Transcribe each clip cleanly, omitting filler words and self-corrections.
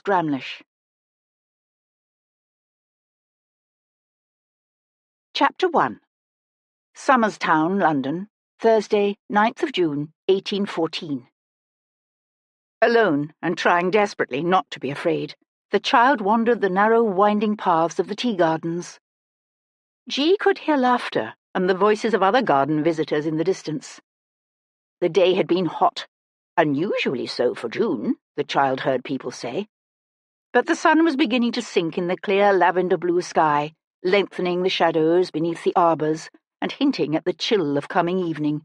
Gramlish. Chapter 1. Somerstown, London, Thursday, 9th of June, 1814. Alone, and trying desperately not to be afraid, the child wandered the narrow, winding paths of the tea gardens. G could hear laughter and the voices of other garden visitors in the distance. The day had been hot, unusually so for June, the child heard people say. But the sun was beginning to sink in the clear lavender-blue sky, lengthening the shadows beneath the arbours and hinting at the chill of coming evening.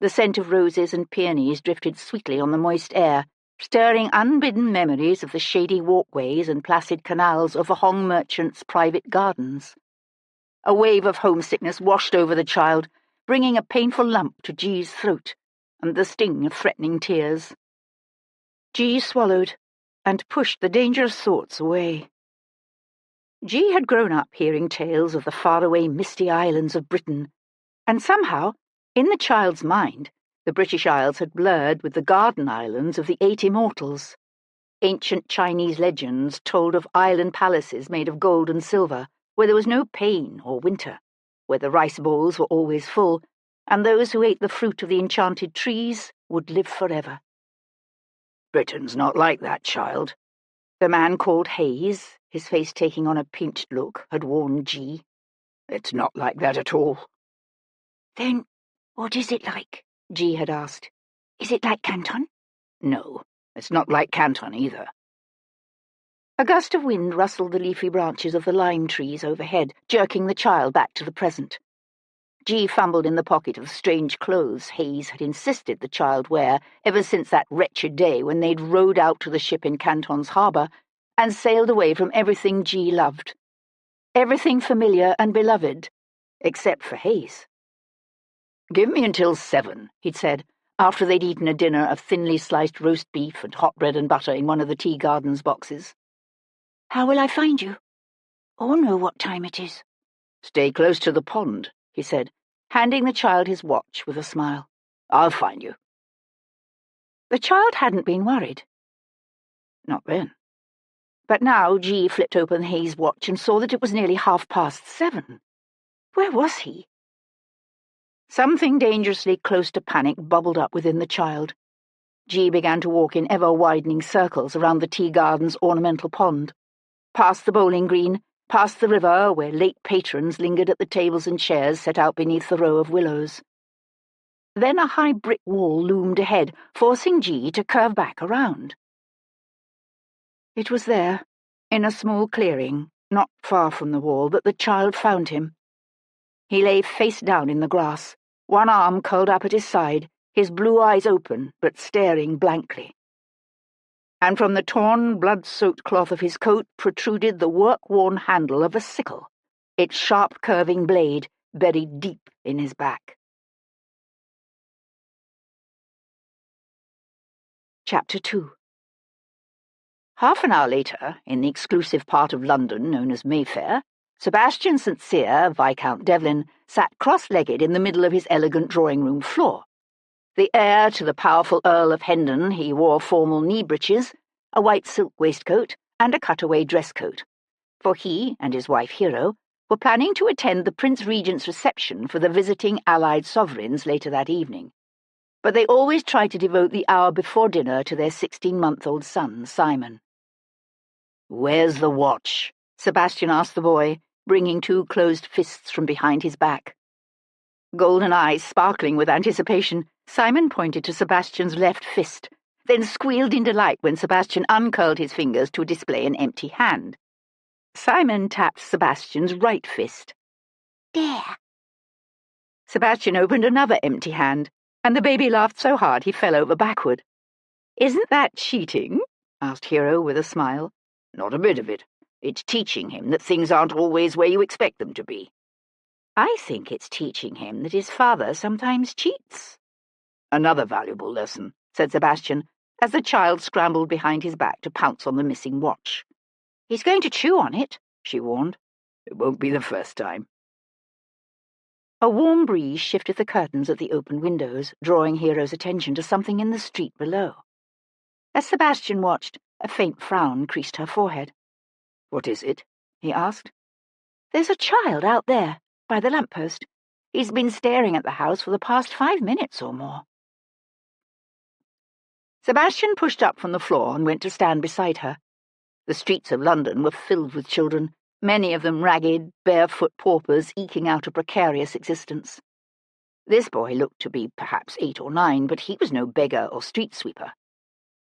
The scent of roses and peonies drifted sweetly on the moist air, stirring unbidden memories of the shady walkways and placid canals of the Hong merchants' private gardens. A wave of homesickness washed over the child, bringing a painful lump to G's throat and the sting of threatening tears. G swallowed and pushed the dangerous thoughts away. G had grown up hearing tales of the faraway misty islands of Britain, and somehow, in the child's mind, the British Isles had blurred with the Garden Islands of the Eight Immortals. Ancient Chinese legends told of island palaces made of gold and silver, where there was no pain or winter, where the rice bowls were always full, and those who ate the fruit of the enchanted trees would live forever. "Britain's not like that, child," the man called Hayes, his face taking on a pinched look, had warned G. "It's not like that at all." "Then what is it like?" G had asked. "Is it like Canton?" "No, it's not like Canton either." A gust of wind rustled the leafy branches of the lime trees overhead, jerking the child back to the present. G fumbled in the pocket of the strange clothes Hayes had insisted the child wear ever since that wretched day when they'd rowed out to the ship in Canton's harbour and sailed away from everything G loved. Everything familiar and beloved, except for Hayes. "Give me until 7, he'd said, after they'd eaten a dinner of thinly sliced roast beef and hot bread and butter in one of the tea gardens boxes. "How will I find you? Or know what time it is?" "Stay close to the pond," he said, handing the child his watch with a smile. "I'll find you." The child hadn't been worried. Not then. But now G flipped open Hayes' watch and saw that it was nearly 7:30. Where was he? Something dangerously close to panic bubbled up within the child. G began to walk in ever-widening circles around the tea garden's ornamental pond, past the bowling green, past the river where late patrons lingered at the tables and chairs set out beneath the row of willows. Then a high brick wall loomed ahead, forcing G to curve back around. It was there, in a small clearing, not far from the wall, that the child found him. He lay face down in the grass, one arm curled up at his side, his blue eyes open but staring blankly. And from the torn, blood-soaked cloth of his coat protruded the work-worn handle of a sickle, its sharp, curving blade buried deep in his back. Chapter 2. Half an hour later, in the exclusive part of London known as Mayfair, Sebastian St, Viscount Devlin, sat cross-legged in the middle of his elegant drawing-room floor. The heir to the powerful Earl of Hendon, he wore formal knee-breeches, a white silk waistcoat, and a cutaway dress-coat, for he and his wife Hero were planning to attend the Prince Regent's reception for the visiting Allied sovereigns later that evening. But they always tried to devote the hour before dinner to their 16-month-old son, Simon. "Where's the watch?" Sebastian asked the boy, bringing two closed fists from behind his back. Golden eyes sparkling with anticipation, Simon pointed to Sebastian's left fist, then squealed in delight when Sebastian uncurled his fingers to display an empty hand. Simon tapped Sebastian's right fist. "There." Sebastian opened another empty hand, and the baby laughed so hard he fell over backward. "Isn't that cheating?" asked Hero with a smile. "Not a bit of it. It's teaching him that things aren't always where you expect them to be." "I think it's teaching him that his father sometimes cheats." "Another valuable lesson," said Sebastian, as the child scrambled behind his back to pounce on the missing watch. "He's going to chew on it," she warned. "It won't be the first time." A warm breeze shifted the curtains at the open windows, drawing Hero's attention to something in the street below. As Sebastian watched, A faint frown creased her forehead. "What is it?" he asked. "There's a child out there, by the lamppost. He's been staring at the house for the past 5 minutes or more." Sebastian pushed up from the floor and went to stand beside her. The streets of London were filled with children, many of them ragged, barefoot paupers eking out a precarious existence. This boy looked to be perhaps 8 or 9, but he was no beggar or street sweeper.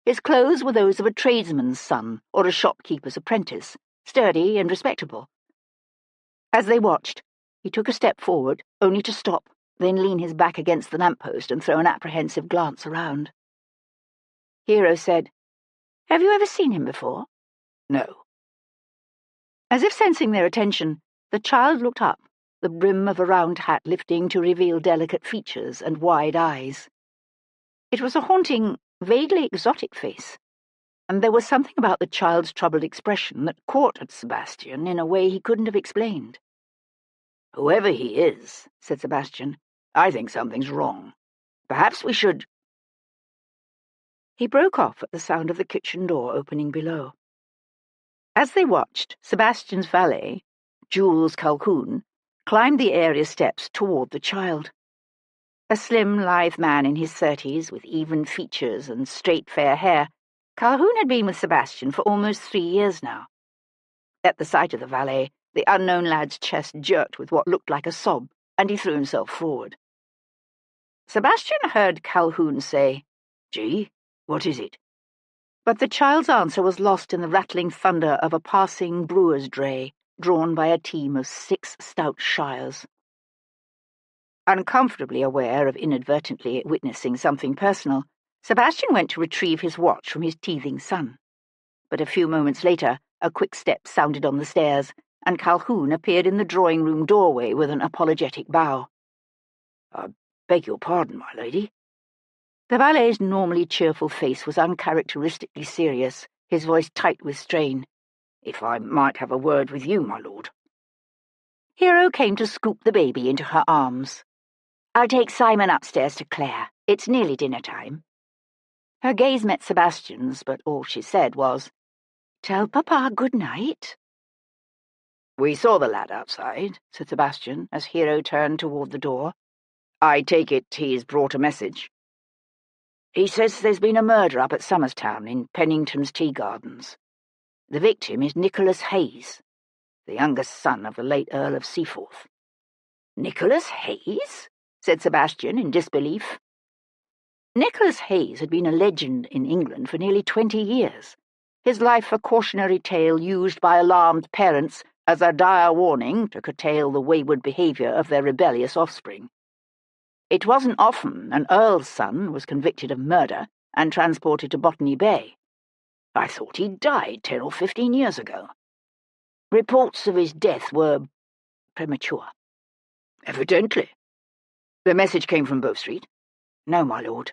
His clothes were those of a tradesman's son or a shopkeeper's apprentice, sturdy and respectable. As they watched, he took a step forward, only to stop, then lean his back against the lamppost and throw an apprehensive glance around. Hero said, "Have you ever seen him before?" "No." As if sensing their attention, the child looked up, the brim of a round hat lifting to reveal delicate features and wide eyes. It was a haunting, vaguely exotic face, and there was something about the child's troubled expression that caught at Sebastian in a way he couldn't have explained. "Whoever he is," said Sebastian, "I think something's wrong. Perhaps we should—" He broke off at the sound of the kitchen door opening below. As they watched, Sebastian's valet, Jules Calhoun, climbed the area steps toward the child. A slim, lithe man in his 30s, with even features and straight, fair hair, Calhoun had been with Sebastian for almost 3 years now. At the sight of the valet, the unknown lad's chest jerked with what looked like a sob, and he threw himself forward. Sebastian heard Calhoun say, "Gee, what is it?" But the child's answer was lost in the rattling thunder of a passing brewer's dray, drawn by a team of 6 stout shires. Uncomfortably aware of inadvertently witnessing something personal, Sebastian went to retrieve his watch from his teething son. But a few moments later, a quick step sounded on the stairs, and Calhoun appeared in the drawing-room doorway with an apologetic bow. "I beg your pardon, my lady." The valet's normally cheerful face was uncharacteristically serious, his voice tight with strain. "If I might have a word with you, my lord." Hero came to scoop the baby into her arms. "I'll take Simon upstairs to Claire. It's nearly dinner time." Her gaze met Sebastian's, but all she said was, "Tell Papa good night." "We saw the lad outside," said Sebastian, as Hero turned toward the door. "I take it he's brought a message." "He says there's been a murder up at Somerstown in Pennington's Tea Gardens. The victim is Nicholas Hayes, the youngest son of the late Earl of Seaforth." "Nicholas Hayes?" said Sebastian in disbelief. Nicholas Hayes had been a legend in England for nearly 20 years, his life a cautionary tale used by alarmed parents as a dire warning to curtail the wayward behaviour of their rebellious offspring. It wasn't often an earl's son was convicted of murder and transported to Botany Bay. I thought he'd died 10 or 15 years ago. Reports of his death were premature." "Evidently. The message came from Bow Street?" "No, my lord.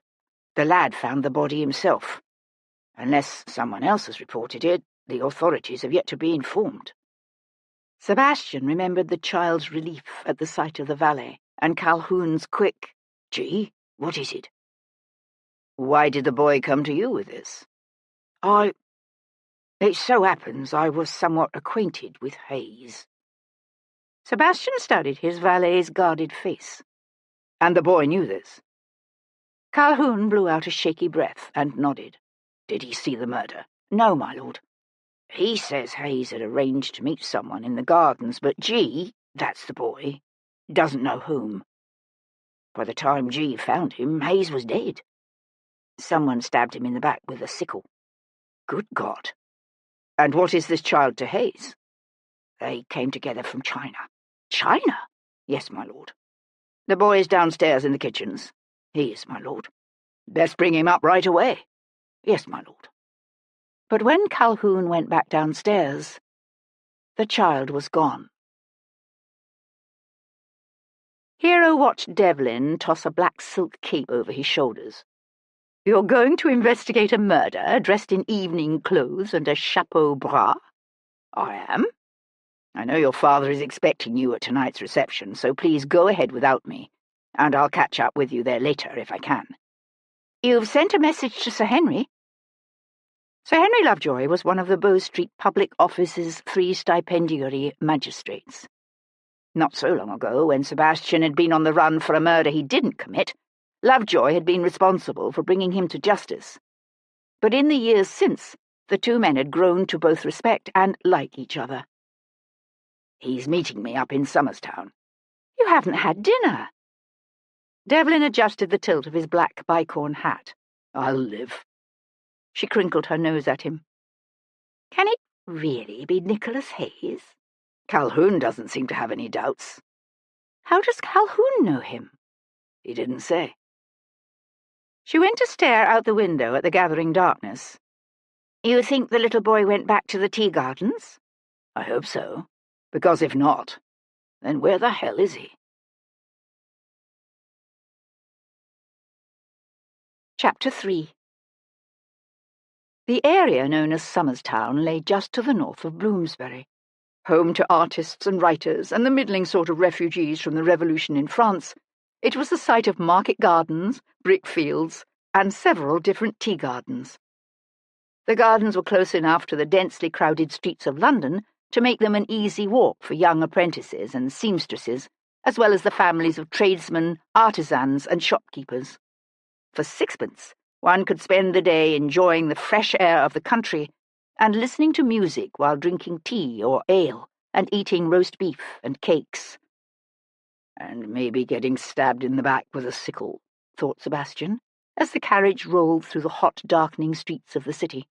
The lad found the body himself. Unless someone else has reported it, the authorities have yet to be informed." Sebastian remembered the child's relief at the sight of the valet, and Calhoun's quick, "Gee, what is it?" "Why did the boy come to you with this?" It so happens I was somewhat acquainted with Hayes." Sebastian studied his valet's guarded face. "And the boy knew this?" Calhoun blew out a shaky breath and nodded. "Did he see the murder?" "No, my lord. He says Hayes had arranged to meet someone in the gardens, but G, that's the boy, doesn't know whom. By the time G found him, Hayes was dead. Someone stabbed him in the back with a sickle." "Good God! And what is this child to Hayes?" "They came together from China." "China?" "Yes, my lord." "The boy is downstairs in the kitchens." "He is, my lord." "Best bring him up right away." "Yes, my lord." But when Calhoun went back downstairs, the child was gone. Hero watched Devlin toss a black silk cape over his shoulders. "You're going to investigate a murder, dressed in evening clothes and a chapeau bras?" "I am. I know your father is expecting you at tonight's reception, so please go ahead without me, and I'll catch up with you there later if I can." "You've sent a message to Sir Henry?" Sir Henry Lovejoy was one of the Bow Street Public Office's 3 stipendiary magistrates. Not so long ago, when Sebastian had been on the run for a murder he didn't commit, Lovejoy had been responsible for bringing him to justice. But in the years since, the 2 men had grown to both respect and like each other. "He's meeting me up in Town." "You haven't had dinner." Devlin adjusted the tilt of his black bicorn hat. "I'll live." She crinkled her nose at him. "Can it really be Nicholas Hayes?" "Calhoun doesn't seem to have any doubts." "How does Calhoun know him?" "He didn't say." She went to stare out the window at the gathering darkness. "You think the little boy went back to the tea gardens?" "I hope so, because if not, then where the hell is he?" Chapter 3. The area known as Town lay just to the north of Bloomsbury. Home to artists and writers and the middling sort of refugees from the Revolution in France, it was the site of market gardens, brick fields, and several different tea gardens. The gardens were close enough to the densely crowded streets of London to make them an easy walk for young apprentices and seamstresses, as well as the families of tradesmen, artisans, and shopkeepers. For 6pence, one could spend the day enjoying the fresh air of the country and listening to music while drinking tea or ale and eating roast beef and cakes. "And maybe getting stabbed in the back with a sickle," thought Sebastian, as the carriage rolled through the hot, darkening streets of the city.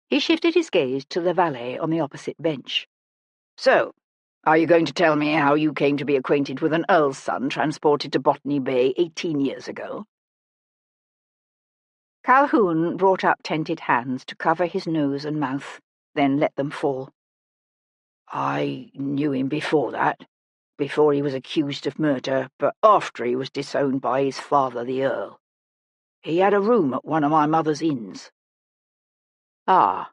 He shifted his gaze to the valet on the opposite bench. "So, are you going to tell me how you came to be acquainted with an earl's son transported to Botany Bay 18 years ago?" Calhoun brought up tented hands to cover his nose and mouth, then let them fall. "I knew him before that, before he was accused of murder, but after he was disowned by his father, the Earl. He had a room at one of my mother's inns." Ah.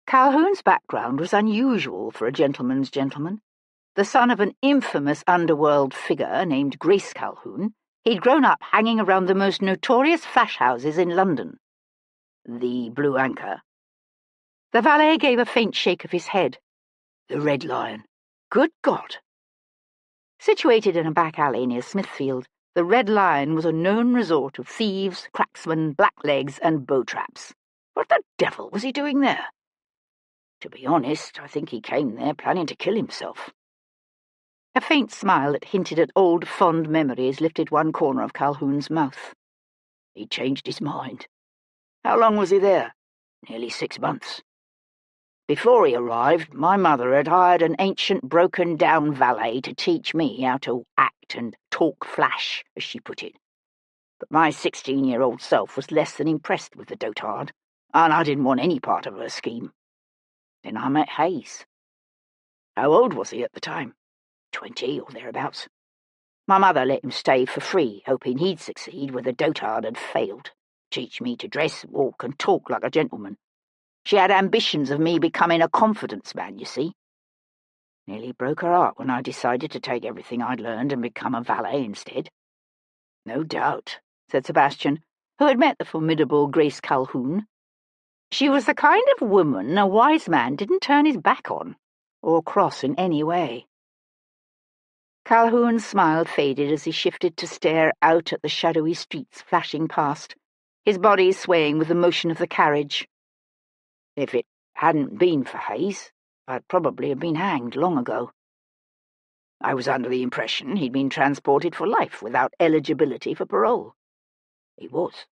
Calhoun's background was unusual for a gentleman's gentleman. The son of an infamous underworld figure named Grace Calhoun, he'd grown up hanging around the most notorious flash houses in London. "The Blue Anchor?" The valet gave a faint shake of his head. "The Red Lion? Good God!" Situated in a back alley near Smithfield, the Red Lion was a known resort of thieves, cracksmen, blacklegs, and bow-traps. What the devil was he doing there? To be honest, I think he came there planning to kill himself. A faint smile that hinted at old, fond memories lifted one corner of Calhoun's mouth. He changed his mind. How long was he there? Nearly 6 months. Before he arrived, my mother had hired an ancient, broken-down valet to teach me how to act and talk flash, as she put it. But my 16-year-old self was less than impressed with the dotard, and I didn't want any part of her scheme. Then I met Hayes. How old was he at the time? 20 or thereabouts. My mother let him stay for free, hoping he'd succeed where the dotard had failed, teach me to dress, walk, and talk like a gentleman. She had ambitions of me becoming a confidence man, you see. Nearly broke her heart when I decided to take everything I'd learned and become a valet instead. "No doubt," said Sebastian, who had met the formidable Grace Calhoun. She was the kind of woman a wise man didn't turn his back on, or cross in any way. Calhoun's smile faded as he shifted to stare out at the shadowy streets flashing past, his body swaying with the motion of the carriage. If it hadn't been for Hayes, I'd probably have been hanged long ago. I was under the impression he'd been transported for life without eligibility for parole. He was.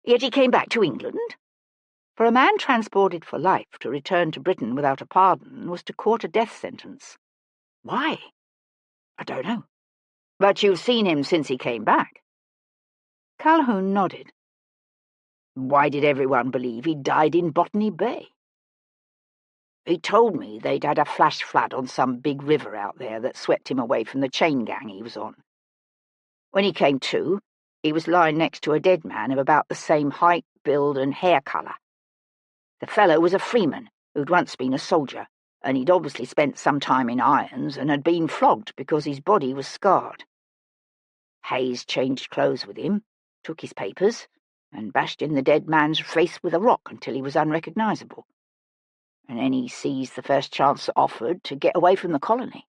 Yet he came back to England. For a man transported for life to return to Britain without a pardon was to court a death sentence. Why? I don't know. But you've seen him since he came back. Calhoun nodded. Why did everyone believe he died in Botany Bay? He told me they'd had a flash flood on some big river out there that swept him away from the chain gang he was on. When he came to, he was lying next to a dead man of about the same height, build, and hair colour. The fellow was a freeman who'd once been a soldier, and he'd obviously spent some time in irons and had been flogged because his body was scarred. Hayes changed clothes with him, took his papers, and bashed in the dead man's face with a rock until he was unrecognisable. And then he seized the first chance offered to get away from the colony.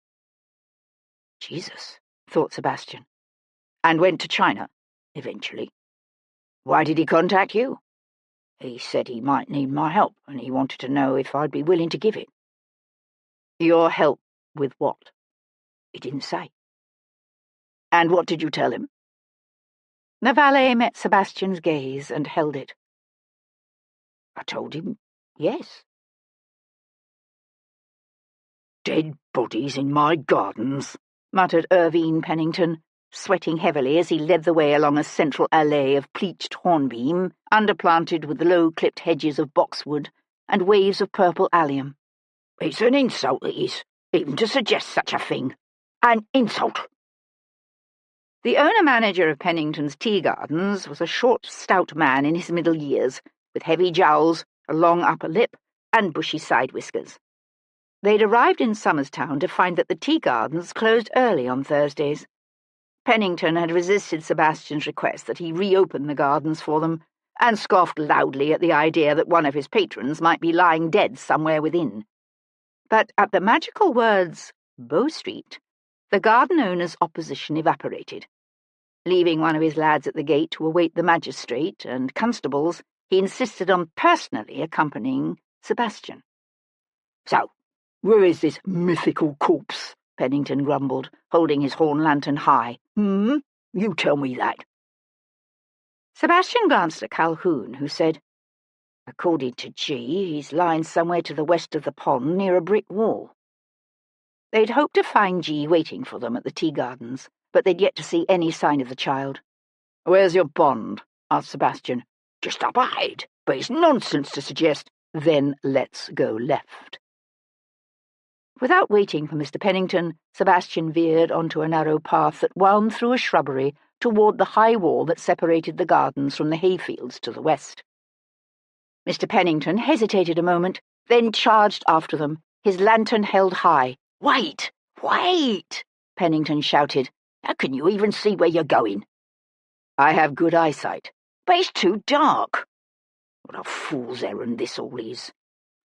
Jesus, thought Sebastian. And went to China, eventually. Why did he contact you? He said he might need my help, and he wanted to know if I'd be willing to give it. Your help with what? He didn't say. And what did you tell him? The valet met Sebastian's gaze and held it. I told him, yes. Dead bodies in my gardens, muttered Irvine Pennington, sweating heavily as he led the way along a central allée of pleached hornbeam, underplanted with low-clipped hedges of boxwood and waves of purple allium. It's an insult, it is, even to suggest such a thing. An insult! The owner-manager of Pennington's tea gardens was a short, stout man in his middle years, with heavy jowls, a long upper lip, and bushy side whiskers. They'd arrived in Somerstown to find that the tea gardens closed early on Thursdays. Pennington had resisted Sebastian's request that he reopen the gardens for them, and scoffed loudly at the idea that one of his patrons might be lying dead somewhere within. But at the magical words, Bow Street, the garden owner's opposition evaporated. Leaving one of his lads at the gate to await the magistrate and constables, he insisted on personally accompanying Sebastian. So, where is this mythical corpse? Pennington grumbled, holding his horn lantern high. You tell me that. Sebastian glanced at Calhoun, who said, According to G, he's lying somewhere to the west of the pond near a brick wall. They'd hoped to find G waiting for them at the tea gardens, but they'd yet to see any sign of the child. Where's your pond? Asked Sebastian. Just up ahead, but it's nonsense to suggest. Then let's go left. Without waiting for Mr. Pennington, Sebastian veered onto a narrow path that wound through a shrubbery toward the high wall that separated the gardens from the hayfields to the west. Mr. Pennington hesitated a moment, then charged after them, his lantern held high. Wait! Wait! Pennington shouted. How can you even see where you're going? I have good eyesight, but it's too dark. What a fool's errand this all is.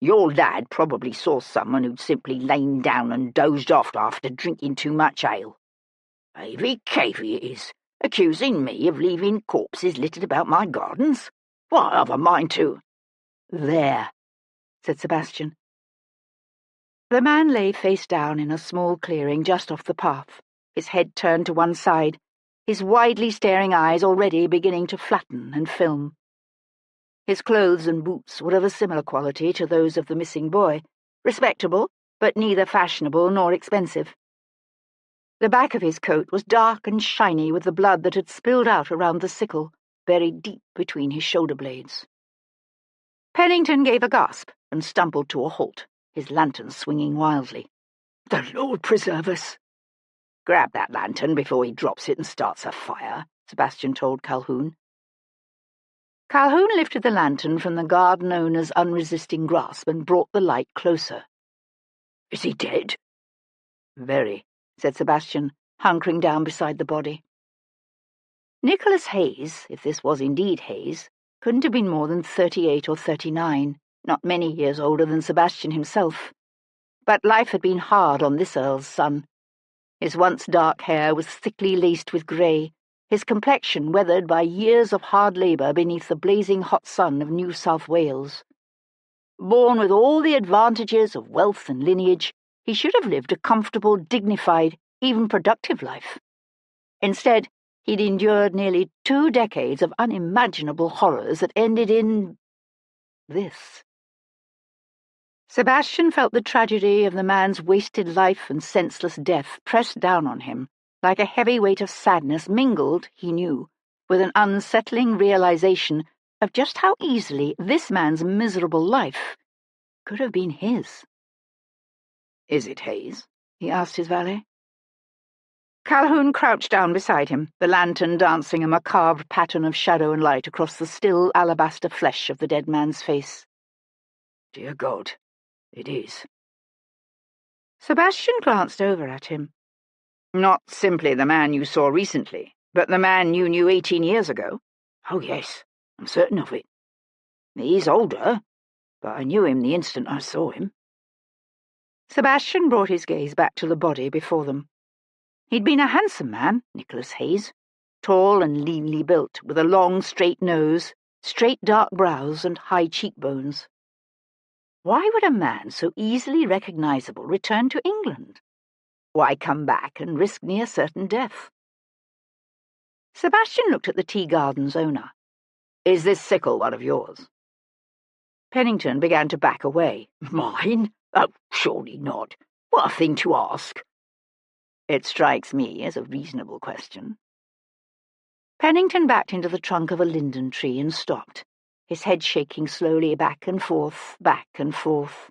Your lad probably saw someone who'd simply lain down and dozed off after drinking too much ale. Avy-cavy it is, accusing me of leaving corpses littered about my gardens. What, I've a mind to— There, said Sebastian. The man lay face down in a small clearing just off the path, his head turned to one side, his widely staring eyes already beginning to flatten and film. His clothes and boots were of a similar quality to those of the missing boy, respectable, but neither fashionable nor expensive. The back of his coat was dark and shiny with the blood that had spilled out around the sickle, buried deep between his shoulder blades. Pennington gave a gasp and stumbled to a halt, his lantern swinging wildly. The Lord preserve us! Grab that lantern before he drops it and starts a fire, Sebastian told Calhoun. Calhoun lifted the lantern from the garden owner's unresisting grasp and brought the light closer. Is he dead? Very, said Sebastian, hunkering down beside the body. Nicholas Hayes, if this was indeed Hayes, couldn't have been more than 38 or 39, not many years older than Sebastian himself. But life had been hard on this earl's son. His once dark hair was thickly laced with grey, his complexion weathered by years of hard labour beneath the blazing hot sun of New South Wales. Born with all the advantages of wealth and lineage, he should have lived a comfortable, dignified, even productive life. Instead, he'd endured nearly 2 decades of unimaginable horrors that ended in— this. Sebastian felt the tragedy of the man's wasted life and senseless death pressed down on him, like a heavy weight of sadness mingled, he knew, with an unsettling realization of just how easily this man's miserable life could have been his. Is it Hayes? He asked his valet. Calhoun crouched down beside him, the lantern dancing a macabre pattern of shadow and light across the still alabaster flesh of the dead man's face. Dear God, it is. Sebastian glanced over at him. Not simply the man you saw recently, but the man you knew 18 years ago. Oh, yes, I'm certain of it. He's older, but I knew him the instant I saw him." Sebastian brought his gaze back to the body before them. He'd been a handsome man, Nicholas Hayes, tall and leanly built, with a long, straight nose, straight dark brows, and high cheekbones. Why would a man so easily recognizable return to England? Why come back and risk near certain death? Sebastian looked at the tea garden's owner. "Is this sickle one of yours?" Pennington began to back away. "Mine? Oh, surely not. What a thing to ask." "It strikes me as a reasonable question." Pennington backed into the trunk of a linden tree and stopped, his head shaking slowly back and forth, back and forth.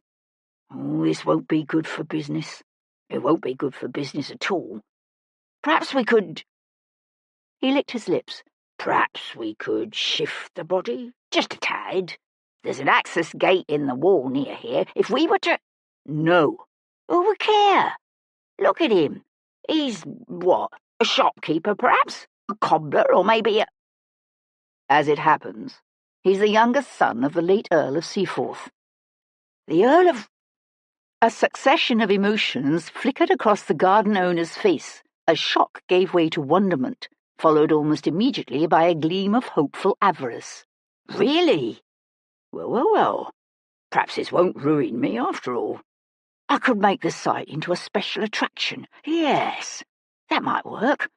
"Oh, this won't be good for business. It won't be good for business at all. Perhaps we could—" He licked his lips. "Perhaps we could shift the body, just a tad. There's an access gate in the wall near here. If we were to—" "No." "Who would care? Look at him. He's, what, a shopkeeper, perhaps? A cobbler, or maybe a—" "As it happens, he's the youngest son of the late Earl of Seaforth." "The Earl of—" A succession of emotions flickered across the garden owner's face as shock gave way to wonderment, followed almost immediately by a gleam of hopeful avarice. "Really? Well. Perhaps this won't ruin me after all. I could make the site into a special attraction. Yes, that might work.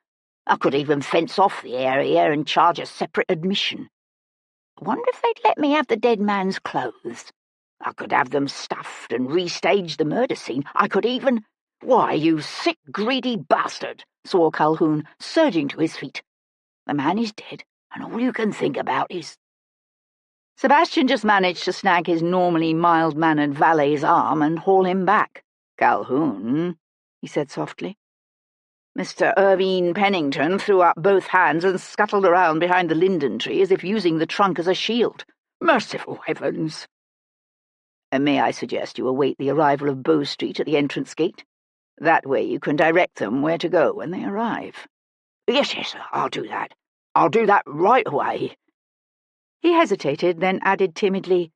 I could even fence off the area and charge a separate admission. I wonder if they'd let me have the dead man's clothes. I could have them stuffed and restage the murder scene. I could even—" "Why, you sick, greedy bastard!" swore Calhoun, surging to his feet. "The man is dead, and all you can think about is—" Sebastian just managed to snag his normally mild-mannered valet's arm and haul him back. "Calhoun," he said softly. Mr. Irvine Pennington threw up both hands and scuttled around behind the linden tree as if using the trunk as a shield. "Merciful heavens!" "May I suggest you await the arrival of Bow Street at the entrance gate? That way you can direct them where to go when they arrive." Yes, I'll do that. I'll do that right away." He hesitated, then added timidly,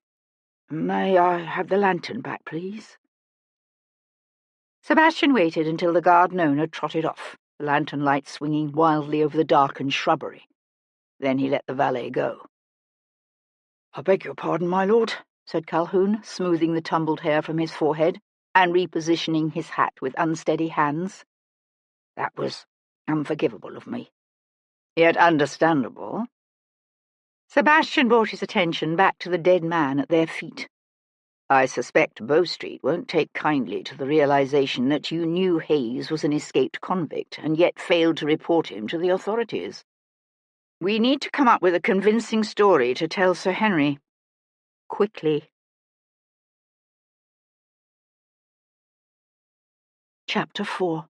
"May I have the lantern back, please?" Sebastian waited until the garden owner trotted off, the lantern light swinging wildly over the darkened shrubbery. Then he let the valet go. "I beg your pardon, my lord," said Calhoun, smoothing the tumbled hair from his forehead and repositioning his hat with unsteady hands. "That was unforgivable of me." "Yet understandable." Sebastian brought his attention back to the dead man at their feet. "I suspect Bow Street won't take kindly to the realization that you knew Hayes was an escaped convict and yet failed to report him to the authorities. We need to come up with a convincing story to tell Sir Henry. Quickly." Chapter 4.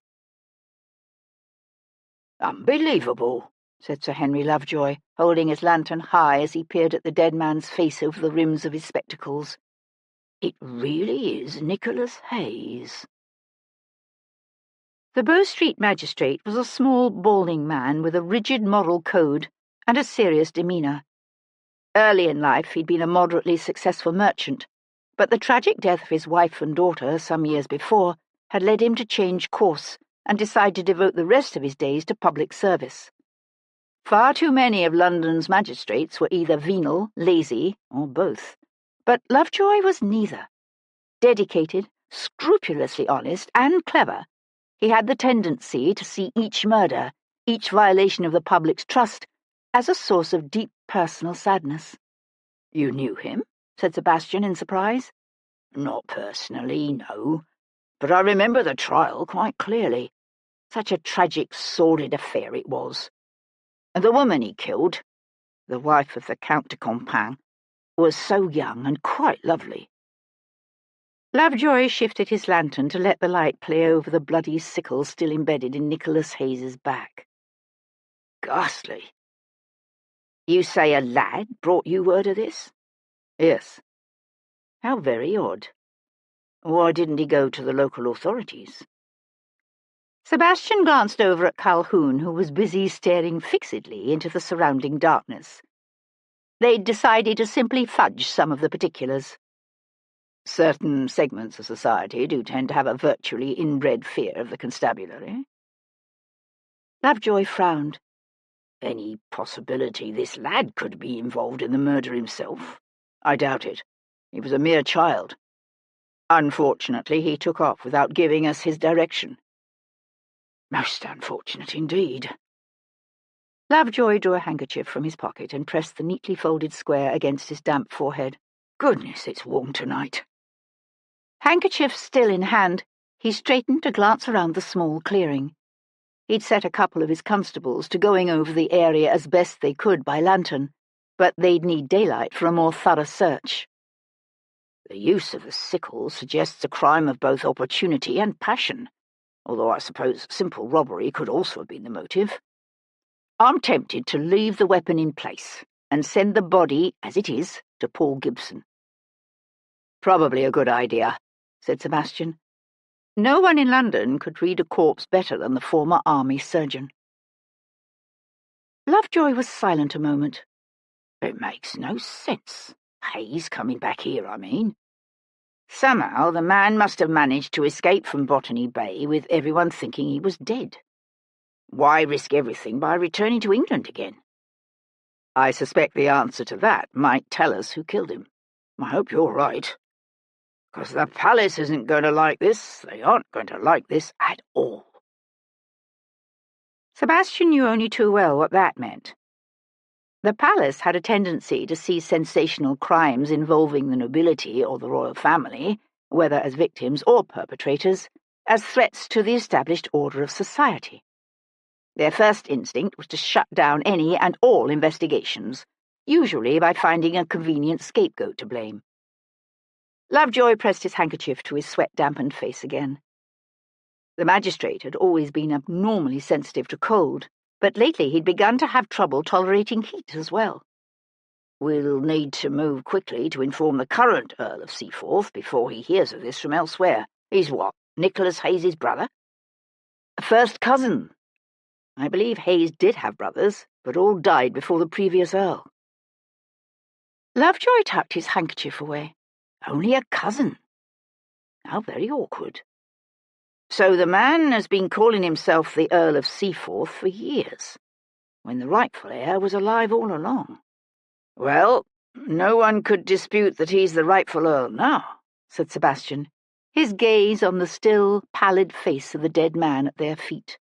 "Unbelievable," said Sir Henry Lovejoy, holding his lantern high as he peered at the dead man's face over the rims of his spectacles. "It really is Nicholas Hayes." The Bow Street magistrate was a small, balding man with a rigid moral code and a serious demeanour. Early in life he'd been a moderately successful merchant, but the tragic death of his wife and daughter some years before had led him to change course and decide to devote the rest of his days to public service. Far too many of London's magistrates were either venal, lazy, or both. But Lovejoy was neither. Dedicated, scrupulously honest, and clever, he had the tendency to see each murder, each violation of the public's trust, as a source of deep personal sadness. "You knew him?" said Sebastian in surprise. "Not personally, no. But I remember the trial quite clearly. Such a tragic, sordid affair it was. And the woman he killed, the wife of the Count de Compain, was so young and quite lovely." Lovejoy shifted his lantern to let the light play over the bloody sickle still embedded in Nicholas Hayes's back. "Ghastly. You say a lad brought you word of this?" "Yes." "How very odd. Why didn't he go to the local authorities?" Sebastian glanced over at Calhoun, who was busy staring fixedly into the surrounding darkness. they'd decided to simply fudge some of the particulars. Certain segments of society do tend to have a virtually inbred fear of the constabulary. Lovejoy frowned. Any possibility this lad could be involved in the murder himself? I doubt it. He was a mere child. Unfortunately, he took off without giving us his direction. Most unfortunate indeed. Lovejoy drew a handkerchief from his pocket and pressed the neatly folded square against his damp forehead. Goodness, it's warm tonight. Handkerchief still in hand, he straightened to glance around the small clearing. He'd set a couple of his constables to going over the area as best they could by lantern, but they'd need daylight for a more thorough search. The use of the sickle suggests a crime of both opportunity and passion, although I suppose simple robbery could also have been the motive. I'm tempted to leave the weapon in place and send the body, as it is, to Paul Gibson. Probably a good idea, said Sebastian. No one in London could read a corpse better than the former army surgeon. Lovejoy was silent a moment. It makes no sense. Hayes coming back here, I mean. Somehow the man must have managed to escape from Botany Bay with everyone thinking he was dead. Why risk everything by returning to England again? I suspect the answer to that might tell us who killed him. I hope you're right. Because the palace isn't going to like this. They aren't going to like this at all. Sebastian knew only too well what that meant. The palace had a tendency to see sensational crimes involving the nobility or the royal family, whether as victims or perpetrators, as threats to the established order of society. Their first instinct was to shut down any and all investigations, usually by finding a convenient scapegoat to blame. Lovejoy pressed his handkerchief to his sweat-dampened face again. The magistrate had always been abnormally sensitive to cold, but lately he'd begun to have trouble tolerating heat as well. We'll need to move quickly to inform the current Earl of Seaforth before he hears of this from elsewhere. He's what, Nicholas Hayes's brother? A first cousin. I believe Hayes did have brothers, but all died before the previous Earl. Lovejoy tucked his handkerchief away. Only a cousin. How very awkward. So the man has been calling himself the Earl of Seaforth for years, when the rightful heir was alive all along. Well, no one could dispute that he's the rightful Earl now, said Sebastian, his gaze on the still, pallid face of the dead man at their feet.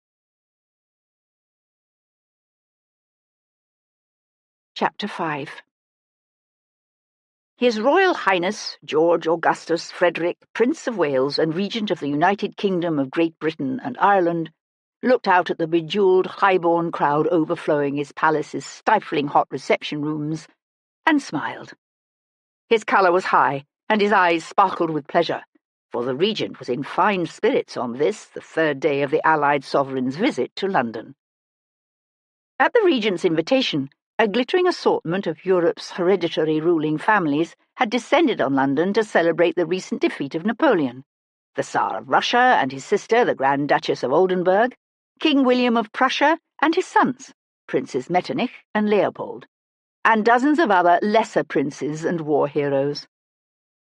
Chapter 5. His Royal Highness George Augustus Frederick, Prince of Wales and Regent of the United Kingdom of Great Britain and Ireland, looked out at the bejewelled, high-born crowd overflowing his palace's stifling hot reception rooms, and smiled. His colour was high, and his eyes sparkled with pleasure, for the Regent was in fine spirits on this, the third day of the Allied sovereign's visit to London. At the Regent's invitation, a glittering assortment of Europe's hereditary ruling families had descended on London to celebrate the recent defeat of Napoleon. The Tsar of Russia and his sister, the Grand Duchess of Oldenburg, King William of Prussia and his sons, Princes Metternich and Leopold, and dozens of other lesser princes and war heroes.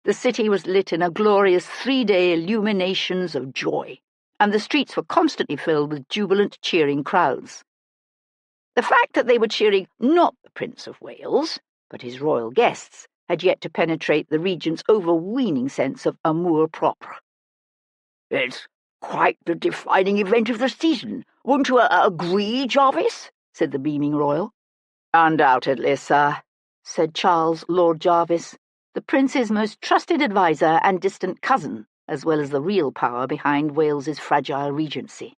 The city was lit in a glorious 3-day illuminations of joy, and the streets were constantly filled with jubilant, cheering crowds. The fact that they were cheering not the Prince of Wales, but his royal guests, had yet to penetrate the Regent's overweening sense of amour-propre. "It's quite the defining event of the season, wouldn't you agree, Jarvis?" said the beaming royal. "Undoubtedly, sir," said Charles, Lord Jarvis, the Prince's most trusted adviser and distant cousin, as well as the real power behind Wales's fragile regency.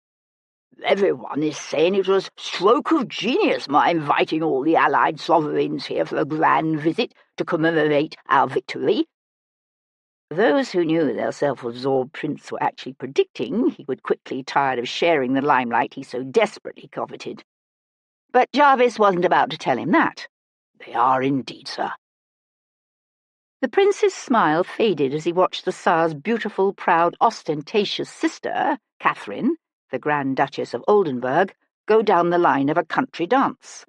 "Everyone is saying it was stroke of genius, my inviting all the Allied sovereigns here for a grand visit to commemorate our victory." Those who knew their self-absorbed prince were actually predicting he would quickly tire of sharing the limelight he so desperately coveted. But Jarvis wasn't about to tell him that. "They are indeed, sir." The prince's smile faded as he watched the Tsar's beautiful, proud, ostentatious sister, Catherine, the Grand Duchess of Oldenburg, go down the line of a country dance.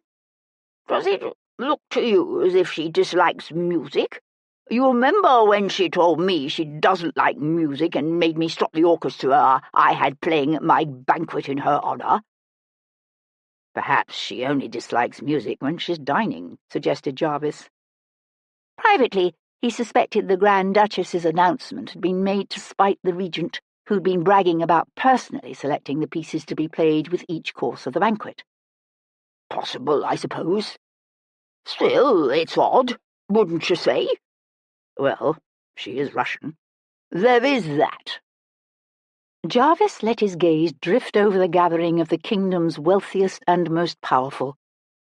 "Does it look to you as if she dislikes music. You remember when she told me she doesn't like music and made me stop the orchestra I had playing at my banquet in her honour? Perhaps she only dislikes music when she's dining, suggested Jarvis. Privately, he suspected the Grand Duchess's announcement had been made to spite the regent, who'd been bragging about personally selecting the pieces to be played with each course of the banquet. Possible, I suppose. Still, it's odd, wouldn't you say? Well, she is Russian. There is that. Jarvis let his gaze drift over the gathering of the kingdom's wealthiest and most powerful,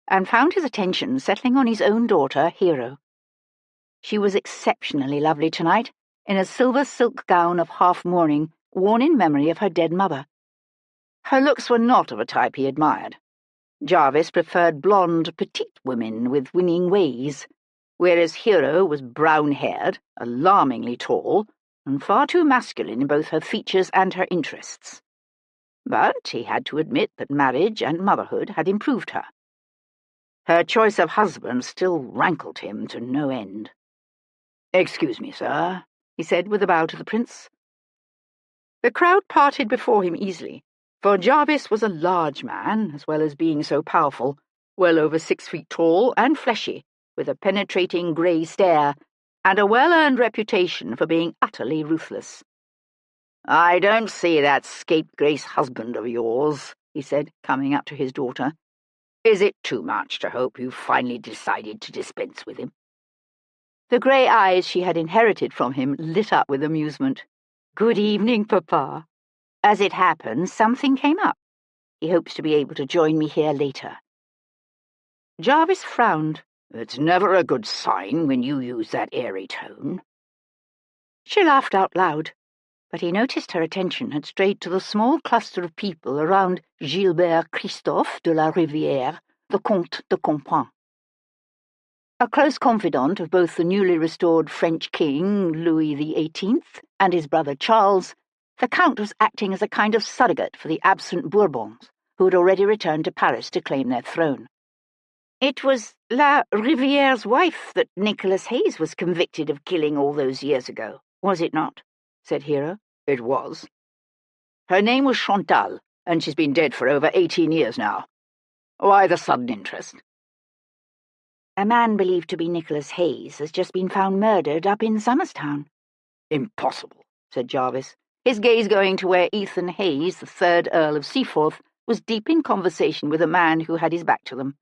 and found his attention settling on his own daughter, Hero. She was exceptionally lovely tonight, in a silver silk gown of half-mourning, worn in memory of her dead mother. Her looks were not of a type he admired. Jarvis preferred blonde, petite women with winning ways, whereas Hero was brown-haired, alarmingly tall, and far too masculine in both her features and her interests. But he had to admit that marriage and motherhood had improved her. Her choice of husband still rankled him to no end. "Excuse me, sir," he said with a bow to the prince. The crowd parted before him easily, for Jarvis was a large man, as well as being so powerful, well over 6 feet tall and fleshy, with a penetrating grey stare, and a well-earned reputation for being utterly ruthless. "I don't see that scapegrace husband of yours," he said, coming up to his daughter. "Is it too much to hope you've finally decided to dispense with him?" The grey eyes she had inherited from him lit up with amusement. "Good evening, Papa. As it happens, something came up. He hopes to be able to join me here later." Jarvis frowned. "It's never a good sign when you use that airy tone." She laughed out loud, but he noticed her attention had strayed to the small cluster of people around Gilbert Christophe de la Rivière, the Comte de Compan. A close confidant of both the newly restored French king, Louis XVIII, and his brother Charles, the Count was acting as a kind of surrogate for the absent Bourbons, who had already returned to Paris to claim their throne. "It was La Rivière's wife that Nicholas Hayes was convicted of killing all those years ago, was it not?" said Hero. "It was. Her name was Chantal, and she's been dead for over 18 years now. Why the sudden interest?" "A man believed to be Nicholas Hayes has just been found murdered up in Somerstown." "Impossible," said Jarvis, his gaze going to where Ethan Hayes, the 3rd Earl of Seaforth, was deep in conversation with a man who had his back to them.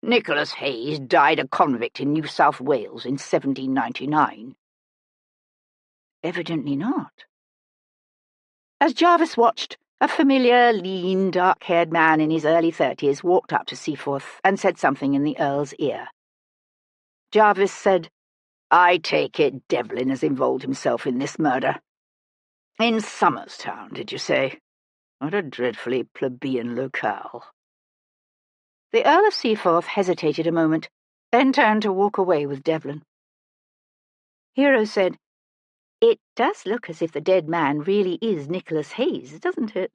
"Nicholas Hayes died a convict in New South Wales in 1799. "Evidently not." As Jarvis watched, a familiar, lean, dark-haired man in his early 30s walked up to Seaforth and said something in the Earl's ear. Jarvis said, "I take it Devlin has involved himself in this murder. In Somerstown, did you say? What a dreadfully plebeian locale." The Earl of Seaforth hesitated a moment, then turned to walk away with Devlin. Hero said, "It does look as if the dead man really is Nicholas Hayes, doesn't it?"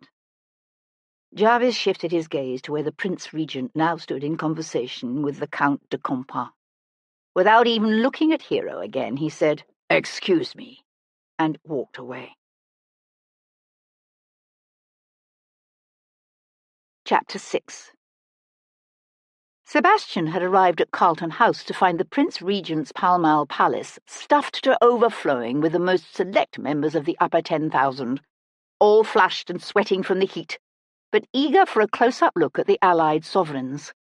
Jarvis shifted his gaze to where the Prince Regent now stood in conversation with the Count de Compan. Without even looking at Hero again, he said, "Excuse me," and walked away. Chapter 6. Sebastian had arrived at Carlton House to find the Prince Regent's Pall Mall Palace stuffed to overflowing with the most select members of the upper 10,000, all flushed and sweating from the heat, but eager for a close-up look at the allied sovereigns.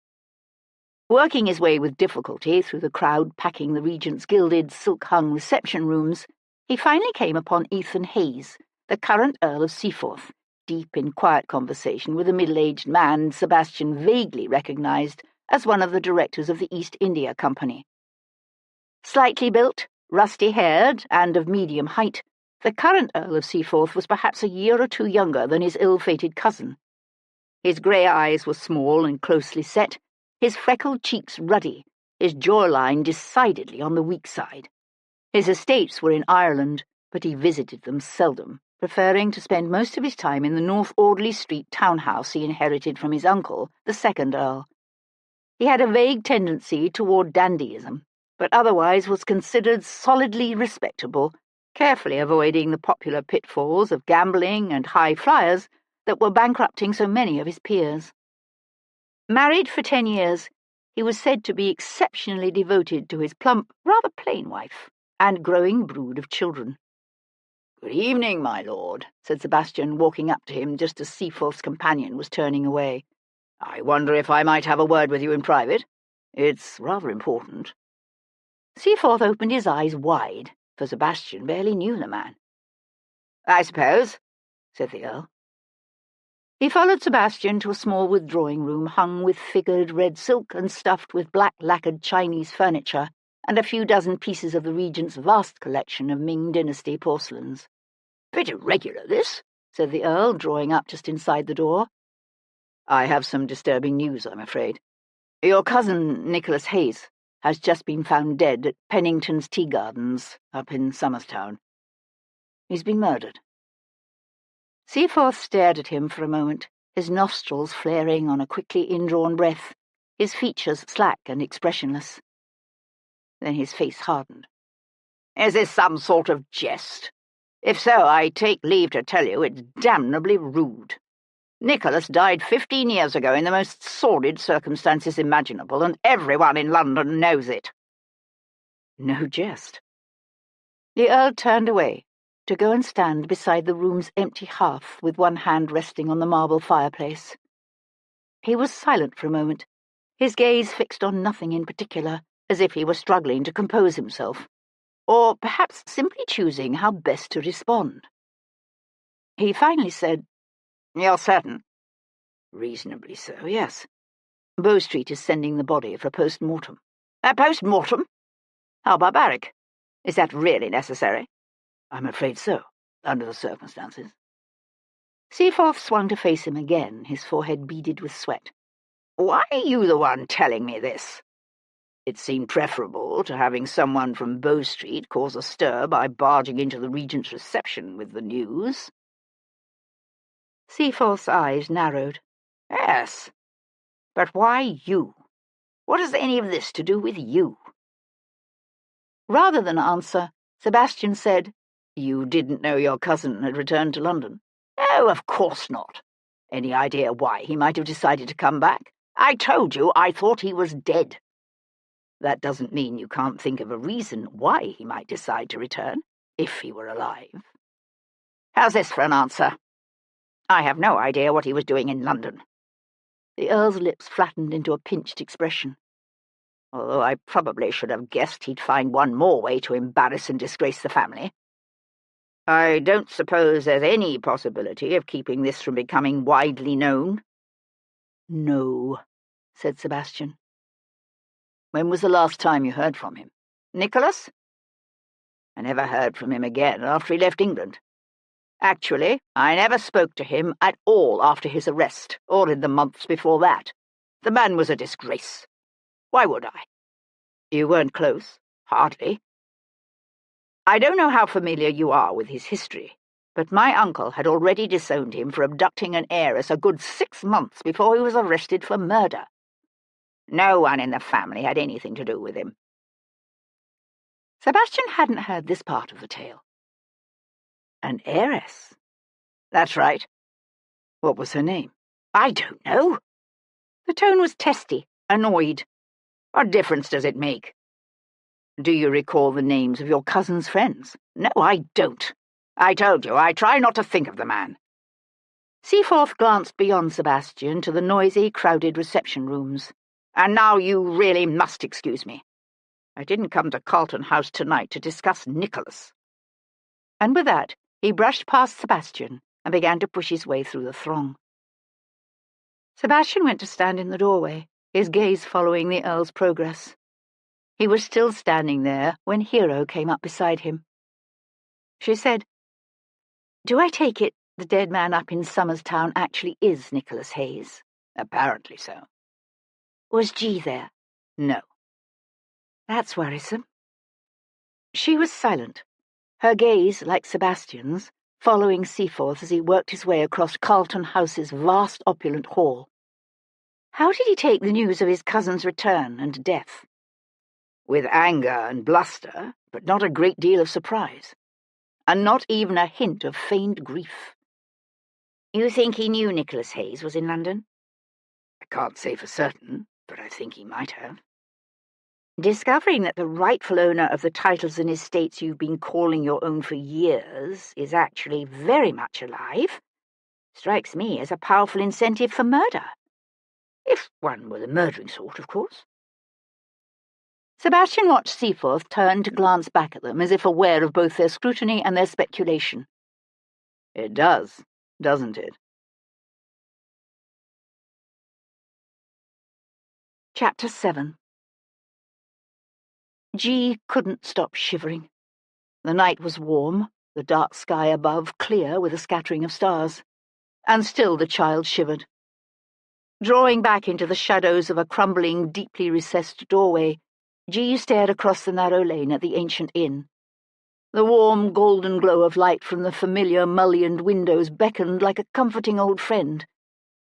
Working his way with difficulty through the crowd packing the Regent's gilded, silk-hung reception rooms, he finally came upon Ethan Hayes, the current Earl of Seaforth, deep in quiet conversation with a middle-aged man Sebastian vaguely recognised as one of the directors of the East India Company. Slightly built, rusty-haired, and of medium height, the current Earl of Seaforth was perhaps a year or two younger than his ill-fated cousin. His grey eyes were small and closely set, his freckled cheeks ruddy, his jawline decidedly on the weak side. His estates were in Ireland, but he visited them seldom, preferring to spend most of his time in the North Audley Street townhouse he inherited from his uncle, the 2nd Earl. He had a vague tendency toward dandyism, but otherwise was considered solidly respectable, carefully avoiding the popular pitfalls of gambling and high flyers that were bankrupting so many of his peers. Married for 10 years, he was said to be exceptionally devoted to his plump, rather plain wife and growing brood of children. "Good evening, my lord," said Sebastian, walking up to him just as Seaforth's companion was turning away. "I wonder if I might have a word with you in private? It's rather important." Seaforth opened his eyes wide, for Sebastian barely knew the man. "I suppose," said the Earl. He followed Sebastian to a small withdrawing room hung with figured red silk and stuffed with black lacquered Chinese furniture and a few dozen pieces of the Regent's vast collection of Ming Dynasty porcelains. "Bit irregular, this," said the Earl, drawing up just inside the door. "I have some disturbing news, I'm afraid. Your cousin, Nicholas Hayes, has just been found dead at Pennington's Tea Gardens up in Somers Town. He's been murdered." Seaforth stared at him for a moment, his nostrils flaring on a quickly indrawn breath, his features slack and expressionless. Then his face hardened. "Is this some sort of jest? If so, I take leave to tell you it's damnably rude. Nicholas died 15 years ago in the most sordid circumstances imaginable, and everyone in London knows it." "No jest." The Earl turned away, to go and stand beside the room's empty hearth with one hand resting on the marble fireplace. He was silent for a moment, his gaze fixed on nothing in particular, as if he were struggling to compose himself, or perhaps simply choosing how best to respond. He finally said, "You're certain?" "Reasonably so, yes. Bow Street is sending the body for a post-mortem." "A post-mortem? How barbaric. Is that really necessary?" "I'm afraid so, under the circumstances." Seaforth swung to face him again, his forehead beaded with sweat. "Why are you the one telling me this? It seemed preferable to having someone from Bow Street cause a stir by barging into the Regent's reception with the news." Seaforth's eyes narrowed. "Yes, but why you? What has any of this to do with you?" Rather than answer, Sebastian said, "You didn't know your cousin had returned to London?" "No, of course not. Any idea why he might have decided to come back? I told you I thought he was dead." "That doesn't mean you can't think of a reason why he might decide to return, if he were alive." "How's this for an answer? I have no idea what he was doing in London." The Earl's lips flattened into a pinched expression. "Although I probably should have guessed he'd find one more way to embarrass and disgrace the family. I don't suppose there's any possibility of keeping this from becoming widely known?" "No," said Sebastian. "When was the last time you heard from him?" "Nicholas? I never heard from him again after he left England. Actually, I never spoke to him at all after his arrest, or in the months before that. The man was a disgrace. Why would I?" "You weren't close?" "Hardly. I don't know how familiar you are with his history, but my uncle had already disowned him for abducting an heiress a good 6 months before he was arrested for murder. No one in the family had anything to do with him." Sebastian hadn't heard this part of the tale. "An heiress?" "That's right." "What was her name?" "I don't know." The tone was testy, annoyed. "What difference does it make?" "Do you recall the names of your cousin's friends?" "No, I don't. I told you, I try not to think of the man." Seaforth glanced beyond Sebastian to the noisy, crowded reception rooms. "And now you really must excuse me. I didn't come to Carlton House tonight to discuss Nicholas." And with that, he brushed past Sebastian and began to push his way through the throng. Sebastian went to stand in the doorway, his gaze following the Earl's progress. He was still standing there when Hero came up beside him. She said, "Do I take it the dead man up in Somers Town actually is Nicholas Hayes?" "Apparently so." "Was G there?" "No." "That's worrisome." She was silent, her gaze, like Sebastian's, following Seaforth as he worked his way across Carlton House's vast opulent hall. How did he take the news of his cousin's return and death? With anger and bluster, but not a great deal of surprise, and not even a hint of feigned grief. You think he knew Nicholas Hayes was in London? I can't say for certain, but I think he might have. Discovering that the rightful owner of the titles and estates you've been calling your own for years is actually very much alive strikes me as a powerful incentive for murder. If one were the murdering sort, of course. Sebastian watched Seaforth turn to glance back at them, as if aware of both their scrutiny and their speculation. It does, doesn't it? Chapter 7. G couldn't stop shivering. The night was warm, the dark sky above clear with a scattering of stars, and still the child shivered. Drawing back into the shadows of a crumbling, deeply recessed doorway, G stared across the narrow lane at the ancient inn. The warm, golden glow of light from the familiar, mullioned windows beckoned like a comforting old friend,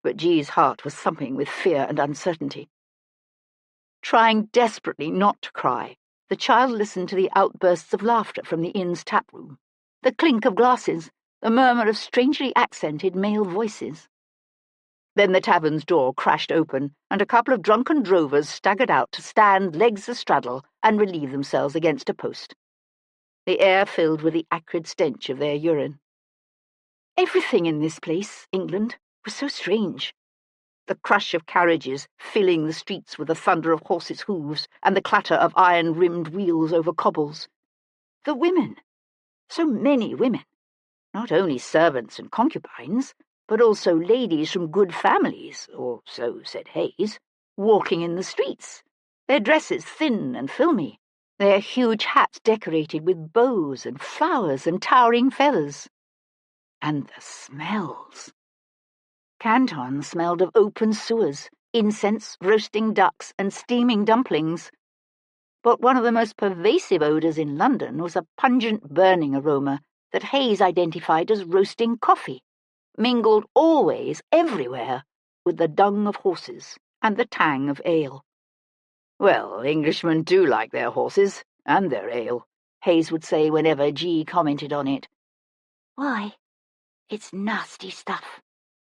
but G's heart was thumping with fear and uncertainty. Trying desperately not to cry, the child listened to the outbursts of laughter from the inn's tap room, the clink of glasses, the murmur of strangely accented male voices. Then the tavern's door crashed open, and a couple of drunken drovers staggered out to stand legs a-straddle and relieve themselves against a post. The air filled with the acrid stench of their urine. Everything in this place, England, was so strange. The crush of carriages filling the streets with the thunder of horses' hooves and the clatter of iron-rimmed wheels over cobbles. The women, so many women, not only servants and concubines, but also ladies from good families, or so said Hayes, walking in the streets, their dresses thin and filmy, their huge hats decorated with bows and flowers and towering feathers. And the smells. Canton smelled of open sewers, incense, roasting ducks, and steaming dumplings. But one of the most pervasive odours in London was a pungent burning aroma that Hayes identified as roasting coffee, mingled always, everywhere, with the dung of horses and the tang of ale. Well, Englishmen do like their horses, and their ale, Hayes would say whenever G commented on it. Why, it's nasty stuff,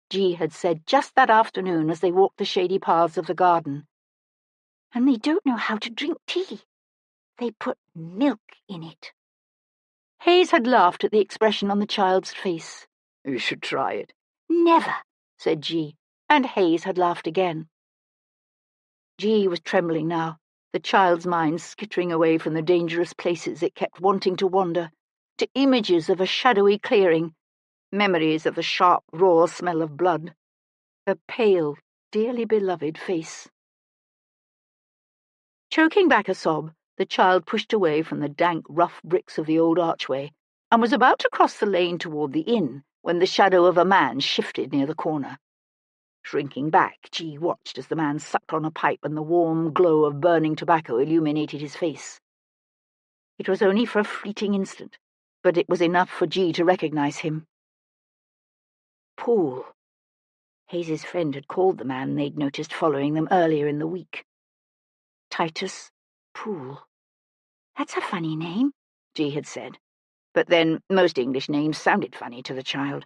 G had said just that afternoon as they walked the shady paths of the garden. And they don't know how to drink tea. They put milk in it. Hayes had laughed at the expression on the child's face. You should try it. Never, said G, and Hayes had laughed again. G was trembling now, the child's mind skittering away from the dangerous places it kept wanting to wander, to images of a shadowy clearing, memories of the sharp, raw smell of blood, a pale, dearly beloved face. Choking back a sob, the child pushed away from the dank, rough bricks of the old archway and was about to cross the lane toward the inn when the shadow of a man shifted near the corner. Shrinking back, G watched as the man sucked on a pipe and the warm glow of burning tobacco illuminated his face. It was only for a fleeting instant, but it was enough for G to recognize him. Poole. Hayes's friend had called the man they'd noticed following them earlier in the week. Titus Poole. That's a funny name, G had said. But then most English names sounded funny to the child.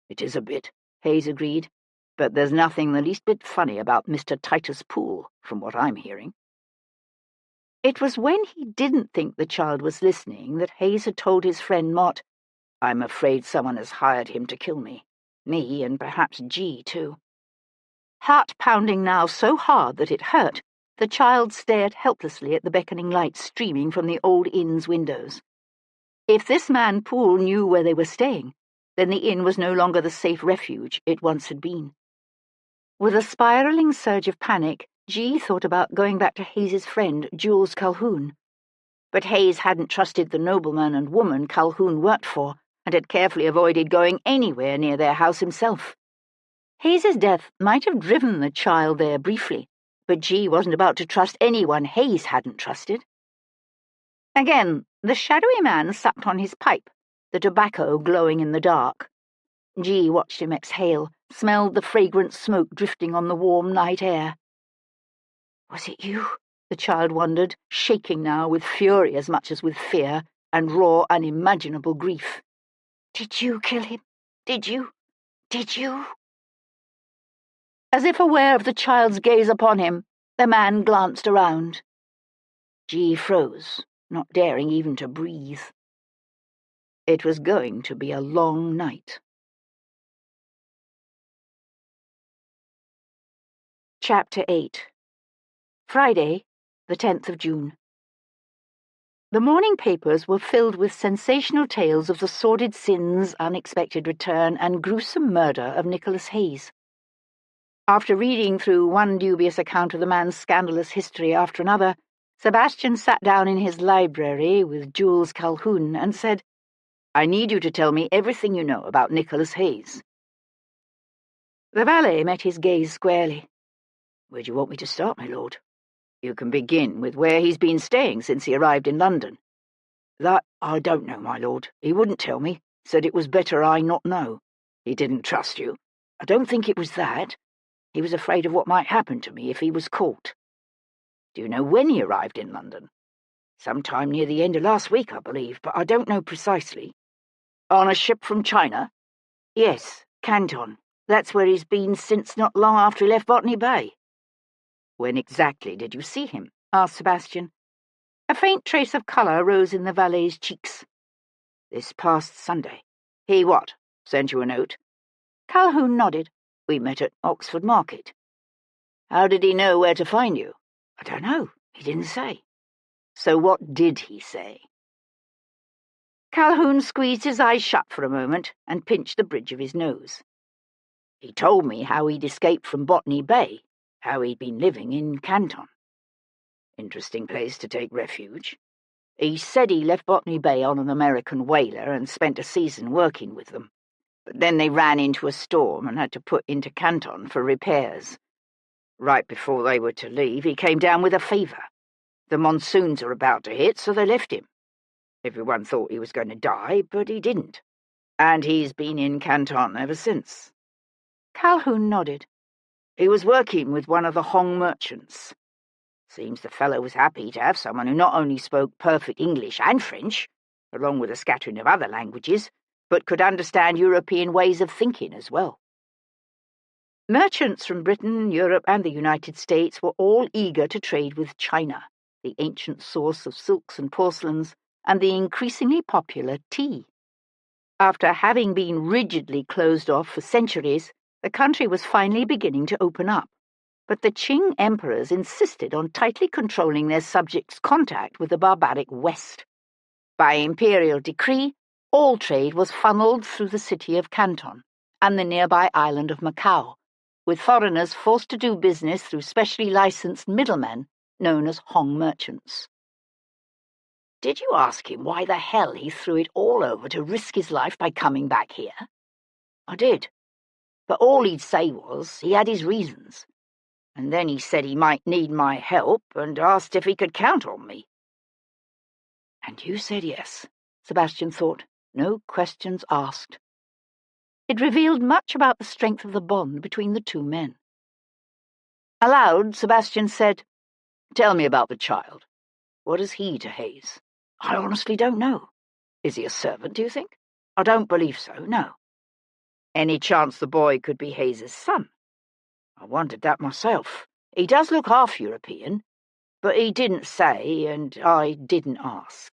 It is a bit, Hayes agreed. But there's nothing the least bit funny about Mr. Titus Poole, from what I'm hearing. It was when he didn't think the child was listening that Hayes had told his friend Mott, I'm afraid someone has hired him to kill me. Me, and perhaps G, too. Heart pounding now so hard that it hurt, the child stared helplessly at the beckoning light streaming from the old inn's windows. If this man Poole knew where they were staying, then the inn was no longer the safe refuge it once had been. With a spiralling surge of panic, G thought about going back to Hayes's friend, Jules Calhoun. But Hayes hadn't trusted the nobleman and woman Calhoun worked for, and had carefully avoided going anywhere near their house himself. Hayes's death might have driven the child there briefly, but G wasn't about to trust anyone Hayes hadn't trusted. Again, the shadowy man sucked on his pipe, the tobacco glowing in the dark. G watched him exhale, smelled the fragrant smoke drifting on the warm night air. Was it you? The child wondered, shaking now with fury as much as with fear and raw, unimaginable grief. Did you kill him? Did you? Did you? As if aware of the child's gaze upon him, the man glanced around. G froze, not daring even to breathe. It was going to be a long night. Chapter 8. Friday, the 10th of June. The morning papers were filled with sensational tales of the sordid sins, unexpected return, and gruesome murder of Nicholas Hayes. After reading through one dubious account of the man's scandalous history after another, Sebastian sat down in his library with Jules Calhoun and said, "I need you to tell me everything you know about Nicholas Hayes." The valet met his gaze squarely. "Where do you want me to start, my lord?" "You can begin with where he's been staying since he arrived in London." "That I don't know, my lord. He wouldn't tell me. Said it was better I not know." "He didn't trust you?" "I don't think it was that. He was afraid of what might happen to me if he was caught." "Do you know when he arrived in London?" "Sometime near the end of last week, I believe, but I don't know precisely." "On a ship from China?" "Yes, Canton. That's where he's been since not long after he left Botany Bay." "When exactly did you see him?" asked Sebastian. A faint trace of colour rose in the valet's cheeks. "This past Sunday." "He what? Sent you a note?" Calhoun nodded. "We met at Oxford Market." "How did he know where to find you?" "I don't know. He didn't say." "So what did he say?" Calhoun squeezed his eyes shut for a moment and pinched the bridge of his nose. "He told me how he'd escaped from Botany Bay, how he'd been living in Canton." "Interesting place to take refuge." "He said he left Botany Bay on an American whaler and spent a season working with them. But then they ran into a storm and had to put into Canton for repairs. Right before they were to leave, he came down with a fever. The monsoons are about to hit, so they left him. Everyone thought he was going to die, but he didn't. And he's been in Canton ever since." Calhoun nodded. "He was working with one of the Hong merchants. Seems the fellow was happy to have someone who not only spoke perfect English and French, along with a scattering of other languages, but could understand European ways of thinking as well." Merchants from Britain, Europe, and the United States were all eager to trade with China, the ancient source of silks and porcelains, and the increasingly popular tea. After having been rigidly closed off for centuries, the country was finally beginning to open up. But the Qing emperors insisted on tightly controlling their subjects' contact with the barbaric West. By imperial decree, all trade was funneled through the city of Canton and the nearby island of Macau, with foreigners forced to do business through specially licensed middlemen known as Hong merchants. "Did you ask him why the hell he threw it all over to risk his life by coming back here?" "I did. But all he'd say was he had his reasons. And then he said he might need my help and asked if he could count on me." "And you said yes," Sebastian thought. No questions asked. It revealed much about the strength of the bond between the two men. Aloud, Sebastian said, "Tell me about the child. What is he to Hayes?" "I honestly don't know." "Is he a servant, do you think?" "I don't believe so, no." "Any chance the boy could be Hayes's son?" "I wondered that myself. He does look half European, but he didn't say, and I didn't ask."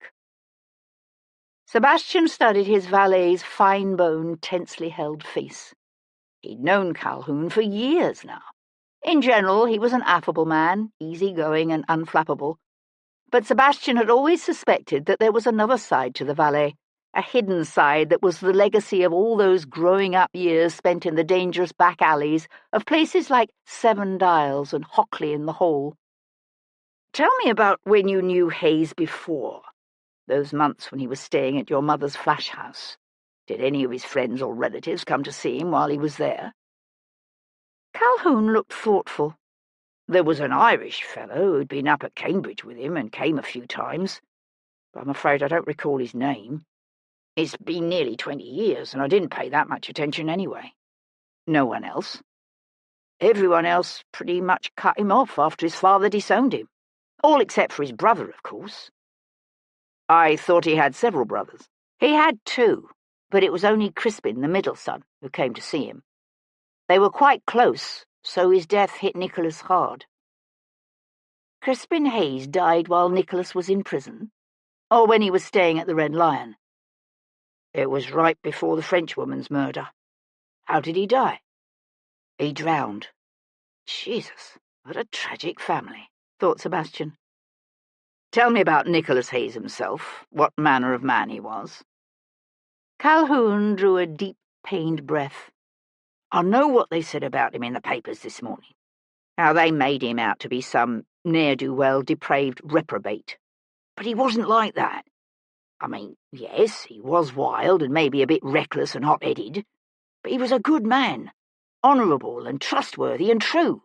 Sebastian studied his valet's fine-boned, tensely held face. He'd known Calhoun for years now. In general, he was an affable man, easy-going and unflappable. But Sebastian had always suspected that there was another side to the valet, a hidden side that was the legacy of all those growing-up years spent in the dangerous back alleys of places like Seven Dials and Hockley in the Hole. "Tell me about when you knew Hayes before, those months when he was staying at your mother's flash house. Did any of his friends or relatives come to see him while he was there?" Calhoun looked thoughtful. "There was an Irish fellow who'd been up at Cambridge with him and came a few times, but I'm afraid I don't recall his name. It's been nearly 20 years, and I didn't pay that much attention anyway." No one else. Everyone else pretty much cut him off after his father disowned him. All except for his brother, of course. I thought he had several brothers. He had two, but it was only Crispin, the middle son, who came to see him. They were quite close, so his death hit Nicholas hard. Crispin Hayes died while Nicholas was in prison, or when he was staying at the Red Lion. It was right before the Frenchwoman's murder. How did he die? He drowned. Jesus, what a tragic family, thought Sebastian. Tell me about Nicholas Hayes himself, what manner of man he was. Calhoun drew a deep, pained breath. I know what they said about him in the papers this morning. How they made him out to be some ne'er-do-well, depraved reprobate. But he wasn't like that. I mean, yes, he was wild and maybe a bit reckless and hot-headed, but he was a good man, honourable and trustworthy and true.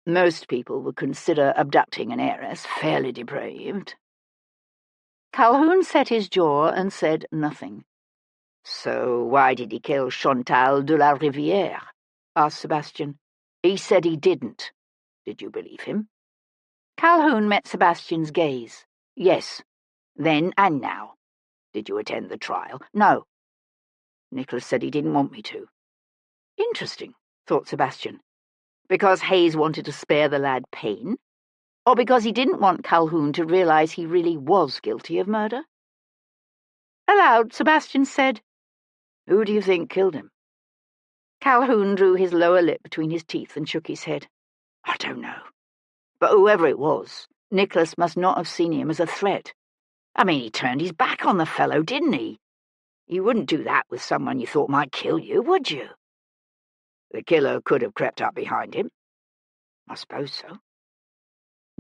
Most people would consider abducting an heiress fairly depraved. Calhoun set his jaw and said nothing. So why did he kill Chantal de la Rivière? Asked Sebastian. He said he didn't. Did you believe him? Calhoun met Sebastian's gaze. Yes. Then and now. Did you attend the trial? No. Nicholas said he didn't want me to. Interesting, thought Sebastian. Because Hayes wanted to spare the lad pain? Or because he didn't want Calhoun to realize he really was guilty of murder? Aloud, Sebastian said, Who do you think killed him? Calhoun drew his lower lip between his teeth and shook his head. I don't know. But whoever it was, Nicholas must not have seen him as a threat. I mean, he turned his back on the fellow, didn't he? You wouldn't do that with someone you thought might kill you, would you? The killer could have crept up behind him. I suppose so.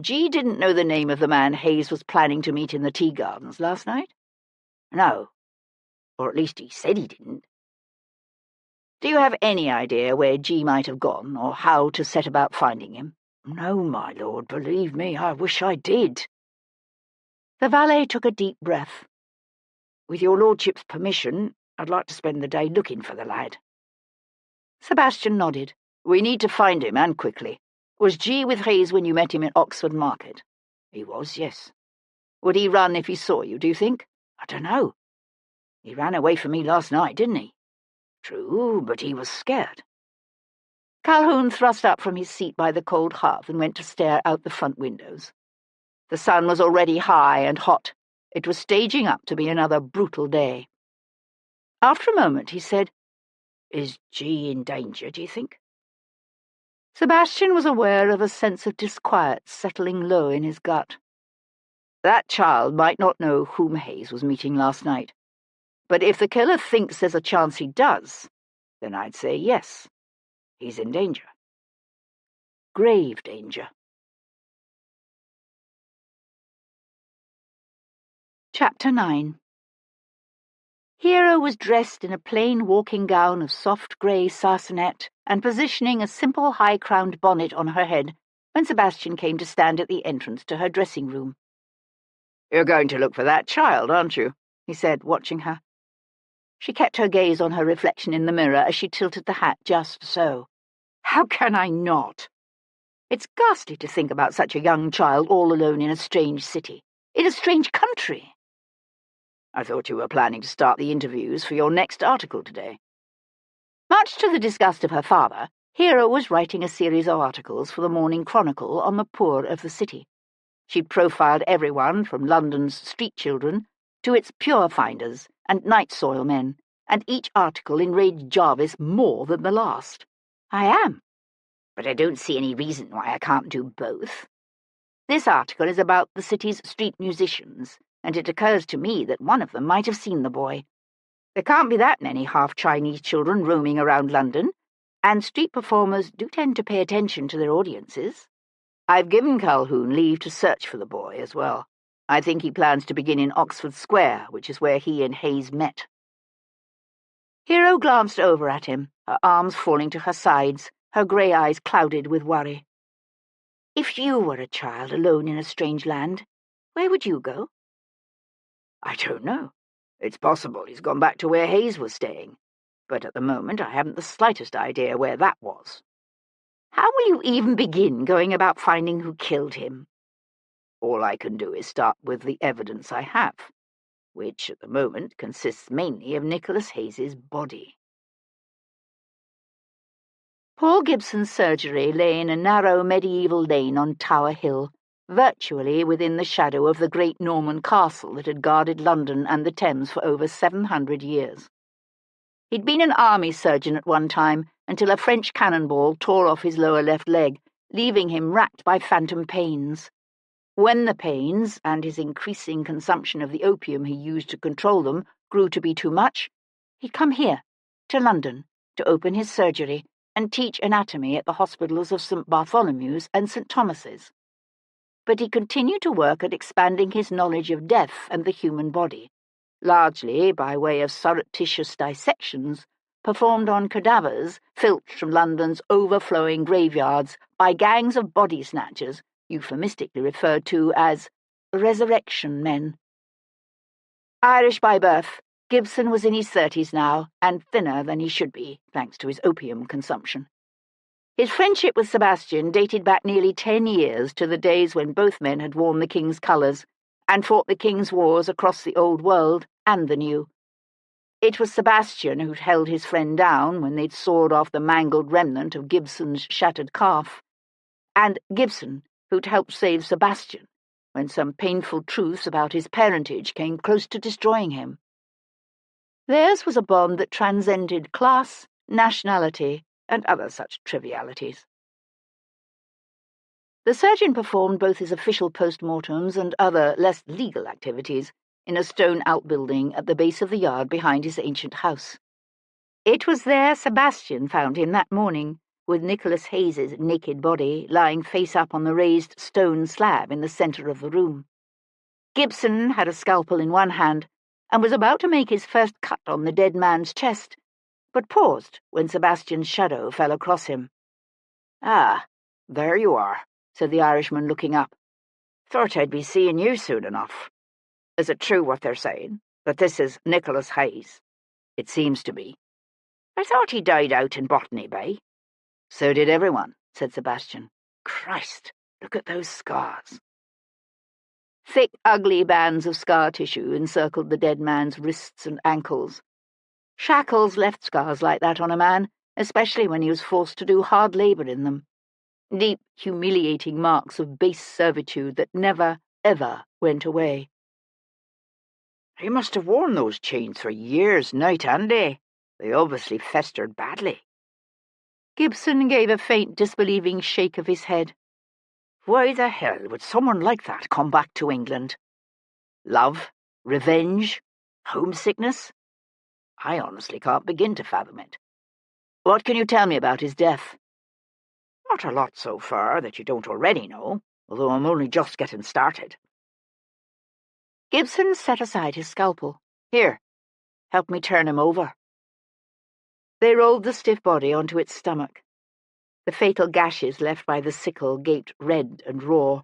G didn't know the name of the man Hayes was planning to meet in the tea gardens last night? No. Or at least he said he didn't. Do you have any idea where G might have gone, or how to set about finding him? No, my lord, believe me, I wish I did. The valet took a deep breath. With your lordship's permission, I'd like to spend the day looking for the lad. Sebastian nodded. We need to find him, and quickly. Was G with Hayes when you met him at Oxford Market? He was, yes. Would he run if he saw you, do you think? I don't know. He ran away from me last night, didn't he? True, but he was scared. Calhoun thrust up from his seat by the cold hearth and went to stare out the front windows. The sun was already high and hot. It was staging up to be another brutal day. After a moment, he said, Is G in danger, do you think? Sebastian was aware of a sense of disquiet settling low in his gut. That child might not know whom Hayes was meeting last night. But if the killer thinks there's a chance he does, then I'd say yes. He's in danger. Grave danger. Chapter 9. Hero was dressed in a plain walking gown of soft grey sarcenet and positioning a simple high-crowned bonnet on her head when Sebastian came to stand at the entrance to her dressing room. You're going to look for that child, aren't you? He said, watching her. She kept her gaze on her reflection in the mirror as she tilted the hat just so. How can I not? It's ghastly to think about such a young child all alone in a strange city, in a strange country. I thought you were planning to start the interviews for your next article today. Much to the disgust of her father, Hero was writing a series of articles for the Morning Chronicle on the poor of the city. She'd profiled everyone from London's street children to its pure finders and night soil men, and each article enraged Jarvis more than the last. I am. But I don't see any reason why I can't do both. This article is about the city's street musicians, and it occurs to me that one of them might have seen the boy. There can't be that many half-Chinese children roaming around London, and street performers do tend to pay attention to their audiences. I've given Calhoun leave to search for the boy as well. I think he plans to begin in Oxford Square, which is where he and Hayes met. Hero glanced over at him, her arms falling to her sides, her grey eyes clouded with worry. If you were a child alone in a strange land, where would you go? I don't know. It's possible he's gone back to where Hayes was staying. but at the moment I haven't the slightest idea where that was. How will you even begin going about finding who killed him? All I can do is start with the evidence I have, which at the moment consists mainly of Nicholas Hayes's body. Paul Gibson's surgery lay in a narrow medieval lane on Tower Hill, virtually within the shadow of the great Norman castle that had guarded London and the Thames for over 700 years. He'd been an army surgeon at one time, until a French cannonball tore off his lower left leg, leaving him racked by phantom pains. When the pains, and his increasing consumption of the opium he used to control them, grew to be too much, he'd come here, to London, to open his surgery and teach anatomy at the hospitals of St. Bartholomew's and St. Thomas's. But he continued to work at expanding his knowledge of death and the human body, largely by way of surreptitious dissections performed on cadavers filched from London's overflowing graveyards by gangs of body snatchers, euphemistically referred to as resurrection men. Irish by birth, Gibson was in his 30s now, and thinner than he should be, thanks to his opium consumption. His friendship with Sebastian dated back nearly 10 years to the days when both men had worn the King's colours and fought the King's wars across the old world and the new. It was Sebastian who'd held his friend down when they'd sawed off the mangled remnant of Gibson's shattered calf, and Gibson who'd helped save Sebastian when some painful truths about his parentage came close to destroying him. Theirs was a bond that transcended class, nationality, and other such trivialities. The surgeon performed both his official post-mortems and other, less legal activities in a stone outbuilding at the base of the yard behind his ancient house. It was there Sebastian found him that morning, with Nicholas Hayes's naked body lying face up on the raised stone slab in the centre of the room. Gibson had a scalpel in one hand and was about to make his first cut on the dead man's chest, but paused when Sebastian's shadow fell across him. "Ah, there you are," said the Irishman, looking up. "Thought I'd be seeing you soon enough. Is it true what they're saying, that this is Nicholas Hayes?" "It seems to be." "I thought he died out in Botany Bay." "So did everyone," said Sebastian. "Christ, look at those scars." Thick, ugly bands of scar tissue encircled the dead man's wrists and ankles. Shackles left scars like that on a man, especially when he was forced to do hard labour in them. Deep, humiliating marks of base servitude that never, ever went away. "He must have worn those chains for years, night and day. They obviously festered badly." Gibson gave a faint, disbelieving shake of his head. "Why the hell would someone like that come back to England? Love? Revenge? Homesickness? I honestly can't begin to fathom it." "What can you tell me about his death?" "Not a lot so far that you don't already know, although I'm only just getting started." Gibson set aside his scalpel. "Here, help me turn him over." They rolled the stiff body onto its stomach. The fatal gashes left by the sickle gaped red and raw.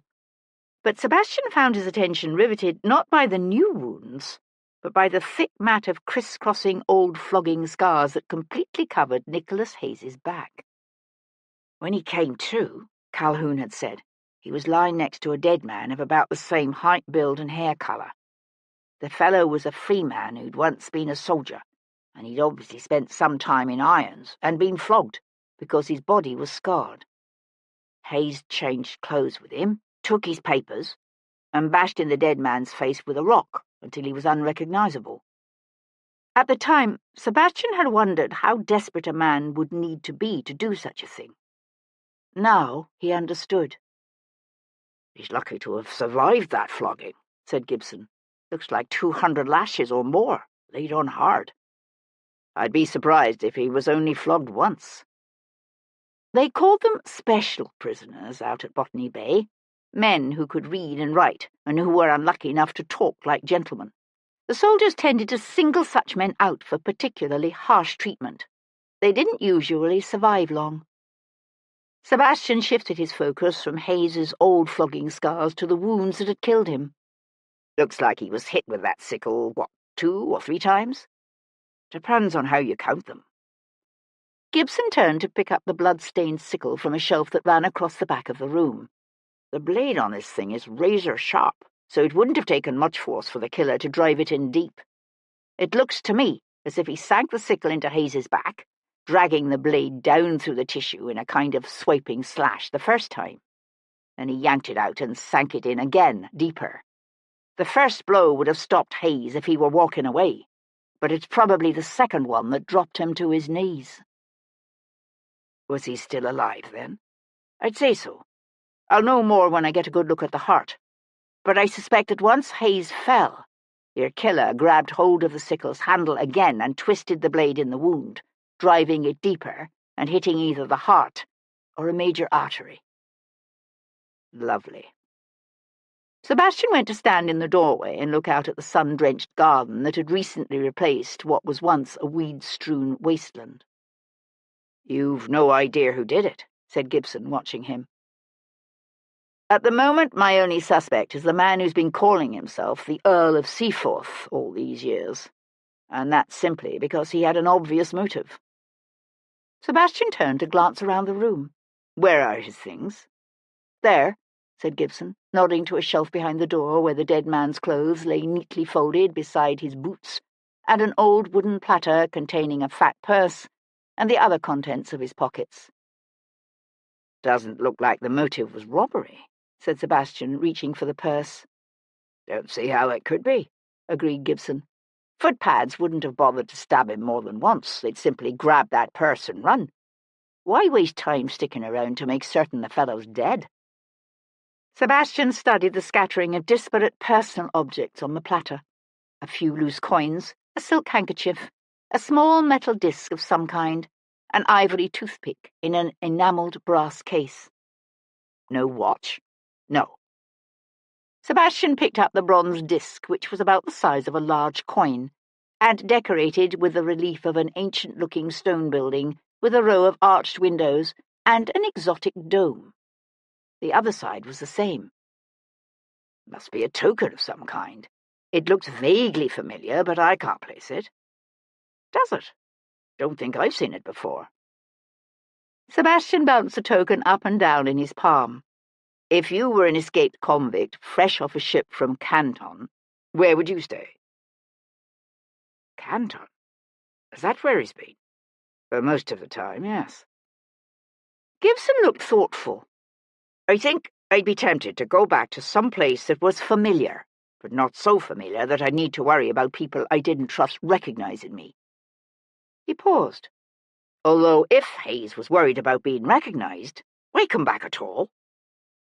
But Sebastian found his attention riveted not by the new wounds, but by the thick mat of criss-crossing old flogging scars that completely covered Nicholas Hayes's back. "When he came to," Calhoun had said, "he was lying next to a dead man of about the same height, build, and hair colour. The fellow was a free man who'd once been a soldier, and he'd obviously spent some time in irons and been flogged, because his body was scarred. Hayes changed clothes with him, took his papers, and bashed in the dead man's face with a rock until he was unrecognisable." At the time, Sebastian had wondered how desperate a man would need to be to do such a thing. Now he understood. "He's lucky to have survived that flogging," said Gibson. "Looks like 200 lashes or more, laid on hard. I'd be surprised if he was only flogged once." They called them special prisoners out at Botany Bay, men who could read and write and who were unlucky enough to talk like gentlemen. The soldiers tended to single such men out for particularly harsh treatment. They didn't usually survive long. Sebastian shifted his focus from Hayes's old flogging scars to the wounds that had killed him. "Looks like he was hit with that sickle, 2 or 3 times? Depends on how you count them," Gibson turned to pick up the blood-stained sickle from a shelf that ran across the back of the room. The blade on this thing is razor-sharp, so it wouldn't have taken much force for the killer to drive it in deep. It looks to me as if he sank the sickle into Hayes's back, dragging the blade down through the tissue in a kind of swiping slash the first time. Then he yanked it out and sank it in again, deeper. The first blow would have stopped Hayes if he were walking away, but it's probably the second one that dropped him to his knees. Was he still alive, then? I'd say so. I'll know more when I get a good look at the heart. But I suspect that once Hayes fell, your killer grabbed hold of the sickle's handle again and twisted the blade in the wound, driving it deeper and hitting either the heart or a major artery. Lovely. Sebastian went to stand in the doorway and look out at the sun-drenched garden that had recently replaced what was once a weed-strewn wasteland. "You've no idea who did it," said Gibson, watching him. "At the moment, my only suspect is the man who's been calling himself the Earl of Seaforth all these years, and that's simply because he had an obvious motive." Sebastian turned to glance around the room. "Where are his things?" "There," said Gibson, nodding to a shelf behind the door where the dead man's clothes lay neatly folded beside his boots, and an old wooden platter containing a fat purse and the other contents of his pockets. "Doesn't look like the motive was robbery," said Sebastian, reaching for the purse. "Don't see how it could be," agreed Gibson. "Footpads wouldn't have bothered to stab him more than once. They'd simply grab that purse and run. Why waste time sticking around to make certain the fellow's dead?" Sebastian studied the scattering of disparate personal objects on the platter. A few loose coins, a silk handkerchief, a small metal disc of some kind, an ivory toothpick in an enamelled brass case. "No watch?" "No." Sebastian picked up the bronze disc, which was about the size of a large coin, and decorated with the relief of an ancient-looking stone building with a row of arched windows and an exotic dome. The other side was the same. "Must be a token of some kind. It looks vaguely familiar, but I can't place it." "Does it? Don't think I've seen it before." Sebastian bounced the token up and down in his palm. "If you were an escaped convict, fresh off a ship from Canton, where would you stay?" "Canton? Is that where he's been?" "For most of the time, yes." Gibson looked thoughtful. "I think I'd be tempted to go back to some place that was familiar, but not so familiar that I'd need to worry about people I didn't trust recognizing me." He paused. "Although if Hayes was worried about being recognized, why come back at all?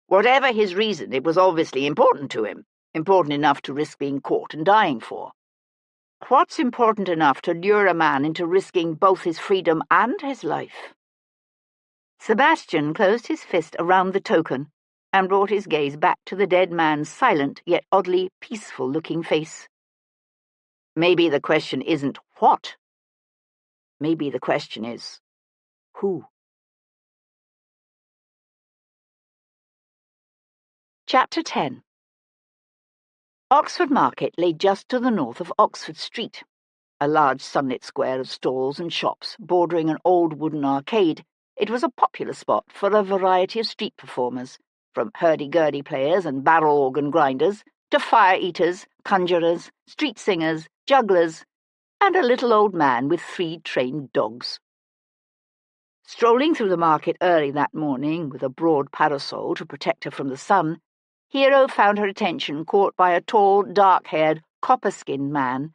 Whatever his reason, it was obviously important to him, important enough to risk being caught and dying for. What's important enough to lure a man into risking both his freedom and his life?" Sebastian closed his fist around the token and brought his gaze back to the dead man's silent yet oddly peaceful-looking face. "Maybe the question isn't what. Maybe the question is who." Chapter 10. Oxford Market lay just to the north of Oxford Street, a large sunlit square of stalls and shops bordering an old wooden arcade. It was a popular spot for a variety of street performers, from hurdy-gurdy players and barrel organ grinders to fire-eaters, conjurers, street singers, jugglers, and a little old man with 3 trained dogs. Strolling through the market early that morning with a broad parasol to protect her from the sun, Hero found her attention caught by a tall, dark-haired, copper-skinned man,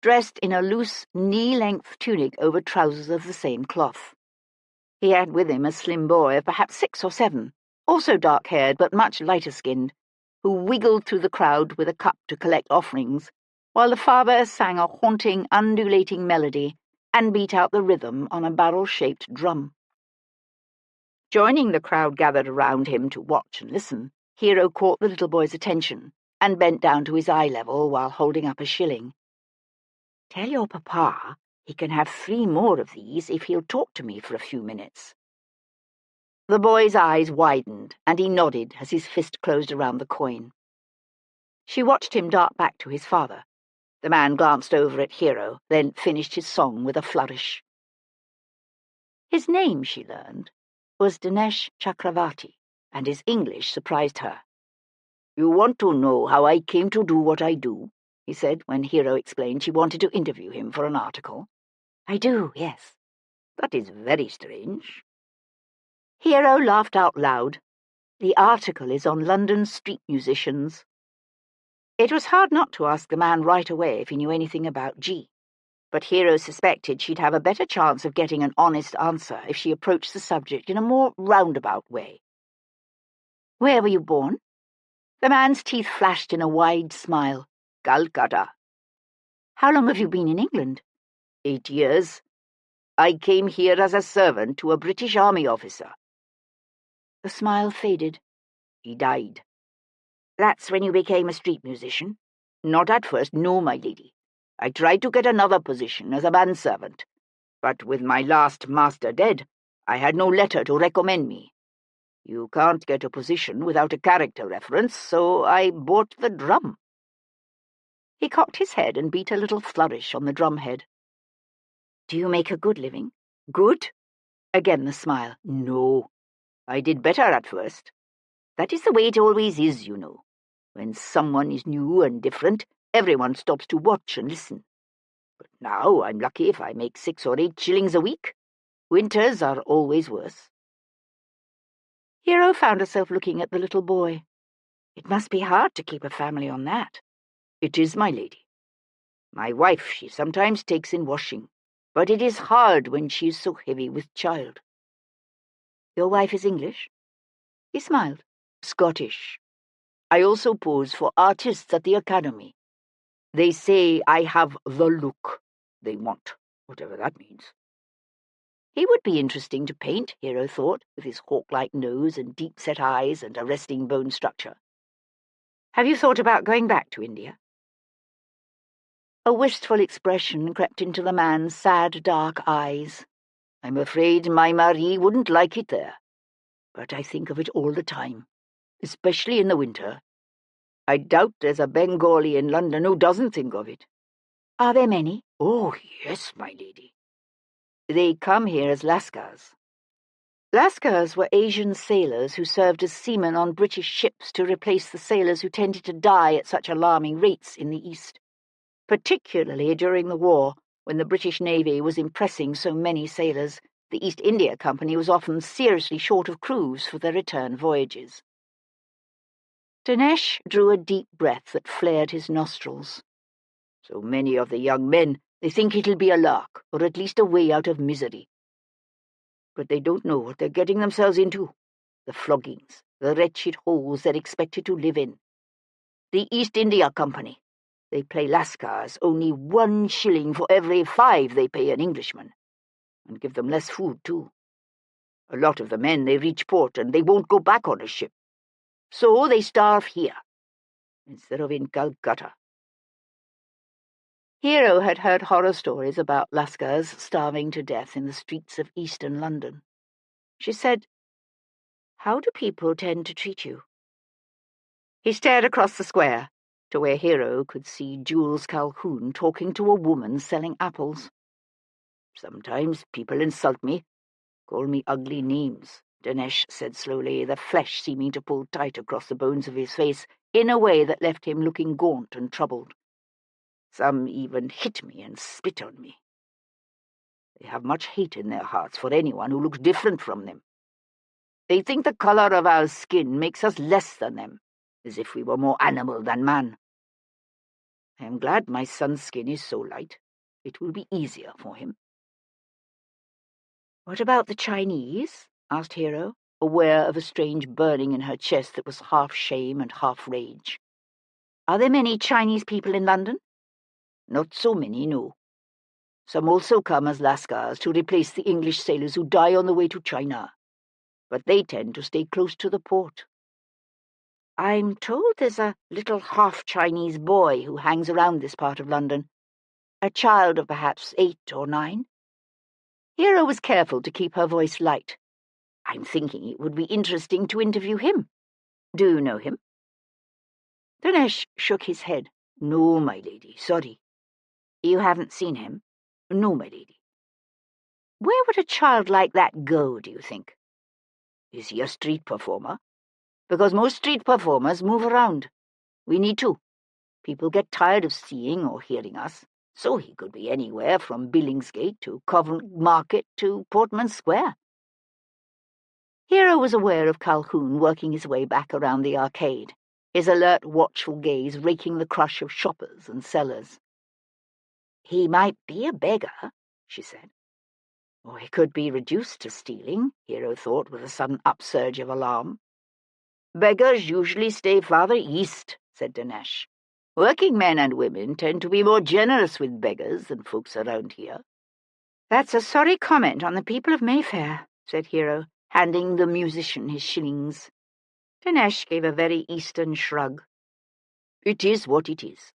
dressed in a loose, knee-length tunic over trousers of the same cloth. He had with him a slim boy of perhaps 6 or 7, also dark-haired but much lighter-skinned, who wiggled through the crowd with a cup to collect offerings, while the father sang a haunting, undulating melody and beat out the rhythm on a barrel-shaped drum. Joining the crowd gathered around him to watch and listen, Hero caught the little boy's attention and bent down to his eye level while holding up a shilling. "Tell your papa he can have 3 more of these if he'll talk to me for a few minutes." The boy's eyes widened, and he nodded as his fist closed around the coin. She watched him dart back to his father. The man glanced over at Hero, then finished his song with a flourish. His name, she learned, was Dinesh Chakravarti, and his English surprised her. "You want to know how I came to do what I do?" he said when Hero explained she wanted to interview him for an article. "I do, yes." "That is very strange." Hero laughed out loud. "The article is on London street musicians." It was hard not to ask the man right away if he knew anything about G, but Hero suspected she'd have a better chance of getting an honest answer if she approached the subject in a more roundabout way. "Where were you born?" The man's teeth flashed in a wide smile. "Calcutta." "How long have you been in England?" 8 years. I came here as a servant to a British Army officer." The smile faded. "He died." "That's when you became a street musician?" "Not at first, no, my lady. I tried to get another position as a manservant, but with my last master dead, I had no letter to recommend me. You can't get a position without a character reference, so I bought the drum." He cocked his head and beat a little flourish on the drumhead. "Do you make a good living?" "Good?" Again the smile. "No. I did better at first. That is the way it always is, you know. When someone is new and different, everyone stops to watch and listen. But now I'm lucky if I make 6 or 8 shillings a week. Winters are always worse." Hero found herself looking at the little boy. It must be hard to keep a family on that. "It is, my lady. My wife, she sometimes takes in washing, but it is hard when she is so heavy with child." "Your wife is English?" He smiled. "Scottish. I also pose for artists at the Academy. They say I have the look they want, whatever that means." He would be interesting to paint, Hero thought, with his hawk-like nose and deep-set eyes and a resting bone structure. "Have you thought about going back to India?" A wistful expression crept into the man's sad, dark eyes. "I'm afraid my Marie wouldn't like it there. But I think of it all the time, especially in the winter. I doubt there's a Bengali in London who doesn't think of it." "Are there many?" "Oh, yes, my lady. They come here as lascars." Lascars were Asian sailors who served as seamen on British ships to replace the sailors who tended to die at such alarming rates in the East, particularly during the war, when the British Navy was impressing so many sailors. The East India Company was often seriously short of crews for their return voyages. Dinesh drew a deep breath that flared his nostrils. "So many of the young men, they think it'll be a lark, or at least a way out of misery. But they don't know what they're getting themselves into. The floggings, the wretched holes they're expected to live in. The East India Company, they pay lascars only 1 shilling for every 5 they pay an Englishman, and give them less food, too. A lot of the men, they reach port and they won't go back on a ship. So they starve here, instead of in Calcutta." Hero had heard horror stories about lascars starving to death in the streets of eastern London. She said, "How do people tend to treat you?" He stared across the square, to where Hero could see Jules Calhoun talking to a woman selling apples. "Sometimes people insult me, call me ugly names," Dinesh said slowly, the flesh seeming to pull tight across the bones of his face in a way that left him looking gaunt and troubled. "Some even hit me and spit on me. They have much hate in their hearts for anyone who looks different from them. They think the color of our skin makes us less than them, as if we were more animal than man. I am glad my son's skin is so light. It will be easier for him." "What about the Chinese?" asked Hero, aware of a strange burning in her chest that was half shame and half rage. "Are there many Chinese people in London?" "Not so many, no. Some also come as lascars to replace the English sailors who die on the way to China, but they tend to stay close to the port." "I'm told there's a little half-Chinese boy who hangs around this part of London. A child of perhaps 8 or 9. Hero was careful to keep her voice light. "I'm thinking it would be interesting to interview him. Do you know him?" Dinesh shook his head. "No, my lady, sorry." "You haven't seen him?" "No, my lady." Where would a child like that go, do you think? Is he a street performer? Because most street performers move around. We need to. People get tired of seeing or hearing us, so he could be anywhere from Billingsgate to Covent Market to Portman Square. Hero was aware of Calhoun working his way back around the arcade, his alert, watchful gaze raking the crush of shoppers and sellers. He might be a beggar, she said. Or he could be reduced to stealing, Hero thought with a sudden upsurge of alarm. Beggars usually stay farther east, said Dinesh. Working men and women tend to be more generous with beggars than folks around here. That's a sorry comment on the people of Mayfair, said Hero, handing the musician his shillings. Dinesh gave a very eastern shrug. It is what it is.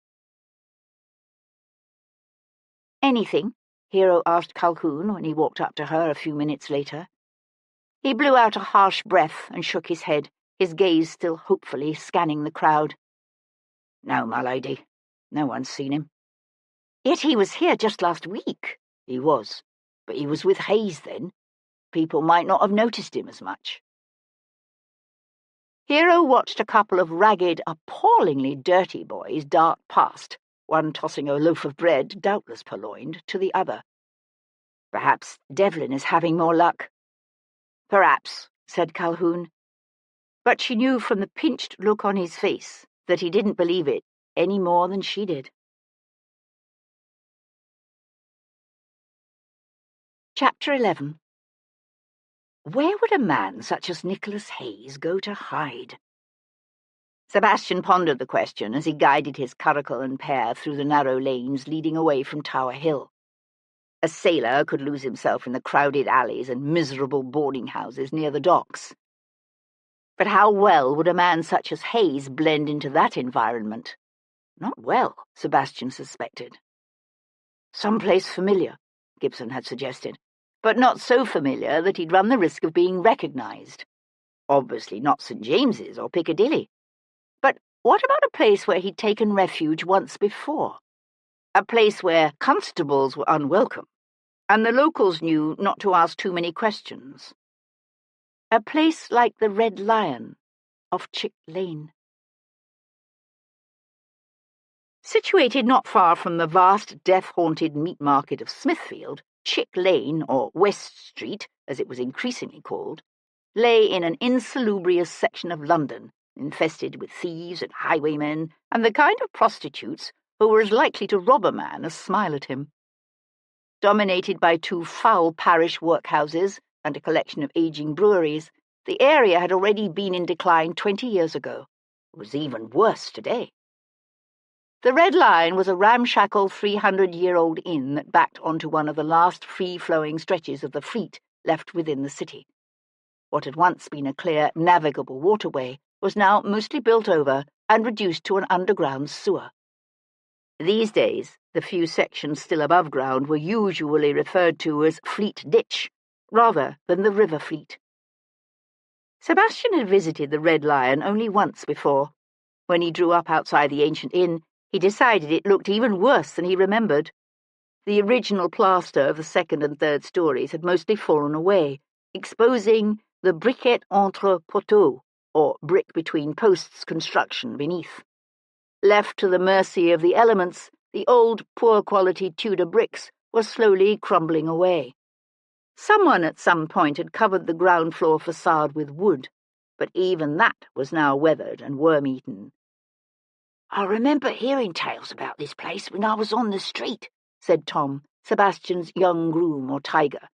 Anything? Hero asked Calhoun when he walked up to her a few minutes later. He blew out a harsh breath and shook his head, his gaze still hopefully scanning the crowd. No, my lady. No one's seen him. Yet he was here just last week. He was. But he was with Hayes then. People might not have noticed him as much. Hero watched a couple of ragged, appallingly dirty boys dart past, one tossing a loaf of bread, doubtless purloined, to the other. Perhaps Devlin is having more luck. Perhaps, said Calhoun. But she knew from the pinched look on his face that he didn't believe it any more than she did. Chapter 11. Where would a man such as Nicholas Hayes go to hide? Sebastian pondered the question as he guided his curricle and pair through the narrow lanes leading away from Tower Hill. A sailor could lose himself in the crowded alleys and miserable boarding houses near the docks. But how well would a man such as Hayes blend into that environment? Not well, Sebastian suspected. Someplace familiar, Gibson had suggested, but not so familiar that he'd run the risk of being recognised. Obviously not St. James's or Piccadilly. But what about a place where he'd taken refuge once before? A place where constables were unwelcome, and the locals knew not to ask too many questions. A place like the Red Lion off Chick Lane. Situated not far from the vast, death-haunted meat market of Smithfield, Chick Lane, or West Street, as it was increasingly called, lay in an insalubrious section of London, infested with thieves and highwaymen, and the kind of prostitutes who were as likely to rob a man as smile at him. Dominated by two foul parish workhouses and a collection of aging breweries, the area had already been in decline 20 years ago. It was even worse today. The Red Lion was a ramshackle 300-year-old inn that backed onto one of the last free-flowing stretches of the Fleet left within the city. What had once been a clear, navigable waterway was now mostly built over and reduced to an underground sewer. These days, the few sections still above ground were usually referred to as Fleet Ditch, rather than the River Fleet. Sebastian had visited the Red Lion only once before. When he drew up outside the ancient inn, he decided it looked even worse than he remembered. The original plaster of the second and third stories had mostly fallen away, exposing the briquette entre poteaux, or brick between posts construction beneath. Left to the mercy of the elements, the old, poor-quality Tudor bricks were slowly crumbling away. Someone at some point had covered the ground floor facade with wood, but even that was now weathered and worm-eaten. "I remember hearing tales about this place when I was on the street," said Tom, Sebastian's young groom or tiger.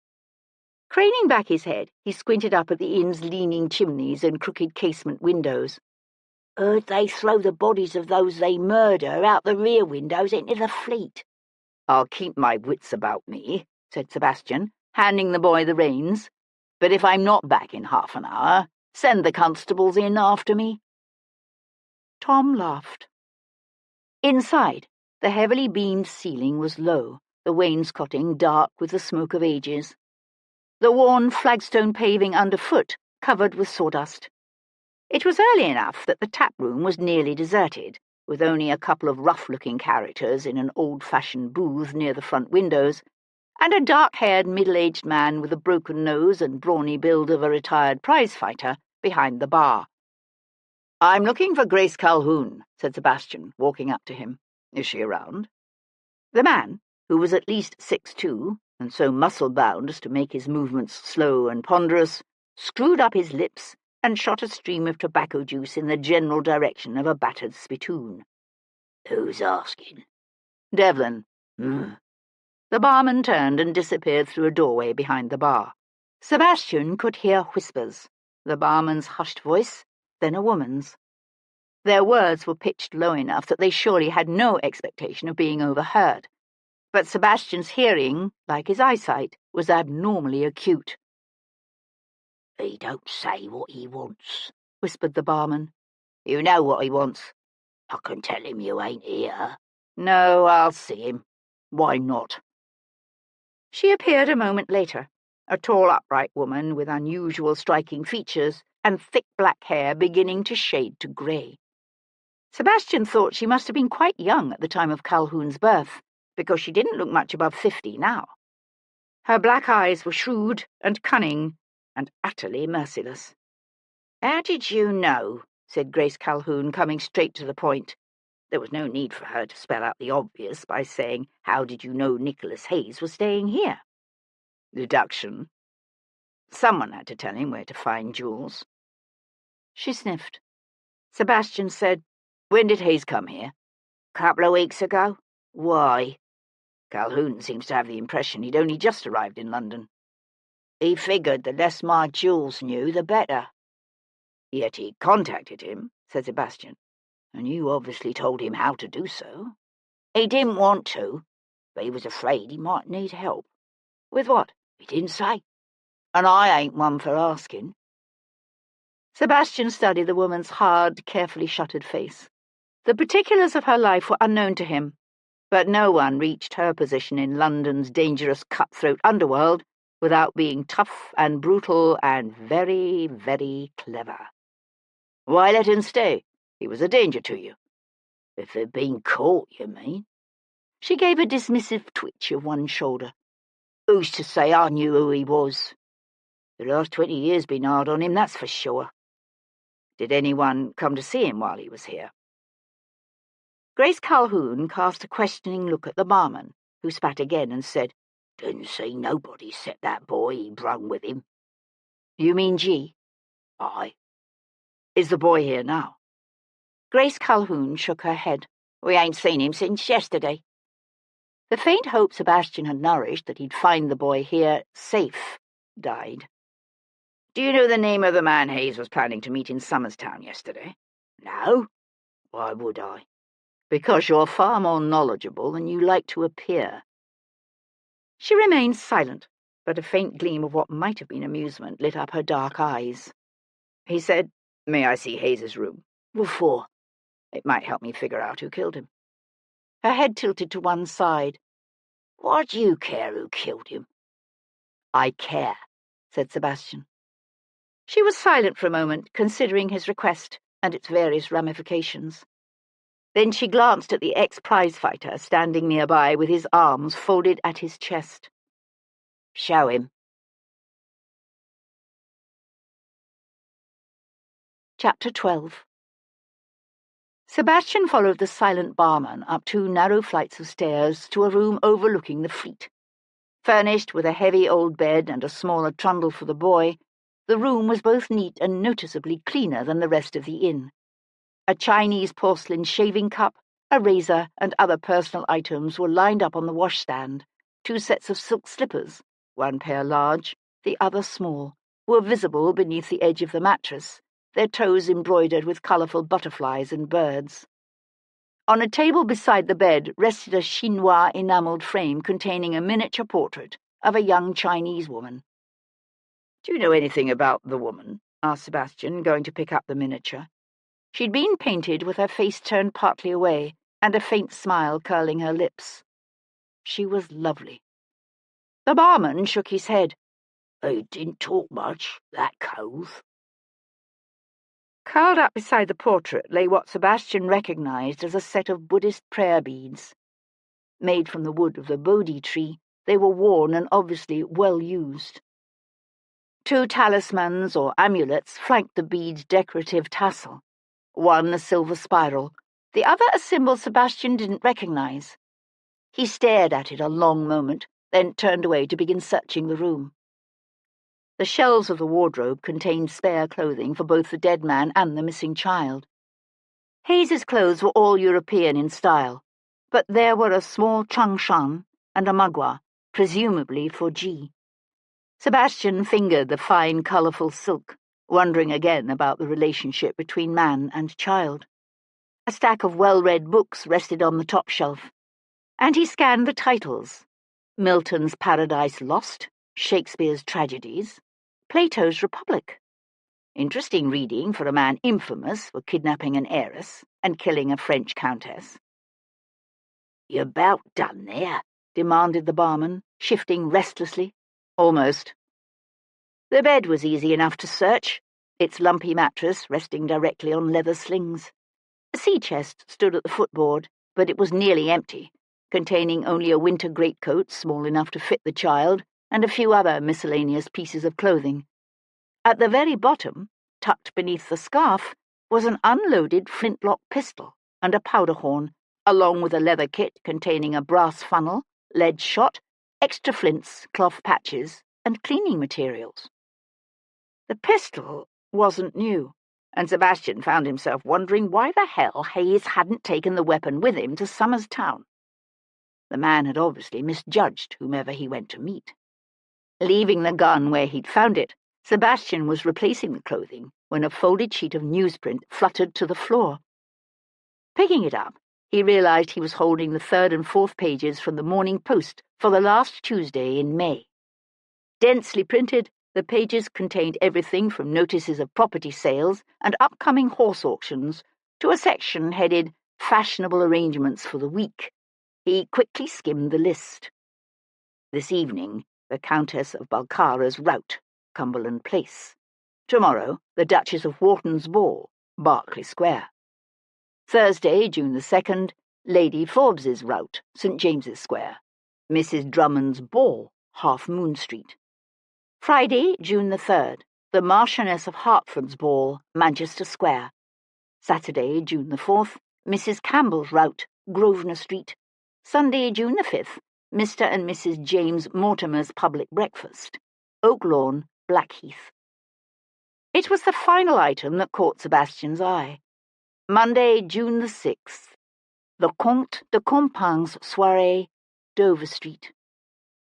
Craning back his head, he squinted up at the inn's leaning chimneys and crooked casement windows. "Heard they throw the bodies of those they murder out the rear windows into the Fleet." "I'll keep my wits about me," said Sebastian, handing the boy the reins. "But if I'm not back in half an hour, send the constables in after me." Tom laughed. Inside, the heavily beamed ceiling was low, the wainscoting dark with the smoke of ages. The worn flagstone paving underfoot covered with sawdust. It was early enough that the tap room was nearly deserted, with only a couple of rough-looking characters in an old-fashioned booth near the front windows, and a dark-haired, middle-aged man with a broken nose and brawny build of a retired prize-fighter behind the bar. "I'm looking for Grace Calhoun," said Sebastian, walking up to him. "Is she around?" The man, who was at least 6'2", and so muscle-bound as to make his movements slow and ponderous, screwed up his lips and shot a stream of tobacco juice in the general direction of a battered spittoon. "Who's asking?" "Devlin." The barman turned and disappeared through a doorway behind the bar. Sebastian could hear whispers, the barman's hushed voice, then a woman's. Their words were pitched low enough that they surely had no expectation of being overheard. But Sebastian's hearing, like his eyesight, was abnormally acute. "He don't say what he wants," whispered the barman. "You know what he wants." "I can tell him you ain't here." "No, I'll see him. Why not?" She appeared a moment later, a tall, upright woman with unusual striking features and thick black hair beginning to shade to grey. Sebastian thought she must have been quite young at the time of Calhoun's birth, because she didn't look much above 50 now. Her black eyes were shrewd and cunning and utterly merciless. "How did you know?" said Grace Calhoun, coming straight to the point. There was no need for her to spell out the obvious by saying, "How did you know Nicholas Hayes was staying here?" "Deduction. Someone had to tell him where to find Jules." She sniffed. Sebastian said, "When did Hayes come here?" "Couple of weeks ago." "Why?" Calhoun seems to have the impression he'd only just arrived in London. "He figured the less my Jules knew, the better." "Yet he contacted him," said Sebastian, "and you obviously told him how to do so." "He didn't want to, but he was afraid he might need help." "With what?" "He didn't say. And I ain't one for asking." Sebastian studied the woman's hard, carefully shuttered face. The particulars of her life were unknown to him, but no one reached her position in London's dangerous cutthroat underworld without being tough and brutal and very, very clever. "Why let him stay? He was a danger to you." "If he'd been caught, you mean?" She gave a dismissive twitch of one shoulder. "Who's to say I knew who he was? The last 20 years been hard on him, that's for sure." "Did anyone come to see him while he was here?" Grace Calhoun cast a questioning look at the barman, who spat again and said, "Didn't see nobody except that boy he brung with him." "You mean G?" "Aye." "Is the boy here now?" Grace Calhoun shook her head. "We ain't seen him since yesterday." The faint hope Sebastian had nourished that he'd find the boy here safe died. "Do you know the name of the man Hayes was planning to meet in Town yesterday?" "No. Why would I?" "Because you're far more knowledgeable than you like to appear." She remained silent, but a faint gleam of what might have been amusement lit up her dark eyes. He said, "May I see Hayes's room?" "What for?" "It might help me figure out who killed him." Her head tilted to one side. "Why do you care who killed him?" "I care," said Sebastian. She was silent for a moment, considering his request and its various ramifications. Then she glanced at the ex-prizefighter standing nearby with his arms folded at his chest. "Show him." Chapter 12. Sebastian followed the silent barman up 2 narrow flights of stairs to a room overlooking the Fleet. Furnished with a heavy old bed and a smaller trundle for the boy, the room was both neat and noticeably cleaner than the rest of the inn. A Chinese porcelain shaving cup, a razor, and other personal items were lined up on the washstand. 2 sets of silk slippers, one pair large, the other small, were visible beneath the edge of the mattress, their toes embroidered with colourful butterflies and birds. On a table beside the bed rested a chinois enamelled frame containing a miniature portrait of a young Chinese woman. "Do you know anything about the woman?" asked Sebastian, going to pick up the miniature. She'd been painted with her face turned partly away and a faint smile curling her lips. She was lovely. The barman shook his head. "He didn't talk much, that cove." Curled up beside the portrait lay what Sebastian recognized as a set of Buddhist prayer beads. Made from the wood of the Bodhi tree, They were worn and obviously well used. 2 talismans or amulets flanked the bead's decorative tassel. One a silver spiral, the other a symbol Sebastian didn't recognize. He stared at it a long moment, then turned away to begin searching the room. The shelves of the wardrobe contained spare clothing for both the dead man and the missing child. Hayes's clothes were all European in style, but there were a small changshan and a magua, presumably for G. Sebastian fingered the fine, colourful silk, wondering again about the relationship between man and child. A stack of well-read books rested on the top shelf, and he scanned the titles: Milton's Paradise Lost, Shakespeare's Tragedies, Plato's Republic. Interesting reading for a man infamous for kidnapping an heiress and killing a French countess. "You about done there?" demanded the barman, shifting restlessly. Almost. The bed was easy enough to search, its lumpy mattress resting directly on leather slings. A sea chest stood at the footboard, but it was nearly empty, containing only a winter greatcoat small enough to fit the child and a few other miscellaneous pieces of clothing. At the very bottom, tucked beneath the scarf, was an unloaded flintlock pistol and a powder horn, along with a leather kit containing a brass funnel, lead shot, extra flints, cloth patches, and cleaning materials. The pistol wasn't new, and Sebastian found himself wondering why the hell Hayes hadn't taken the weapon with him to Somers Town. The man had obviously misjudged whomever he went to meet. Leaving the gun where he'd found it, Sebastian was replacing the clothing when a folded sheet of newsprint fluttered to the floor. Picking it up, he realized he was holding the 3rd and 4th pages from the Morning Post for the last Tuesday in May. Densely printed, the pages contained everything from notices of property sales and upcoming horse auctions to a section headed Fashionable Arrangements for the Week. He quickly skimmed the list. This evening, the Countess of Balcara's rout, Cumberland Place. Tomorrow, the Duchess of Wharton's ball, Berkeley Square. Thursday, June the 2nd, Lady Forbes's rout, St. James's Square. Mrs. Drummond's ball, Half Moon Street. Friday, June the 3rd, the Marchioness of Hertford's ball, Manchester Square. Saturday, June the 4th, Mrs. Campbell's rout, Grosvenor Street. Sunday, June the 5th, Mr. and Mrs. James Mortimer's public breakfast, Oak Lawn, Blackheath. It was the final item that caught Sebastian's eye. Monday, June the 6th, the Comte de Compagne's soirée, Dover Street.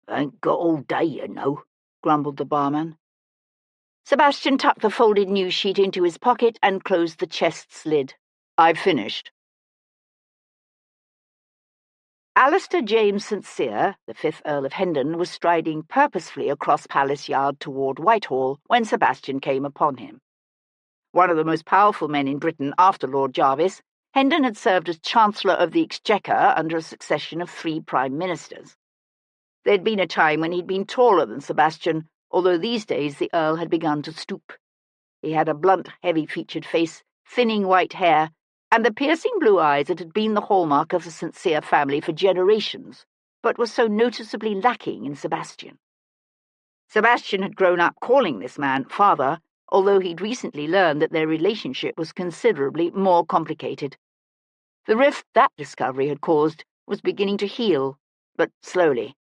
"Ain't got all day, you know," grumbled the barman. Sebastian tucked the folded news sheet into his pocket and closed the chest's lid. "I've finished." Alistair James St. the 5th Earl of Hendon, was striding purposefully across Palace Yard toward Whitehall when Sebastian came upon him. One of the most powerful men in Britain after Lord Jarvis, Hendon had served as Chancellor of the Exchequer under a succession of 3 Prime Ministers. There'd been a time when he'd been taller than Sebastian, although these days the Earl had begun to stoop. He had a blunt, heavy-featured face, thinning white hair, and the piercing blue eyes that had been the hallmark of the St. Cyr family for generations, but was so noticeably lacking in Sebastian. Sebastian had grown up calling this man father, although he'd recently learned that their relationship was considerably more complicated. The rift that discovery had caused was beginning to heal, but slowly.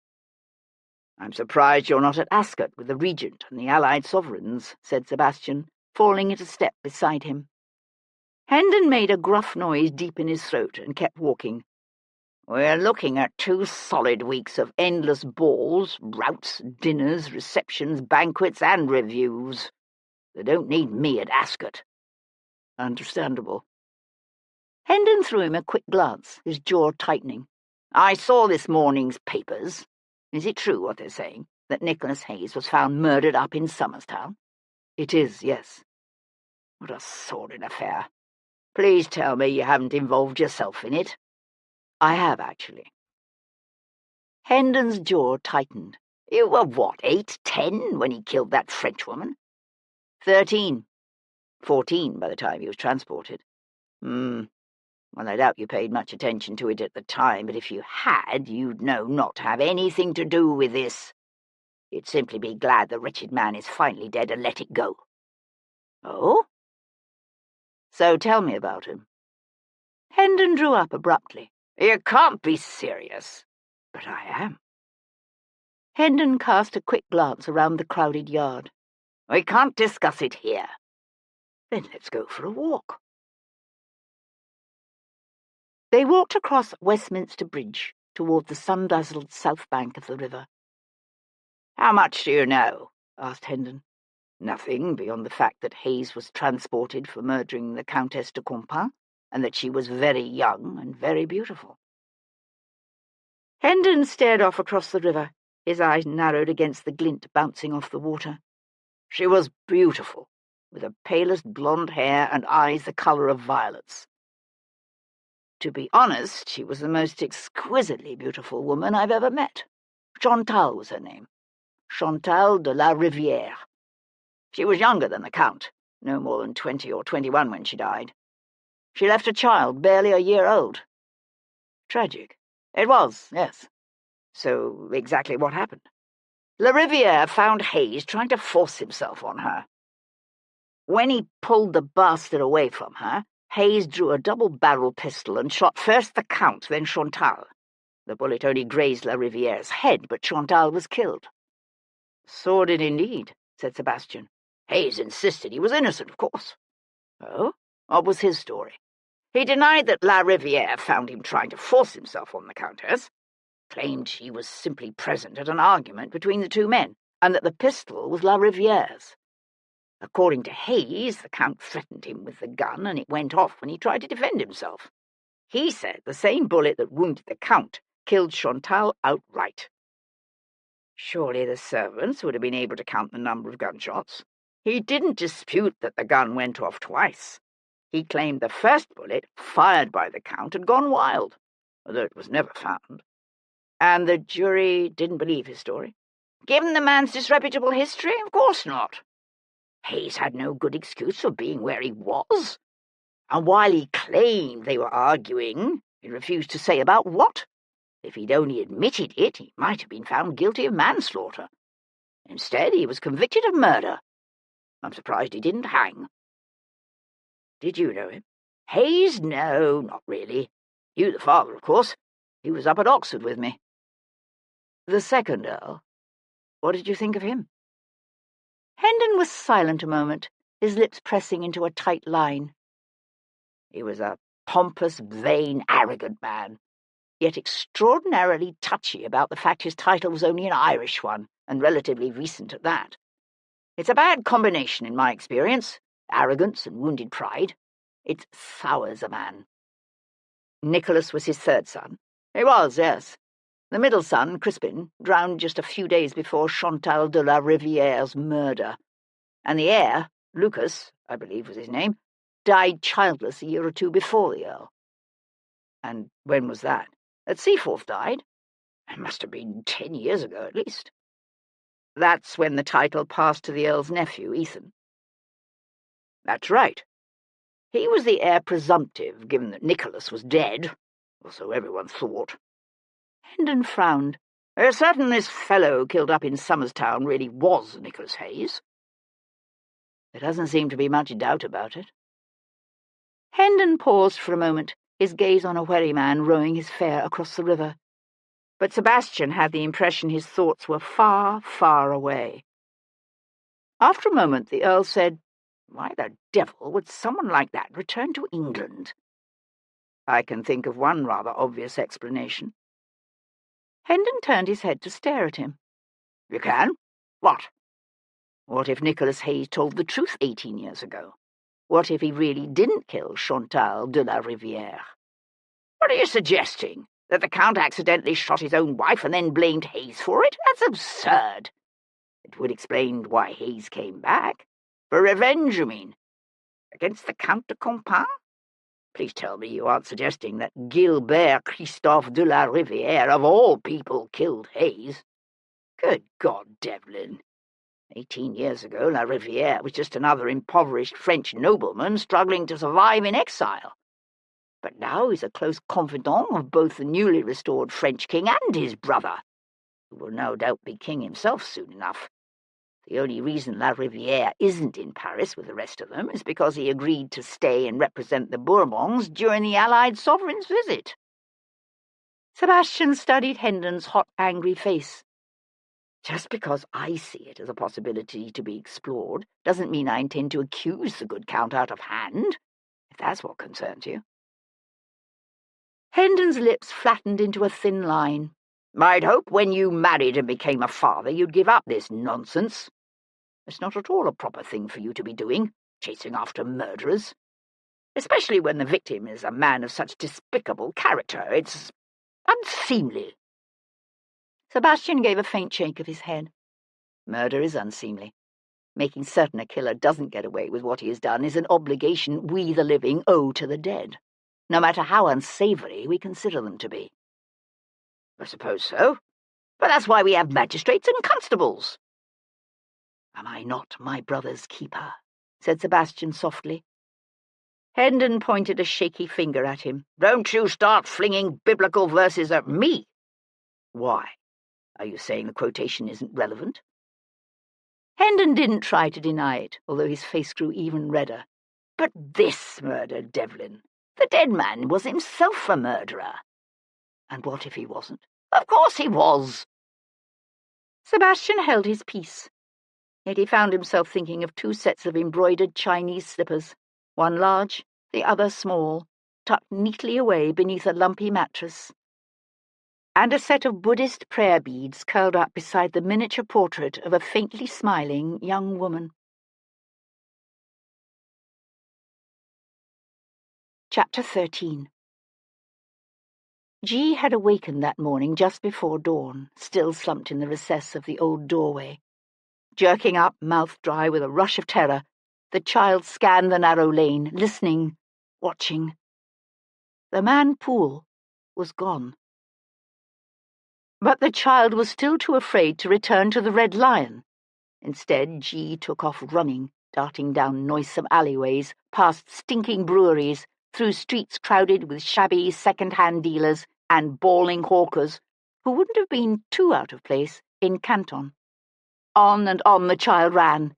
"I'm surprised you're not at Ascot with the Regent and the Allied sovereigns," said Sebastian, falling into step beside him. Hendon made a gruff noise deep in his throat and kept walking. "We're looking at 2 solid weeks of endless balls, routs, dinners, receptions, banquets, and reviews. They don't need me at Ascot." "Understandable." Hendon threw him a quick glance, his jaw tightening. "I saw this morning's papers. Is it true what they're saying, that Nicholas Hayes was found murdered up in Somers Town?" "It is, yes." "What a sordid affair. Please tell me you haven't involved yourself in it." "I have, actually." Hendon's jaw tightened. "You were what, 8, 10, when he killed that Frenchwoman?" 13. 14 by the time he was transported. Well, I doubt you paid much attention to it at the time, but if you had, you'd know not to have anything to do with this. You'd simply be glad the wretched man is finally dead and let it go. Oh? So tell me about him. Hendon drew up abruptly. You can't be serious. But I am. Hendon cast a quick glance around the crowded yard. We can't discuss it here. Then let's go for a walk. They walked across Westminster Bridge toward the sun-dazzled south bank of the river. How much do you know? Asked Hendon. Nothing beyond the fact that Hayes was transported for murdering the Countess de Compin, and that she was very young and very beautiful. Hendon stared off across the river, his eyes narrowed against the glint bouncing off the water. She was beautiful, with the palest blonde hair and eyes the colour of violets. To be honest, she was the most exquisitely beautiful woman I've ever met. Chantal was her name. Chantal de la Rivière. She was younger than the Count, no more than 20 or 21 when she died. She left a child barely a year old. Tragic. It was, yes. So exactly what happened? La Rivière found Hayes trying to force himself on her. When he pulled the bastard away from her, Hayes drew a double-barrel pistol and shot first the Count, then Chantal. The bullet only grazed La Rivière's head, but Chantal was killed. Sordid indeed, said Sebastian. Hayes insisted he was innocent, of course. Oh? What was his story? He denied that La Rivière found him trying to force himself on the Countess, claimed she was simply present at an argument between the two men, and that the pistol was La Rivière's. According to Hayes, the Count threatened him with the gun, and it went off when he tried to defend himself. He said the same bullet that wounded the Count killed Chantal outright. Surely the servants would have been able to count the number of gunshots. He didn't dispute that the gun went off twice. He claimed the first bullet, fired by the Count, had gone wild, although it was never found. And the jury didn't believe his story. Given the man's disreputable history, of course not. Hayes had no good excuse for being where he was. And while he claimed they were arguing, he refused to say about what. If he'd only admitted it, he might have been found guilty of manslaughter. Instead, he was convicted of murder. I'm surprised he didn't hang. Did you know him? Hayes? No, not really. You, the father, of course. He was up at Oxford with me. The second Earl? What did you think of him? Hendon was silent a moment, his lips pressing into a tight line. He was a pompous, vain, arrogant man, yet extraordinarily touchy about the fact his title was only an Irish one, and relatively recent at that. It's a bad combination in my experience, arrogance and wounded pride. It sours a man. Nicholas was his third son. He was, yes. The middle son, Crispin, drowned just a few days before Chantal de la Rivière's murder. And the heir, Lucas, I believe was his name, died childless a year or two before the Earl. And when was that? That Seaforth died? It must have been 10 years ago at least. That's when the title passed to the Earl's nephew, Ethan. That's right. He was the heir presumptive, given that Nicholas was dead, or so everyone thought. Hendon frowned. We're certain this fellow killed up in Somerstown really was Nicholas Hayes. There doesn't seem to be much doubt about it. Hendon paused for a moment, his gaze on a wherryman rowing his fare across the river. But Sebastian had the impression his thoughts were far, far away. After a moment, the Earl said, "Why the devil would someone like that return to England?" I can think of one rather obvious explanation. Hendon turned his head to stare at him. You can? What? What if Nicholas Hayes told the truth 18 years ago? What if he really didn't kill Chantal de la Rivière? What are you suggesting? That the Count accidentally shot his own wife and then blamed Hayes for it? That's absurd. It would explain why Hayes came back. For revenge, you mean? Against the Count de Compin? Please tell me you aren't suggesting that Gilbert Christophe de la Rivière, of all people, killed Hayes. Good God, Devlin. 18 years ago, La Rivière was just another impoverished French nobleman struggling to survive in exile. But now he's a close confidant of both the newly restored French king and his brother, who will no doubt be king himself soon enough. The only reason La Riviere isn't in Paris with the rest of them is because he agreed to stay and represent the Bourbons during the Allied sovereign's visit." Sebastian studied Hendon's hot, angry face. "Just because I see it as a possibility to be explored doesn't mean I intend to accuse the good Count out of hand, if that's what concerns you." Hendon's lips flattened into a thin line. "I'd hope when you married and became a father you'd give up this nonsense. It's not at all a proper thing for you to be doing, chasing after murderers. Especially when the victim is a man of such despicable character. It's unseemly." Sebastian gave a faint shake of his head. "Murder is unseemly. Making certain a killer doesn't get away with what he has done is an obligation we, the living, owe to the dead, no matter how unsavoury we consider them to be." "I suppose so. But that's why we have magistrates and constables." "Am I not my brother's keeper?" said Sebastian softly. Hendon pointed a shaky finger at him. "Don't you start flinging biblical verses at me." "Why? Are you saying the quotation isn't relevant?" Hendon didn't try to deny it, although his face grew even redder. "But this murder, Devlin. The dead man was himself a murderer." "And what if he wasn't?" "Of course he was." Sebastian held his peace. Yet he found himself thinking of two sets of embroidered Chinese slippers, one large, the other small, tucked neatly away beneath a lumpy mattress, and a set of Buddhist prayer beads curled up beside the miniature portrait of a faintly smiling young woman. Chapter 13. G had awakened that morning just before dawn, still slumped in the recess of the old doorway. Jerking up, mouth dry with a rush of terror, the child scanned the narrow lane, listening, watching. The man Poole was gone. But the child was still too afraid to return to the Red Lion. Instead, G took off running, darting down noisome alleyways, past stinking breweries, through streets crowded with shabby second-hand dealers and bawling hawkers who wouldn't have been too out of place in Canton. On and on the child ran.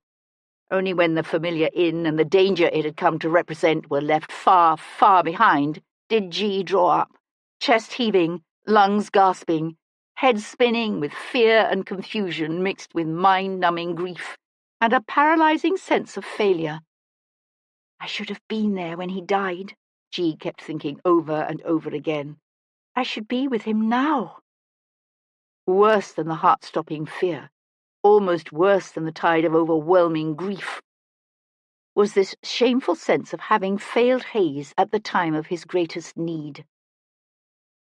Only when the familiar inn and the danger it had come to represent were left far, far behind did G draw up, chest heaving, lungs gasping, head spinning with fear and confusion mixed with mind-numbing grief and a paralyzing sense of failure. "I should have been there when he died," G kept thinking over and over again. "I should be with him now." Worse than the heart-stopping fear, almost worse than the tide of overwhelming grief, was this shameful sense of having failed Hayes at the time of his greatest need.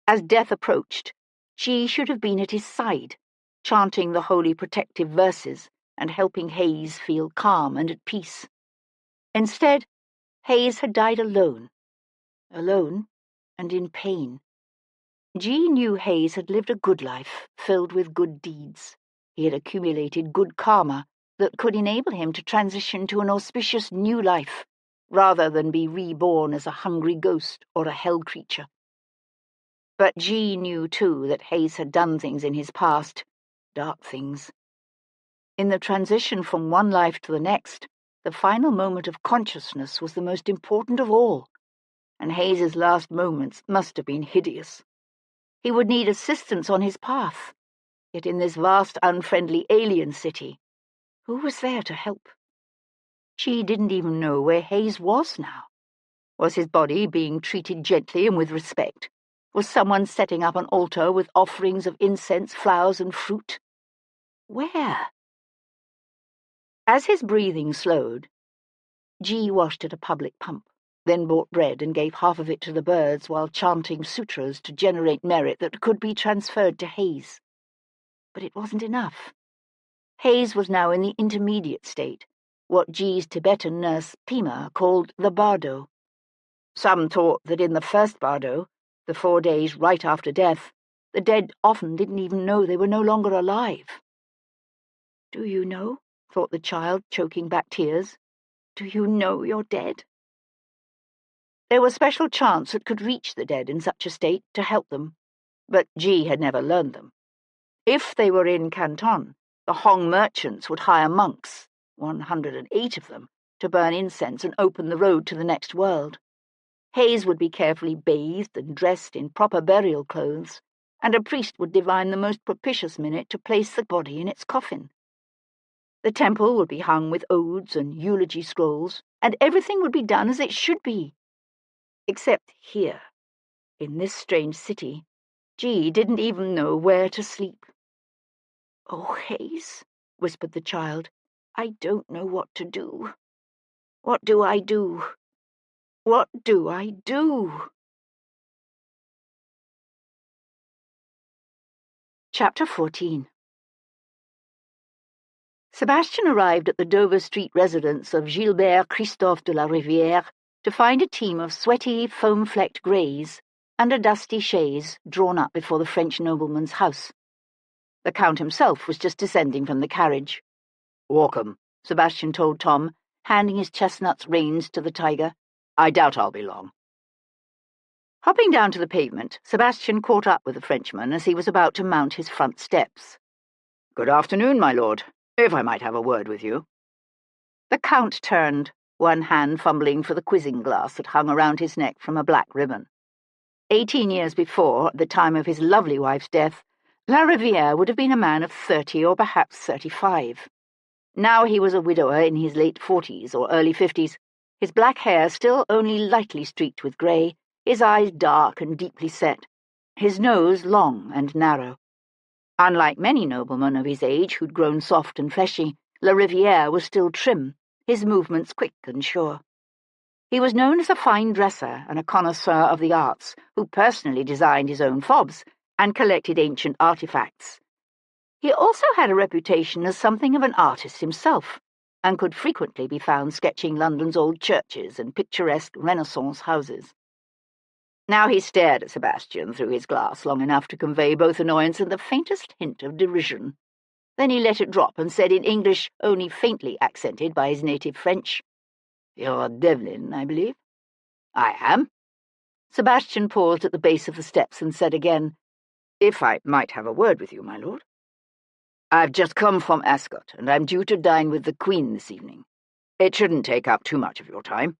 As death approached, G should have been at his side, chanting the holy protective verses and helping Hayes feel calm and at peace. Instead, Hayes had died alone and in pain. G knew Hayes had lived a good life, filled with good deeds. He had accumulated good karma that could enable him to transition to an auspicious new life, rather than be reborn as a hungry ghost or a hell creature. But G knew, too, that Hayes had done things in his past, dark things. In the transition from one life to the next, the final moment of consciousness was the most important of all, and Hayes's last moments must have been hideous. He would need assistance on his path. Yet in this vast, unfriendly alien city, who was there to help? She didn't even know where Hayes was now. Was his body being treated gently and with respect? Was someone setting up an altar with offerings of incense, flowers, and fruit? Where? As his breathing slowed, G washed at a public pump, then bought bread and gave half of it to the birds while chanting sutras to generate merit that could be transferred to Hayes. But it wasn't enough. Hayes was now in the intermediate state, what G's Tibetan nurse Pima called the bardo. Some taught that in the first bardo, the 4 days right after death, the dead often didn't even know they were no longer alive. "Do you know?" thought the child, choking back tears. "Do you know you're dead?" There was special chance that could reach the dead in such a state to help them, but G had never learned them. If they were in Canton, the Hong merchants would hire monks, 108 of them, to burn incense and open the road to the next world. Hayes would be carefully bathed and dressed in proper burial clothes, and a priest would divine the most propitious minute to place the body in its coffin. The temple would be hung with odes and eulogy scrolls, and everything would be done as it should be. Except here, in this strange city, G didn't even know where to sleep. "Oh, Hayes," whispered the child, "I don't know what to do. What do I do? What do I do?" Chapter 14. Sebastian arrived at the Dover Street residence of Gilbert Christophe de la Rivière to find a team of sweaty, foam-flecked greys and a dusty chaise drawn up before the French nobleman's house. The Count himself was just descending from the carriage. "Walk 'em," Sebastian told Tom, handing his chestnut's reins to the tiger. "I doubt I'll be long." Hopping down to the pavement, Sebastian caught up with the Frenchman as he was about to mount his front steps. "Good afternoon, my lord. If I might have a word with you." The Count turned, one hand fumbling for the quizzing glass that hung around his neck from a black ribbon. 18 years before, at the time of his lovely wife's death, La Rivière would have been a man of 30 or perhaps 35. Now he was a widower in his late 40s or early 50s, his black hair still only lightly streaked with grey, his eyes dark and deeply set, his nose long and narrow. Unlike many noblemen of his age who'd grown soft and fleshy, La Rivière was still trim, his movements quick and sure. He was known as a fine dresser and a connoisseur of the arts, who personally designed his own fobs and collected ancient artifacts. He also had a reputation as something of an artist himself, and could frequently be found sketching London's old churches and picturesque Renaissance houses. Now he stared at Sebastian through his glass long enough to convey both annoyance and the faintest hint of derision. Then he let it drop and said in English only faintly accented by his native French, "You're Devlin, I believe?" "I am." Sebastian paused at the base of the steps and said again, "If I might have a word with you, my lord. I've just come from Ascot, and I'm due to dine with the Queen this evening. It shouldn't take up too much of your time."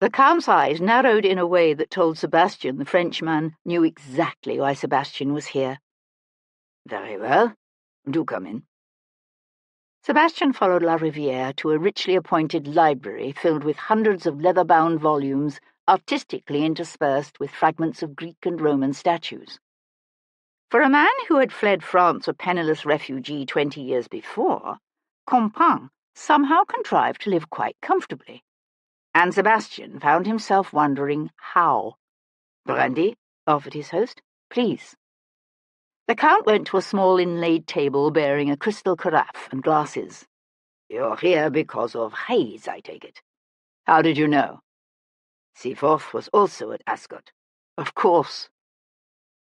The Count's eyes narrowed in a way that told Sebastian the Frenchman knew exactly why Sebastian was here. "Very well. Do come in." Sebastian followed La Rivière to a richly appointed library filled with hundreds of leather-bound volumes artistically interspersed with fragments of Greek and Roman statues. For a man who had fled France a penniless refugee 20 years before, Compans somehow contrived to live quite comfortably, and Sebastian found himself wondering how. "Brandy?" offered his host. "Please." The Count went to a small inlaid table bearing a crystal carafe and glasses. "You're here because of Hayes, I take it." "How did you know?" "Seaforth was also at Ascot." "Of course."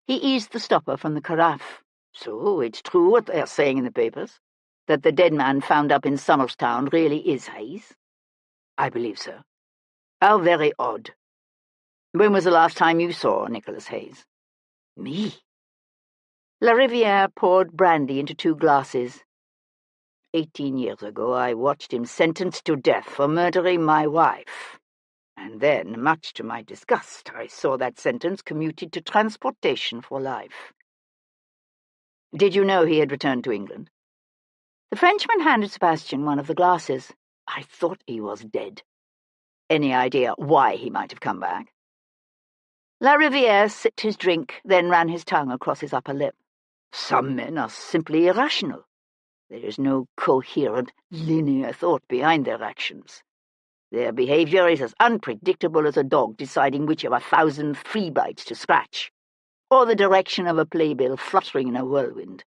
He eased the stopper from the carafe. "So it's true what they're saying in the papers? That the dead man found up in Somerstown really is Hayes?" "I believe so." "How very odd. When was the last time you saw Nicholas Hayes?" "Me?" La Rivière poured brandy into 2 glasses. 18 years ago I watched him sentenced to death for murdering my wife. And then, much to my disgust, I saw that sentence commuted to transportation for life." "Did you know he had returned to England?" The Frenchman handed Sebastian one of the glasses. "I thought he was dead." "Any idea why he might have come back?" La Rivière sipped his drink, then ran his tongue across his upper lip. "Some men are simply irrational. There is no coherent, linear thought behind their actions. Their behavior is as unpredictable as a dog deciding which of 1,000 free bites to scratch, or the direction of a playbill fluttering in a whirlwind."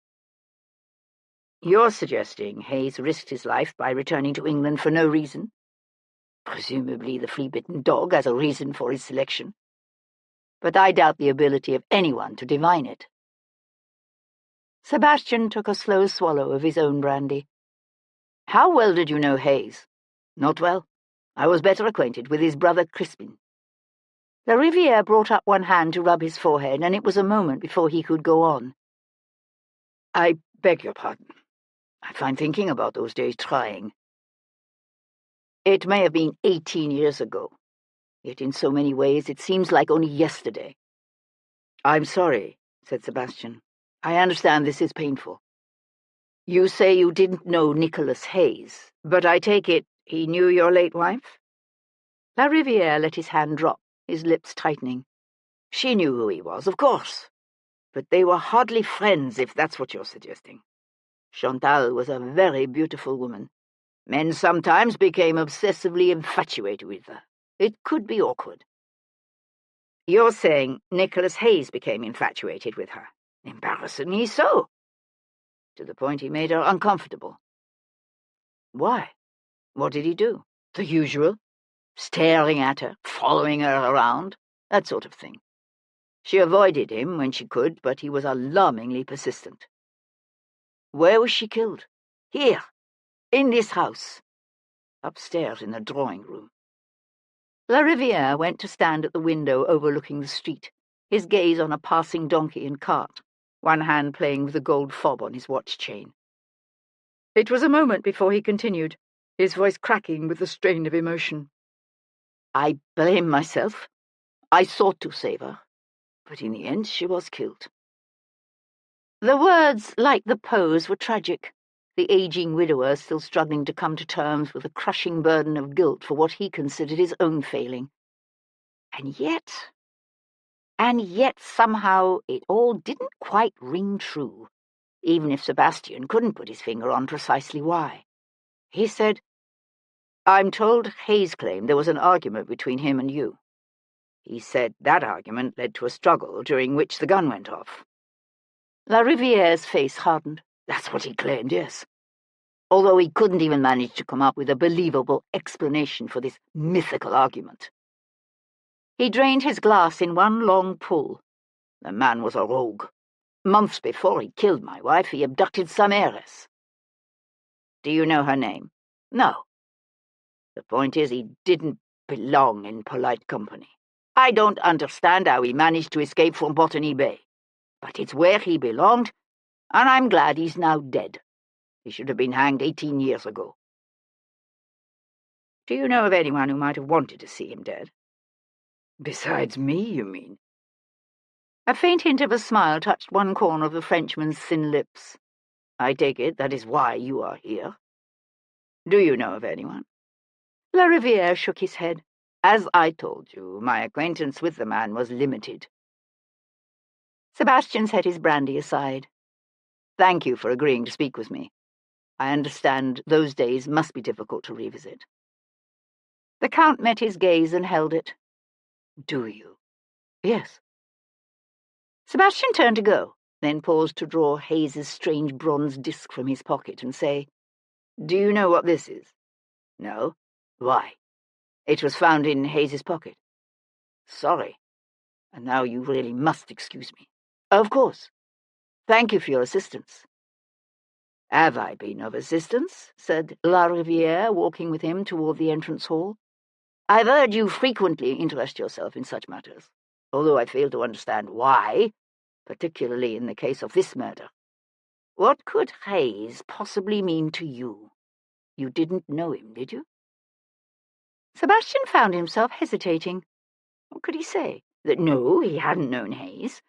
"You're suggesting Hayes risked his life by returning to England for no reason?" "Presumably the flea-bitten dog has a reason for his selection." "But I doubt the ability of anyone to divine it." Sebastian took a slow swallow of his own brandy. "How well did you know Hayes?" "Not well. I was better acquainted with his brother Crispin." Lariviere brought up one hand to rub his forehead, and it was a moment before he could go on. I beg your pardon. I find thinking about those days trying. It may have been 18 years ago, yet in so many ways it seems like only yesterday. I'm sorry, said Sebastian. I understand this is painful. You say you didn't know Nicholas Hayes, but I take it he knew your late wife? Lariviere let his hand drop, his lips tightening. She knew who he was, of course. But they were hardly friends, if that's what you're suggesting. Chantal was a very beautiful woman. Men sometimes became obsessively infatuated with her. It could be awkward. You're saying Nicholas Hayes became infatuated with her. Embarrassingly so. To the point he made her uncomfortable. Why? What did he do? The usual. Staring at her, following her around, that sort of thing. She avoided him when she could, but he was alarmingly persistent. Where was she killed? Here, in this house. Upstairs in the drawing room. Lariviere went to stand at the window overlooking the street, his gaze on a passing donkey and cart, one hand playing with a gold fob on his watch chain. It was a moment before he continued, his voice cracking with the strain of emotion. I blame myself. I sought to save her, but in the end she was killed. The words, like the pose, were tragic, the aging widower still struggling to come to terms with the crushing burden of guilt for what he considered his own failing. And yet somehow it all didn't quite ring true, even if Sebastian couldn't put his finger on precisely why. He said, I'm told Hayes claimed there was an argument between him and you. He said that argument led to a struggle during which the gun went off. Lariviere's face hardened. That's what he claimed, yes. Although he couldn't even manage to come up with a believable explanation for this mythical argument. He drained his glass in one long pull. The man was a rogue. Months before he killed my wife, he abducted some heiress. Do you know her name? No. The point is, he didn't belong in polite company. I don't understand how he managed to escape from Botany Bay. But it's where he belonged, and I'm glad he's now dead. He should have been hanged 18 years ago. Do you know of anyone who might have wanted to see him dead? Besides me, you mean? A faint hint of a smile touched one corner of the Frenchman's thin lips. I take it that is why you are here. Do you know of anyone? Lariviere shook his head. As I told you, my acquaintance with the man was limited. Sebastian set his brandy aside. Thank you for agreeing to speak with me. I understand those days must be difficult to revisit. The Count met his gaze and held it. Do you? Yes. Sebastian turned to go, then paused to draw Hayes's strange bronze disc from his pocket and say, Do you know what this is? No? Why? It was found in Hayes's pocket. Sorry. And now you really must excuse me. Of course. Thank you for your assistance. Have I been of assistance? Said Lariviere, walking with him toward the entrance hall. I've heard you frequently interest yourself in such matters, although I fail to understand why, particularly in the case of this murder. What could Hayes possibly mean to you? You didn't know him, did you? Sebastian found himself hesitating. What could he say? That no, he hadn't known Hayes,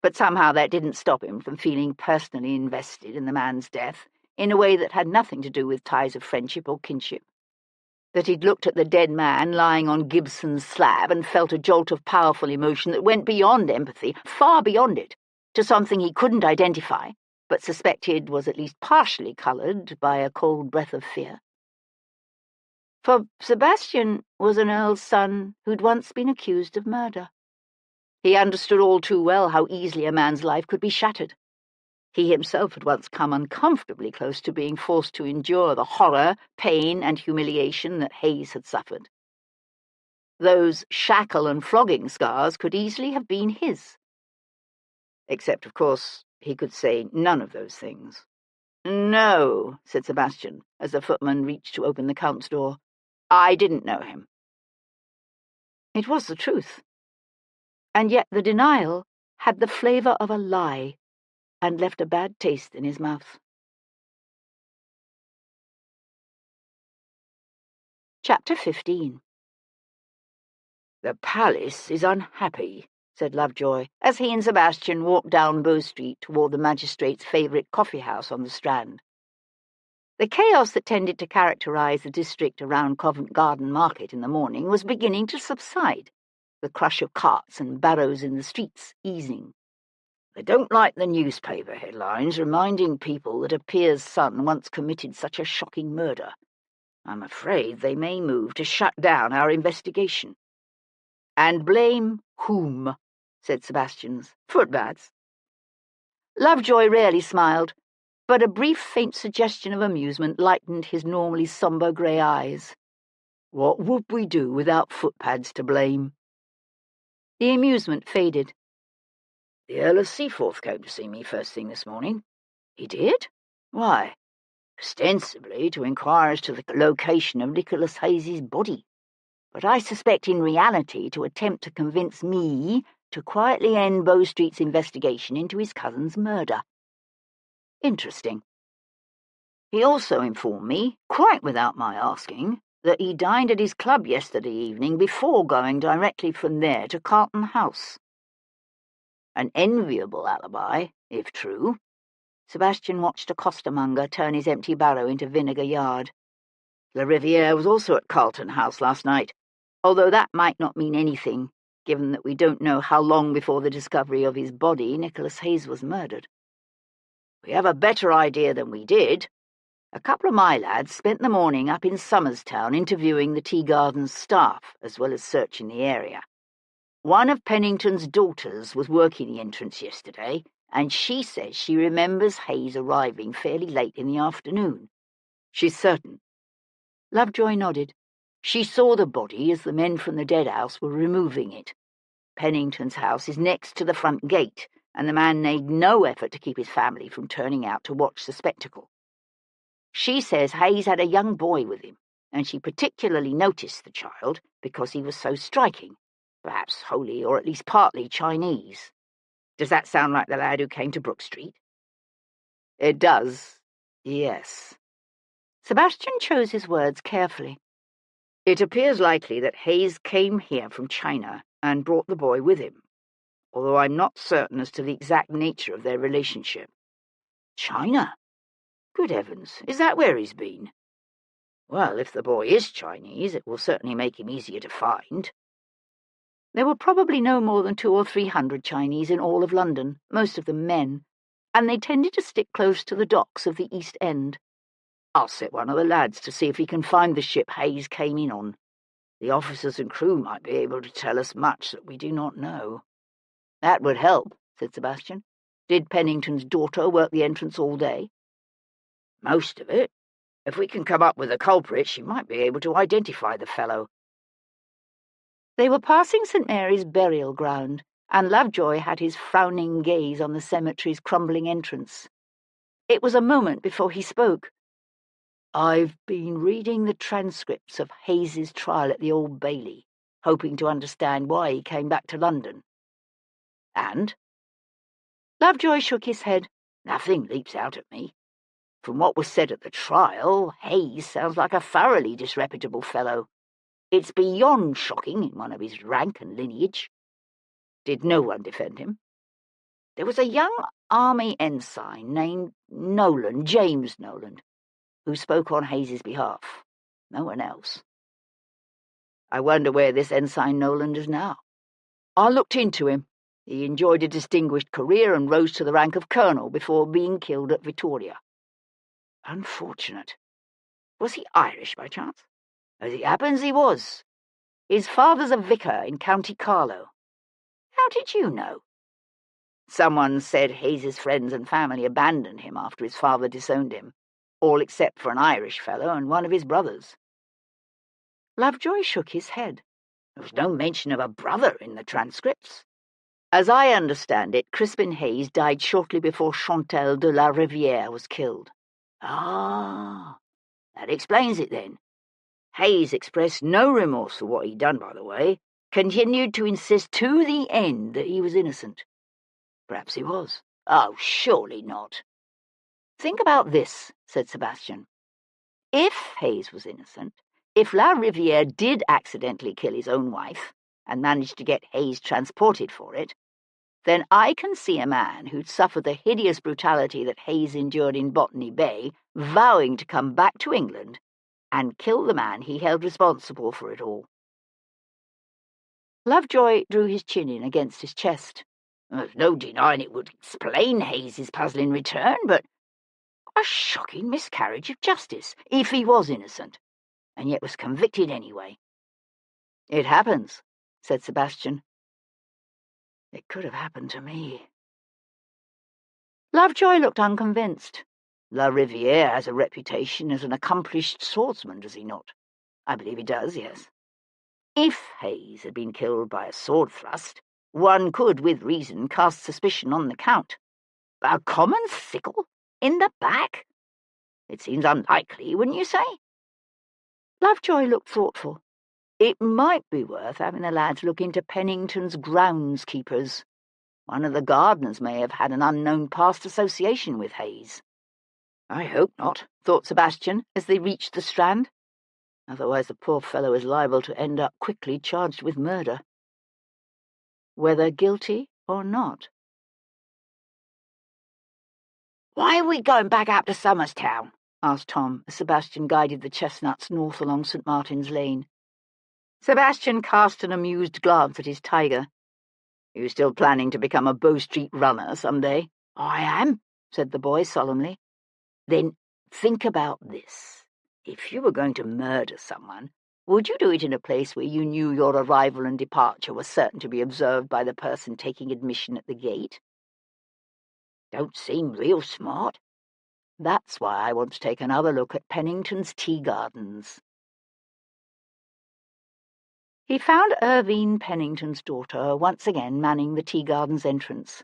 but somehow that didn't stop him from feeling personally invested in the man's death in a way that had nothing to do with ties of friendship or kinship. That he'd looked at the dead man lying on Gibson's slab and felt a jolt of powerful emotion that went beyond empathy, far beyond it, to something he couldn't identify, but suspected was at least partially coloured by a cold breath of fear. For Sebastian was an earl's son who'd once been accused of murder. He understood all too well how easily a man's life could be shattered. He himself had once come uncomfortably close to being forced to endure the horror, pain, and humiliation that Hayes had suffered. Those shackle and flogging scars could easily have been his. Except, of course, he could say none of those things. No, said Sebastian, as the footman reached to open the Count's door. I didn't know him. It was the truth. and yet the denial had the flavour of a lie and left a bad taste in his mouth. Chapter 15. "The palace is unhappy," said Lovejoy, as he and Sebastian walked down Bow Street toward the magistrate's favourite coffee-house on the Strand. The chaos that tended to characterise the district around Covent Garden Market in the morning was beginning to subside, the crush of carts and barrows in the streets easing. "They don't like the newspaper headlines reminding people that a peer's son once committed such a shocking murder. I'm afraid they may move to shut down our investigation." "And blame whom?" said Sebastian's. "Footpads." Lovejoy rarely smiled, but a brief faint suggestion of amusement lightened his normally sombre grey eyes. "What would we do without footpads to blame?" The amusement faded. "The Earl of Seaforth came to see me first thing this morning." "He did? "Why? Ostensibly to inquire as to the location of Nicholas Hayes's body, but I suspect in reality to attempt to convince me to quietly end Bow Street's investigation into his cousin's murder." "Interesting." "He also informed me, quite without my asking, that he dined at his club yesterday evening before going directly from there to Carlton House. An enviable alibi, if true." Sebastian watched a costermonger turn his empty barrow into Vinegar Yard. "The Riviere was also at Carlton House last night, although that might not mean anything, given that we don't know how long before the discovery of his body Nicholas Hayes was murdered." "We have a better idea than we did. A couple of my lads spent the morning up in Somers Town interviewing the Tea Gardens staff, as well as searching the area. One of Pennington's daughters was working the entrance yesterday, and she says she remembers Hayes arriving fairly late in the afternoon. She's certain." Lovejoy nodded. "She saw the body as the men from the dead house were removing it. Pennington's house is next to the front gate, and the man made no effort to keep his family from turning out to watch the spectacle. She says Hayes had a young boy with him, and she particularly noticed the child because he was so striking, perhaps wholly or at least partly Chinese. Does that sound like the lad who came to Brook Street?" "It does, yes." Sebastian chose his words carefully. "It appears likely that Hayes came here from China and brought the boy with him, although I'm not certain as to the exact nature of their relationship." "China? Good heavens, is that where he's been?" "Well, if the boy is Chinese, it will certainly make him easier to find." There were probably no more than 200 or 300 Chinese in all of London, most of them men, and they tended to stick close to the docks of the East End. "I'll set one of the lads to see if he can find the ship Hayes came in on. The officers and crew might be able to tell us much that we do not know." "That would help," said Sebastian. "Did Pennington's daughter work the entrance all day?" "Most of it. If we can come up with the culprit, she might be able to identify the fellow." They were passing St. Mary's burial ground, and Lovejoy had his frowning gaze on the cemetery's crumbling entrance. It was a moment before he spoke. "I've been reading the transcripts of Hayes's trial at the Old Bailey, hoping to understand why he came back to London." "And?" Lovejoy shook his head. "Nothing leaps out at me. From what was said at the trial, Hayes sounds like a thoroughly disreputable fellow. It's beyond shocking in one of his rank and lineage." "Did no one defend him?" "There was a young army ensign named Nolan, James Nolan, who spoke on Hayes's behalf. No one else." "I wonder where this Ensign Nolan is now. I looked into him. He enjoyed a distinguished career and rose to the rank of colonel before being killed at Vittoria." "Unfortunate. Was he Irish by chance?" "As it happens, he was. His father's a vicar in County Carlow." "How did you know?" "Someone said Hayes's friends and family abandoned him after his father disowned him, all except for an Irish fellow and one of his brothers." Lovejoy shook his head. "There was no mention of a brother in the transcripts." "As I understand it, Crispin Hayes died shortly before Chantal de la Riviere was killed." "Ah, that explains it then. Hayes expressed no remorse for what he'd done, by the way, continued to insist to the end that he was innocent. Perhaps he was. Oh, surely not. Think about this, said Sebastian. If Hayes was innocent, if La Riviere did accidentally kill his own wife and managed to get Hayes transported for it, then I can see a man who'd suffered the hideous brutality that Hayes endured in Botany Bay vowing to come back to England and kill the man he held responsible for it all. Lovejoy drew his chin in against his chest. There's no denying it would explain Hayes's puzzle in return, but a shocking miscarriage of justice, if he was innocent, and yet was convicted anyway. It happens, said Sebastian. It could have happened to me. Lovejoy looked unconvinced. La Riviere has a reputation as an accomplished swordsman, does he not? I believe he does, yes. If Hayes had been killed by a sword thrust, one could, with reason, cast suspicion on the Count. But a common sickle? In the back? It seems unlikely, wouldn't you say? Lovejoy looked thoughtful. It might be worth having the lads look into Pennington's groundskeepers. One of the gardeners may have had an unknown past association with Hayes. I hope not, thought Sebastian, as they reached the Strand. Otherwise the poor fellow is liable to end up quickly charged with murder. Whether guilty or not. "Why are we going back up to Somerstown?" asked Tom, as Sebastian guided the chestnuts north along St. Martin's Lane. Sebastian cast an amused glance at his tiger. "You still planning to become a Bow Street runner some day?" "I am," said the boy solemnly. "Then think about this. If you were going to murder someone, would you do it in a place where you knew your arrival and departure were certain to be observed by the person taking admission at the gate?" "Don't seem real smart." "That's why I want to take another look at Pennington's tea gardens." He found Irvine Pennington's daughter once again manning the tea garden's entrance.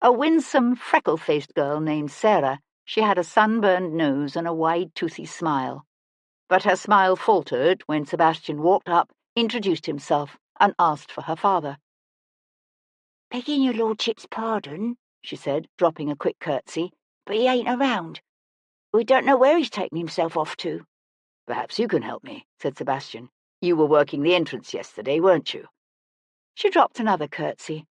A winsome, freckle-faced girl named Sarah, she had a sunburned nose and a wide, toothy smile. But her smile faltered when Sebastian walked up, introduced himself, and asked for her father. "Begging your lordship's pardon," she said, dropping a quick curtsy, "but he ain't around. We don't know where he's taken himself off to." "Perhaps you can help me," said Sebastian. "You were working the entrance yesterday, weren't you?" She dropped another curtsy.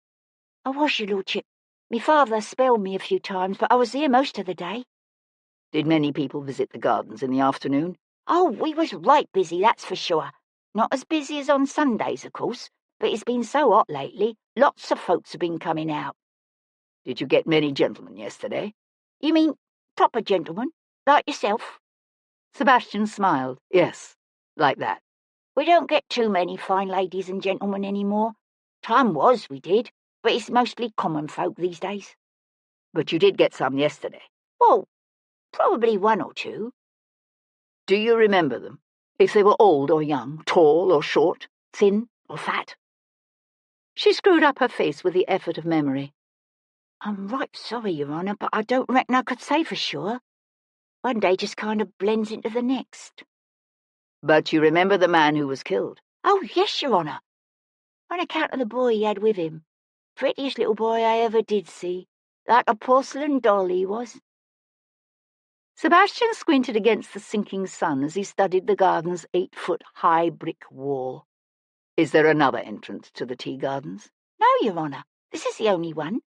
"I was, your lordship. Me father spelled me a few times, but I was here most of the day." "Did many people visit the gardens in the afternoon?" "Oh, we was right busy, that's for sure. Not as busy as on Sundays, of course, but it's been so hot lately, lots of folks have been coming out." "Did you get many gentlemen yesterday?" "You mean proper gentlemen, like yourself?" Sebastian smiled. "Yes, like that." "We don't get too many fine ladies and gentlemen any more. Time was we did, but it's mostly common folk these days." "But you did get some yesterday?" "Well, probably one or two." "Do you remember them? If they were old or young, tall or short, thin or fat?" She screwed up her face with the effort of memory. "I'm right sorry, Your Honour, but I don't reckon I could say for sure. One day just kind of blends into the next." "But you remember the man who was killed?" "Oh, yes, Your Honour. On account of the boy he had with him. Prettiest little boy I ever did see. Like a porcelain doll he was." Sebastian squinted against the sinking sun as he studied the garden's 8-foot-high brick wall. "Is there another entrance to the tea gardens?" "No, Your Honour. This is the only one."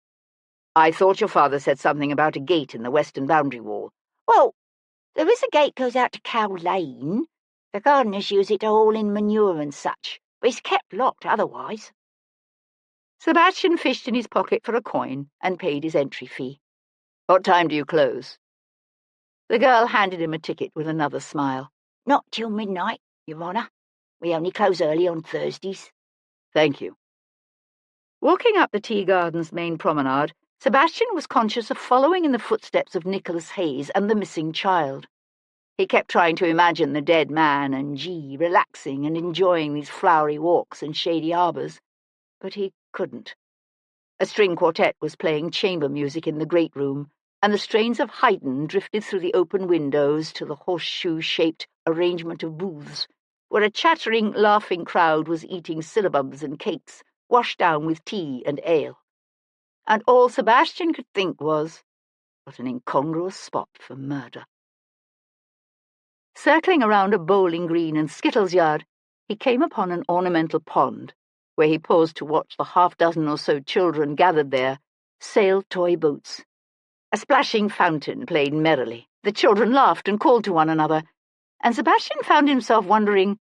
"I thought your father said something about a gate in the western boundary wall." "Well, there is a gate goes out to Cow Lane. The gardeners use it to haul in manure and such, but it's kept locked otherwise." Sebastian fished in his pocket for a coin and paid his entry fee. "What time do you close?" The girl handed him a ticket with another smile. "Not till midnight, Your Honour. We only close early on Thursdays." "Thank you." Walking up the tea garden's main promenade, Sebastian was conscious of following in the footsteps of Nicholas Hayes and the missing child. He kept trying to imagine the dead man and G relaxing and enjoying these flowery walks and shady arbours, but he couldn't. A string quartet was playing chamber music in the great room, and the strains of Haydn drifted through the open windows to the horseshoe-shaped arrangement of booths, where a chattering, laughing crowd was eating syllabubs and cakes, washed down with tea and ale. And all Sebastian could think was, what an incongruous spot for murder. Circling around a bowling green and skittles yard, he came upon an ornamental pond, where he paused to watch the half-dozen or so children gathered there sail toy boats. A splashing fountain played merrily. The children laughed and called to one another, and Sebastian found himself wondering,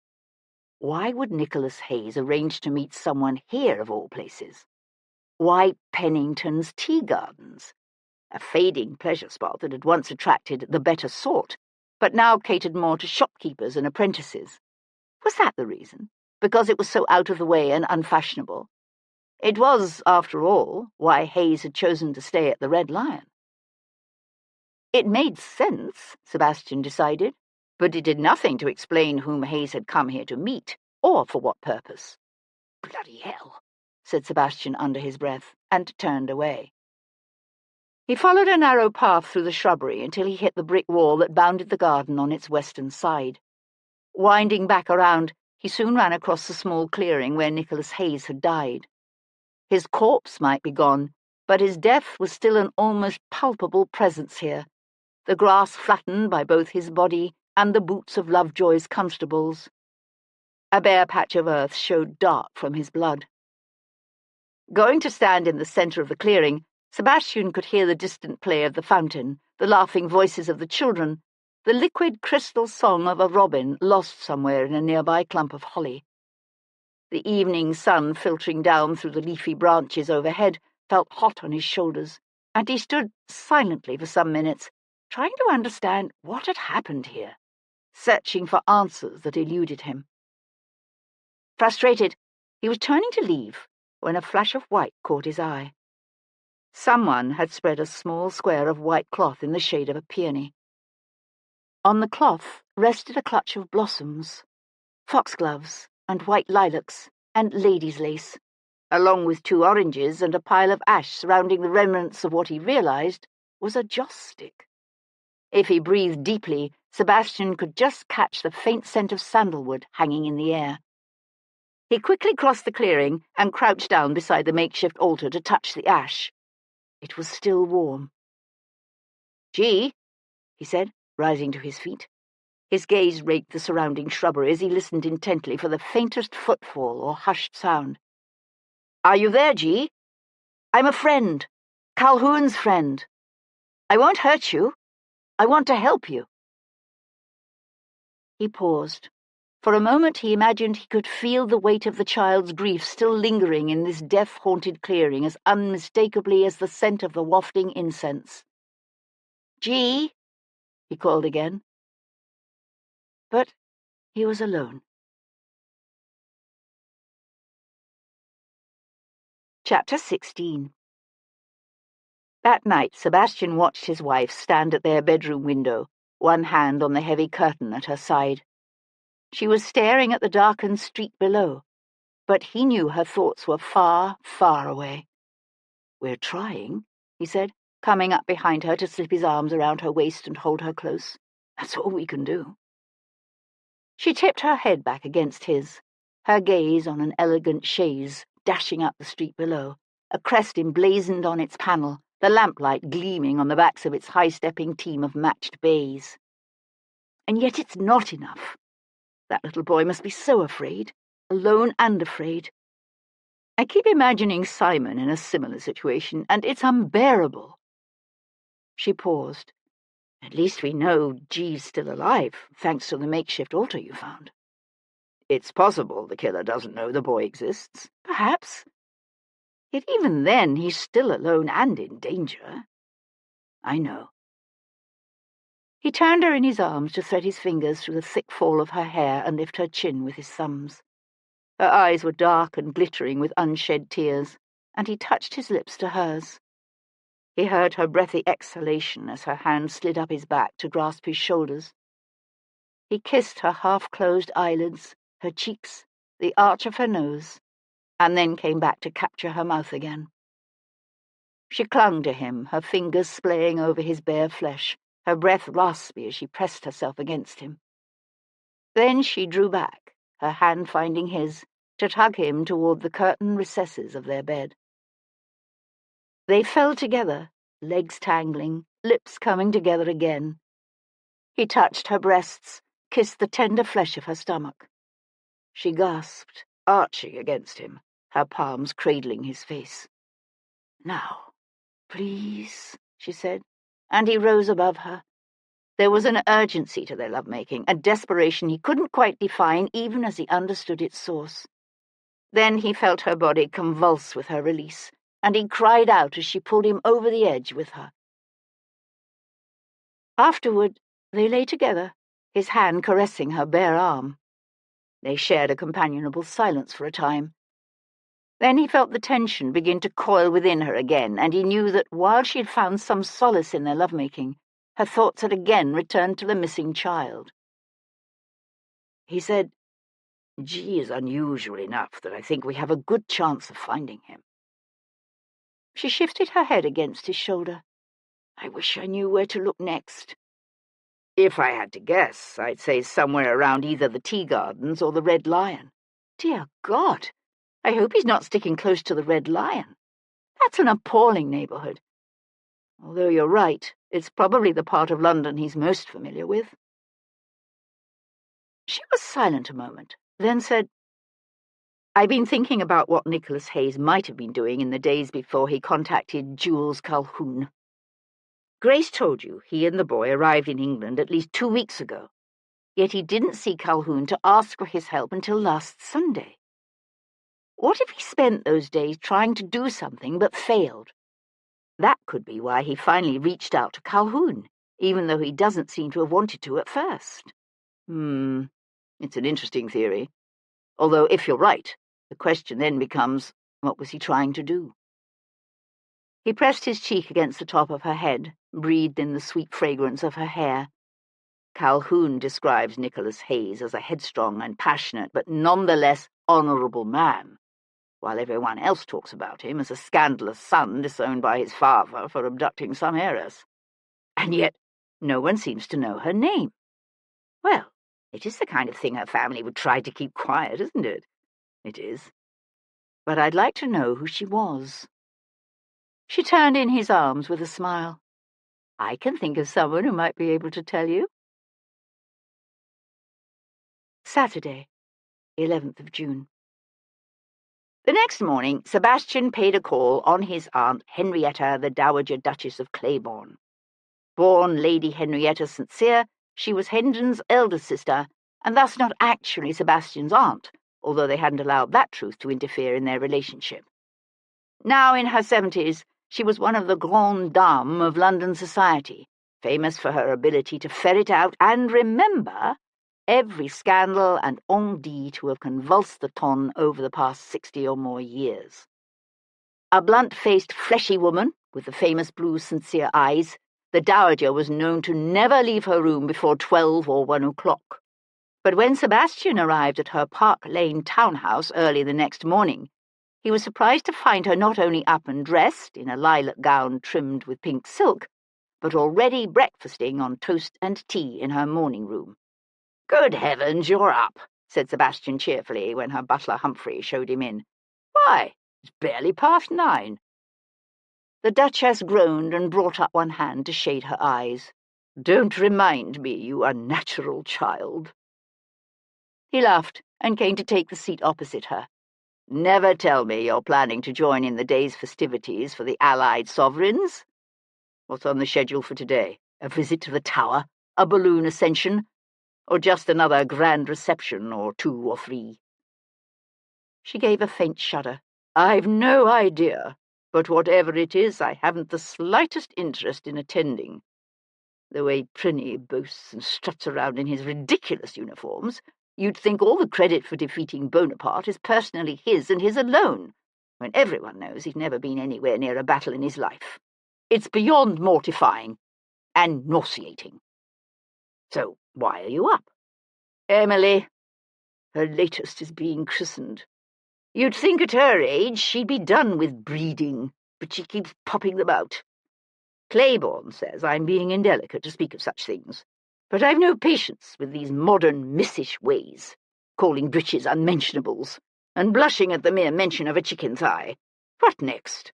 why would Nicholas Hayes arrange to meet someone here of all places? Why Pennington's Tea Gardens? A fading pleasure spot that had once attracted the better sort, but now catered more to shopkeepers and apprentices. Was that the reason? Because it was so out of the way and unfashionable? It was, after all, why Hayes had chosen to stay at the Red Lion. It made sense, Sebastian decided, but it did nothing to explain whom Hayes had come here to meet, or for what purpose. Bloody hell, said Sebastian under his breath, and turned away. He followed a narrow path through the shrubbery until he hit the brick wall that bounded the garden on its western side. Winding back around, he soon ran across the small clearing where Nicholas Hayes had died. His corpse might be gone, but his death was still an almost palpable presence here, the grass flattened by both his body and the boots of Lovejoy's constables. A bare patch of earth showed dark from his blood. Going to stand in the centre of the clearing, Sebastian could hear the distant play of the fountain, the laughing voices of the children, the liquid crystal song of a robin lost somewhere in a nearby clump of holly. The evening sun filtering down through the leafy branches overhead felt hot on his shoulders, and he stood silently for some minutes, trying to understand what had happened here, searching for answers that eluded him. Frustrated, he was turning to leave when a flash of white caught his eye. Someone had spread a small square of white cloth in the shade of a peony. On the cloth rested a clutch of blossoms, foxgloves and white lilacs and ladies' lace, along with 2 oranges and a pile of ash surrounding the remnants of what he realized was a joss stick. If he breathed deeply, Sebastian could just catch the faint scent of sandalwood hanging in the air. He quickly crossed the clearing and crouched down beside the makeshift altar to touch the ash. It was still warm. "Gee," he said, rising to his feet. His gaze raked the surrounding shrubbery as he listened intently for the faintest footfall or hushed sound. "Are you there, G? I'm a friend. Calhoun's friend. I won't hurt you. I want to help you." He paused. For a moment he imagined he could feel the weight of the child's grief still lingering in this death-haunted clearing as unmistakably as the scent of the wafting incense. "G," he called again. But he was alone. Chapter 16. That night Sebastian watched his wife stand at their bedroom window, one hand on the heavy curtain at her side. She was staring at the darkened street below, but he knew her thoughts were far, far away. "We're trying," he said, coming up behind her to slip his arms around her waist and hold her close. "That's all we can do." She tipped her head back against his, her gaze on an elegant chaise dashing up the street below, a crest emblazoned on its panel, the lamplight gleaming on the backs of its high-stepping team of matched bays. "And yet it's not enough. That little boy must be so afraid, alone and afraid. I keep imagining Simon in a similar situation, and it's unbearable." She paused. "At least we know G's still alive, thanks to the makeshift altar you found." "It's possible the killer doesn't know the boy exists." "Perhaps. Yet even then he's still alone and in danger." "I know." He turned her in his arms to thread his fingers through the thick fall of her hair and lift her chin with his thumbs. Her eyes were dark and glittering with unshed tears, and he touched his lips to hers. He heard her breathy exhalation as her hand slid up his back to grasp his shoulders. He kissed her half-closed eyelids, her cheeks, the arch of her nose, and then came back to capture her mouth again. She clung to him, her fingers splaying over his bare flesh, her breath raspy as she pressed herself against him. Then she drew back, her hand finding his, to tug him toward the curtained recesses of their bed. They fell together, legs tangling, lips coming together again. He touched her breasts, kissed the tender flesh of her stomach. She gasped, arching against him, her palms cradling his face. "Now, please," she said, and he rose above her. There was an urgency to their lovemaking, a desperation he couldn't quite define even as he understood its source. Then he felt her body convulse with her release, and he cried out as she pulled him over the edge with her. Afterward, they lay together, his hand caressing her bare arm. They shared a companionable silence for a time. Then he felt the tension begin to coil within her again, and he knew that while she had found some solace in their lovemaking, her thoughts had again returned to the missing child. He said, "G is unusual enough that I think we have a good chance of finding him." She shifted her head against his shoulder. "I wish I knew where to look next." "If I had to guess, I'd say somewhere around either the Tea Gardens or the Red Lion." "Dear God! I hope he's not sticking close to the Red Lion. That's an appalling neighbourhood. Although you're right, it's probably the part of London he's most familiar with." She was silent a moment, then said, "I've been thinking about what Nicholas Hayes might have been doing in the days before he contacted Jules Calhoun. Grace told you he and the boy arrived in England at least 2 weeks ago, yet he didn't see Calhoun to ask for his help until last Sunday. What if he spent those days trying to do something but failed? That could be why he finally reached out to Calhoun, even though he doesn't seem to have wanted to at first." It's an interesting theory. Although, if you're right, the question then becomes, what was he trying to do? He pressed his cheek against the top of her head, breathed in the sweet fragrance of her hair. Calhoun describes Nicholas Hayes as a headstrong and passionate, but nonetheless honourable man, while everyone else talks about him as a scandalous son disowned by his father for abducting some heiress. And yet no one seems to know her name. Well, it is the kind of thing her family would try to keep quiet, isn't it? It is. But I'd like to know who she was. She turned in his arms with a smile. "I can think of someone who might be able to tell you." Saturday, 11th of June. The next morning, Sebastian paid a call on his aunt Henrietta, the Dowager Duchess of Claiborne. Born Lady Henrietta St. she was Hendon's eldest sister, and thus not actually Sebastian's aunt, although they hadn't allowed that truth to interfere in their relationship. Now in her 70s, she was one of the grandes dames of London society, famous for her ability to ferret out and remember every scandal and on-dit to have convulsed the ton over the past 60 or more years. A blunt-faced, fleshy woman with the famous blue, sincere eyes, the Dowager was known to never leave her room before 12 or 1 o'clock. But when Sebastian arrived at her Park Lane townhouse early the next morning, he was surprised to find her not only up and dressed in a lilac gown trimmed with pink silk, but already breakfasting on toast and tea in her morning room. "Good heavens, you're up," said Sebastian cheerfully when her butler Humphrey showed him in. "Why, it's barely past 9. The Duchess groaned and brought up one hand to shade her eyes. "Don't remind me, you unnatural child." He laughed and came to take the seat opposite her. "Never tell me you're planning to join in the day's festivities for the Allied sovereigns? What's on the schedule for today? A visit to the Tower? A balloon ascension? Or just another grand reception or 2 or 3? She gave a faint shudder. "I've no idea, but whatever it is, I haven't the slightest interest in attending. The way Prinny boasts and struts around in his ridiculous uniforms, you'd think all the credit for defeating Bonaparte is personally his and his alone, when everyone knows he's never been anywhere near a battle in his life. It's beyond mortifying and nauseating. So why are you up?" "Emily. Her latest is being christened. You'd think at her age she'd be done with breeding, but she keeps popping them out. Claiborne says I'm being indelicate to speak of such things, but I've no patience with these modern missish ways. calling breeches unmentionables, and blushing at the mere mention of a chicken thigh. What next?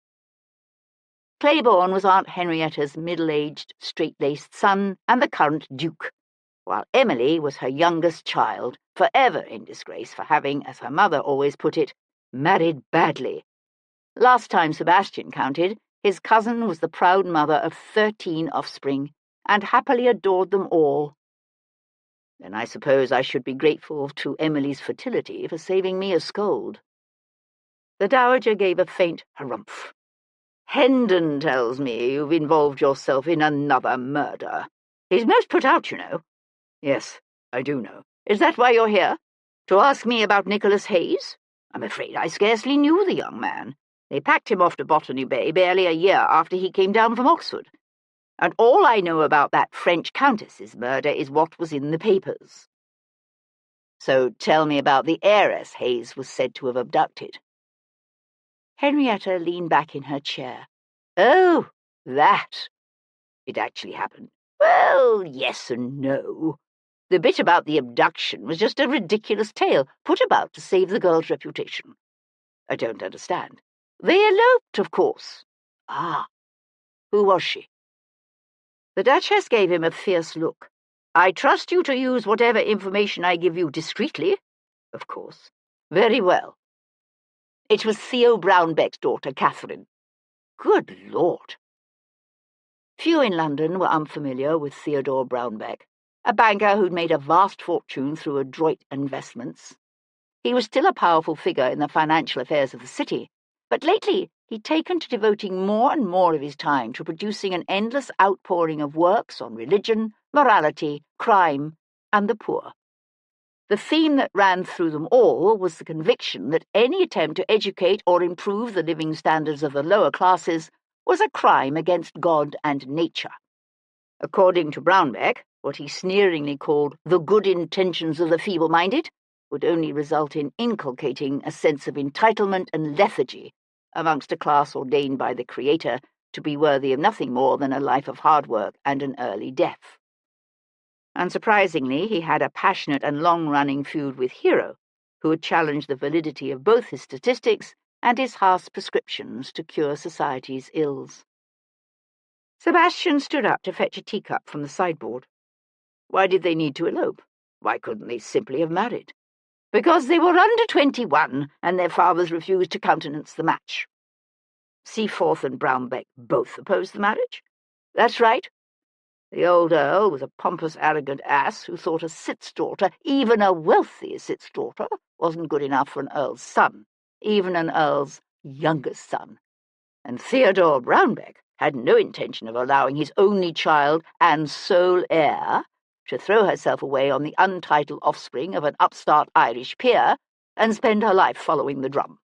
Claiborne was Aunt Henrietta's middle-aged, straight-laced son and the current Duke, while Emily was her youngest child, forever in disgrace for having, as her mother always put it, married badly. Last time Sebastian counted, his cousin was the proud mother of 13 offspring, and happily adored them all. Then I suppose I should be grateful to Emily's fertility for saving me a scold. The Dowager gave a faint harumph. "Hendon tells me you've involved yourself in another murder. He's most put out, you know." "Yes, I do know. Is that why you're here? To ask me about Nicholas Hayes? I'm afraid I scarcely knew the young man. They packed him off to Botany Bay barely a year after he came down from Oxford. And all I know about that French countess's murder is what was in the papers." "So tell me about the heiress Hayes was said to have abducted." Henrietta leaned back in her chair. "Oh, that. It actually happened. Well, yes and no. The bit about the abduction was just a ridiculous tale put about to save the girl's reputation." "I don't understand." "They eloped, of course." "Ah. Who was she?" The Duchess gave him a fierce look. "I trust you to use whatever information I give you discreetly." "Of course." "Very well. It was Theo Brownbeck's daughter, Catherine." "Good Lord." Few in London were unfamiliar with Theodore Brownbeck, a banker who'd made a vast fortune through adroit investments. He was still a powerful figure in the financial affairs of the city, but lately he'd taken to devoting more and more of his time to producing an endless outpouring of works on religion, morality, crime, and the poor. The theme that ran through them all was the conviction that any attempt to educate or improve the living standards of the lower classes was a crime against God and nature. According to Brownbeck, what he sneeringly called the good intentions of the feeble-minded would only result in inculcating a sense of entitlement and lethargy amongst a class ordained by the Creator to be worthy of nothing more than a life of hard work and an early death. Unsurprisingly, he had a passionate and long-running feud with Hero, who had challenged the validity of both his statistics and his harsh prescriptions to cure society's ills. Sebastian stood up to fetch a teacup from the sideboard. Why did they need to elope? Why couldn't they simply have married? Because they were under 21, and their fathers refused to countenance the match. Seaforth and Brownbeck both opposed the marriage? That's right. The old Earl was a pompous, arrogant ass who thought a cit's daughter, even a wealthy cit's daughter, wasn't good enough for an Earl's son, even an Earl's youngest son. And Theodore Brownbeck had no intention of allowing his only child and sole heir to throw herself away on the untitled offspring of an upstart Irish peer and spend her life following the drum.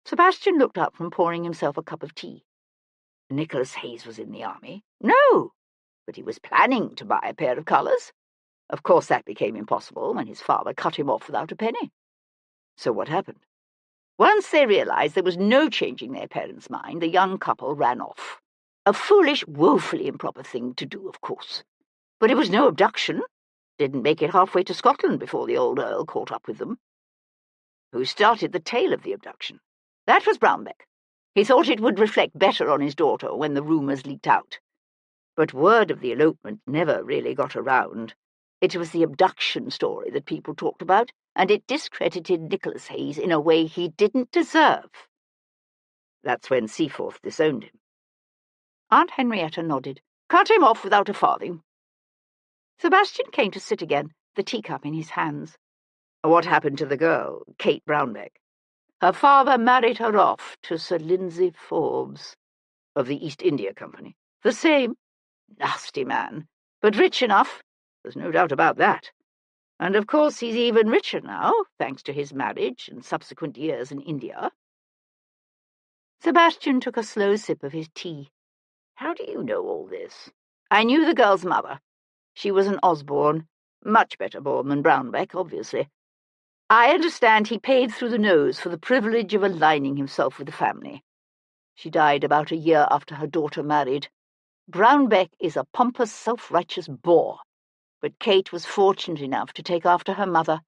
Sebastian looked up from pouring himself a cup of tea. Nicholas Hayes was in the army? No, but he was planning to buy a pair of colours. Of course that became impossible when his father cut him off without a penny. So what happened? Once they realised there was no changing their parents' mind, the young couple ran off. A foolish, woefully improper thing to do, of course. But it was no abduction. Didn't make it halfway to Scotland before the old Earl caught up with them. Who started the tale of the abduction? That was Brownbeck. He thought it would reflect better on his daughter when the rumours leaked out. But word of the elopement never really got around. It was the abduction story that people talked about, and it discredited Nicholas Hayes in a way he didn't deserve. That's when Seaforth disowned him. Aunt Henrietta nodded. Cut him off without a farthing. Sebastian came to sit again, the teacup in his hands. What happened to the girl, Kate Brownbeck? Her father married her off to Sir Lindsay Forbes, of the East India Company. The same. Nasty man, but rich enough. There's no doubt about that. And of course he's even richer now, thanks to his marriage and subsequent years in India. Sebastian took a slow sip of his tea. How do you know all this? I knew the girl's mother. She was an Osborne, much better born than Brownbeck, obviously. I understand he paid through the nose for the privilege of aligning himself with the family. She died about a year after her daughter married. Brownbeck is a pompous, self-righteous bore. but Kate was fortunate enough to take after her mother.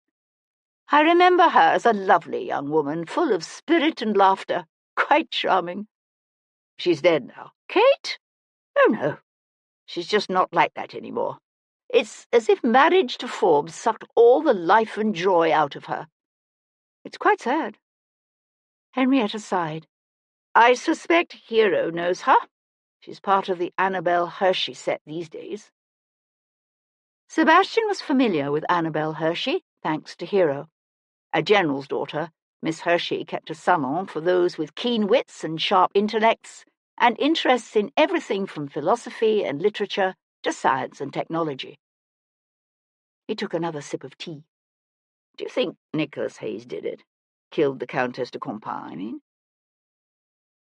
I remember her as a lovely young woman, full of spirit and laughter, quite charming. She's dead now. Kate? Oh, no. She's just not like that anymore. It's as if marriage to Forbes sucked all the life and joy out of her. It's quite sad. Henrietta sighed. I suspect Hero knows her. She's part of the Annabel Hershey set these days. Sebastian was familiar with Annabel Hershey, thanks to Hero. A general's daughter, Miss Hershey kept a salon for those with keen wits and sharp intellects, and interests in everything from philosophy and literature to science and technology. He took another sip of tea. Do you think Nicholas Hayes did it? Killed the Countess de Compas, I mean?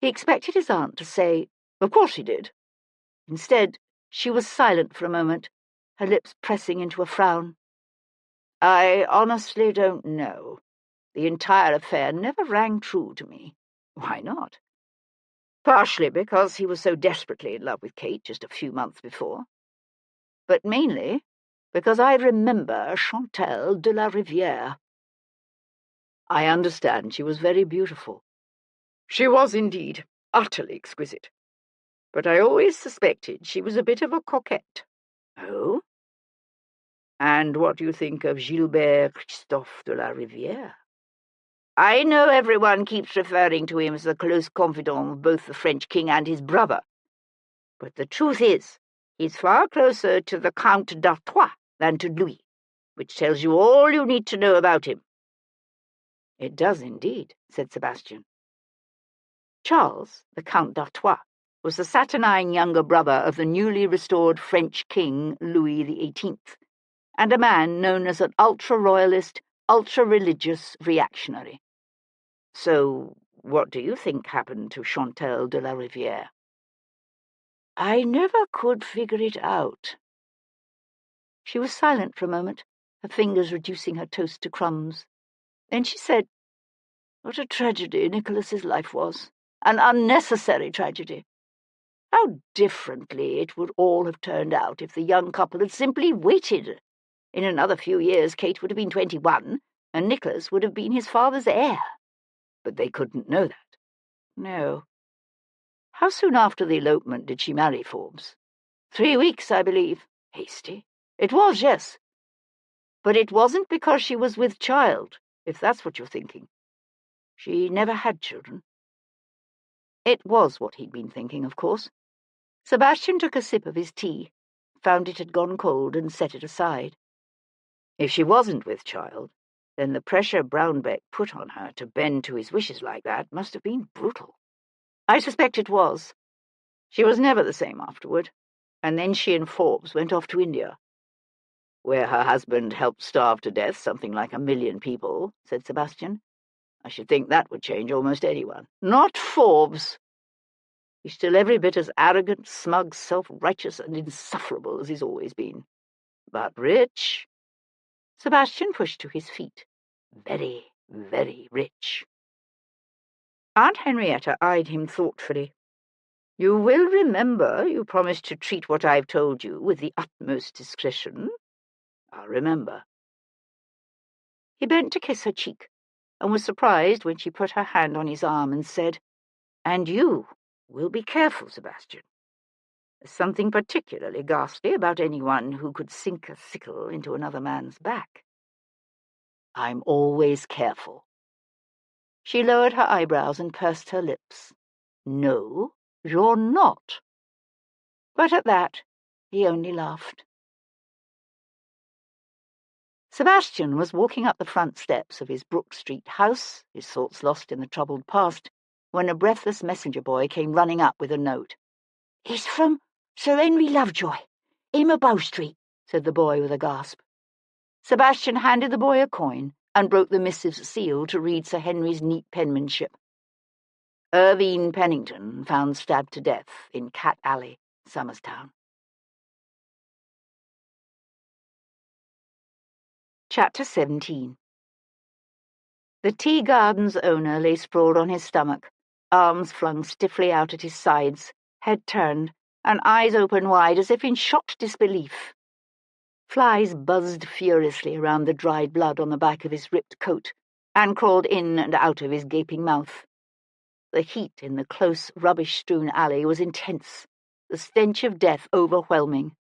He expected his aunt to say, of course he did. Instead, she was silent for a moment, her lips pressing into a frown. I honestly don't know. The entire affair never rang true to me. Why not? Partially because he was so desperately in love with Kate just a few months before, but mainly because I remember Chantelle de la Rivière. I understand she was very beautiful. She was indeed, utterly exquisite. But I always suspected she was a bit of a coquette. Oh? And what do you think of Gilbert Christophe de la Rivière? I know everyone keeps referring to him as the close confidant of both the French king and his brother. But the truth is, he's far closer to the Count d'Artois than to Louis, which tells you all you need to know about him. It does indeed, said Sebastian. Charles, the Count d'Artois, was the saturnine younger brother of the newly restored French king Louis XVIII, and a man known as an ultra-royalist, ultra-religious reactionary. So, what do you think happened to Chantelle de la Rivière? I never could figure it out. She was silent for a moment, her fingers reducing her toast to crumbs. Then she said, what a tragedy Nicholas's life was. An unnecessary tragedy. How differently it would all have turned out if the young couple had simply waited. In another few years, Kate would have been 21, and Nicholas would have been his father's heir. But they couldn't know that. No. How soon after the elopement did she marry Forbes? 3 weeks, I believe. Hasty. It was, yes. But it wasn't because she was with child, if that's what you're thinking. She never had children. It was what he'd been thinking, of course. Sebastian took a sip of his tea, found it had gone cold, and set it aside. If she wasn't with child, then the pressure Brownbeck put on her to bend to his wishes like that must have been brutal. I suspect it was. She was never the same afterward, and then she and Forbes went off to India, where her husband helped starve to death something like 1 million people, said Sebastian. I should think that would change almost anyone. Not Forbes. He's still every bit as arrogant, smug, self-righteous, and insufferable as he's always been. But rich. Sebastian pushed to his feet. Very, very rich. Aunt Henrietta eyed him thoughtfully. You will remember you promised to treat what I've told you with the utmost discretion. I'll remember. He bent to kiss her cheek, and was surprised when she put her hand on his arm and said, And you will be careful, Sebastian. There's something particularly ghastly about anyone who could sink a sickle into another man's back. I'm always careful. She lowered her eyebrows and pursed her lips. No, you're not. But at that, he only laughed. Sebastian was walking up the front steps of his Brook Street house, his thoughts lost in the troubled past, when a breathless messenger boy came running up with a note. It's from Sir Henry Lovejoy, in Bow Street, said the boy with a gasp. Sebastian handed the boy a coin and broke the missive's seal to read Sir Henry's neat penmanship. Irvine Pennington found stabbed to death in Cat Alley, Somerstown. Chapter 17. The tea garden's owner lay sprawled on his stomach, arms flung stiffly out at his sides, head turned, and eyes open wide as if in shocked disbelief. Flies buzzed furiously around the dried blood on the back of his ripped coat and crawled in and out of his gaping mouth. The heat in the close, rubbish-strewn alley was intense, the stench of death overwhelming.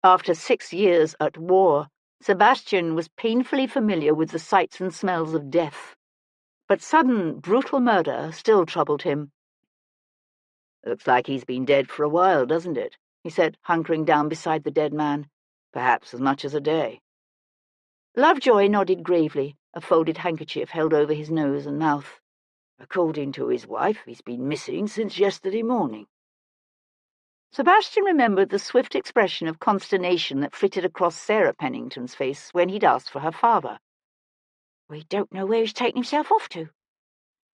After 6 years at war, Sebastian was painfully familiar with the sights and smells of death. But sudden, brutal murder still troubled him. "Looks like he's been dead for a while, doesn't it?" he said, hunkering down beside the dead man. "Perhaps as much as a day." Lovejoy nodded gravely, a folded handkerchief held over his nose and mouth. "According to his wife, he's been missing since yesterday morning." Sebastian remembered the swift expression of consternation that flitted across Sarah Pennington's face when he'd asked for her father. "We don't know where he's taken himself off to."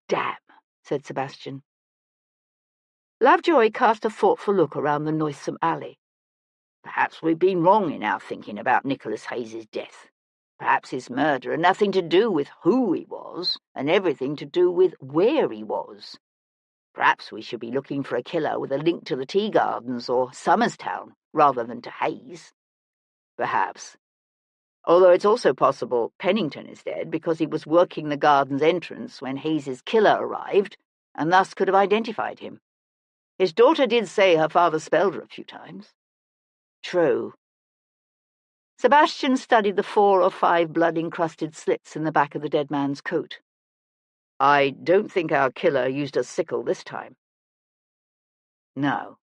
"Damn," said Sebastian. Lovejoy cast a thoughtful look around the noisome alley. "Perhaps we've been wrong in our thinking about Nicholas Hayes's death. Perhaps his murder had nothing to do with who he was, and everything to do with where he was. Perhaps we should be looking for a killer with a link to the Tea Gardens or Somerstown, rather than to Hayes. Perhaps. Although it's also possible Pennington is dead because he was working the garden's entrance when Hayes's killer arrived, and thus could have identified him. His daughter did say her father spelled her a few times." "True." Sebastian studied the 4 or 5 blood-encrusted slits in the back of the dead man's coat. "I don't think our killer used a sickle this time." "No."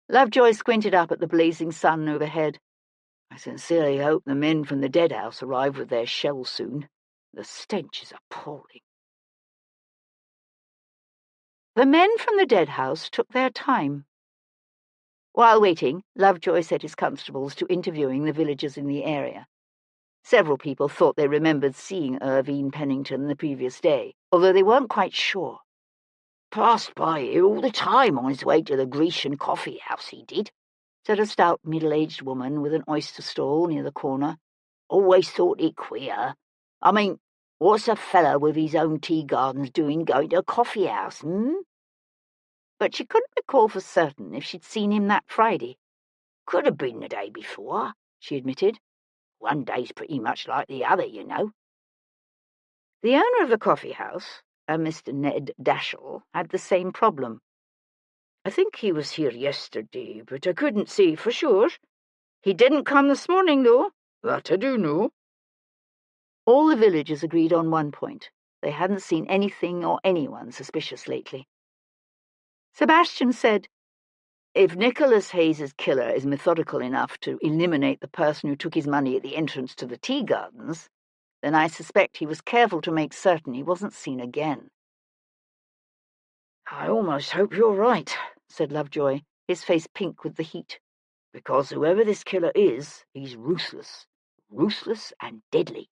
Lovejoy squinted up at the blazing sun overhead. "I sincerely hope the men from the dead house arrive with their shells soon. The stench is appalling." The men from the dead house took their time. While waiting, Lovejoy set his constables to interviewing the villagers in the area. Several people thought they remembered seeing Irvine Pennington the previous day, although they weren't quite sure. "Passed by here all the time on his way to the Grecian coffee house, he did," said a stout middle-aged woman with an oyster stall near the corner. "Always thought it queer. I mean, what's a fellow with his own tea gardens doing going to a coffee house, But she couldn't recall for certain if she'd seen him that Friday. "Could have been the day before," she admitted. "One day's pretty much like the other, you know." The owner of the coffee house, a Mr. Ned Dashel, had the same problem. "I think he was here yesterday, but I couldn't say for sure. He didn't come this morning, though. That I do know." All the villagers agreed on one point. They hadn't seen anything or anyone suspicious lately. Sebastian said, "If Nicholas Hayes's killer is methodical enough to eliminate the person who took his money at the entrance to the tea gardens, then I suspect he was careful to make certain he wasn't seen again." "I almost hope you're right," said Lovejoy, his face pink with the heat. "Because whoever this killer is, he's ruthless. Ruthless and deadly."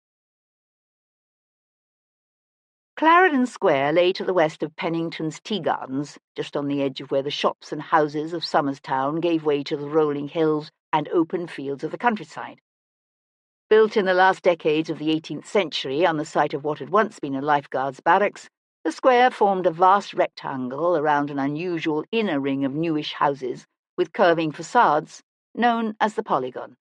Clarendon Square lay to the west of Pennington's Tea Gardens, just on the edge of where the shops and houses of Somerstown gave way to the rolling hills and open fields of the countryside. Built in the last decades of the 18th century on the site of what had once been a lifeguards' barracks, the square formed a vast rectangle around an unusual inner ring of newish houses with curving facades, known as the Polygon.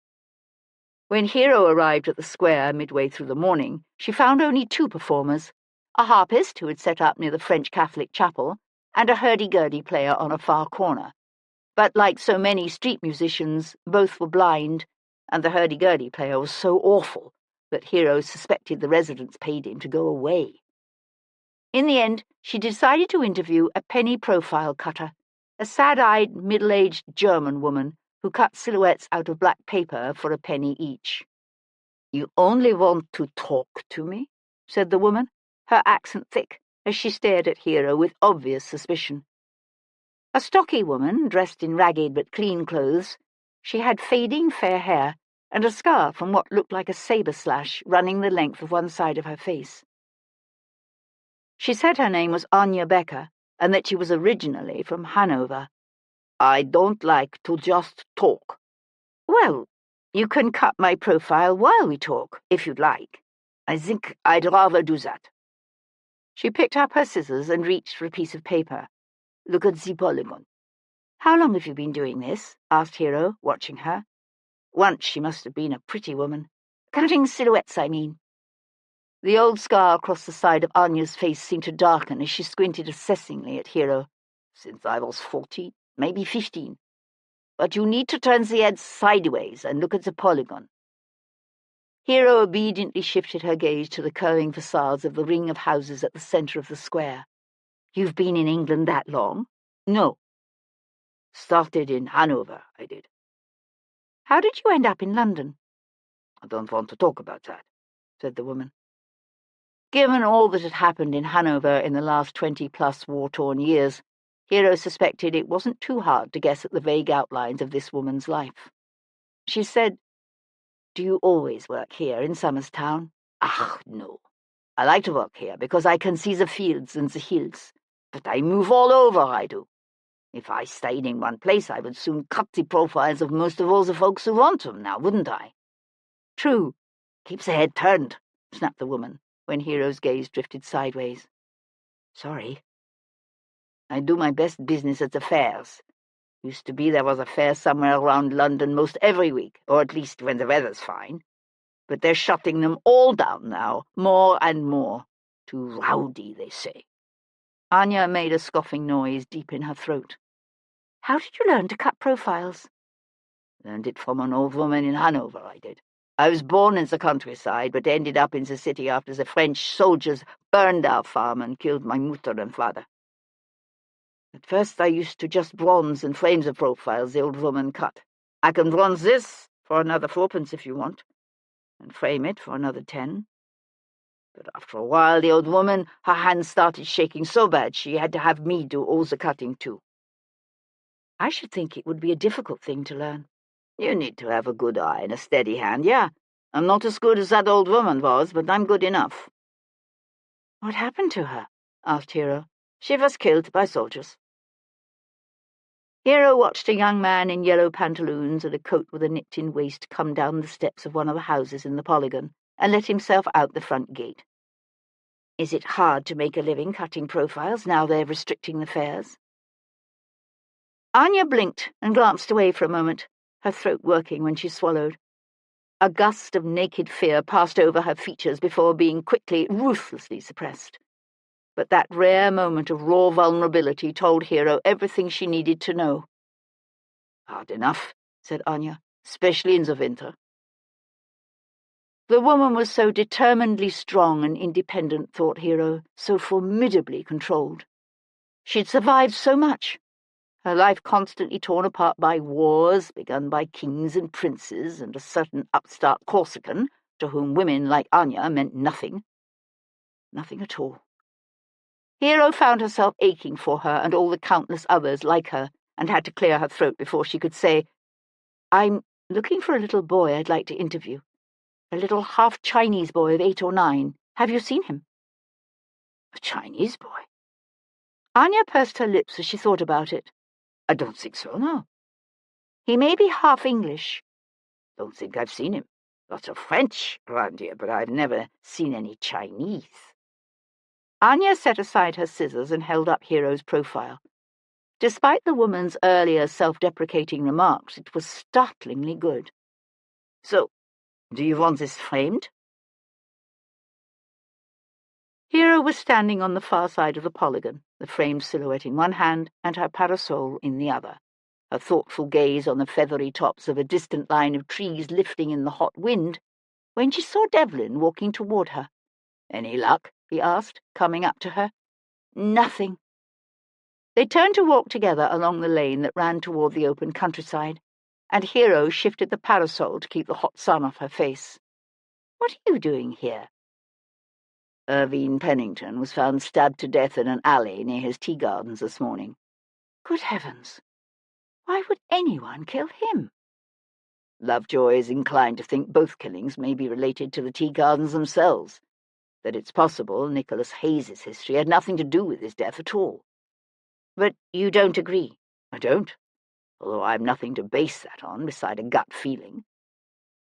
When Hero arrived at the square midway through the morning, she found only 2 performers, a harpist who had set up near the French Catholic chapel, and a hurdy-gurdy player on a far corner. But like so many street musicians, both were blind, and the hurdy-gurdy player was so awful that Hero suspected the residents paid him to go away. In the end, she decided to interview a penny profile cutter, a sad-eyed, middle-aged German woman who cut silhouettes out of black paper for a penny each. "You only want to talk to me?" said the woman, her accent thick, as she stared at Hero with obvious suspicion. A stocky woman, dressed in ragged but clean clothes, she had fading fair hair and a scar from what looked like a sabre slash running the length of one side of her face. She said her name was Anya Becker, and that she was originally from Hanover. "I don't like to just talk." "Well, you can cut my profile while we talk, if you'd like." "I think I'd rather do that." She picked up her scissors and reached for a piece of paper. "Look at the polygon." "How long have you been doing this?" asked Hero, watching her. Once she must have been a pretty woman. Counting silhouettes, I mean. The old scar across the side of Anya's face seemed to darken as she squinted assessingly at Hero. Since I was 14, maybe 15. But you need to turn the head sideways and look at the polygon. Hero obediently shifted her gaze to the curving facades of the ring of houses at the centre of the square. You've been in England that long? No. Started in Hanover, I did. How did you end up in London? I don't want to talk about that, said the woman. Given all that had happened in Hanover in the last 20-plus war-torn years, Hero suspected it wasn't too hard to guess at the vague outlines of this woman's life. She said, Do you always work here in Town? Ah, no. I like to work here because I can see the fields and the hills. But I move all over, I do. If I stayed in one place, I would soon cut the profiles of most of all the folks who want them now, wouldn't I? True. Keep the head turned, snapped the woman, when Hero's gaze drifted sideways. Sorry. I do my best business at the fairs. Used to be there was a fair somewhere around London most every week, or at least when the weather's fine. But they're shutting them all down now, more and more. Too rowdy, they say. Anya made a scoffing noise deep in her throat. How did you learn to cut profiles? Learned it from an old woman in Hanover, I did. I was born in the countryside, but ended up in the city after the French soldiers burned our farm and killed my mother and father. At first I used to just bronze and frame the profiles the old woman cut. I can bronze this for another 4p if you want, and frame it for another 10. But after a while the old woman, her hands started shaking so bad she had to have me do all the cutting too. I should think it would be a difficult thing to learn. You need to have a good eye and a steady hand, yeah. I'm not as good as that old woman was, but I'm good enough. What happened to her? Asked Hero. She was killed by soldiers. Hero watched a young man in yellow pantaloons and a coat with a nipped-in waist come down the steps of one of the houses in the polygon and let himself out the front gate. Is it hard to make a living cutting profiles now they're restricting the fairs? Anya blinked and glanced away for a moment, her throat working when she swallowed. A gust of naked fear passed over her features before being quickly, ruthlessly suppressed. But that rare moment of raw vulnerability told Hero everything she needed to know. Hard enough, said Anya, especially in the winter. The woman was so determinedly strong and independent, thought Hero, so formidably controlled. She'd survived so much. Her life constantly torn apart by wars begun by kings and princes and a certain upstart Corsican, to whom women like Anya meant nothing. Nothing at all. Hero found herself aching for her and all the countless others like her, and had to clear her throat before she could say, I'm looking for a little boy I'd like to interview. A little half-Chinese boy of 8 or 9. Have you seen him? A Chinese boy? Anya pursed her lips as she thought about it. I don't think so, no. He may be half English. Don't think I've seen him. Lots of French around here, but I've never seen any Chinese. Anya set aside her scissors and held up Hero's profile. Despite the woman's earlier self-deprecating remarks, it was startlingly good. So, do you want this framed? Hero was standing on the far side of the polygon, the framed silhouette in one hand and her parasol in the other, her thoughtful gaze on the feathery tops of a distant line of trees lifting in the hot wind, when she saw Devlin walking toward her. Any luck? He asked, coming up to her. Nothing. They turned to walk together along the lane that ran toward the open countryside, and Hero shifted the parasol to keep the hot sun off her face. What are you doing here? Irvine Pennington was found stabbed to death in an alley near his tea gardens this morning. Good heavens! Why would anyone kill him? Lovejoy is inclined to think both killings may be related to the tea gardens themselves, that it's possible Nicholas Hayes's history had nothing to do with his death at all. But you don't agree? I don't, although I've nothing to base that on beside a gut feeling.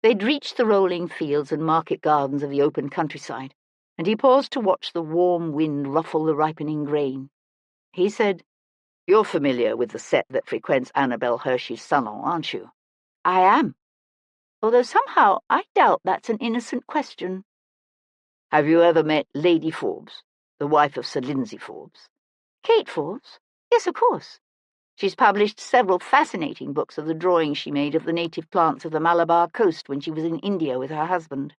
They'd reached the rolling fields and market gardens of the open countryside, and he paused to watch the warm wind ruffle the ripening grain. He said, You're familiar with the set that frequents Annabel Hershey's salon, aren't you? I am. although somehow I doubt that's an innocent question. Have you ever met Lady Forbes, the wife of Sir Lindsay Forbes? Kate Forbes? Yes, of course. She's published several fascinating books of the drawings she made of the native plants of the Malabar coast when she was in India with her husband.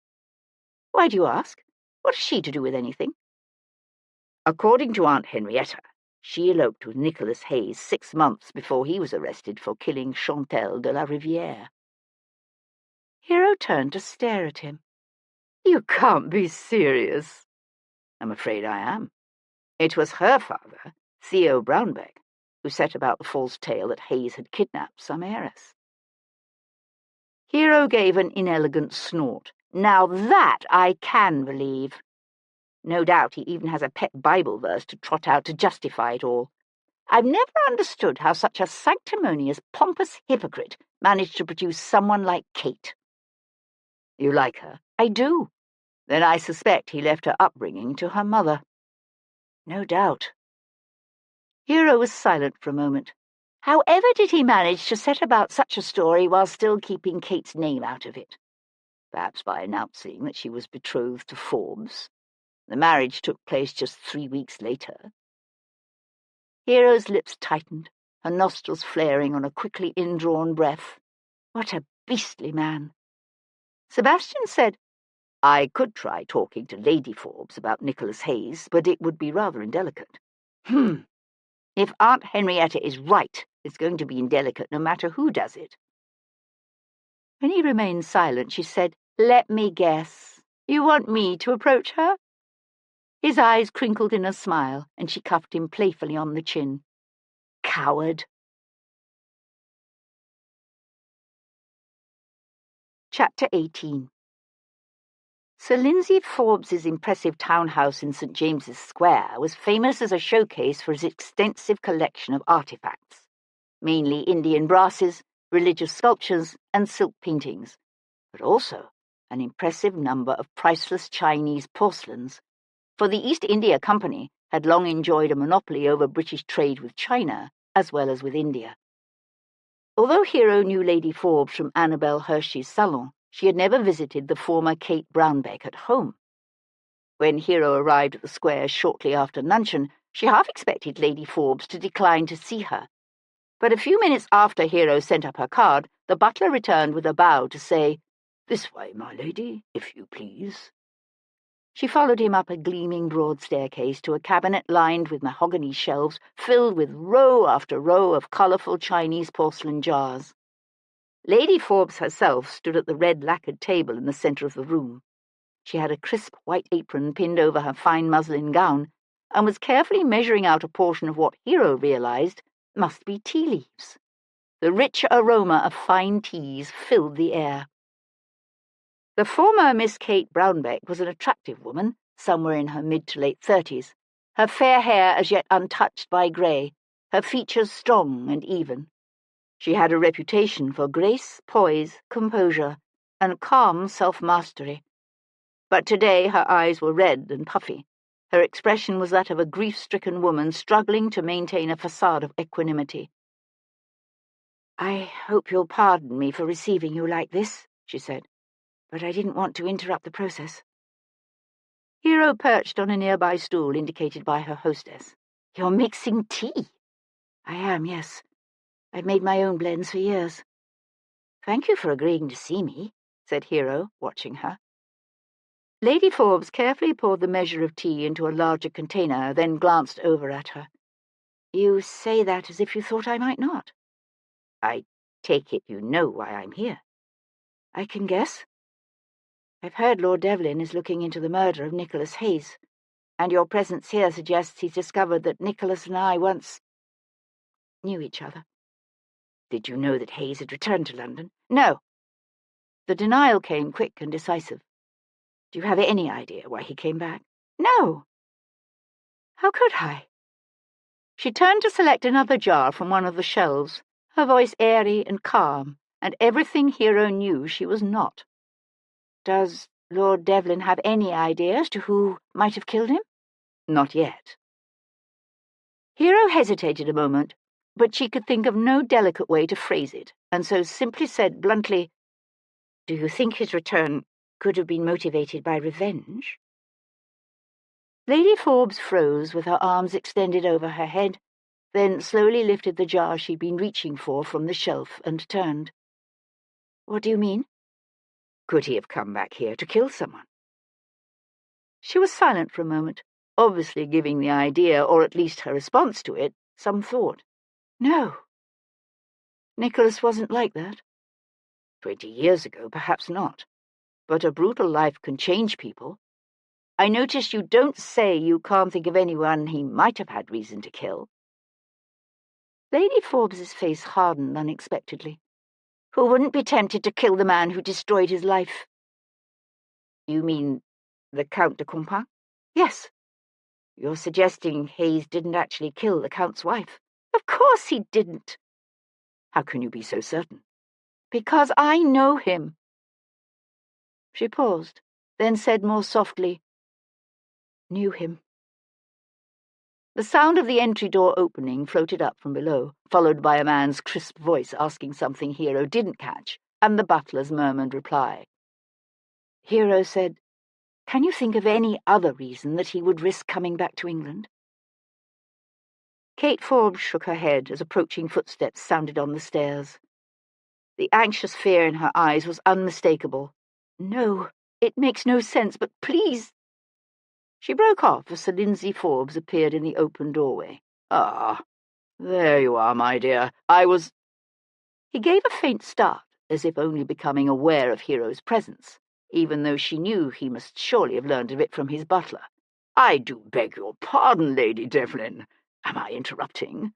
Why do you ask? What has she to do with anything? According to Aunt Henrietta, she eloped with Nicholas Hayes 6 months before he was arrested for killing Chantelle de la Rivière. Hero turned to stare at him. You can't be serious. I'm afraid I am. It was her father, Theo Brownbeck, who set about the false tale that Hayes had kidnapped some heiress. Hero gave an inelegant snort. Now that I can believe. No doubt he even has a pet Bible verse to trot out to justify it all. I've never understood how such a sanctimonious, pompous hypocrite managed to produce someone like Kate. You like her? I do. Then I suspect he left her upbringing to her mother. No doubt. Hero was silent for a moment. However did he manage to set about such a story while still keeping Kate's name out of it? Perhaps by announcing that she was betrothed to Forbes. The marriage took place just 3 weeks later. Hero's lips tightened, her nostrils flaring on a quickly indrawn breath. What a beastly man. Sebastian said, I could try talking to Lady Forbes about Nicholas Hayes, but it would be rather indelicate. If Aunt Henrietta is right, it's going to be indelicate no matter who does it. When he remained silent, she said, Let me guess. You want me to approach her? His eyes crinkled in a smile, and she cuffed him playfully on the chin. Coward. Chapter 18. Sir Lindsay Forbes's impressive townhouse in St. James's Square was famous as a showcase for its extensive collection of artefacts, mainly Indian brasses, religious sculptures, and silk paintings, but also an impressive number of priceless Chinese porcelains, for the East India Company had long enjoyed a monopoly over British trade with China as well as with India. Although Hero knew Lady Forbes from Annabel Hershey's salon, she had never visited the former Kate Brownbeck at home. When Hero arrived at the square shortly after luncheon, she half expected Lady Forbes to decline to see her. But a few minutes after Hero sent up her card, the butler returned with a bow to say, This way, my lady, if you please. She followed him up a gleaming broad staircase to a cabinet lined with mahogany shelves filled with row after row of colourful Chinese porcelain jars. Lady Forbes herself stood at the red lacquered table in the centre of the room. She had a crisp white apron pinned over her fine muslin gown and was carefully measuring out a portion of what Hero realised must be tea leaves. The rich aroma of fine teas filled the air. The former Miss Kate Brownbeck was an attractive woman, somewhere in her mid to late 30s, her fair hair as yet untouched by grey, her features strong and even. She had a reputation for grace, poise, composure, and calm self-mastery. But today her eyes were red and puffy. Her expression was that of a grief-stricken woman struggling to maintain a facade of equanimity. "I hope you'll pardon me for receiving you like this," she said, "but I didn't want to interrupt the process." Hero perched on a nearby stool indicated by her hostess. "You're mixing tea?" "I am, yes. I've made my own blends for years." "Thank you for agreeing to see me," said Hero, watching her. Lady Forbes carefully poured the measure of tea into a larger container, then glanced over at her. "You say that as if you thought I might not." "I take it you know why I'm here." "I can guess. I've heard Lord Devlin is looking into the murder of Nicholas Hayes, and your presence here suggests he's discovered that Nicholas and I once knew each other." "Did you know that Hayes had returned to London?" "No." The denial came quick and decisive. "Do you have any idea why he came back?" "No." "How could I?" She turned to select another jar from one of the shelves, her voice airy and calm, and everything Hero knew she was not. "Does Lord Devlin have any idea as to who might have killed him?" "Not yet." Hero hesitated a moment, but she could think of no delicate way to phrase it, and so simply said bluntly, Do you think his return could have been motivated by revenge? Lady Forbes froze with her arms extended over her head, then slowly lifted the jar she'd been reaching for from the shelf and turned. What do you mean? Could he have come back here to kill someone? She was silent for a moment, obviously giving the idea, or at least her response to it, some thought. No. Nicholas wasn't like that. 20 years ago, perhaps not. But a brutal life can change people. I notice you don't say you can't think of anyone he might have had reason to kill. Lady Forbes's face hardened unexpectedly. Who wouldn't be tempted to kill the man who destroyed his life? You mean the Count de Compas? Yes. You're suggesting Hayes didn't actually kill the Count's wife? Of course he didn't. How can you be so certain? Because I know him. She paused, then said more softly, Knew him. The sound of the entry door opening floated up from below, followed by a man's crisp voice asking something Hero didn't catch, and the butler's murmured reply. Hero said, Can you think of any other reason that he would risk coming back to England? Kate Forbes shook her head as approaching footsteps sounded on the stairs. The anxious fear in her eyes was unmistakable. No, it makes no sense, but please. She broke off as Sir Lindsay Forbes appeared in the open doorway. Ah, there you are, my dear. He gave a faint start, as if only becoming aware of Hero's presence, even though she knew he must surely have learned of it from his butler. I do beg your pardon, Lady Devlin. Am I interrupting?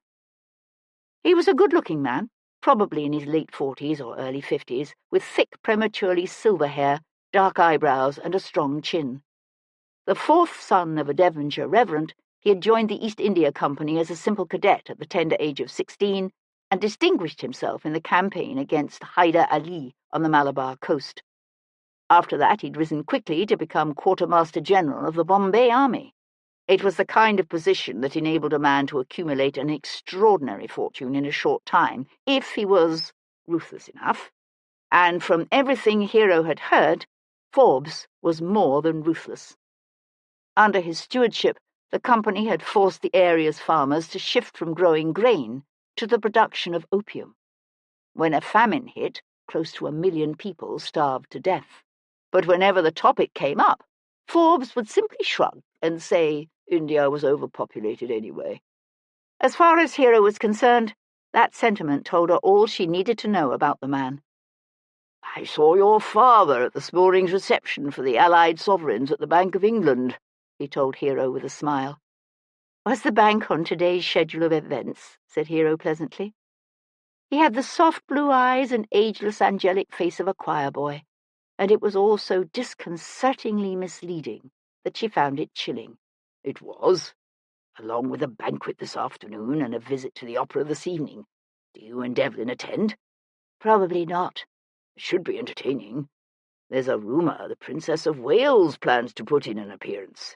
He was a good-looking man, probably in his late 40s or early 50s, with thick, prematurely silver hair, dark eyebrows, and a strong chin. The fourth son of a Devonshire reverend, he had joined the East India Company as a simple cadet at the tender age of 16 and distinguished himself in the campaign against Hyder Ali on the Malabar coast. After that, he'd risen quickly to become Quartermaster General of the Bombay Army. It was the kind of position that enabled a man to accumulate an extraordinary fortune in a short time, if he was ruthless enough. And from everything Hero had heard, Forbes was more than ruthless. Under his stewardship, the company had forced the area's farmers to shift from growing grain to the production of opium. When a famine hit, close to 1 million people starved to death. But whenever the topic came up, Forbes would simply shrug and say India was overpopulated anyway. As far as Hero was concerned, that sentiment told her all she needed to know about the man. I saw your father at this morning's reception for the Allied sovereigns at the Bank of England, he told Hero with a smile. Was the bank on today's schedule of events? Said Hero pleasantly. He had the soft blue eyes and ageless angelic face of a choir boy, and it was all so disconcertingly misleading that she found it chilling. It was, along with a banquet this afternoon and a visit to the opera this evening. Do you and Devlin attend? Probably not. It should be entertaining. There's a rumour the Princess of Wales plans to put in an appearance.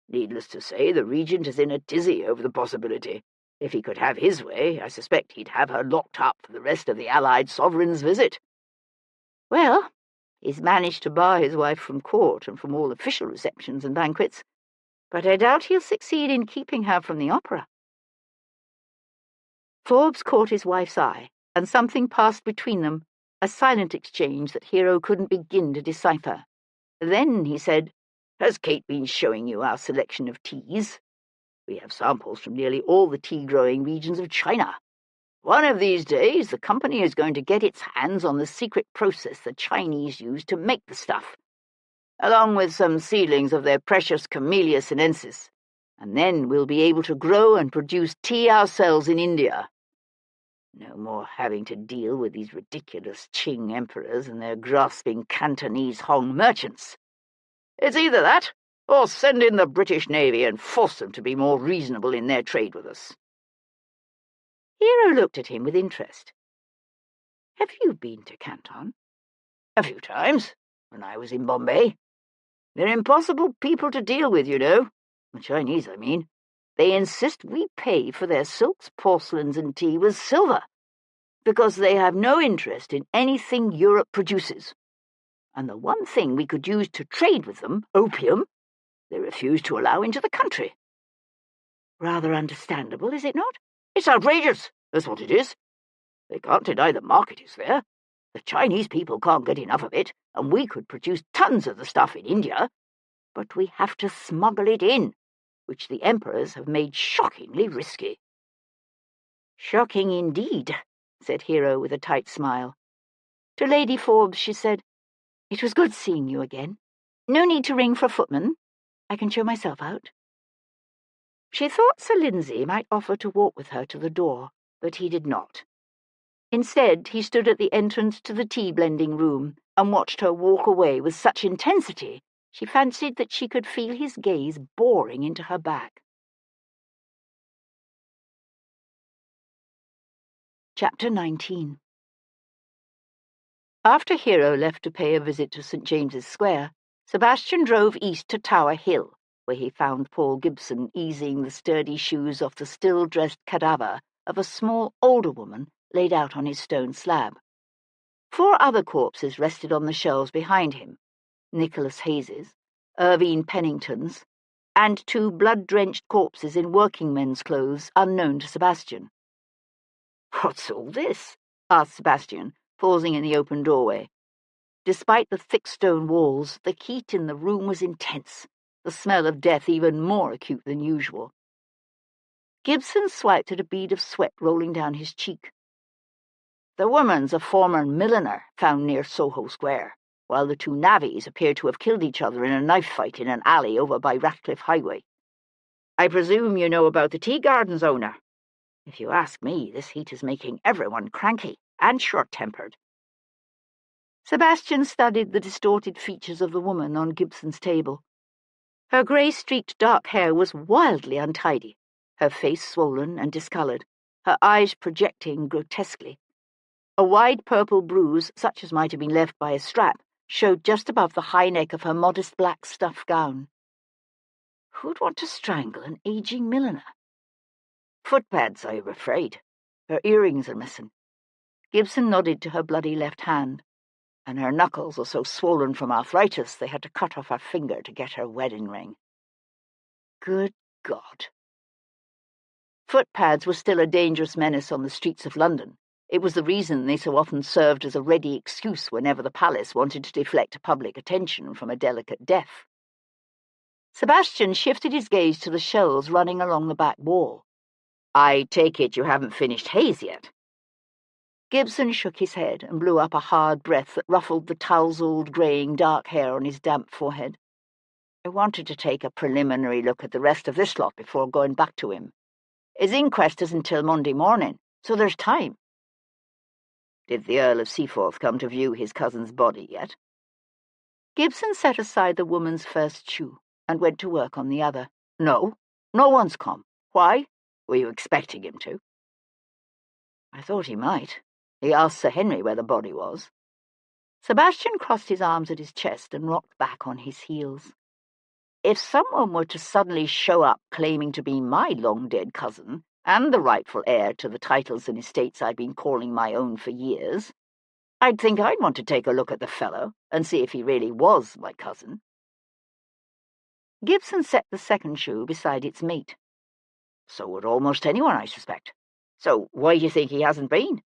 Needless to say, the Regent is in a tizzy over the possibility. If he could have his way, I suspect he'd have her locked up for the rest of the Allied sovereign's visit. Well, he's managed to bar his wife from court and from all official receptions and banquets, but I doubt he'll succeed in keeping her from the opera. Forbes caught his wife's eye, and something passed between them, a silent exchange that Hero couldn't begin to decipher. Then he said, Has Kate been showing you our selection of teas? We have samples from nearly all the tea-growing regions of China. One of these days, the company is going to get its hands on the secret process the Chinese use to make the stuff, along with some seedlings of their precious Camellia sinensis, and then we'll be able to grow and produce tea ourselves in India. No more having to deal with these ridiculous Qing emperors and their grasping Cantonese Hong merchants. It's either that, or send in the British Navy and force them to be more reasonable in their trade with us. Hero looked at him with interest. Have you been to Canton? A few times, when I was in Bombay. They're impossible people to deal with, you know. The Chinese, I mean. They insist we pay for their silks, porcelains, and tea with silver, because they have no interest in anything Europe produces. and the one thing we could use to trade with them, opium, they refuse to allow into the country. Rather understandable, is it not? It's outrageous, that's what it is. They can't deny the market is there. The Chinese people can't get enough of it, and we could produce tons of the stuff in India, but we have to smuggle it in, which the emperors have made shockingly risky. Shocking indeed, said Hero with a tight smile. To Lady Forbes she said, "It was good seeing you again. No need to ring for a footman. I can show myself out." She thought Sir Lindsay might offer to walk with her to the door, but he did not. Instead, he stood at the entrance to the tea-blending room and watched her walk away with such intensity she fancied that she could feel his gaze boring into her back. Chapter 19. After Hero left to pay a visit to St. James's Square, Sebastian drove east to Tower Hill, where he found Paul Gibson easing the sturdy shoes off the still-dressed cadaver of a small older woman laid out on his stone slab. 4 other corpses rested on the shelves behind him, Nicholas Hayes's, Irvine Pennington's, and 2 blood-drenched corpses in working men's clothes unknown to Sebastian. What's all this? Asked Sebastian, pausing in the open doorway. Despite the thick stone walls, the heat in the room was intense, the smell of death even more acute than usual. Gibson swiped at a bead of sweat rolling down his cheek. The woman's a former milliner found near Soho Square, while the 2 navvies appear to have killed each other in a knife fight in an alley over by Ratcliffe Highway. I presume you know about the tea garden's owner. If you ask me, this heat is making everyone cranky and short-tempered. Sebastian studied the distorted features of the woman on Gibson's table. Her grey-streaked dark hair was wildly untidy, her face swollen and discoloured, her eyes projecting grotesquely. A wide purple bruise, such as might have been left by a strap, showed just above the high neck of her modest black stuff gown. Who'd want to strangle an aging milliner? Footpads, I'm afraid. Her earrings are missing. Gibson nodded to her bloody left hand. And her knuckles are so swollen from arthritis they had to cut off her finger to get her wedding ring. Good God. Footpads were still a dangerous menace on the streets of London. It was the reason they so often served as a ready excuse whenever the palace wanted to deflect public attention from a delicate death. Sebastian shifted his gaze to the shelves running along the back wall. I take it you haven't finished Hayes yet? Gibson shook his head and blew up a hard breath that ruffled the tousled, greying dark hair on his damp forehead. I wanted to take a preliminary look at the rest of this lot before going back to him. His inquest is until Monday morning, so there's time. Did the Earl of Seaforth come to view his cousin's body yet? Gibson set aside the woman's first shoe and went to work on the other. No one's come. Why? Were you expecting him to? I thought he might. He asked Sir Henry where the body was. Sebastian crossed his arms at his chest and rocked back on his heels. If someone were to suddenly show up claiming to be my long-dead cousin and the rightful heir to the titles and estates I've been calling my own for years, I'd think I'd want to take a look at the fellow and see if he really was my cousin. Gibson set the second shoe beside its mate. So would almost anyone, I suspect. So why do you think he hasn't been?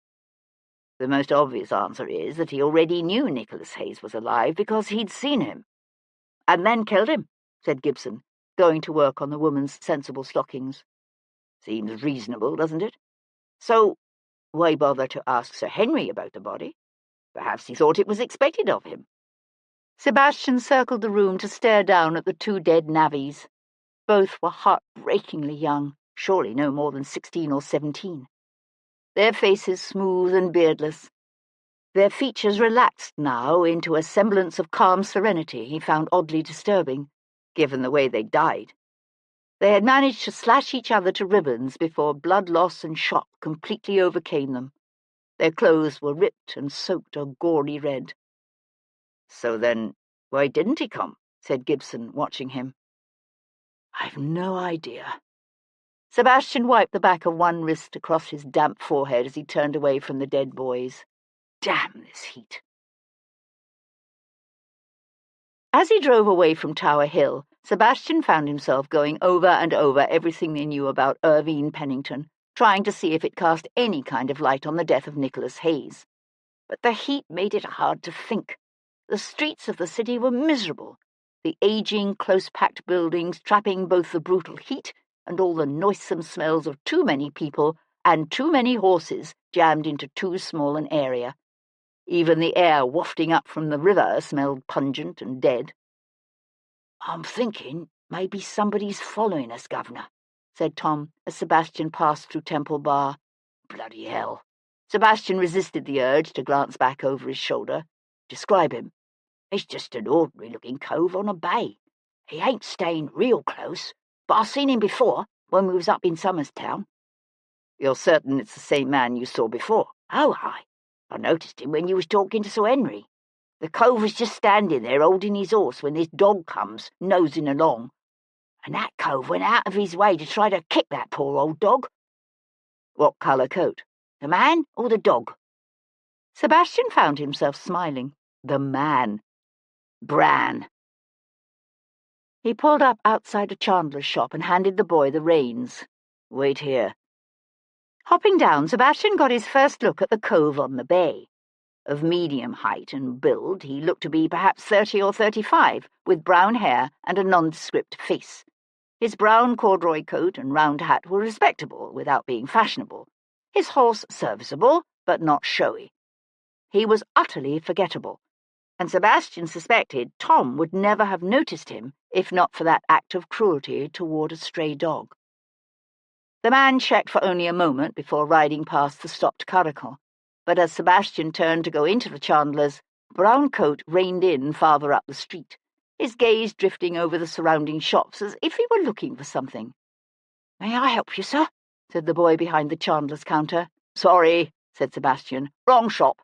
The most obvious answer is that he already knew Nicholas Hayes was alive because he'd seen him. And then killed him, said Gibson, going to work on the woman's sensible stockings. Seems reasonable, doesn't it? So why bother to ask Sir Henry about the body? Perhaps he thought it was expected of him. Sebastian circled the room to stare down at the 2 dead navvies. Both were heartbreakingly young, surely no more than 16 or 17. Their faces smooth and beardless. Their features relaxed now into a semblance of calm serenity he found oddly disturbing, given the way they died. They had managed to slash each other to ribbons before blood loss and shock completely overcame them. Their clothes were ripped and soaked a gory red. So then, why didn't he come? Said Gibson, watching him. I've no idea. Sebastian wiped the back of one wrist across his damp forehead as he turned away from the dead boys. Damn this heat. As he drove away from Tower Hill, Sebastian found himself going over and over everything they knew about Irvine Pennington, trying to see if it cast any kind of light on the death of Nicholas Hayes. But the heat made it hard to think. The streets of the city were miserable, the aging, close-packed buildings trapping both the brutal heat and all the noisome smells of too many people and too many horses jammed into too small an area. Even the air wafting up from the river smelled pungent and dead. "I'm thinking maybe somebody's following us, Governor," said Tom as Sebastian passed through Temple Bar. "Bloody hell." Sebastian resisted the urge to glance back over his shoulder. "Describe him." "He's just an ordinary-looking cove on a bay. He ain't staying real close, but I've seen him before when we was up in Somers Town." "You're certain it's the same man you saw before?" "Oh, aye. I noticed him when you was talking to Sir Henry. The cove was just standing there holding his horse when this dog comes nosing along, and that cove went out of his way to try to kick that poor old dog." "What colour coat? The man or the dog?" Sebastian found himself smiling. The man. "Bran." He pulled up outside a chandler's shop and handed the boy the reins. "Wait here." Hopping down, Sebastian got his first look at the cove on the bay. Of medium height and build, he looked to be perhaps 30 or 35, with brown hair and a nondescript face. His brown corduroy coat and round hat were respectable without being fashionable. His horse serviceable, but not showy. He was utterly forgettable, and Sebastian suspected Tom would never have noticed him if not for that act of cruelty toward a stray dog. The man checked for only a moment before riding past the stopped curricle, but as Sebastian turned to go into the chandler's, brown coat reined in farther up the street, his gaze drifting over the surrounding shops as if he were looking for something. "May I help you, sir?" said the boy behind the chandler's counter. "Sorry," said Sebastian. "Wrong shop."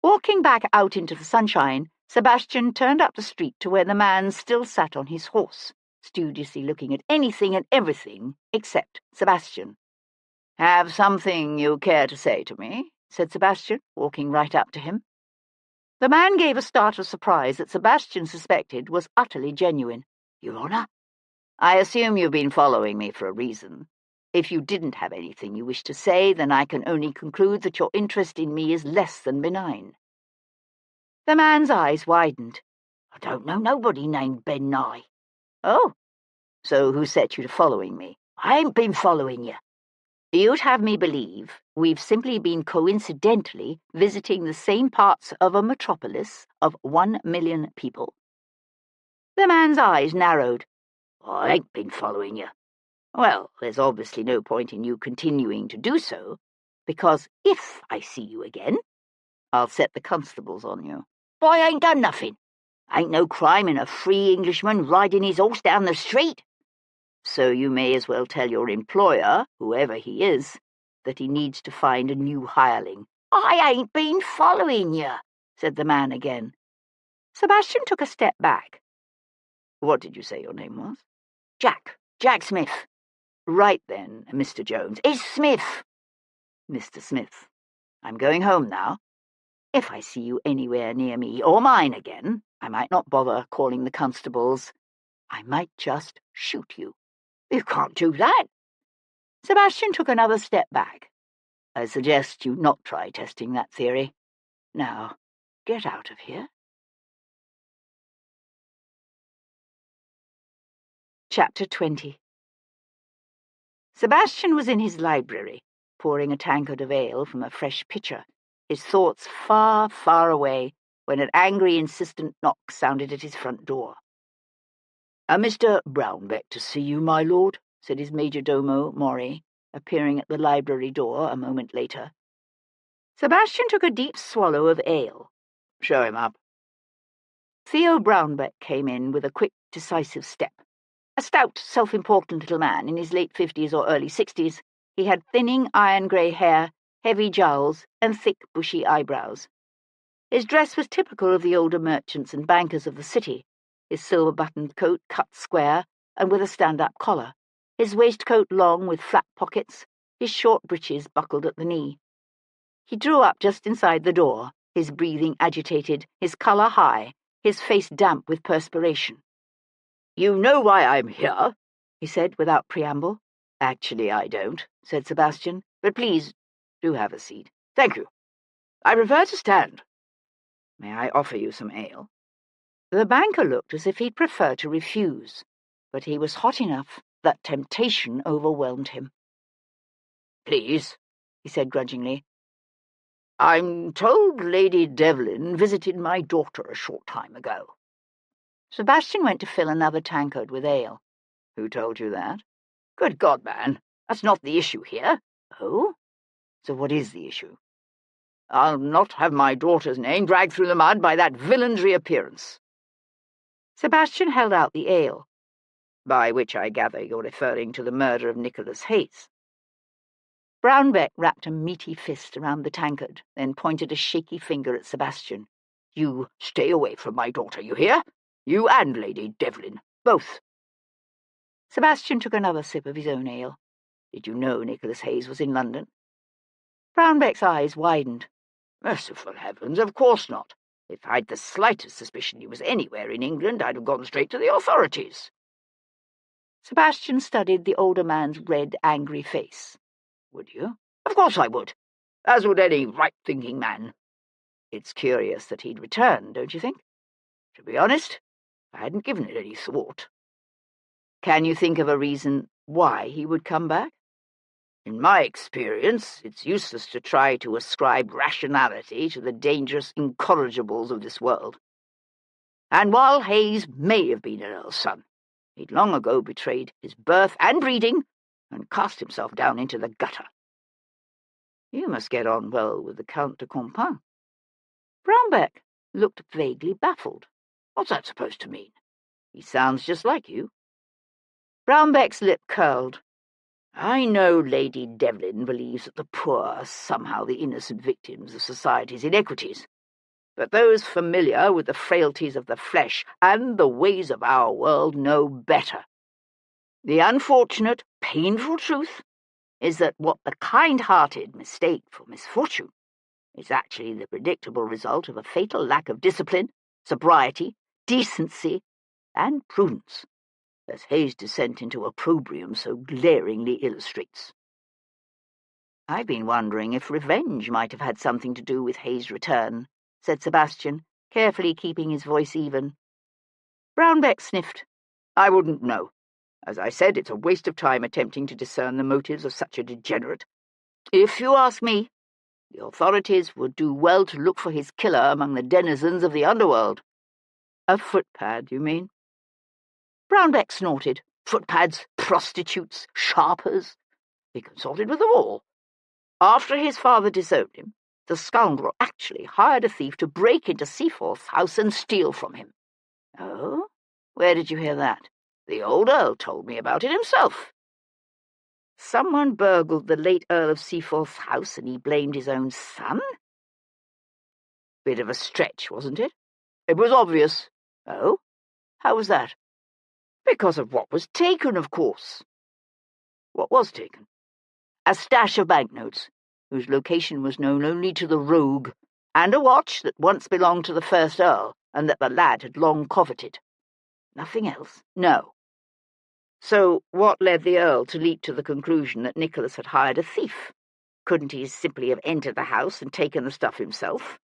Walking back out into the sunshine, Sebastian turned up the street to where the man still sat on his horse, studiously looking at anything and everything except Sebastian. "Have something you care to say to me?" said Sebastian, walking right up to him. The man gave a start of surprise that Sebastian suspected was utterly genuine. "Your Honour?" "I assume you've been following me for a reason. If you didn't have anything you wish to say, then I can only conclude that your interest in me is less than benign." The man's eyes widened. "I don't know nobody named Ben Nye." "Oh, so who set you to following me?" "I ain't been following you." "You'd have me believe we've simply been coincidentally visiting the same parts of a metropolis of 1 million people?" The man's eyes narrowed. "I ain't been following you." "Well, there's obviously no point in you continuing to do so, because if I see you again, I'll set the constables on you." "But I ain't done nothing. Ain't no crime in a free Englishman riding his horse down the street." "So you may as well tell your employer, whoever he is, that he needs to find a new hireling." "I ain't been following you," said the man again. Sebastian took a step back. "What did you say your name was?" Jack Smith." "Right then, Mr. Jones." "It's Smith." "Mr. Smith, I'm going home now. If I see you anywhere near me or mine again, I might not bother calling the constables. I might just shoot you." "You can't do that." Sebastian took another step back. "I suggest you not try testing that theory. Now, get out of here." Chapter 20. Sebastian was in his library, pouring a tankard of ale from a fresh pitcher, his thoughts far, far away, when an angry, insistent knock sounded at his front door. "Mr. Brownbeck to see you, my lord," said his major-domo, Maury, appearing at the library door a moment later. Sebastian took a deep swallow of ale. "Show him up." Theo Brownbeck came in with a quick, decisive step. A stout, self-important little man in his late 50s or early 60s, he had thinning iron-grey hair, heavy jowls, and thick, bushy eyebrows. His dress was typical of the older merchants and bankers of the city, his silver-buttoned coat cut square and with a stand-up collar, his waistcoat long with flat pockets, his short breeches buckled at the knee. He drew up just inside the door, his breathing agitated, his colour high, his face damp with perspiration. "You know why I'm here," he said without preamble. "Actually, I don't," said Sebastian. "But please, do have a seat. Thank you. I prefer to stand. May I offer you some ale?" The banker looked as if he'd prefer to refuse, but he was hot enough that temptation overwhelmed him. "Please," he said grudgingly. "I'm told Lady Devlin visited my daughter a short time ago." Sebastian went to fill another tankard with ale. "Who told you that?" "Good God, man, that's not the issue here." "Oh? So what is the issue?" "I'll not have my daughter's name dragged through the mud by that villain's reappearance." Sebastian held out the ale. "By which I gather you're referring to the murder of Nicholas Hayes." Brownbeck wrapped a meaty fist around the tankard, then pointed a shaky finger at Sebastian. "You stay away from my daughter, you hear? You and Lady Devlin, both." Sebastian took another sip of his own ale. "Did you know Nicholas Hayes was in London?" Brownbeck's eyes widened. "Merciful heavens, of course not. If I'd the slightest suspicion he was anywhere in England, I'd have gone straight to the authorities." Sebastian studied the older man's red, angry face. "Would you?" "Of course I would. As would any right-thinking man." "It's curious that he'd return, don't you think?" "To be honest, I hadn't given it any thought." "Can you think of a reason why he would come back?" "In my experience, it's useless to try to ascribe rationality to the dangerous incorrigibles of this world. And while Hayes may have been an earl's son, he'd long ago betrayed his birth and breeding and cast himself down into the gutter." "You must get on well with the Count de Compin." Brownbeck looked vaguely baffled. "What's that supposed to mean?" "He sounds just like you." Brownbeck's lip curled. "I know Lady Devlin believes that the poor are somehow the innocent victims of society's inequities, but those familiar with the frailties of the flesh and the ways of our world know better. The unfortunate, painful truth is that what the kind-hearted mistake for misfortune is actually the predictable result of a fatal lack of discipline, sobriety, decency, and prudence, as Hayes' descent into opprobrium so glaringly illustrates." "I've been wondering if revenge might have had something to do with Hayes' return," said Sebastian, carefully keeping his voice even. Brownbeck sniffed. "I wouldn't know. As I said, it's a waste of time attempting to discern the motives of such a degenerate. If you ask me, the authorities would do well to look for his killer among the denizens of the underworld." "A footpad, you mean?" Brownbeck snorted. "Footpads, prostitutes, sharpers. He consorted with them all. After his father disowned him, the scoundrel actually hired a thief to break into Seaforth's house and steal from him." "Oh? Where did you hear that?" "The old Earl told me about it himself." "Someone burgled the late Earl of Seaforth's house and he blamed his own son?" "Bit of a stretch, wasn't it?" "It was obvious." "Oh? How was that?" "Because of what was taken, of course." "What was taken?" "A stash of banknotes, whose location was known only to the rogue, and a watch that once belonged to the first Earl, and that the lad had long coveted." "Nothing else?" "No." "So what led the Earl to leap to the conclusion that Nicholas had hired a thief? Couldn't he simply have entered the house and taken the stuff himself?"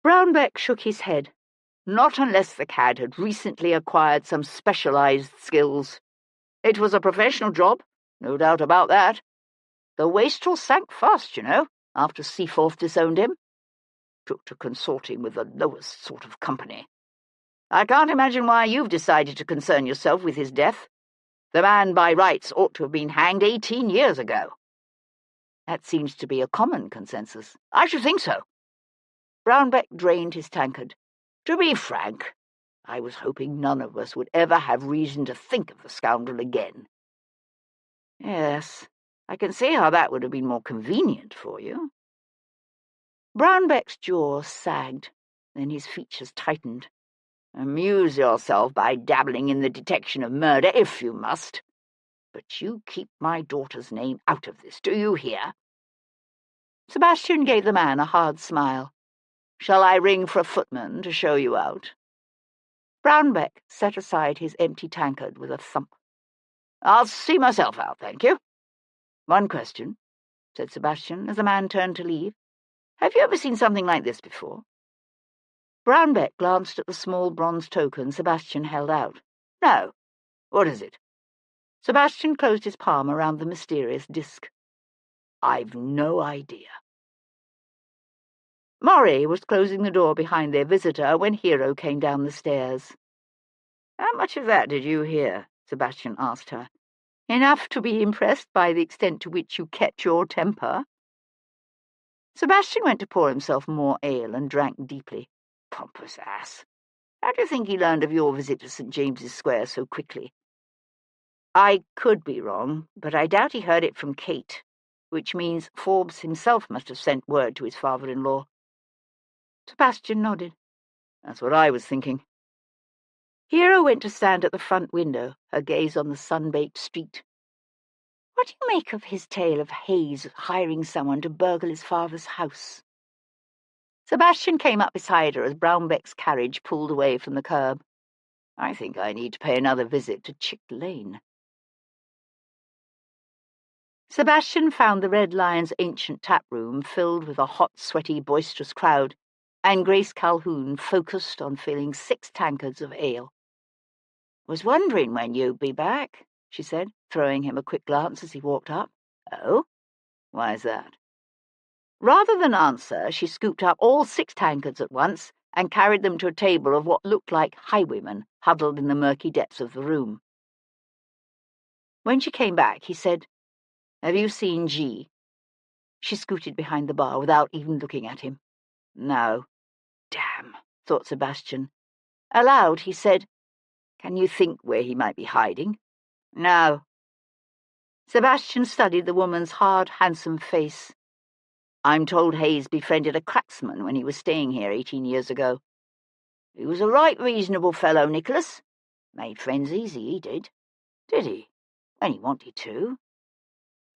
Brownbeck shook his head. "Not unless the cad had recently acquired some specialized skills. It was a professional job, no doubt about that. The wastrel sank fast, you know, after Seaforth disowned him. Took to consorting with the lowest sort of company. I can't imagine why you've decided to concern yourself with his death. The man by rights ought to have been hanged 18 years ago." "That seems to be a common consensus." "I should think so." Brownbeck drained his tankard. "To be frank, I was hoping none of us would ever have reason to think of the scoundrel again." "Yes, I can see how that would have been more convenient for you." Brownbeck's jaw sagged, then his features tightened. "Amuse yourself by dabbling in the detection of murder, if you must. But you keep my daughter's name out of this, do you hear?" Sebastian gave the man a hard smile. "Shall I ring for a footman to show you out?" Brownbeck set aside his empty tankard with a thump. "I'll see myself out, thank you." "One question," said Sebastian, as the man turned to leave. "Have you ever seen something like this before?" Brownbeck glanced at the small bronze token Sebastian held out. "No. What is it?" Sebastian closed his palm around the mysterious disc. "I've no idea." Maury was closing the door behind their visitor when Hero came down the stairs. "How much of that did you hear?" Sebastian asked her. "Enough to be impressed by the extent to which you kept your temper." Sebastian went to pour himself more ale and drank deeply. "Pompous ass. How do you think he learned of your visit to St. James's Square so quickly?" "I could be wrong, but I doubt he heard it from Kate, which means Forbes himself must have sent word to his father-in-law." Sebastian nodded. "That's what I was thinking." Hero went to stand at the front window, her gaze on the sun-baked street. "What do you make of his tale of Hayes hiring someone to burgle his father's house?" Sebastian came up beside her as Brownbeck's carriage pulled away from the curb. "I think I need to pay another visit to Chick Lane." Sebastian found the Red Lion's ancient tap room filled with a hot, sweaty, boisterous crowd, and Grace Calhoun focused on filling 6 tankards of ale. "Was wondering when you'd be back," she said, throwing him a quick glance as he walked up. "Oh? Why's that?" Rather than answer, she scooped up all 6 tankards at once and carried them to a table of what looked like highwaymen huddled in the murky depths of the room. When she came back, he said, "Have you seen G?" She scooted behind the bar without even looking at him. "No." "Damn," thought Sebastian. Aloud, he said, "Can you think where he might be hiding?" "No." Sebastian studied the woman's hard, handsome face. "I'm told Hayes befriended a cracksman when he was staying here 18 years ago. He was a right reasonable fellow, Nicholas. Made friends easy, he did." "Did he?" "When he wanted to.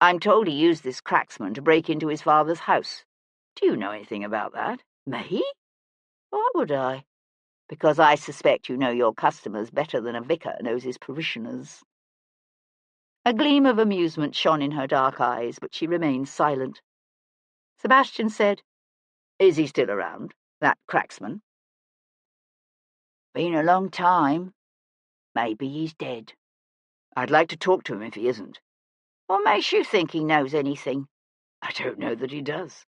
I'm told he used this cracksman to break into his father's house. Do you know anything about that?" "Me? Why would I?" "Because I suspect you know your customers better than a vicar knows his parishioners." A gleam of amusement shone in her dark eyes, but she remained silent. Sebastian said, "Is he still around, that cracksman?" "Been a long time. Maybe he's dead. I'd like to talk to him if he isn't." "What makes you think he knows anything?" "I don't know that he does."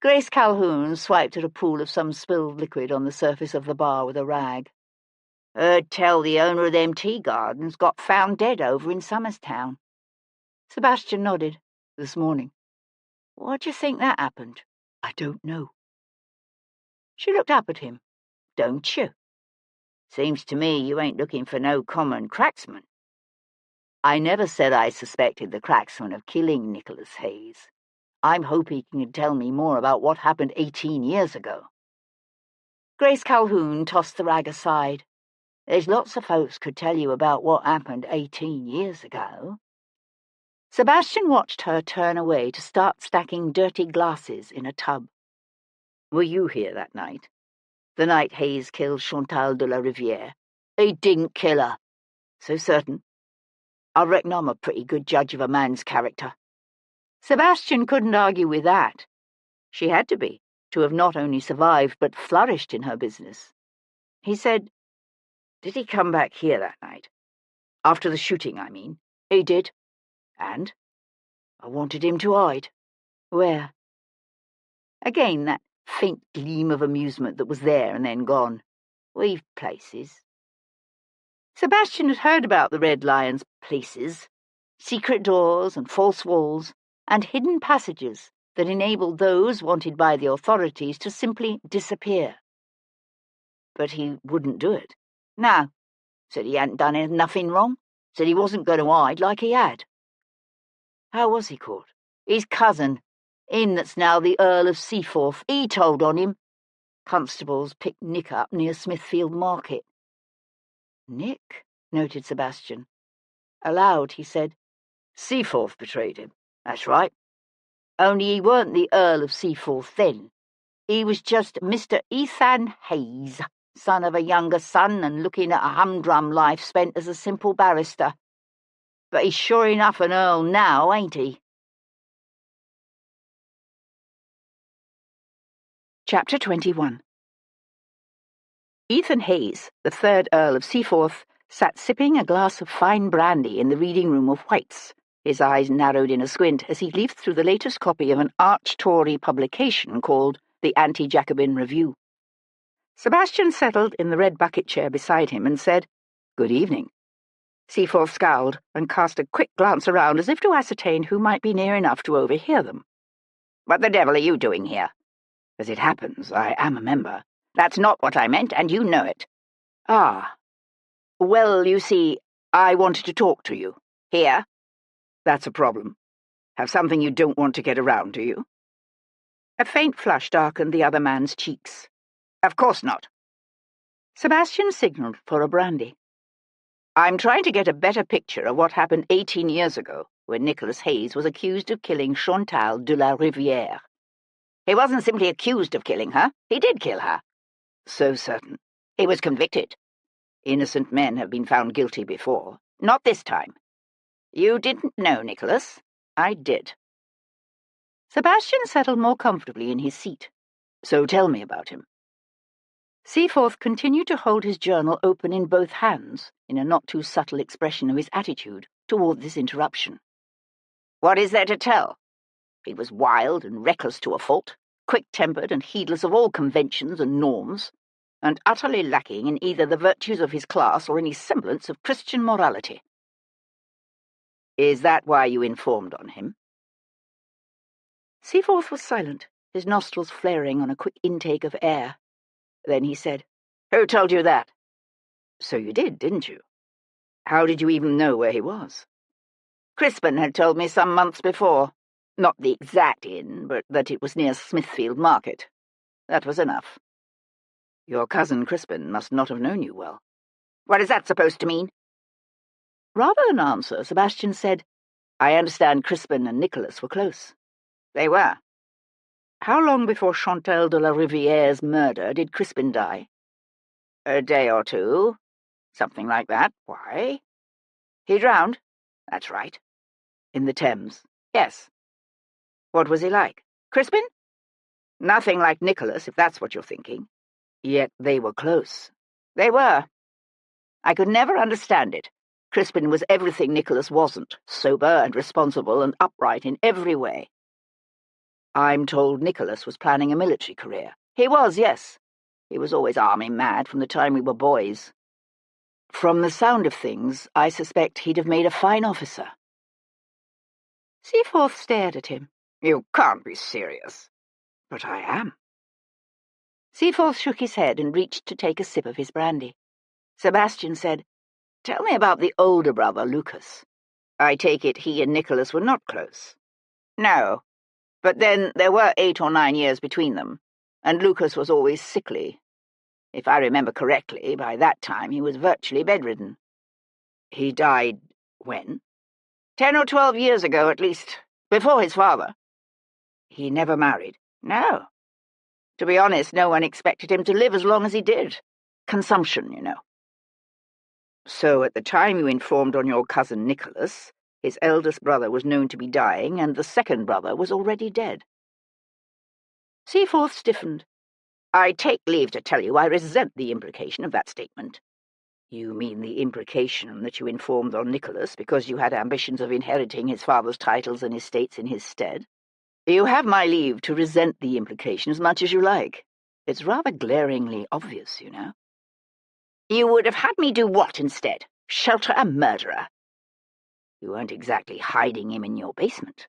Grace Calhoun swiped at a pool of some spilled liquid on the surface of the bar with a rag. "Heard tell the owner of them tea gardens got found dead over in Somerstown." Sebastian nodded. "This morning." "What do you think that happened?" "I don't know." She looked up at him. "Don't you? Seems to me you ain't looking for no common cracksman." "I never said I suspected the cracksman of killing Nicholas Hayes. I'm hoping he can tell me more about what happened 18 years ago." Grace Calhoun tossed the rag aside. "There's lots of folks could tell you about what happened 18 years ago." Sebastian watched her turn away to start stacking dirty glasses in a tub. "Were you here that night? The night Hayes killed Chantal de la Rivière?" "He didn't kill her." "So certain?" "I reckon I'm a pretty good judge of a man's character." Sebastian couldn't argue with that. She had to be, to have not only survived but flourished in her business. He said, "Did he come back here that night? After the shooting, I mean." "He did." "And?" "I wanted him to hide." "Where?" Again that faint gleam of amusement that was there and then gone. "We've places." Sebastian had heard about the Red Lion's places, secret doors and false walls, and hidden passages that enabled those wanted by the authorities to simply disappear. But he wouldn't do it. "No. Said he hadn't done nothing wrong. Said he wasn't going to hide like he had." "How was he caught?" "His cousin, him that's now the Earl of Seaforth, he told on him. Constables picked Nick up near Smithfield Market." "Nick?" noted Sebastian. Aloud, he said, "Seaforth betrayed him." "That's right. Only he weren't the Earl of Seaforth then. He was just Mr. Ethan Hayes." son of a younger son and looking at a humdrum life spent as a simple barrister. But he's sure enough an earl now, ain't he? Chapter 21. Ethan Hayes, the 3rd Earl of Seaforth, sat sipping a glass of fine brandy in the reading room of White's, his eyes narrowed in a squint as he leafed through the latest copy of an arch-Tory publication called The Anti-Jacobin Review. Sebastian settled in the red bucket chair beside him and said, "Good evening." Seaforth scowled and cast a quick glance around as if to ascertain who might be near enough to overhear them. "What the devil are you doing here?" "As it happens, I am a member." "That's not what I meant, and you know it." "Ah. Well, you see, I wanted to talk to you." "Here?" "That's a problem. Have something you don't want to get around, do you?" A faint flush darkened the other man's cheeks. "Of course not." Sebastian signalled for a brandy. "I'm trying to get a better picture of what happened 18 years ago, when Nicholas Hayes was accused of killing Chantal de la Rivière." "He wasn't simply accused of killing her. He did kill her." "So certain." "He was convicted." "Innocent men have been found guilty before." "Not this time." "You didn't know Nicholas?" "I did." Sebastian settled more comfortably in his seat. "So tell me about him." Seaforth continued to hold his journal open in both hands, in a not-too-subtle expression of his attitude toward this interruption. "What is there to tell? He was wild and reckless to a fault, quick-tempered and heedless of all conventions and norms, and utterly lacking in either the virtues of his class or any semblance of Christian morality." "Is that why you informed on him?" Seaforth was silent, his nostrils flaring on a quick intake of air. Then he said, "Who told you that?" "So you did, didn't you? How did you even know where he was?" "Crispin had told me some months before. Not the exact inn, but that it was near Smithfield Market. That was enough." "Your cousin Crispin must not have known you well." "What is that supposed to mean?" Rather than answer, Sebastian said, "I understand Crispin and Nicholas were close." "They were." "How long before Chantal de la Rivière's murder did Crispin die?" "A day or two. Something like that. Why?" "He drowned." "That's right." "In the Thames?" "Yes." "What was he like?" "Crispin? Nothing like Nicholas, if that's what you're thinking." "Yet they were close." "They were." "I could never understand it. Crispin was everything Nicholas wasn't, sober and responsible and upright in every way." "I'm told Nicholas was planning a military career." "He was, yes. He was always army mad from the time we were boys. From the sound of things, I suspect he'd have made a fine officer." Seaforth stared at him. "You can't be serious." "But I am." Seaforth shook his head and reached to take a sip of his brandy. Sebastian said, "Tell me about the older brother, Lucas. I take it he and Nicholas were not close." "No. But then there were 8 or 9 years between them, and Lucas was always sickly. If I remember correctly, by that time he was virtually bedridden." "He died when?" 10 or 12 years ago, at least. Before his father." "He never married?" "No. To be honest, no one expected him to live as long as he did. Consumption, you know." "So at the time you informed on your cousin Nicholas, his eldest brother was known to be dying, and the second brother was already dead." Seaforth stiffened. "I take leave to tell you I resent the implication of that statement." "You mean the implication that you informed on Nicholas because you had ambitions of inheriting his father's titles and estates in his stead? You have my leave to resent the implication as much as you like. It's rather glaringly obvious, you know." "You would have had me do what instead? Shelter a murderer?" "You weren't exactly hiding him in your basement."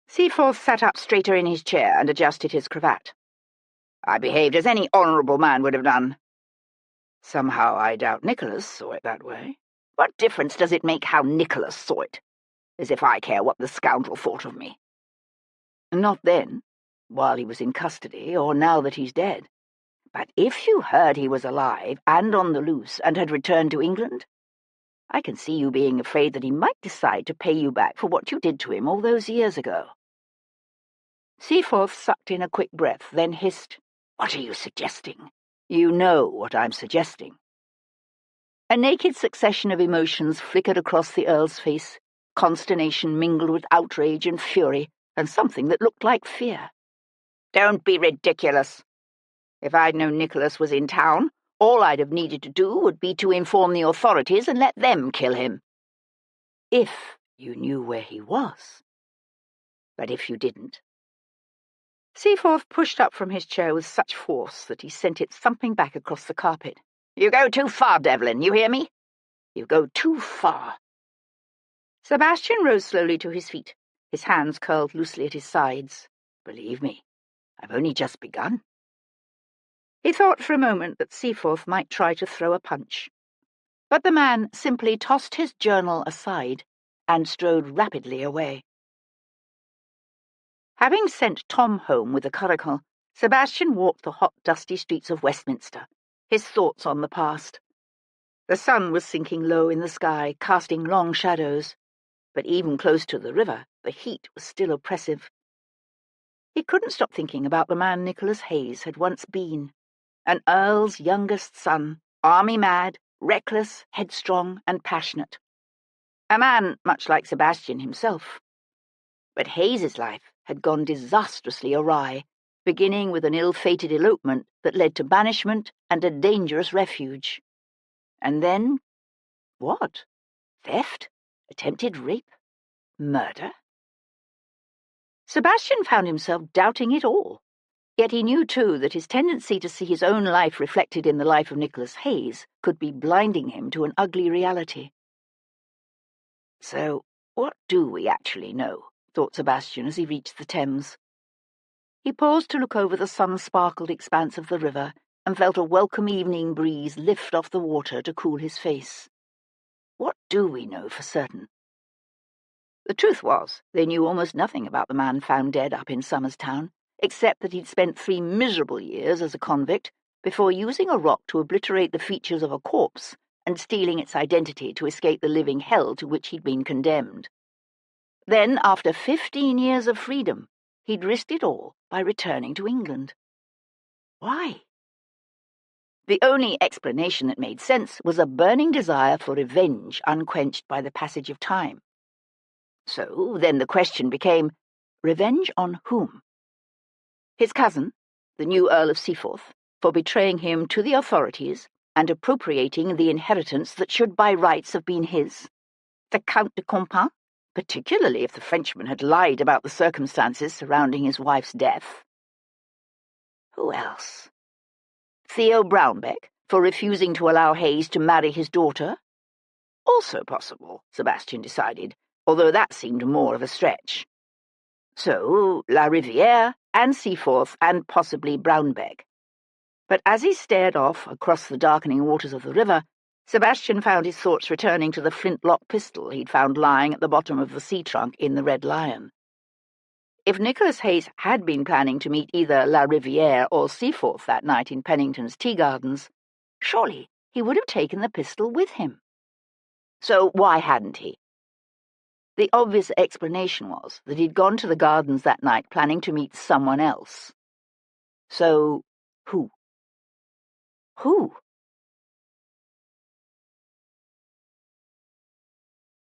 Seaforth sat up straighter in his chair and adjusted his cravat. "I behaved as any honourable man would have done." "Somehow I doubt Nicholas saw it that way." "What difference does it make how Nicholas saw it? As if I care what the scoundrel thought of me." "Not then, while he was in custody, or now that he's dead." "But if you heard he was alive and on the loose and had returned to England, I can see you being afraid that he might decide to pay you back for what you did to him all those years ago." Seaforth sucked in a quick breath, then hissed, "What are you suggesting?" You know what I'm suggesting." A naked succession of emotions flickered across the Earl's face, consternation mingled with outrage and fury, and something that looked like fear. "Don't be ridiculous. If I'd known Nicholas was in town, all I'd have needed to do would be to inform the authorities and let them kill him." If you knew where he was. "But if you didn't?" Seaforth pushed up from his chair with such force that he sent it thumping back across the carpet. "You go too far, Devlin, you hear me? You go too far." Sebastian rose slowly to his feet, his hands curled loosely at his sides. "Believe me, I've only just begun." He thought for a moment that Seaforth might try to throw a punch, but the man simply tossed his journal aside and strode rapidly away. Having sent Tom home with the curricle, Sebastian walked the hot, dusty streets of Westminster, his thoughts on the past. The sun was sinking low in the sky, casting long shadows, but even close to the river, the heat was still oppressive. He couldn't stop thinking about the man Nicholas Hayes had once been, an earl's youngest son, army-mad, reckless, headstrong, and passionate. A man much like Sebastian himself. But Hayes's life had gone disastrously awry, beginning with an ill-fated elopement that led to banishment and a dangerous refuge. And then, what? Theft? Attempted rape? Murder? Sebastian found himself doubting it all. Yet he knew, too, that his tendency to see his own life reflected in the life of Nicholas Hayes could be blinding him to an ugly reality. "So, what do we actually know?" thought Sebastian as he reached the Thames. He paused to look over the sun-sparkled expanse of the river and felt a welcome evening breeze lift off the water to cool his face. What do we know for certain? The truth was, they knew almost nothing about the man found dead up in Somers Town, except that he'd spent 3 miserable years as a convict before using a rock to obliterate the features of a corpse and stealing its identity to escape the living hell to which he'd been condemned. Then, after 15 years of freedom, he'd risked it all by returning to England. Why? The only explanation that made sense was a burning desire for revenge unquenched by the passage of time. So then the question became, revenge on whom? His cousin, the new Earl of Seaforth, for betraying him to the authorities and appropriating the inheritance that should by rights have been his. The Count de Compin, particularly if the Frenchman had lied about the circumstances surrounding his wife's death. Who else? Theo Brownbeck, for refusing to allow Hayes to marry his daughter? Also possible, Sebastian decided, although that seemed more of a stretch. So, La Riviere and Seaforth and possibly Brownbeck. But as he stared off across the darkening waters of the river, Sebastian found his thoughts returning to the flintlock pistol he'd found lying at the bottom of the sea trunk in the Red Lion. If Nicholas Hayes had been planning to meet either La Riviere or Seaforth that night in Pennington's tea gardens, surely he would have taken the pistol with him. So why hadn't he? The obvious explanation was that he'd gone to the gardens that night planning to meet someone else. So, who? Who?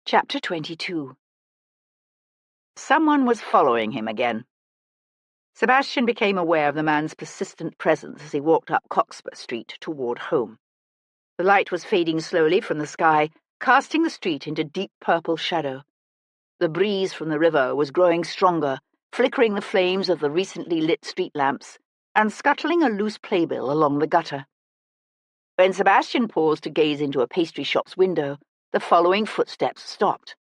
Chapter 22. Someone was following him again. Sebastian became aware of the man's persistent presence as he walked up Cockspur Street toward home. The light was fading slowly from the sky, casting the street into deep purple shadow. The breeze from the river was growing stronger, flickering the flames of the recently lit street lamps and scuttling a loose playbill along the gutter. When Sebastian paused to gaze into a pastry shop's window, the following footsteps stopped.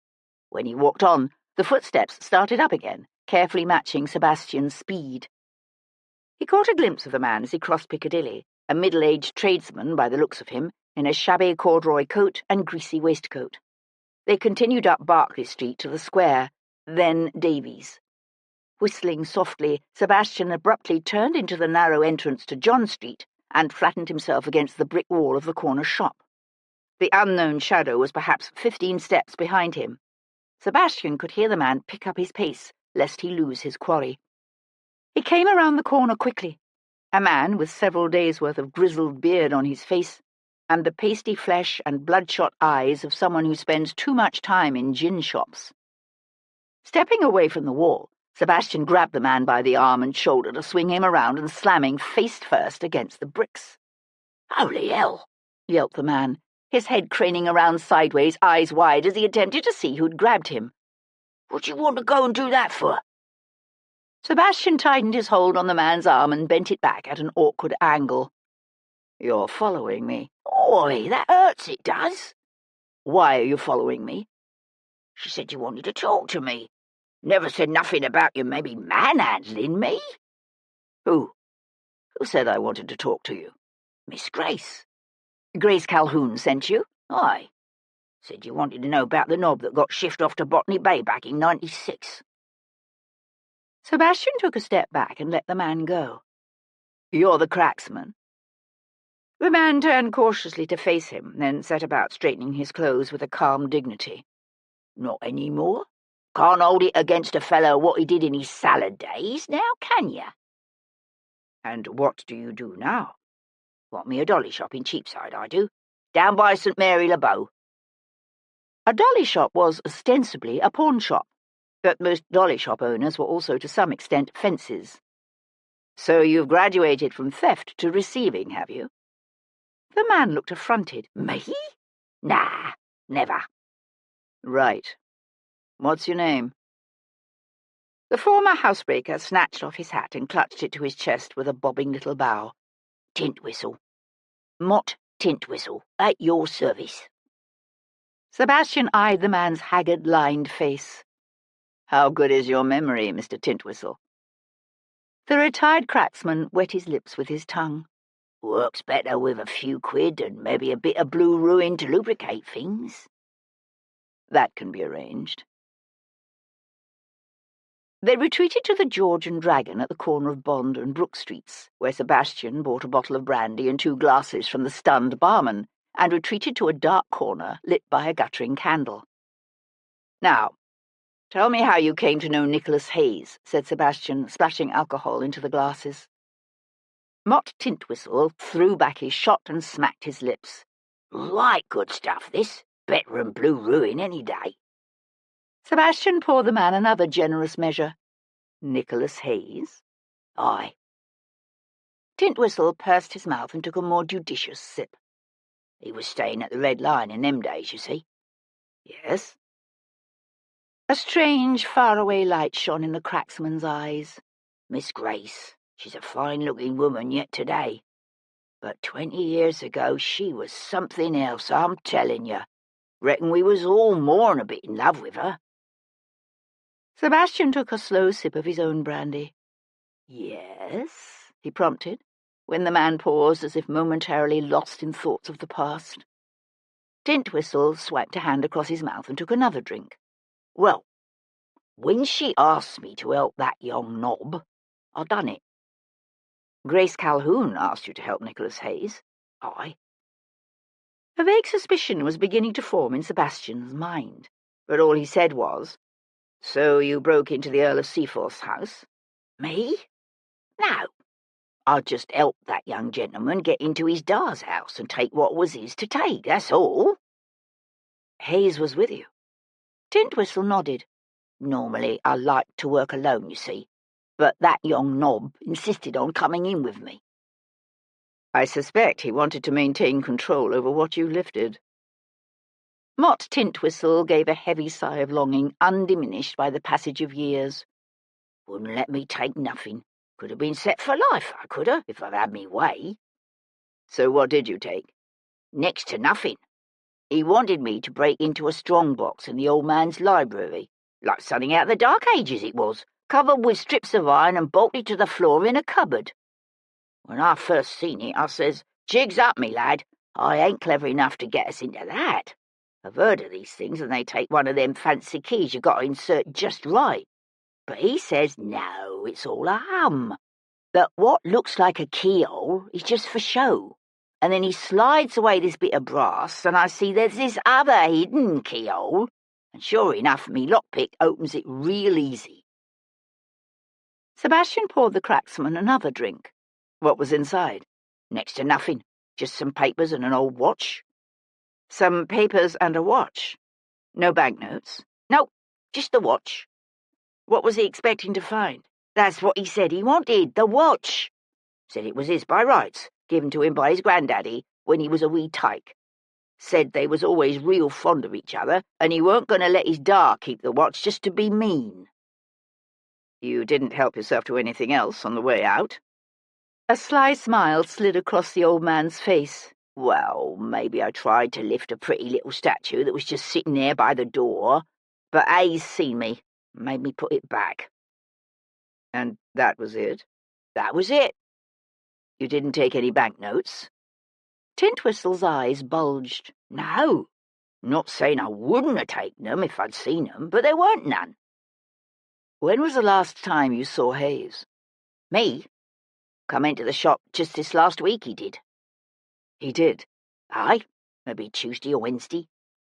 When he walked on, the footsteps started up again, carefully matching Sebastian's speed. He caught a glimpse of the man as he crossed Piccadilly, a middle-aged tradesman by the looks of him, in a shabby corduroy coat and greasy waistcoat. They continued up Berkeley Street to the square, then Davies. Whistling softly, Sebastian abruptly turned into the narrow entrance to John Street and flattened himself against the brick wall of the corner shop. The unknown shadow was perhaps 15 steps behind him. Sebastian could hear the man pick up his pace, lest he lose his quarry. He came around the corner quickly, A man with several days' worth of grizzled beard on his face and the pasty flesh and bloodshot eyes of someone who spends too much time in gin shops. Stepping away from the wall, Sebastian grabbed the man by the arm and shoulder to swing him around and slamming face first against the bricks. "Holy hell!" yelped the man, his head craning around sideways, eyes wide, as he attempted to see who'd grabbed him. "What do you want to go and do that for?" Sebastian tightened his hold on the man's arm and bent it back at an awkward angle. "You're following me." "Oi, that hurts, it does." "Why are you following me?" "She said you wanted to talk to me. Never said nothing about you maybe manhandling me." Who? Who said I wanted to talk to you?" "Miss Grace." "Grace Calhoun sent you?" "Aye. Said you wanted to know about the knob that got shifted off to Botany Bay back in '96. Sebastian took a step back and let the man go. "You're the cracksman?" The man turned cautiously to face him, then set about straightening his clothes with a calm dignity. "Not any more? Can't hold it against a fellow what he did in his salad days, now, can you?" "And what do you do now?" "Want me a dolly shop in Cheapside, I do. Down by St Mary le Bow." A dolly shop was ostensibly a pawn shop, but most dolly shop owners were also to some extent fences. "So you've graduated from theft to receiving, have you?" The man looked affronted. "Me? Nah, never." "Right. What's your name?" The former housebreaker snatched off his hat and clutched it to his chest with a bobbing little bow. "Tintwhistle. Mott Tintwhistle, at your service." Sebastian eyed the man's haggard, lined face. "How good is your memory, Mr. Tintwhistle?" The retired cracksman wet his lips with his tongue. "Works better with a few quid and maybe a bit of blue ruin to lubricate things." "That can be arranged." They retreated to the George and Dragon at the corner of Bond and Brook Streets, where Sebastian bought a bottle of brandy and 2 glasses from the stunned barman, and retreated to a dark corner lit by a guttering candle. "Now, tell me how you came to know Nicholas Hayes," said Sebastian, splashing alcohol into the glasses. Mott Tintwhistle threw back his shot and smacked his lips. "Right good stuff, this. Better than blue ruin any day." Sebastian poured the man another generous measure. "Nicholas Hayes?" "Aye." Tintwhistle pursed his mouth and took a more judicious sip. "He was staying at the Red Lion in them days, you see." "Yes?" A strange, faraway light shone in the cracksman's eyes. "Miss Grace, she's a fine-looking woman yet today. But 20 years ago she was something else, I'm telling you. Reckon we was all more'n a bit in love with her." Sebastian took a slow sip of his own brandy. "Yes?" he prompted, when the man paused as if momentarily lost in thoughts of the past. Tintwhistle swiped a hand across his mouth and took another drink. "Well, when she asked me to help that young knob, I done it." "Grace Calhoun asked you to help Nicholas Hayes?" "Aye." A vague suspicion was beginning to form in Sebastian's mind, but all he said was, "So you broke into the Earl of Seaforth's house?" "Me? No. I just helped that young gentleman get into his da's house and take what was his to take, that's all." "Hayes was with you?" Tintwhistle nodded. "Normally I like to work alone, you see, but that young knob insisted on coming in with me." "I suspect he wanted to maintain control over what you lifted." Mott Tintwhistle gave a heavy sigh of longing, undiminished by the passage of years. "Wouldn't let me take nothing. Could have been set for life, I could have, if I'd had me way." "So what did you take?" "Next to nothing. He wanted me to break into a strong box in the old man's library, like something out of the Dark Ages it was, covered with strips of iron and bolted to the floor in a cupboard. When I first seen it, I says, 'Jigs up, me lad. I ain't clever enough to get us into that. I've heard of these things, and they take one of them fancy keys you got to insert just right.' But he says, no, it's all a hum. That what looks like a keyhole is just for show. And then he slides away this bit of brass, and I see there's this other hidden keyhole, and sure enough, me lockpick opens it real easy." Sebastian poured the cracksman another drink. What was inside? Next to nothing. Just some papers and an old watch. Some papers and a watch? No banknotes? No, just the watch. What was he expecting to find? That's what he said he wanted, the watch. Said it was his by rights, given to him by his granddaddy when he was a wee tyke. Said they was always real fond of each other, and he weren't going to let his da keep the watch just to be mean. You didn't help yourself to anything else on the way out? A sly smile slid across the old man's face. Well, maybe I tried to lift a pretty little statue that was just sitting there by the door, but Hayes seen me and made me put it back. And that was it? That was it. You didn't take any banknotes? Tintwistle's eyes bulged. No, not saying I wouldn't have taken them if I'd seen them, but there weren't none. When was the last time you saw Hayes? Me? Come into the shop just this last week, he did. He did? Aye, maybe Tuesday or Wednesday.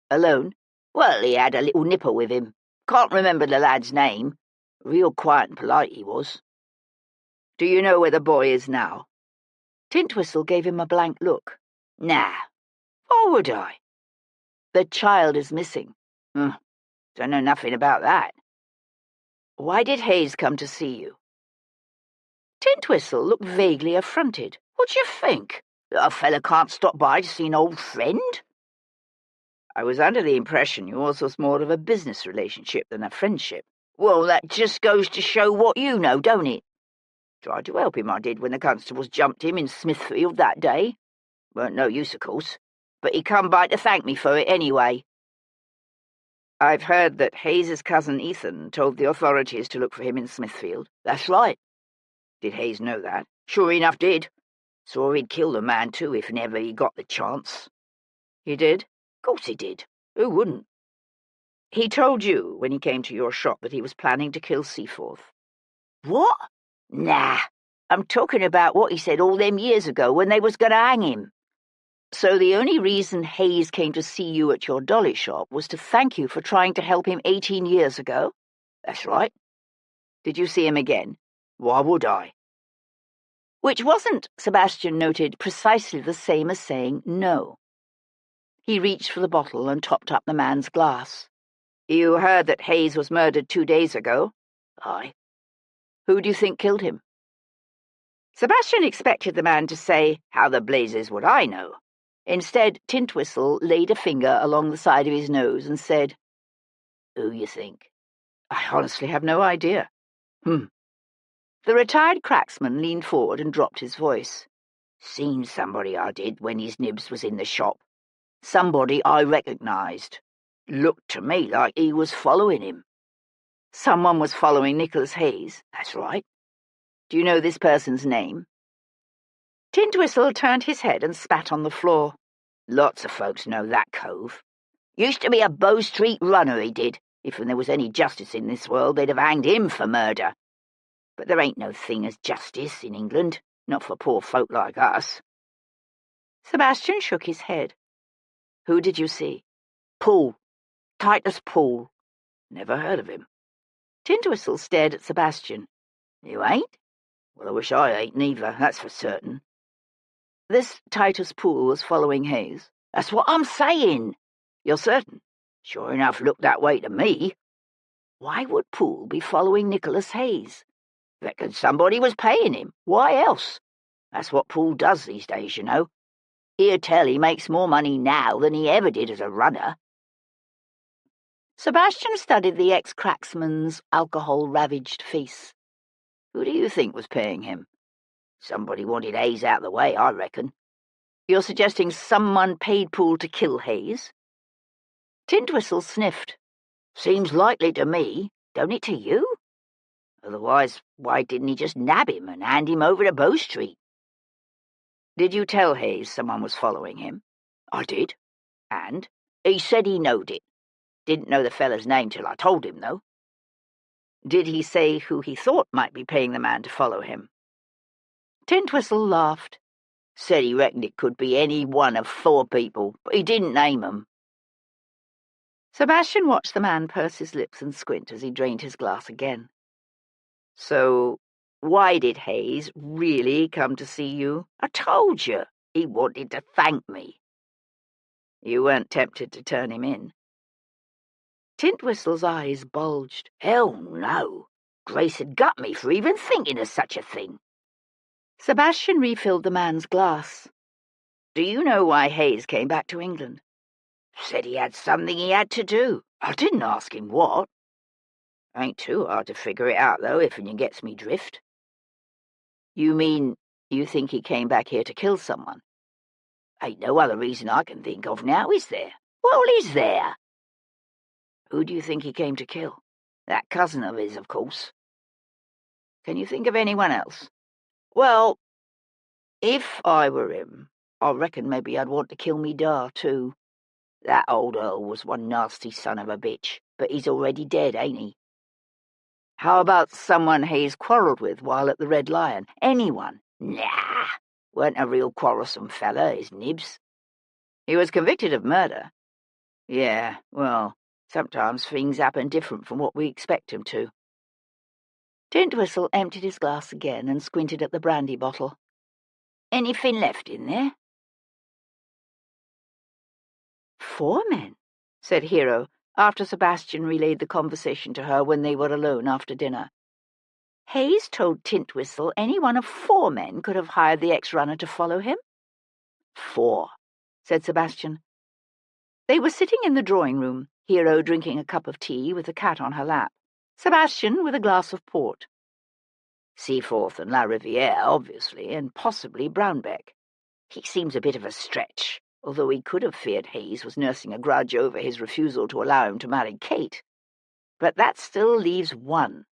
Alone? Well, he had a little nipper with him. Can't remember the lad's name. Real quiet and polite he was. Do you know where the boy is now? Tintwistle gave him a blank look. Nah, why would I? The child is missing. Don't know nothing about that. Why did Hayes come to see you? Tintwistle looked vaguely affronted. What do you think? That a fella can't stop by to see an old friend? I was under the impression yours was more of a business relationship than a friendship. Well, that just goes to show what you know, don't it? Tried to help him, I did, when the constables jumped him in Smithfield that day. Weren't no use, of course, but he come by to thank me for it anyway. I've heard that Hayes's cousin Ethan told the authorities to look for him in Smithfield. That's right. Did Hayes know that? Sure enough did. Saw he'd kill the man, too, if never he got the chance. He did? Course he did. Who wouldn't? He told you, when he came to your shop, that he was planning to kill Seaforth. What? Nah. I'm talking about what he said all them years ago when they was going to hang him. So the only reason Hayes came to see you at your dolly shop was to thank you for trying to help him 18 years ago? That's right. Did you see him again? Why would I? Which wasn't, Sebastian noted, precisely the same as saying no. He reached for the bottle and topped up the man's glass. You heard that Hayes was murdered 2 days ago? Aye. Who do you think killed him? Sebastian expected the man to say, "How the blazes would I know?" Instead, Tintwistle laid a finger along the side of his nose and said, Who you think? I honestly have no idea. The retired cracksman leaned forward and dropped his voice. Seen somebody, I did, when his nibs was in the shop. Somebody I recognised. Looked to me like he was following him. Someone was following Nicholas Hayes? That's right. Do you know this person's name? Tintwistle turned his head and spat on the floor. Lots of folks know that cove. Used to be a Bow Street runner, he did. If there was any justice in this world, they'd have hanged him for murder. But there ain't no thing as justice in England, not for poor folk like us. Sebastian shook his head. Who did you see? Poole. Titus Poole. Never heard of him. Tintwistle stared at Sebastian. You ain't? Well, I wish I ain't neither, that's for certain. This Titus Poole was following Hayes. That's what I'm saying. You're certain? Sure enough looked that way to me. Why would Poole be following Nicholas Hayes? Reckon somebody was paying him. Why else? That's what Poole does these days, you know. Hear tell he makes more money now than he ever did as a runner. Sebastian studied the ex-cracksman's alcohol-ravaged face. Who do you think was paying him? Somebody wanted Hayes out of the way, I reckon. You're suggesting someone paid Poole to kill Hayes? Tintwistle sniffed. Seems likely to me, don't it to you? Otherwise, why didn't he just nab him and hand him over to Bow Street? Did you tell Hayes someone was following him? I did. And? He said he knowed it. Didn't know the fella's name till I told him, though. Did he say who he thought might be paying the man to follow him? Tintwistle laughed. Said he reckoned it could be any one of 4 people, but he didn't name 'em. Sebastian watched the man purse his lips and squint as he drained his glass again. So, Why did Hayes really come to see you? I told you, he wanted to thank me. You weren't tempted to turn him in? Tintwistle's eyes bulged. Hell no. Grace had got me for even thinking of such a thing. Sebastian refilled the man's glass. Do you know why Hayes came back to England? Said he had something he had to do. I didn't ask him what. Ain't too hard to figure it out, though, if you gets me drift. You mean you think he came back here to kill someone? Ain't no other reason I can think of now, is there? Well, is there? Who do you think he came to kill? That cousin of his, of course. Can you think of anyone else? Well, if I were him, I reckon maybe I'd want to kill me da, too. That old Earl was one nasty son of a bitch, but he's already dead, ain't he? How about someone Hayes quarrelled with while at the Red Lion? Anyone? Nah, weren't a real quarrelsome fella, his Nibs. He was convicted of murder. Yeah, well, sometimes things happen different from what we expect 'em to. Tintwistle emptied his glass again and squinted at the brandy bottle. Anything left in there? 4 men, said Hero, after Sebastian relayed the conversation to her when they were alone after dinner. Hayes told Tintwistle any one of 4 men could have hired the ex-runner to follow him? 4, said Sebastian. They were sitting in the drawing-room, Hero drinking a cup of tea with the cat on her lap, Sebastian with a glass of port. Seaforth and La Riviere, obviously, and possibly Brownbeck. He seems a bit of a stretch, although he could have feared Hayes was nursing a grudge over his refusal to allow him to marry Kate. But that still leaves 1.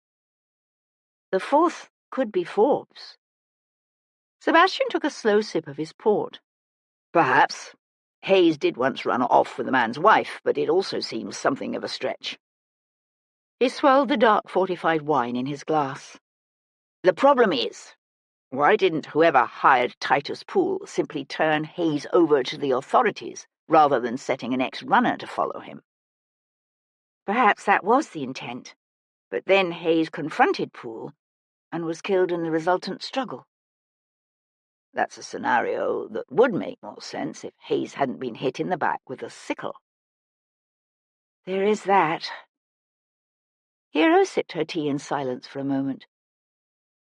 The 4th could be Forbes. Sebastian took a slow sip of his port. Perhaps. Hayes did once run off with the man's wife, but it also seems something of a stretch. He swelled the dark fortified wine in his glass. The problem is, why didn't whoever hired Titus Poole simply turn Hayes over to the authorities rather than setting an ex-runner to follow him? Perhaps that was the intent, but then Hayes confronted Poole and was killed in the resultant struggle. That's a scenario that would make more sense if Hayes hadn't been hit in the back with a sickle. There is that. Hero sipped her tea in silence for a moment.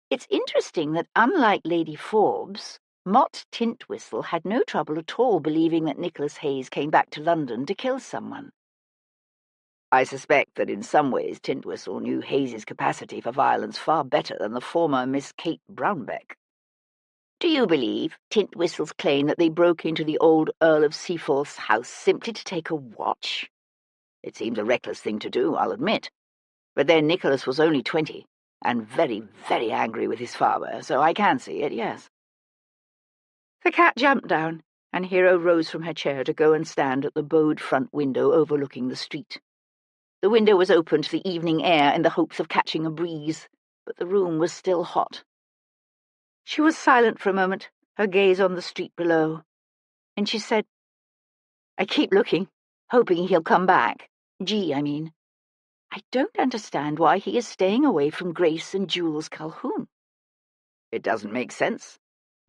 It's interesting that, unlike Lady Forbes, Mott Tintwistle had no trouble at all believing that Nicholas Hayes came back to London to kill someone. I suspect that in some ways Tintwistle knew Hayes's capacity for violence far better than the former Miss Kate Brownbeck. Do you believe Tintwistle's claim that they broke into the old Earl of Seaforth's house simply to take a watch? It seems a reckless thing to do, I'll admit. But then Nicholas was only 20, and very, very angry with his father, so I can see it, yes. The cat jumped down, and Hero rose from her chair to go and stand at the bowed front window overlooking the street. The window was open to the evening air in the hopes of catching a breeze, but the room was still hot. She was silent for a moment, her gaze on the street below, and she said, "I keep looking, hoping he'll come back. G, I mean. I don't understand why he is staying away from Grace and Jules Calhoun." It doesn't make sense,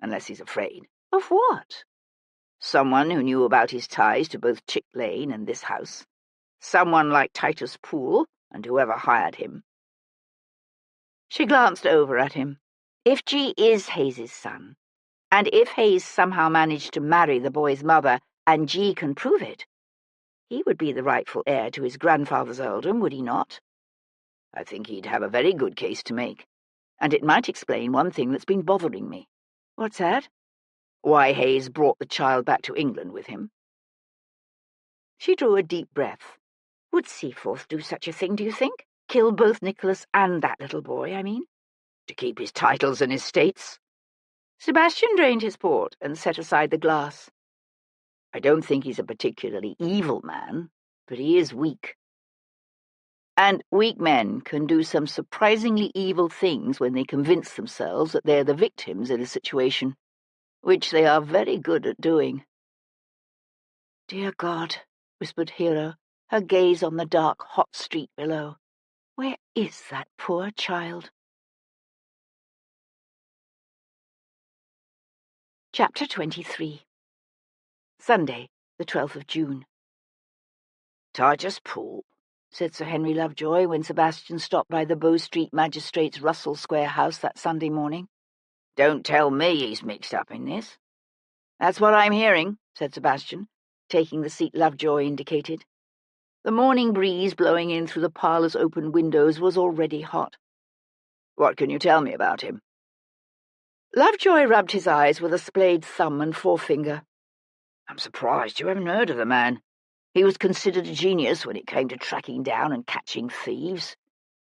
unless he's afraid. Of what? Someone who knew about his ties to both Chick Lane and this house. Someone like Titus Poole and whoever hired him. She glanced over at him. If G is Hayes's son, and if Hayes somehow managed to marry the boy's mother and G can prove it, he would be the rightful heir to his grandfather's earldom, would he not? I think he'd have a very good case to make, and it might explain one thing that's been bothering me. What's that? Why Hayes brought the child back to England with him. She drew a deep breath. Would Seaforth do such a thing, do you think? Kill both Nicholas and that little boy, I mean? To keep his titles and estates? Sebastian drained his port and set aside the glass. I don't think he's a particularly evil man, but he is weak. And weak men can do some surprisingly evil things when they convince themselves that they're the victims in a situation, which they are very good at doing. "Dear God," whispered Hero, her gaze on the dark, hot street below. "Where is that poor child?" Chapter 23. Sunday, the 12th of June. "Titus Poole," said Sir Henry Lovejoy when Sebastian stopped by the Bow Street Magistrates' Russell Square house that Sunday morning. "Don't tell me he's mixed up in this." "That's what I'm hearing," said Sebastian, taking the seat Lovejoy indicated. The morning breeze blowing in through the parlour's open windows was already hot. "What can you tell me about him?" Lovejoy rubbed his eyes with a splayed thumb and forefinger. "I'm surprised you haven't heard of the man. He was considered a genius when it came to tracking down and catching thieves.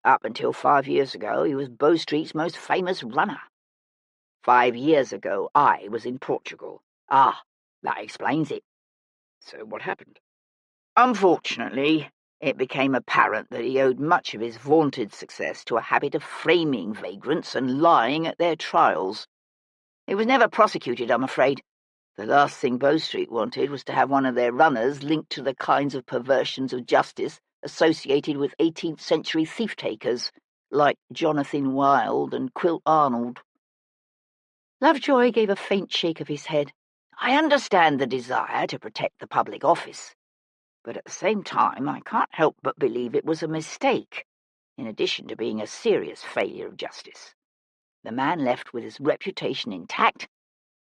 Up until 5 years ago, he was Bow Street's most famous runner. 5 years ago, I was in Portugal. Ah, that explains it." "So what happened?" "Unfortunately, it became apparent that he owed much of his vaunted success to a habit of framing vagrants and lying at their trials. He was never prosecuted, I'm afraid. The last thing Bow Street wanted was to have one of their runners linked to the kinds of perversions of justice associated with 18th century thief-takers, like Jonathan Wild and Quilt Arnold." Lovejoy gave a faint shake of his head. "I understand the desire to protect the public office, but at the same time I can't help but believe it was a mistake, in addition to being a serious failure of justice. The man left with his reputation intact,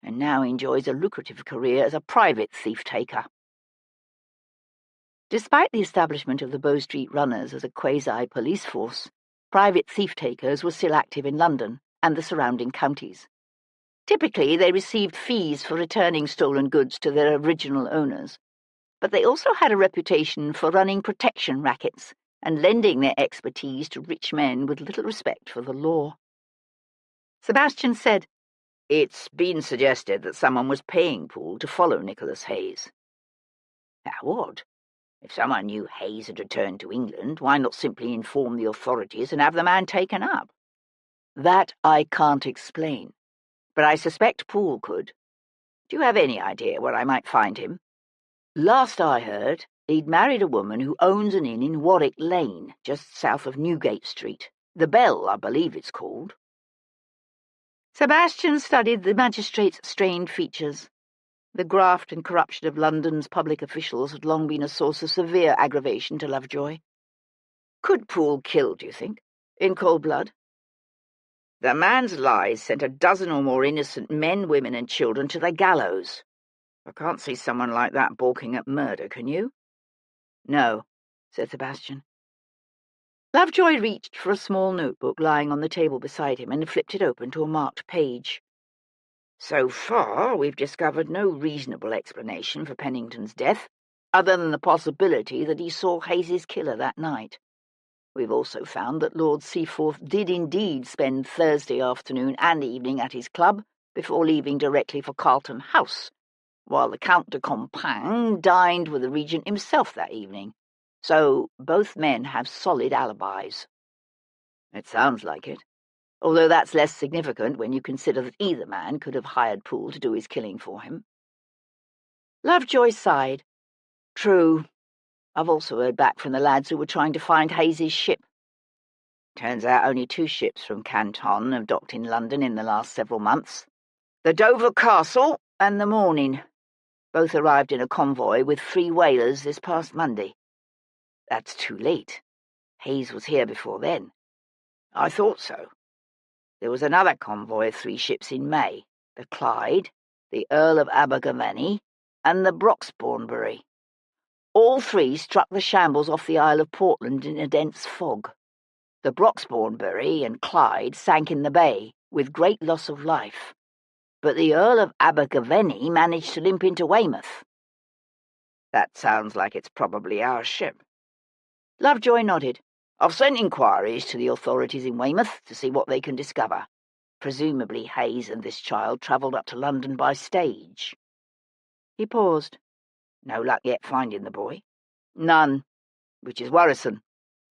and now enjoys a lucrative career as a private thief-taker." Despite the establishment of the Bow Street Runners as a quasi-police force, private thief-takers were still active in London and the surrounding counties. Typically, they received fees for returning stolen goods to their original owners, but they also had a reputation for running protection rackets and lending their expertise to rich men with little respect for the law. Sebastian said, "It's been suggested that someone was paying Poole to follow Nicholas Hayes." "How odd. If someone knew Hayes had returned to England, why not simply inform the authorities and have the man taken up?" "That I can't explain, but I suspect Poole could. Do you have any idea where I might find him?" "Last I heard, he'd married a woman who owns an inn in Warwick Lane, just south of Newgate Street. The Bell, I believe it's called." Sebastian studied the magistrate's strained features. The graft and corruption of London's public officials had long been a source of severe aggravation to Lovejoy. "Could Poole kill, do you think? In cold blood?" "The man's lies sent a dozen or more innocent men, women, and children to the gallows. I can't see someone like that balking at murder, can you?" "No," said Sebastian. Lovejoy reached for a small notebook lying on the table beside him and flipped it open to a marked page. "So far, we've discovered no reasonable explanation for Pennington's death, other than the possibility that he saw Hayes's killer that night. We've also found that Lord Seaforth did indeed spend Thursday afternoon and evening at his club before leaving directly for Carlton House, while the Count de Compang dined with the Regent himself that evening. So both men have solid alibis." "It sounds like it, although that's less significant when you consider that either man could have hired Poole to do his killing for him." Lovejoy sighed. "True. I've also heard back from the lads who were trying to find Hayes's ship. Turns out only 2 ships from Canton have docked in London in the last several months. The Dover Castle and the Morning. Both arrived in a convoy with 3 whalers this past Monday. That's too late. Hayes was here before then." "I thought so. There was another convoy of 3 ships in May, the Clyde, the Earl of Abergavenny, and the Broxbournebury. All 3 struck the shambles off the Isle of Portland in a dense fog. The Broxbournebury and Clyde sank in the bay, with great loss of life, but the Earl of Abergavenny managed to limp into Weymouth." "That sounds like it's probably our ship." Lovejoy nodded. "I've sent inquiries to the authorities in Weymouth to see what they can discover. Presumably Hayes and this child travelled up to London by stage." He paused. "No luck yet finding the boy?" "None, which is worrisome,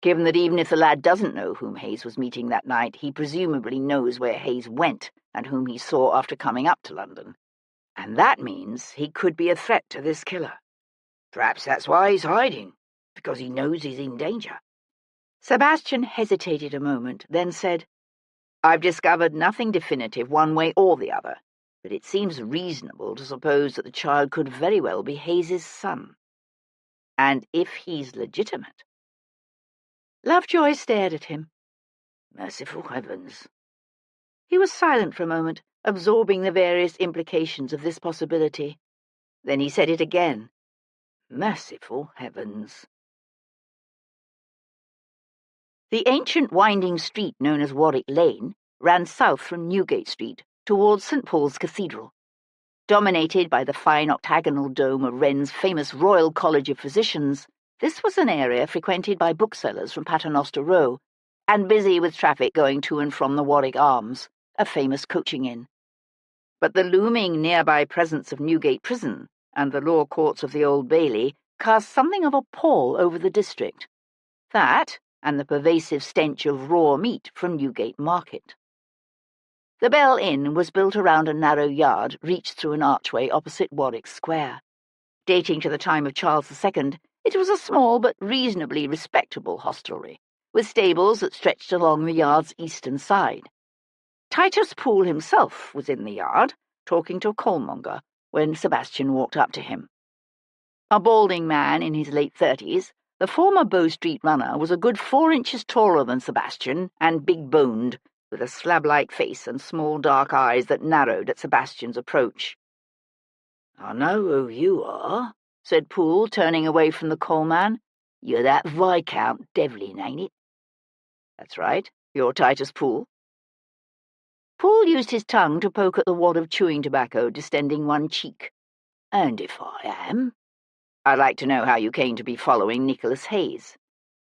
given that even if the lad doesn't know whom Hayes was meeting that night, he presumably knows where Hayes went and whom he saw after coming up to London. And that means he could be a threat to this killer. Perhaps that's why he's hiding, because he knows he's in danger." Sebastian hesitated a moment, then said, "I've discovered nothing definitive one way or the other, but it seems reasonable to suppose that the child could very well be Hayes's son. And if he's legitimate—" Lovejoy stared at him. Merciful heavens. He was silent for a moment, absorbing the various implications of this possibility. Then he said it again. Merciful heavens. The ancient winding street known as Warwick Lane ran south from Newgate Street towards St. Paul's Cathedral. Dominated by the fine octagonal dome of Wren's famous Royal College of Physicians, this was an area frequented by booksellers from Paternoster Row, and busy with traffic going to and from the Warwick Arms, a famous coaching inn. But the looming nearby presence of Newgate Prison and the law courts of the Old Bailey cast something of a pall over the district. That, and the pervasive stench of raw meat from Newgate Market. The Bell Inn was built around a narrow yard reached through an archway opposite Warwick Square. Dating to the time of Charles II, it was a small but reasonably respectable hostelry, with stables that stretched along the yard's eastern side. Titus Poole himself was in the yard, talking to a coalmonger, when Sebastian walked up to him. A balding man in his late 30s, the former Bow Street runner was a good 4 inches taller than Sebastian and big-boned, with a slab-like face and small dark eyes that narrowed at Sebastian's approach. "I know who you are," said Poole, turning away from the coalman. "You're that Viscount Devlin, ain't it?" "That's right. You're Titus Poole." Poole used his tongue to poke at the wad of chewing tobacco distending one cheek. "And if I am?" "I'd like to know how you came to be following Nicholas Hayes."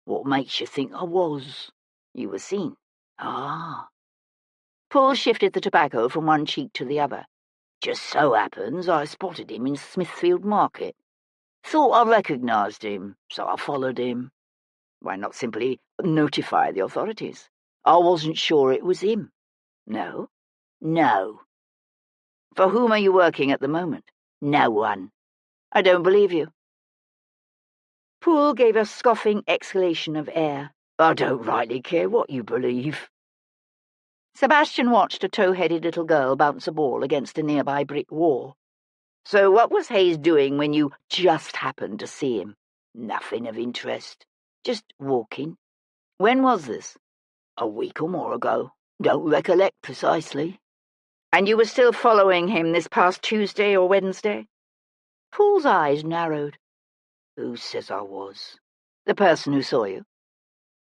"What makes you think I was?" "You were seen." "Ah." Poole shifted the tobacco from one cheek to the other. "Just so happens I spotted him in Smithfield Market. Thought I recognised him, so I followed him." "Why not simply notify the authorities?" "I wasn't sure it was him." "No?" "No." "For whom are you working at the moment?" "No one." "I don't believe you." Poole gave a scoffing exhalation of air. "I don't rightly care what you believe." Sebastian watched a tow-headed little girl bounce a ball against a nearby brick wall. "So what was Hayes doing when you just happened to see him?" "Nothing of interest. Just walking." "When was this?" "A week or more ago. Don't recollect precisely." "And you were still following him this past Tuesday or Wednesday?" Poole's eyes narrowed. "Who says I was?" "The person who saw you."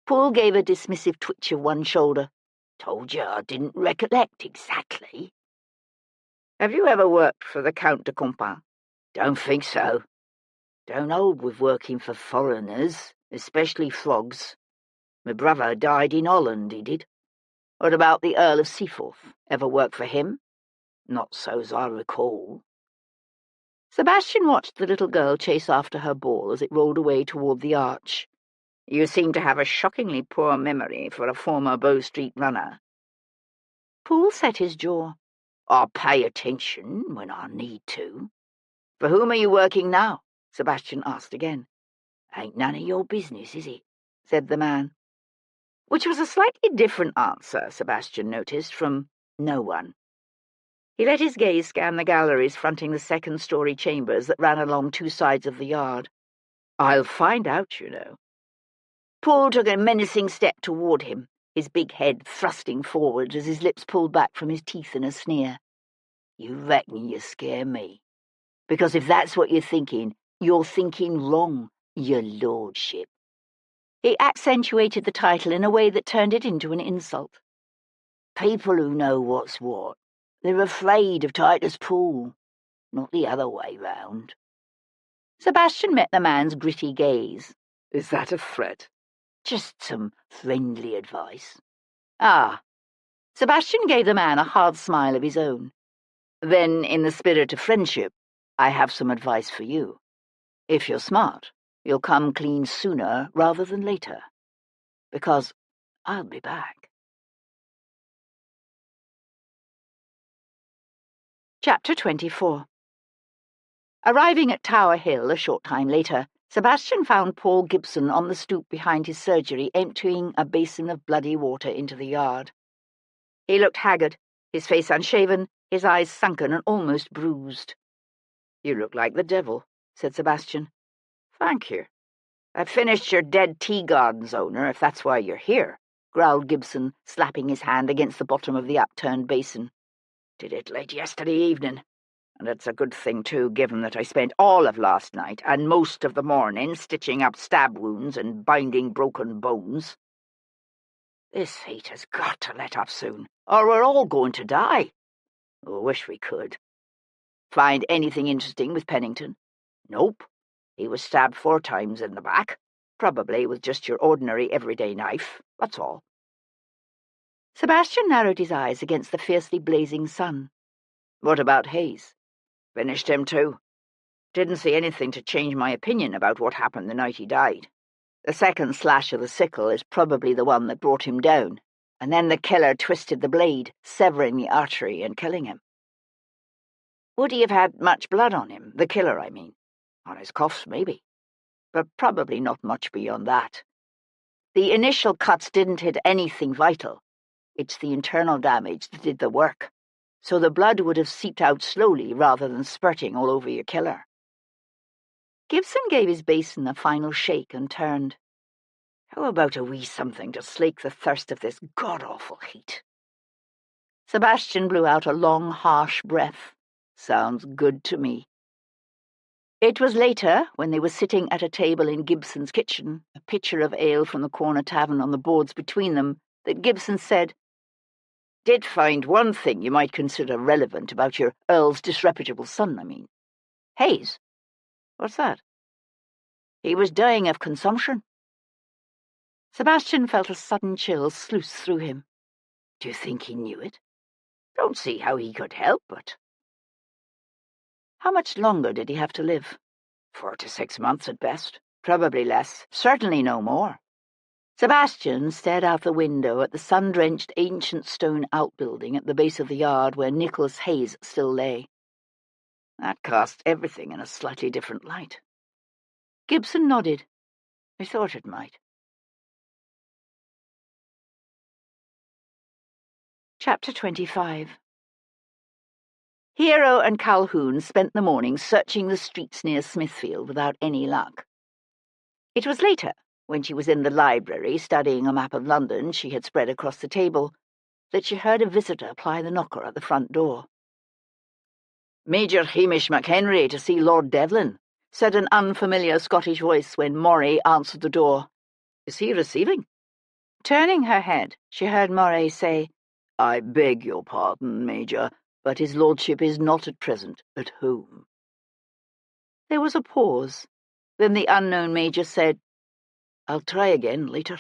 Poole gave a dismissive twitch of one shoulder. "Told you I didn't recollect exactly." "Have you ever worked for the Count de Compin?" "Don't think so. Don't hold with working for foreigners, especially frogs. My brother died in Holland, he did." "What about the Earl of Seaforth? Ever worked for him?" "Not so's I recall." Sebastian watched the little girl chase after her ball as it rolled away toward the arch. "You seem to have a shockingly poor memory for a former Bow Street runner." Poole set his jaw. "I pay attention when I need to." "For whom are you working now?" Sebastian asked again. "Ain't none of your business, is it?" said the man. Which was a slightly different answer, Sebastian noticed, from no one. He let his gaze scan the galleries fronting the second-story chambers that ran along 2 sides of the yard. "I'll find out, you know." Poole took a menacing step toward him, his big head thrusting forward as his lips pulled back from his teeth in a sneer. "You reckon you scare me?" "Because if that's what you're thinking wrong, your lordship." He accentuated the title in a way that turned it into an insult. "People who know what's what, they're afraid of Titus Poole, not the other way round." Sebastian met the man's gritty gaze. "Is that a threat?" "Just some friendly advice." "Ah." Sebastian gave the man a hard smile of his own. "Then, in the spirit of friendship, I have some advice for you. If you're smart, you'll come clean sooner rather than later. Because I'll be back." Chapter 24. Arriving at Tower Hill a short time later, Sebastian found Paul Gibson on the stoop behind his surgery emptying a basin of bloody water into the yard. He looked haggard, his face unshaven, his eyes sunken and almost bruised. "You look like the devil," said Sebastian. "Thank you. "I've finished your dead tea gardens, owner, if that's why you're here," growled Gibson, slapping his hand against the bottom of the upturned basin. "Did it late yesterday evening. And it's a good thing, too, given that I spent all of last night and most of the morning stitching up stab wounds and binding broken bones. This heat has got to let up soon, or we're all going to die. I wish we could." "Find anything interesting with Pennington?" "Nope. He was stabbed 4 times in the back, probably with just your ordinary everyday knife, that's all." Sebastian narrowed his eyes against the fiercely blazing sun. "What about Hayes?" "Finished him too. Didn't see anything to change my opinion about what happened the night he died. The second slash of the sickle is probably the one that brought him down, and then the killer twisted the blade, severing the artery and killing him." "Would he have had much blood on him, the killer, I mean?" "On his cuffs, maybe, but probably not much beyond that. The initial cuts didn't hit anything vital. It's the internal damage that did the work, so the blood would have seeped out slowly rather than spurting all over your killer." Gibson gave his basin a final shake and turned. "How about a wee something to slake the thirst of this god-awful heat?" Sebastian blew out a long, harsh breath. "Sounds good to me." It was later, when they were sitting at a table in Gibson's kitchen, a pitcher of ale from the corner tavern on the boards between them, that Gibson said, "Did find one thing you might consider relevant about your Earl's disreputable son, I mean." "Hayes? What's that?" "He was dying of consumption." Sebastian felt a sudden chill sluice through him. "Do you think he knew it?" "Don't see how he could help it." "How much longer did he have to live?" 4 to 6 months at best. Probably less. Certainly no more." Sebastian stared out the window at the sun-drenched ancient stone outbuilding at the base of the yard where Nicholas Hayes still lay. "That casts everything in a slightly different light." Gibson nodded. "I thought it might." Chapter 25. Hero and Calhoun spent the morning searching the streets near Smithfield without any luck. It was later, when she was in the library studying a map of London she had spread across the table, that she heard a visitor ply the knocker at the front door. "Major Hamish McHenry to see Lord Devlin," said an unfamiliar Scottish voice when Moray answered the door. "Is he receiving?" Turning her head, she heard Moray say, "I beg your pardon, Major, but his lordship is not at present at home." There was a pause. Then the unknown major said, "I'll try again later."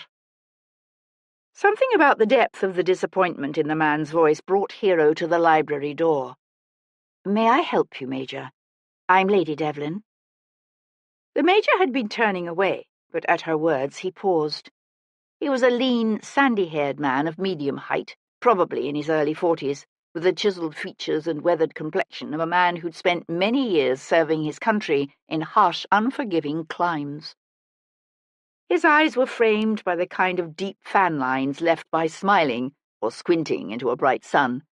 Something about the depth of the disappointment in the man's voice brought Hero to the library door. "May I help you, Major? I'm Lady Devlin." The Major had been turning away, but at her words he paused. He was a lean, sandy-haired man of medium height, probably in his early 40s, with the chiselled features and weathered complexion of a man who'd spent many years serving his country in harsh, unforgiving climes. His eyes were framed by the kind of deep fan lines left by smiling or squinting into a bright sun,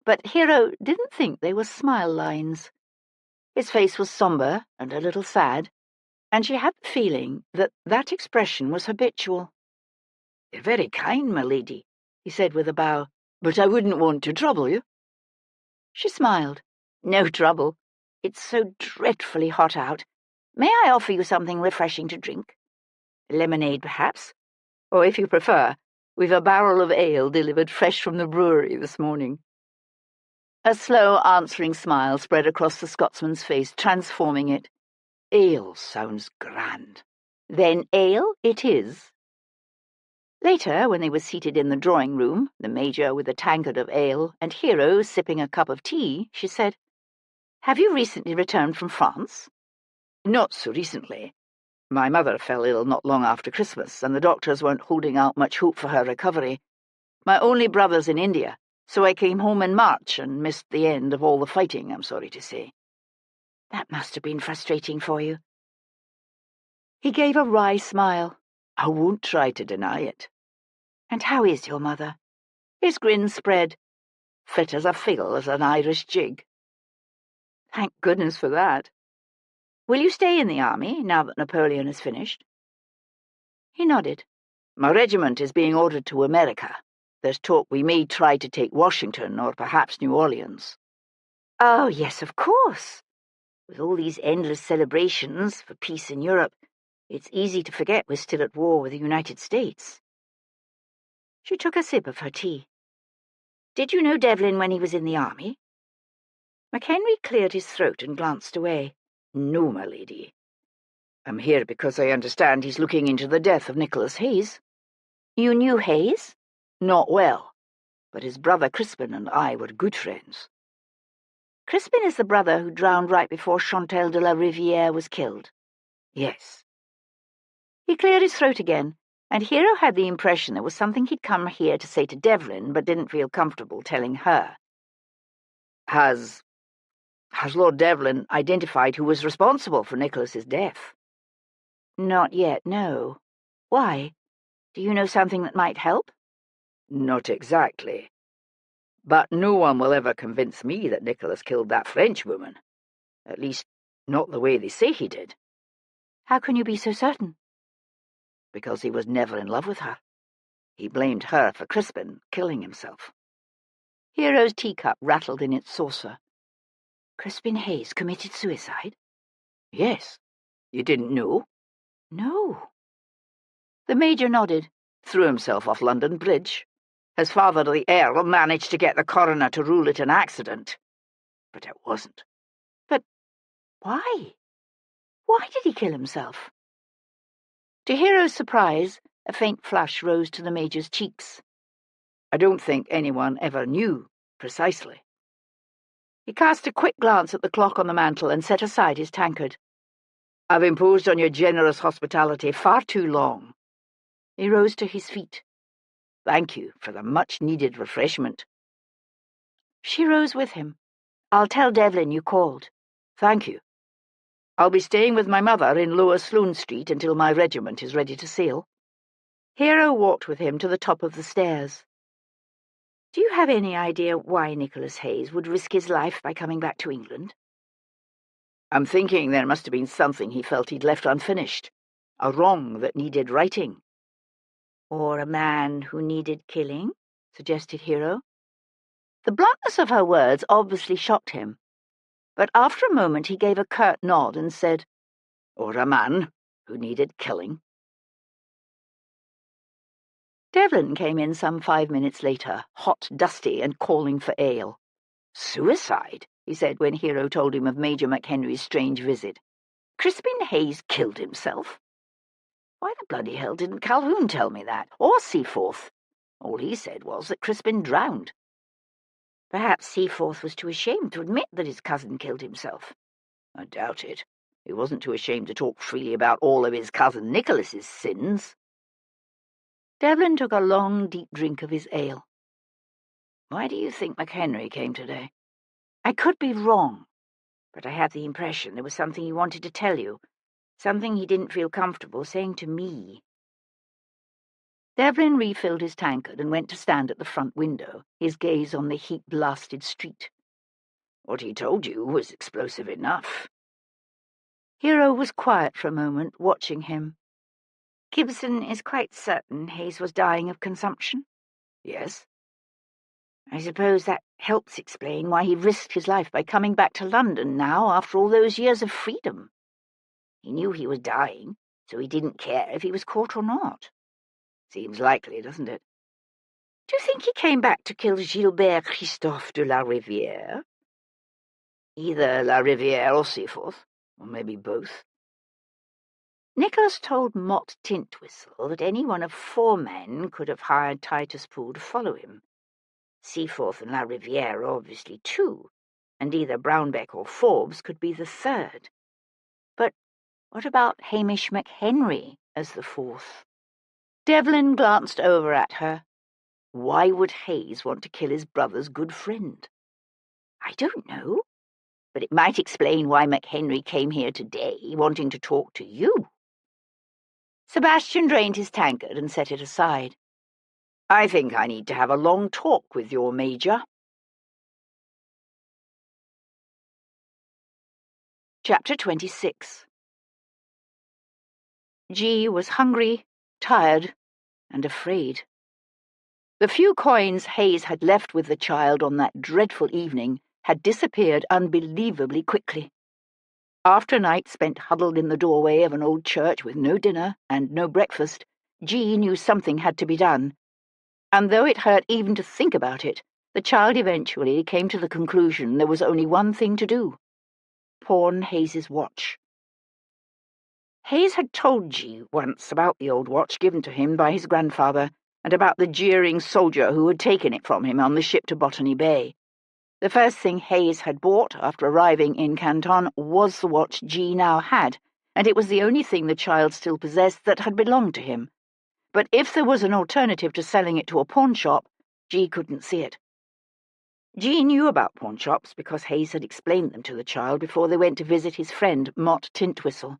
but Hero didn't think they were smile lines. His face was sombre and a little sad, and she had the feeling that that expression was habitual. "You're very kind, my lady," he said with a bow, "but I wouldn't want to trouble you." She smiled. "No trouble. It's so dreadfully hot out. May I offer you something refreshing to drink? Lemonade, perhaps? Or, if you prefer, we've a barrel of ale delivered fresh from the brewery this morning." A slow, answering smile spread across the Scotsman's face, transforming it. "Ale sounds grand." "Then ale it is." Later, when they were seated in the drawing-room, the Major with a tankard of ale and Hero sipping a cup of tea, she said, "Have you recently returned from France?" "Not so recently. My mother fell ill not long after Christmas, and the doctors weren't holding out much hope for her recovery. My only brother's in India, so I came home in March and missed the end of all the fighting, I'm sorry to say." "That must have been frustrating for you." He gave a wry smile. "I won't try to deny it." "And how is your mother?" His grin spread. fit as a fiddle as an Irish jig. Thank goodness for that. Will you stay in the army now that Napoleon is finished? He nodded. My regiment is being ordered to America. There's talk we may try to take Washington or perhaps New Orleans. Oh, yes, of course. With all these endless celebrations for peace in Europe, it's easy to forget we're still at war with the United States. She took a sip of her tea. Did you know Devlin when he was in the army? McHenry cleared his throat and glanced away. No, my lady. I'm here because I understand he's looking into the death of Nicholas Hayes. You knew Hayes? Not well, but his brother Crispin and I were good friends. Crispin is the brother who drowned right before Chantal de la Rivière was killed. Yes. He cleared his throat again, and Hero had the impression there was something he'd come here to say to Devlin, but didn't feel comfortable telling her. Has Lord Devlin identified who was responsible for Nicholas's death? Not yet, no. Why? Do you know something that might help? Not exactly. But no one will ever convince me that Nicholas killed that Frenchwoman. At least, not the way they say he did. How can you be so certain? Because he was never in love with her. He blamed her for Crispin killing himself. Hero's teacup rattled in its saucer. Crispin Hayes committed suicide? Yes. You didn't know? No. The Major nodded. Threw himself off London Bridge. His father, the Earl, managed to get the coroner to rule it an accident. But it wasn't. But why? Why did he kill himself? To Hero's surprise, a faint flush rose to the Major's cheeks. I don't think anyone ever knew precisely. He cast a quick glance at the clock on the mantel and set aside his tankard. I've imposed on your generous hospitality far too long. He rose to his feet. Thank you for the much-needed refreshment. She rose with him. I'll tell Devlin you called. Thank you. I'll be staying with my mother in Lower Sloane Street until my regiment is ready to sail. Hero walked with him to the top of the stairs. Do you have any idea why Nicholas Hayes would risk his life by coming back to England? I'm thinking there must have been something he felt he'd left unfinished. A wrong that needed righting. Or a man who needed killing, suggested Hero. The bluntness of her words obviously shocked him, but after a moment he gave a curt nod and said, Or a man who needed killing. Devlin came in some 5 minutes later, hot, dusty, and calling for ale. Suicide, he said when Hero told him of Major McHenry's strange visit. Crispin Hayes killed himself? Why the bloody hell didn't Calhoun tell me that, or Seaforth? All he said was that Crispin drowned. Perhaps Seaforth was too ashamed to admit that his cousin killed himself. I doubt it. He wasn't too ashamed to talk freely about all of his cousin Nicholas's sins. Devlin took a long, deep drink of his ale. Why do you think McHenry came today? I could be wrong, but I have the impression there was something he wanted to tell you, something he didn't feel comfortable saying to me. Devlin refilled his tankard and went to stand at the front window, his gaze on the heat-blasted street. What he told you was explosive enough. Hero was quiet for a moment, watching him. Gibson is quite certain Hayes was dying of consumption? Yes. I suppose that helps explain why he risked his life by coming back to London now after all those years of freedom. He knew he was dying, so he didn't care if he was caught or not. Seems likely, doesn't it? Do you think he came back to kill Gilbert Christophe de la Rivière? Either La Rivière or Seaforth, or maybe both. Nicholas told Mott Tintwhistle that any one of 4 men could have hired Titus Poole to follow him. Seaforth and La Rivière are obviously 2, and either Brownbeck or Forbes could be the 3rd. But what about Hamish McHenry as the 4th? Devlin glanced over at her. Why would Hayes want to kill his brother's good friend? I don't know, but it might explain why McHenry came here today, wanting to talk to you. Sebastian drained his tankard and set it aside. I think I need to have a long talk with your Major. Chapter 26. G was hungry, tired, and afraid. The few coins Hayes had left with the child on that dreadful evening had disappeared unbelievably quickly. After a night spent huddled in the doorway of an old church with no dinner and no breakfast, G knew something had to be done. And though it hurt even to think about it, the child eventually came to the conclusion there was only one thing to do: pawn Hayes's watch. Hayes had told G once about the old watch given to him by his grandfather, and about the jeering soldier who had taken it from him on the ship to Botany Bay. The first thing Hayes had bought after arriving in Canton was the watch G now had, and it was the only thing the child still possessed that had belonged to him. But if there was an alternative to selling it to a pawn shop, G couldn't see it. G knew about pawn shops because Hayes had explained them to the child before they went to visit his friend, Mott Tintwhistle.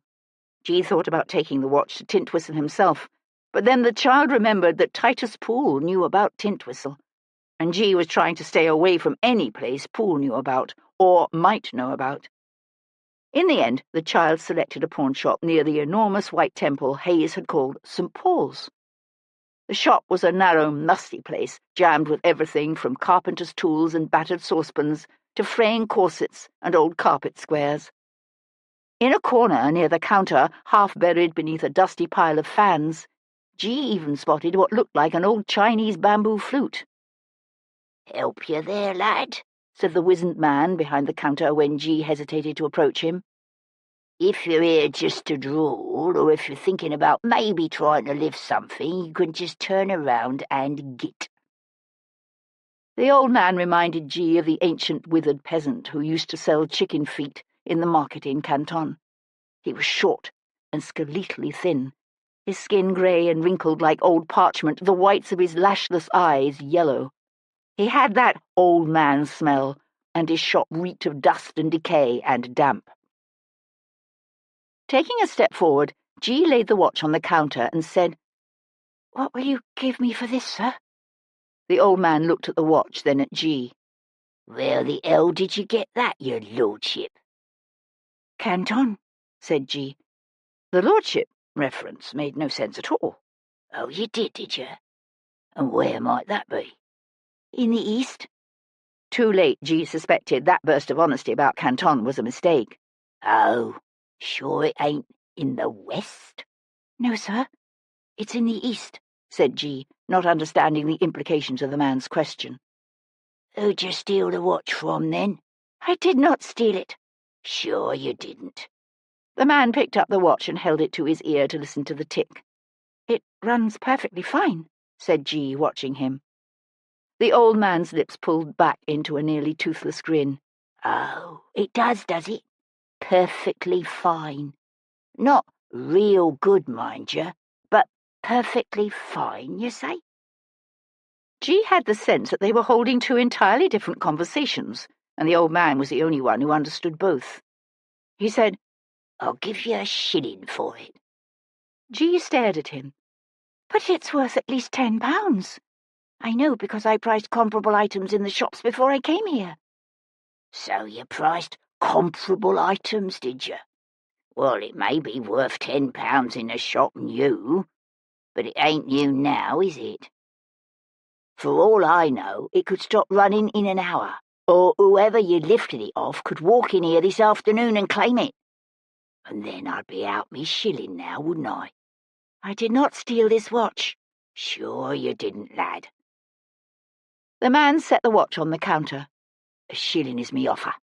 G thought about taking the watch to Tintwhistle himself, but then the child remembered that Titus Poole knew about Tintwhistle, and G was trying to stay away from any place Poole knew about, or might know about. In the end, the child selected a pawn shop near the enormous white temple Hayes had called St. Paul's. The shop was a narrow, musty place, jammed with everything from carpenter's tools and battered saucepans to fraying corsets and old carpet squares. In a corner near the counter, half buried beneath a dusty pile of fans, G even spotted what looked like an old Chinese bamboo flute. "Help you there, lad?" said the wizened man behind the counter when G hesitated to approach him. "If you're here just to drawl, or if you're thinking about maybe trying to lift something, you can just turn around and git." The old man reminded G of the ancient withered peasant who used to sell chicken feet in the market in Canton. He was short and skeletally thin, his skin grey and wrinkled like old parchment, the whites of his lashless eyes yellow. He had that old man smell, and his shop reeked of dust and decay and damp. Taking a step forward, G laid the watch on the counter and said, "What will you give me for this, sir?" The old man looked at the watch, then at G. "Where the hell did you get that, your lordship?" "Canton," said G. The lordship reference made no sense at all. "Oh, you did you? And where might that be?" "In the east." Too late, G suspected that burst of honesty about Canton was a mistake. "Oh, sure it ain't in the west?" "No, sir. It's in the east," said G, not understanding the implications of the man's question. "Who'd you steal the watch from, then?" "I did not steal it." "Sure you didn't." The man picked up the watch and held it to his ear to listen to the tick. "It runs perfectly fine," said G, watching him. The old man's lips pulled back into a nearly toothless grin. "Oh, it does it? Perfectly fine. Not real good, mind you, but perfectly fine, you say?" G had the sense that they were holding two entirely different conversations, and the old man was the only one who understood both. He said, "I'll give you a shilling for it." G stared at him. "But it's worth at least £10. I know because I priced comparable items in the shops before I came here." "So you priced comparable items, did you? Well, it may be worth £10 in the shop new, but it ain't new now, is it? For all I know, it could stop running in an hour, or whoever you lifted it off could walk in here this afternoon and claim it. And then I'd be out me shilling now, wouldn't I?" "I did not steal this watch." "Sure you didn't, lad." The man set the watch on the counter. "A shilling is me offer.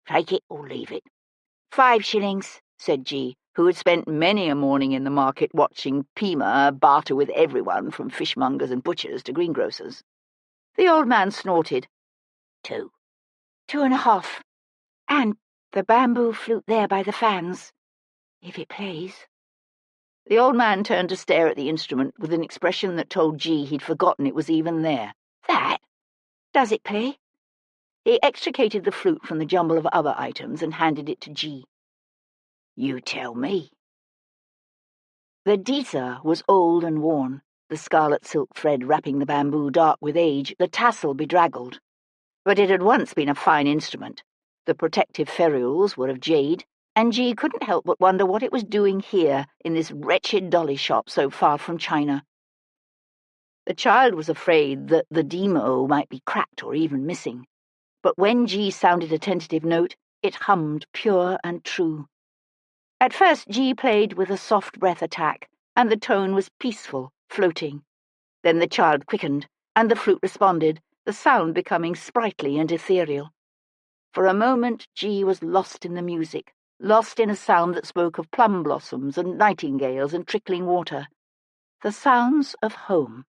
Take it or leave it." "5 shillings, said G, who had spent many a morning in the market watching Pima barter with everyone from fishmongers and butchers to greengrocers. The old man snorted. 2. 2.5. And the bamboo flute there by the fans, if it plays." The old man turned to stare at the instrument with an expression that told G he'd forgotten it was even there. "That? Does it play?" He extricated the flute from the jumble of other items and handed it to G. "You tell me." The disa was old and worn, the scarlet silk thread wrapping the bamboo dark with age, the tassel bedraggled. But it had once been a fine instrument. The protective ferules were of jade, and G couldn't help but wonder what it was doing here in this wretched dolly shop so far from China. The child was afraid that the demo might be cracked or even missing, but when G sounded a tentative note, it hummed pure and true. At first G played with a soft breath attack, and the tone was peaceful, floating. Then the child quickened, and the flute responded, the sound becoming sprightly and ethereal. For a moment G was lost in the music, lost in a sound that spoke of plum blossoms and nightingales and trickling water. The sounds of home.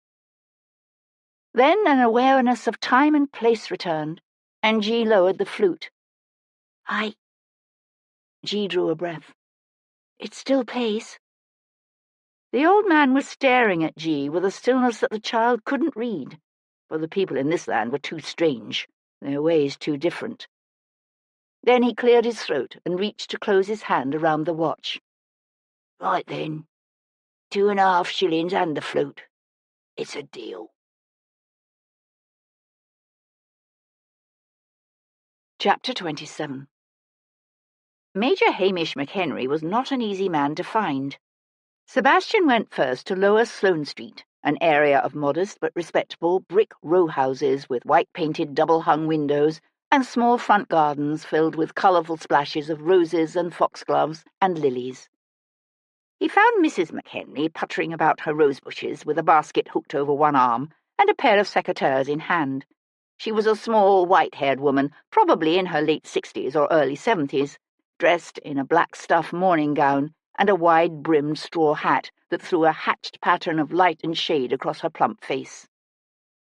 Then an awareness of time and place returned, and G lowered the flute. G drew a breath. It still plays. The old man was staring at G with a stillness that the child couldn't read, for the people in this land were too strange, their ways too different. Then he cleared his throat and reached to close his hand around the watch. Right then, 2.5 shillings and the flute. It's a deal. Chapter 27. Major Hamish McHenry was not an easy man to find. Sebastian went first to Lower Sloane Street, an area of modest but respectable brick row houses with white-painted double-hung windows and small front gardens filled with colourful splashes of roses and foxgloves and lilies. He found Mrs. McHenry puttering about her rose bushes with a basket hooked over one arm and a pair of secateurs in hand. She was a small, white-haired woman, probably in her late 60s or early 70s, dressed in a black stuff morning gown and a wide-brimmed straw hat that threw a hatched pattern of light and shade across her plump face.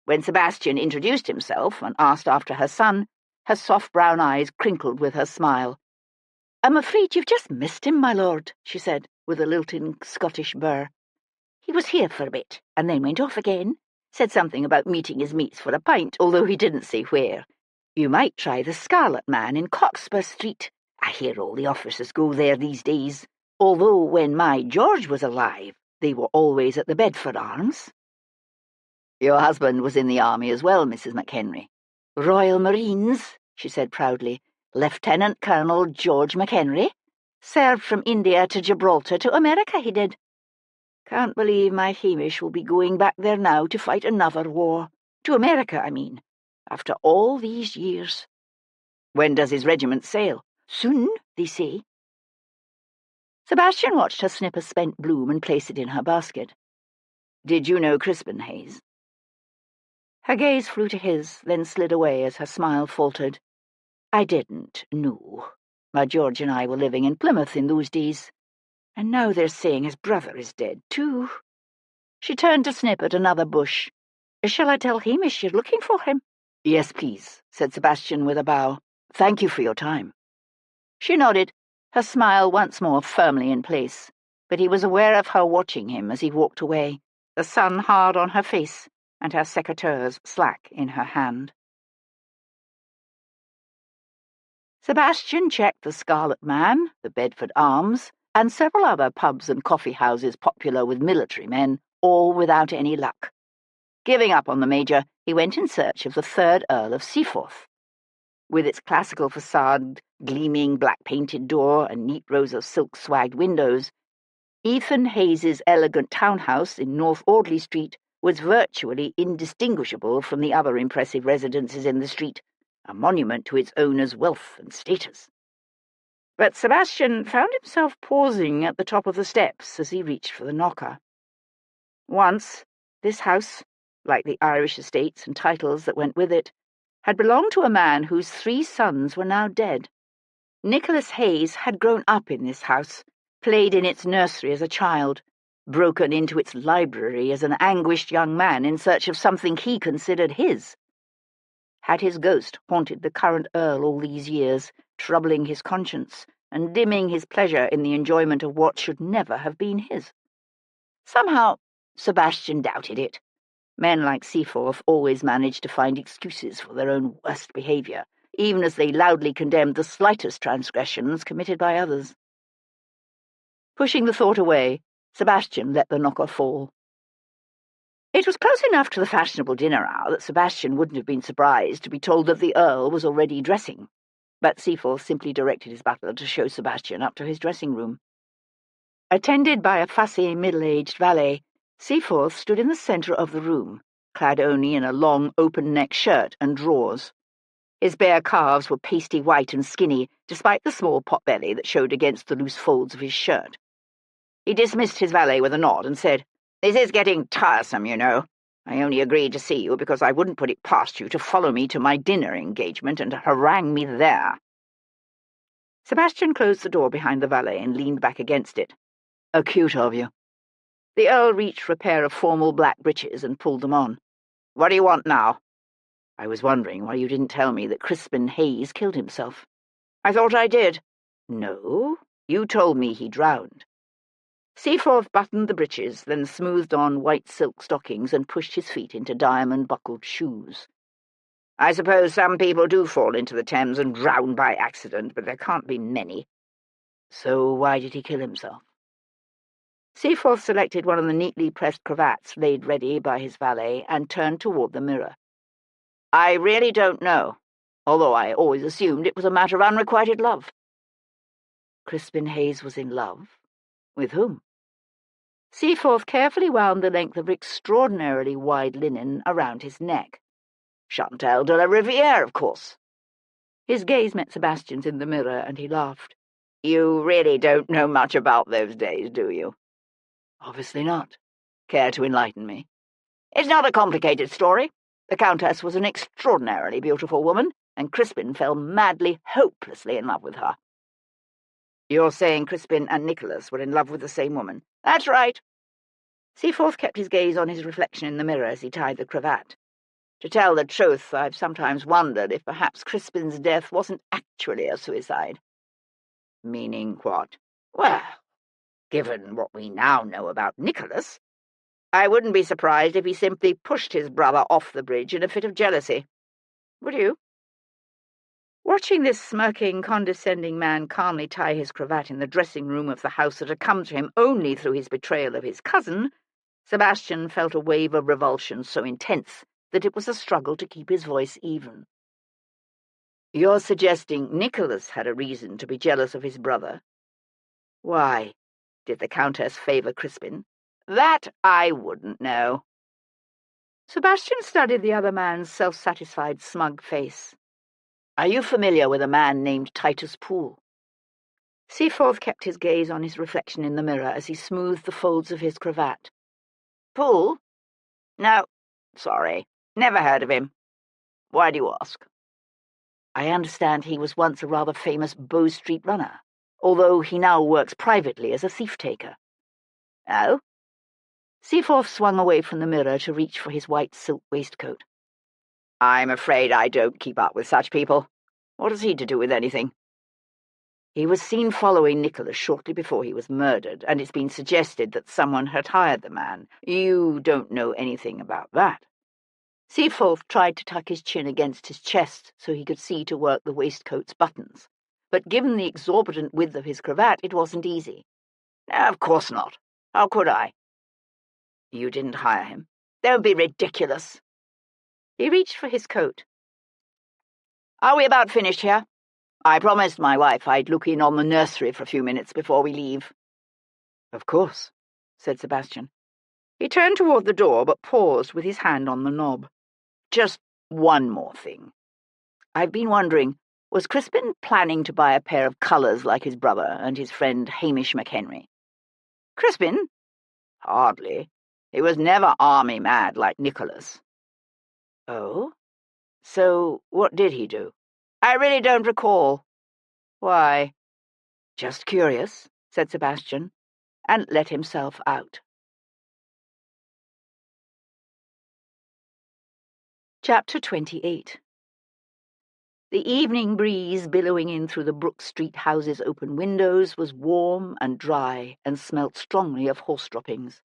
When Sebastian introduced himself and asked after her son, her soft brown eyes crinkled with her smile. "I'm afraid you've just missed him, my lord," she said, with a lilting Scottish burr. "He was here for a bit, and then went off again. Said something about meeting his mates for a pint, although he didn't say where. You might try the Scarlet Man in Cockspur Street. I hear all the officers go there these days, although when my George was alive, they were always at the Bedford Arms." "Your husband was in the army as well, Mrs. McHenry." "Royal Marines," she said proudly. "Lieutenant Colonel George McHenry. Served from India to Gibraltar to America, he did. Can't believe my Hamish will be going back there now to fight another war. To America, I mean. After all these years." "When does his regiment sail?" "Soon, they say." Sebastian watched her snip a spent bloom and place it in her basket. "Did you know Crispin Hayes?" Her gaze flew to his, then slid away as her smile faltered. "I didn't, no. My George and I were living in Plymouth in those days. And now they're saying his brother is dead, too." She turned to snip at another bush. "Shall I tell Hamish you're looking for him?" "Yes, please," said Sebastian with a bow. "Thank you for your time." She nodded, her smile once more firmly in place, but he was aware of her watching him as he walked away, the sun hard on her face and her secateurs slack in her hand. Sebastian checked the Scarlet Man, the Bedford Arms, and several other pubs and coffee houses popular with military men, all without any luck. Giving up on the Major, he went in search of the 3rd Earl of Seaforth. With its classical facade, gleaming black-painted door, and neat rows of silk-swagged windows, Ethan Hayes's elegant townhouse in North Audley Street was virtually indistinguishable from the other impressive residences in the street, a monument to its owner's wealth and status. But Sebastian found himself pausing at the top of the steps as he reached for the knocker. Once, this house, like the Irish estates and titles that went with it, had belonged to a man whose 3 sons were now dead. Nicholas Hayes had grown up in this house, played in its nursery as a child, broken into its library as an anguished young man in search of something he considered his. Had his ghost haunted the current Earl all these years, troubling his conscience and dimming his pleasure in the enjoyment of what should never have been his? Somehow, Sebastian doubted it. Men like Seaforth always managed to find excuses for their own worst behaviour, even as they loudly condemned the slightest transgressions committed by others. Pushing the thought away, Sebastian let the knocker fall. It was close enough to the fashionable dinner hour that Sebastian wouldn't have been surprised to be told that the Earl was already dressing. but Seaforth simply directed his butler to show Sebastian up to his dressing room. Attended by a fussy, middle-aged valet, Seaforth stood in the centre of the room, clad only in a long, open-neck shirt and drawers. His bare calves were pasty white and skinny, despite the small pot-belly that showed against the loose folds of his shirt. He dismissed his valet with a nod and said, "This is getting tiresome, you know. I only agreed to see you because I wouldn't put it past you to follow me to my dinner engagement and harangue me there." Sebastian closed the door behind the valet and leaned back against it. "Acute of you." The Earl reached for a pair of formal black breeches and pulled them on. "What do you want now?" "I was wondering why you didn't tell me that Crispin Hayes killed himself." "I thought I did." "No, you told me he drowned." Seaforth buttoned the breeches, then smoothed on white silk stockings and pushed his feet into diamond-buckled shoes. "I suppose some people do fall into the Thames and drown by accident, but there can't be many." "So why did he kill himself?" Seaforth selected one of the neatly pressed cravats laid ready by his valet and turned toward the mirror. "I really don't know, although I always assumed it was a matter of unrequited love." Crispin Hayes was in love? With whom? Seaforth carefully wound the length of extraordinarily wide linen around his neck. "Chantal de la Riviere, of course." His gaze met Sebastian's in the mirror, and he laughed. "You really don't know much about those days, do you?" "Obviously not. Care to enlighten me?" "It's not a complicated story. The Countess was an extraordinarily beautiful woman, and Crispin fell madly, hopelessly in love with her." "You're saying Crispin and Nicholas were in love with the same woman?" "That's right." Seaforth kept his gaze on his reflection in the mirror as he tied the cravat. "To tell the truth, I've sometimes wondered if perhaps Crispin's death wasn't actually a suicide." "Meaning what?" "Well, given what we now know about Nicholas, I wouldn't be surprised if he simply pushed his brother off the bridge in a fit of jealousy. Would you?" Watching this smirking, condescending man calmly tie his cravat in the dressing-room of the house that had come to him only through his betrayal of his cousin, Sebastian felt a wave of revulsion so intense that it was a struggle to keep his voice even. "You're suggesting Nicholas had a reason to be jealous of his brother? Why? Did the Countess favour Crispin?" "That I wouldn't know." Sebastian studied the other man's self-satisfied, smug face. "Are you familiar with a man named Titus Poole?" Seaforth kept his gaze on his reflection in the mirror as he smoothed the folds of his cravat. "Poole? No, sorry, never heard of him. Why do you ask?" "I understand he was once a rather famous Bow Street runner, although he now works privately as a thief-taker." "Oh?" Seaforth swung away from the mirror to reach for his white silk waistcoat. "I'm afraid I don't keep up with such people. What has he to do with anything?" "He was seen following Nicholas shortly before he was murdered, and it's been suggested that someone had hired the man. You don't know anything about that?" Seaforth tried to tuck his chin against his chest so he could see to work the waistcoat's buttons, but given the exorbitant width of his cravat, it wasn't easy. "Of course not. How could I?" "You didn't hire him?" "Don't be ridiculous." He reached for his coat. "Are we about finished here? I promised my wife I'd look in on the nursery for a few minutes before we leave." "Of course," said Sebastian. He turned toward the door, but paused with his hand on the knob. "Just one more thing. I've been wondering, was Crispin planning to buy a pair of colours like his brother and his friend Hamish McHenry?" "Crispin? Hardly. He was never army-mad like Nicholas." "Oh? So what did he do?" "I really don't recall." "Why?" "Just curious," said Sebastian, and let himself out. Chapter 28. The evening breeze billowing in through the Brook Street house's open windows was warm and dry and smelt strongly of horse droppings.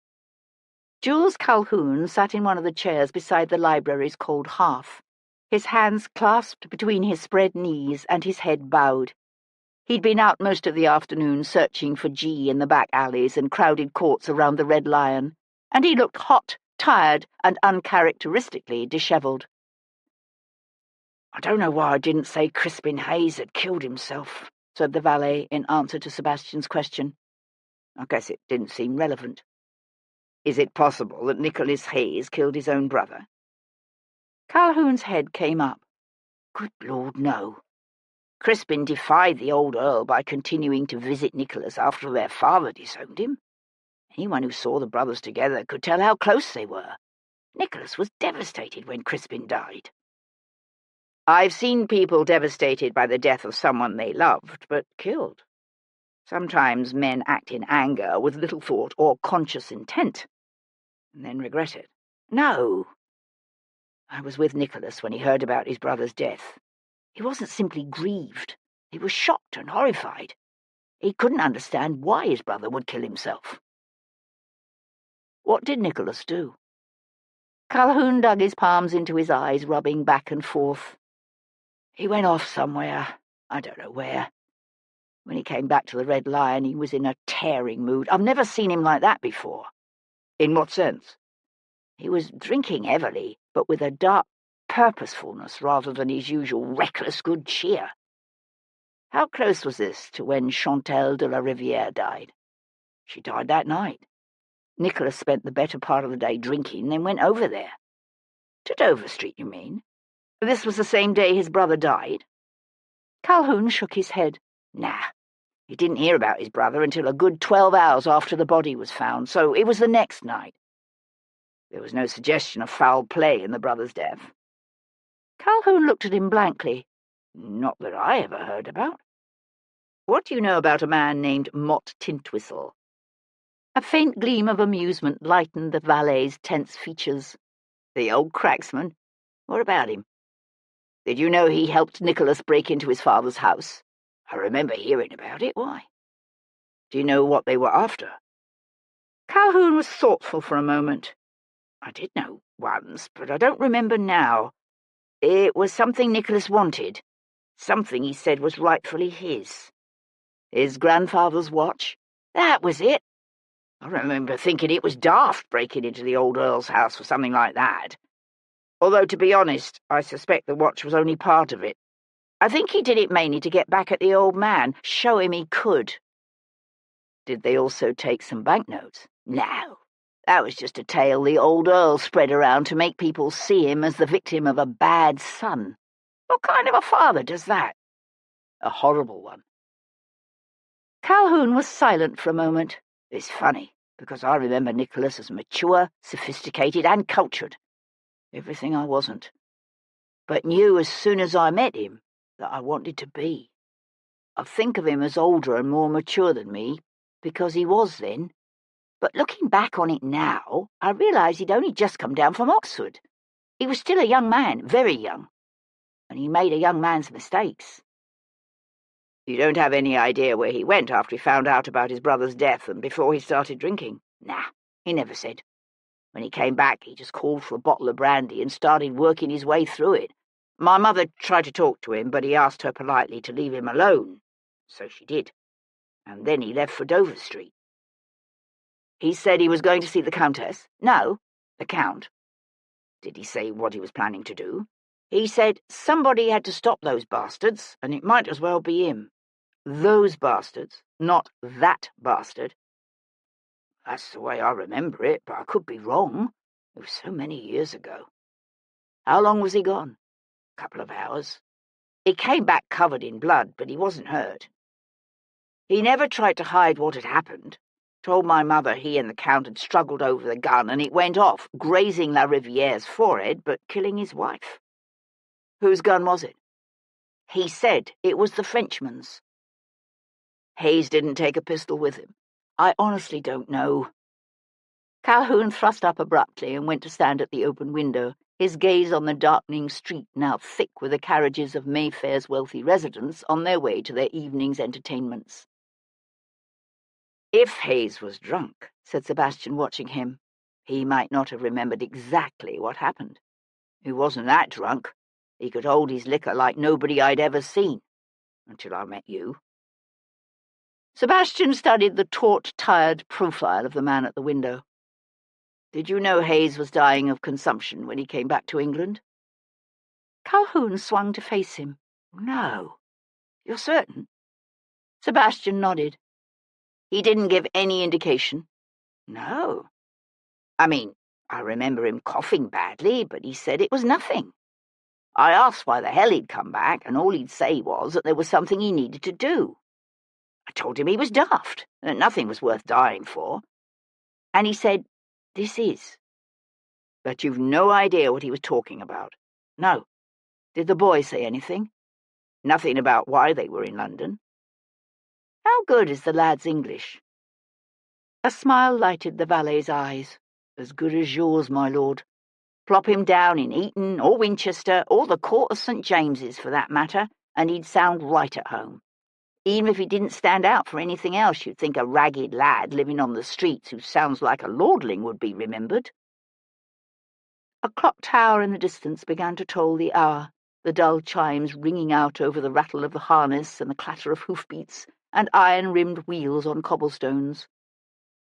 Jules Calhoun sat in one of the chairs beside the library's cold hearth, his hands clasped between his spread knees and his head bowed. He'd been out most of the afternoon searching for G in the back alleys and crowded courts around the Red Lion, and he looked hot, tired, and uncharacteristically dishevelled. I don't know why I didn't say Crispin Hayes had killed himself, said the valet in answer to Sebastian's question. I guess it didn't seem relevant. Is it possible that Nicholas Hayes killed his own brother? Calhoun's head came up. Good Lord, no. Crispin defied the old Earl by continuing to visit Nicholas after their father disowned him. Anyone who saw the brothers together could tell how close they were. Nicholas was devastated when Crispin died. I've seen people devastated by the death of someone they loved, but killed. Sometimes men act in anger with little thought or conscious intent, and then regret it. No. I was with Nicholas when he heard about his brother's death. He wasn't simply grieved. He was shocked and horrified. He couldn't understand why his brother would kill himself. What did Nicholas do? Calhoun dug his palms into his eyes, rubbing back and forth. He went off somewhere. I don't know where. When he came back to the Red Lion, he was in a tearing mood. I've never seen him like that before. In what sense? He was drinking heavily, but with a dark purposefulness rather than his usual reckless good cheer. How close was this to when Chantelle de la Rivière died? She died that night. Nicholas spent the better part of the day drinking, then went over there. To Dover Street, you mean? This was the same day his brother died? Calhoun shook his head. Nah. He didn't hear about his brother until a good 12 hours after the body was found, so it was the next night. There was no suggestion of foul play in the brother's death. Calhoun looked at him blankly. Not that I ever heard about. What do you know about a man named Mott Tintwistle? A faint gleam of amusement lightened the valet's tense features. The old cracksman? What about him? Did you know he helped Nicholas break into his father's house? I remember hearing about it. Why? Do you know what they were after? Calhoun was thoughtful for a moment. I did know once, but I don't remember now. It was something Nicholas wanted. Something he said was rightfully his. His grandfather's watch? That was it. I remember thinking it was daft breaking into the old Earl's house for something like that. Although, to be honest, I suspect the watch was only part of it. I think he did it mainly to get back at the old man, show him he could. Did they also take some banknotes? No. That was just a tale the old Earl spread around to make people see him as the victim of a bad son. What kind of a father does that? A horrible one. Calhoun was silent for a moment. It's funny, because I remember Nicholas as mature, sophisticated, and cultured. Everything I wasn't. But knew as soon as I met him that I wanted to be. I think of him as older and more mature than me, because he was then. But looking back on it now, I realise he'd only just come down from Oxford. He was still a young man, very young, and he made a young man's mistakes. You don't have any idea where he went after he found out about his brother's death and before he started drinking? Nah, he never said. When he came back, he just called for a bottle of brandy and started working his way through it. My mother tried to talk to him, but he asked her politely to leave him alone. So she did. And then he left for Dover Street. He said he was going to see the Countess. No, the Count. Did he say what he was planning to do? He said somebody had to stop those bastards, and it might as well be him. Those bastards, not that bastard. That's the way I remember it, but I could be wrong. It was so many years ago. How long was he gone? A couple of hours. He came back covered in blood, but he wasn't hurt. He never tried to hide what had happened. Told my mother he and the Count had struggled over the gun, and it went off, grazing La Rivière's forehead, but killing his wife. Whose gun was it? He said it was the Frenchman's. Hayes didn't take a pistol with him. I honestly don't know. Calhoun thrust up abruptly and went to stand at the open window, his gaze on the darkening street now thick with the carriages of Mayfair's wealthy residents on their way to their evening's entertainments. If Hayes was drunk, said Sebastian, watching him, he might not have remembered exactly what happened. He wasn't that drunk. He could hold his liquor like nobody I'd ever seen, until I met you. Sebastian studied the taut, tired profile of the man at the window. Did you know Hayes was dying of consumption when he came back to England? Calhoun swung to face him. No. You're certain? Sebastian nodded. He didn't give any indication? No. I mean, I remember him coughing badly, but he said it was nothing. I asked why the hell he'd come back, and all he'd say was that there was something he needed to do. I told him he was daft, that nothing was worth dying for. And he said, this is. But you've no idea what he was talking about. No. Did the boy say anything? Nothing about why they were in London. How good is the lad's English? A smile lighted the valet's eyes. As good as yours, my lord. Plop him down in Eton or Winchester or the court of St. James's, for that matter, and he'd sound right at home. Even if he didn't stand out for anything else, you'd think a ragged lad living on the streets who sounds like a lordling would be remembered. A clock tower in the distance began to toll the hour, the dull chimes ringing out over the rattle of the harness and the clatter of hoofbeats and iron-rimmed wheels on cobblestones.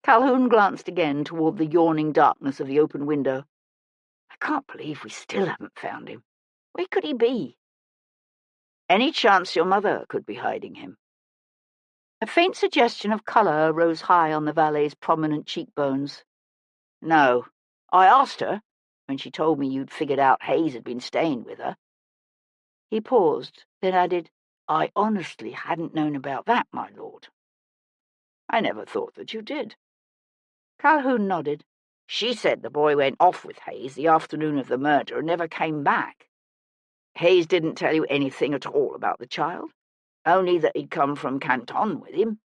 Calhoun glanced again toward the yawning darkness of the open window. I can't believe we still haven't found him. Where could he be? Any chance your mother could be hiding him? A faint suggestion of colour rose high on the valet's prominent cheekbones. No. I asked her, when she told me you'd figured out Hayes had been staying with her. He paused, then added, I honestly hadn't known about that, my lord. I never thought that you did. Calhoun nodded. She said the boy went off with Hayes the afternoon of the murder and never came back. Hayes didn't tell you anything at all about the child, only that he'd come from Canton with him.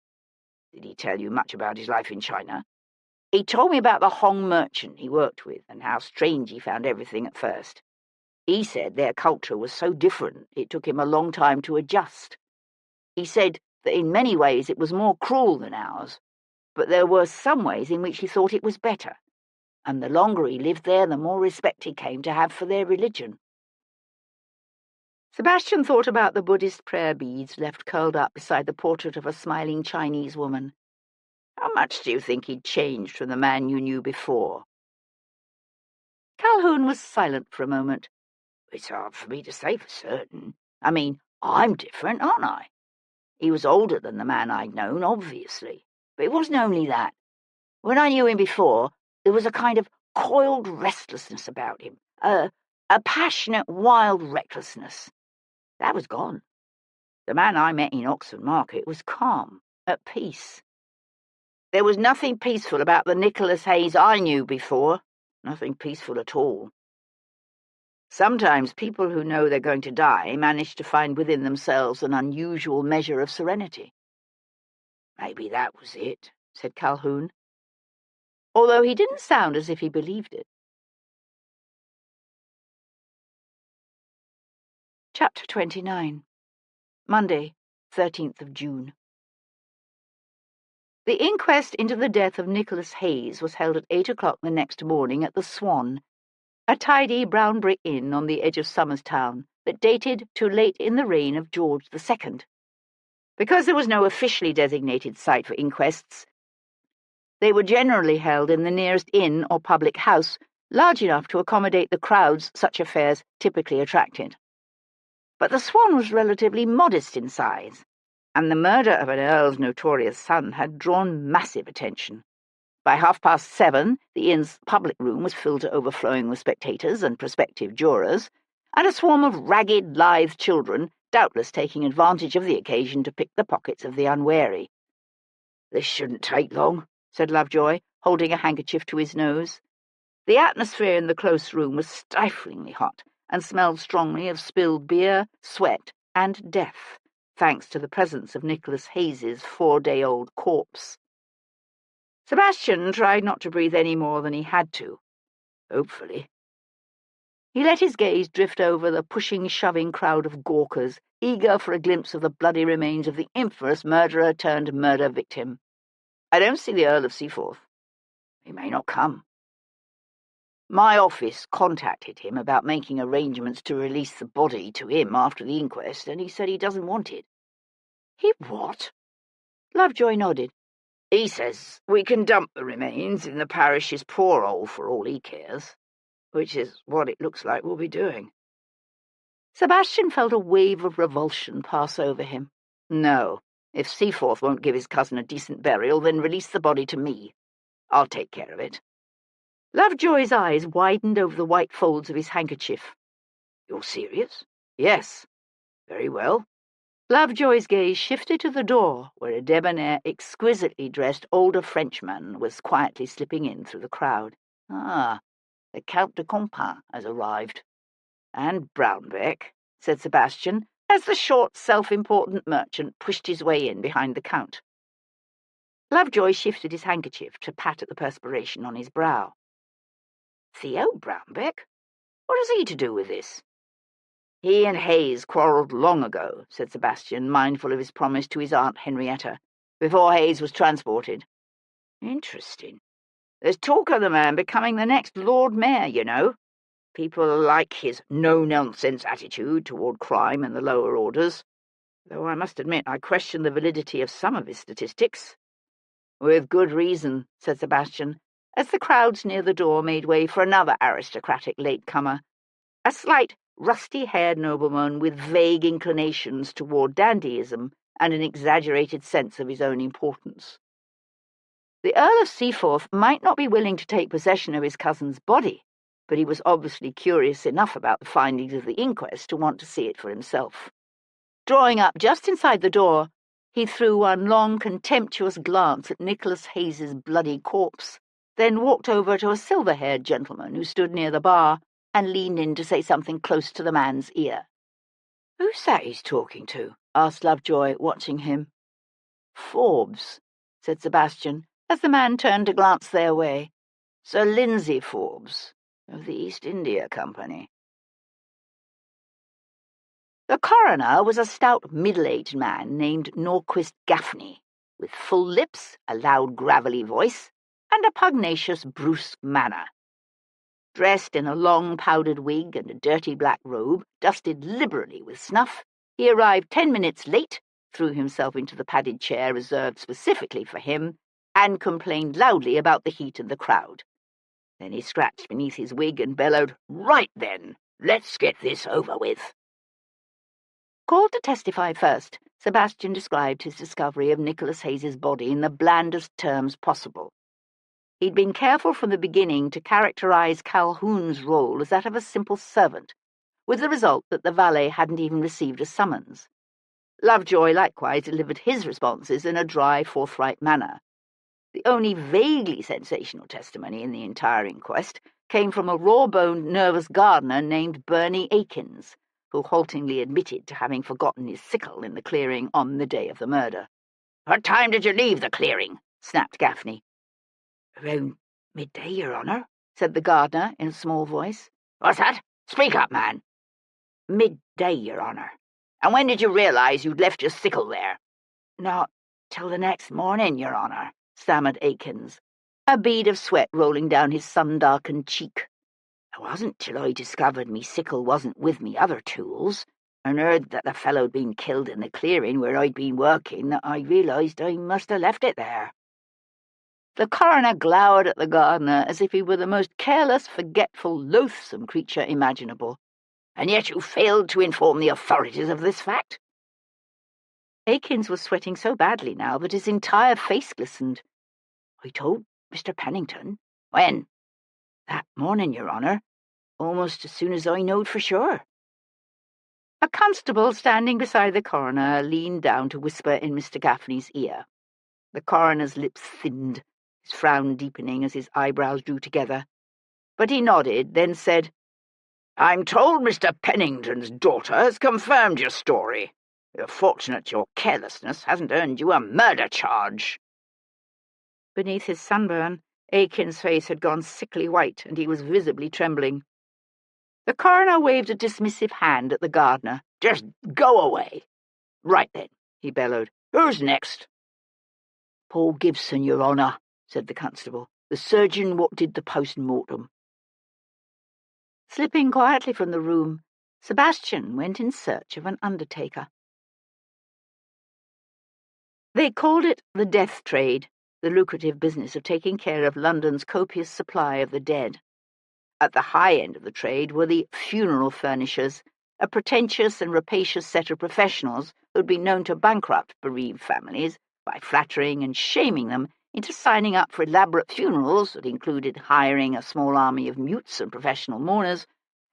Did he tell you much about his life in China? He told me about the Hong merchant he worked with and how strange he found everything at first. He said their culture was so different it took him a long time to adjust. He said that in many ways it was more cruel than ours, but there were some ways in which he thought it was better, and the longer he lived there, the more respect he came to have for their religion. Sebastian thought about the Buddhist prayer beads left curled up beside the portrait of a smiling Chinese woman. How much do you think he'd changed from the man you knew before? Calhoun was silent for a moment. It's hard for me to say for certain. I mean, I'm different, aren't I? He was older than the man I'd known, obviously. But it wasn't only that. When I knew him before, there was a kind of coiled restlessness about him, a passionate, wild recklessness. That was gone. The man I met in Oxford Market was calm, at peace. There was nothing peaceful about the Nicholas Hayes I knew before, nothing peaceful at all. Sometimes people who know they're going to die manage to find within themselves an unusual measure of serenity. Maybe that was it, said Calhoun, although he didn't sound as if he believed it. Chapter 29. Monday, 13th of June. The inquest into the death of Nicholas Hayes was held at 8 o'clock the next morning at the Swan, a tidy brown brick inn on the edge of Somerstown that dated to late in the reign of George II. Because there was no officially designated site for inquests, they were generally held in the nearest inn or public house, large enough to accommodate the crowds such affairs typically attracted. But the Swan was relatively modest in size, and the murder of an earl's notorious son had drawn massive attention. By 7:30, the inn's public room was filled to overflowing with spectators and prospective jurors, and a swarm of ragged, lithe children, doubtless taking advantage of the occasion to pick the pockets of the unwary. "This shouldn't take long," said Lovejoy, holding a handkerchief to his nose. The atmosphere in the close room was stiflingly hot, and smelled strongly of spilled beer, sweat, and death, thanks to the presence of Nicholas Hayes's 4-day-old corpse. Sebastian tried not to breathe any more than he had to. Hopefully. He let his gaze drift over the pushing, shoving crowd of gawkers, eager for a glimpse of the bloody remains of the infamous murderer-turned-murder victim. I don't see the Earl of Seaforth. He may not come. My office contacted him about making arrangements to release the body to him after the inquest, and he said he doesn't want it. He what? Lovejoy nodded. He says we can dump the remains in the parish's poor hole for all he cares, which is what it looks like we'll be doing. Sebastian felt a wave of revulsion pass over him. No, if Seaforth won't give his cousin a decent burial, then release the body to me. I'll take care of it. Lovejoy's eyes widened over the white folds of his handkerchief. You're serious? Yes. Very well. Lovejoy's gaze shifted to the door, where a debonair, exquisitely dressed older Frenchman was quietly slipping in through the crowd. Ah, the Count de Compin has arrived. And Brownbeck, said Sebastian, as the short, self-important merchant pushed his way in behind the Count. Lovejoy shifted his handkerchief to pat at the perspiration on his brow. Theo Brownbeck? What has he to do with this? He and Hayes quarrelled long ago, said Sebastian, mindful of his promise to his Aunt Henrietta, before Hayes was transported. Interesting. There's talk of the man becoming the next Lord Mayor, you know. People like his no-nonsense attitude toward crime and the lower orders, though I must admit I question the validity of some of his statistics. With good reason, said Sebastian, as the crowds near the door made way for another aristocratic latecomer, a slight, rusty-haired nobleman with vague inclinations toward dandyism and an exaggerated sense of his own importance. The Earl of Seaforth might not be willing to take possession of his cousin's body, but he was obviously curious enough about the findings of the inquest to want to see it for himself. Drawing up just inside the door, he threw one long, contemptuous glance at Nicholas Hayes's bloody corpse, then walked over to a silver-haired gentleman who stood near the bar and leaned in to say something close to the man's ear. "Who's that he's talking to?" asked Lovejoy, watching him. "Forbes," said Sebastian, as the man turned to glance their way. "Sir Lindsay Forbes, of the East India Company." The coroner was a stout, middle-aged man named Norquist Gaffney, with full lips, a loud, gravelly voice, and a pugnacious, brusque manner. Dressed in a long powdered wig and a dirty black robe, dusted liberally with snuff, he arrived 10 minutes late, threw himself into the padded chair reserved specifically for him, and complained loudly about the heat and the crowd. Then he scratched beneath his wig and bellowed, "Right then, let's get this over with." Called to testify first, Sebastian described his discovery of Nicholas Hayes's body in the blandest terms possible. He'd been careful from the beginning to characterize Calhoun's role as that of a simple servant, with the result that the valet hadn't even received a summons. Lovejoy likewise delivered his responses in a dry, forthright manner. The only vaguely sensational testimony in the entire inquest came from a raw-boned, nervous gardener named Bernie Akins, who haltingly admitted to having forgotten his sickle in the clearing on the day of the murder. "What time did you leave the clearing?" snapped Gaffney. "Around midday, Your Honour," said the gardener in a small voice. "What's that? Speak up, man." "Midday, Your Honour. And when did you realise you'd left your sickle there?" "Not till the next morning, Your Honour," stammered Akins, a bead of sweat rolling down his sun-darkened cheek. "It wasn't till I discovered me sickle wasn't with me other tools, and heard that the fellow'd been killed in the clearing where I'd been working, that I realised I must have left it there." The coroner glowered at the gardener as if he were the most careless, forgetful, loathsome creature imaginable. "And yet you failed to inform the authorities of this fact?" Akins was sweating so badly now that his entire face glistened. "I told Mr. Pennington." "When?" "That morning, Your Honour, almost as soon as I knowed for sure." A constable standing beside the coroner leaned down to whisper in Mr. Gaffney's ear. The coroner's lips thinned, his frown deepening as his eyebrows drew together. But he nodded, then said, "I'm told Mr. Pennington's daughter has confirmed your story. You're fortunate your carelessness hasn't earned you a murder charge." Beneath his sunburn, Aiken's face had gone sickly white, and he was visibly trembling. The coroner waved a dismissive hand at the gardener. "Just go away." "Right then," he bellowed. "Who's next?" "Paul Gibson, Your Honour," said the constable, "the surgeon what did the post-mortem." Slipping quietly from the room, Sebastian went in search of an undertaker. They called it the death trade, the lucrative business of taking care of London's copious supply of the dead. At the high end of the trade were the funeral furnishers, a pretentious and rapacious set of professionals who'd been known to bankrupt bereaved families by flattering and shaming them into signing up for elaborate funerals that included hiring a small army of mutes and professional mourners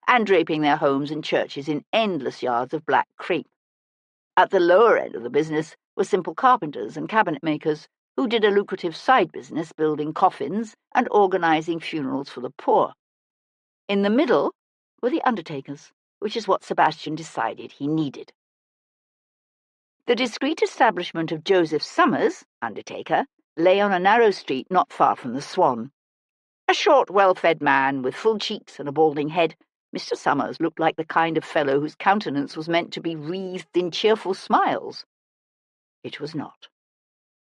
and draping their homes and churches in endless yards of black crepe. At the lower end of the business were simple carpenters and cabinet makers who did a lucrative side business building coffins and organizing funerals for the poor. In the middle were the undertakers, which is what Sebastian decided he needed. The discreet establishment of Joseph Summers, undertaker, lay on a narrow street not far from the Swan. A short, well-fed man with full cheeks and a balding head, Mr. Summers looked like the kind of fellow whose countenance was meant to be wreathed in cheerful smiles. It was not.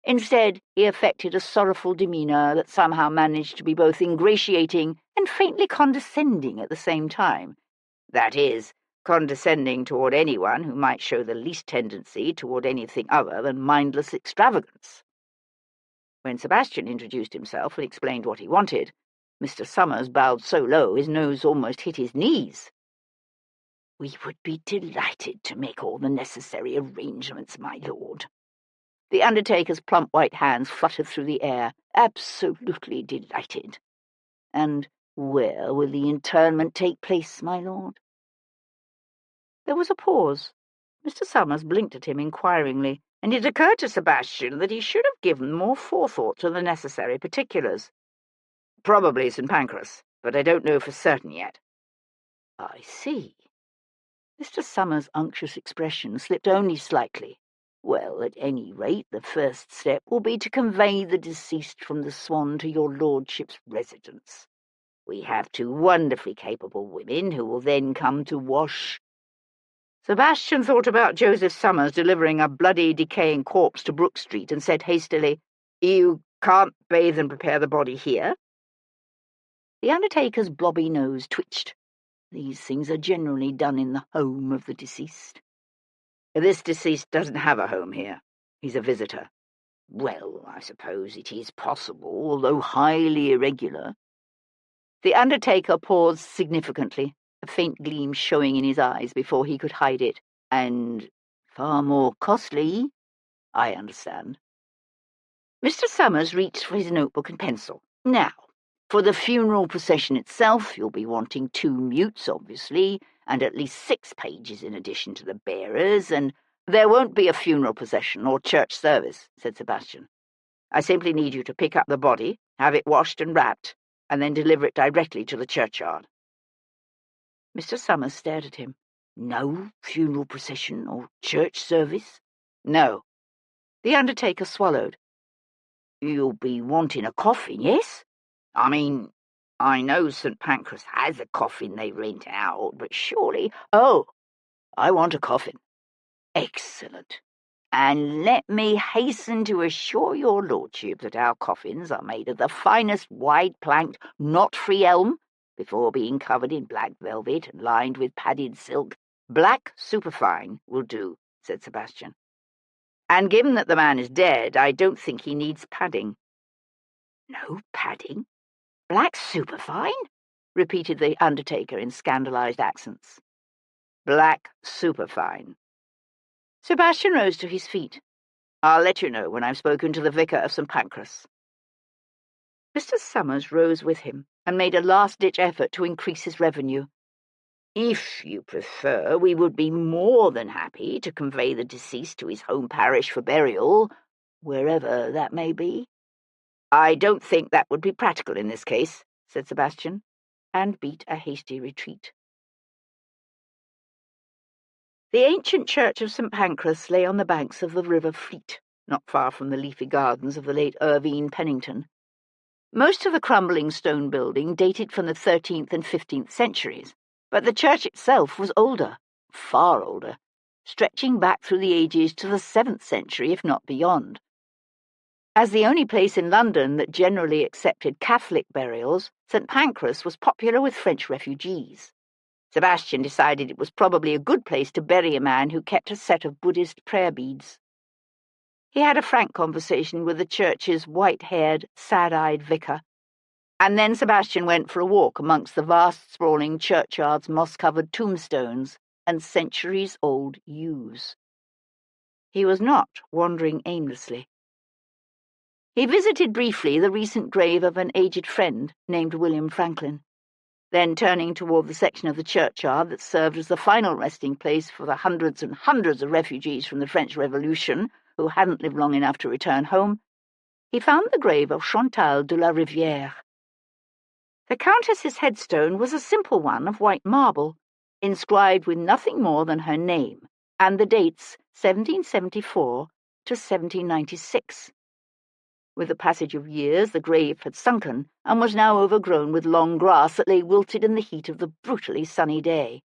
Instead, he affected a sorrowful demeanour that somehow managed to be both ingratiating and faintly condescending at the same time. That is, condescending toward anyone who might show the least tendency toward anything other than mindless extravagance. When Sebastian introduced himself and explained what he wanted, Mr. Summers bowed so low his nose almost hit his knees. "We would be delighted to make all the necessary arrangements, my lord." The undertaker's plump white hands fluttered through the air. "Absolutely delighted. And where will the interment take place, my lord?" There was a pause. Mr. Summers blinked at him inquiringly, and it occurred to Sebastian that he should have given more forethought to the necessary particulars. "Probably St. Pancras, but I don't know for certain yet." "I see." Mr. Summers' unctuous expression slipped only slightly. "Well, at any rate, the first step will be to convey the deceased from the Swan to your lordship's residence. We have 2 wonderfully capable women who will then come to wash—" Sebastian thought about Joseph Summers delivering a bloody, decaying corpse to Brook Street and said hastily, "You can't bathe and prepare the body here?" The undertaker's blobby nose twitched. "These things are generally done in the home of the deceased." "This deceased doesn't have a home here. He's a visitor." "Well, I suppose it is possible, although highly irregular." The undertaker paused significantly, a faint gleam showing in his eyes before he could hide it. "And far more costly, I understand." Mr. Summers reached for his notebook and pencil. "Now, for the funeral procession itself, you'll be wanting 2 mutes, obviously, and at least 6 pages in addition to the bearers, and—" "There won't be a funeral procession or church service," said Sebastian. "I simply need you to pick up the body, have it washed and wrapped, and then deliver it directly to the churchyard." Mr. Summers stared at him. "No funeral procession or church service?" "No." The undertaker swallowed. "You'll be wanting a coffin, yes? I mean, I know St. Pancras has a coffin they rent out, but surely—" "Oh, I want a coffin." "Excellent. And let me hasten to assure your lordship that our coffins are made of the finest wide-planked, knot-free elm, before being covered in black velvet and lined with padded silk." "Black superfine will do," said Sebastian. "And given that the man is dead, I don't think he needs padding." "No padding? Black superfine?" repeated the undertaker in scandalized accents. "Black superfine." Sebastian rose to his feet. "I'll let you know when I've spoken to the vicar of St. Pancras." Mr. Summers rose with him and made a last-ditch effort to increase his revenue. "If you prefer, we would be more than happy to convey the deceased to his home parish for burial, wherever that may be." "I don't think that would be practical in this case," said Sebastian, and beat a hasty retreat. The ancient church of St. Pancras lay on the banks of the River Fleet, not far from the leafy gardens of the late Irvine Pennington. Most of the crumbling stone building dated from the 13th and 15th centuries, but the church itself was older, far older, stretching back through the ages to the 7th century, if not beyond. As the only place in London that generally accepted Catholic burials, St. Pancras was popular with French refugees. Sebastian decided it was probably a good place to bury a man who kept a set of Buddhist prayer beads. He had a frank conversation with the church's white-haired, sad-eyed vicar, and then Sebastian went for a walk amongst the vast, sprawling churchyard's moss-covered tombstones, and centuries-old yews. He was not wandering aimlessly. He visited briefly the recent grave of an aged friend named William Franklin. Then, turning toward the section of the churchyard that served as the final resting place for the hundreds and hundreds of refugees from the French Revolution who hadn't lived long enough to return home, he found the grave of Chantal de la Rivière. The Countess's headstone was a simple one of white marble, inscribed with nothing more than her name and the dates 1774 to 1796. With the passage of years, the grave had sunken and was now overgrown with long grass that lay wilted in the heat of the brutally sunny day.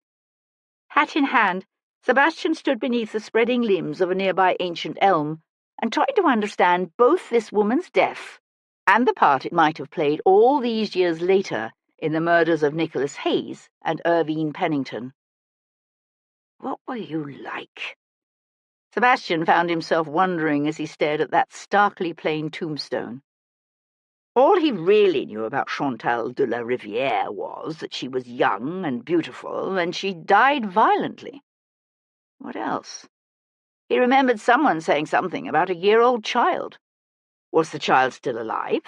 Hat in hand, Sebastian stood beneath the spreading limbs of a nearby ancient elm and tried to understand both this woman's death and the part it might have played all these years later in the murders of Nicholas Hayes and Irvine Pennington. What were you like? Sebastian found himself wondering as he stared at that starkly plain tombstone. All he really knew about Chantal de la Rivière was that she was young and beautiful, and she died violently. What else? He remembered someone saying something about a year-old child. Was the child still alive?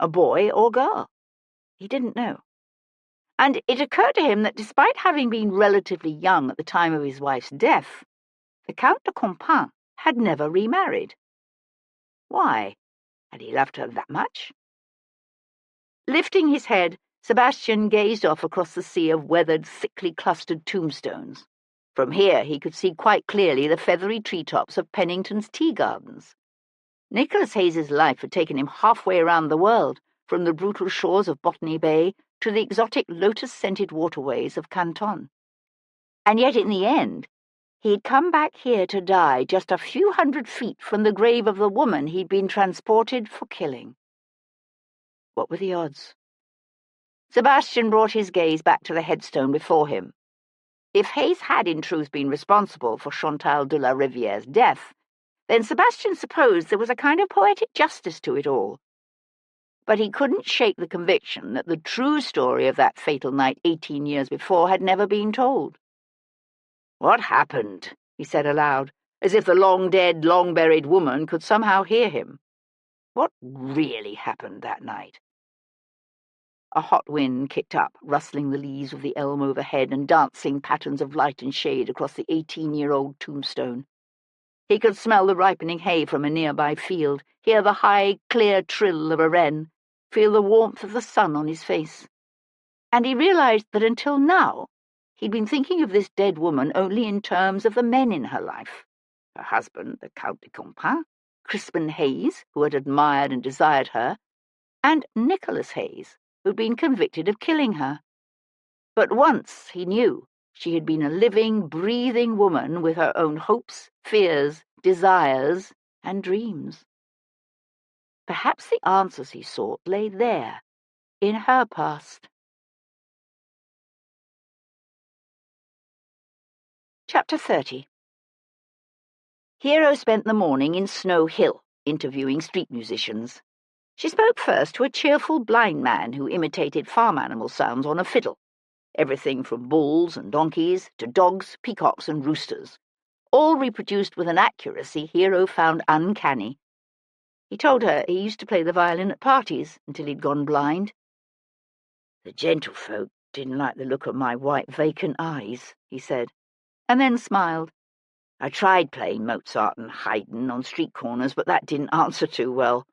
A boy or girl? He didn't know. And it occurred to him that despite having been relatively young at the time of his wife's death, the Count de Compin had never remarried. Why? Had he loved her that much? Lifting his head, Sebastian gazed off across the sea of weathered, thickly clustered tombstones. From here he could see quite clearly the feathery treetops of Pennington's tea gardens. Nicholas Hayes's life had taken him halfway around the world, from the brutal shores of Botany Bay to the exotic lotus-scented waterways of Canton. And yet in the end, he'd come back here to die just a few hundred feet from the grave of the woman he'd been transported for killing. What were the odds? Sebastian brought his gaze back to the headstone before him. If Hayes had in truth been responsible for Chantal de la Rivière's death, then Sebastian supposed there was a kind of poetic justice to it all. But he couldn't shake the conviction that the true story of that fatal night 18 years before had never been told. "What happened?" he said aloud, as if the long-dead, long-buried woman could somehow hear him. What really happened that night? A hot wind kicked up, rustling the leaves of the elm overhead and dancing patterns of light and shade across the 18-year-old tombstone. He could smell the ripening hay from a nearby field, hear the high, clear trill of a wren, feel the warmth of the sun on his face. And he realized that until now, he'd been thinking of this dead woman only in terms of the men in her life. Her husband, the Count de Compin, Crispin Hayes, who had admired and desired her, and Nicholas Hayes, who'd been convicted of killing her. But once, he knew, she had been a living, breathing woman with her own hopes, fears, desires, and dreams. Perhaps the answers he sought lay there, in her past. Chapter 30. Hero spent the morning in Snow Hill, interviewing street musicians. She spoke first to a cheerful blind man who imitated farm animal sounds on a fiddle, everything from bulls and donkeys to dogs, peacocks, and roosters, all reproduced with an accuracy Hero found uncanny. He told her he used to play the violin at parties until he'd gone blind. "The gentlefolk didn't like the look of my white vacant eyes," he said, and then smiled. "I tried playing Mozart and Haydn on street corners, but that didn't answer too well.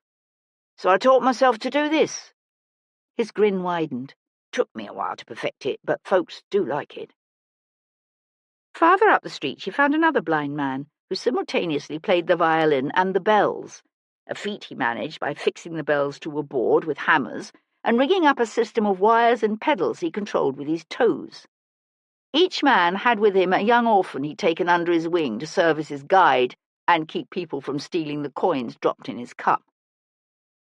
So I taught myself to do this." His grin widened. "Took me a while to perfect it, but folks do like it." Farther up the street she found another blind man who simultaneously played the violin and the bells, a feat he managed by fixing the bells to a board with hammers and rigging up a system of wires and pedals he controlled with his toes. Each man had with him a young orphan he'd taken under his wing to serve as his guide and keep people from stealing the coins dropped in his cup.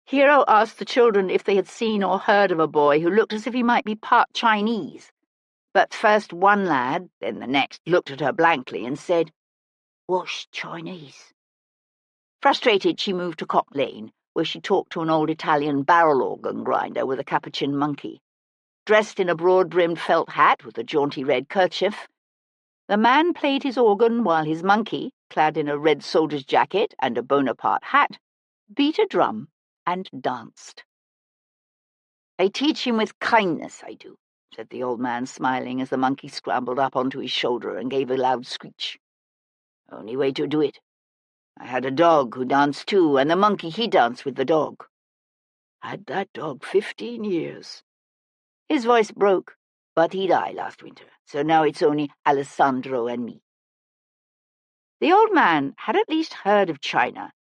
Hero asked the children if they had seen or heard of a boy who looked as if he might be part Chinese, but first one lad, then the next, looked at her blankly and said, "What's Chinese?" Frustrated, she moved to Cock Lane, where she talked to an old Italian barrel organ grinder with a capuchin monkey. Dressed in a broad-brimmed felt hat with a jaunty red kerchief, The man played his organ while his monkey, clad in a red soldier's jacket and a Bonaparte hat, beat a drum and danced. "I teach him with kindness, I do," said the old man, smiling as the monkey scrambled up onto his shoulder and gave a loud screech. "Only way to do it. I had a dog who danced too, and the monkey, he danced with the dog. Had that dog 15 years. His voice broke, but he died last winter, so now it's only Alessandro and me." The old man had at least heard of China,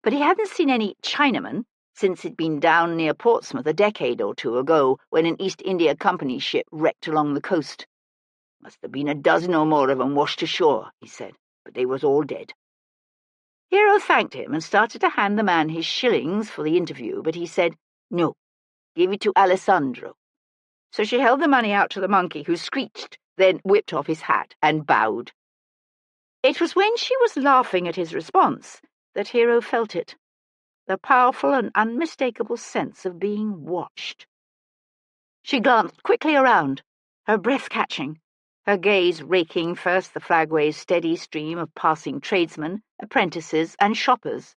but he hadn't seen any Chinamen since he'd been down near Portsmouth a decade or two ago when an East India Company ship wrecked along the coast. "Must have been a dozen or more of 'em washed ashore," he said, "but they was all dead." Hero thanked him and started to hand the man his shillings for the interview, but he said, "No, give it to Alessandro." So she held the money out to the monkey, who screeched, then whipped off his hat and bowed. It was when she was laughing at his response that Hero felt it, the powerful and unmistakable sense of being watched. She glanced quickly around, her breath catching, her gaze raking first the flagway's steady stream of passing tradesmen, apprentices, and shoppers,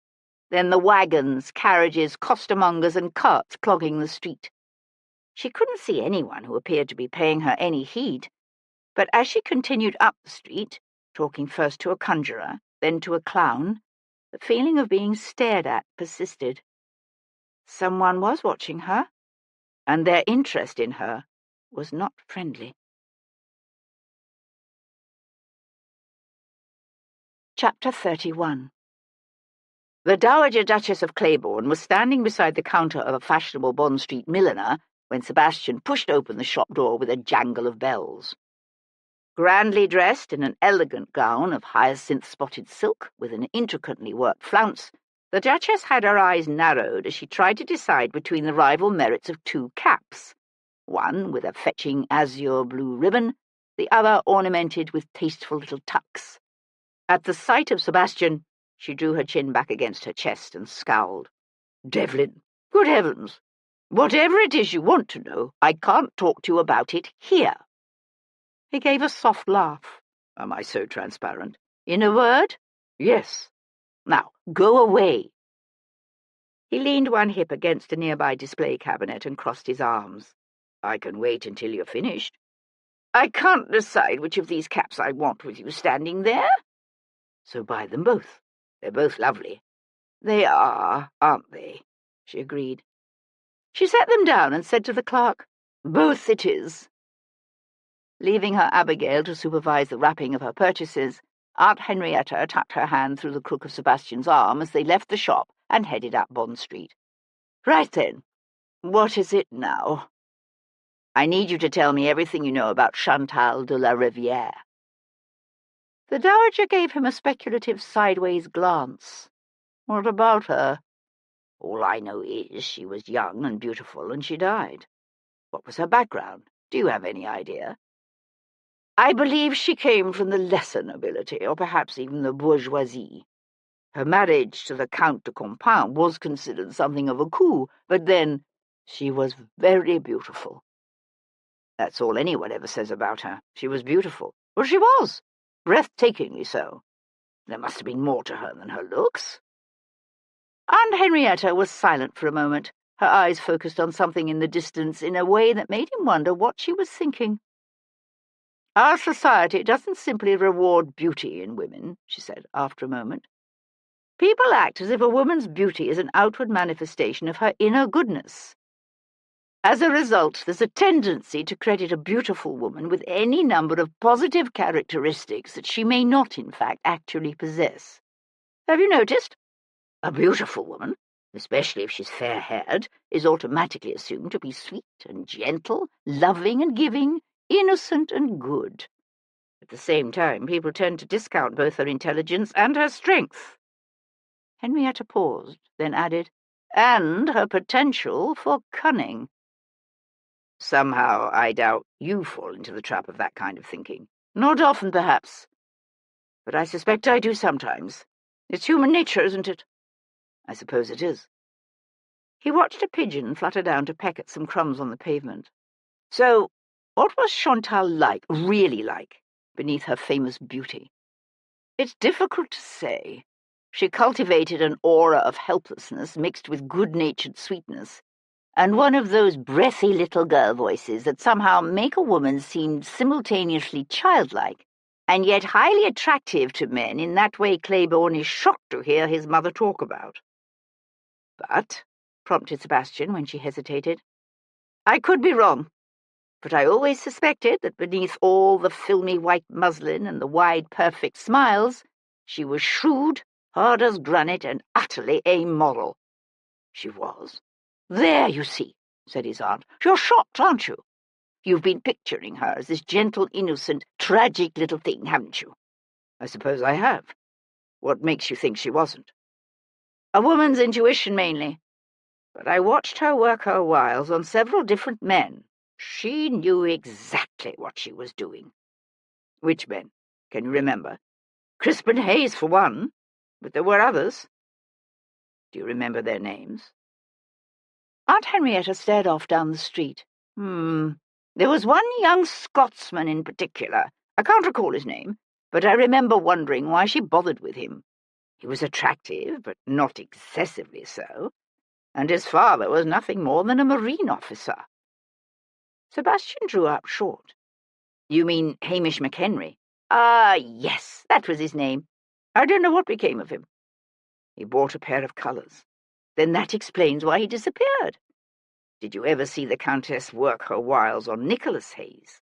then the wagons, carriages, costermongers, and carts clogging the street. She couldn't see anyone who appeared to be paying her any heed, but as she continued up the street, talking first to a conjurer, then to a clown, the feeling of being stared at persisted. Someone was watching her, and their interest in her was not friendly. Chapter 31. The Dowager Duchess of Claiborne was standing beside the counter of a fashionable Bond Street milliner when Sebastian pushed open the shop door with a jangle of bells. Grandly dressed in an elegant gown of hyacinth-spotted silk with an intricately worked flounce, the Duchess had her eyes narrowed as she tried to decide between the rival merits of two caps, one with a fetching azure blue ribbon, the other ornamented with tasteful little tucks. At the sight of Sebastian, she drew her chin back against her chest and scowled. "Devlin, good heavens! Whatever it is you want to know, I can't talk to you about it here." He gave a soft laugh. "Am I so transparent? In a word, yes. Now, go away." He leaned one hip against a nearby display cabinet and crossed his arms. "I can wait until you're finished." "I can't decide which of these caps I want with you standing there." "So buy them both. They're both lovely." "They are, aren't they?" she agreed. She set them down and said to the clerk, "Both it is." Leaving her Abigail to supervise the wrapping of her purchases, Aunt Henrietta tucked her hand through the crook of Sebastian's arm as they left the shop and headed up Bond Street. "Right then, what is it now?" "I need you to tell me everything you know about Chantal de la Rivière." The Dowager gave him a speculative sideways glance. "What about her?" "All I know is she was young and beautiful and she died. What was her background? Do you have any idea?" "I believe she came from the lesser nobility, or perhaps even the bourgeoisie. Her marriage to the Count de Compin was considered something of a coup, but then she was very beautiful." "That's all anyone ever says about her. She was beautiful." "Well, she was. Breathtakingly so. There must have been more to her than her looks." Aunt Henrietta was silent for a moment, her eyes focused on something in the distance in a way that made him wonder what she was thinking. "Our society doesn't simply reward beauty in women," she said after a moment. "People act as if a woman's beauty is an outward manifestation of her inner goodness. As a result, there's a tendency to credit a beautiful woman with any number of positive characteristics that she may not, in fact, actually possess. Have you noticed? A beautiful woman, especially if she's fair-haired, is automatically assumed to be sweet and gentle, loving and giving, innocent and good. At the same time, people tend to discount both her intelligence and her strength." Henrietta paused, then added, "and her potential for cunning." "Somehow I doubt you fall into the trap of that kind of thinking." "Not often, perhaps. But I suspect I do sometimes. It's human nature, isn't it?" "I suppose it is." He watched a pigeon flutter down to peck at some crumbs on the pavement. "So, what was Chantal like, really like, beneath her famous beauty? It's difficult to say. She cultivated an aura of helplessness mixed with good-natured sweetness, and one of those breathy little girl voices that somehow make a woman seem simultaneously childlike and yet highly attractive to men in that way Claiborne is shocked to hear his mother talk about. But, prompted Sebastian when she hesitated, I could be wrong, but I always suspected that beneath all the filmy white muslin and the wide, perfect smiles, she was shrewd, hard as granite, and utterly amoral. She was. There, you see, said his aunt. You're shocked, aren't you? You've been picturing her as this gentle, innocent, tragic little thing, haven't you? I suppose I have. What makes you think she wasn't? A woman's intuition, mainly. But I watched her work her wiles on several different men. She knew exactly what she was doing. Which men? Can you remember? Crispin Hayes, for one, but there were others. Do you remember their names? Aunt Henrietta stared off down the street. There was one young Scotsman in particular. I can't recall his name, but I remember wondering why she bothered with him. He was attractive, but not excessively so, and his father was nothing more than a marine officer. Sebastian drew up short. You mean Hamish McHenry? Ah, yes, that was his name. I don't know what became of him. He bought a pair of colours. Then that explains why he disappeared. Did you ever see the Countess work her wiles on Nicholas Hayes?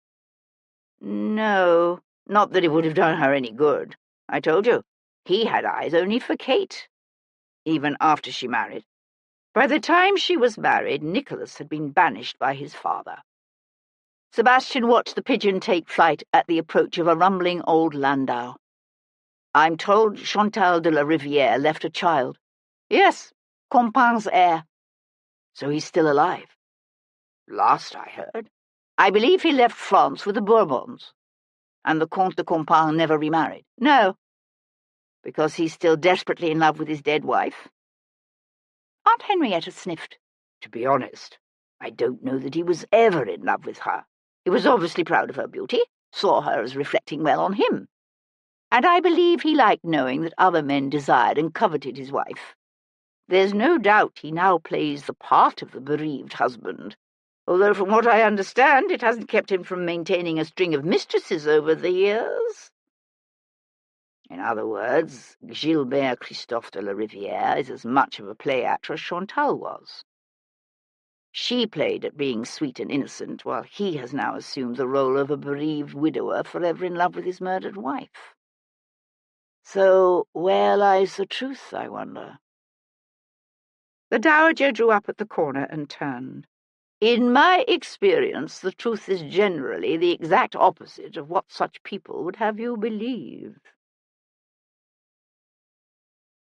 No, not that it would have done her any good. I told you, he had eyes only for Kate, even after she married. By the time she was married, Nicholas had been banished by his father. Sebastian watched the pigeon take flight at the approach of a rumbling old landau. I'm told Chantal de la Rivière left a child. Yes, Compagne's heir. So he's still alive. Last I heard, I believe he left France with the Bourbons. And the Comte de Compagne never remarried. No, because he's still desperately in love with his dead wife. Aunt Henrietta sniffed. To be honest, I don't know that he was ever in love with her. He was obviously proud of her beauty, saw her as reflecting well on him. And I believe he liked knowing that other men desired and coveted his wife. There's no doubt he now plays the part of the bereaved husband, although from what I understand it hasn't kept him from maintaining a string of mistresses over the years. In other words, Gilbert Christophe de la Rivière is as much of a play-actor as Chantal was. She played at being sweet and innocent, while he has now assumed the role of a bereaved widower forever in love with his murdered wife. So where lies the truth, I wonder? The dowager drew up at the corner and turned. In my experience, the truth is generally the exact opposite of what such people would have you believe.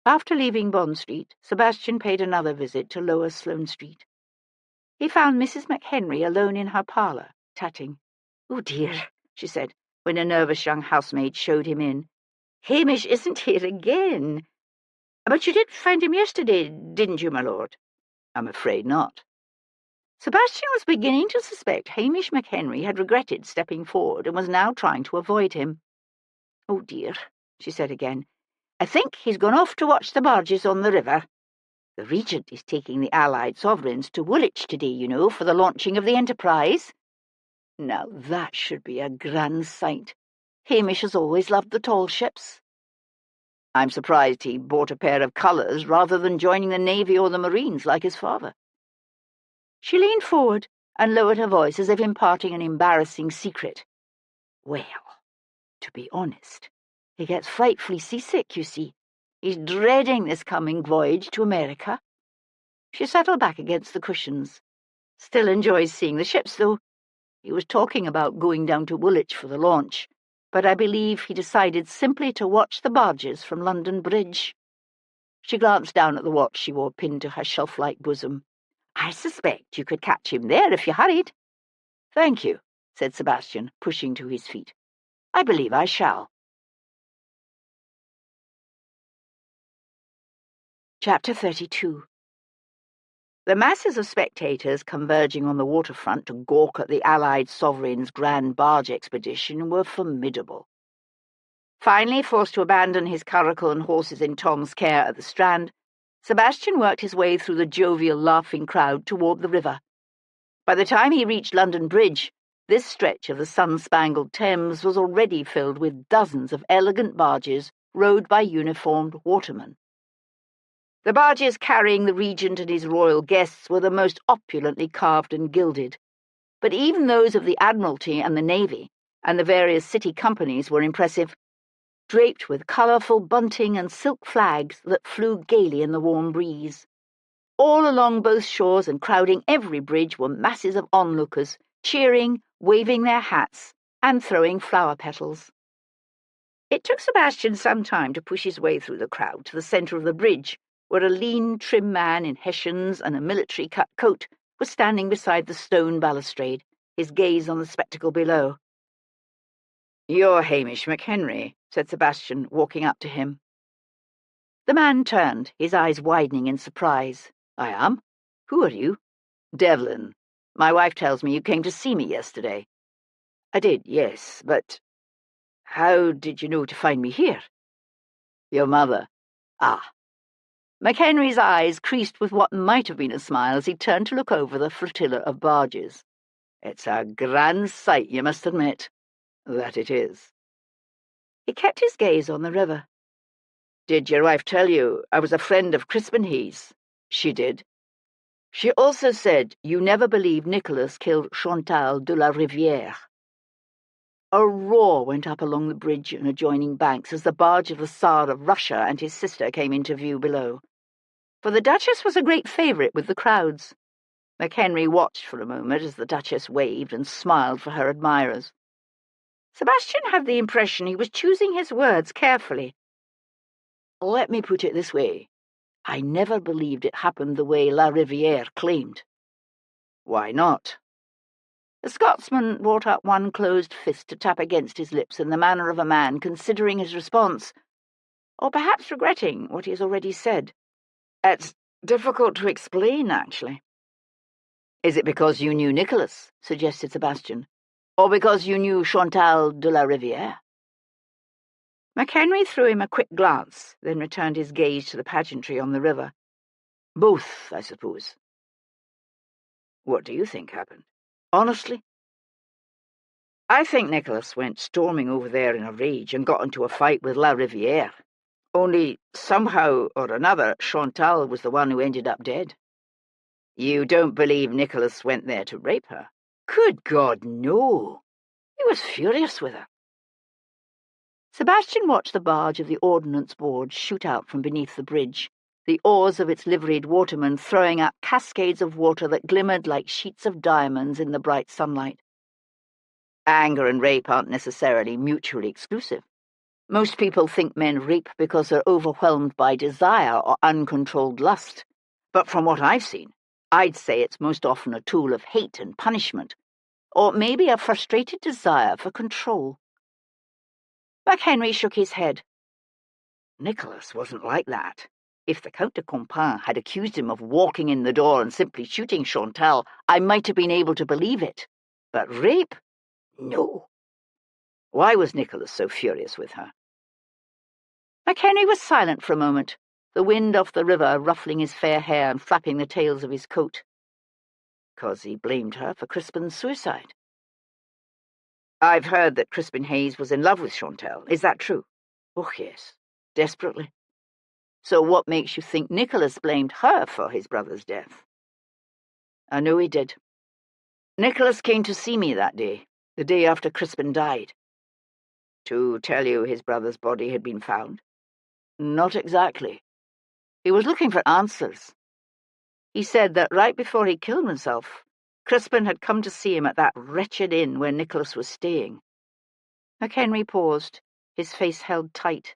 After leaving Bond Street, Sebastian paid another visit to Lower Sloane Street. He found Mrs. McHenry alone in her parlour, tatting. "Oh, dear," she said, when a nervous young housemaid showed him in. "Hamish isn't here again. But you did find him yesterday, didn't you, my lord?" "I'm afraid not." Sebastian was beginning to suspect Hamish McHenry had regretted stepping forward and was now trying to avoid him. "Oh, dear," she said again. "I think he's gone off to watch the barges on the river. The Regent is taking the Allied sovereigns to Woolwich today, you know, for the launching of the Enterprise. Now that should be a grand sight. Hamish has always loved the tall ships. I'm surprised he bought a pair of colours rather than joining the Navy or the Marines like his father." She leaned forward and lowered her voice as if imparting an embarrassing secret. "Well, to be honest, he gets frightfully seasick, you see. He's dreading this coming voyage to America." She settled back against the cushions. "Still enjoys seeing the ships, though. He was talking about going down to Woolwich for the launch, but I believe he decided simply to watch the barges from London Bridge." She glanced down at the watch she wore pinned to her shelf-like bosom. "I suspect you could catch him there if you hurried." "Thank you," said Sebastian, pushing to his feet. "I believe I shall." Chapter 32. The masses of spectators converging on the waterfront to gawk at the Allied sovereign's grand barge expedition were formidable. Finally, forced to abandon his curricle and horses in Tom's care at the Strand, Sebastian worked his way through the jovial, laughing crowd toward the river. By the time he reached London Bridge, this stretch of the sun-spangled Thames was already filled with dozens of elegant barges rowed by uniformed watermen. The barges carrying the regent and his royal guests were the most opulently carved and gilded, but even those of the Admiralty and the Navy and the various city companies were impressive, draped with colourful bunting and silk flags that flew gaily in the warm breeze. All along both shores and crowding every bridge were masses of onlookers, cheering, waving their hats, and throwing flower petals. It took Sebastian some time to push his way through the crowd to the centre of the bridge, where a lean, trim man in hessians and a military-cut coat was standing beside the stone balustrade, his gaze on the spectacle below. "You're Hamish McHenry," said Sebastian, walking up to him. The man turned, his eyes widening in surprise. "I am? Who are you?" "Devlin. My wife tells me you came to see me yesterday." "I did, yes, but—" "How did you know to find me here?" "Your mother." "Ah." McHenry's eyes creased with what might have been a smile as he turned to look over the flotilla of barges. "It's a grand sight, you must admit." "That it is." He kept his gaze on the river. "Did your wife tell you I was a friend of Crispin Heath's?" "She did." "She also said you never believed Nicholas killed Chantal de la Rivière." A roar went up along the bridge and adjoining banks as the barge of the Tsar of Russia and his sister came into view below. For the Duchess was a great favourite with the crowds. McHenry watched for a moment as the Duchess waved and smiled for her admirers. Sebastian had the impression he was choosing his words carefully. "Let me put it this way. I never believed it happened the way La Rivière claimed." "Why not?" The Scotsman brought up one closed fist to tap against his lips in the manner of a man considering his response, or perhaps regretting what he has already said. "It's difficult to explain, actually." "Is it because you knew Nicholas?" suggested Sebastian. "Or because you knew Chantal de la Rivière?" McHenry threw him a quick glance, then returned his gaze to the pageantry on the river. "Both, I suppose." "What do you think happened?" "Honestly? I think Nicholas went storming over there in a rage and got into a fight with La Rivière. Only, somehow or another, Chantal was the one who ended up dead." "You don't believe Nicholas went there to rape her?" "Good God, no! He was furious with her." Sebastian watched the barge of the Ordnance Board shoot out from beneath the bridge, the oars of its liveried watermen throwing up cascades of water that glimmered like sheets of diamonds in the bright sunlight. Anger and rape aren't necessarily mutually exclusive. Most people think men rape because they're overwhelmed by desire or uncontrolled lust. But from what I've seen, I'd say it's most often a tool of hate and punishment, or maybe a frustrated desire for control. McHenry shook his head. Nicholas wasn't like that. If the Count de Compin had accused him of walking in the door and simply shooting Chantal, I might have been able to believe it. But rape? No. Why was Nicholas so furious with her? McHenry was silent for a moment, the wind off the river ruffling his fair hair and flapping the tails of his coat. "'Cause he blamed her for Crispin's suicide." "I've heard that Crispin Hayes was in love with Chantal. Is that true?" "Oh, yes, desperately." "So what makes you think Nicholas blamed her for his brother's death?" "I know he did. Nicholas came to see me that day, the day after Crispin died." "To tell you his brother's body had been found?" "Not exactly. He was looking for answers. He said that right before he killed himself, Crispin had come to see him at that wretched inn where Nicholas was staying." McHenry paused, his face held tight.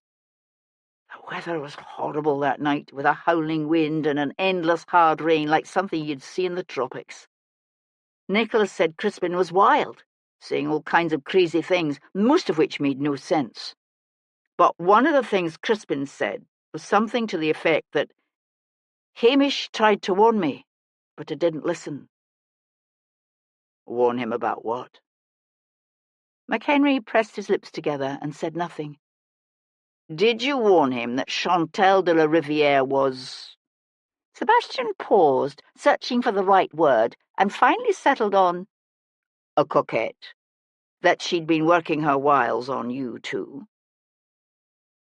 The weather was horrible that night, with a howling wind and an endless hard rain like something you'd see in the tropics. Nicholas said Crispin was wild, saying all kinds of crazy things, most of which made no sense. But one of the things Crispin said was something to the effect that Hamish tried to warn me, but I didn't listen." "Warn him about what?" McHenry pressed his lips together and said nothing. "Did you warn him that Chantal de la Rivière was—" Sebastian paused, searching for the right word, and finally settled on "a coquette? That she'd been working her wiles on you, too?"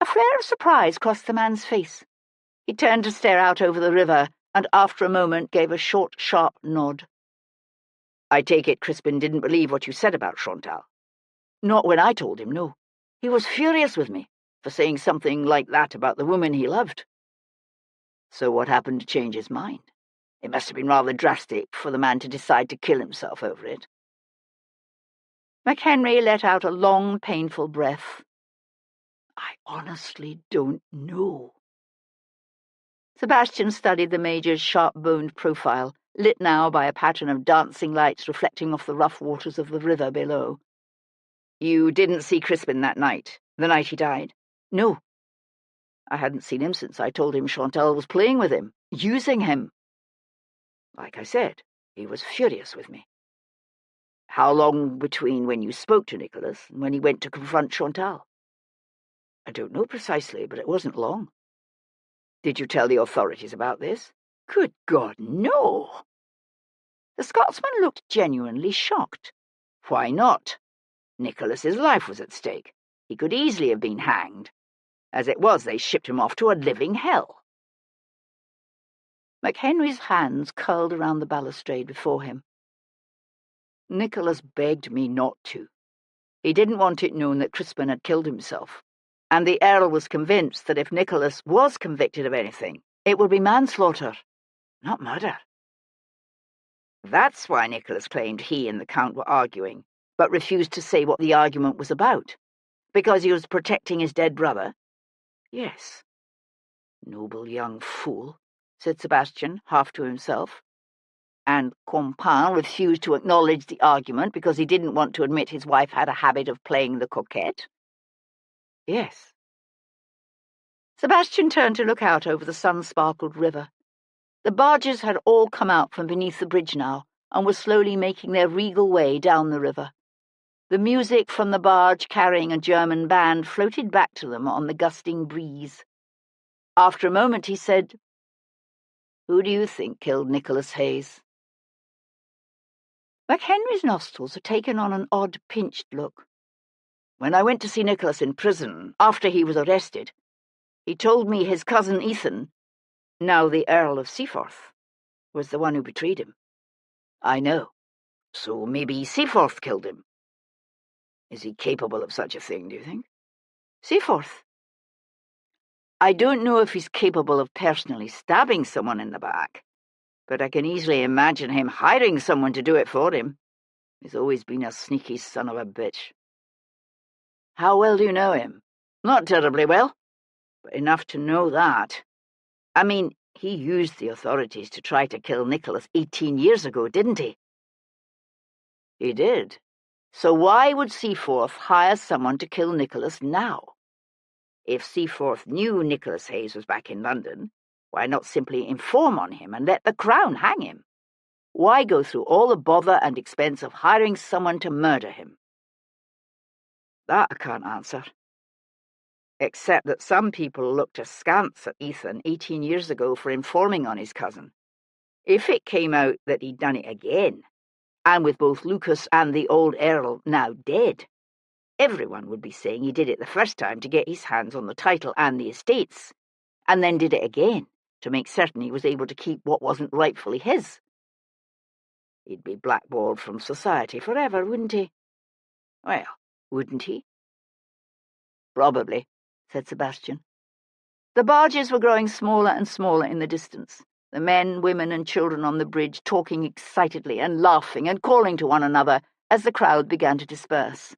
A flare of surprise crossed the man's face. He turned to stare out over the river, and after a moment gave a short, sharp nod. "I take it Crispin didn't believe what you said about Chantal?" "Not when I told him, no. "He was furious with me for saying something like that about the woman he loved." "So what happened to change his mind? It must have been rather drastic for the man to decide to kill himself over it." McHenry let out a long, painful breath. "I honestly don't know." Sebastian studied the Major's sharp-boned profile, lit now by a pattern of dancing lights reflecting off the rough waters of the river below. "You didn't see Crispin that night, the night he died?" "No. I hadn't seen him since I told him Chantal was playing with him, using him. Like I said, he was furious with me." "How long between when you spoke to Nicholas and when he went to confront Chantal?" "I don't know precisely, but it wasn't long." "Did you tell the authorities about this?" "Good God, no!" The Scotsman looked genuinely shocked. "Why not? Nicholas's life was at stake. He could easily have been hanged. As it was, they shipped him off to a living hell." McHenry's hands curled around the balustrade before him. "Nicholas begged me not to. He didn't want it known that Crispin had killed himself. And the Earl was convinced that if Nicholas was convicted of anything, it would be manslaughter, not murder. That's why Nicholas claimed he and the Count were arguing, but refused to say what the argument was about. Because he was protecting his dead brother?" "Yes." "Noble young fool," said Sebastian, half to himself. "And Compin refused to acknowledge the argument because he didn't want to admit his wife had a habit of playing the coquette?" "Yes." Sebastian turned to look out over the sun-sparkled river. The barges had all come out from beneath the bridge now, and were slowly making their regal way down the river. The music from the barge carrying a German band floated back to them on the gusting breeze. After a moment he said, "Who do you think killed Nicholas Hayes?" McHenry's nostrils had taken on an odd, pinched look. "When I went to see Nicholas in prison, after he was arrested, he told me his cousin Ethan, now the Earl of Seaforth, was the one who betrayed him." "I know. So maybe Seaforth killed him." "Is he capable of such a thing, do you think?" "Seaforth?" "I don't know if he's capable of personally stabbing someone in the back, but I can easily imagine him hiring someone to do it for him. He's always been a sneaky son of a bitch." "How well do you know him?" "Not terribly well, but enough to know that. I mean, he used the authorities to try to kill Nicholas 18 years ago, didn't he?" "He did. So why would Seaforth hire someone to kill Nicholas now?" "If Seaforth knew Nicholas Hayes was back in London, why not simply inform on him and let the Crown hang him? Why go through all the bother and expense of hiring someone to murder him?" "That I can't answer. Except that some people looked askance at Ethan 18 years ago for informing on his cousin. If it came out that he'd done it again, and with both Lucas and the old Earl now dead, everyone would be saying he did it the first time to get his hands on the title and the estates, and then did it again to make certain he was able to keep what wasn't rightfully his. He'd be blackballed from society forever, wouldn't he?" "Well, wouldn't he?" "Probably," said Sebastian. The barges were growing smaller and smaller in the distance, the men, women, and children on the bridge talking excitedly and laughing and calling to one another as the crowd began to disperse.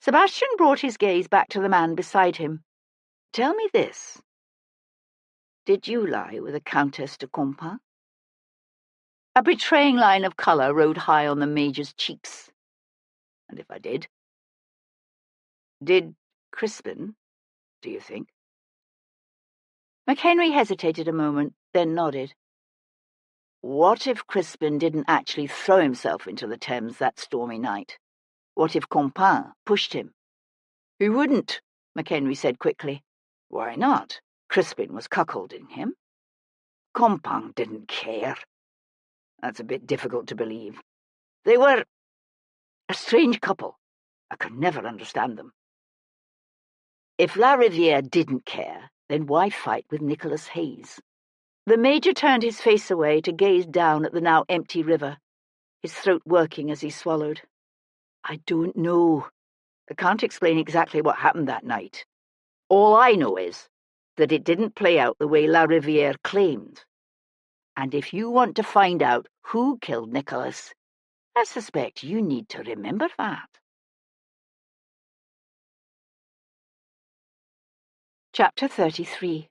Sebastian brought his gaze back to the man beside him. "Tell me this. Did you lie with the Countess de Compin?" A betraying line of colour rode high on the Major's cheeks. "And if I did? Did Crispin, do you think?" McHenry hesitated a moment, then nodded. What if Crispin didn't actually throw himself into the Thames that stormy night? What if Compin pushed him? He wouldn't, McHenry said quickly. Why not? Crispin was cuckolding him. Compin didn't care. That's a bit difficult to believe. They were a strange couple. I could never understand them. If La Riviere didn't care, then why fight with Nicholas Hayes? The Major turned his face away to gaze down at the now empty river, his throat working as he swallowed. I don't know. I can't explain exactly what happened that night. All I know is that it didn't play out the way La Riviere claimed. And if you want to find out who killed Nicholas, I suspect you need to remember that. Chapter 33.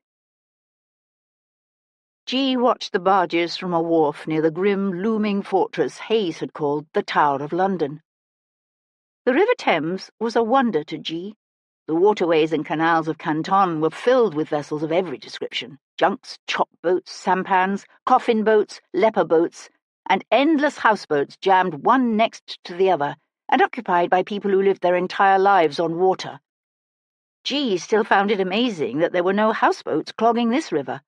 G watched the barges from a wharf near the grim, looming fortress Hayes had called the Tower of London. The River Thames was a wonder to G. The waterways and canals of Canton were filled with vessels of every description: junks, chop boats, sampans, coffin boats, leper boats, and endless houseboats jammed one next to the other and occupied by people who lived their entire lives on water. G still found it amazing that there were no houseboats clogging this river.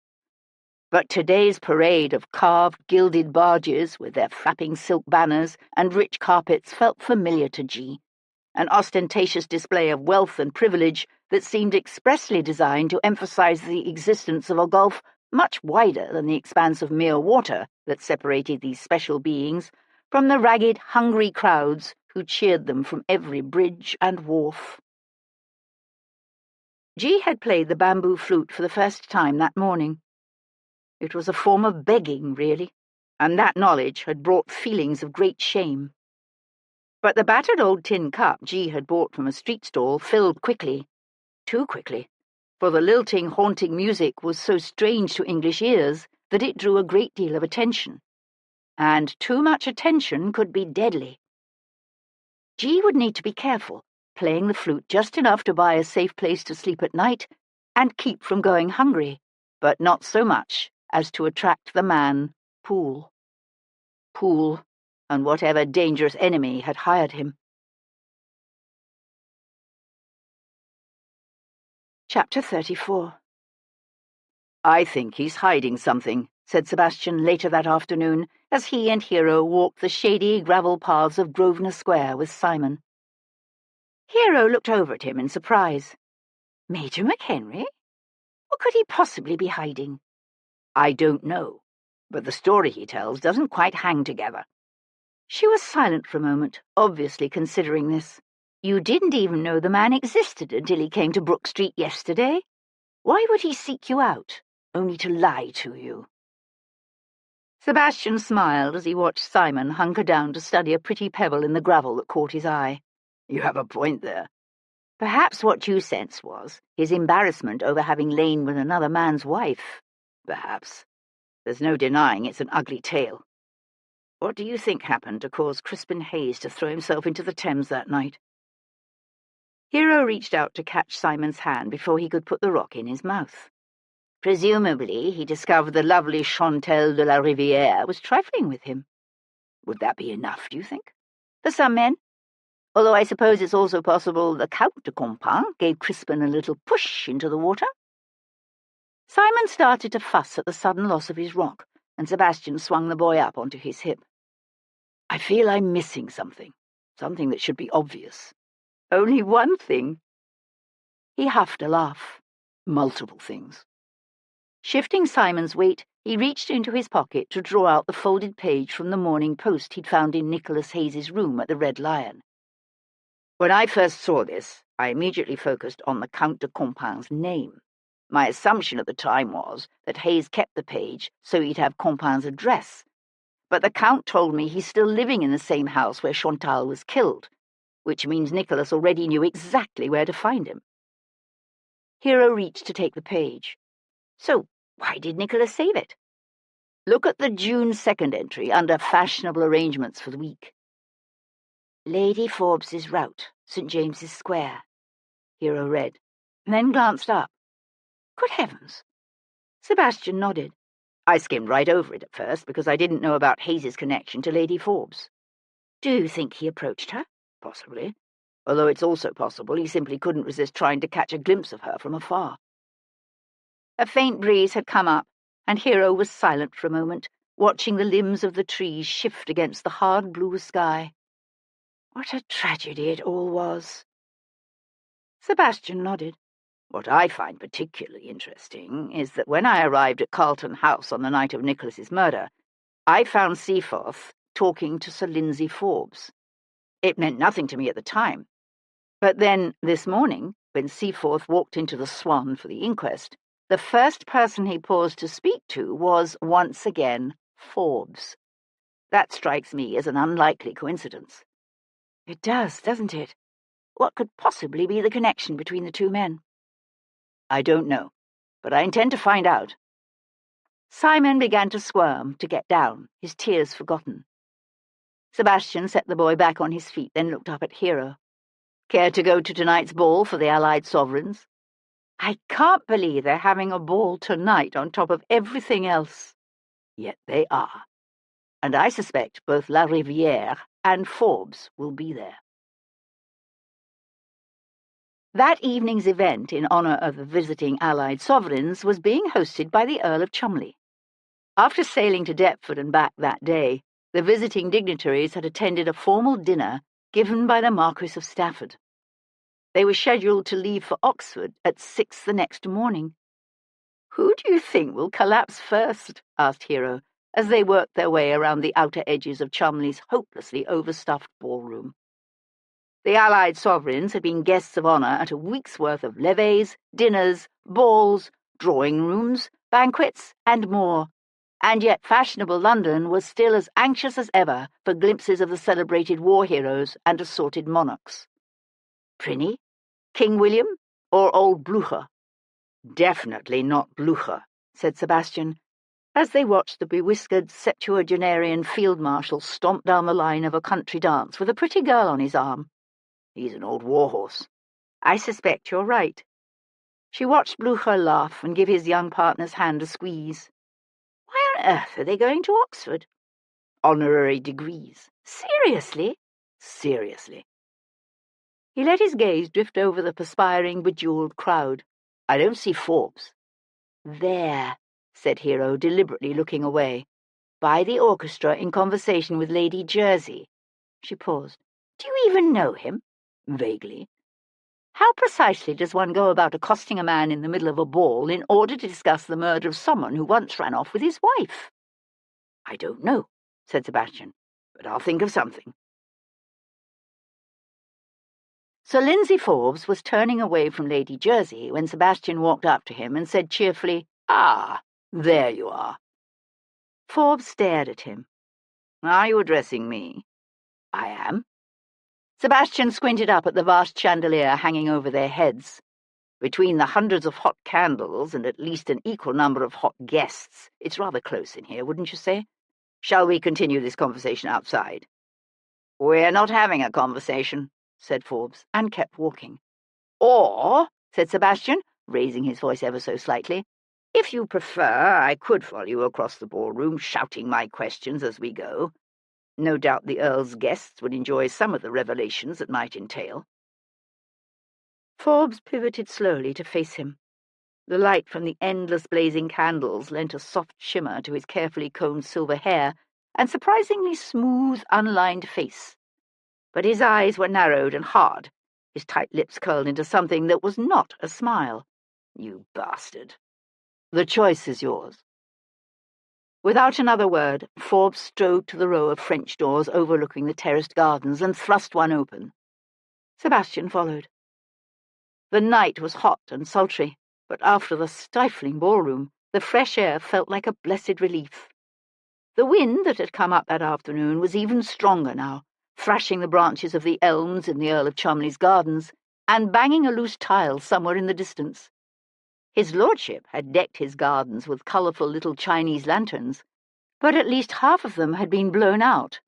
But today's parade of carved, gilded barges with their flapping silk banners and rich carpets felt familiar to G, an ostentatious display of wealth and privilege that seemed expressly designed to emphasize the existence of a gulf much wider than the expanse of mere water that separated these special beings from the ragged, hungry crowds who cheered them from every bridge and wharf. G had played the bamboo flute for the first time that morning. It was a form of begging, really, and that knowledge had brought feelings of great shame. But the battered old tin cup G had bought from a street stall filled quickly, too quickly, for the lilting, haunting music was so strange to English ears that it drew a great deal of attention. And too much attention could be deadly. G would need to be careful, playing the flute just enough to buy a safe place to sleep at night and keep from going hungry, but not so much as to attract the man, Poole. Poole, and whatever dangerous enemy had hired him. Chapter 34. I think he's hiding something, said Sebastian later that afternoon, as he and Hero walked the shady gravel paths of Grosvenor Square with Simon. Hero looked over at him in surprise. Major McHenry? What could he possibly be hiding? I don't know, but the story he tells doesn't quite hang together. She was silent for a moment, obviously considering this. You didn't even know the man existed until he came to Brook Street yesterday? Why would he seek you out, only to lie to you? Sebastian smiled as he watched Simon hunker down to study a pretty pebble in the gravel that caught his eye. You have a point there. Perhaps what you sensed was his embarrassment over having lain with another man's wife. Perhaps. There's no denying it's an ugly tale. What do you think happened to cause Crispin Hayes to throw himself into the Thames that night? Hero reached out to catch Simon's hand before he could put the rock in his mouth. Presumably, he discovered the lovely Chantelle de la Riviere was trifling with him. Would that be enough, do you think? For some men. Although I suppose it's also possible the Count de Compin gave Crispin a little push into the water. Simon started to fuss at the sudden loss of his rock, and Sebastian swung the boy up onto his hip. I feel I'm missing something that should be obvious. Only one thing. He huffed a laugh. Multiple things. Shifting Simon's weight, he reached into his pocket to draw out the folded page from the Morning Post he'd found in Nicholas Hayes's room at the Red Lion. When I first saw this, I immediately focused on the Count de Compin's name. My assumption at the time was that Hayes kept the page so he'd have Compin's address. But the Count told me he's still living in the same house where Chantal was killed, which means Nicholas already knew exactly where to find him. Hero reached to take the page. So, why did Nicholas save it? Look at the June 2nd entry under fashionable arrangements for the week. Lady Forbes's Rout, St. James's Square, Hero read, and then glanced up. Good heavens! Sebastian nodded. I skimmed right over it at first because I didn't know about Hayes's connection to Lady Forbes. Do you think he approached her? Possibly. Although it's also possible he simply couldn't resist trying to catch a glimpse of her from afar. A faint breeze had come up, and Hero was silent for a moment, watching the limbs of the trees shift against the hard blue sky. What a tragedy it all was. Sebastian nodded. What I find particularly interesting is that when I arrived at Carlton House on the night of Nicholas's murder, I found Seaforth talking to Sir Lindsay Forbes. It meant nothing to me at the time. But then, this morning, when Seaforth walked into the Swan for the inquest, the first person he paused to speak to was, once again, Forbes. That strikes me as an unlikely coincidence. It does, doesn't it? What could possibly be the connection between the two men? I don't know, but I intend to find out. Simon began to squirm, to get down, his tears forgotten. Sebastian set the boy back on his feet, then looked up at Hero. Care to go to tonight's ball for the Allied sovereigns? I can't believe they're having a ball tonight on top of everything else. Yet they are. And I suspect both La Rivière and Forbes will be there. That evening's event in honour of the visiting Allied sovereigns was being hosted by the Earl of Cholmondeley. After sailing to Deptford and back that day, the visiting dignitaries had attended a formal dinner given by the Marquis of Stafford. They were scheduled to leave for Oxford at 6 the next morning. "Who do you think will collapse first?" asked Hero, as they worked their way around the outer edges of Cholmondeley's hopelessly overstuffed ballroom. The Allied sovereigns had been guests of honour at a week's worth of levées, dinners, balls, drawing rooms, banquets, and more, and yet fashionable London was still as anxious as ever for glimpses of the celebrated war heroes and assorted monarchs. Prinny? King William? Or old Blücher? Definitely not Blücher, said Sebastian, as they watched the bewhiskered septuagenarian field marshal stomp down the line of a country dance with a pretty girl on his arm. He's an old warhorse. I suspect you're right. She watched Blücher laugh and give his young partner's hand a squeeze. Why on earth are they going to Oxford? Honorary degrees. Seriously? Seriously. He let his gaze drift over the perspiring, bejewelled crowd. I don't see Forbes. There, said Hero, deliberately looking away. By the orchestra in conversation with Lady Jersey. She paused. Do you even know him? Vaguely. How precisely does one go about accosting a man in the middle of a ball in order to discuss the murder of someone who once ran off with his wife? I don't know, said Sebastian, but I'll think of something. Sir Lindsay Forbes was turning away from Lady Jersey when Sebastian walked up to him and said cheerfully, "Ah, there you are." Forbes stared at him. "Are you addressing me?" "I am." Sebastian squinted up at the vast chandelier hanging over their heads. "Between the hundreds of hot candles and at least an equal number of hot guests, it's rather close in here, wouldn't you say? Shall we continue this conversation outside?" "We're not having a conversation," said Forbes, and kept walking. "Or," said Sebastian, raising his voice ever so slightly, "if you prefer, I could follow you across the ballroom, shouting my questions as we go. No doubt the Earl's guests would enjoy some of the revelations it might entail." Forbes pivoted slowly to face him. The light from the endless blazing candles lent a soft shimmer to his carefully combed silver hair and surprisingly smooth, unlined face. But his eyes were narrowed and hard, his tight lips curled into something that was not a smile. "You bastard." "The choice is yours." Without another word, Forbes strode to the row of French doors overlooking the terraced gardens and thrust one open. Sebastian followed. The night was hot and sultry, but after the stifling ballroom, the fresh air felt like a blessed relief. The wind that had come up that afternoon was even stronger now, thrashing the branches of the elms in the Earl of Cholmondeley's gardens and banging a loose tile somewhere in the distance. His lordship had decked his gardens with colourful little Chinese lanterns, but at least half of them had been blown out,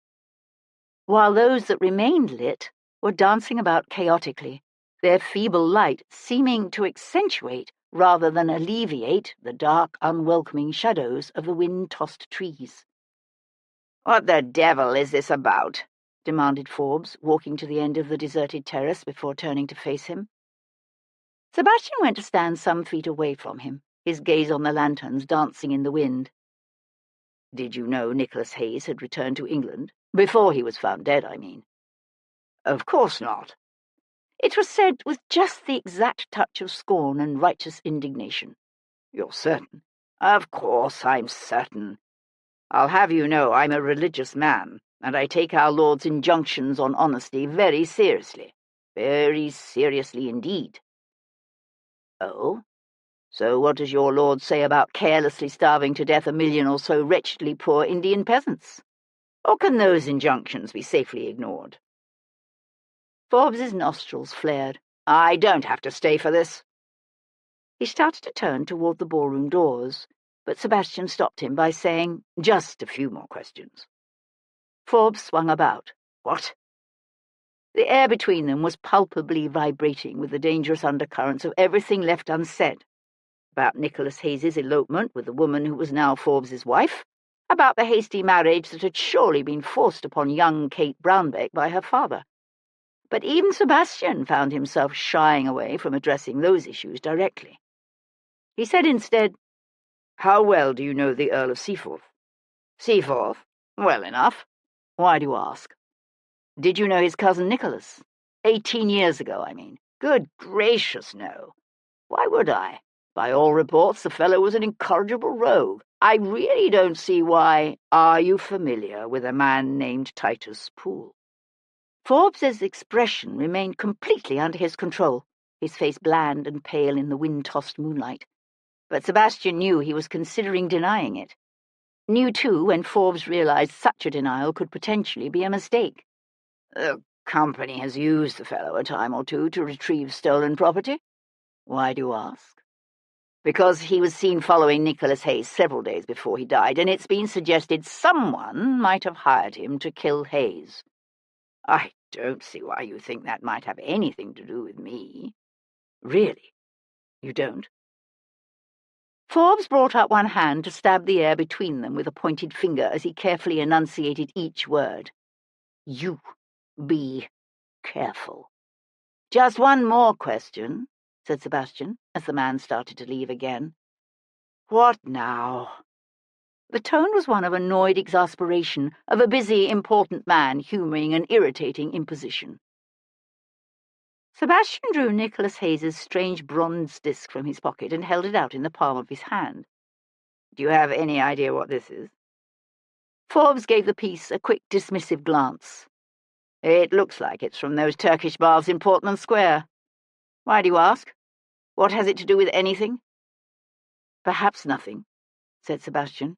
while those that remained lit were dancing about chaotically, their feeble light seeming to accentuate rather than alleviate the dark, unwelcoming shadows of the wind-tossed trees. "What the devil is this about?" demanded Forbes, walking to the end of the deserted terrace before turning to face him. Sebastian went to stand some feet away from him, his gaze on the lanterns dancing in the wind. "Did you know Nicholas Hayes had returned to England? Before he was found dead, I mean." "Of course not." It was said with just the exact touch of scorn and righteous indignation. "You're certain?" "Of course I'm certain. I'll have you know I'm a religious man, and I take our Lord's injunctions on honesty very seriously. Very seriously indeed." "Oh? So what does your Lord say about carelessly starving to death 1 million or so wretchedly poor Indian peasants? Or can those injunctions be safely ignored?" Forbes's nostrils flared. "I don't have to stay for this." He started to turn toward the ballroom doors, but Sebastian stopped him by saying, "Just a few more questions." Forbes swung about. "What?" The air between them was palpably vibrating with the dangerous undercurrents of everything left unsaid. About Nicholas Hayes's elopement with the woman who was now Forbes's wife, about the hasty marriage that had surely been forced upon young Kate Brownbeck by her father. But even Sebastian found himself shying away from addressing those issues directly. He said instead, "How well do you know the Earl of Seaforth?" "Seaforth? Well enough. Why do you ask?" "Did you know his cousin Nicholas? 18 years ago, I mean." "Good gracious, no." "Why would I? By all reports, the fellow was an incorrigible rogue. I really don't see why—" "Are you familiar with a man named Titus Poole?" Forbes's expression remained completely under his control, his face bland and pale in the wind-tossed moonlight. But Sebastian knew he was considering denying it. Knew, too, when Forbes realized such a denial could potentially be a mistake. "The company has used the fellow a time or two to retrieve stolen property." "Why do you ask?" "Because he was seen following Nicholas Hayes several days before he died, and it's been suggested someone might have hired him to kill Hayes." "I don't see why you think that might have anything to do with me." "Really? You don't?" Forbes brought up one hand to stab the air between them with a pointed finger as he carefully enunciated each word. "You be careful." "Just one more question," said Sebastian, as the man started to leave again. "What now?" The tone was one of annoyed exasperation, of a busy, important man humouring an irritating imposition. Sebastian drew Nicholas Hayes's strange bronze disc from his pocket and held it out in the palm of his hand. "Do you have any idea what this is?" Forbes gave the piece a quick, dismissive glance. "It looks like it's from those Turkish baths in Portman Square." "Why do you ask? What has it to do with anything?" "Perhaps nothing," said Sebastian,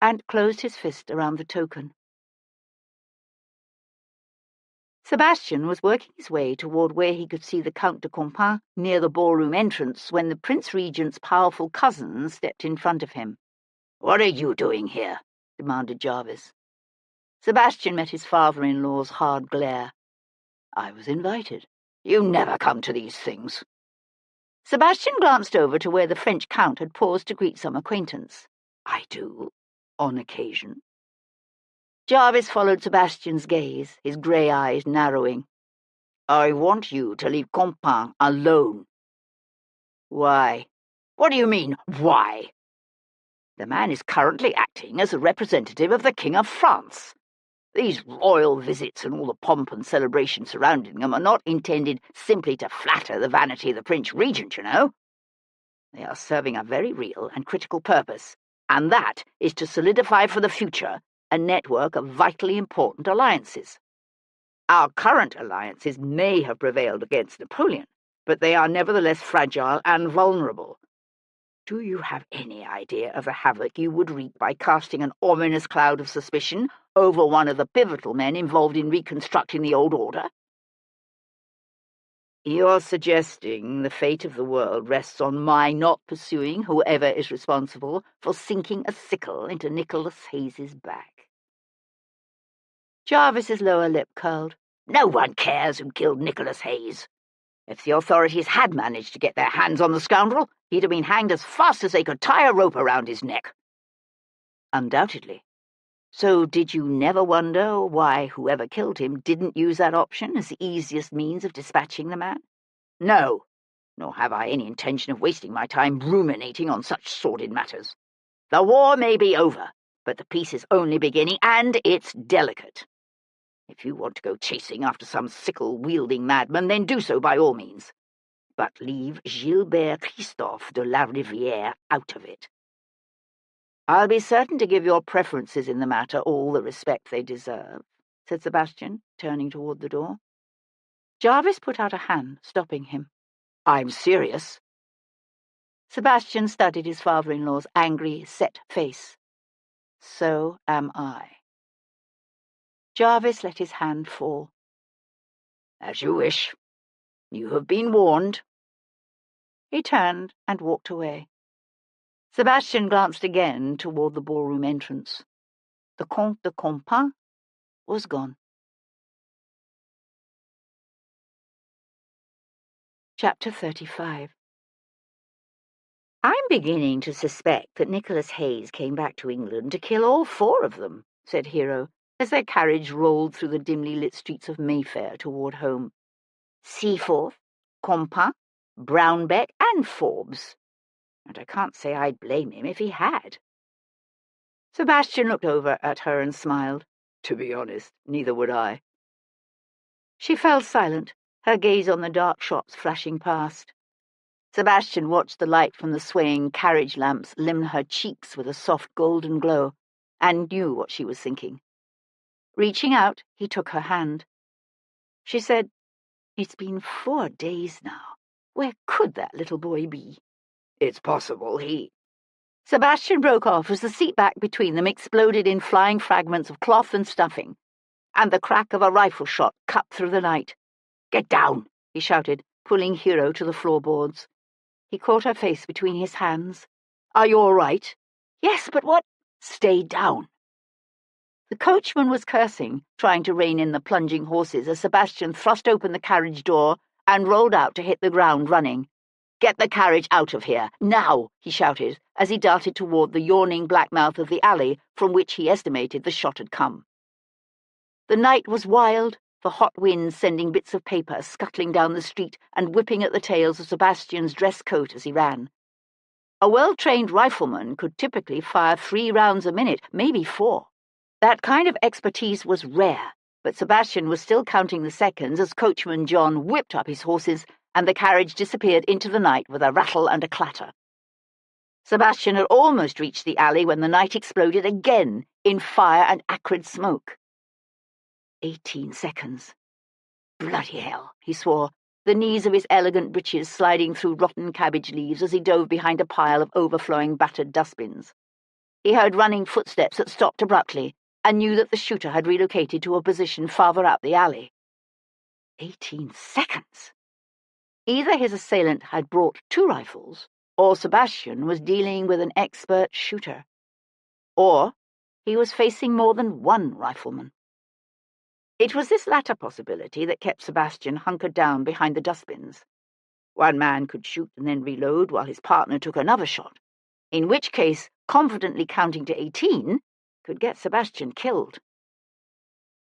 and closed his fist around the token. Sebastian was working his way toward where he could see the Count de Compin near the ballroom entrance when the Prince Regent's powerful cousin stepped in front of him. "What are you doing here?" demanded Jarvis. Sebastian met his father-in-law's hard glare. "I was invited." "You never come to these things." Sebastian glanced over to where the French Count had paused to greet some acquaintance. "I do, on occasion." Jarvis followed Sebastian's gaze, his grey eyes narrowing. "I want you to leave Compin alone." "Why?" "What do you mean, why?" "The man is currently acting as a representative of the King of France. These royal visits and all the pomp and celebration surrounding them are not intended simply to flatter the vanity of the Prince Regent, you know. They are serving a very real and critical purpose, and that is to solidify for the future a network of vitally important alliances. Our current alliances may have prevailed against Napoleon, but they are nevertheless fragile and vulnerable. Do you have any idea of the havoc you would wreak by casting an ominous cloud of suspicion over one of the pivotal men involved in reconstructing the old order?" "You're suggesting the fate of the world rests on my not pursuing whoever is responsible for sinking a sickle into Nicholas Hayes's back." Jarvis's lower lip curled. "No one cares who killed Nicholas Hayes." If the authorities had managed to get their hands on the scoundrel, he'd have been hanged as fast as they could tie a rope around his neck. Undoubtedly. So did you never wonder why whoever killed him didn't use that option as the easiest means of dispatching the man? No, nor have I any intention of wasting my time ruminating on such sordid matters. The war may be over, but the peace is only beginning, and it's delicate. If you want to go chasing after some sickle-wielding madman, then do so by all means. But leave Gilbert Christophe de la Rivière out of it. I'll be certain to give your preferences in the matter all the respect they deserve, said Sebastian, turning toward the door. Jarvis put out a hand, stopping him. I'm serious. Sebastian studied his father-in-law's angry, set face. So am I. Jarvis let his hand fall. As you wish. You have been warned. He turned and walked away. Sebastian glanced again toward the ballroom entrance. The Comte de Compin was gone. Chapter 35. I'm beginning to suspect that Nicholas Hayes came back to England to kill all four of them, said Hero, as their carriage rolled through the dimly lit streets of Mayfair toward home. Seaforth, Compin, Brownbeck, and Forbes. And I can't say I'd blame him if he had. Sebastian looked over at her and smiled. To be honest, neither would I. She fell silent, her gaze on the dark shops flashing past. Sebastian watched the light from the swaying carriage lamps limn her cheeks with a soft golden glow, and knew what she was thinking. Reaching out, he took her hand. She said, "It's been 4 days now. Where could that little boy be?" It's possible he... Sebastian broke off as the seat back between them exploded in flying fragments of cloth and stuffing, and the crack of a rifle shot cut through the night. Get down, he shouted, pulling Hero to the floorboards. He caught her face between his hands. Are you all right? Yes, but what? Stay down. The coachman was cursing, trying to rein in the plunging horses as Sebastian thrust open the carriage door and rolled out to hit the ground running. Get the carriage out of here, now, he shouted, as he darted toward the yawning black mouth of the alley from which he estimated the shot had come. The night was wild, the hot wind sending bits of paper scuttling down the street and whipping at the tails of Sebastian's dress coat as he ran. A well-trained rifleman could typically fire 3 rounds a minute, maybe 4. That kind of expertise was rare, but Sebastian was still counting the seconds as coachman John whipped up his horses and the carriage disappeared into the night with a rattle and a clatter. Sebastian had almost reached the alley when the night exploded again in fire and acrid smoke. 18 seconds. Bloody hell, he swore, the knees of his elegant breeches sliding through rotten cabbage leaves as he dove behind a pile of overflowing battered dustbins. He heard running footsteps that stopped abruptly and knew that the shooter had relocated to a position farther up the alley. 18 seconds. Either his assailant had brought 2 rifles, or Sebastian was dealing with an expert shooter. Or he was facing more than 1 rifleman. It was this latter possibility that kept Sebastian hunkered down behind the dustbins. One man could shoot and then reload while his partner took another shot, in which case, confidently counting to 18 could get Sebastian killed.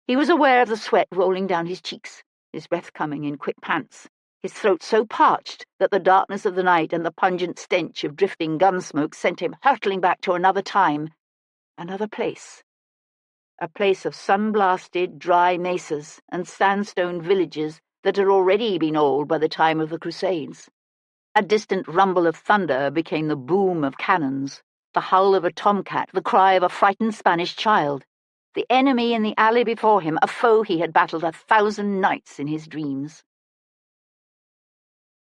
He was aware of the sweat rolling down his cheeks, his breath coming in quick pants, his throat so parched that the darkness of the night and the pungent stench of drifting gun smoke sent him hurtling back to another time, another place. A place of sun-blasted, dry mesas and sandstone villages that had already been old by the time of the Crusades. A distant rumble of thunder became the boom of cannons, the howl of a tomcat, the cry of a frightened Spanish child. The enemy in the alley before him, a foe he had battled 1,000 nights in his dreams.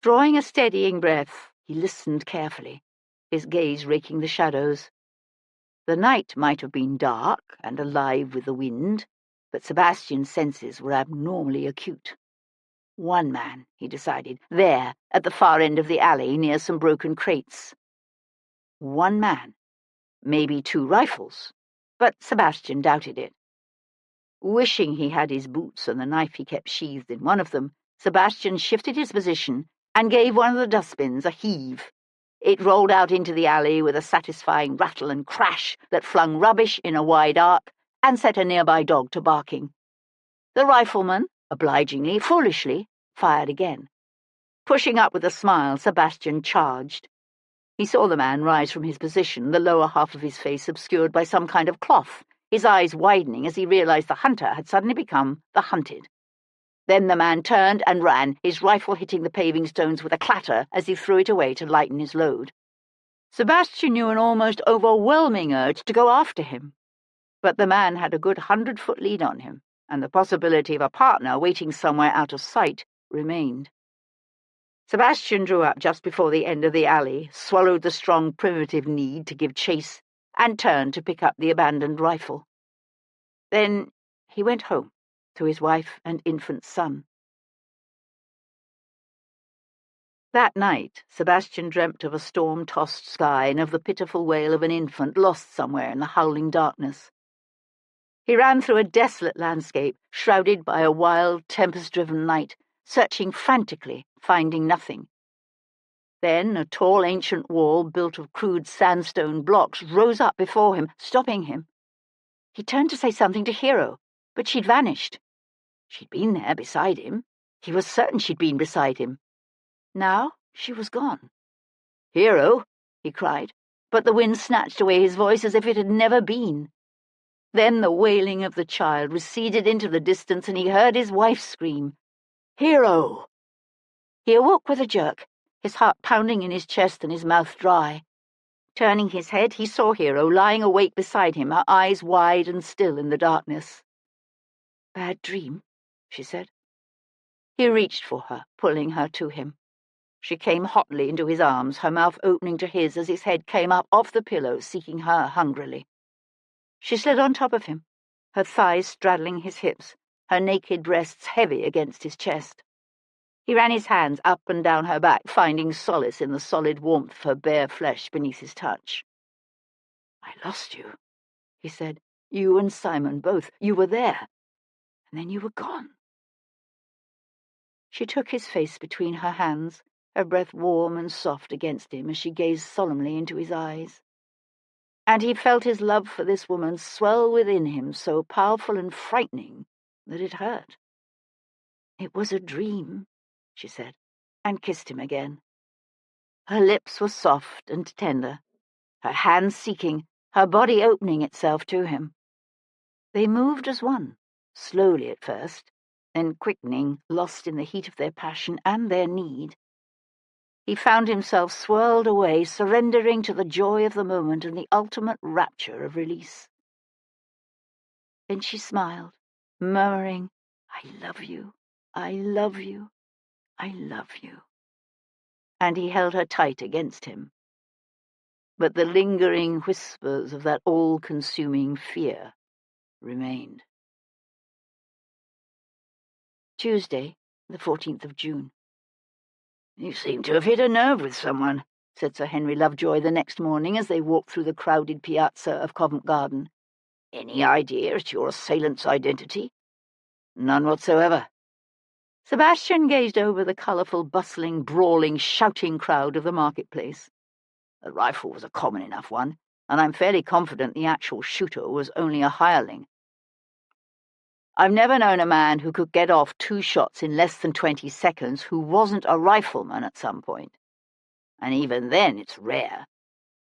Drawing a steadying breath, he listened carefully, his gaze raking the shadows. The night might have been dark and alive with the wind, but Sebastian's senses were abnormally acute. 1 man, he decided, there, at the far end of the alley near some broken crates. 1 man, maybe 2 rifles, but Sebastian doubted it. Wishing he had his boots and the knife he kept sheathed in one of them, Sebastian shifted his position and gave one of the dustbins a heave. It rolled out into the alley with a satisfying rattle and crash that flung rubbish in a wide arc and set a nearby dog to barking. The rifleman, obligingly, foolishly, fired again. Pushing up with a smile, Sebastian charged. He saw the man rise from his position, the lower half of his face obscured by some kind of cloth, his eyes widening as he realized the hunter had suddenly become the hunted. Then the man turned and ran, his rifle hitting the paving stones with a clatter as he threw it away to lighten his load. Sebastian knew an almost overwhelming urge to go after him. But the man had a good 100-foot lead on him, and the possibility of a partner waiting somewhere out of sight remained. Sebastian drew up just before the end of the alley, swallowed the strong primitive need to give chase, and turned to pick up the abandoned rifle. Then he went home to his wife and infant son. That night, Sebastian dreamt of a storm-tossed sky and of the pitiful wail of an infant lost somewhere in the howling darkness. He ran through a desolate landscape, shrouded by a wild, tempest-driven night, searching frantically, finding nothing. Then a tall ancient wall built of crude sandstone blocks rose up before him, stopping him. He turned to say something to Hero, but she'd vanished. She'd been there beside him. He was certain she'd been beside him. Now she was gone. "Hero!" he cried, but the wind snatched away his voice as if it had never been. Then the wailing of the child receded into the distance, and he heard his wife scream, "Hero!" He awoke with a jerk, his heart pounding in his chest and his mouth dry. Turning his head, he saw Hero lying awake beside him, her eyes wide and still in the darkness. "Bad dream," she said. He reached for her, pulling her to him. She came hotly into his arms, her mouth opening to his as his head came up off the pillow, seeking her hungrily. She slid on top of him, her thighs straddling his hips, her naked breasts heavy against his chest. He ran his hands up and down her back, finding solace in the solid warmth of her bare flesh beneath his touch. "I lost you," he said. "You and Simon both. You were there. And then you were gone." She took his face between her hands, her breath warm and soft against him as she gazed solemnly into his eyes. And he felt his love for this woman swell within him, so powerful and frightening that it hurt. "It was a dream," she said, and kissed him again. Her lips were soft and tender, her hands seeking, her body opening itself to him. They moved as one, slowly at first, then quickening, lost in the heat of their passion and their need. He found himself swirled away, surrendering to the joy of the moment and the ultimate rapture of release. Then she smiled, murmuring, "I love you, I love you, I love you." And he held her tight against him. But the lingering whispers of that all-consuming fear remained. Tuesday, the 14th of June. "You seem to have hit a nerve with someone," said Sir Henry Lovejoy the next morning as they walked through the crowded piazza of Covent Garden. "Any idea as to your assailant's identity?" "None whatsoever." Sebastian gazed over the colourful, bustling, brawling, shouting crowd of the marketplace. "The rifle was a common enough one, and I'm fairly confident the actual shooter was only a hireling. I've never known a man who could get off 2 shots in less than 20 seconds who wasn't a rifleman at some point. And even then it's rare.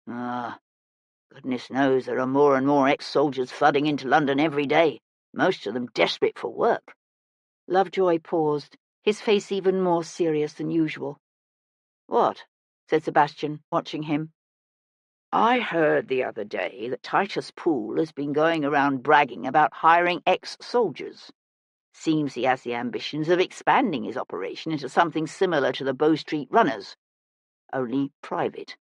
Goodness knows there are more and more ex-soldiers flooding into London every day, most of them desperate for work." Lovejoy paused, his face even more serious than usual. "What?" said Sebastian, watching him. "I heard the other day that Titus Poole has been going around bragging about hiring ex-soldiers. Seems he has the ambitions of expanding his operation into something similar to the Bow Street Runners, only private.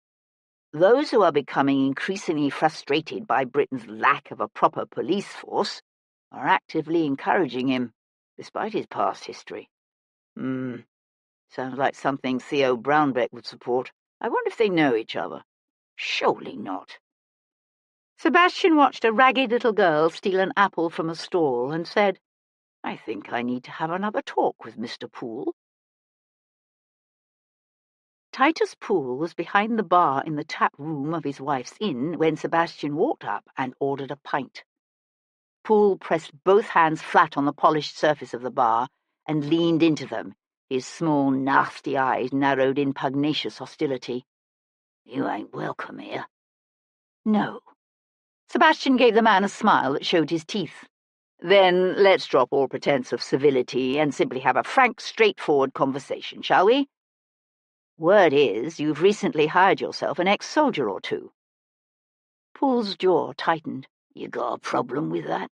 Those who are becoming increasingly frustrated by Britain's lack of a proper police force are actively encouraging him, despite his past history. Sounds like something Theo Brownbeck would support. I wonder if they know each other. Surely not." Sebastian watched a ragged little girl steal an apple from a stall and said, I think I need to have another talk with Mr. Poole. Titus Poole was behind the bar in the tap room of his wife's inn when Sebastian walked up and ordered a pint. Poole pressed both hands flat on the polished surface of the bar and leaned into them, his small, nasty eyes narrowed in pugnacious hostility. You ain't welcome here. No. Sebastian gave the man a smile that showed his teeth. Then let's drop all pretense of civility and simply have a frank, straightforward conversation, shall we? Word is, you've recently hired yourself an ex-soldier or two. Poole's jaw tightened. You got a problem with that?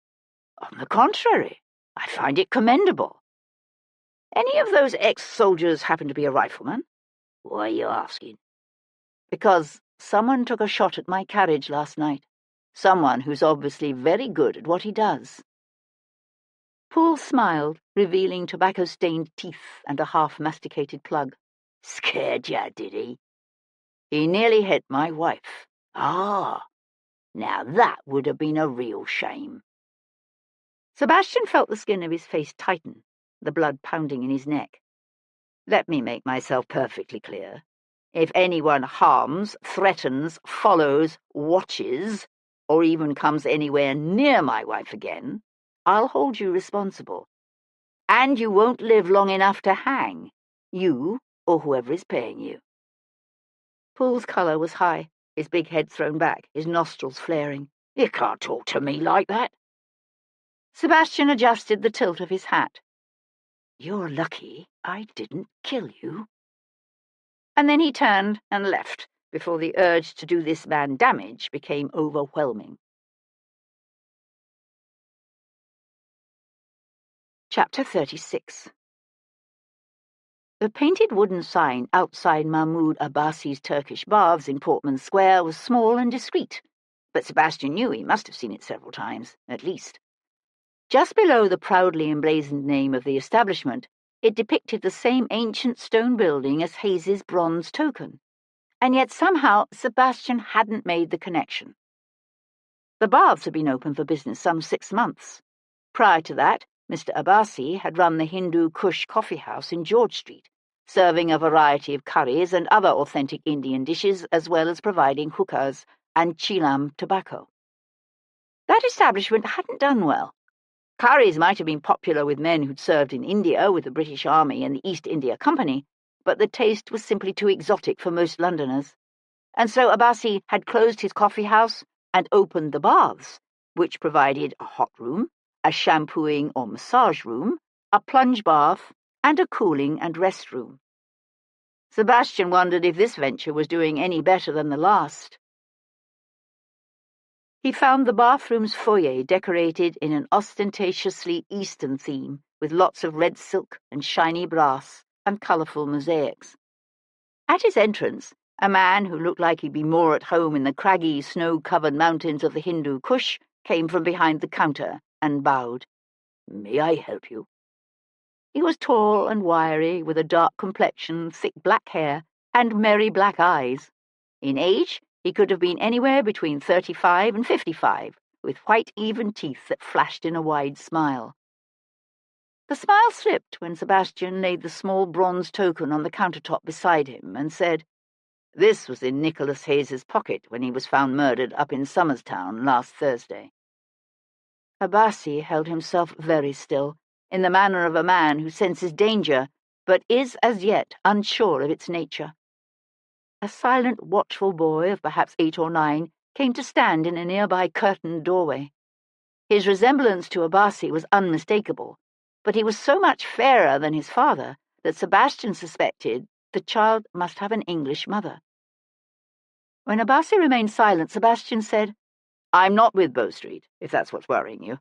On the contrary, I find it commendable. Any of those ex-soldiers happen to be a rifleman? Why are you asking? Because someone took a shot at my carriage last night. Someone who's obviously very good at what he does. Poole smiled, revealing tobacco-stained teeth and a half-masticated plug. Scared ya, did he? He nearly hit my wife. Ah, now that would have been a real shame. Sebastian felt the skin of his face tighten, the blood pounding in his neck. Let me make myself perfectly clear. If anyone harms, threatens, follows, watches, or even comes anywhere near my wife again, I'll hold you responsible. And you won't live long enough to hang, you or whoever is paying you. Poole's colour was high, his big head thrown back, his nostrils flaring. You can't talk to me like that. Sebastian adjusted the tilt of his hat. You're lucky I didn't kill you. And then he turned and left, before the urge to do this man damage became overwhelming. Chapter 36. The painted wooden sign outside Mahmoud Abbasi's Turkish baths in Portman Square was small and discreet, but Sebastian knew he must have seen it several times, at least. Just below the proudly emblazoned name of the establishment, it depicted the same ancient stone building as Hayes's bronze token, and yet somehow Sebastian hadn't made the connection. The baths had been open for business some 6 months. Prior to that, Mr. Abbasi had run the Hindu Kush coffee house in George Street, serving a variety of curries and other authentic Indian dishes, as well as providing hookahs and chilam tobacco. That establishment hadn't done well. Curries might have been popular with men who'd served in India with the British Army and the East India Company, but the taste was simply too exotic for most Londoners. And so Abbasi had closed his coffee house and opened the baths, which provided a hot room, a shampooing or massage room, a plunge bath, and a cooling and rest room. Sebastian wondered if this venture was doing any better than the last. He found the bathroom's foyer decorated in an ostentatiously Eastern theme, with lots of red silk and shiny brass and colourful mosaics. At his entrance, a man who looked like he'd be more at home in the craggy, snow-covered mountains of the Hindu Kush came from behind the counter and bowed. May I help you? He was tall and wiry, with a dark complexion, thick black hair, and merry black eyes. In age, he could have been anywhere between 35 and 55, with white, even teeth that flashed in a wide smile. The smile slipped when Sebastian laid the small bronze token on the countertop beside him and said, "This was in Nicholas Hayes's pocket when he was found murdered up in Somers Town last Thursday." Abbasi held himself very still, in the manner of a man who senses danger, but is as yet unsure of its nature. A silent, watchful boy of perhaps 8 or 9 came to stand in a nearby curtained doorway. His resemblance to Abbasi was unmistakable, but he was so much fairer than his father that Sebastian suspected the child must have an English mother. When Abbasi remained silent, Sebastian said, "I'm not with Bow Street, if that's what's worrying you.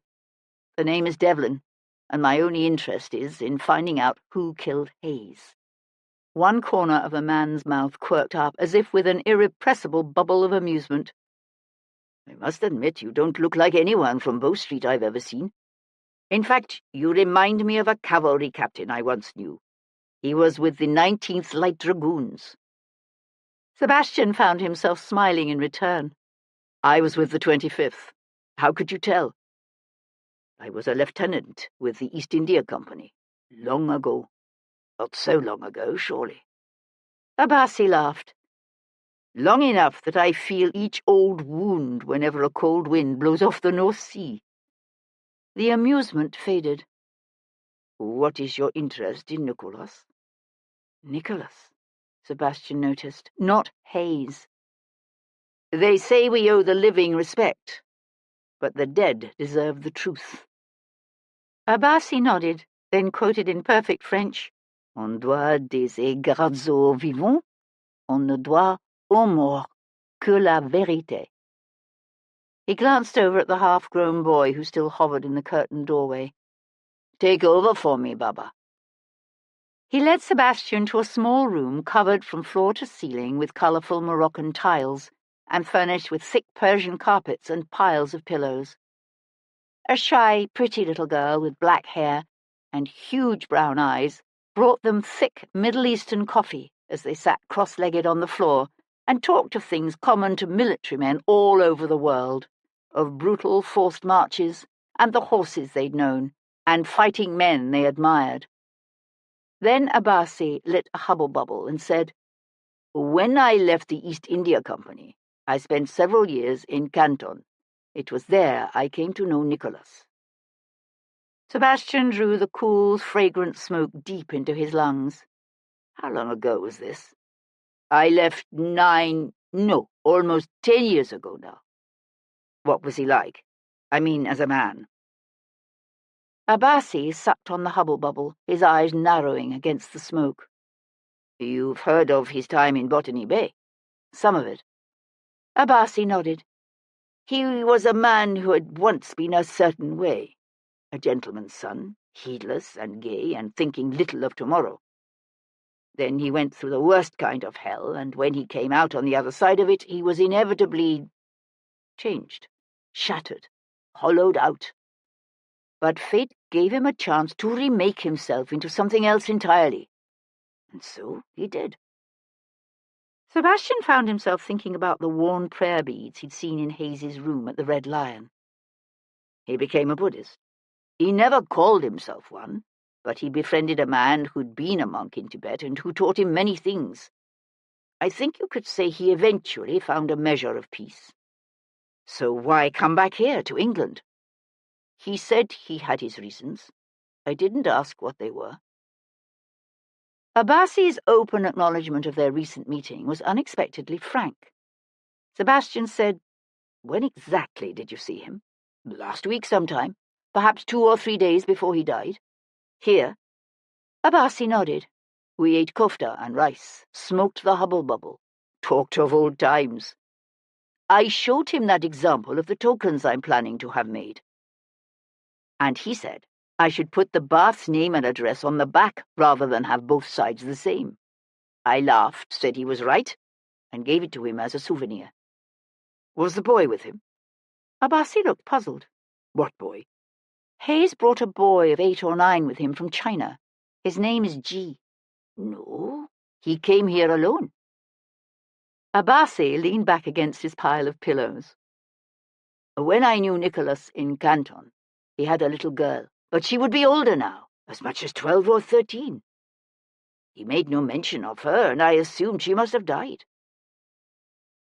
The name is Devlin, and my only interest is in finding out who killed Hayes." One corner of the man's mouth quirked up, as if with an irrepressible bubble of amusement. "I must admit you don't look like anyone from Bow Street I've ever seen. In fact, you remind me of a cavalry captain I once knew. He was with the 19th Light Dragoons." Sebastian found himself smiling in return. "I was with the 25th. How could you tell?" I was a lieutenant with the East India Company, long ago. Not so long ago, surely. Abbasi laughed. Long enough that I feel each old wound whenever a cold wind blows off the North Sea. The amusement faded. What is your interest in Nicholas? Nicholas, Sebastian noticed, not Hayes. They say we owe the living respect, but the dead deserve the truth. Abbasi nodded, then quoted in perfect French, On doit des égards aux vivants, on ne doit aux morts que la vérité. He glanced over at the half-grown boy who still hovered in the curtained doorway. Take over for me, Baba. He led Sebastian to a small room covered from floor to ceiling with colourful Moroccan tiles and furnished with thick Persian carpets and piles of pillows. A shy, pretty little girl with black hair and huge brown eyes brought them thick Middle Eastern coffee as they sat cross-legged on the floor and talked of things common to military men all over the world, of brutal forced marches and the horses they'd known, and fighting men they admired. Then Abbasi lit a hubble-bubble and said, When I left the East India Company, I spent several years in Canton. It was there I came to know Nicholas. Sebastian drew the cool, fragrant smoke deep into his lungs. How long ago was this? I left almost 10 years ago now. What was he like? I mean, as a man. Abbasi sucked on the hubble-bubble, his eyes narrowing against the smoke. You've heard of his time in Botany Bay? Some of it. Abbasi nodded. He was a man who had once been a certain way. A gentleman's son, heedless and gay and thinking little of tomorrow. Then he went through the worst kind of hell, and when he came out on the other side of it, he was inevitably changed, shattered, hollowed out. But fate gave him a chance to remake himself into something else entirely. And so he did. Sebastian found himself thinking about the worn prayer beads he'd seen in Hayes's room at the Red Lion. He became a Buddhist. He never called himself one, but he befriended a man who'd been a monk in Tibet and who taught him many things. I think you could say he eventually found a measure of peace. So why come back here, to England? He said he had his reasons. I didn't ask what they were. Abbasi's open acknowledgement of their recent meeting was unexpectedly frank. Sebastian said, When exactly did you see him? Last week sometime, perhaps 2 or 3 days before he died. Here? Abbasi nodded. We ate kofta and rice, smoked the hubble-bubble, talked of old times. I showed him that example of the tokens I'm planning to have made. And he said I should put the bath's name and address on the back rather than have both sides the same. I laughed, said he was right, and gave it to him as a souvenir. Was the boy with him? Abbasi looked puzzled. What boy? Hayes brought a boy of 8 or 9 with him from China. His name is G. No, he came here alone. Abbasi leaned back against his pile of pillows. When I knew Nicholas in Canton, he had a little girl, but she would be older now, as much as 12 or 13. He made no mention of her, and I assumed she must have died.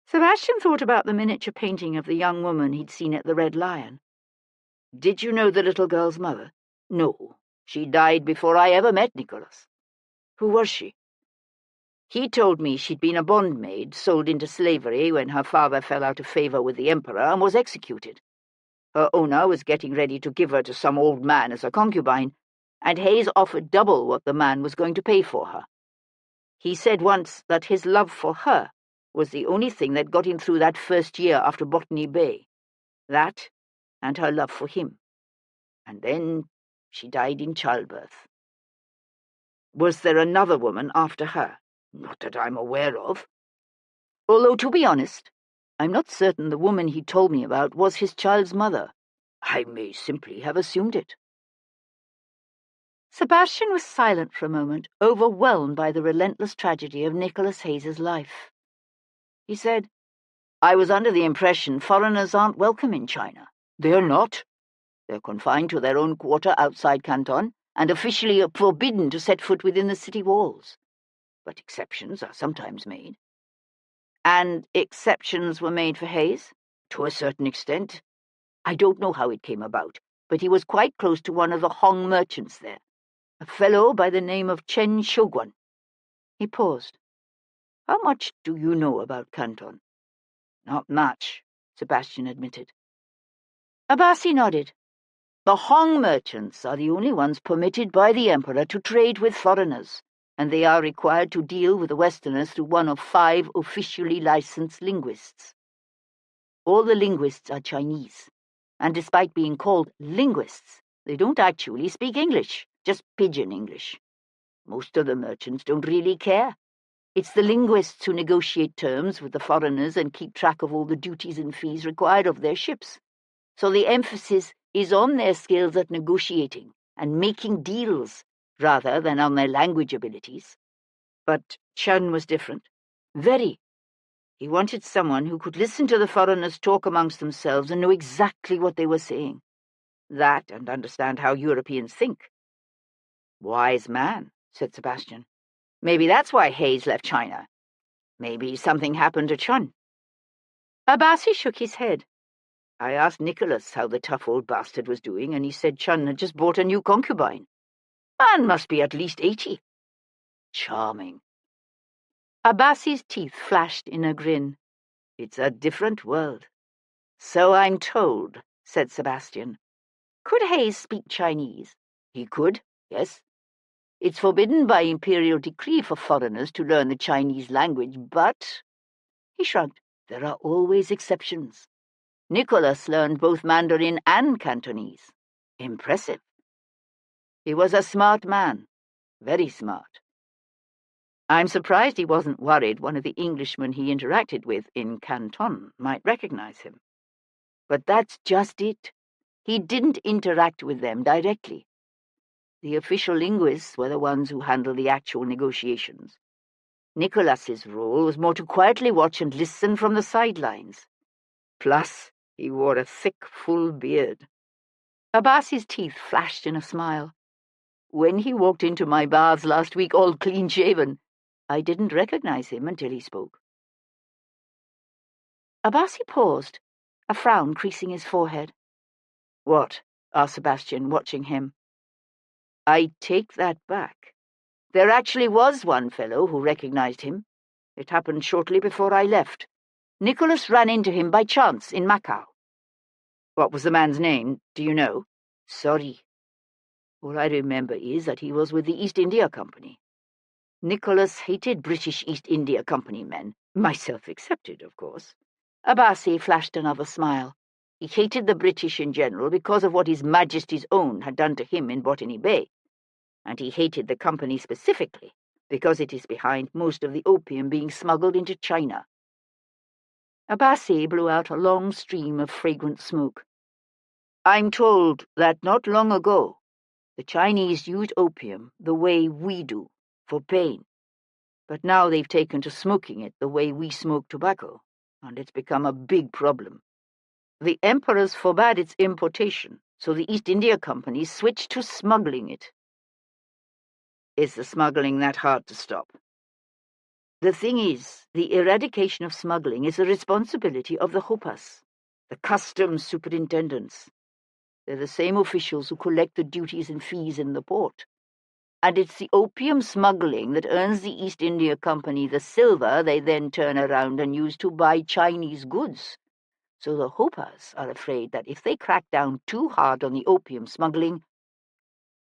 Sebastian thought about the miniature painting of the young woman he'd seen at the Red Lion. Did you know the little girl's mother? No, she died before I ever met Nicholas. Who was she? He told me she'd been a bondmaid, sold into slavery when her father fell out of favour with the emperor and was executed. Her owner was getting ready to give her to some old man as a concubine, and Hayes offered double what the man was going to pay for her. He said once that his love for her was the only thing that got him through that first year after Botany Bay. That, and her love for him. And then she died in childbirth. Was there another woman after her? Not that I'm aware of. Although, to be honest, I'm not certain the woman he told me about was his child's mother. I may simply have assumed it. Sebastian was silent for a moment, overwhelmed by the relentless tragedy of Nicholas Hayes's life. He said, I was under the impression foreigners aren't welcome in China. They're not. They're confined to their own quarter outside Canton and officially forbidden to set foot within the city walls. But exceptions are sometimes made. And exceptions were made for Hayes? To a certain extent. I don't know how it came about, but he was quite close to one of the Hong merchants there, a fellow by the name of Chen Shoguan. He paused. How much do you know about Canton? Not much, Sebastian admitted. Abasi nodded. The Hong merchants are the only ones permitted by the Emperor to trade with foreigners, and they are required to deal with the Westerners through one of 5 officially licensed linguists. All the linguists are Chinese, and despite being called linguists, they don't actually speak English, just pidgin English. Most of the merchants don't really care. It's the linguists who negotiate terms with the foreigners and keep track of all the duties and fees required of their ships. So the emphasis is on their skills at negotiating and making deals, rather than on their language abilities. But Chen was different. Very. He wanted someone who could listen to the foreigners talk amongst themselves and know exactly what they were saying. That and understand how Europeans think. Wise man, said Sebastian. Maybe that's why Hayes left China. Maybe something happened to Chen. Abasi shook his head. I asked Nicholas how the tough old bastard was doing, and he said Chen had just bought a new concubine. Man must be at least 80. Charming. Abasi's teeth flashed in a grin. It's a different world. So I'm told, said Sebastian. Could Hayes speak Chinese? He could, yes. It's forbidden by imperial decree for foreigners to learn the Chinese language, but, he shrugged, there are always exceptions. Nicholas learned both Mandarin and Cantonese. Impressive. He was a smart man, very smart. I'm surprised he wasn't worried one of the Englishmen he interacted with in Canton might recognize him. But that's just it. He didn't interact with them directly. The official linguists were the ones who handled the actual negotiations. Nicholas's role was more to quietly watch and listen from the sidelines. Plus, he wore a thick, full beard. Abasi's teeth flashed in a smile. When he walked into my baths last week all clean-shaven, I didn't recognize him until he spoke. Abasi paused, a frown creasing his forehead. What? Asked Sebastian, watching him. I take that back. There actually was one fellow who recognized him. It happened shortly before I left. Nicholas ran into him by chance in Macau. What was the man's name? Do you know? Sorry. All I remember is that he was with the East India Company. Nicholas hated British East India Company men, myself excepted, of course. Abasi flashed another smile. He hated the British in general because of what His Majesty's Own had done to him in Botany Bay. And he hated the company specifically because it is behind most of the opium being smuggled into China. Abasi blew out a long stream of fragrant smoke. I'm told that not long ago, the Chinese used opium the way we do, for pain. But now they've taken to smoking it the way we smoke tobacco, and it's become a big problem. The emperors forbade its importation, so the East India Company switched to smuggling it. Is the smuggling that hard to stop? The thing is, the eradication of smuggling is the responsibility of the Hopas, the customs superintendents. They're the same officials who collect the duties and fees in the port. And it's the opium smuggling that earns the East India Company the silver they then turn around and use to buy Chinese goods. So the Hopas are afraid that if they crack down too hard on the opium smuggling,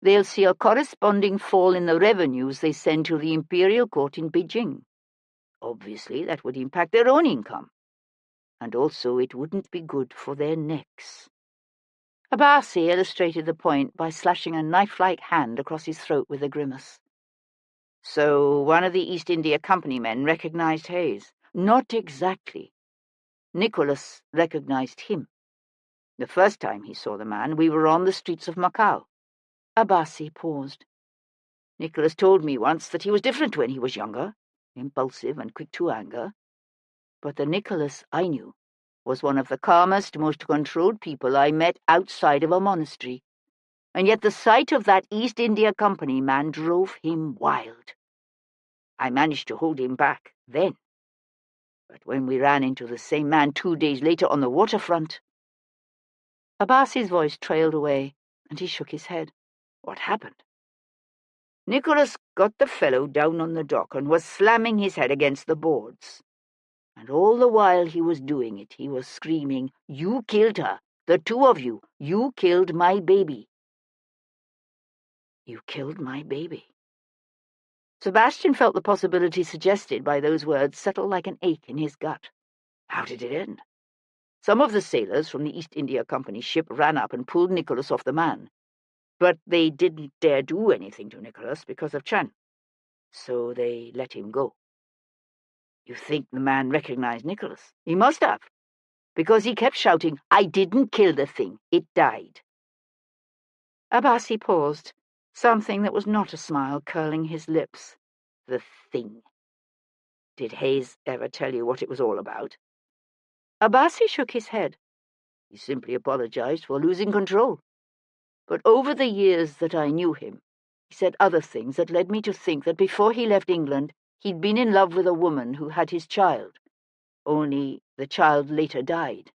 they'll see a corresponding fall in the revenues they send to the imperial court in Beijing. Obviously, that would impact their own income. And also it wouldn't be good for their necks. Abasi illustrated the point by slashing a knife-like hand across his throat with a grimace. So one of the East India Company men recognized Hayes? Not exactly. Nicholas recognized him. The first time he saw the man, we were on the streets of Macau. Abasi paused. Nicholas told me once that he was different when he was younger, impulsive and quick to anger. But the Nicholas I knew was one of the calmest, most controlled people I met outside of a monastery, and yet the sight of that East India Company man drove him wild. I managed to hold him back then, but when we ran into the same man 2 days later on the waterfront—" Abbasi's voice trailed away, and he shook his head. "What happened? Nicholas got the fellow down on the dock and was slamming his head against the boards. And all the while he was doing it, he was screaming, 'You killed her! The two of you! You killed my baby!' You killed my baby." Sebastian felt the possibility suggested by those words settle like an ache in his gut. How did it end? Some of the sailors from the East India Company ship ran up and pulled Nicholas off the man, but they didn't dare do anything to Nicholas because of Chan, so they let him go. You think the man recognized Nicholas? He must have, because he kept shouting, 'I didn't kill the thing, it died.'" Abbasi paused, something that was not a smile curling his lips. The thing. Did Hayes ever tell you what it was all about? Abbasi shook his head. He simply apologized for losing control. But over the years that I knew him, he said other things that led me to think that before he left England, he'd been in love with a woman who had his child. Only the child later died.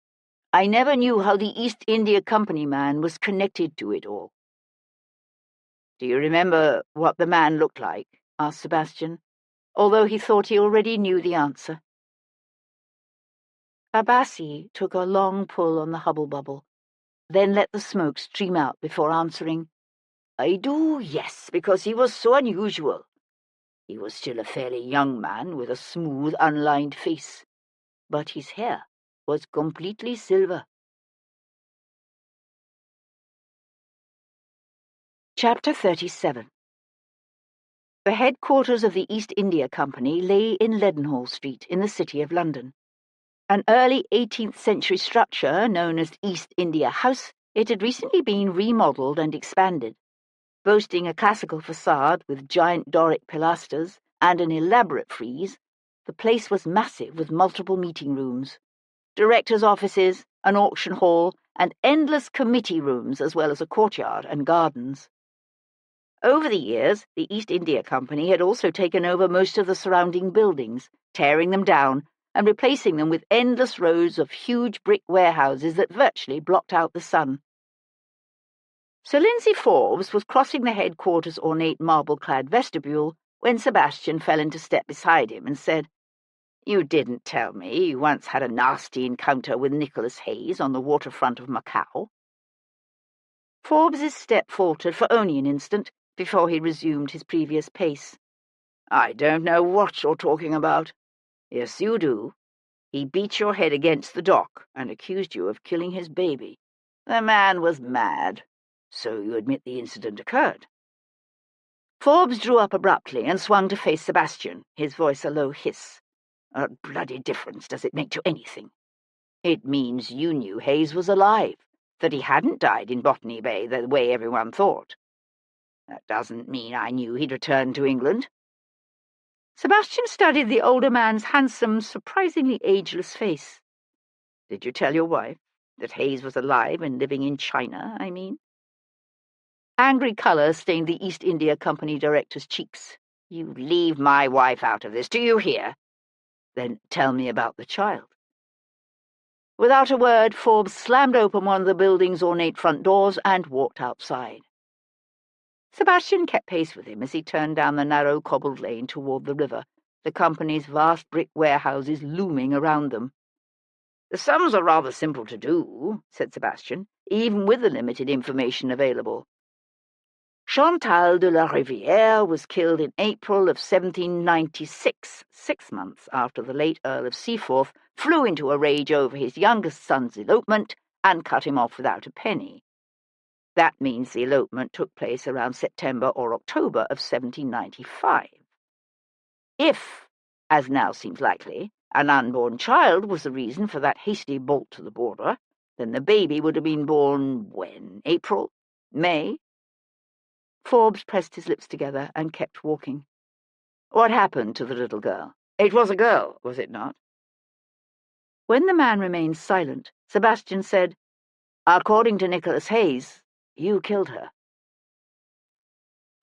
I never knew how the East India Company man was connected to it all. "Do you remember what the man looked like?" asked Sebastian, although he thought he already knew the answer. Abbasi took a long pull on the hubble-bubble, then let the smoke stream out before answering. "I do, yes, because he was so unusual. He was still a fairly young man with a smooth, unlined face, but his hair was completely silver." Chapter 37. The headquarters of the East India Company lay in Leadenhall Street in the City of London. An early 18th century structure known as East India House, it had recently been remodelled and expanded. Boasting a classical facade with giant Doric pilasters and an elaborate frieze, the place was massive with multiple meeting rooms, directors' offices, an auction hall, and endless committee rooms, as well as a courtyard and gardens. Over the years, the East India Company had also taken over most of the surrounding buildings, tearing them down and replacing them with endless rows of huge brick warehouses that virtually blocked out the sun. Sir Lindsay Forbes was crossing the headquarters' ornate marble-clad vestibule when Sebastian fell into step beside him and said, "You didn't tell me you once had a nasty encounter with Nicholas Hayes on the waterfront of Macau." Forbes's step faltered for only an instant before he resumed his previous pace. "I don't know what you're talking about." "Yes, you do. He beat your head against the dock and accused you of killing his baby. The man was mad. So you admit the incident occurred?" Forbes drew up abruptly and swung to face Sebastian, his voice a low hiss. "What bloody difference does it make to anything? It means you knew Hayes was alive, that he hadn't died in Botany Bay the way everyone thought. That doesn't mean I knew he'd returned to England." Sebastian studied the older man's handsome, surprisingly ageless face. "Did you tell your wife that Hayes was alive and living in China, I mean?" Angry colour stained the East India Company director's cheeks. "You leave my wife out of this, do you hear? Then tell me about the child." Without a word, Forbes slammed open one of the building's ornate front doors and walked outside. Sebastian kept pace with him as he turned down the narrow cobbled lane toward the river, the company's vast brick warehouses looming around them. "The sums are rather simple to do," said Sebastian, "even with the limited information available. Chantal de la Rivière was killed in April of 1796, 6 months after the late Earl of Seaforth flew into a rage over his youngest son's elopement and cut him off without a penny. That means the elopement took place around September or October of 1795. If, as now seems likely, an unborn child was the reason for that hasty bolt to the border, then the baby would have been born when? April? May?" Forbes pressed his lips together and kept walking. "What happened to the little girl? It was a girl, was it not?" When the man remained silent, Sebastian said, "According to Nicholas Hayes, you killed her."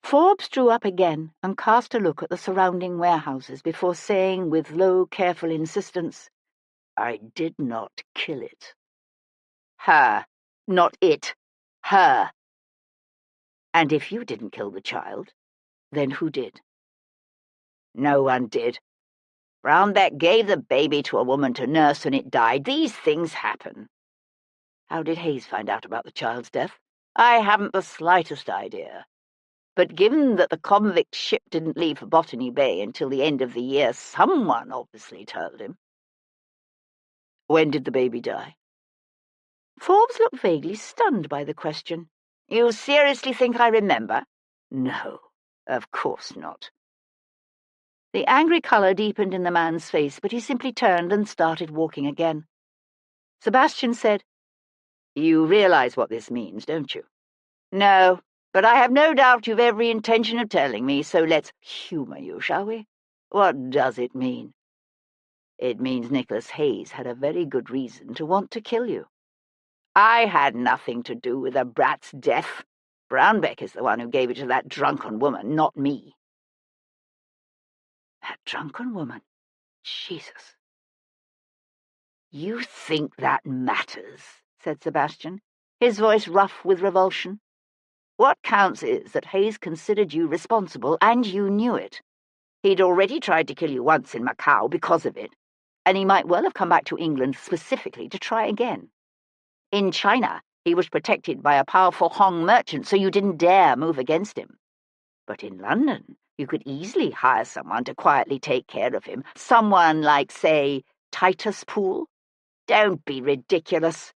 Forbes drew up again and cast a look at the surrounding warehouses before saying with low, careful insistence, "I did not kill it." "Her, not it. Her. And if you didn't kill the child, then who did?" "No one did. Brownback gave the baby to a woman to nurse and it died. These things happen." "How did Hayes find out about the child's death?" "I haven't the slightest idea. But given that the convict ship didn't leave for Botany Bay until the end of the year, someone obviously told him." "When did the baby die?" Forbes looked vaguely stunned by the question. "You seriously think I remember?" "No, of course not." The angry colour deepened in the man's face, but he simply turned and started walking again. Sebastian said, "You realize what this means, don't you?" "No, but I have no doubt you've every intention of telling me, so let's humour you, shall we? What does it mean?" "It means Nicholas Hayes had a very good reason to want to kill you." "I had nothing to do with the brat's death. Brownback is the one who gave it to that drunken woman, not me." "That drunken woman? Jesus." "You think that matters?" said Sebastian, his voice rough with revulsion. "What counts is that Hayes considered you responsible, and you knew it. He'd already tried to kill you once in Macau because of it, and he might well have come back to England specifically to try again. In China, he was protected by a powerful Hong merchant, so you didn't dare move against him. But in London, you could easily hire someone to quietly take care of him. Someone like, say, Titus Poole. Don't be ridiculous.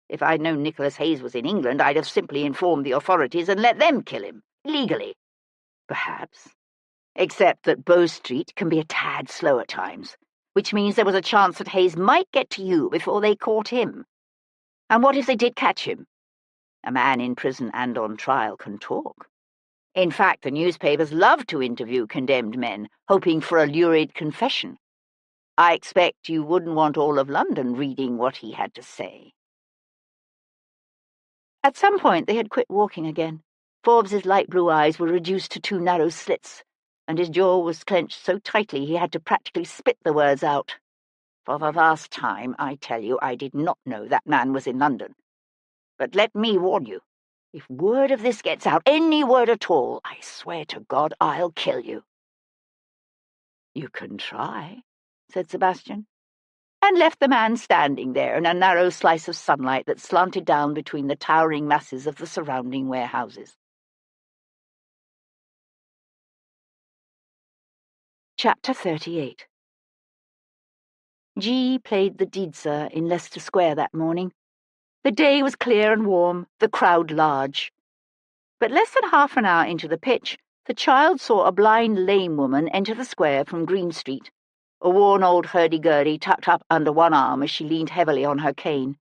If I'd known Nicholas Hayes was in England, I'd have simply informed the authorities and let them kill him, legally. Perhaps. Except that Bow Street can be a tad slow at times, which means there was a chance that Hayes might get to you before they caught him. And what if they did catch him? A man in prison and on trial can talk. In fact, the newspapers love to interview condemned men, hoping for a lurid confession. I expect you wouldn't want all of London reading what he had to say." At some point they had quit walking again. Forbes's light blue eyes were reduced to two narrow slits, and his jaw was clenched so tightly he had to practically spit the words out. "For the last time, I tell you, I did not know that man was in London. But let me warn you, if word of this gets out, any word at all, I swear to God I'll kill you." "You can try," said Sebastian, and left the man standing there in a narrow slice of sunlight that slanted down between the towering masses of the surrounding warehouses. Chapter 38. G played the Deedser in Leicester Square that morning. The day was clear and warm, the crowd large. But less than half an hour into the pitch, the child saw a blind lame woman enter the square from Green Street, a worn old hurdy-gurdy tucked up under one arm as she leaned heavily on her cane.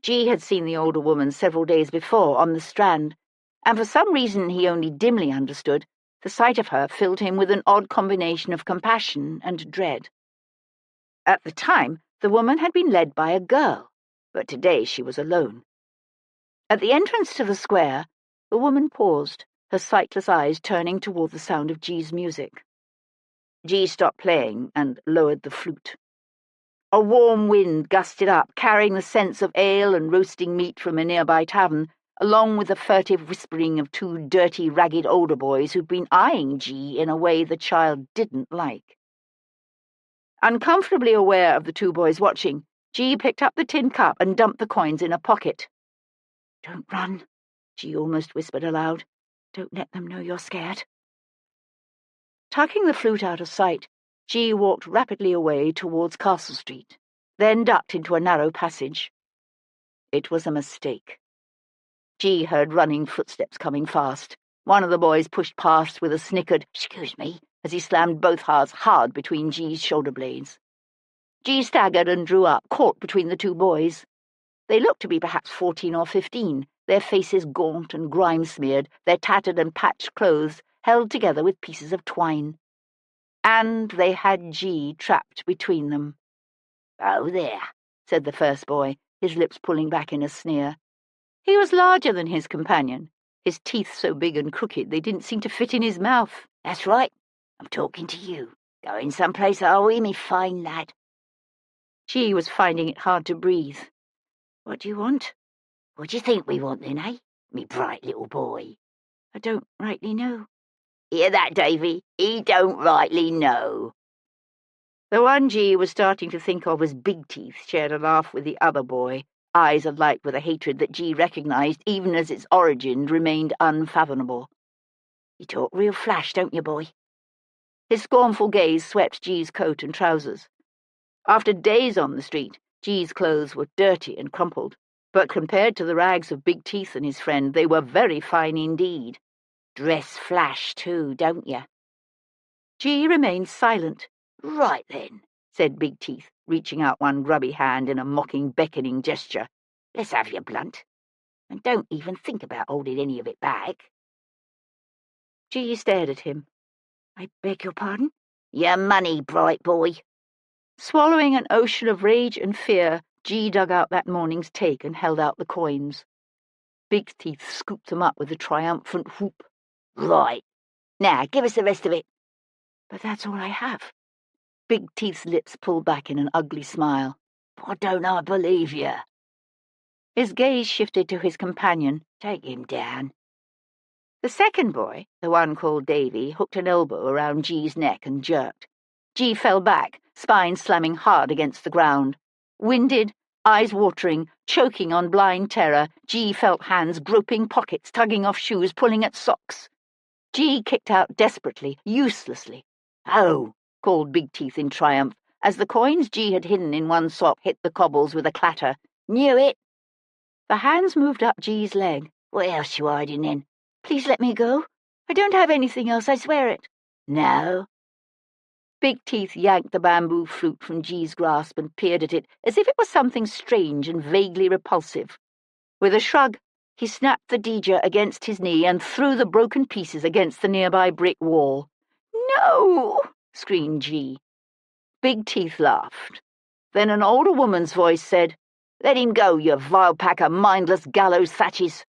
G had seen the older woman several days before on the Strand, and for some reason he only dimly understood, the sight of her filled him with an odd combination of compassion and dread. At the time, the woman had been led by a girl, but today she was alone. At the entrance to the square, the woman paused, her sightless eyes turning toward the sound of G's music. G stopped playing and lowered the flute. A warm wind gusted up, carrying the scents of ale and roasting meat from a nearby tavern, along with the furtive whispering of two dirty, ragged older boys who'd been eyeing G in a way the child didn't like. Uncomfortably aware of the two boys watching, G picked up the tin cup and dumped the coins in a pocket. "Don't run," G almost whispered aloud. "Don't let them know you're scared." Tucking the flute out of sight, G walked rapidly away towards Castle Street, then ducked into a narrow passage. It was a mistake. G heard running footsteps coming fast. One of the boys pushed past with a snickered, "Excuse me," as he slammed both hands hard between G's shoulder blades. G staggered and drew up, caught between the two boys. They looked to be perhaps 14 or 15, their faces gaunt and grime-smeared, their tattered and patched clothes held together with pieces of twine. And they had G trapped between them. "Oh, there," said the first boy, his lips pulling back in a sneer. He was larger than his companion, his teeth so big and crooked they didn't seem to fit in his mouth. "That's right. I'm talking to you. Going someplace, are we, me fine lad?" G was finding it hard to breathe. "What do you want?" "What do you think we want then, eh, me bright little boy?" "I don't rightly know." "Hear that, Davy? He don't rightly know." The one G was starting to think of as Big Teeth shared a laugh with the other boy, eyes alight with a hatred that G recognized even as its origin remained unfathomable. "You talk real flash, don't you, boy?" His scornful gaze swept G's coat and trousers. After days on the street, G's clothes were dirty and crumpled, but compared to the rags of Big Teeth and his friend, they were very fine indeed. "Dress flash too, don't you?" G remained silent. "Right then," said Big Teeth, reaching out one grubby hand in a mocking, beckoning gesture. "Let's have your blunt. And don't even think about holding any of it back." G stared at him. "I beg your pardon?" "Your money, bright boy." Swallowing an ocean of rage and fear, G dug out that morning's take and held out the coins. Big Teeth scooped them up with a triumphant whoop. "Right. Now, give us the rest of it." "But that's all I have." Big Teeth's lips pulled back in an ugly smile. "Why don't I believe you?" His gaze shifted to his companion. "Take him down." The second boy, the one called Davy, hooked an elbow around G's neck and jerked. G fell back, spine slamming hard against the ground. Winded, eyes watering, choking on blind terror, G felt hands groping pockets, tugging off shoes, pulling at socks. G kicked out desperately, uselessly. "Oh!" called Big Teeth in triumph, as the coins G had hidden in one sock hit the cobbles with a clatter. "Knew it." The hands moved up G's leg. "What else you hiding in?" "Please let me go. I don't have anything else, I swear it." "No." Big Teeth yanked the bamboo flute from G's grasp and peered at it as if it was something strange and vaguely repulsive. With a shrug, he snapped the DJ against his knee and threw the broken pieces against the nearby brick wall. "No!" screamed G. Big Teeth laughed. Then an older woman's voice said, "Let him go, you vile pack of mindless gallows thatches."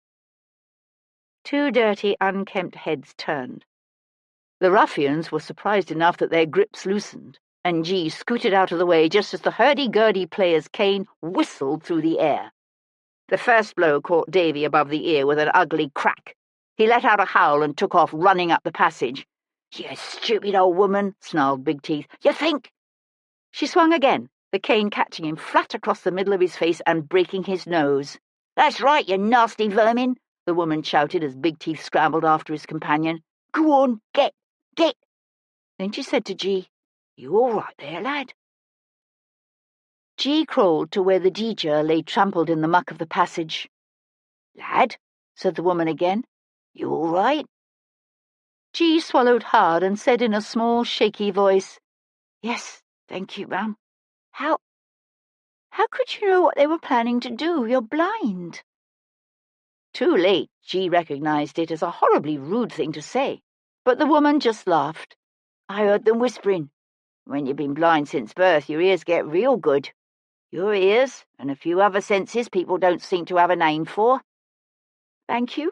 Two dirty, unkempt heads turned. The ruffians were surprised enough that their grips loosened, and G scooted out of the way just as the hurdy-gurdy player's cane whistled through the air. The first blow caught Davy above the ear with an ugly crack. He let out a howl and took off, running up the passage. "You stupid old woman," snarled Big Teeth. "You think—" She swung again, the cane catching him flat across the middle of his face and breaking his nose. "That's right, you nasty vermin," the woman shouted as Big Teeth scrambled after his companion. "Go on, get! Then she said to G, "You all right there, lad?" G crawled to where the DJ lay trampled in the muck of the passage. "Lad," said the woman again. "You all right?" G swallowed hard and said in a small, shaky voice, "Yes, thank you, ma'am." How could you know what they were planning to do? You're blind." Too late, G recognized it as a horribly rude thing to say, but the woman just laughed. "I heard them whispering. When you've been blind since birth, your ears get real good. Your ears, and a few other senses people don't seem to have a name for." "Thank you,"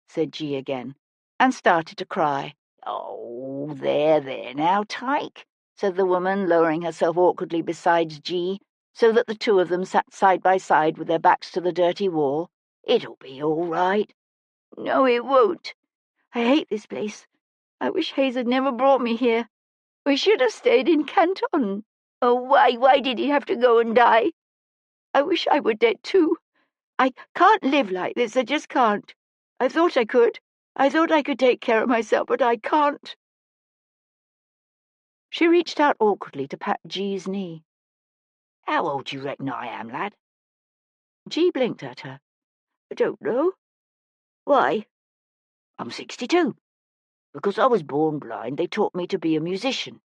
said G again, and started to cry. "Oh, there, now, Tyke," said the woman, lowering herself awkwardly beside G, so that the two of them sat side by side with their backs to the dirty wall. "It'll be all right." "No, it won't. I hate this place. I wish Hayes had never brought me here. We should have stayed in Canton. Oh, why did he have to go and die? I wish I were dead too. I can't live like this, I just can't. I thought I could. I thought I could take care of myself, but I can't." She reached out awkwardly to pat G's knee. "How old do you reckon I am, lad?" G blinked at her. "I don't know." "Why?" "I'm 62. Because I was born blind, they taught me to be a musician.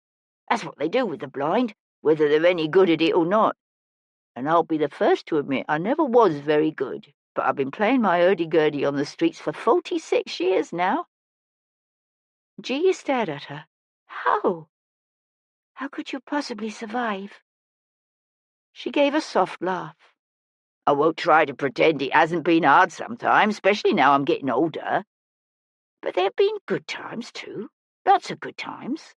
That's what they do with the blind, whether they're any good at it or not. And I'll be the first to admit I never was very good, but I've been playing my hurdy-gurdy on the streets for 46 years now." G stared at her. "How? How could you possibly survive?" She gave a soft laugh. I won't try to pretend it hasn't been hard sometimes, especially now I'm getting older. But there have been good times, too. Lots of good times.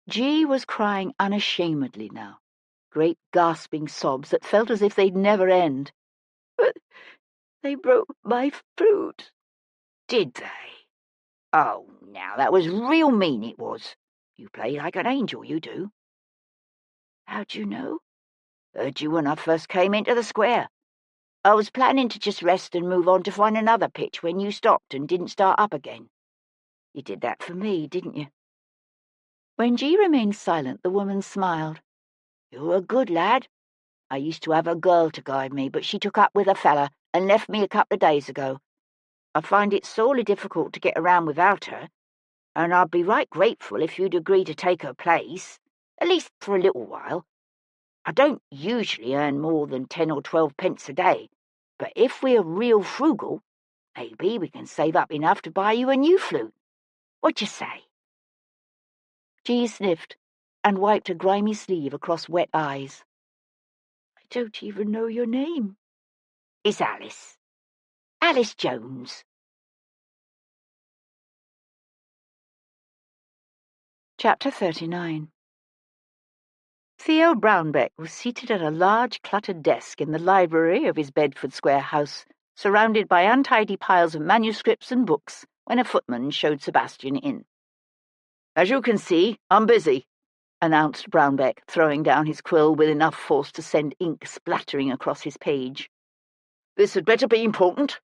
G was crying unashamedly now, great gasping sobs that felt as if they'd never end. But they broke my fruit. Did they? Oh, now, that was real mean, it was. You play like an angel, you do. How'd you know? Heard you when I first came into the square. I was planning to just rest and move on to find another pitch when you stopped and didn't start up again. You did that for me, didn't you? When G remained silent, the woman smiled. You're a good lad. I used to have a girl to guide me, but she took up with a fella and left me a couple of days ago. I find it sorely difficult to get around without her, and I'd be right grateful if you'd agree to take her place, at least for a little while. I don't usually earn more than 10 or 12 pence a day, but if we're real frugal, maybe we can save up enough to buy you a new flute. What you say? G sniffed and wiped a grimy sleeve across wet eyes. I don't even know your name. It's Alice. Alice Jones. Chapter 39. Theo Brownbeck was seated at a large cluttered desk in the library of his Bedford Square house, surrounded by untidy piles of manuscripts and books, when a footman showed Sebastian in. As you can see, I'm busy, announced Brownbeck, throwing down his quill with enough force to send ink splattering across his page. This had better be important.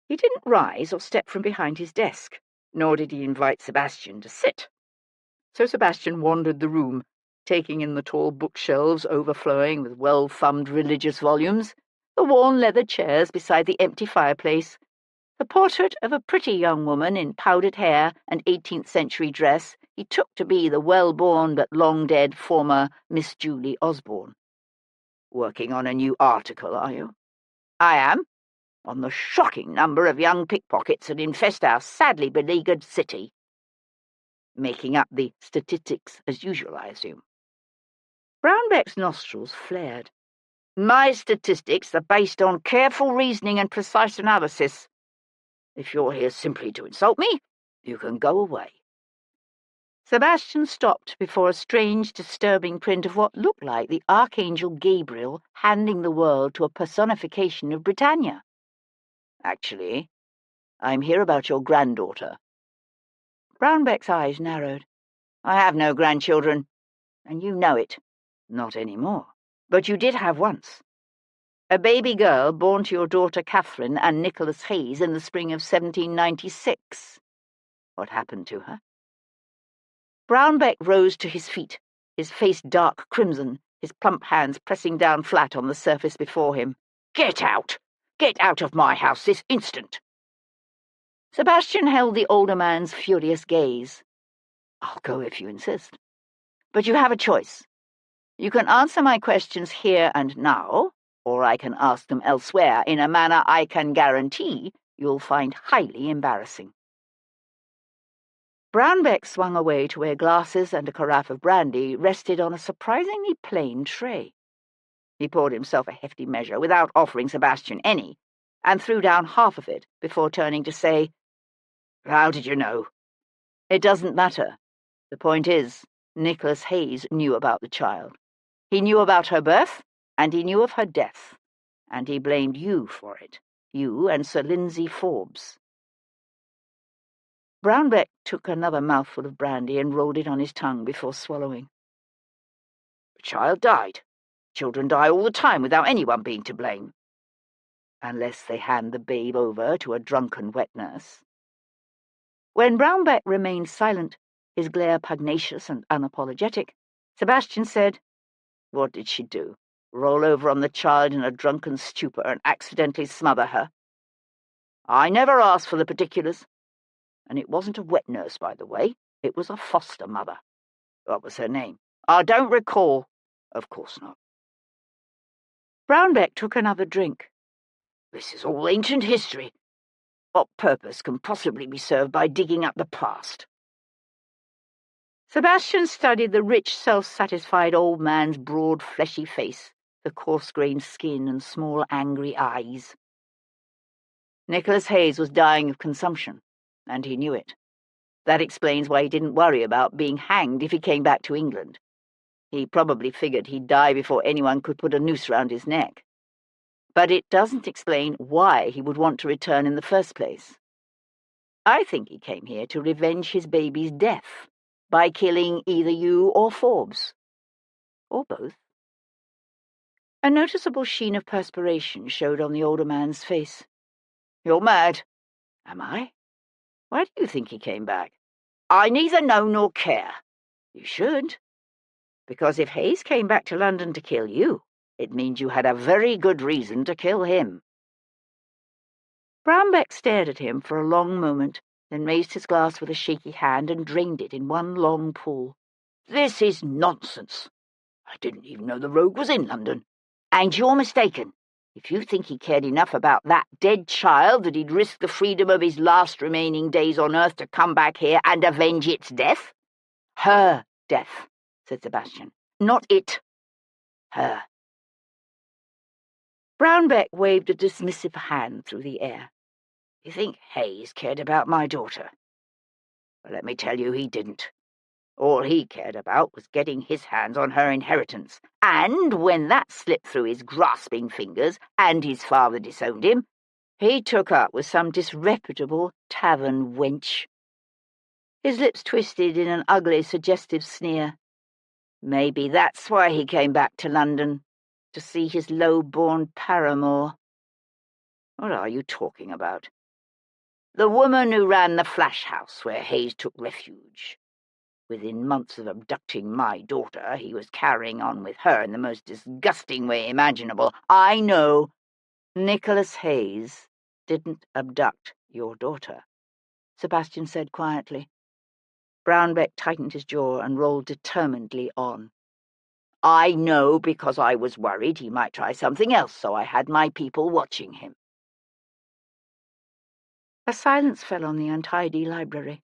He didn't rise or step from behind his desk, nor did he invite Sebastian to sit. So Sebastian wandered the room, taking in the tall bookshelves overflowing with well-thumbed religious volumes, the worn leather chairs beside the empty fireplace, the portrait of a pretty young woman in powdered hair and 18th-century dress he took to be the well-born but long-dead former Miss Julie Osborne. Working on a new article, are you? I am, on the shocking number of young pickpockets that infest our sadly beleaguered city. Making up the statistics as usual, I assume. Brownbeck's nostrils flared. My statistics are based on careful reasoning and precise analysis. If you're here simply to insult me, you can go away. Sebastian stopped before a strange, disturbing print of what looked like the Archangel Gabriel handing the world to a personification of Britannia. Actually, I'm here about your granddaughter. Brownbeck's eyes narrowed. I have no grandchildren, and you know it. Not anymore. But you did have once. A baby girl born to your daughter Catherine and Nicholas Hayes in the spring of 1796. What happened to her? Brownbeck rose to his feet, his face dark crimson, his plump hands pressing down flat on the surface before him. Get out! Get out of my house this instant! Sebastian held the older man's furious gaze. I'll go if you insist. But you have a choice. You can answer my questions here and now, or I can ask them elsewhere in a manner I can guarantee you'll find highly embarrassing. Brownbeck swung away to where glasses and a carafe of brandy rested on a surprisingly plain tray. He poured himself a hefty measure without offering Sebastian any, and threw down half of it before turning to say, How did you know? It doesn't matter. The point is, Nicholas Hayes knew about the child. He knew about her birth, and he knew of her death, and he blamed you for it, you and Sir Lindsay Forbes. Brownbeck took another mouthful of brandy and rolled it on his tongue before swallowing. The child died. Children die all the time without anyone being to blame. Unless they hand the babe over to a drunken wet nurse. When Brownbeck remained silent, his glare pugnacious and unapologetic, Sebastian said, What did she do? Roll over on the child in a drunken stupor and accidentally smother her? I never asked for the particulars. And it wasn't a wet nurse, by the way. It was a foster mother. What was her name? I don't recall. Of course not. Brownbeck took another drink. This is all ancient history. What purpose can possibly be served by digging up the past? Sebastian studied the rich, self-satisfied old man's broad, fleshy face, the coarse-grained skin and small, angry eyes. Nicholas Hayes was dying of consumption, and he knew it. That explains why he didn't worry about being hanged if he came back to England. He probably figured he'd die before anyone could put a noose round his neck. But it doesn't explain why he would want to return in the first place. I think he came here to revenge his baby's death by killing either you or Forbes. Or both. A noticeable sheen of perspiration showed on the older man's face. "You're mad." "Am I? Why do you think he came back?" "I neither know nor care." "You should. Because if Hayes came back to London to kill you, it means you had a very good reason to kill him." Brownback stared at him for a long moment, then raised his glass with a shaky hand and drained it in one long pull. "This is nonsense. I didn't even know the rogue was in London. And you're mistaken. If you think he cared enough about that dead child that he'd risk the freedom of his last remaining days on earth to come back here and avenge its death." "Her death," said Sebastian. "Not it. Her." Brownback waved a dismissive hand through the air. "You think Hayes cared about my daughter? Well, let me tell you he didn't. All he cared about was getting his hands on her inheritance, and when that slipped through his grasping fingers and his father disowned him, he took up with some disreputable tavern wench." His lips twisted in an ugly, suggestive sneer. "Maybe that's why he came back to London, to see his low-born paramour." "What are you talking about?" "The woman who ran the flash house where Hayes took refuge. Within months of abducting my daughter, he was carrying on with her in the most disgusting way imaginable. I know." "Nicholas Hayes didn't abduct your daughter," Sebastian said quietly. Brownback tightened his jaw and rolled determinedly on. "I know because I was worried he might try something else, so I had my people watching him." A silence fell on the untidy library.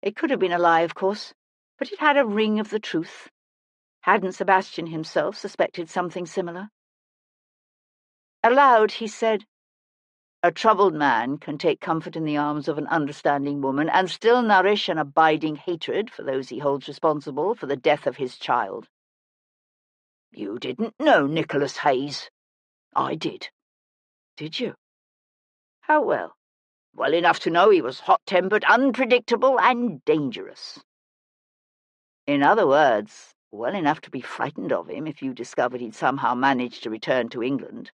It could have been a lie, of course, but it had a ring of the truth. Hadn't Sebastian himself suspected something similar? Aloud he said, "A troubled man can take comfort in the arms of an understanding woman and still nourish an abiding hatred for those he holds responsible for the death of his child." "You didn't know Nicholas Hayes." "I did." "Did you? How well?" "Well enough to know he was hot-tempered, unpredictable, and dangerous." "In other words, well enough to be frightened of him if you discovered he'd somehow managed to return to England."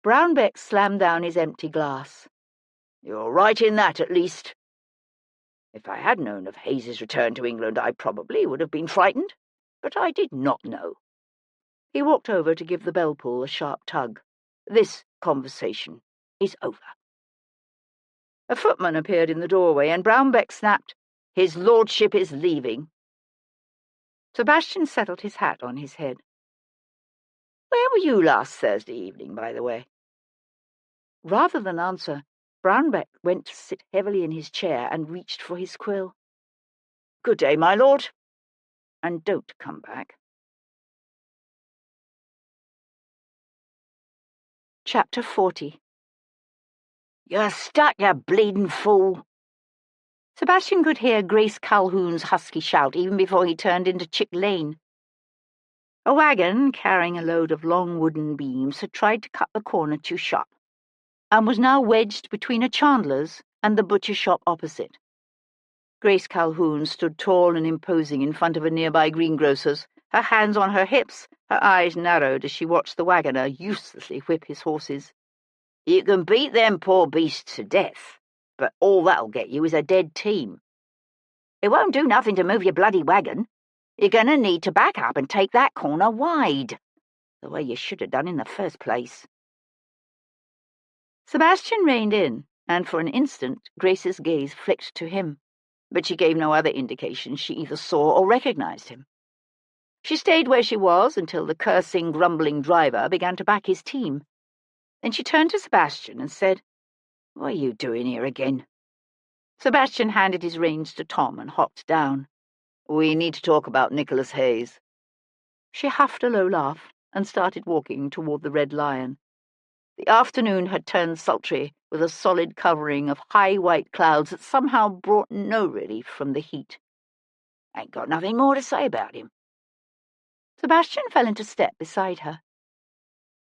Brownback slammed down his empty glass. "You're right in that, at least. If I had known of Hayes's return to England, I probably would have been frightened, but I did not know." He walked over to give the bell-pull a sharp tug. "This conversation is over." A footman appeared in the doorway, and Brownback snapped, "His lordship is leaving." Sebastian settled his hat on his head. "Where were you last Thursday evening, by the way?" Rather than answer, Brownback went to sit heavily in his chair and reached for his quill. "Good day, my lord. And don't come back." Chapter 40. "You're stuck, you bleeding fool." Sebastian could hear Grace Calhoun's husky shout even before he turned into Chick Lane. A wagon, carrying a load of long wooden beams, had tried to cut the corner too sharp, and was now wedged between a chandler's and the butcher shop opposite. Grace Calhoun stood tall and imposing in front of a nearby greengrocer's, her hands on her hips, her eyes narrowed as she watched the wagoner uselessly whip his horses. "You can beat them poor beasts to death, but all that'll get you is a dead team. It won't do nothing to move your bloody wagon. You're going to need to back up and take that corner wide, the way you should have done in the first place." Sebastian reined in, and for an instant Grace's gaze flicked to him, but she gave no other indication she either saw or recognized him. She stayed where she was until the cursing, grumbling driver began to back his team. Then she turned to Sebastian and said, "What are you doing here again?" Sebastian handed his reins to Tom and hopped down. "We need to talk about Nicholas Hayes." She huffed a low laugh and started walking toward the Red Lion. The afternoon had turned sultry, with a solid covering of high white clouds that somehow brought no relief from the heat. "Ain't got nothing more to say about him." Sebastian fell into step beside her.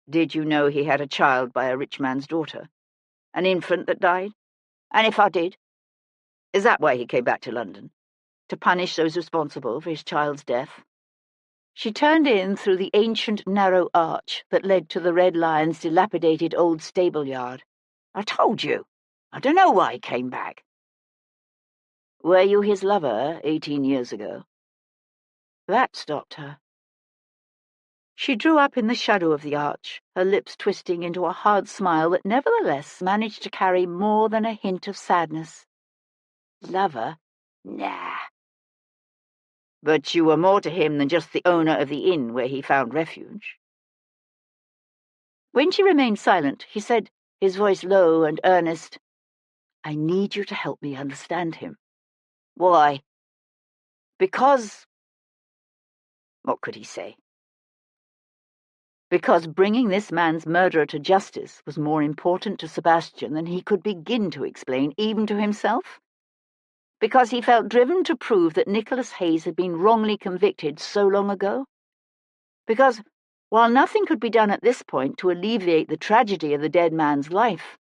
"Did you know he had a child by a rich man's daughter? An infant that died? And if I did, is that why he came back to London? To punish those responsible for his child's death?" She turned in through the ancient narrow arch that led to the Red Lion's dilapidated old stable-yard. "I told you. I don't know why he came back." "Were you his lover 18 years ago?" That stopped her. She drew up in the shadow of the arch, her lips twisting into a hard smile that nevertheless managed to carry more than a hint of sadness. "Lover? Nah." "But you were more to him than just the owner of the inn where he found refuge." When she remained silent, he said, his voice low and earnest, "I need you to help me understand him." "Why?" "Because—" What could he say? Because bringing this man's murderer to justice was more important to Sebastian than he could begin to explain even to himself. Because he felt driven to prove that Nicholas Hayes had been wrongly convicted so long ago. Because, while nothing could be done at this point to alleviate the tragedy of the dead man's life,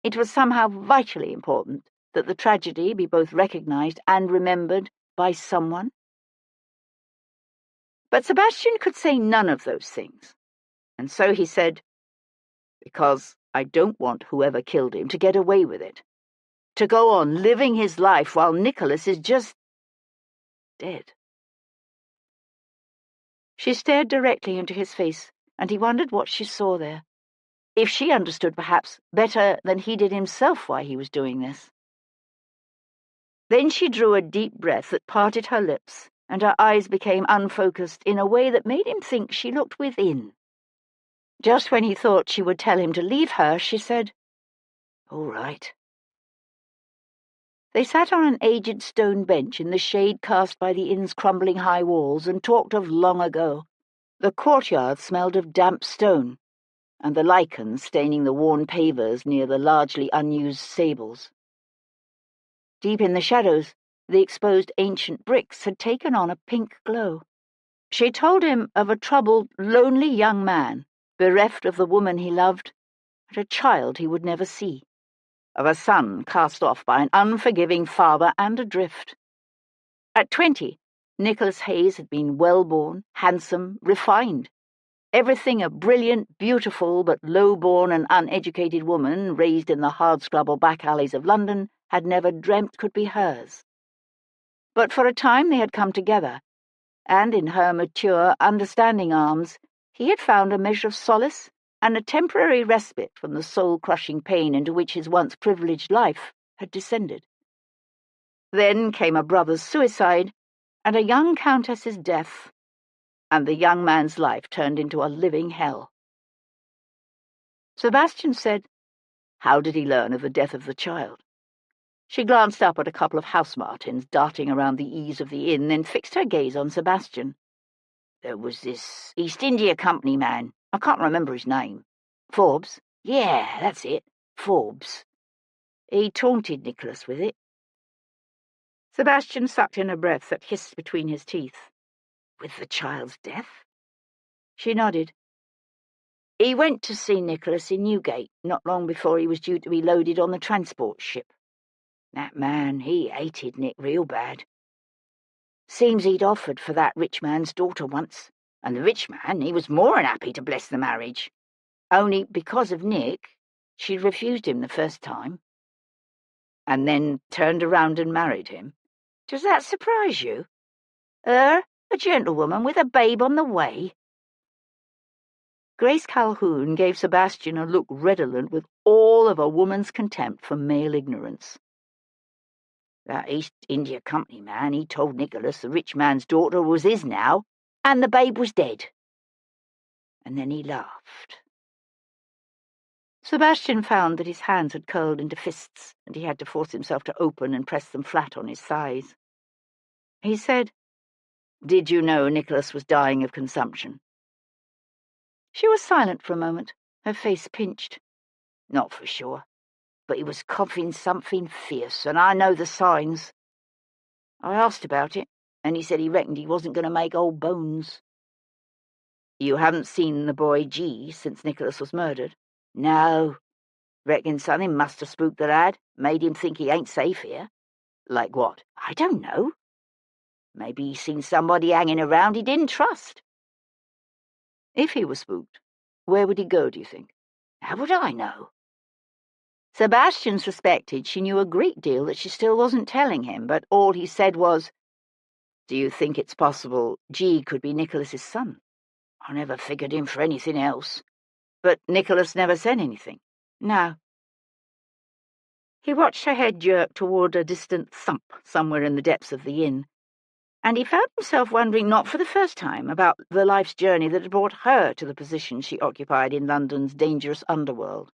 it was somehow vitally important that the tragedy be both recognized and remembered by someone. But Sebastian could say none of those things, and so he said, "Because I don't want whoever killed him to get away with it. To go on living his life while Nicholas is just dead." She stared directly into his face, and he wondered what she saw there. If she understood, perhaps, better than he did himself why he was doing this. Then she drew a deep breath that parted her lips, and her eyes became unfocused in a way that made him think she looked within. Just when he thought she would tell him to leave her, she said, "All right." They sat on an aged stone bench in the shade cast by the inn's crumbling high walls and talked of long ago. The courtyard smelled of damp stone, and the lichens staining the worn pavers near the largely unused stables. Deep in the shadows, the exposed ancient bricks had taken on a pink glow. She told him of a troubled, lonely young man, bereft of the woman he loved, and a child he would never see. Of a son cast off by an unforgiving father and adrift. At 20, Nicholas Hayes had been well-born, handsome, refined. Everything a brilliant, beautiful, but low-born and uneducated woman raised in the hardscrabble back alleys of London had never dreamt could be hers. But for a time they had come together, and in her mature, understanding arms he had found a measure of solace and a temporary respite from the soul-crushing pain into which his once privileged life had descended. Then came a brother's suicide and a young countess's death, and the young man's life turned into a living hell. Sebastian said, "How did he learn of the death of the child?" She glanced up at a couple of house martins darting around the eaves of the inn, then fixed her gaze on Sebastian. "There was this East India Company man. I can't remember his name. Forbes? Yeah, that's it. Forbes. He taunted Nicholas with it." Sebastian sucked in a breath that hissed between his teeth. "With the child's death?" She nodded. "He went to see Nicholas in Newgate not long before he was due to be loaded on the transport ship. That man, he hated Nick real bad. Seems he'd offered for that rich man's daughter once, and the rich man, he was more than happy to bless the marriage. Only because of Nick, she'd refused him the first time. And then turned around and married him. Does that surprise you? Her, a gentlewoman with a babe on the way?" Grace Calhoun gave Sebastian a look redolent with all of a woman's contempt for male ignorance. "That East India Company man, he told Nicholas the rich man's daughter was his now, and the babe was dead. And then he laughed." Sebastian found that his hands had curled into fists, and he had to force himself to open and press them flat on his thighs. He said, "Did you know Nicholas was dying of consumption?" She was silent for a moment, her face pinched. "Not for sure, but he was coughing something fierce, and I know the signs. I asked about it, and he said he reckoned he wasn't going to make old bones." "You haven't seen the boy G since Nicholas was murdered?" "No. Reckon something must have spooked the lad, made him think he ain't safe here." "Like what?" "I don't know. Maybe he's seen somebody hanging around he didn't trust." If he was spooked, where would he go, do you think? "How would I know?" Sebastian suspected she knew a great deal that she still wasn't telling him, but all he said was, "Do you think it's possible G could be Nicholas's son?" "I never figured him for anything else." "But Nicholas never said anything?" "No." He watched her head jerk toward a distant thump somewhere in the depths of the inn, and he found himself wondering, not for the first time, about the life's journey that had brought her to the position she occupied in London's dangerous underworld.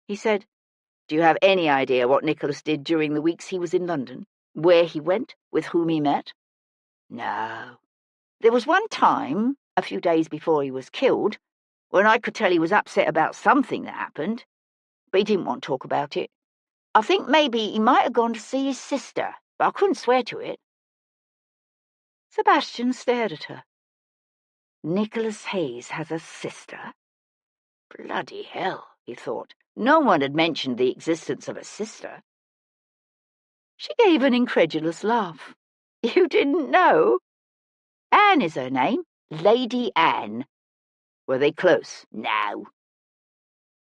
He said, "Do you have any idea what Nicholas did during the weeks he was in London? Where he went? With whom he met?" "No. There was one time, a few days before he was killed, when I could tell he was upset about something that happened, but he didn't want to talk about it. I think maybe he might have gone to see his sister, but I couldn't swear to it." Sebastian stared at her. "Nicholas Hayes has a sister? Bloody hell," he thought. No one had mentioned the existence of a sister. She gave an incredulous laugh. "You didn't know? Anne is her name. Lady Anne." "Were they close?" "No."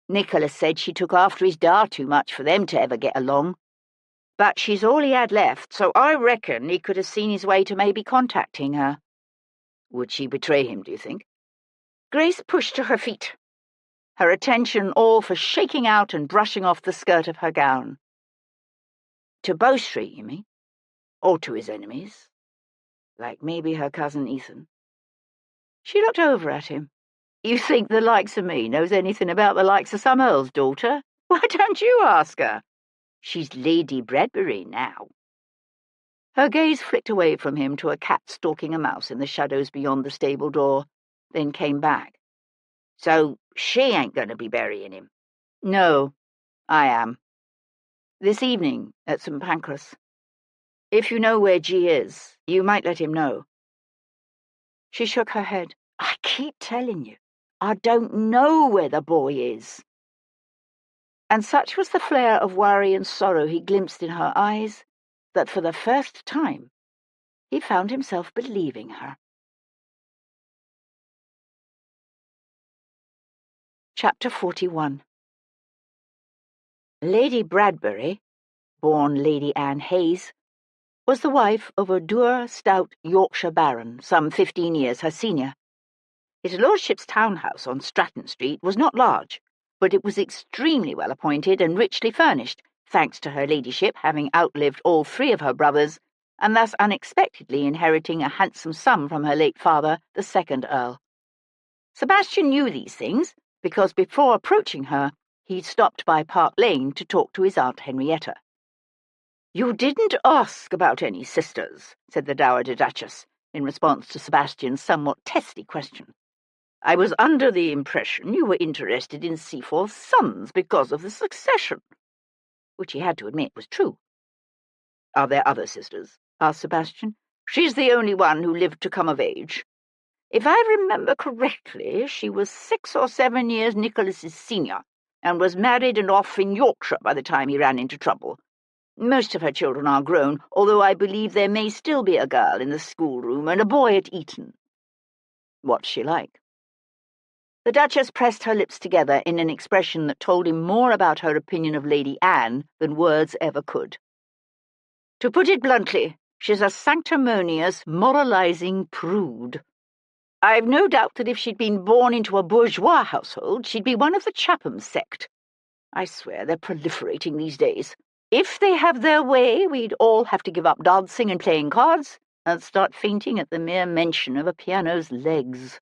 "Nicholas said she took after his da too much for them to ever get along. But she's all he had left, so I reckon he could have seen his way to maybe contacting her." "Would she betray him, do you think?" Grace pushed to her feet, her attention all for shaking out and brushing off the skirt of her gown. "To Bow Street, you mean? Or to his enemies? Like maybe her cousin Ethan?" She looked over at him. "You think the likes of me knows anything about the likes of some earl's daughter? Why don't you ask her?" "She's Lady Bradbury now." Her gaze flicked away from him to a cat stalking a mouse in the shadows beyond the stable door, then came back. "So she ain't going to be burying him?" "No, I am. This evening at St. Pancras. If you know where G is, you might let him know." She shook her head. "I keep telling you, I don't know where the boy is." And such was the flare of worry and sorrow he glimpsed in her eyes that for the first time he found himself believing her. Chapter 41. Lady Bradbury, born Lady Anne Hayes, was the wife of a dour, stout Yorkshire baron, some 15 years her senior. His lordship's townhouse on Stratton Street was not large, but it was extremely well appointed and richly furnished, thanks to her ladyship having outlived all 3 of her brothers, and thus unexpectedly inheriting a handsome sum from her late father, the 2nd Earl. Sebastian knew these things, because before approaching her, he'd stopped by Park Lane to talk to his Aunt Henrietta. "You didn't ask about any sisters," said the Dowager Duchess, in response to Sebastian's somewhat testy question. "I was under the impression you were interested in Seaforth's sons because of the succession," which he had to admit was true. "Are there other sisters?" asked Sebastian. "She's the only one who lived to come of age. If I remember correctly, she was 6 or 7 years Nicholas's senior, and was married and off in Yorkshire by the time he ran into trouble. Most of her children are grown, although I believe there may still be a girl in the schoolroom and a boy at Eton." "What's she like?" The Duchess pressed her lips together in an expression that told him more about her opinion of Lady Anne than words ever could. "To put it bluntly, she's a sanctimonious, moralizing prude. I've no doubt that if she'd been born into a bourgeois household, she'd be one of the Chapham sect. I swear they're proliferating these days. If they have their way, we'd all have to give up dancing and playing cards, and start fainting at the mere mention of a piano's legs."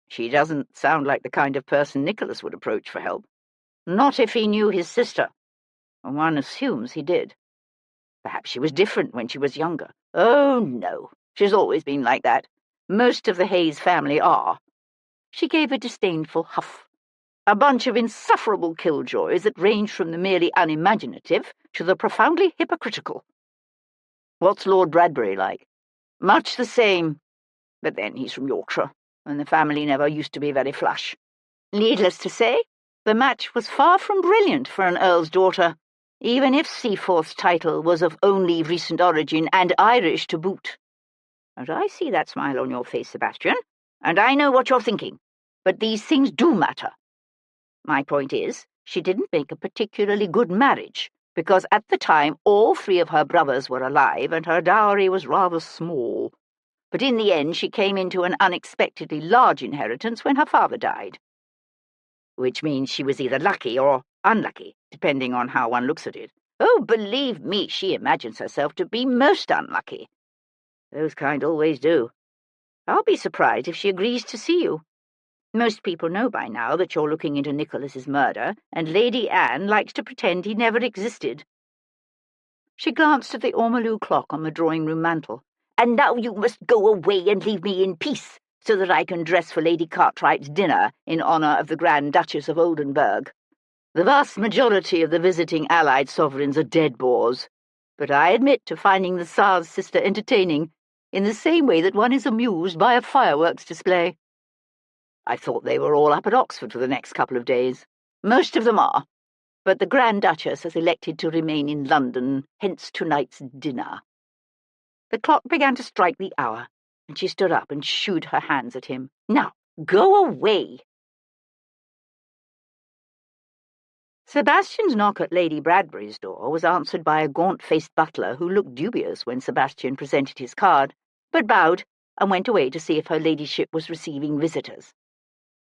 She doesn't sound like the kind of person Nicholas would approach for help. Not if he knew his sister. One assumes he did. Perhaps she was different when she was younger. Oh, no. She's always been like that. Most of the Hayes family are. She gave a disdainful huff. A bunch of insufferable killjoys that range from the merely unimaginative to the profoundly hypocritical. What's Lord Bradbury like? Much the same. But then he's from Yorkshire, and the family never used to be very flush. Needless to say, the match was far from brilliant for an earl's daughter, even if Seaforth's title was of only recent origin and Irish to boot. And I see that smile on your face, Sebastian, and I know what you're thinking. But these things do matter. My point is, she didn't make a particularly good marriage, because at the time all three of her brothers were alive and her dowry was rather small. But in the end she came into an unexpectedly large inheritance when her father died. Which means she was either lucky or unlucky, depending on how one looks at it. Oh, believe me, she imagines herself to be most unlucky. Those kind always do. I'll be surprised if she agrees to see you. Most people know by now that you're looking into Nicholas's murder, and Lady Anne likes to pretend he never existed. She glanced at the ormolu clock on the drawing-room mantel. And now you must go away and leave me in peace, so that I can dress for Lady Cartwright's dinner in honour of the Grand Duchess of Oldenburg. The vast majority of the visiting Allied sovereigns are dead bores, but I admit to finding the Tsar's sister entertaining, in the same way that one is amused by a fireworks display. I thought they were all up at Oxford for the next couple of days. Most of them are, but the Grand Duchess has elected to remain in London, hence tonight's dinner. The clock began to strike the hour, and she stood up and shooed her hands at him. Now, go away! Sebastian's knock at Lady Bradbury's door was answered by a gaunt-faced butler who looked dubious when Sebastian presented his card, but bowed and went away to see if her ladyship was receiving visitors.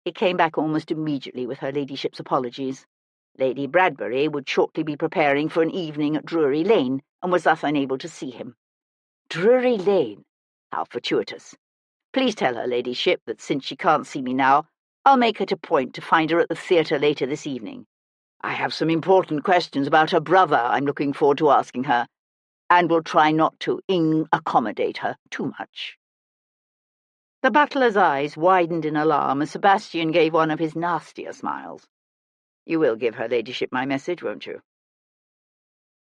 He came back almost immediately with her ladyship's apologies. Lady Bradbury would shortly be preparing for an evening at Drury Lane, and was thus unable to see him. Drury Lane? How fortuitous. Please tell her ladyship that since she can't see me now, I'll make it a point to find her at the theatre later this evening. I have some important questions about her brother I'm looking forward to asking her, and will try not to accommodate her too much. The butler's eyes widened in alarm as Sebastian gave one of his nastier smiles. You will give her ladyship my message, won't you?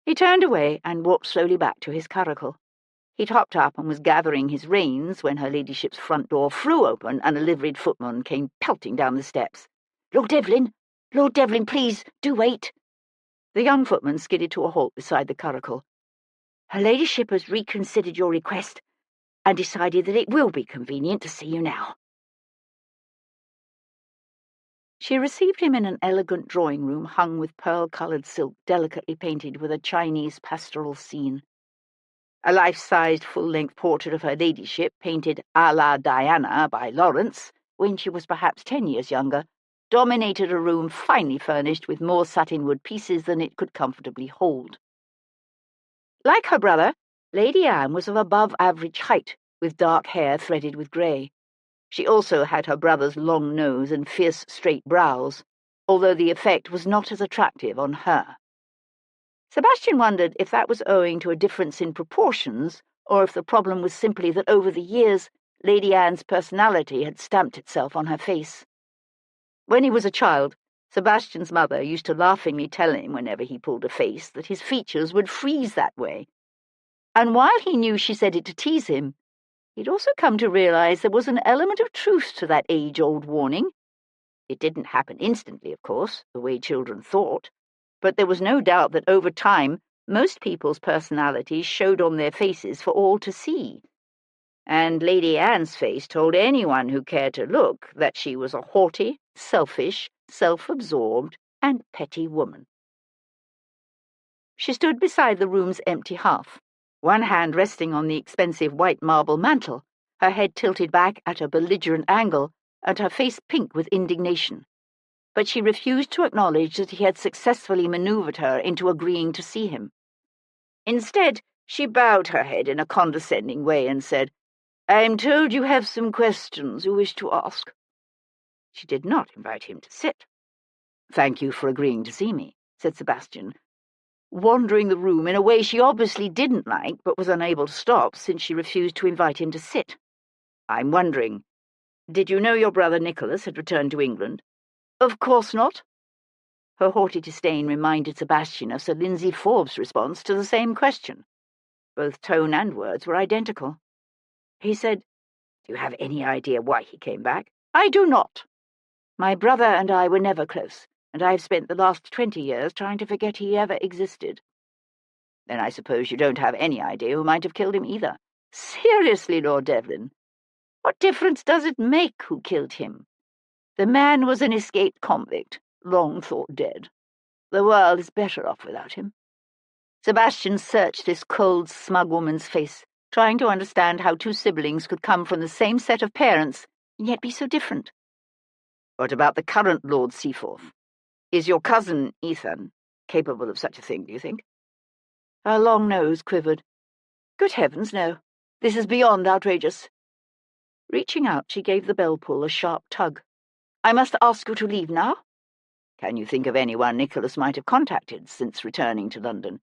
He turned away and walked slowly back to his curricle. He'd hopped up and was gathering his reins when her ladyship's front door flew open and a liveried footman came pelting down the steps. Lord Devlin! Lord Devlin, please, do wait. The young footman skidded to a halt beside the curricle. Her ladyship has reconsidered your request and decided that it will be convenient to see you now. She received him in an elegant drawing-room hung with pearl-coloured silk delicately painted with a Chinese pastoral scene. A life-sized full-length portrait of her ladyship, painted à la Diana by Lawrence, when she was perhaps 10 years younger, dominated a room finely furnished with more satinwood pieces than it could comfortably hold. Like her brother, Lady Anne was of above-average height, with dark hair threaded with grey. She also had her brother's long nose and fierce straight brows, although the effect was not as attractive on her. Sebastian wondered if that was owing to a difference in proportions, or if the problem was simply that over the years Lady Anne's personality had stamped itself on her face. When he was a child, Sebastian's mother used to laughingly tell him whenever he pulled a face that his features would freeze that way. And while he knew she said it to tease him, he'd also come to realize there was an element of truth to that age-old warning. It didn't happen instantly, of course, the way children thought, but there was no doubt that over time most people's personalities showed on their faces for all to see. And Lady Anne's face told anyone who cared to look that she was a haughty, selfish, self-absorbed, and petty woman. She stood beside the room's empty hearth, one hand resting on the expensive white marble mantel, her head tilted back at a belligerent angle, and her face pink with indignation. But she refused to acknowledge that he had successfully manoeuvred her into agreeing to see him. Instead, she bowed her head in a condescending way and said, "I'm told you have some questions you wish to ask." She did not invite him to sit. "Thank you for agreeing to see me," said Sebastian, wandering the room in a way she obviously didn't like but was unable to stop since she refused to invite him to sit. "I'm wondering, did you know your brother Nicholas had returned to England?" "Of course not." Her haughty disdain reminded Sebastian of Sir Lindsay Forbes' response to the same question. Both tone and words were identical. He said, "Do you have any idea why he came back?" "I do not. My brother and I were never close, and I've spent the last 20 years trying to forget he ever existed." "Then I suppose you don't have any idea who might have killed him either." "Seriously, Lord Devlin, what difference does it make who killed him? The man was an escaped convict, long thought dead. The world is better off without him." Sebastian searched this cold, smug woman's face, trying to understand how two siblings could come from the same set of parents and yet be so different. "What about the current Lord Seaforth? Is your cousin, Ethan, capable of such a thing, do you think?" Her long nose quivered. "Good heavens, no. This is beyond outrageous." Reaching out, she gave the bell-pull a sharp tug. "I must ask you to leave now." "Can you think of anyone Nicholas might have contacted since returning to London?"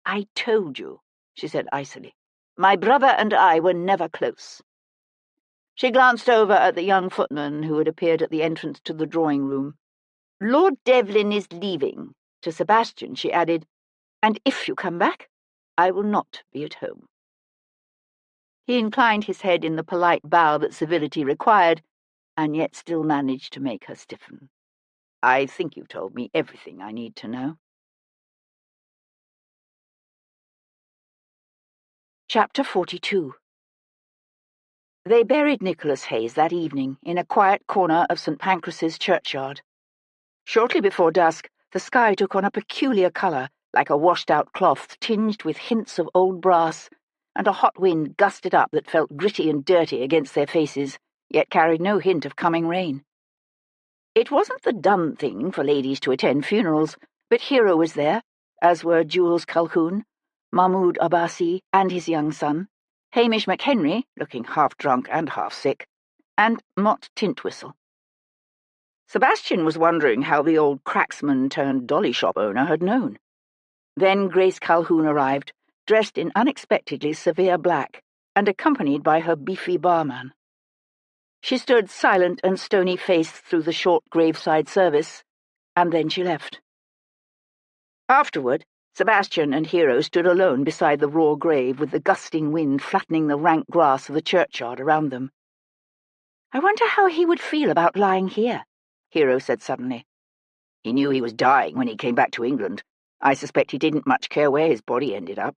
"I told you," she said icily. "My brother and I were never close." She glanced over at the young footman who had appeared at the entrance to the drawing-room. "Lord Devlin is leaving." To Sebastian she added, "And if you come back, I will not be at home." He inclined his head in the polite bow that civility required, and yet still managed to make her stiffen. "I think you've told me everything I need to know." Chapter 42. They buried Nicholas Hayes that evening in a quiet corner of St. Pancras' churchyard. Shortly before dusk, the sky took on a peculiar colour, like a washed-out cloth tinged with hints of old brass, and a hot wind gusted up that felt gritty and dirty against their faces, yet carried no hint of coming rain. It wasn't the done thing for ladies to attend funerals, but Hero was there, as were Jules Calhoun, Mahmoud Abbasi and his young son, Hamish McHenry, looking half-drunk and half-sick, and Mott Tintwhistle. Sebastian was wondering how the old cracksman-turned-dolly shop owner had known. Then Grace Calhoun arrived, dressed in unexpectedly severe black, and accompanied by her beefy barman. She stood silent and stony-faced through the short graveside service, and then she left. Afterward, Sebastian and Hero stood alone beside the raw grave with the gusting wind flattening the rank grass of the churchyard around them. "I wonder how he would feel about lying here," Hero said suddenly. "He knew he was dying when he came back to England. I suspect he didn't much care where his body ended up."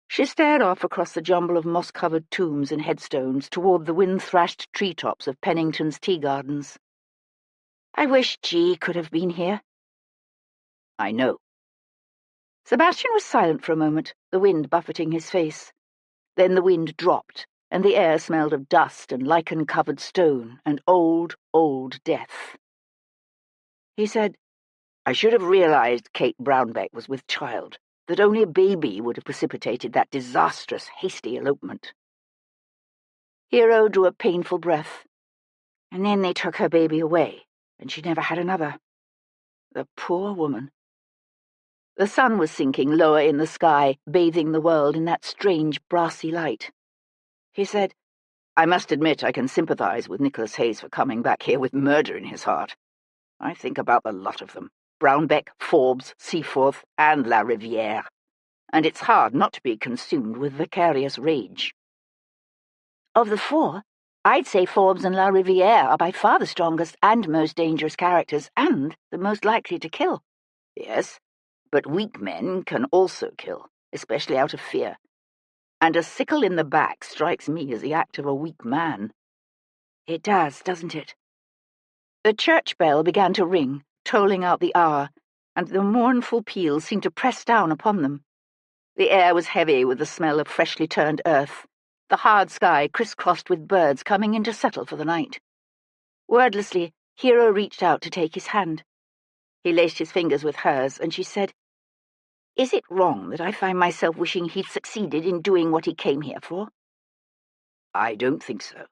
She stared off across the jumble of moss-covered tombs and headstones toward the wind-thrashed treetops of Pennington's tea gardens. "I wish G could have been here." "I know." Sebastian was silent for a moment, the wind buffeting his face. Then the wind dropped, and the air smelled of dust and lichen-covered stone and old, old death. He said, "I should have realized Kate Brownbeck was with child, that only a baby would have precipitated that disastrous, hasty elopement." Hero drew a painful breath. "And then they took her baby away, and she never had another. The poor woman." The sun was sinking lower in the sky, bathing the world in that strange brassy light. He said, "I must admit I can sympathize with Nicholas Hayes for coming back here with murder in his heart. I think about the lot of them, Brownbeck, Forbes, Seaforth, and La Riviere, and it's hard not to be consumed with vicarious rage." "Of the four, I'd say Forbes and La Riviere are by far the strongest and most dangerous characters, and the most likely to kill." "Yes, but weak men can also kill, especially out of fear. And a sickle in the back strikes me as the act of a weak man." "It does, doesn't it?" The church bell began to ring, tolling out the hour, and the mournful peal seemed to press down upon them. The air was heavy with the smell of freshly turned earth, the hard sky crisscrossed with birds coming in to settle for the night. Wordlessly, Hero reached out to take his hand. He laced his fingers with hers, and she said, "Is it wrong that I find myself wishing he'd succeeded in doing what he came here for?" "I don't think so.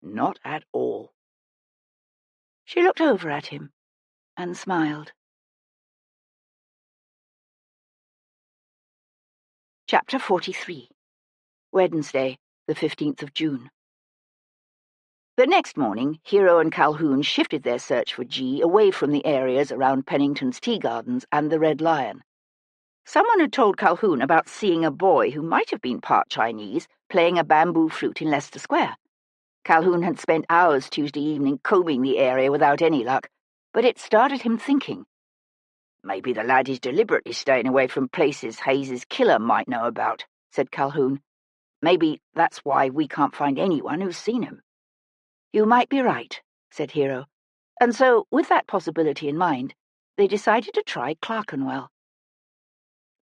Not at all." She looked over at him and smiled. Chapter 43. Wednesday, the 15th of June. The next morning, Hero and Calhoun shifted their search for G away from the areas around Pennington's Tea Gardens and the Red Lion. Someone had told Calhoun about seeing a boy who might have been part Chinese playing a bamboo flute in Leicester Square. Calhoun had spent hours Tuesday evening combing the area without any luck, but it started him thinking. "Maybe the lad is deliberately staying away from places Hayes's killer might know about," said Calhoun. "Maybe that's why we can't find anyone who's seen him." "You might be right," said Hero. And so, with that possibility in mind, they decided to try Clerkenwell.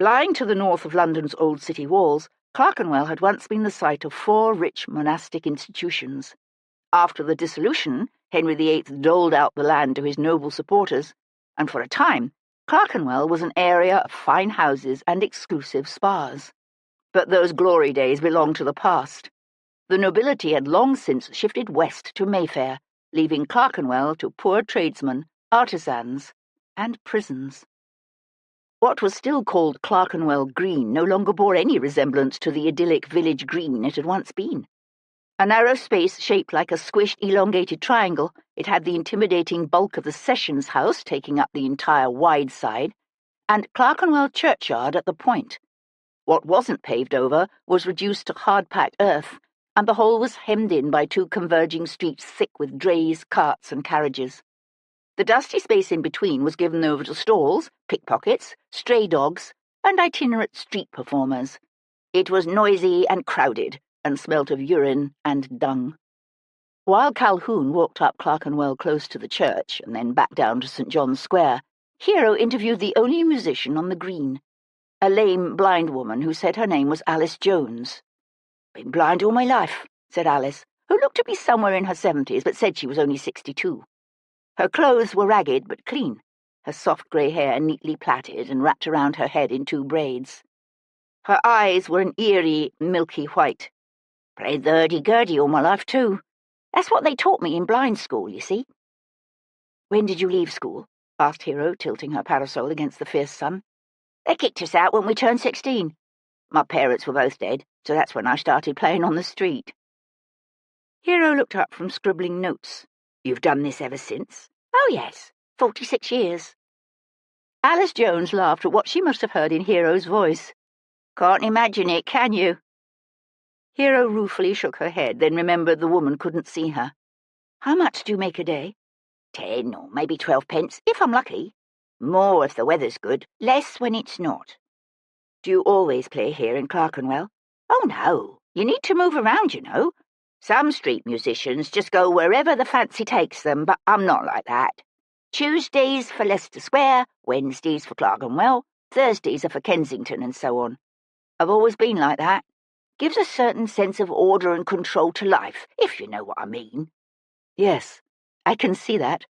Lying to the north of London's old city walls, Clerkenwell had once been the site of 4 rich monastic institutions. After the dissolution, Henry VIII doled out the land to his noble supporters, and for a time, Clerkenwell was an area of fine houses and exclusive spas. But those glory days belonged to the past. The nobility had long since shifted west to Mayfair, leaving Clerkenwell to poor tradesmen, artisans, and prisons. What was still called Clerkenwell Green no longer bore any resemblance to the idyllic village green it had once been. A narrow space shaped like a squished, elongated triangle, it had the intimidating bulk of the Sessions House taking up the entire wide side, and Clerkenwell Churchyard at the point. What wasn't paved over was reduced to hard-packed earth, and the whole was hemmed in by 2 converging streets thick with drays, carts, and carriages. The dusty space in between was given over to stalls, pickpockets, stray dogs, and itinerant street performers. It was noisy and crowded, and smelt of urine and dung. While Calhoun walked up Clerkenwell close to the church, and then back down to St. John's Square, Hero interviewed the only musician on the green, a lame, blind woman who said her name was Alice Jones. "Been blind all my life," said Alice, who looked to be somewhere in her 70s but said she was only 62. Her clothes were ragged but clean, her soft grey hair neatly plaited and wrapped around her head in 2 braids. Her eyes were an eerie, milky white. "Played the hurdy-gurdy all my life, too. That's what they taught me in blind school, you see." "When did you leave school?" asked Hero, tilting her parasol against the fierce sun. "They kicked us out when we turned 16. My parents were both dead, so that's when I started playing on the street." Hero looked up from scribbling notes. "You've done this ever since?" "Oh, yes, 46 years. Alice Jones laughed at what she must have heard in Hero's voice. "Can't imagine it, can you?" Hero ruefully shook her head, then remembered the woman couldn't see her. "How much do you make a day?" 10 or maybe 12 pence, if I'm lucky. More if the weather's good, less when it's not." "Do you always play here in Clerkenwell?" "Oh, no. You need to move around, you know. Some street musicians just go wherever the fancy takes them, but I'm not like that. Tuesdays for Leicester Square, Wednesdays for Clerkenwell, Thursdays are for Kensington, and so on. I've always been like that. Gives a certain sense of order and control to life, if you know what I mean." "Yes, I can see that."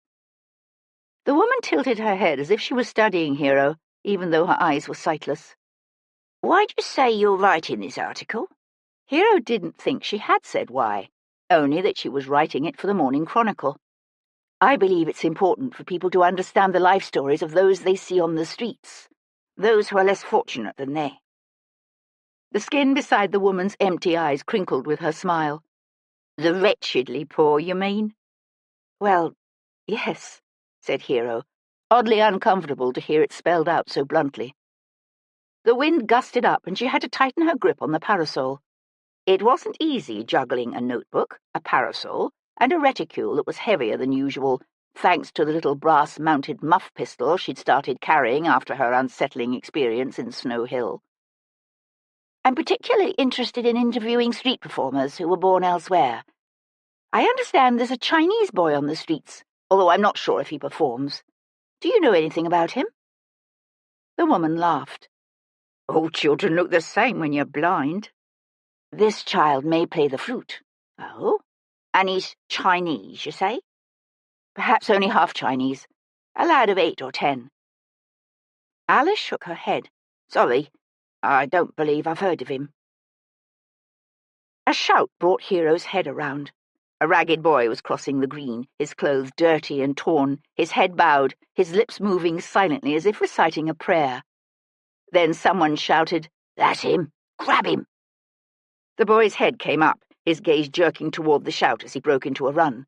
The woman tilted her head as if she was studying Hero, even though her eyes were sightless. "Why'd you say you're writing this article?" Hero didn't think she had said why, only that she was writing it for the Morning Chronicle. "I believe it's important for people to understand the life stories of those they see on the streets, those who are less fortunate than they." The skin beside the woman's empty eyes crinkled with her smile. "The wretchedly poor, you mean?" "Well, yes," said Hero, oddly uncomfortable to hear it spelled out so bluntly. The wind gusted up and she had to tighten her grip on the parasol. It wasn't easy juggling a notebook, a parasol, and a reticule that was heavier than usual, thanks to the little brass-mounted muff pistol she'd started carrying after her unsettling experience in Snow Hill. "I'm particularly interested in interviewing street performers who were born elsewhere. I understand there's a Chinese boy on the streets, although I'm not sure if he performs. Do you know anything about him?" The woman laughed. "All children look the same when you're blind." "This child may play the flute." "Oh? And he's Chinese, you say?" "Perhaps only half Chinese. A lad of 8 or 10. Alice shook her head. "Sorry, I don't believe I've heard of him." A shout brought Hero's head around. A ragged boy was crossing the green, his clothes dirty and torn, his head bowed, his lips moving silently as if reciting a prayer. Then someone shouted, "That's him! Grab him!" The boy's head came up, his gaze jerking toward the shout as he broke into a run.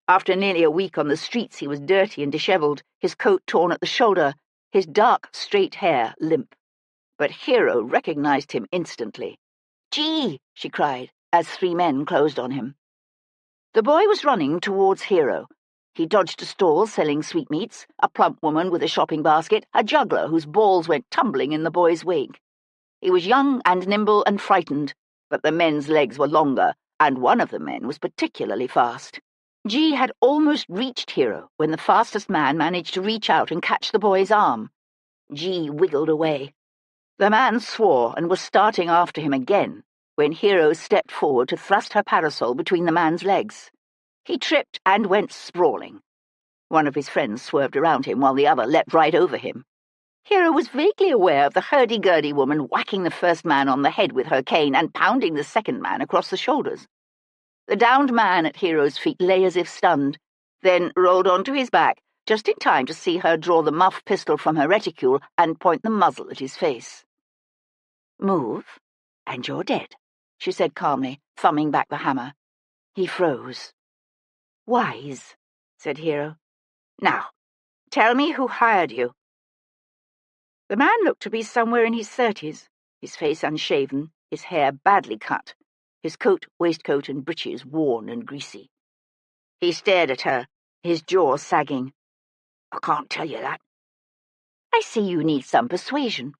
After nearly a week on the streets, he was dirty and dishevelled, his coat torn at the shoulder, his dark, straight hair limp. But Hero recognized him instantly. "Gee!" she cried, as 3 men closed on him. The boy was running towards Hero. He dodged a stall selling sweetmeats, a plump woman with a shopping basket, a juggler whose balls went tumbling in the boy's wake. He was young and nimble and frightened, but the men's legs were longer, and one of the men was particularly fast. G had almost reached Hero when the fastest man managed to reach out and catch the boy's arm. G wiggled away. The man swore and was starting after him again when Hero stepped forward to thrust her parasol between the man's legs. He tripped and went sprawling. One of his friends swerved around him while the other leapt right over him. Hero was vaguely aware of the hurdy-gurdy woman whacking the first man on the head with her cane and pounding the second man across the shoulders. The downed man at Hero's feet lay as if stunned, then rolled onto his back, just in time to see her draw the muff pistol from her reticule and point the muzzle at his face. "Move, and you're dead," she said calmly, thumbing back the hammer. He froze. "Wise," said Hero. "Now, tell me who hired you." The man looked to be somewhere in his 30s, his face unshaven, his hair badly cut, his coat, waistcoat, and breeches worn and greasy. He stared at her, his jaw sagging. "I can't tell you that." "I see you need some persuasion."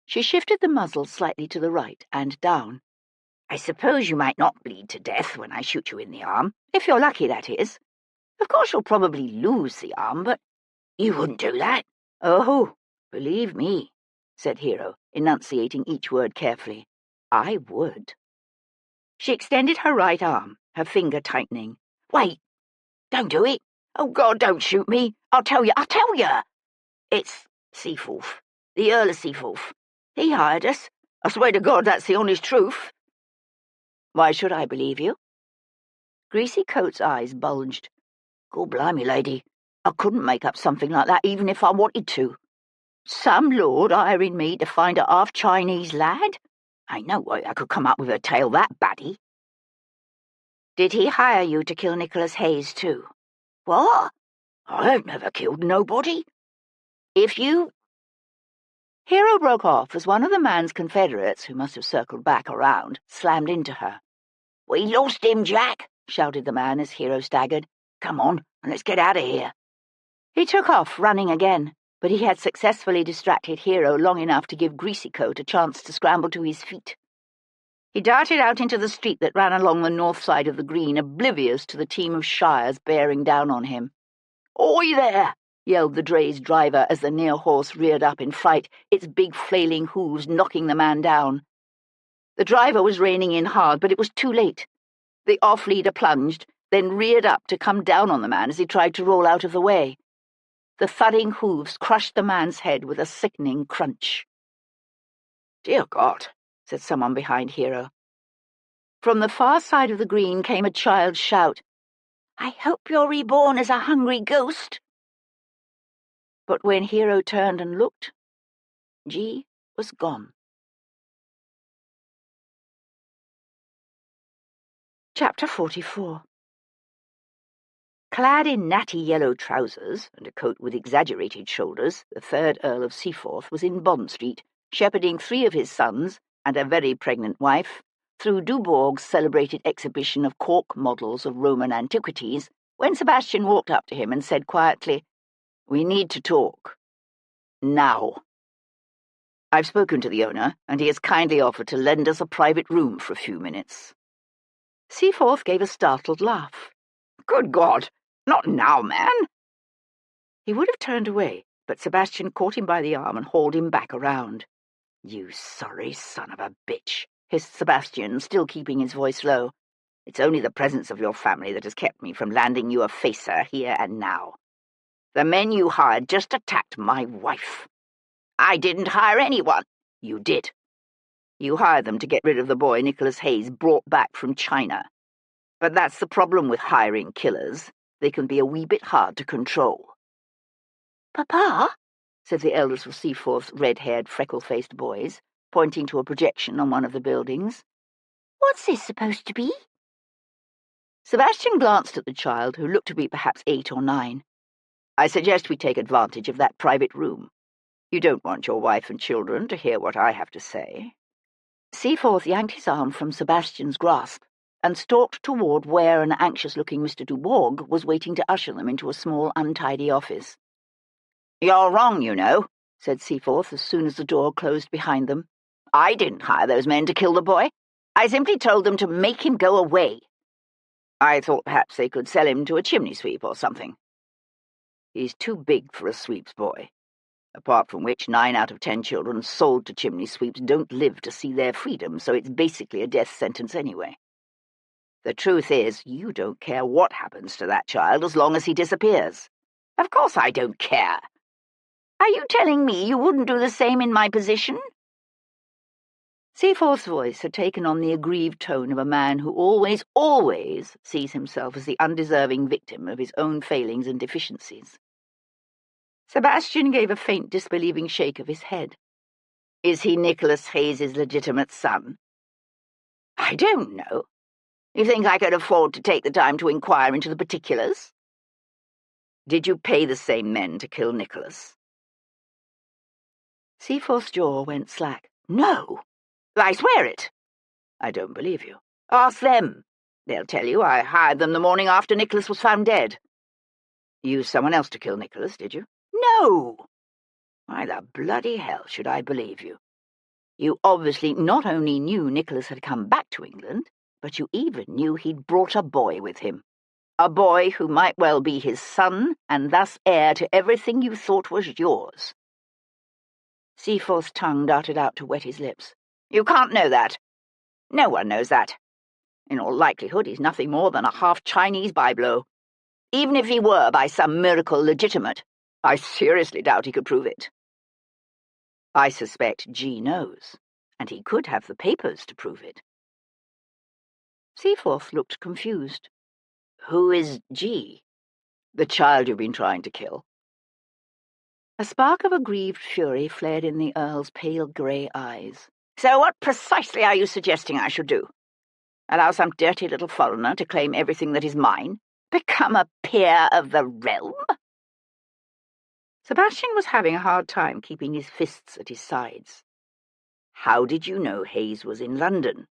She shifted the muzzle slightly to the right and down. "I suppose you might not bleed to death when I shoot you in the arm, if you're lucky, that is. Of course you'll probably lose the arm, but—" "You wouldn't do that." "Oh, believe me," said Hero, enunciating each word carefully. "I would." She extended her right arm, her finger tightening. "Wait! Don't do it! Oh, God, don't shoot me! I'll tell you! It's Seaforth, the Earl of Seaforth. He hired us. I swear to God that's the honest truth." "Why should I believe you?" Greasy Coat's eyes bulged. "God blimey, lady, I couldn't make up something like that even if I wanted to. Some lord hiring me to find a half-Chinese lad? Ain't no way I could come up with a tale that batty." "Did he hire you to kill Nicholas Hayes too?" "What? I ain't never killed nobody." "If you—" Hero broke off as one of the man's confederates, who must have circled back around, slammed into her. "We lost him, Jack," shouted the man as Hero staggered. "Come on, and let's get out of here." He took off, running again, but he had successfully distracted Hero long enough to give Greasy Coat a chance to scramble to his feet. He darted out into the street that ran along the north side of the green, oblivious to the team of shires bearing down on him. "Oi there!" yelled the dray's driver as the near horse reared up in fright, its big flailing hooves knocking the man down. The driver was reining in hard, but it was too late. The off-leader plunged, then reared up to come down on the man as he tried to roll out of the way. The thudding hooves crushed the man's head with a sickening crunch. "Dear God," said someone behind Hero. From the far side of the green came a child's shout. "I hope you're reborn as a hungry ghost." But when Hero turned and looked, G was gone. Chapter 44. Clad in natty yellow trousers and a coat with exaggerated shoulders, the 3rd Earl of Seaforth was in Bond Street, shepherding 3 of his sons and a very pregnant wife through Dubourg's celebrated exhibition of cork models of Roman antiquities, when Sebastian walked up to him and said quietly, "We need to talk. Now." "I've spoken to the owner, and he has kindly offered to lend us a private room for a few minutes." Seaforth gave a startled laugh. "Good God! Not now, man!" He would have turned away, but Sebastian caught him by the arm and hauled him back around. "You sorry son of a bitch," hissed Sebastian, still keeping his voice low. "It's only the presence of your family that has kept me from landing you a facer here and now. The men you hired just attacked my wife." "I didn't hire anyone." "You did. You hired them to get rid of the boy Nicholas Hayes brought back from China." But that's the problem with hiring killers. They can be a wee bit hard to control. Papa, said the eldest of Seaforth's red-haired, freckle-faced boys, pointing to a projection on one of the buildings. what's this supposed to be? Sebastian glanced at the child, who looked to be perhaps 8 or 9. I suggest we take advantage of that private room. You don't want your wife and children to hear what I have to say. Seaforth yanked his arm from Sebastian's grasp and stalked toward where an anxious-looking Mr. Dubourg was waiting to usher them into a small, untidy office. "You're wrong, you know," said Seaforth as soon as the door closed behind them. "I didn't hire those men to kill the boy. I simply told them to make him go away. I thought perhaps they could sell him to a chimney sweep or something. He's too big for a sweep's boy. Apart from which, 9 out of 10 children sold to chimney sweeps don't live to see their freedom, so it's basically a death sentence anyway. The truth is, you don't care what happens to that child as long as he disappears." "Of course I don't care. Are you telling me you wouldn't do the same in my position?" Seaforth's voice had taken on the aggrieved tone of a man who always sees himself as the undeserving victim of his own failings and deficiencies. Sebastian gave a faint, disbelieving shake of his head. "Is he Nicholas Hayes's legitimate son?" "I don't know. You think I could afford to take the time to inquire into the particulars?" "Did you pay the same men to kill Nicholas?" Seaforth's jaw went slack. "No. I swear it." "I don't believe you." "Ask them. They'll tell you I hired them the morning after Nicholas was found dead." "You used someone else to kill Nicholas, did you?" "No." "Why the bloody hell should I believe you? You obviously not only knew Nicholas had come back to England, but you even knew he'd brought a boy with him. A boy who might well be his son, and thus heir to everything you thought was yours." Seaforth's tongue darted out to wet his lips. "You can't know that. No one knows that. In all likelihood, he's nothing more than a half-Chinese byblow. Even if he were by some miracle legitimate, I seriously doubt he could prove it." "I suspect G knows, and he could have the papers to prove it." Seaforth looked confused. "Who is G?" "The child you've been trying to kill." A spark of aggrieved fury flared in the Earl's pale grey eyes. "So what precisely are you suggesting I should do? Allow some dirty little foreigner to claim everything that is mine? Become a peer of the realm?" Sebastian was having a hard time keeping his fists at his sides. "How did you know Hayes was in London?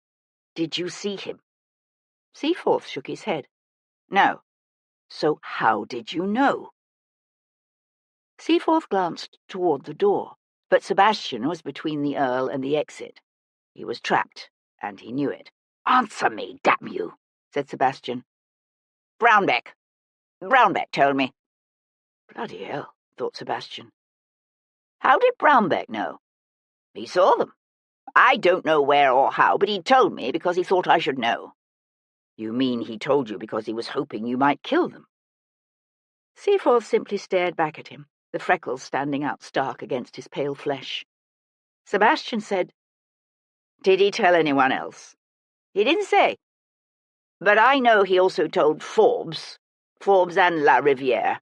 Did you see him?" Seaforth shook his head. "No. So how did you know?" Seaforth glanced toward the door, but Sebastian was between the Earl and the exit. He was trapped, and he knew it. "Answer me, damn you," said Sebastian. "Brownbeck. Brownbeck told me." Bloody hell, thought Sebastian. How did Brownbeck know? "He saw them. I don't know where or how, but he told me because he thought I should know." "You mean he told you because he was hoping you might kill them?" Seaforth simply stared back at him, the freckles standing out stark against his pale flesh. Sebastian said, "Did he tell anyone else?" "He didn't say. But I know he also told Forbes and La Riviere.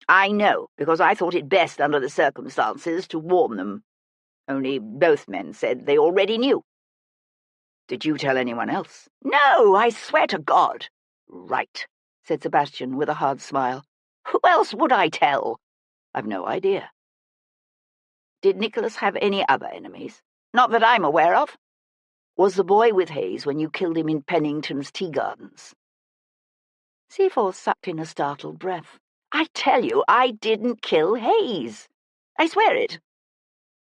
I know, because I thought it best under the circumstances to warn them. Only both men said they already knew." "Did you tell anyone else?" "No, I swear to God." "Right," said Sebastian with a hard smile. "Who else would I tell?" "I've no idea." "Did Nicholas have any other enemies?" "Not that I'm aware of." "Was the boy with Hayes when you killed him in Pennington's tea gardens?" Seaforth sucked in a startled breath. "I tell you, I didn't kill Hayes. I swear it.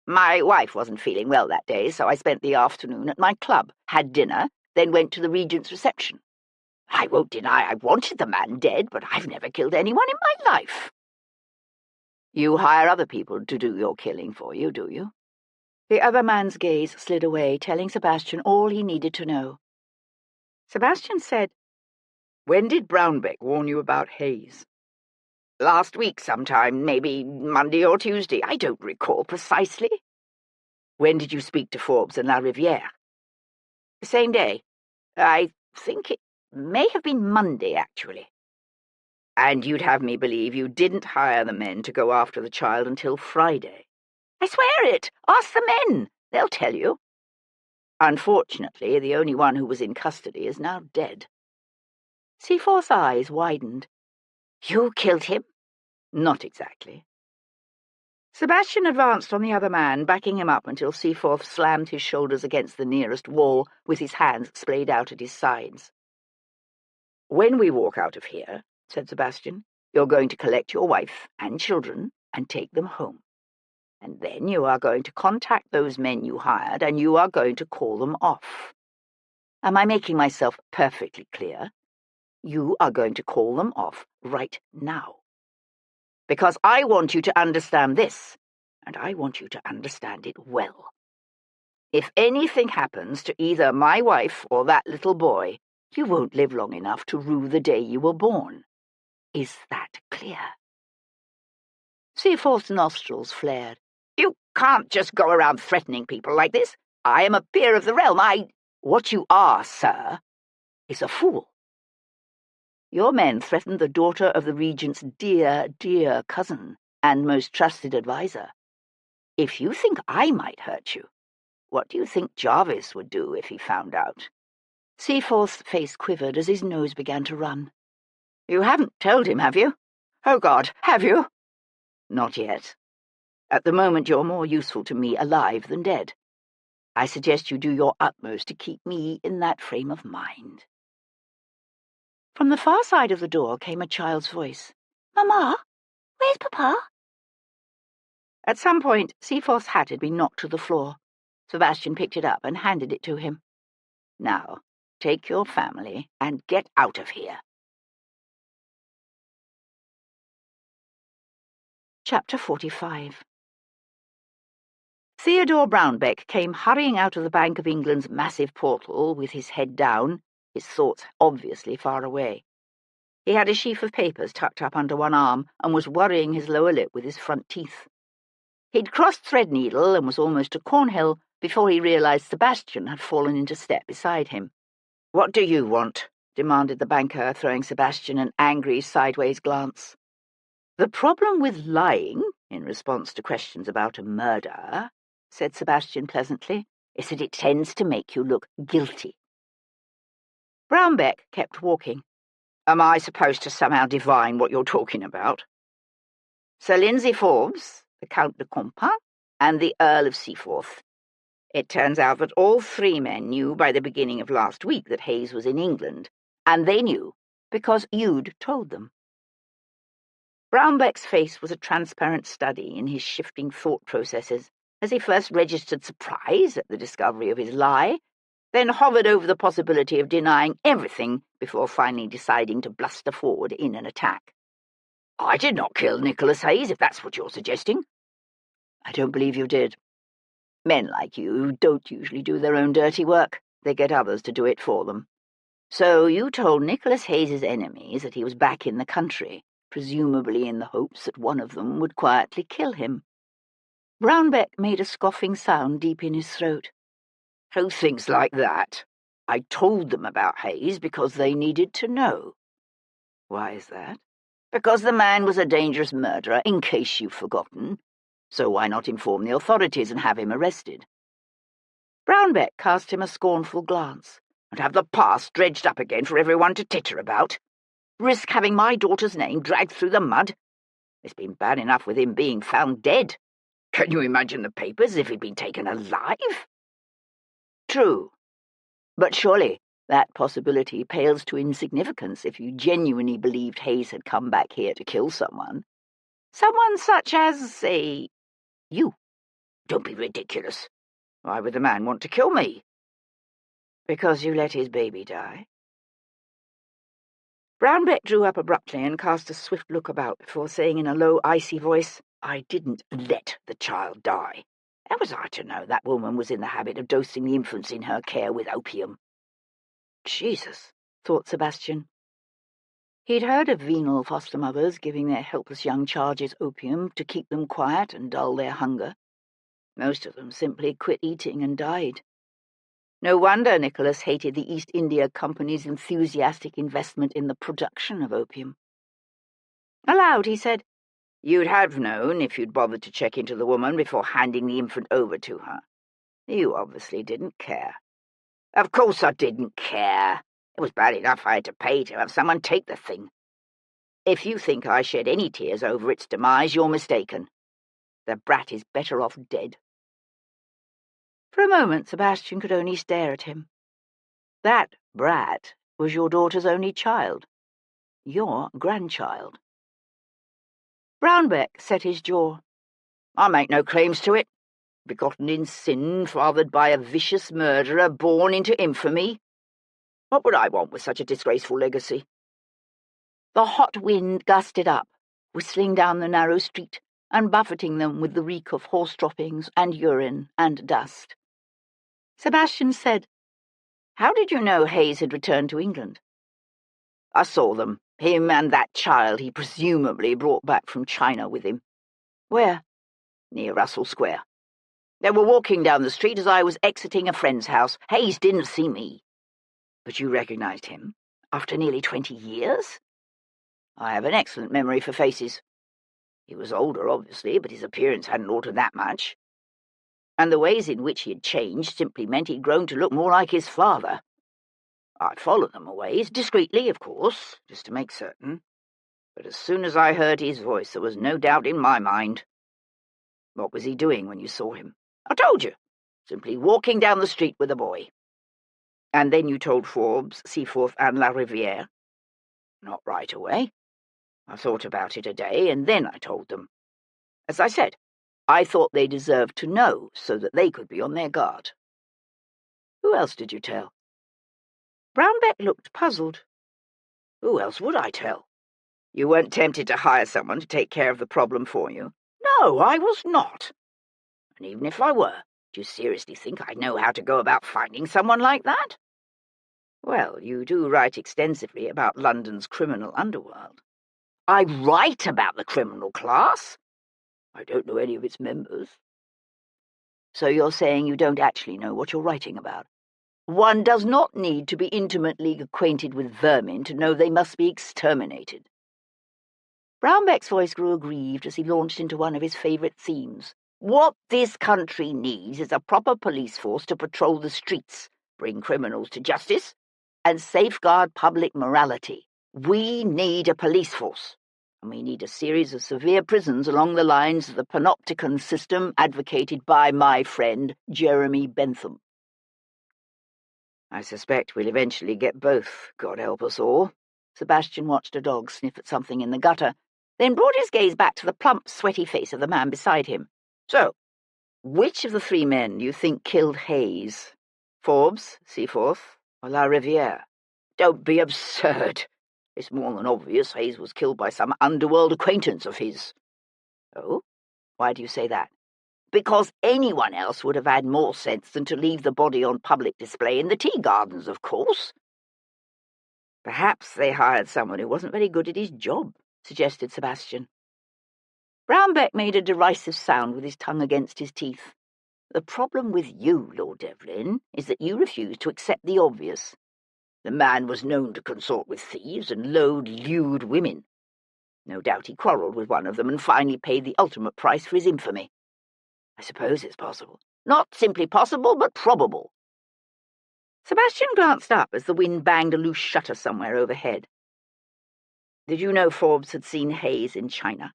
My wife wasn't feeling well that day, so I spent the afternoon at my club, had dinner, then went to the Regent's reception. I won't deny I wanted the man dead, but I've never killed anyone in my life." "You hire other people to do your killing for you, do you?" The other man's gaze slid away, telling Sebastian all he needed to know. Sebastian said, "When did Brownbeck warn you about Hayes?" "Last week sometime, maybe Monday or Tuesday. I don't recall precisely." "When did you speak to Forbes and La Riviere?" "Same day. I think it may have been Monday, actually. And you'd have me believe you didn't hire the men to go after the child until Friday. I swear it! Ask the men! They'll tell you. Unfortunately, the only one who was in custody is now dead. Seaforth's eyes widened. You killed him? Not exactly. Sebastian advanced on the other man, backing him up until Seaforth slammed his shoulders against the nearest wall with his hands splayed out at his sides. When we walk out of here, said Sebastian, you're going to collect your wife and children and take them home. And then you are going to contact those men you hired and you are going to call them off. Am I making myself perfectly clear? You are going to call them off right now. Because I want you to understand this, and I want you to understand it well. If anything happens to either my wife or that little boy, you won't live long enough to rue the day you were born. Is that clear? Seaforth's nostrils flared. You can't just go around threatening people like this. I am a peer of the realm. What you are, sir, is a fool. Your men threatened the daughter of the Regent's dear, dear cousin and most trusted adviser. If you think I might hurt you, what do you think Jarvis would do if he found out? Seaforth's face quivered as his nose began to run. You haven't told him, have you? Oh, God, have you? Not yet. At the moment, you're more useful to me alive than dead. I suggest you do your utmost to keep me in that frame of mind. From the far side of the door came a child's voice. Mamma, where's Papa? At some point, Seaforth's hat had been knocked to the floor. Sebastian picked it up and handed it to him. Now, take your family and get out of here. Chapter 45. Theodore Brownbeck came hurrying out of the Bank of England's massive portal with his head down, his thoughts obviously far away. He had a sheaf of papers tucked up under one arm and was worrying his lower lip with his front teeth. He'd crossed Threadneedle and was almost to Cornhill before he realised Sebastian had fallen into step beside him. "What do you want?" demanded the banker, throwing Sebastian an angry sideways glance. "The problem with lying, in response to questions about a murder," said Sebastian pleasantly, "is that it tends to make you look guilty." Brownbeck kept walking. "Am I supposed to somehow divine what you're talking about?" "Sir Lindsay Forbes, the Count de Compas, and the Earl of Seaforth. It turns out that all three men knew by the beginning of last week that Hayes was in England, and they knew because you'd told them." Brownbeck's face was a transparent study in his shifting thought processes as he first registered surprise at the discovery of his lie, then hovered over the possibility of denying everything before finally deciding to bluster forward in an attack. "I did not kill Nicholas Hayes, if that's what you're suggesting." "I don't believe you did. Men like you don't usually do their own dirty work. They get others to do it for them. So you told Nicholas Hayes's enemies that he was back in the country, presumably in the hopes that one of them would quietly kill him." Brownbeck made a scoffing sound deep in his throat. "Who thinks like that? I told them about Hayes because they needed to know." "Why is that?" "Because the man was a dangerous murderer, in case you've forgotten. So why not inform the authorities and have him arrested?" Brownbeck cast him a scornful glance. "And have the past dredged up again for everyone to titter about? Risk having my daughter's name dragged through the mud? It's been bad enough with him being found dead. Can you imagine the papers if he'd been taken alive?" "True. But surely that possibility pales to insignificance if you genuinely believed Hayes had come back here to kill someone. Someone such as, say, you." "Don't be ridiculous. Why would the man want to kill me?" "Because you let his baby die." Brownbeck drew up abruptly and cast a swift look about before saying in a low, icy voice, "I didn't let the child die. How was I to know that woman was in the habit of dosing the infants in her care with opium?" Jesus, thought Sebastian. He'd heard of venal foster mothers giving their helpless young charges opium to keep them quiet and dull their hunger. Most of them simply quit eating and died. No wonder Nicholas hated the East India Company's enthusiastic investment in the production of opium. Aloud, he said, "You'd have known if you'd bothered to check into the woman before handing the infant over to her. You obviously didn't care." "Of course I didn't care. It was bad enough I had to pay to have someone take the thing. If you think I shed any tears over its demise, you're mistaken. The brat is better off dead." For a moment, Sebastian could only stare at him. That brat was your daughter's only child. Your grandchild. Brownbeck set his jaw. "I make no claims to it. Begotten in sin, fathered by a vicious murderer, born into infamy. What would I want with such a disgraceful legacy?" The hot wind gusted up, whistling down the narrow street and buffeting them with the reek of horse droppings and urine and dust. Sebastian said, "How did you know Hayes had returned to England?" "I saw them, him and that child he presumably brought back from China with him." "Where?" "Near Russell Square. They were walking down the street as I was exiting a friend's house. Hayes didn't see me." "But you recognized him? After nearly 20 years? "I have an excellent memory for faces. He was older, obviously, but his appearance hadn't altered that much. And the ways in which he had changed simply meant he'd grown to look more like his father. I'd followed them a ways, discreetly, of course, just to make certain. But as soon as I heard his voice, there was no doubt in my mind." "What was he doing when you saw him?" "I told you. Simply walking down the street with a boy." "And then you told Forbes, Seaforth, and La Riviere?" "Not right away. I thought about it a day, and then I told them. As I said, I thought they deserved to know, so that they could be on their guard." "Who else did you tell?" Brownbeck looked puzzled. "Who else would I tell? You weren't tempted to hire someone to take care of the problem for you?" "No, I was not. And even if I were, do you seriously think I know how to go about finding someone like that?" "Well, you do write extensively about London's criminal underworld." "I write about the criminal class. I don't know any of its members." "So you're saying you don't actually know what you're writing about?" "One does not need to be intimately acquainted with vermin to know they must be exterminated." Brownbeck's voice grew aggrieved as he launched into one of his favourite themes. "What this country needs is a proper police force to patrol the streets, bring criminals to justice, and safeguard public morality. We need a police force, and we need a series of severe prisons along the lines of the panopticon system advocated by my friend Jeremy Bentham." "I suspect we'll eventually get both, God help us all." Sebastian watched a dog sniff at something in the gutter, then brought his gaze back to the plump, sweaty face of the man beside him. "So, which of the 3 men do you think killed Hayes? Forbes, Seaforth, or La Riviere?" "Don't be absurd. It's more than obvious Hayes was killed by some underworld acquaintance of his." "Oh? Why do you say that?" "Because anyone else would have had more sense than to leave the body on public display in the tea gardens, of course." "Perhaps they hired someone who wasn't very good at his job," suggested Sebastian. Brownbeck made a derisive sound with his tongue against his teeth. "The problem with you, Lord Devlin, is that you refuse to accept the obvious. The man was known to consort with thieves and load lewd women. No doubt he quarrelled with one of them and finally paid the ultimate price for his infamy." "I suppose it's possible." "Not simply possible, but probable." Sebastian glanced up as the wind banged a loose shutter somewhere overhead. "Did you know Forbes had seen Hayes in China?"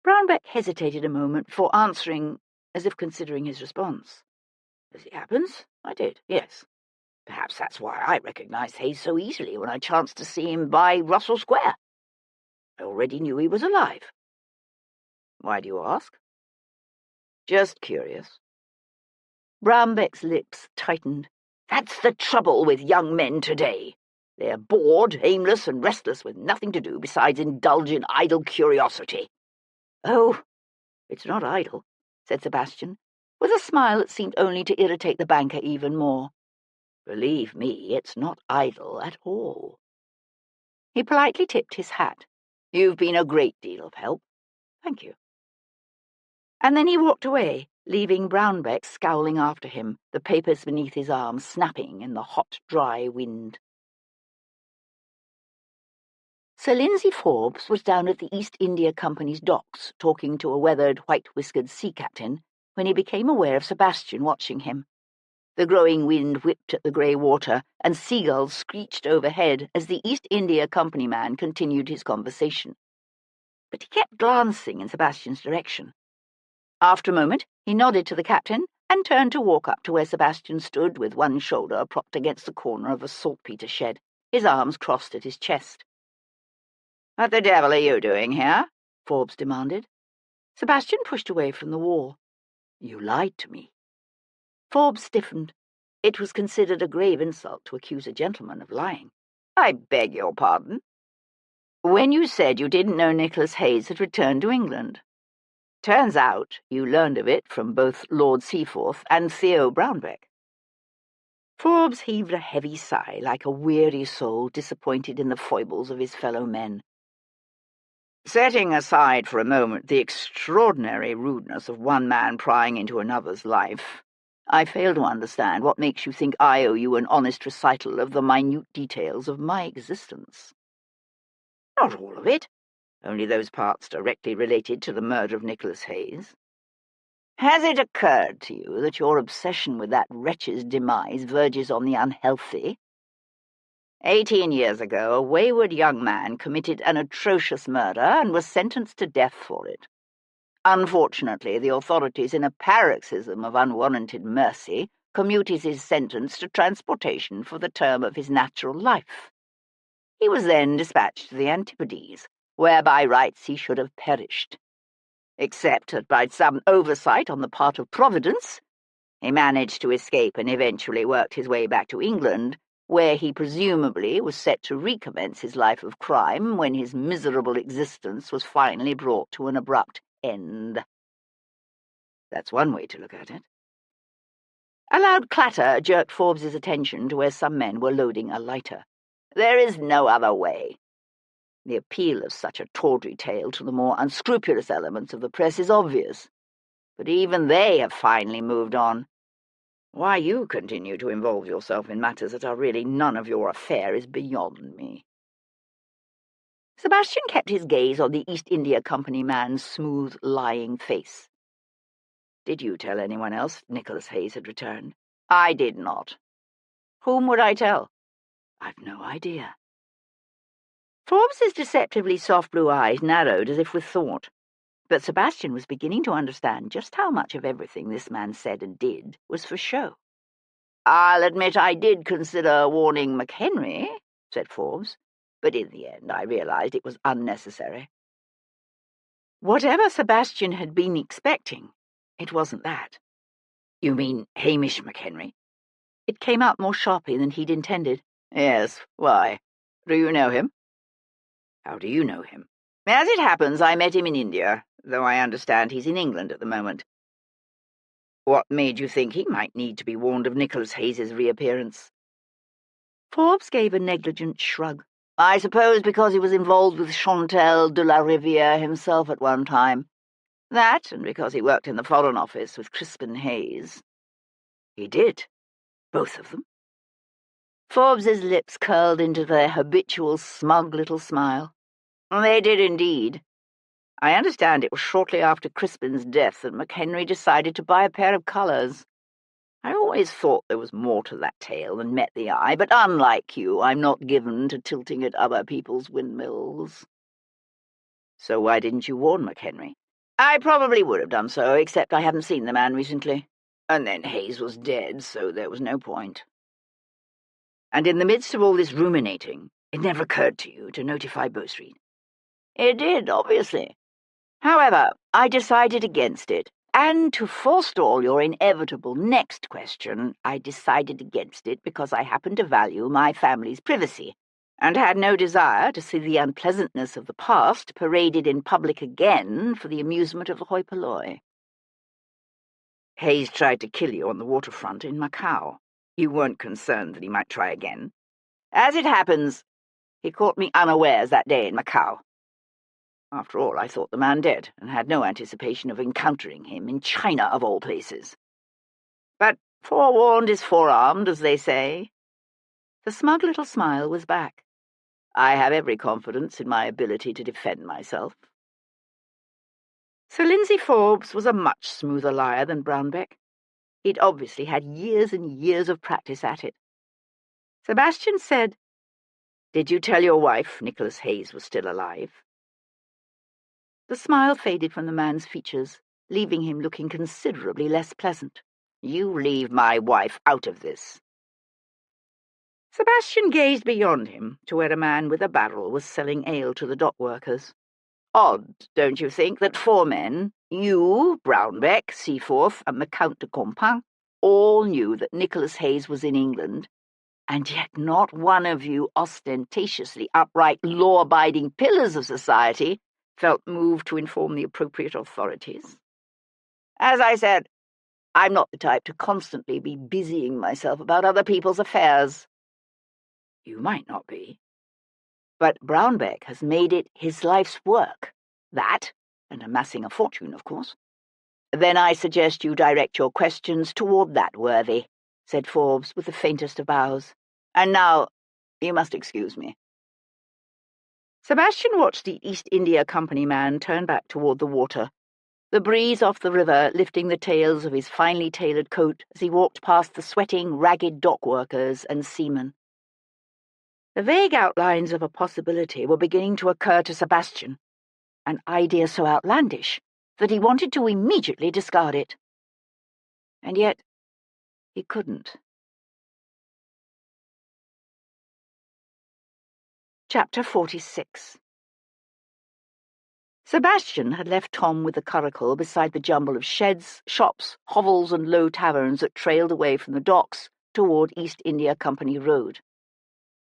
Brownbeck hesitated a moment before answering, as if considering his response. "As it happens, I did, yes. Perhaps that's why I recognised Hayes so easily when I chanced to see him by Russell Square. I already knew he was alive." "Why do you ask?" "Just curious." Brownbeck's lips tightened. "That's the trouble with young men today. They're bored, aimless, and restless with nothing to do besides indulge in idle curiosity." "Oh, it's not idle," said Sebastian, with a smile that seemed only to irritate the banker even more. "Believe me, it's not idle at all." He politely tipped his hat. "You've been a great deal of help. Thank you." And then he walked away, leaving Brownbeck scowling after him, the papers beneath his arm snapping in the hot, dry wind. Sir Lindsay Forbes was down at the East India Company's docks talking to a weathered, white-whiskered sea captain when he became aware of Sebastian watching him. The growing wind whipped at the grey water, and seagulls screeched overhead as the East India Company man continued his conversation. But he kept glancing in Sebastian's direction. After a moment, he nodded to the captain and turned to walk up to where Sebastian stood with one shoulder propped against the corner of a saltpetre shed, his arms crossed at his chest. "What the devil are you doing here?" Forbes demanded. Sebastian pushed away from the wall. "You lied to me." Forbes stiffened. It was considered a grave insult to accuse a gentleman of lying. "I beg your pardon?" "When you said you didn't know Nicholas Hayes had returned to England. Turns out you learned of it from both Lord Seaforth and Theo Brownbeck." Forbes heaved a heavy sigh like a weary soul disappointed in the foibles of his fellow men. "Setting aside for a moment the extraordinary rudeness of one man prying into another's life, I fail to understand what makes you think I owe you an honest recital of the minute details of my existence." "Not all of it, only those parts directly related to the murder of Nicholas Hayes. Has it occurred to you that your obsession with that wretch's demise verges on the unhealthy? 18 years ago, a wayward young man committed an atrocious murder and was sentenced to death for it. Unfortunately, the authorities, in a paroxysm of unwarranted mercy, commuted his sentence to transportation for the term of his natural life. He was then dispatched to the Antipodes, where by rights he should have perished. Except that by some oversight on the part of Providence, he managed to escape and eventually worked his way back to England, where he presumably was set to recommence his life of crime when his miserable existence was finally brought to an abrupt end. That's one way to look at it. A loud clatter jerked Forbes's attention to where some men were loading a lighter. There is no other way. The appeal of such a tawdry tale to the more unscrupulous elements of the press is obvious, but even they have finally moved on. Why you continue to involve yourself in matters that are really none of your affair is beyond me." Sebastian kept his gaze on the East India Company man's smooth, lying face. "Did you tell anyone else Nicholas Hayes had returned?" "I did not." "Whom would I tell?" "I've no idea." Forbes's deceptively soft blue eyes narrowed as if with thought, but Sebastian was beginning to understand just how much of everything this man said and did was for show. "I'll admit I did consider warning McHenry," said Forbes, "but in the end I realized it was unnecessary." Whatever Sebastian had been expecting, it wasn't that. "You mean Hamish McHenry?" It came out more sharply than he'd intended. "Yes, why? Do you know him?" "How do you know him?" "As it happens, I met him in India, though I understand he's in England at the moment." "What made you think he might need to be warned of Nicholas Hayes's reappearance?" Forbes gave a negligent shrug. "I suppose because he was involved with Chantal de la Riviere himself at one time. That, and because he worked in the Foreign Office with Crispin Hayes." "He did? Both of them?" Forbes's lips curled into their habitual smug little smile. "They did indeed. I understand it was shortly after Crispin's death that McHenry decided to buy a pair of colours. I always thought there was more to that tale than met the eye, but unlike you, I'm not given to tilting at other people's windmills." "So why didn't you warn McHenry?" "I probably would have done so, except I haven't seen the man recently. And then Hayes was dead, so there was no point." "And in the midst of all this ruminating, it never occurred to you to notify Bow Street?" "It did, obviously. However, I decided against it, and to forestall your inevitable next question, I decided against it because I happen to value my family's privacy, and had no desire to see the unpleasantness of the past paraded in public again for the amusement of the hoi polloi." "Hayes tried to kill you on the waterfront in Macau. You weren't concerned that he might try again?" "As it happens, he caught me unawares that day in Macau." After all, I thought the man dead, and had no anticipation of encountering him in China, of all places. But forewarned is forearmed, as they say. The smug little smile was back. I have every confidence in my ability to defend myself. Sir Lindsay Forbes was a much smoother liar than Brownbeck. He'd obviously had years and years of practice at it. Sebastian said, "Did you tell your wife Nicholas Hayes was still alive?" The smile faded from the man's features, leaving him looking considerably less pleasant. "You leave my wife out of this." Sebastian gazed beyond him to where a man with a barrel was selling ale to the dock workers. Odd, don't you think, that 4 men, you, Brownbeck, Seaforth, and the Count de Compin, all knew that Nicholas Hayes was in England, and yet not one of you ostentatiously upright, law-abiding pillars of society felt moved to inform the appropriate authorities? As I said, I'm not the type to constantly be busying myself about other people's affairs. You might not be. But Brownbeck has made it his life's work. That, and amassing a fortune, of course. Then I suggest you direct your questions toward that worthy, said Forbes with the faintest of bows. And now, you must excuse me. Sebastian watched the East India Company man turn back toward the water, the breeze off the river lifting the tails of his finely tailored coat as he walked past the sweating, ragged dock workers and seamen. The vague outlines of a possibility were beginning to occur to Sebastian, an idea so outlandish that he wanted to immediately discard it. And yet he couldn't. Chapter 46. Sebastian had left Tom with the curricle beside the jumble of sheds, shops, hovels, and low taverns that trailed away from the docks toward East India Company Road.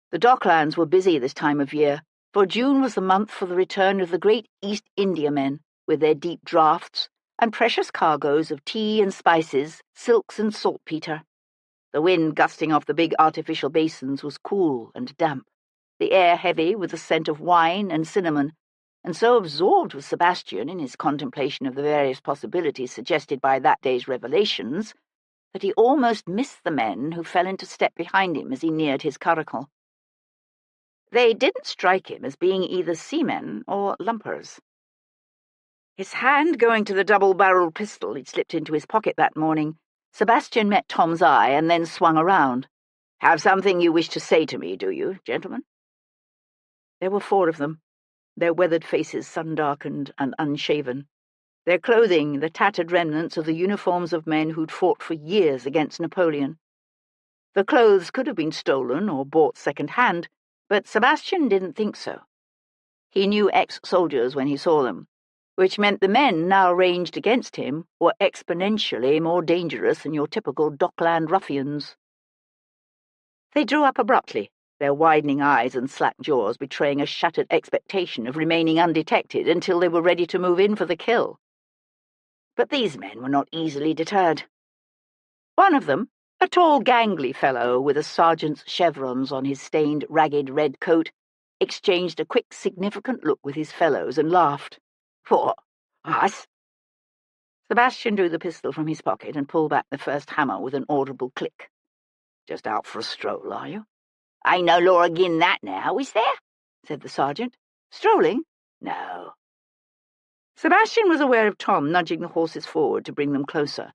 The docklands were busy this time of year, for June was the month for the return of the great East Indiamen, with their deep draughts and precious cargoes of tea and spices, silks and saltpetre. The wind gusting off the big artificial basins was cool and damp, the air heavy with the scent of wine and cinnamon, and so absorbed was Sebastian in his contemplation of the various possibilities suggested by that day's revelations that he almost missed the men who fell into step behind him as he neared his curricle. They didn't strike him as being either seamen or lumpers. His hand going to the double-barreled pistol he'd slipped into his pocket that morning, Sebastian met Tom's eye and then swung around. "Have something you wish to say to me, do you, gentlemen?" There were 4 of them, their weathered faces sun-darkened and unshaven, their clothing the tattered remnants of the uniforms of men who'd fought for years against Napoleon. The clothes could have been stolen or bought second-hand, but Sebastian didn't think so. He knew ex-soldiers when he saw them, which meant the men now ranged against him were exponentially more dangerous than your typical dockland ruffians. They drew up abruptly, their widening eyes and slack jaws betraying a shattered expectation of remaining undetected until they were ready to move in for the kill. But these men were not easily deterred. One of them, a tall, gangly fellow with a sergeant's chevrons on his stained, ragged red coat, exchanged a quick, significant look with his fellows and laughed. "What, us?" Sebastian drew the pistol from his pocket and pulled back the first hammer with an audible click. "Just out for a stroll, are you?" "Ain't no law agin that now, is there?" said the sergeant. "Strolling? No." Sebastian was aware of Tom nudging the horses forward to bring them closer.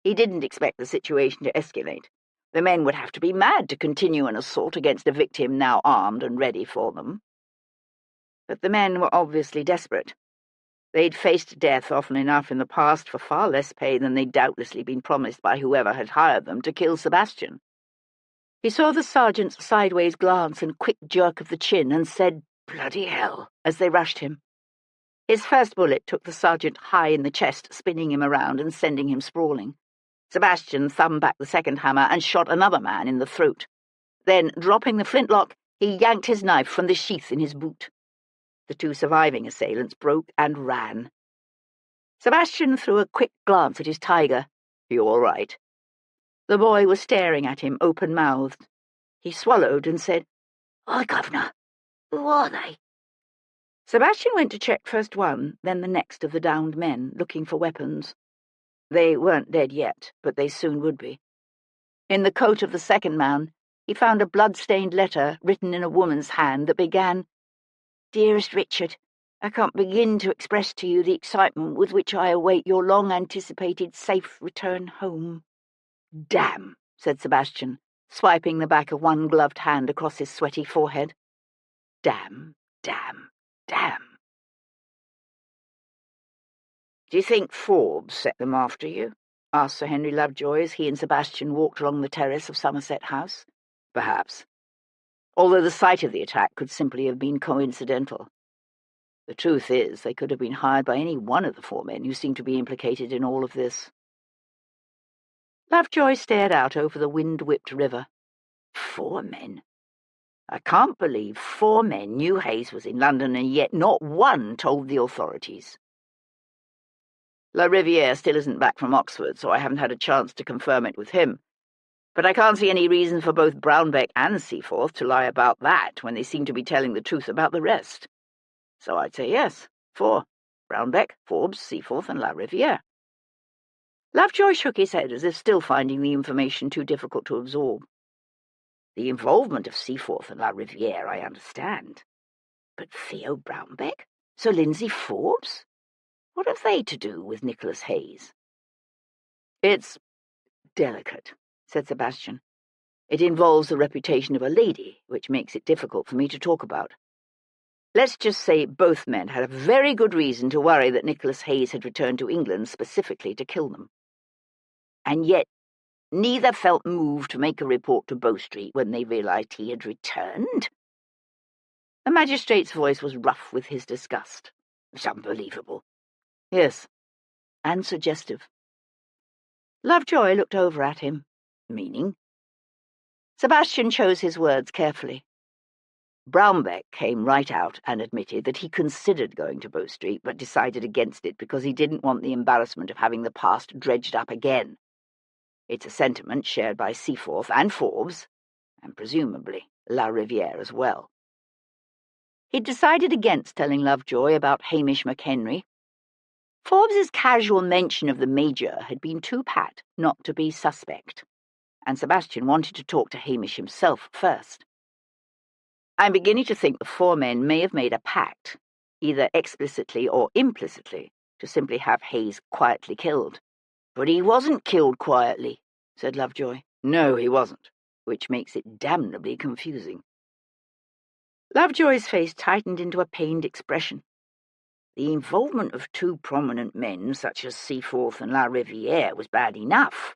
He didn't expect the situation to escalate. The men would have to be mad to continue an assault against a victim now armed and ready for them. But the men were obviously desperate. They'd faced death often enough in the past for far less pay than they'd doubtlessly been promised by whoever had hired them to kill Sebastian. He saw the sergeant's sideways glance and quick jerk of the chin and said, "Bloody hell," as they rushed him. His first bullet took the sergeant high in the chest, spinning him around and sending him sprawling. Sebastian thumbed back the second hammer and shot another man in the throat. Then, dropping the flintlock, he yanked his knife from the sheath in his boot. The 2 surviving assailants broke and ran. Sebastian threw a quick glance at his tiger. "You all right?" The boy was staring at him open-mouthed. He swallowed and said, "Aye, Governor. Who are they?" Sebastian went to check first one, then the next of the downed men, looking for weapons. They weren't dead yet, but they soon would be. In the coat of the second man, he found a blood-stained letter written in a woman's hand that began, "Dearest Richard, I can't begin to express to you the excitement with which I await your long-anticipated safe return home." "Damn," said Sebastian, swiping the back of one gloved hand across his sweaty forehead. "Damn, damn, damn." "Do you think Forbes set them after you?" asked Sir Henry Lovejoy as he and Sebastian walked along the terrace of Somerset House. "Perhaps. Although the site of the attack could simply have been coincidental. The truth is, they could have been hired by any one of the four men who seem to be implicated in all of this." Lovejoy stared out over the wind-whipped river. 4 men? I can't believe 4 men knew Hayes was in London, and yet not one told the authorities. La Riviere still isn't back from Oxford, so I haven't had a chance to confirm it with him. But I can't see any reason for both Brownbeck and Seaforth to lie about that when they seem to be telling the truth about the rest. So I'd say yes, 4. Brownbeck, Forbes, Seaforth, and La Riviere. Lovejoy shook his head as if still finding the information too difficult to absorb. The involvement of Seaforth and La Riviere I understand. But Theo Brownbeck? Sir Lindsay Forbes? What have they to do with Nicholas Hayes? "It's delicate," said Sebastian. "It involves the reputation of a lady, which makes it difficult for me to talk about. Let's just say both men had a very good reason to worry that Nicholas Hayes had returned to England specifically to kill them. And yet neither felt moved to make a report to Bow Street when they realised he had returned." The magistrate's voice was rough with his disgust. "It's unbelievable." "Yes, and suggestive." Lovejoy looked over at him. "Meaning?" Sebastian chose his words carefully. Brownbeck came right out and admitted that he considered going to Bow Street, but decided against it because he didn't want the embarrassment of having the past dredged up again. It's a sentiment shared by Seaforth and Forbes, and presumably La Riviere as well. He'd decided against telling Lovejoy about Hamish McHenry. Forbes's casual mention of the Major had been too pat not to be suspect, and Sebastian wanted to talk to Hamish himself first. "I'm beginning to think the 4 men may have made a pact, either explicitly or implicitly, to simply have Hayes quietly killed." "But he wasn't killed quietly," said Lovejoy. "No, he wasn't, which makes it damnably confusing." Lovejoy's face tightened into a pained expression. The involvement of 2 prominent men, such as Seaforth and La Riviere, was bad enough.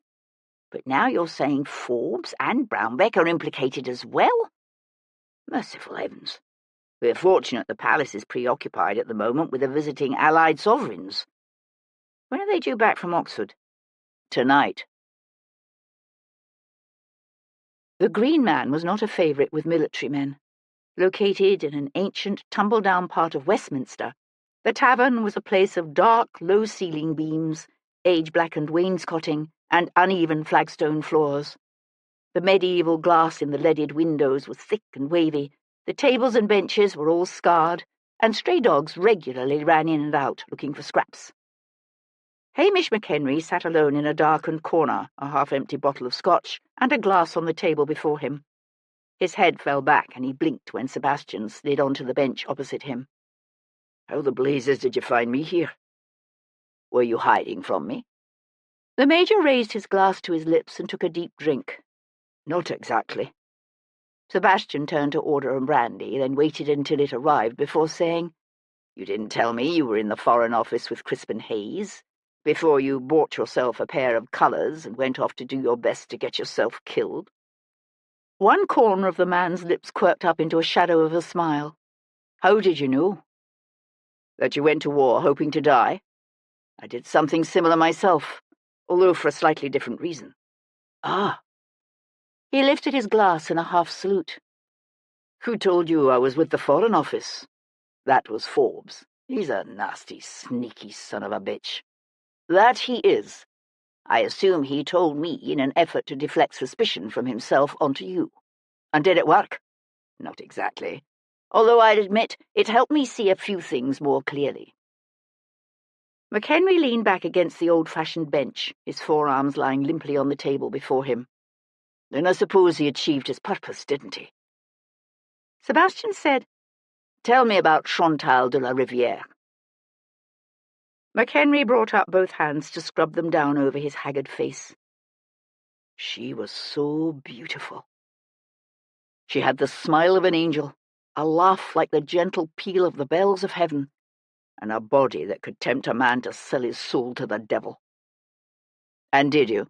But now you're saying Forbes and Brownbeck are implicated as well? Merciful heavens. We're fortunate the palace is preoccupied at the moment with the visiting allied sovereigns. When are they due back from Oxford? Tonight. The Green Man was not a favourite with military men. Located in an ancient, tumble-down part of Westminster, the tavern was a place of dark, low ceiling beams, age-blackened wainscoting, and uneven flagstone floors. The medieval glass in the leaded windows was thick and wavy, the tables and benches were all scarred, and stray dogs regularly ran in and out looking for scraps. Hamish McHenry sat alone in a darkened corner, a half-empty bottle of scotch and a glass on the table before him. His head fell back and he blinked when Sebastian slid onto the bench opposite him. "How the blazes did you find me here?" "Were you hiding from me?" The Major raised his glass to his lips and took a deep drink. "Not exactly." Sebastian turned to order a brandy, then waited until it arrived before saying, "You didn't tell me you were in the Foreign Office with Crispin Hayes, before you bought yourself a pair of colours and went off to do your best to get yourself killed." One corner of the man's lips quirked up into a shadow of a smile. "How did you know?" "That you went to war hoping to die? I did something similar myself, although for a slightly different reason." "Ah." He lifted his glass in a half-salute. "Who told you I was with the Foreign Office?" "That was Forbes. He's a nasty, sneaky son of a bitch." "That he is. I assume he told me in an effort to deflect suspicion from himself onto you. And did it work?" "Not exactly. although I'd admit it helped me see a few things more clearly. McHenry leaned back against the old-fashioned bench, his forearms lying limply on the table before him. Then I suppose he achieved his purpose, didn't he? Sebastian said, "Tell me about Chantal de la Rivière." McHenry brought up both hands to scrub them down over his haggard face. She was so beautiful. She had the smile of an angel, a laugh like the gentle peal of the bells of heaven, and a body that could tempt a man to sell his soul to the devil. And did you?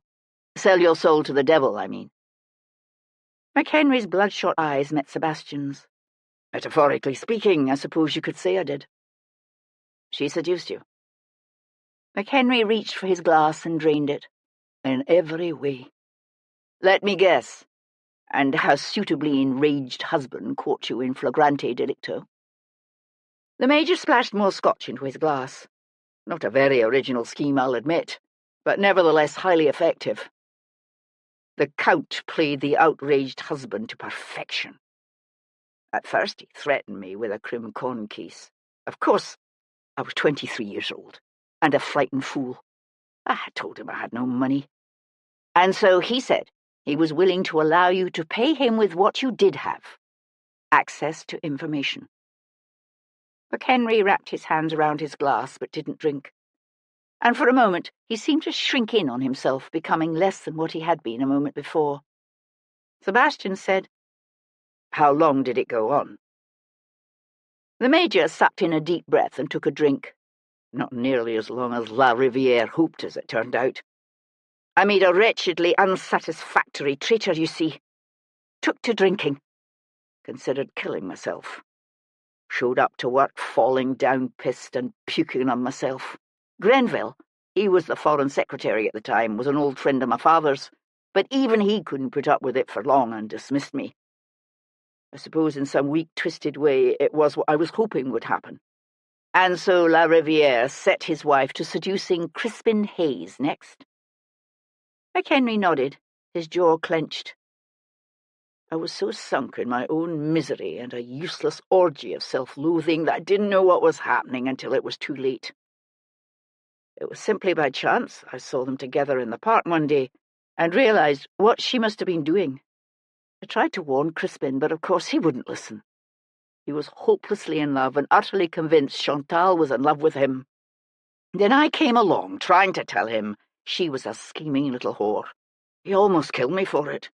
Sell your soul to the devil, I mean. McHenry's bloodshot eyes met Sebastian's. Metaphorically speaking, I suppose you could say I did. She seduced you. McHenry reached for his glass and drained it. In every way. Let me guess. And her suitably enraged husband caught you in flagrante delicto? The Major splashed more scotch into his glass. Not a very original scheme, I'll admit, but nevertheless highly effective. The Count played the outraged husband to perfection. At first he threatened me with a crim con case. Of course, I was 23 years old, and a frightened fool. I had told him I had no money. And so he said he was willing to allow you to pay him with what you did have. Access to information. McHenry wrapped his hands around his glass but didn't drink. And for a moment he seemed to shrink in on himself, becoming less than what he had been a moment before. Sebastian said, "How long did it go on?" The Major sucked in a deep breath and took a drink. Not nearly as long as La Rivière hoped, as it turned out. I made a wretchedly unsatisfactory traitor, you see. Took to drinking. Considered killing myself. Showed up to work falling down pissed and puking on myself. Grenville, he was the Foreign Secretary at the time, was an old friend of my father's, but even he couldn't put up with it for long and dismissed me. I suppose in some weak, twisted way it was what I was hoping would happen. And so La Rivière set his wife to seducing Crispin Hayes next. McHenry nodded, his jaw clenched. I was so sunk in my own misery and a useless orgy of self-loathing that I didn't know what was happening until it was too late. It was simply by chance I saw them together in the park one day and realized what she must have been doing. I tried to warn Crispin, but of course he wouldn't listen. He was hopelessly in love and utterly convinced Chantal was in love with him. Then I came along, trying to tell him she was a scheming little whore. He almost killed me for it.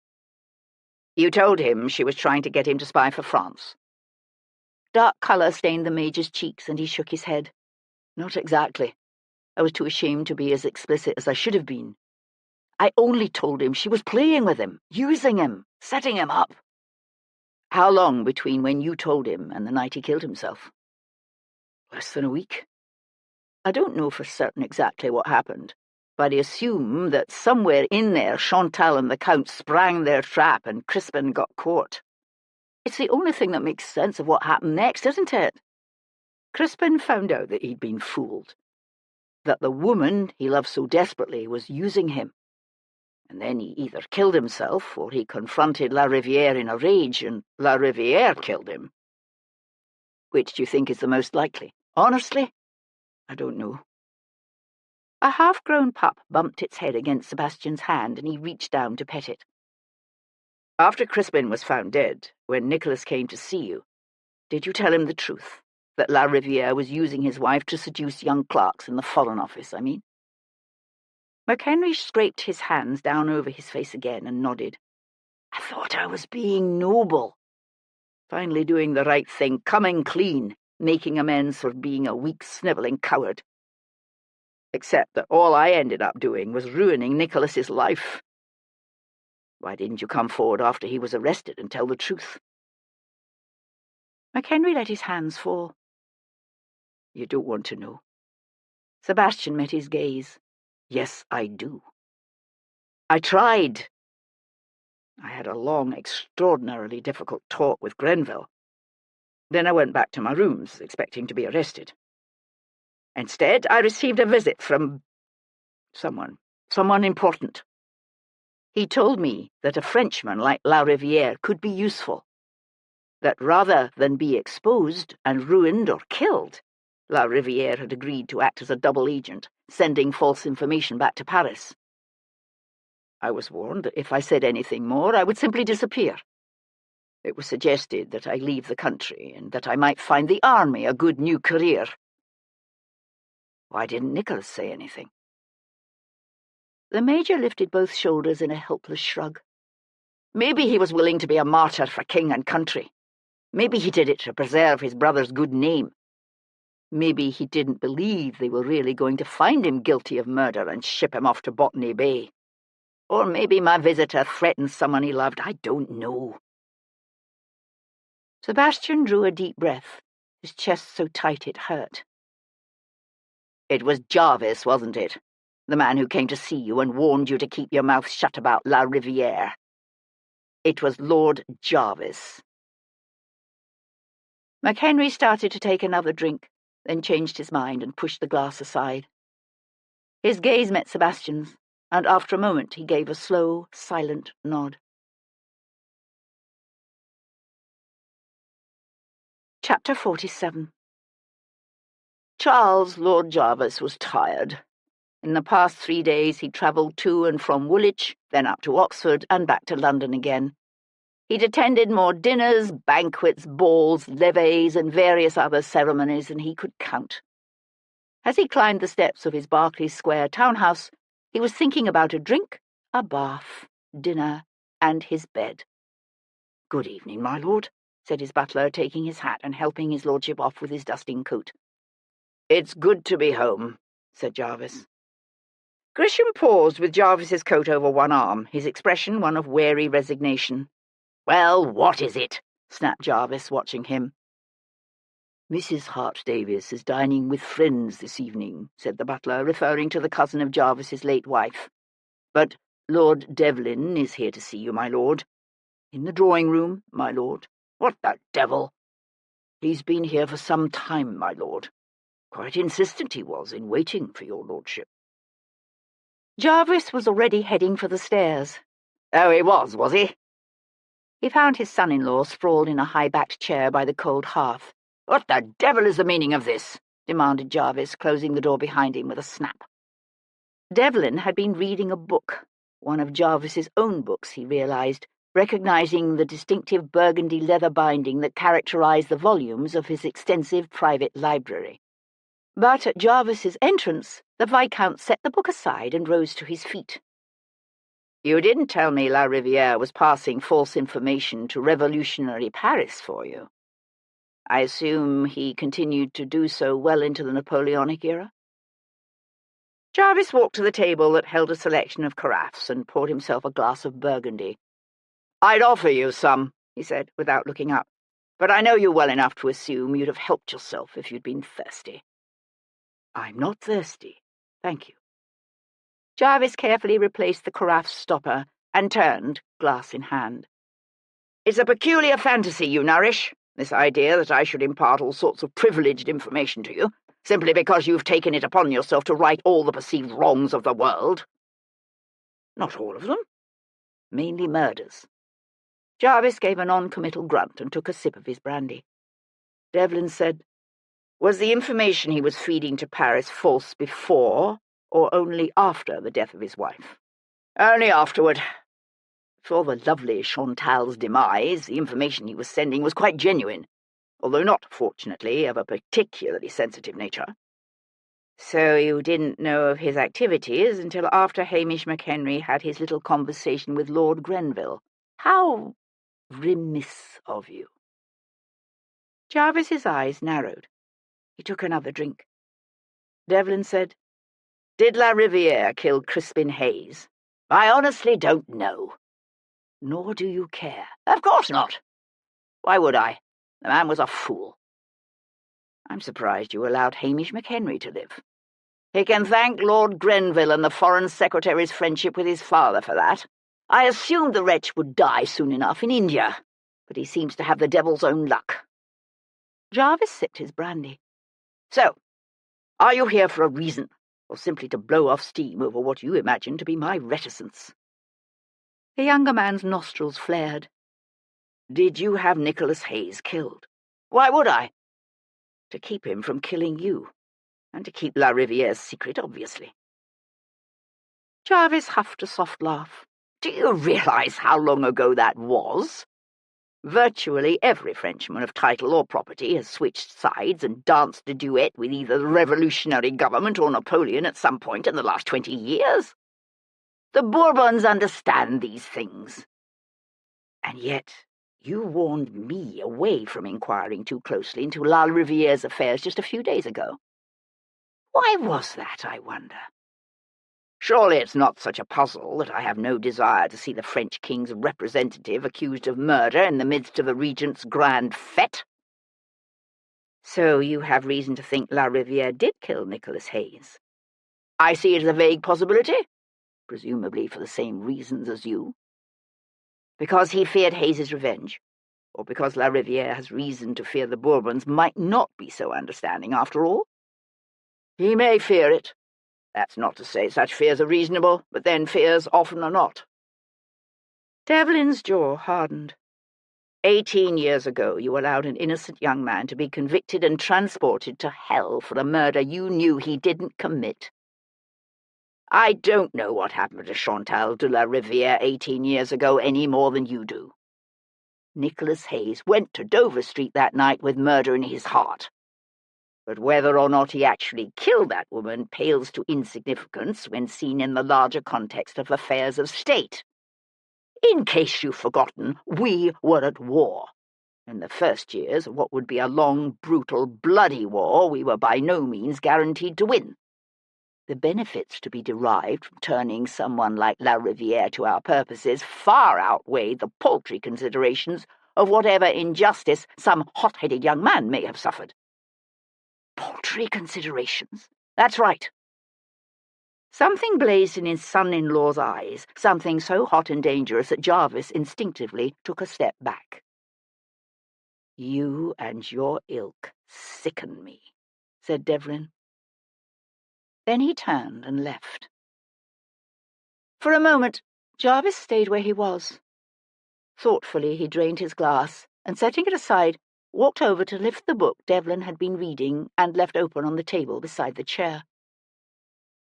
You told him she was trying to get him to spy for France. Dark colour stained the Major's cheeks, and he shook his head. Not exactly. I was too ashamed to be as explicit as I should have been. I only told him she was playing with him, using him, setting him up. How long between when you told him and the night he killed himself? Less than a week. I don't know for certain exactly what happened, but I assume that somewhere in there Chantal and the Count sprang their trap and Crispin got caught. It's the only thing that makes sense of what happened next, isn't it? Crispin found out that he'd been fooled, that the woman he loved so desperately was using him. And then he either killed himself or he confronted La Rivière in a rage and La Rivière killed him. Which do you think is the most likely? Honestly, I don't know. A half-grown pup bumped its head against Sebastian's hand, and he reached down to pet it. After Crispin was found dead, when Nicholas came to see you, did you tell him the truth? That La Rivière was using his wife to seduce young clerks in the Foreign Office, I mean? McHenry scraped his hands down over his face again and nodded. I thought I was being noble. Finally doing the right thing, coming clean, making amends for being a weak, snivelling coward. Except that all I ended up doing was ruining Nicholas's life. Why didn't you come forward after he was arrested and tell the truth? McHenry let his hands fall. You don't want to know. Sebastian met his gaze. Yes, I do. I tried. I had a long, extraordinarily difficult talk with Grenville. Then I went back to my rooms, expecting to be arrested. Instead, I received a visit from someone important. He told me that a Frenchman like La Rivière could be useful. that rather than be exposed and ruined or killed, La Riviere had agreed to act as a double agent, sending false information back to Paris. I was warned that if I said anything more, I would simply disappear. It was suggested that I leave the country and that I might find the army a good new career. Why didn't Nicholas say anything? The Major lifted both shoulders in a helpless shrug. Maybe he was willing to be a martyr for king and country. Maybe he did it to preserve his brother's good name. Maybe he didn't believe they were really going to find him guilty of murder and ship him off to Botany Bay. Or maybe my visitor threatened someone he loved. I don't know. Sebastian drew a deep breath, his chest so tight it hurt. It was Jarvis, wasn't it? The man who came to see you and warned you to keep your mouth shut about La Riviere. It was Lord Jarvis. McHenry started to take another drink, then changed his mind and pushed the glass aside. His gaze met Sebastian's, and after a moment he gave a slow, silent nod. Chapter 47. Charles, Lord Jarvis, was tired. In the past 3 days he'd travelled to and from Woolwich, then up to Oxford, and back to London again. He'd attended more dinners, banquets, balls, levees, and various other ceremonies than he could count. As he climbed the steps of his Berkeley Square townhouse, he was thinking about a drink, a bath, dinner, and his bed. "Good evening, my lord," said his butler, taking his hat and helping his lordship off with his dusting coat. "It's good to be home," said Jarvis. Grisham paused with Jarvis's coat over one arm, his expression one of wary resignation. "Well, what is it?" snapped Jarvis, watching him. "Mrs. Hart-Davis is dining with friends this evening," said the butler, referring to the cousin of Jarvis's late wife. "But Lord Devlin is here to see you, my lord. In the drawing-room, my lord." "What the devil?" "He's been here for some time, my lord. Quite insistent he was in waiting for your lordship." Jarvis was already heading for the stairs. "Oh, he was he?" He found his son-in-law sprawled in a high-backed chair by the cold hearth. "What the devil is the meaning of this?" demanded Jarvis, closing the door behind him with a snap. Devlin had been reading a book, one of Jarvis's own books, he realized, recognizing the distinctive burgundy leather binding that characterized the volumes of his extensive private library. But at Jarvis's entrance, the Viscount set the book aside and rose to his feet. "You didn't tell me La Riviere was passing false information to revolutionary Paris for you. I assume he continued to do so well into the Napoleonic era?" Jarvis walked to the table that held a selection of carafes and poured himself a glass of burgundy. "I'd offer you some," he said, without looking up, "but I know you well enough to assume you'd have helped yourself if you'd been thirsty." "I'm not thirsty, thank you." Jarvis carefully replaced the carafe's stopper and turned, glass in hand. "It's a peculiar fantasy you nourish, this idea that I should impart all sorts of privileged information to you, simply because you've taken it upon yourself to right all the perceived wrongs of the world." "Not all of them. Mainly murders." Jarvis gave a non-committal grunt and took a sip of his brandy. Devlin said, "Was the information he was feeding to Paris false before or only after the death of his wife?" "Only afterward. Before the lovely Chantal's demise, the information he was sending was quite genuine, although not, fortunately, of a particularly sensitive nature." "So you didn't know of his activities until after Hamish McHenry had his little conversation with Lord Grenville. How remiss of you." Jarvis's eyes narrowed. He took another drink. Devlin said, "Did La Riviere kill Crispin Hayes?" "I honestly don't know." "Nor do you care?" "Of course not. Why would I? The man was a fool." "I'm surprised you allowed Hamish McHenry to live." "He can thank Lord Grenville and the Foreign Secretary's friendship with his father for that. I assumed the wretch would die soon enough in India, but he seems to have the devil's own luck." Jarvis sipped his brandy. "So, are you here for a reason, or simply to blow off steam over what you imagine to be my reticence?" The younger man's nostrils flared. Did you have Nicholas Hayes killed? Why would I? To keep him from killing you, and to keep La Riviere's secret, obviously. Jarvis huffed a soft laugh. Do you realize how long ago that was? Virtually every Frenchman of title or property has switched sides and danced a duet with either the revolutionary government or Napoleon at some point in the last 20 years. The Bourbons understand these things. And yet, you warned me away from inquiring too closely into La Riviere's affairs just a few days ago. Why was that, I wonder? Surely it's not such a puzzle that I have no desire to see the French king's representative accused of murder in the midst of the regent's grand fête. So you have reason to think La Riviere did kill Nicholas Hayes. I see it as a vague possibility, presumably for the same reasons as you. Because he feared Hayes's revenge, or because La Riviere has reason to fear the Bourbons might not be so understanding after all. He may fear it. That's not to say such fears are reasonable, but then fears often are not. Devlin's jaw hardened. 18 years ago, you allowed an innocent young man to be convicted and transported to hell for a murder you knew he didn't commit. I don't know what happened to Chantal de la Riviere 18 years ago any more than you do. Nicholas Hayes went to Dover Street that night with murder in his heart. But whether or not he actually killed that woman pales to insignificance when seen in the larger context of affairs of state. In case you've forgotten, we were at war. In the first years of what would be a long, brutal, bloody war, we were by no means guaranteed to win. The benefits to be derived from turning someone like La Riviere to our purposes far outweighed the paltry considerations of whatever injustice some hot-headed young man may have suffered. Paltry considerations? That's right. Something blazed in his son-in-law's eyes, something so hot and dangerous that Jarvis instinctively took a step back. You and your ilk sicken me, said Devlin. Then he turned and left. For a moment, Jarvis stayed where he was. Thoughtfully, he drained his glass, and setting it aside, walked over to lift the book Devlin had been reading and left open on the table beside the chair.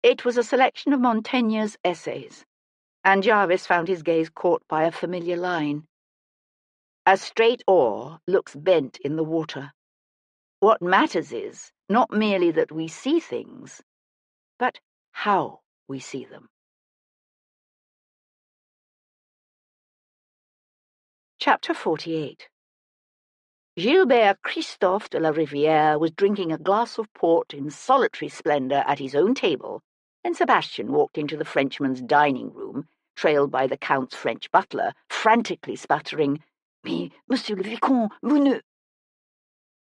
It was a selection of Montaigne's essays, and Jarvis found his gaze caught by a familiar line. A straight oar looks bent in the water. What matters is not merely that we see things, but how we see them. Chapter 48. Gilbert Christophe de la Riviere was drinking a glass of port in solitary splendour at his own table when Sebastian walked into the Frenchman's dining room, trailed by the Count's French butler, frantically sputtering, "Mais, Monsieur le Vicomte, vous ne—"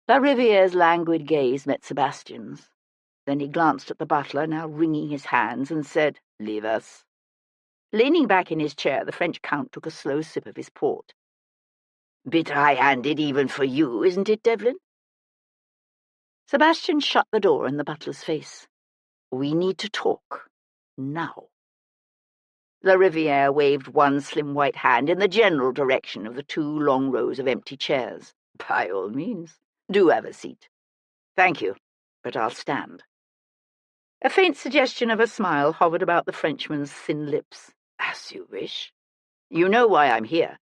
La Riviere's languid gaze met Sebastian's. Then he glanced at the butler, now wringing his hands, and said, "Leave us." Leaning back in his chair, the French Count took a slow sip of his port. Bit high-handed even for you, isn't it, Devlin? Sebastian shut the door in the butler's face. We need to talk. Now. La Riviere waved one slim white hand in the general direction of the 2 long rows of empty chairs. By all means. Do have a seat. Thank you, but I'll stand. A faint suggestion of a smile hovered about the Frenchman's thin lips. As you wish. You know why I'm here.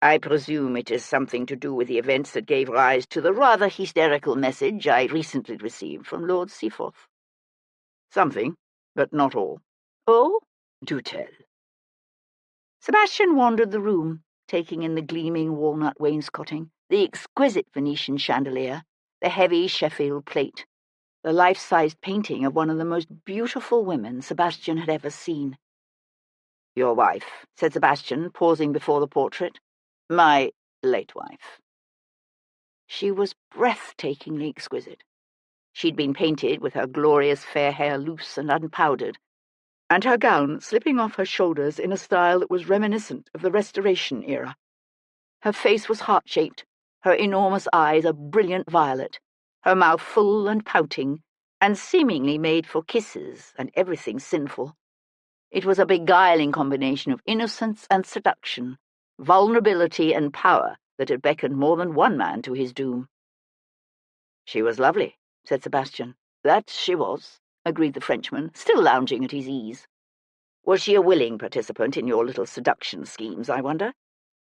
I presume it is something to do with the events that gave rise to the rather hysterical message I recently received from Lord Seaforth. Something, but not all. Oh? Do tell. Sebastian wandered the room, taking in the gleaming walnut wainscoting, the exquisite Venetian chandelier, the heavy Sheffield plate, the life-sized painting of one of the most beautiful women Sebastian had ever seen. Your wife, said Sebastian, pausing before the portrait. My late wife. She was breathtakingly exquisite. She'd been painted with her glorious fair hair loose and unpowdered, and her gown slipping off her shoulders in a style that was reminiscent of the Restoration era. Her face was heart-shaped, her enormous eyes a brilliant violet, her mouth full and pouting, and seemingly made for kisses and everything sinful. It was a beguiling combination of innocence and seduction, vulnerability and power that had beckoned more than one man to his doom. "She was lovely," said Sebastian. "That she was," agreed the Frenchman, still lounging at his ease. "Was she a willing participant in your little seduction schemes, I wonder?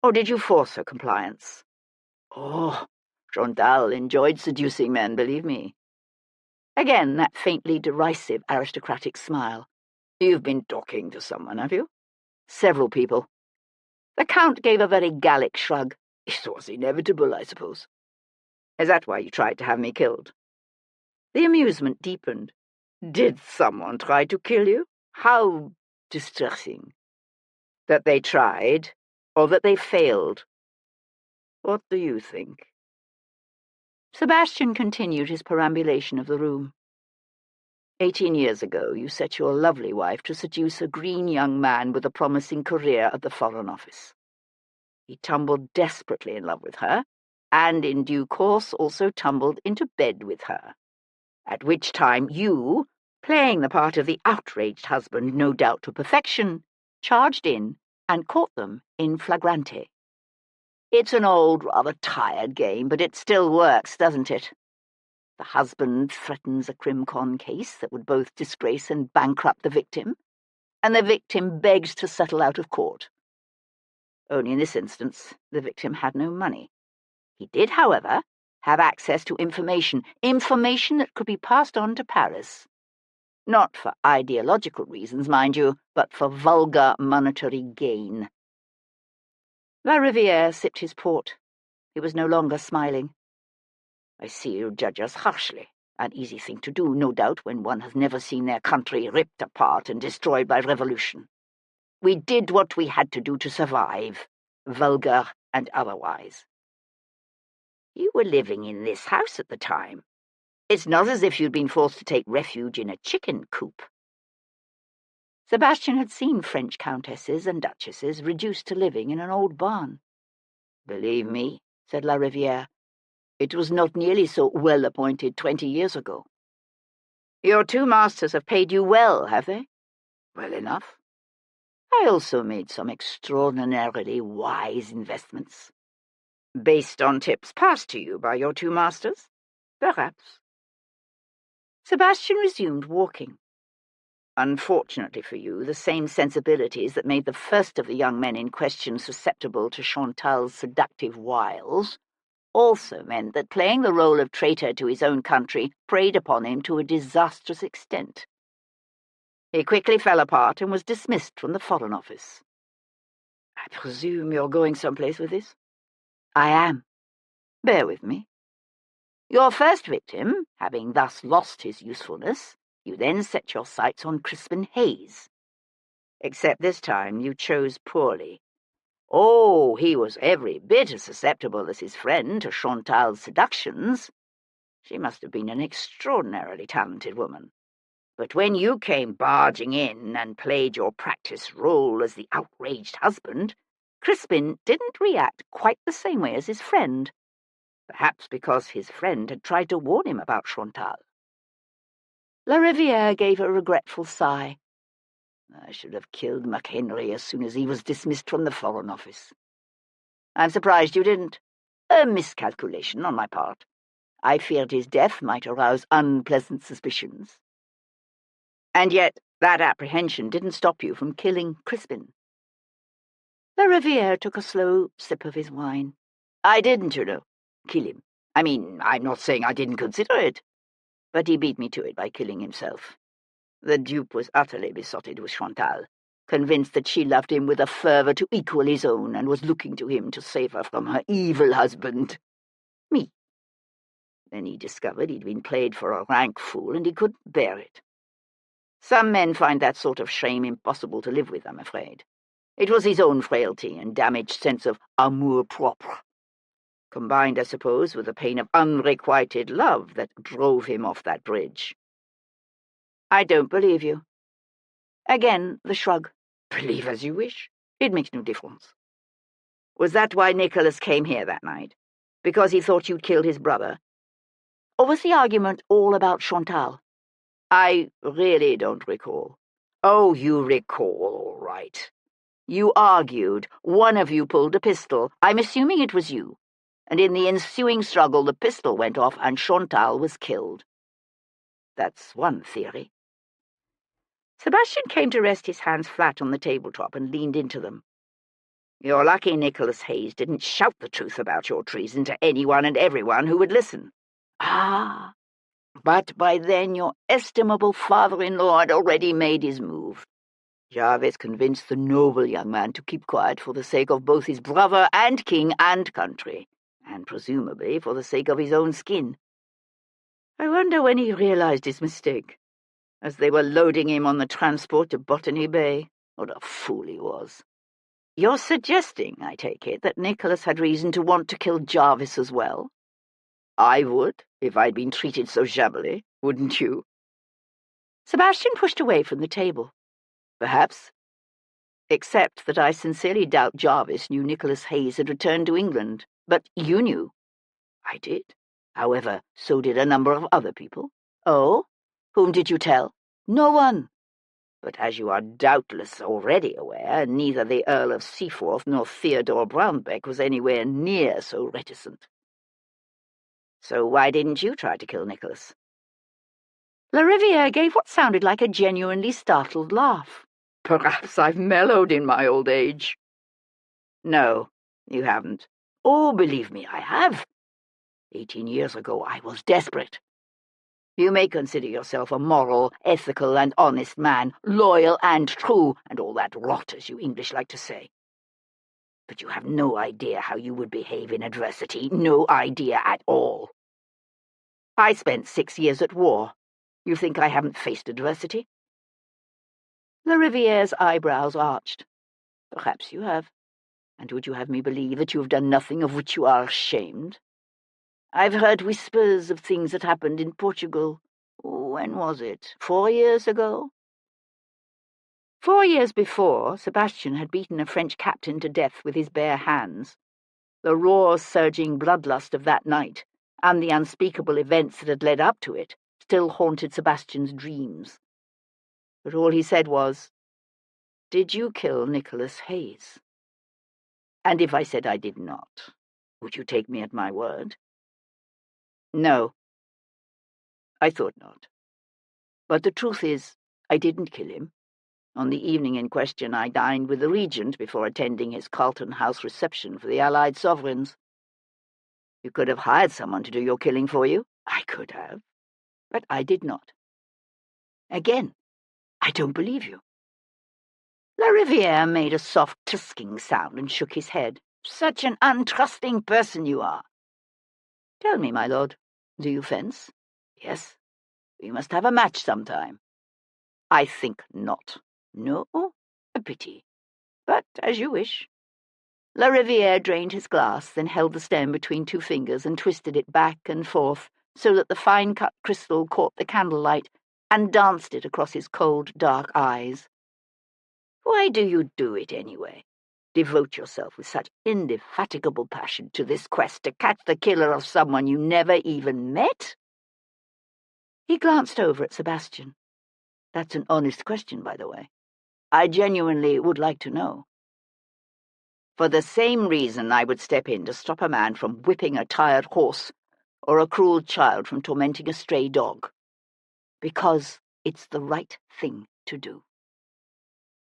Or did you force her compliance?" "Oh, Chantal enjoyed seducing men, believe me." Again that faintly derisive aristocratic smile. "You've been talking to someone, have you?" "Several people." The Count gave a very Gallic shrug. "It was inevitable, I suppose." "Is that why you tried to have me killed?" The amusement deepened. "Did someone try to kill you? How distressing." "That they tried, or that they failed? What do you think?" Sebastian continued his perambulation of the room. 18 years ago, you set your lovely wife to seduce a green young man with a promising career at the Foreign Office. He tumbled desperately in love with her, and in due course also tumbled into bed with her. At which time you, playing the part of the outraged husband, no doubt to perfection, charged in and caught them in flagrante. It's an old, rather tired game, but it still works, doesn't it? The husband threatens a crim-con case that would both disgrace and bankrupt the victim, and the victim begs to settle out of court. Only in this instance, the victim had no money. He did, however, have access to information that could be passed on to Paris. Not for ideological reasons, mind you, but for vulgar monetary gain. La Riviere sipped his port. He was no longer smiling. "I see you judge us harshly. An easy thing to do, no doubt, when one has never seen their country ripped apart and destroyed by revolution. We did what we had to do to survive, vulgar and otherwise." "You were living in this house at the time. It's not as if you'd been forced to take refuge in a chicken coop." Sebastian had seen French countesses and duchesses reduced to living in an old barn. "Believe me," said La Riviere, "it was not nearly so well appointed 20 years ago." "Your two masters have paid you well, have they?" "Well enough. I also made some extraordinarily wise investments." "Based on tips passed to you by your two masters?" "Perhaps." Sebastian resumed walking. Unfortunately for you, the same sensibilities that made the first of the young men in question susceptible to Chantal's seductive wiles also meant that playing the role of traitor to his own country preyed upon him to a disastrous extent. He quickly fell apart and was dismissed from the Foreign Office. "I presume you're going someplace with this?" "I am. Bear with me. Your first victim, having thus lost his usefulness, you then set your sights on Crispin Hayes. Except this time you chose poorly. Oh, he was every bit as susceptible as his friend to Chantal's seductions. She must have been an extraordinarily talented woman. But when you came barging in and played your practice role as the outraged husband, Crispin didn't react quite the same way as his friend, perhaps because his friend had tried to warn him about Chantal." La Riviere gave a regretful sigh. "I should have killed McHenry as soon as he was dismissed from the Foreign Office." "I'm surprised you didn't. A miscalculation on my part. I feared his death might arouse unpleasant suspicions." "And yet that apprehension didn't stop you from killing Crispin." La Riviere took a slow sip of his wine. "I didn't, you know, kill him. I mean, I'm not saying I didn't consider it. But he beat me to it by killing himself. The dupe was utterly besotted with Chantal, convinced that she loved him with a fervour to equal his own, and was looking to him to save her from her evil husband. Me. Then he discovered he'd been played for a rank fool, and he couldn't bear it. Some men find that sort of shame impossible to live with, I'm afraid. It was his own frailty and damaged sense of amour-propre, combined, I suppose, with the pain of unrequited love that drove him off that bridge." "I don't believe you." Again the shrug. "Believe as you wish. It makes no difference." "Was that why Nicholas came here that night? Because he thought you'd killed his brother? Or was the argument all about Chantal?" "I really don't recall." "Oh, you recall, all right. You argued. One of you pulled a pistol. I'm assuming it was you. And in the ensuing struggle, the pistol went off and Chantal was killed. That's one theory. Sebastian came to rest his hands flat on the tabletop and leaned into them. You're lucky Nicholas Hayes didn't shout the truth about your treason to anyone and everyone who would listen. Ah, but by then your estimable father-in-law had already made his move. Jarvis convinced the noble young man to keep quiet for the sake of both his brother and king and country, and presumably for the sake of his own skin. I wonder when he realized his mistake, as they were loading him on the transport to Botany Bay. What a fool he was. You're suggesting, I take it, that Nicholas had reason to want to kill Jarvis as well? I would, if I'd been treated so shabbily, wouldn't you? Sebastian pushed away from the table. Perhaps. Except that I sincerely doubt Jarvis knew Nicholas Hayes had returned to England. But you knew. I did. However, so did a number of other people. Oh? Whom did you tell? No one. But as you are doubtless already aware, neither the Earl of Seaforth nor Theodore Brownbeck was anywhere near so reticent. So why didn't you try to kill Nicholas? Lariviere gave what sounded like a genuinely startled laugh. Perhaps I've mellowed in my old age. No, you haven't. Oh, believe me, I have. 18 years ago I was desperate. You may consider yourself a moral, ethical, and honest man, loyal and true, and all that rot, as you English like to say. But you have no idea how you would behave in adversity, no idea at all. I spent 6 years at war. You think I haven't faced adversity? Lariviere's eyebrows arched. Perhaps you have. And would you have me believe that you have done nothing of which you are ashamed? I've heard whispers of things that happened in Portugal. When was it? 4 years ago? 4 years before, Sebastian had beaten a French captain to death with his bare hands. The raw, surging bloodlust of that night, and the unspeakable events that had led up to it, still haunted Sebastian's dreams. But all he said was, "Did you kill Nicholas Hayes?" And if I said I did not, would you take me at my word? No. I thought not. But the truth is, I didn't kill him. On the evening in question, I dined with the Regent before attending his Carlton House reception for the Allied sovereigns. You could have hired someone to do your killing for you. I could have. But I did not. Again, I don't believe you. Lariviere made a soft tusking sound and shook his head. Such an untrusting person you are. Tell me, my lord, do you fence? Yes. We must have a match sometime. I think not. No? A pity. But as you wish. Lariviere drained his glass, then held the stem between 2 fingers and twisted it back and forth so that the fine-cut crystal caught the candlelight and danced it across his cold, dark eyes. Why do you do it anyway? Devote yourself with such indefatigable passion to this quest to catch the killer of someone you never even met? He glanced over at Sebastian. That's an honest question, by the way. I genuinely would like to know. For the same reason I would step in to stop a man from whipping a tired horse or a cruel child from tormenting a stray dog. Because it's the right thing to do.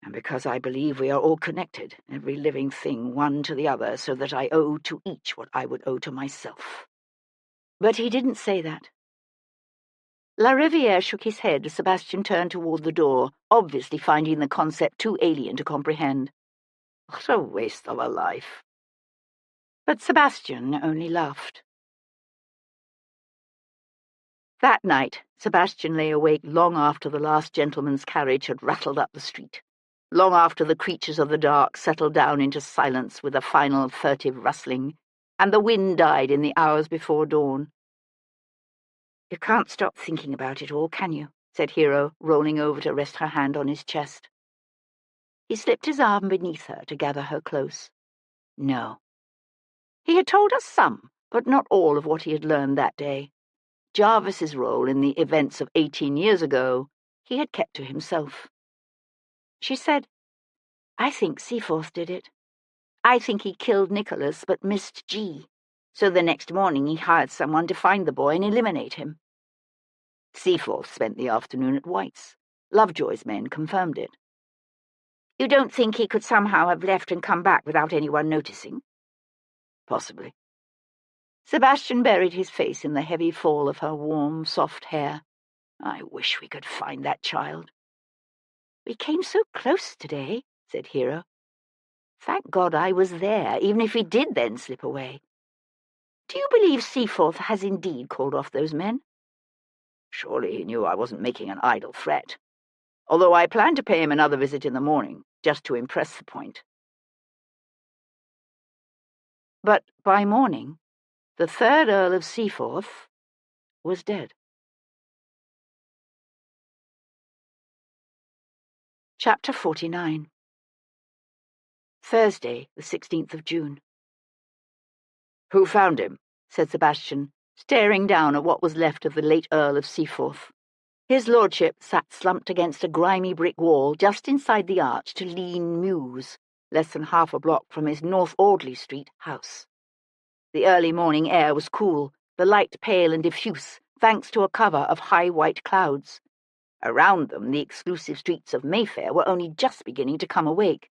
And because I believe we are all connected, every living thing one to the other, so that I owe to each what I would owe to myself. But he didn't say that. Lariviere shook his head as Sebastian turned toward the door, obviously finding the concept too alien to comprehend. What a waste of a life. But Sebastian only laughed. That night, Sebastian lay awake long after the last gentleman's carriage had rattled up the street, long after the creatures of the dark settled down into silence with a final furtive rustling, and the wind died in the hours before dawn. You can't stop thinking about it all, can you? Said Hero, rolling over to rest her hand on his chest. He slipped his arm beneath her to gather her close. No. He had told us some, but not all of what he had learned that day. Jarvis's role in the events of 18 years ago he had kept to himself. She said, I think Seaforth did it. I think he killed Nicholas but missed G. So the next morning he hired someone to find the boy and eliminate him. Seaforth spent the afternoon at White's. Lovejoy's men confirmed it. You don't think he could somehow have left and come back without anyone noticing? Possibly. Sebastian buried his face in the heavy fall of her warm, soft hair. I wish we could find that child. We came so close today, said Hero. Thank God I was there, even if he did then slip away. Do you believe Seaforth has indeed called off those men? Surely he knew I wasn't making an idle threat. Although I plan to pay him another visit in the morning, just to impress the point. But by morning, the 3rd Earl of Seaforth was dead. Chapter 49. Thursday, the 16th of June. Who found him? Said Sebastian, staring down at what was left of the late Earl of Seaforth. His lordship sat slumped against a grimy brick wall just inside the arch to Lean Mews, less than half a block from his North Audley Street house. The early morning air was cool, the light pale and diffuse, thanks to a cover of high white clouds. Around them, the exclusive streets of Mayfair were only just beginning to come awake.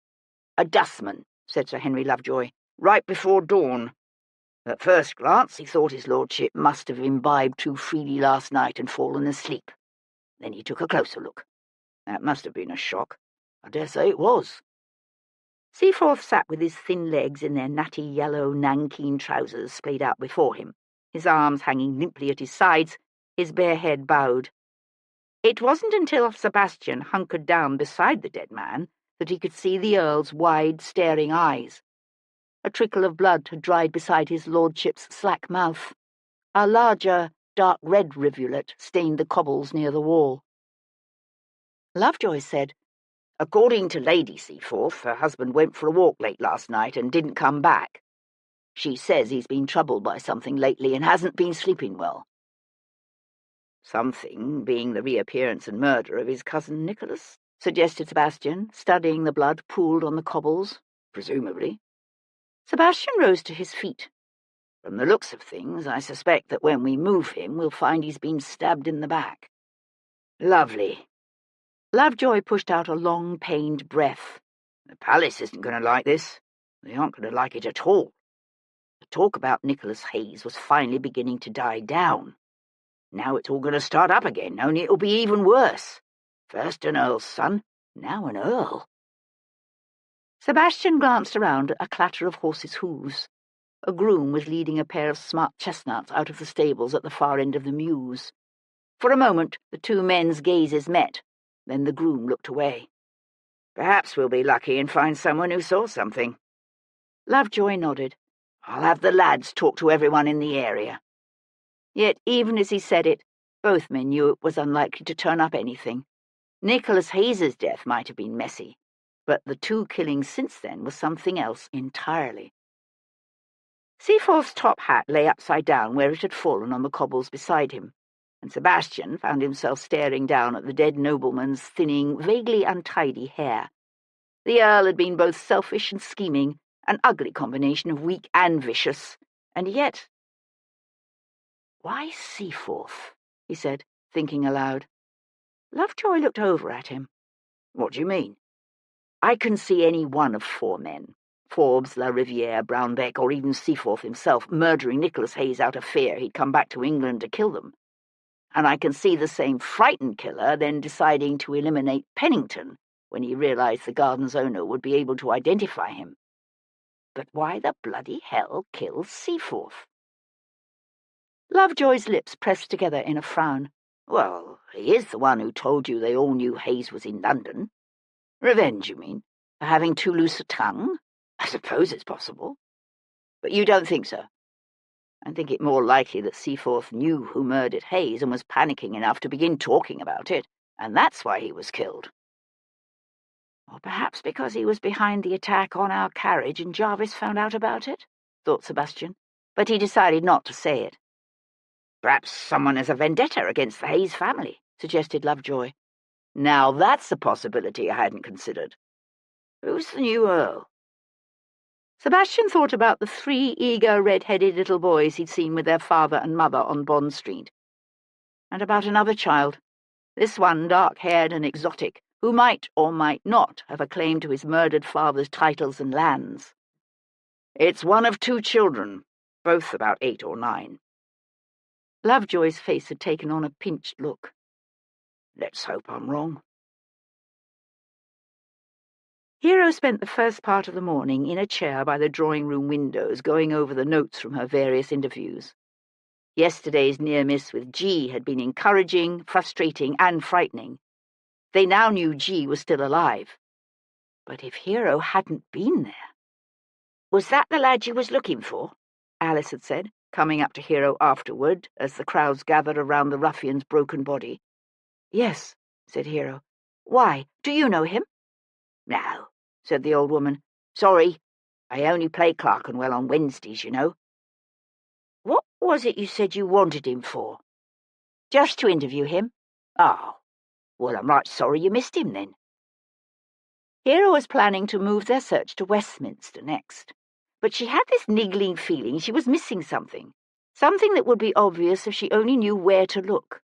A dustman, said Sir Henry Lovejoy, right before dawn. At first glance, he thought his lordship must have imbibed too freely last night and fallen asleep. Then he took a closer look. That must have been a shock. I dare say it was. Seaforth sat with his thin legs in their natty yellow nankeen trousers splayed out before him, his arms hanging limply at his sides, his bare head bowed. It wasn't until Sebastian hunkered down beside the dead man that he could see the Earl's wide, staring eyes. A trickle of blood had dried beside his lordship's slack mouth. A larger, dark red rivulet stained the cobbles near the wall. Lovejoy said, According to Lady Seaforth, her husband went for a walk late last night and didn't come back. She says he's been troubled by something lately and hasn't been sleeping well. Something being the reappearance and murder of his cousin Nicholas, suggested Sebastian, studying the blood pooled on the cobbles, presumably. Sebastian rose to his feet. From the looks of things, I suspect that when we move him, we'll find he's been stabbed in the back. Lovely. Lovejoy pushed out a long, pained breath. The palace isn't going to like this. They aren't going to like it at all. The talk about Nicholas Hayes was finally beginning to die down. Now it's all going to start up again, only it'll be even worse. First an earl's son, now an earl. Sebastian glanced around at a clatter of horses' hooves. A groom was leading a pair of smart chestnuts out of the stables at the far end of the mews. For a moment the two men's gazes met, then the groom looked away. Perhaps we'll be lucky and find someone who saw something. Lovejoy nodded. I'll have the lads talk to everyone in the area. Yet even as he said it, both men knew it was unlikely to turn up anything. Nicholas Hayes's death might have been messy, but the two killings since then was something else entirely. Seaforth's top hat lay upside down where it had fallen on the cobbles beside him, and Sebastian found himself staring down at the dead nobleman's thinning, vaguely untidy hair. The Earl had been both selfish and scheming, an ugly combination of weak and vicious, and yet— "Why Seaforth?" he said, thinking aloud. Lovejoy looked over at him. What do you mean? I can see any one of four men, Forbes, La Riviere, Brownbeck, or even Seaforth himself, murdering Nicholas Hayes out of fear he'd come back to England to kill them. And I can see the same frightened killer then deciding to eliminate Pennington when he realized the garden's owner would be able to identify him. But why the bloody hell kill Seaforth? Lovejoy's lips pressed together in a frown. Well, he is the one who told you they all knew Hayes was in London. Revenge, you mean? For having too loose a tongue? I suppose it's possible. But you don't think so? I think it more likely that Seaforth knew who murdered Hayes and was panicking enough to begin talking about it, and that's why he was killed. Or perhaps because he was behind the attack on our carriage and Jarvis found out about it, thought Sebastian, but he decided not to say it. Perhaps someone has a vendetta against the Hayes family, suggested Lovejoy. Now that's a possibility I hadn't considered. Who's the new Earl? Sebastian thought about the 3 eager, red-headed little boys he'd seen with their father and mother on Bond Street. And about another child, this one dark-haired and exotic, who might or might not have a claim to his murdered father's titles and lands. It's one of 2 children, both about 8 or 9. Lovejoy's face had taken on a pinched look. Let's hope I'm wrong. Hero spent the first part of the morning in a chair by the drawing-room windows, going over the notes from her various interviews. Yesterday's near miss with G had been encouraging, frustrating, and frightening. They now knew G was still alive. But if Hero hadn't been there... Was that the lad you was looking for? Alice had said, coming up to Hero afterward as the crowds gathered around the ruffian's broken body. Yes, said Hero. Why, do you know him? No, said the old woman. Sorry, I only play Clerkenwell on Wednesdays, you know. What was it you said you wanted him for? Just to interview him. Oh, well, I'm right sorry you missed him then. Hero was planning to move their search to Westminster next, but she had this niggling feeling she was missing something that would be obvious if she only knew where to look.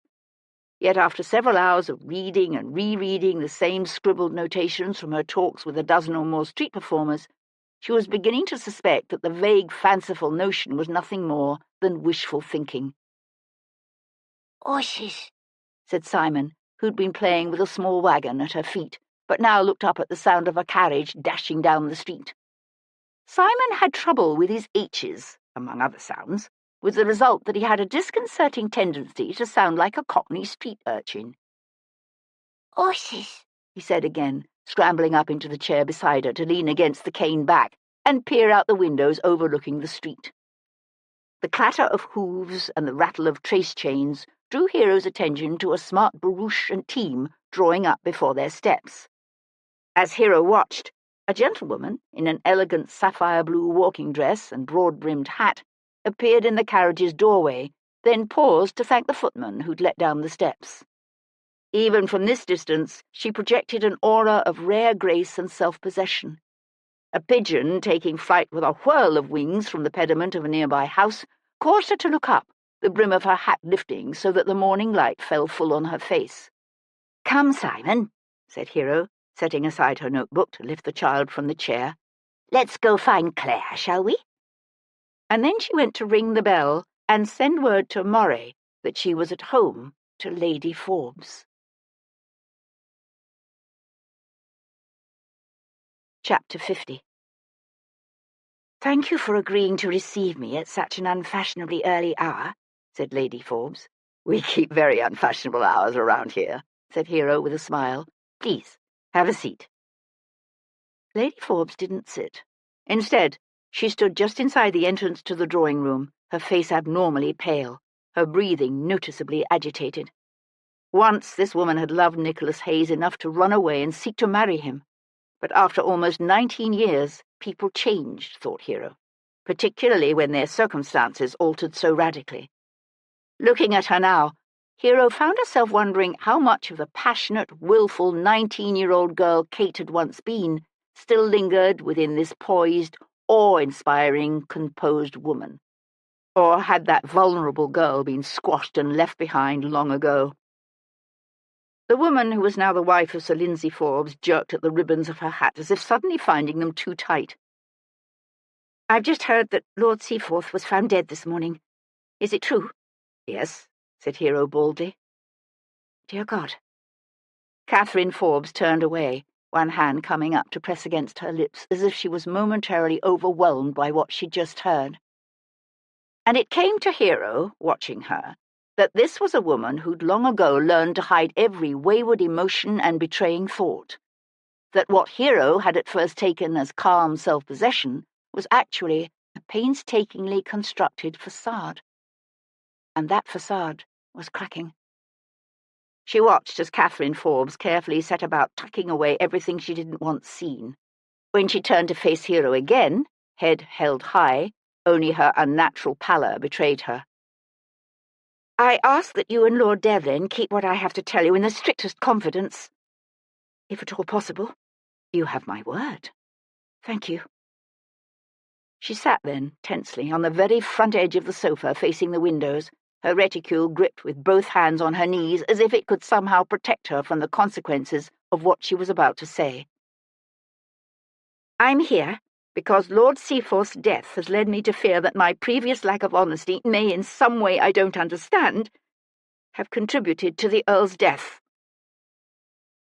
Yet after several hours of reading and rereading the same scribbled notations from her talks with a dozen or more street performers, she was beginning to suspect that the vague, fanciful notion was nothing more than wishful thinking. "Horses," said Simon, who'd been playing with a small wagon at her feet, but now looked up at the sound of a carriage dashing down the street. Simon had trouble with his H's, among other sounds, with the result that he had a disconcerting tendency to sound like a Cockney street urchin. "Horses," he said again, scrambling up into the chair beside her to lean against the cane back and peer out the windows overlooking the street. The clatter of hooves and the rattle of trace chains drew Hero's attention to a smart barouche and team drawing up before their steps. As Hero watched, a gentlewoman in an elegant sapphire-blue walking dress and broad-brimmed hat appeared in the carriage's doorway, then paused to thank the footman who'd let down the steps. Even from this distance, she projected an aura of rare grace and self-possession. A pigeon, taking flight with a whirl of wings from the pediment of a nearby house, caused her to look up, the brim of her hat lifting so that the morning light fell full on her face. "Come, Simon," said Hero, setting aside her notebook to lift the child from the chair. "Let's go find Claire, shall we?" And then she went to ring the bell and send word to Moray that she was at home to Lady Forbes. Chapter 50. "Thank you for agreeing to receive me at such an unfashionably early hour," said Lady Forbes. "We keep very unfashionable hours around here," said Hero with a smile. "Please, have a seat." Lady Forbes didn't sit. Instead, she stood just inside the entrance to the drawing-room, her face abnormally pale, her breathing noticeably agitated. Once this woman had loved Nicholas Hayes enough to run away and seek to marry him. But after almost 19 years, people changed, thought Hero, particularly when their circumstances altered so radically. Looking at her now, Hero found herself wondering how much of the passionate, willful 19-year-old girl Kate had once been still lingered within this poised, awe-inspiring, composed woman. Or had that vulnerable girl been squashed and left behind long ago? The woman, who was now the wife of Sir Lindsay Forbes, jerked at the ribbons of her hat as if suddenly finding them too tight. "I've just heard that Lord Seaforth was found dead this morning. Is it true?" "Yes," said Hero baldly. "Dear God." Catherine Forbes turned away, one hand coming up to press against her lips as if she was momentarily overwhelmed by what she'd just heard. And it came to Hero, watching her, that this was a woman who'd long ago learned to hide every wayward emotion and betraying thought, that what Hero had at first taken as calm self-possession was actually a painstakingly constructed facade. And that facade was cracking. She watched as Catherine Forbes carefully set about tucking away everything she didn't want seen. When she turned to face Hero again, head held high, only her unnatural pallor betrayed her. "I ask that you and Lord Devlin keep what I have to tell you in the strictest confidence, if at all possible." You have my word. Thank you. She sat then, tensely, on the very front edge of the sofa facing the windows, her reticule gripped with both hands on her knees as if it could somehow protect her from the consequences of what she was about to say. I'm here because Lord Seaforth's death has led me to fear that my previous lack of honesty may, in some way I don't understand, have contributed to the Earl's death.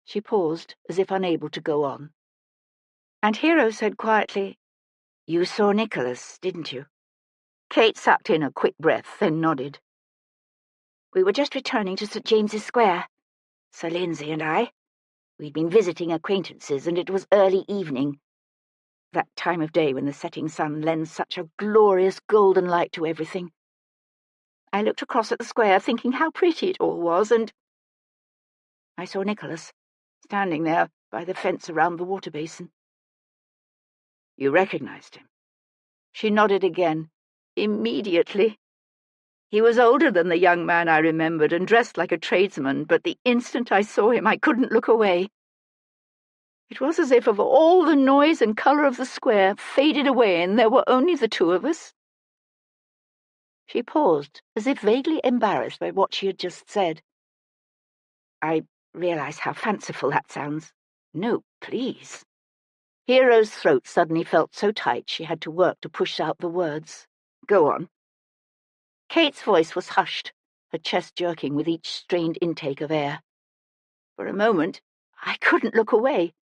She paused, as if unable to go on. And Hero said quietly, You saw Nicholas, didn't you? Kate sucked in a quick breath, then nodded. We were just returning to St. James's Square, Sir Lindsay and I. We'd been visiting acquaintances, and it was early evening, that time of day when the setting sun lends such a glorious golden light to everything. I looked across at the square, thinking how pretty it all was, and I saw Nicholas, standing there by the fence around the water basin. You recognized him? She nodded again. Immediately. He was older than the young man I remembered and dressed like a tradesman, but the instant I saw him I couldn't look away. It was as if of all the noise and colour of the square faded away and there were only the two of us. She paused, as if vaguely embarrassed by what she had just said. I realise how fanciful that sounds. No, please. Hero's throat suddenly felt so tight she had to work to push out the words. Go on. Kate's voice was hushed, her chest jerking with each strained intake of air. For a moment, I couldn't look away.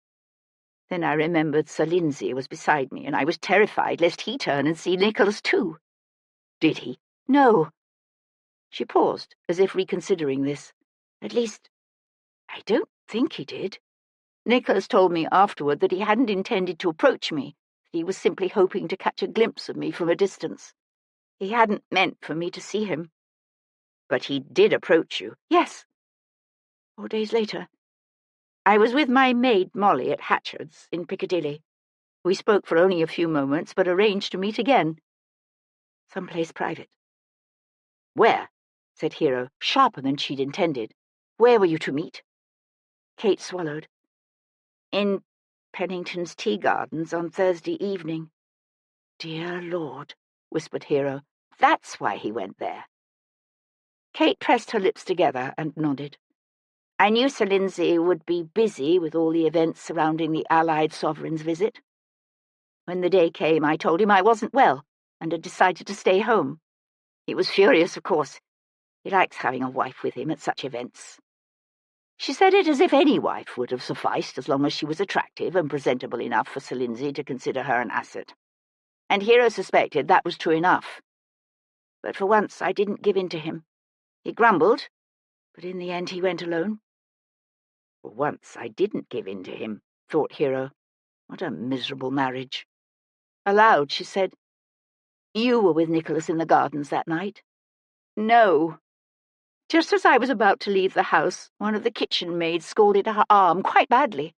Then I remembered Sir Lindsay was beside me, and I was terrified lest he turn and see Nicholas too. Did he? No. She paused, as if reconsidering this. At least, I don't think he did. Nicholas told me afterward that he hadn't intended to approach me, that he was simply hoping to catch a glimpse of me from a distance. He hadn't meant for me to see him. But he did approach you. Yes. 4 days later. I was with my maid Molly at Hatchard's in Piccadilly. We spoke for only a few moments, but arranged to meet again. Someplace private. Where? Said Hero, sharper than she'd intended. Where were you to meet? Kate swallowed. In Pennington's tea gardens on Thursday evening. Dear Lord, whispered Hero. That's why he went there. Kate pressed her lips together and nodded. I knew Sir Lindsay would be busy with all the events surrounding the Allied sovereign's visit. When the day came, I told him I wasn't well and had decided to stay home. He was furious, of course. He likes having a wife with him at such events. She said it as if any wife would have sufficed as long as she was attractive and presentable enough for Sir Lindsay to consider her an asset. And Hero suspected that was true enough. But for once I didn't give in to him. He grumbled, but in the end he went alone. For once I didn't give in to him, thought Hero. What a miserable marriage. Aloud she said, You were with Nicholas in the gardens that night? No. Just as I was about to leave the house, one of the kitchen maids scalded her arm quite badly.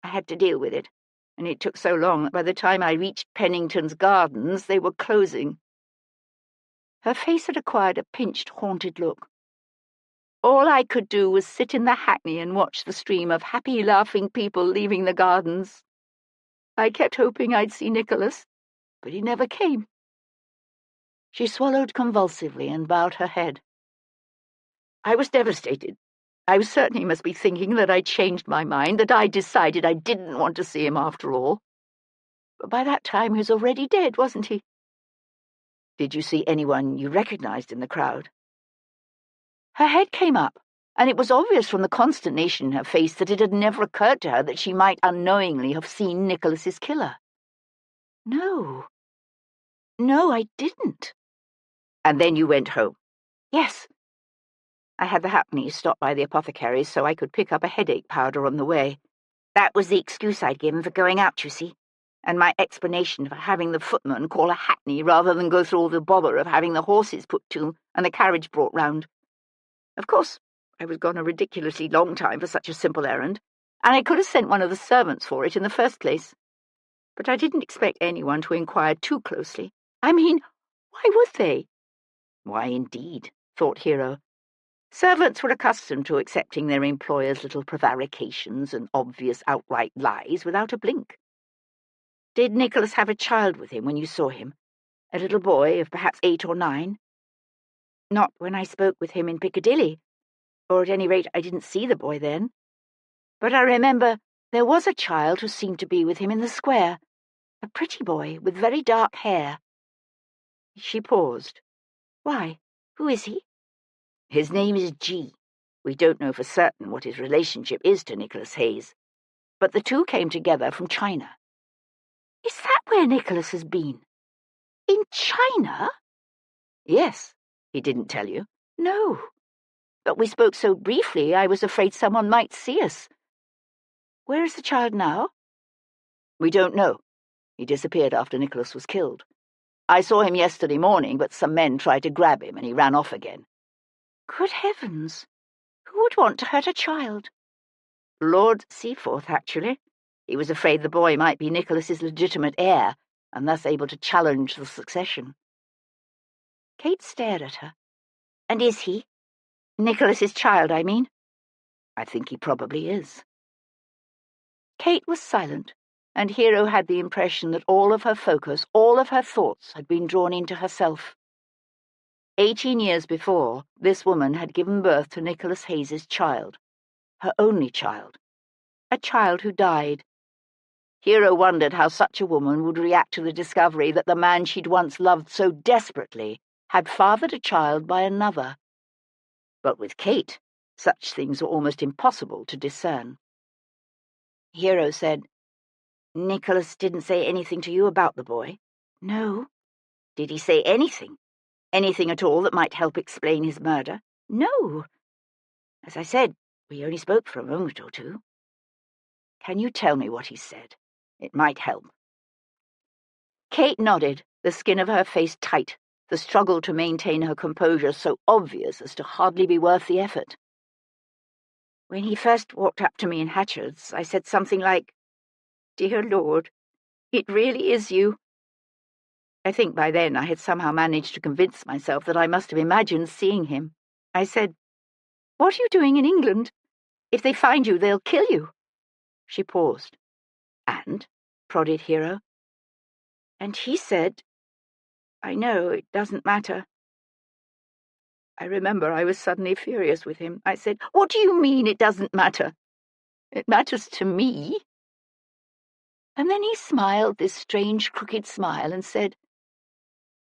I had to deal with it, and it took so long that by the time I reached Pennington's gardens, they were closing. Her face had acquired a pinched, haunted look. All I could do was sit in the hackney and watch the stream of happy, laughing people leaving the gardens. I kept hoping I'd see Nicholas, but he never came. She swallowed convulsively and bowed her head. I was devastated. I certainly must be thinking that I'd changed my mind, that I'd decided I didn't want to see him after all. But by that time he was already dead, wasn't he? Did you see anyone you recognized in the crowd? Her head came up, and it was obvious from the consternation in her face that it had never occurred to her that she might unknowingly have seen Nicholas's killer. No, I didn't. And then you went home? Yes. I had the hackney stop by the apothecary's so I could pick up a headache powder on the way. That was the excuse I'd given for going out, you see, and my explanation for having the footman call a hackney rather than go through all the bother of having the horses put to and the carriage brought round. Of course, I was gone a ridiculously long time for such a simple errand, and I could have sent one of the servants for it in the first place. But I didn't expect anyone to inquire too closely. I mean, why would they? Why, indeed, thought Hero. Servants were accustomed to accepting their employers' little prevarications and obvious outright lies without a blink. Did Nicholas have a child with him when you saw him? A little boy of perhaps 8 or 9? Not when I spoke with him in Piccadilly, or at any rate I didn't see the boy then. But I remember there was a child who seemed to be with him in the square, a pretty boy with very dark hair. She paused. Why, who is he? His name is G. We don't know for certain what his relationship is to Nicholas Hayes, but the two came together from China. Is that where Nicholas has been? In China? Yes. He didn't tell you? No. But we spoke so briefly I was afraid someone might see us. Where is the child now? We don't know. He disappeared after Nicholas was killed. I saw him yesterday morning, but some men tried to grab him and he ran off again. Good heavens! Who would want to hurt a child? Lord Seaforth, actually. He was afraid the boy might be Nicholas's legitimate heir, and thus able to challenge the succession. Kate stared at her. And is he? Nicholas's child, I mean. I think he probably is. Kate was silent, and Hero had the impression that all of her focus, all of her thoughts, had been drawn into herself. 18 years before, this woman had given birth to Nicholas Hayes's child, her only child, a child who died. Hero wondered how such a woman would react to the discovery that the man she'd once loved so desperately had fathered a child by another. But with Kate, such things were almost impossible to discern. Hero said, Nicholas didn't say anything to you about the boy? No. Did he say anything? Anything at all that might help explain his murder? No. As I said, we only spoke for a moment or two. Can you tell me what he said? It might help. Kate nodded, the skin of her face tight, the struggle to maintain her composure so obvious as to hardly be worth the effort. When he first walked up to me in Hatchard's, I said something like, Dear Lord, it really is you. I think by then I had somehow managed to convince myself that I must have imagined seeing him. I said, What are you doing in England? If they find you, they'll kill you. She paused. And? Prodded Hero. And he said, I know, it doesn't matter. I remember I was suddenly furious with him. I said, What do you mean it doesn't matter? It matters to me. And then he smiled this strange, crooked smile and said,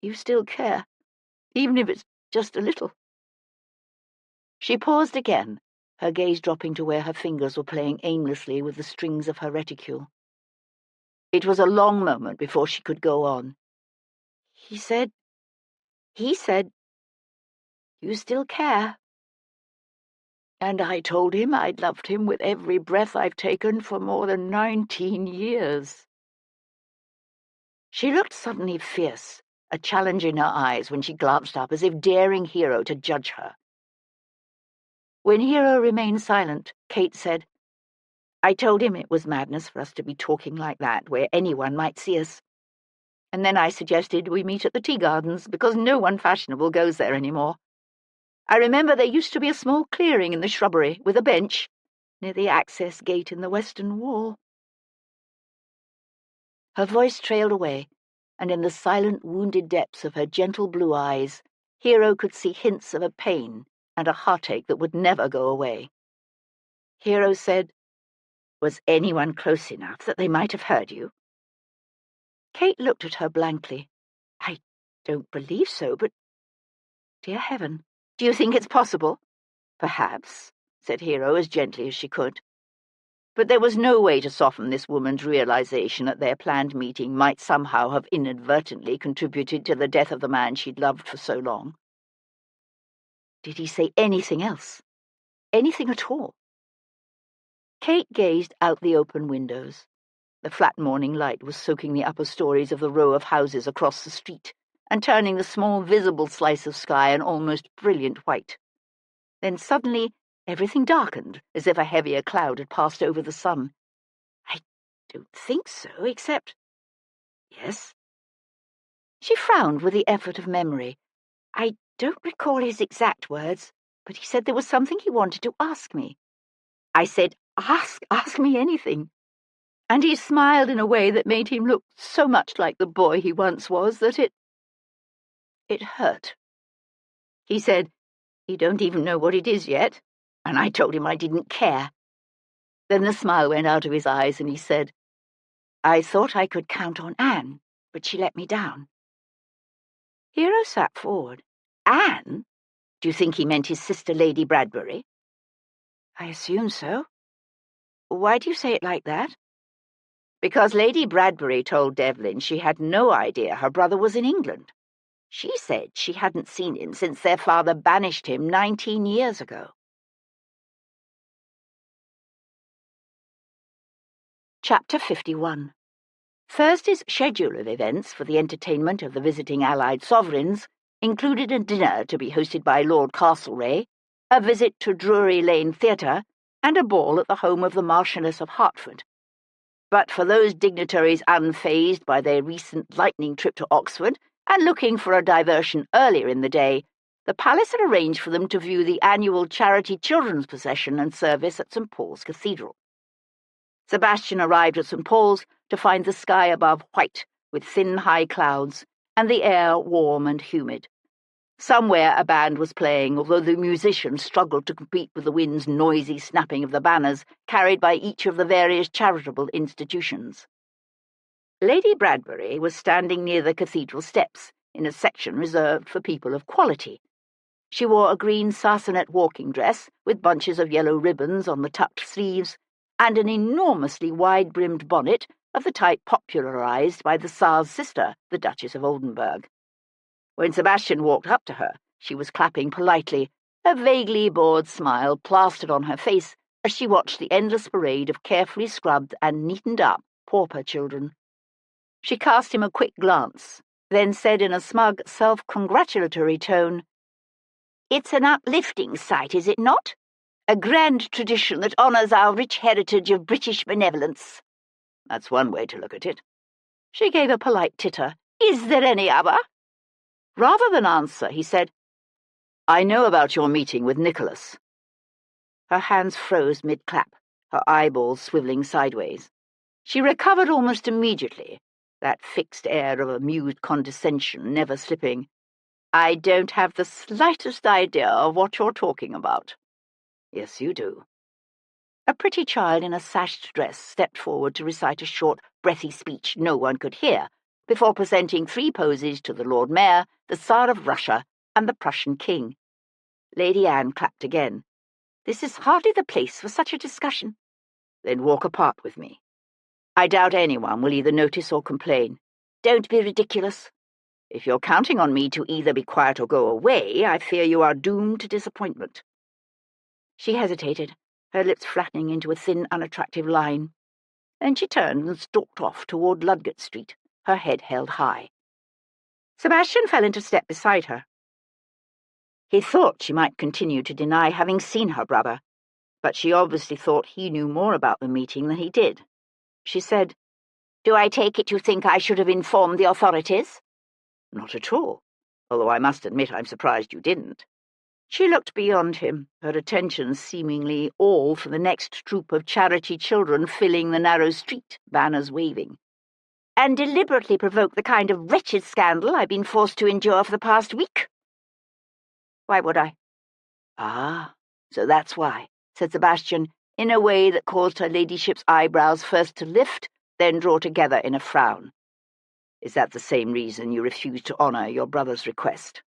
You still care, even if it's just a little. She paused again, her gaze dropping to where her fingers were playing aimlessly with the strings of her reticule. It was a long moment before she could go on. He said, You still care. And I told him I'd loved him with every breath I've taken for more than 19 years. She looked suddenly fierce, a challenge in her eyes when she glanced up as if daring Hero to judge her. When Hero remained silent, Kate said, I told him it was madness for us to be talking like that, where anyone might see us. And then I suggested we meet at the tea gardens, because no one fashionable goes there anymore. I remember there used to be a small clearing in the shrubbery, with a bench, near the access gate in the western wall. Her voice trailed away, and in the silent, wounded depths of her gentle blue eyes, Hero could see hints of a pain and a heartache that would never go away. Hero said, Was anyone close enough that they might have heard you? Kate looked at her blankly. I don't believe so, but... Dear heaven, do you think it's possible? Perhaps, said Hero as gently as she could. But there was no way to soften this woman's realization that their planned meeting might somehow have inadvertently contributed to the death of the man she'd loved for so long. Did he say anything else? Anything at all? Kate gazed out the open windows. The flat morning light was soaking the upper stories of the row of houses across the street and turning the small visible slice of sky an almost brilliant white. Then suddenly everything darkened, as if a heavier cloud had passed over the sun. I don't think so, except... Yes? She frowned with the effort of memory. I don't recall his exact words, but he said there was something he wanted to ask me. I said, ask me anything. And he smiled in a way that made him look so much like the boy he once was that it hurt. He said, "You don't even know what it is yet," and I told him I didn't care. Then the smile went out of his eyes and he said, "I thought I could count on Anne, but she let me down." Hero sat forward. "Anne? Do you think he meant his sister Lady Bradbury?" "I assume so. Why do you say it like that?" "Because Lady Bradbury told Devlin she had no idea her brother was in England. She said she hadn't seen him since their father banished him 19 years ago. Chapter 51. Thursday's schedule of events for the entertainment of the visiting Allied sovereigns included a dinner to be hosted by Lord Castlereagh, a visit to Drury Lane Theatre, and a ball at the home of the Marchioness of Hertford. But for those dignitaries unfazed by their recent lightning trip to Oxford and looking for a diversion earlier in the day, the palace had arranged for them to view the annual charity children's procession and service at St. Paul's Cathedral. Sebastian arrived at St. Paul's to find the sky above white with thin high clouds and the air warm and humid. Somewhere a band was playing, although the musicians struggled to compete with the wind's noisy snapping of the banners carried by each of the various charitable institutions. Lady Bradbury was standing near the cathedral steps, in a section reserved for people of quality. She wore a green sarcenet walking dress with bunches of yellow ribbons on the tucked sleeves and an enormously wide-brimmed bonnet of the type popularized by the Tsar's sister, the Duchess of Oldenburg. When Sebastian walked up to her, she was clapping politely, a vaguely bored smile plastered on her face as she watched the endless parade of carefully scrubbed and neatened-up pauper children. She cast him a quick glance, then said in a smug, self-congratulatory tone, "It's an uplifting sight, is it not? A grand tradition that honours our rich heritage of British benevolence." "That's one way to look at it." She gave a polite titter. "Is there any other?" Rather than answer, he said, "I know about your meeting with Nicholas." Her hands froze mid-clap, her eyeballs swivelling sideways. She recovered almost immediately, that fixed air of amused condescension never slipping. "I don't have the slightest idea of what you're talking about." "Yes, you do." A pretty child in a sashed dress stepped forward to recite a short, breathy speech no one could hear, before presenting 3 poses to the Lord Mayor, the Tsar of Russia, and the Prussian King. Lady Anne clapped again. "This is hardly the place for such a discussion." "Then walk apart with me. I doubt anyone will either notice or complain." "Don't be ridiculous." "If you're counting on me to either be quiet or go away, I fear you are doomed to disappointment." She hesitated, her lips flattening into a thin, unattractive line. Then she turned and stalked off toward Ludgate Street, her head held high. Sebastian fell into step beside her. He thought she might continue to deny having seen her brother, but she obviously thought he knew more about the meeting than he did. She said, "Do I take it you think I should have informed the authorities?" "Not at all, although I must admit I'm surprised you didn't." She looked beyond him, her attention seemingly all for the next troop of charity children filling the narrow street, banners waving. "And deliberately provoke the kind of wretched scandal I've been forced to endure for the past week?" "Why would I?" "Ah, so that's why," said Sebastian, in a way that caused her ladyship's eyebrows first to lift, then draw together in a frown. "Is that the same reason you refused to honour your brother's request?"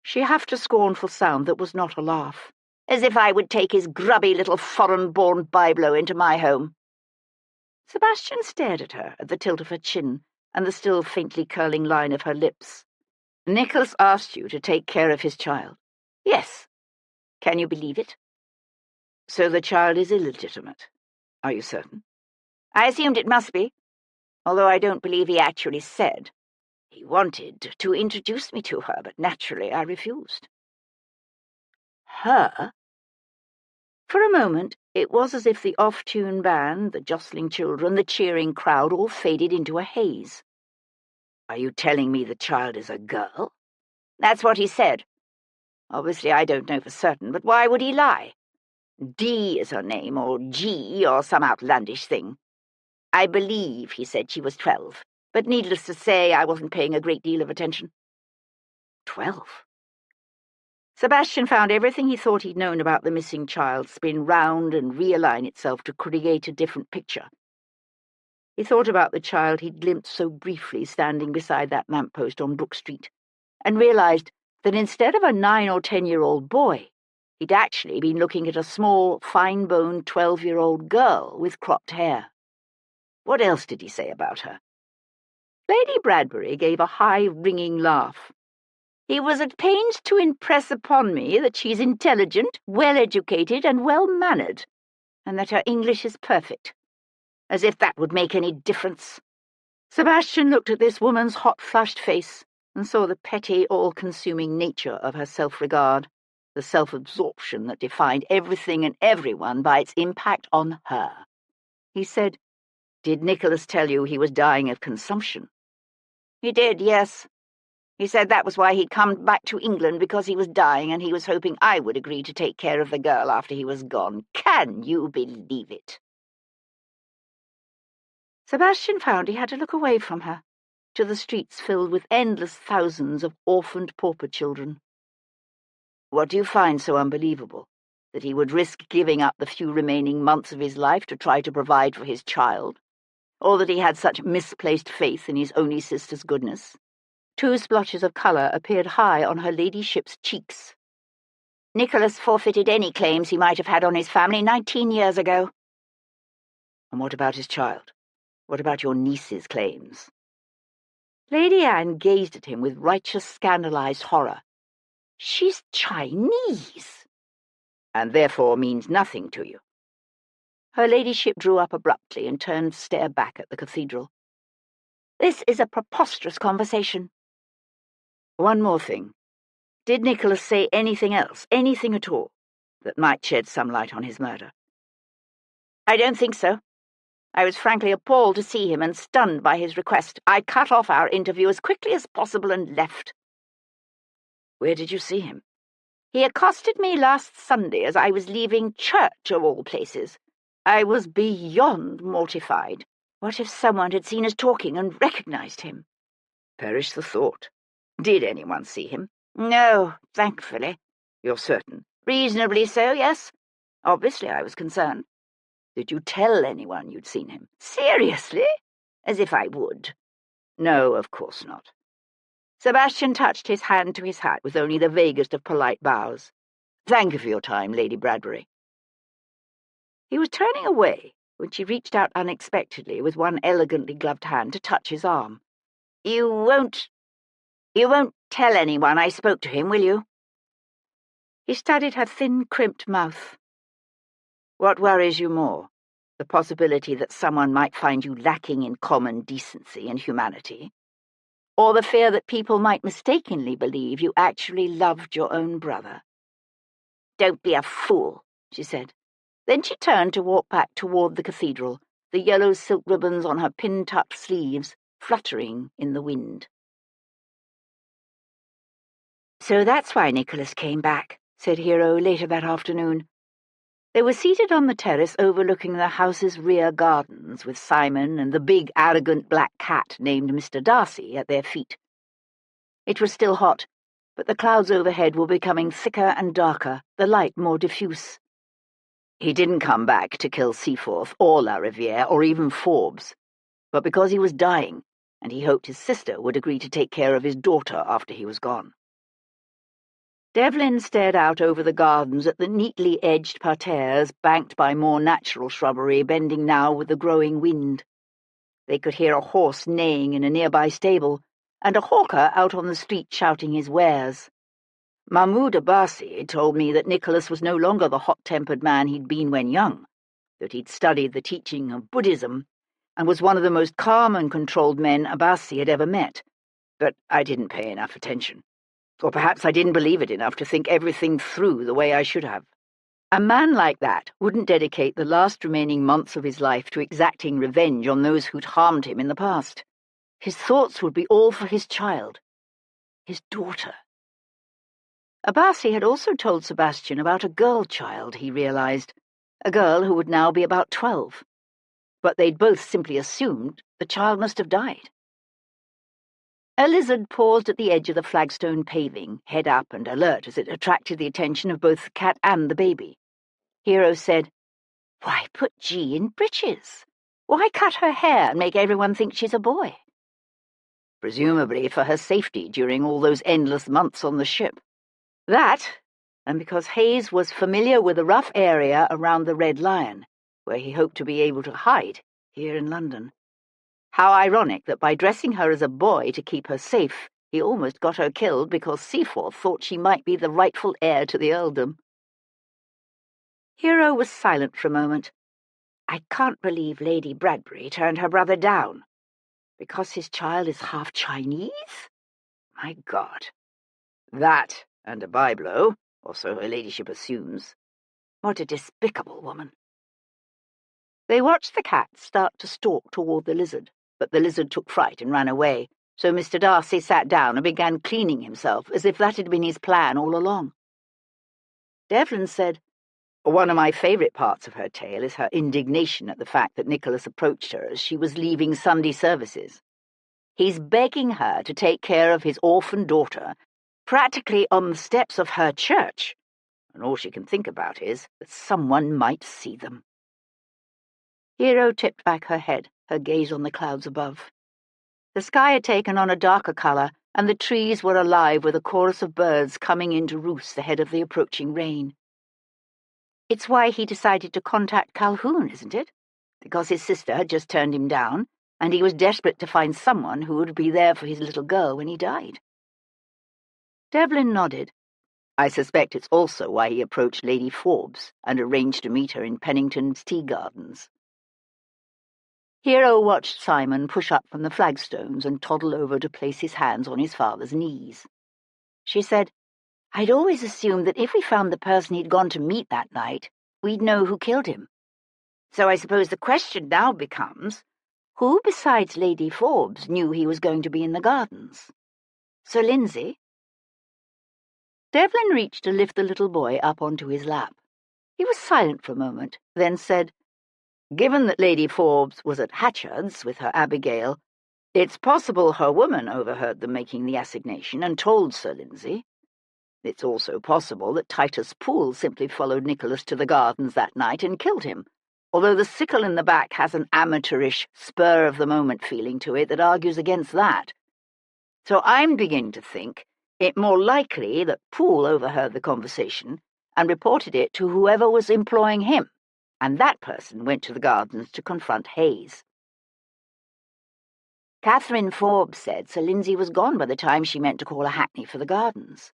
She huffed a scornful sound that was not a laugh. "As if I would take his grubby little foreign-born byblow into my home." Sebastian stared at her, at the tilt of her chin, and the still faintly curling line of her lips. "Nicholas asked you to take care of his child." "Yes." "Can you believe it?" "So the child is illegitimate. Are you certain?" "I assumed it must be, although I don't believe he actually said. He wanted to introduce me to her, but naturally I refused." "Her?" For a moment, it was as if the off-tune band, the jostling children, the cheering crowd all faded into a haze. "Are you telling me the child is a girl?" "That's what he said." Obviously, I don't know for certain, but why would he lie? D is her name, or G, or some outlandish thing. I believe he said she was 12, but needless to say, I wasn't paying a great deal of attention. 12? Sebastian found everything he thought he'd known about the missing child spin round and realign itself to create a different picture. He thought about the child he'd glimpsed so briefly standing beside that lamppost on Brook Street, and realized that instead of a 9 or 10-year-old boy, he'd actually been looking at a small, fine-boned 12-year-old girl with cropped hair. What else did he say about her? Lady Bradbury gave a high, ringing laugh. He was at pains to impress upon me that she's intelligent, well-educated, and well-mannered, and that her English is perfect. As if that would make any difference. Sebastian looked at this woman's hot-flushed face and saw the petty, all-consuming nature of her self-regard, the self-absorption that defined everything and everyone by its impact on her. He said, "Did Nicholas tell you he was dying of consumption?" "He did, yes. He said that was why he'd come back to England, because he was dying and he was hoping I would agree to take care of the girl after he was gone. Can you believe it?" Sebastian found he had to look away from her, to the streets filled with endless thousands of orphaned pauper children. "What do you find so unbelievable? That he would risk giving up the few remaining months of his life to try to provide for his child? Or that he had such misplaced faith in his only sister's goodness?" 2 splotches of colour appeared high on her ladyship's cheeks. "Nicholas forfeited any claims he might have had on his family 19 years ago. "And what about his child? What about your niece's claims?" Lady Anne gazed at him with righteous, scandalized horror. "She's Chinese." "And therefore means nothing to you." Her ladyship drew up abruptly and turned to stare back at the cathedral. "This is a preposterous conversation." "One more thing. Did Nicholas say anything else, anything at all, that might shed some light on his murder?" "I don't think so. I was frankly appalled to see him and stunned by his request. I cut off our interview as quickly as possible and left." "Where did you see him?" "He accosted me last Sunday as I was leaving church, of all places. I was beyond mortified. What if someone had seen us talking and recognized him?" "Perish the thought. Did anyone see him?" "No, thankfully." "You're certain?" "Reasonably so, yes. Obviously I was concerned." "Did you tell anyone you'd seen him?" "Seriously? As if I would." "No, of course not." Sebastian touched his hand to his hat with only the vaguest of polite bows. "Thank you for your time, Lady Bradbury." He was turning away when she reached out unexpectedly with one elegantly gloved hand to touch his arm. You won't tell anyone I spoke to him, will you?" He studied her thin, crimped mouth. "What worries you more? The possibility that someone might find you lacking in common decency and humanity? Or the fear that people might mistakenly believe you actually loved your own brother?" "Don't be a fool," she said. Then she turned to walk back toward the cathedral, the yellow silk ribbons on her pin-tucked sleeves fluttering in the wind. "So that's why Nicholas came back," said Hero later that afternoon. They were seated on the terrace overlooking the house's rear gardens, with Simon and the big, arrogant black cat named Mr. Darcy at their feet. It was still hot, but the clouds overhead were becoming thicker and darker, the light more diffuse. "He didn't come back to kill Seaforth or La Riviere or even Forbes, but because he was dying, and he hoped his sister would agree to take care of his daughter after he was gone." Devlin stared out over the gardens at the neatly edged parterres banked by more natural shrubbery bending now with the growing wind. They could hear a horse neighing in a nearby stable, and a hawker out on the street shouting his wares. "Mahmoud Abbasi told me that Nicholas was no longer the hot-tempered man he'd been when young, that he'd studied the teaching of Buddhism, and was one of the most calm and controlled men Abbasi had ever met, but I didn't pay enough attention. Or perhaps I didn't believe it enough to think everything through the way I should have. A man like that wouldn't dedicate the last remaining months of his life to exacting revenge on those who'd harmed him in the past. His thoughts would be all for his child, his daughter." Abasi had also told Sebastian about a girl child, he realized, a girl who would now be about 12. But they'd both simply assumed the child must have died. A lizard paused at the edge of the flagstone paving, head up and alert as it attracted the attention of both the cat and the baby. Hero said, "Why put G in breeches? Why cut her hair and make everyone think she's a boy?" "Presumably for her safety during all those endless months on the ship. That, and because Hayes was familiar with a rough area around the Red Lion, where he hoped to be able to hide here in London. How ironic that by dressing her as a boy to keep her safe, he almost got her killed because Seaforth thought she might be the rightful heir to the earldom." Hero was silent for a moment. "I can't believe Lady Bradbury turned her brother down. Because his child is half Chinese? My God. That, and a byblow, or so her ladyship assumes. What a despicable woman." They watched the cat start to stalk toward the lizard, but the lizard took fright and ran away, so Mr. Darcy sat down and began cleaning himself, as if that had been his plan all along. Devlin said, "One of my favourite parts of her tale is her indignation at the fact that Nicholas approached her as she was leaving Sunday services. He's begging her to take care of his orphan daughter, practically on the steps of her church, and all she can think about is that someone might see them." Hero tipped back her head, her gaze on the clouds above. The sky had taken on a darker colour, and the trees were alive with a chorus of birds coming in to roost ahead of the approaching rain. "It's why he decided to contact Calhoun, isn't it? Because his sister had just turned him down, and he was desperate to find someone who would be there for his little girl when he died." Devlin nodded. "I suspect it's also why he approached Lady Forbes and arranged to meet her in Pennington's tea gardens." Hero watched Simon push up from the flagstones and toddle over to place his hands on his father's knees. She said, "I'd always assumed that if we found the person he'd gone to meet that night, we'd know who killed him. So I suppose the question now becomes, who besides Lady Forbes knew he was going to be in the gardens? Sir Lindsay?" Devlin reached to lift the little boy up onto his lap. He was silent for a moment, then said, "Given that Lady Forbes was at Hatchard's with her Abigail, it's possible her woman overheard them making the assignation and told Sir Lindsay. It's also possible that Titus Poole simply followed Nicholas to the gardens that night and killed him, although the sickle in the back has an amateurish, spur-of-the-moment feeling to it that argues against that. So I'm beginning to think it more likely that Poole overheard the conversation and reported it to whoever was employing him, and that person went to the gardens to confront Hayes. Catherine Forbes said Sir Lindsay was gone by the time she meant to call a hackney for the gardens.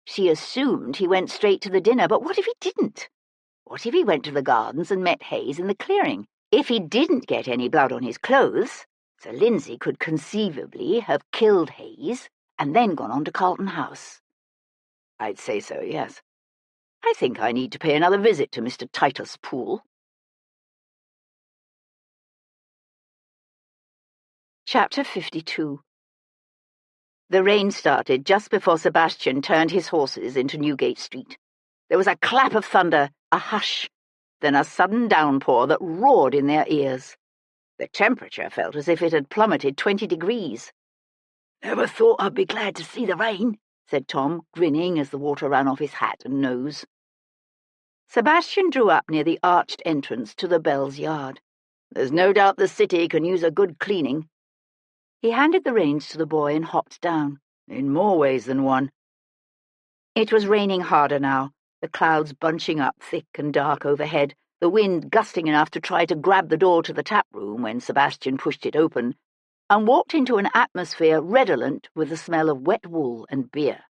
She assumed he went straight to the dinner, but what if he didn't? What if he went to the gardens and met Hayes in the clearing? If he didn't get any blood on his clothes, Sir Lindsay could conceivably have killed Hayes and then gone on to Carlton House. I'd say so, yes. I think I need to pay another visit to Mr. Titus Poole." Chapter 52. The rain started just before Sebastian turned his horses into Newgate Street. There was a clap of thunder, a hush, then a sudden downpour that roared in their ears. The temperature felt as if it had plummeted 20 degrees. "Never thought I'd be glad to see the rain," said Tom, grinning as the water ran off his hat and nose. Sebastian drew up near the arched entrance to the Bell's yard. "There's no doubt the city can use a good cleaning." He handed the reins to the boy and hopped down, in more ways than one. It was raining harder now, the clouds bunching up thick and dark overhead, the wind gusting enough to try to grab the door to the tap room when Sebastian pushed it open, and walked into an atmosphere redolent with the smell of wet wool and beer.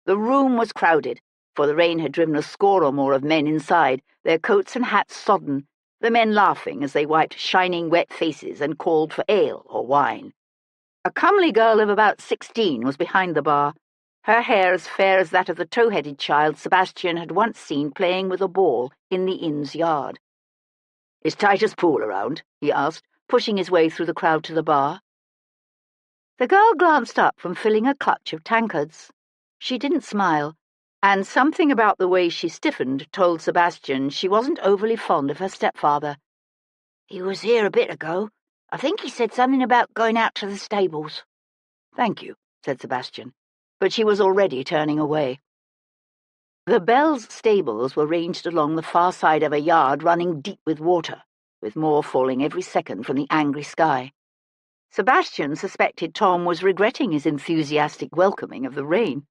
The room was crowded, for the rain had driven a score or more of men inside, their coats and hats sodden, the men laughing as they wiped shining wet faces and called for ale or wine. A comely girl of about 16 was behind the bar, her hair as fair as that of the tow-headed child Sebastian had once seen playing with a ball in the inn's yard. "Is Titus Poole around?" he asked, pushing his way through the crowd to the bar. The girl glanced up from filling a clutch of tankards. She didn't smile, and something about the way she stiffened told Sebastian she wasn't overly fond of her stepfather. "He was here a bit ago. I think he said something about going out to the stables." "Thank you," said Sebastian, but she was already turning away. The Bells' stables were ranged along the far side of a yard running deep with water, with more falling every second from the angry sky. Sebastian suspected Tom was regretting his enthusiastic welcoming of the rain.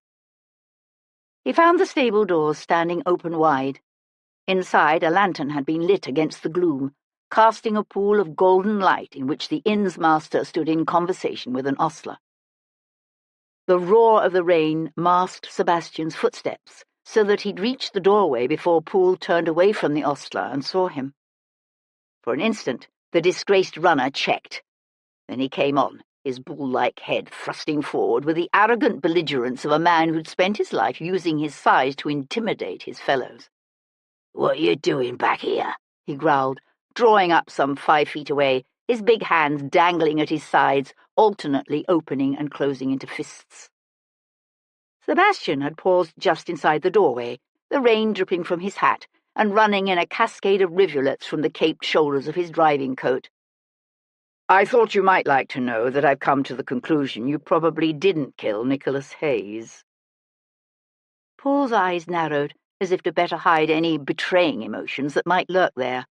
He found the stable doors standing open wide. Inside, a lantern had been lit against the gloom, casting a pool of golden light in which the inn's master stood in conversation with an ostler. The roar of the rain masked Sebastian's footsteps, so that he'd reached the doorway before Poole turned away from the ostler and saw him. For an instant, the disgraced runner checked. Then he came on, his bull-like head thrusting forward with the arrogant belligerence of a man who'd spent his life using his size to intimidate his fellows. "What are you doing back here?" he growled, drawing up some 5 feet away, his big hands dangling at his sides, alternately opening and closing into fists. Sebastian had paused just inside the doorway, the rain dripping from his hat and running in a cascade of rivulets from the caped shoulders of his driving coat. "I thought you might like to know that I've come to the conclusion you probably didn't kill Nicholas Hayes." Poole's eyes narrowed, as if to better hide any betraying emotions that might lurk there.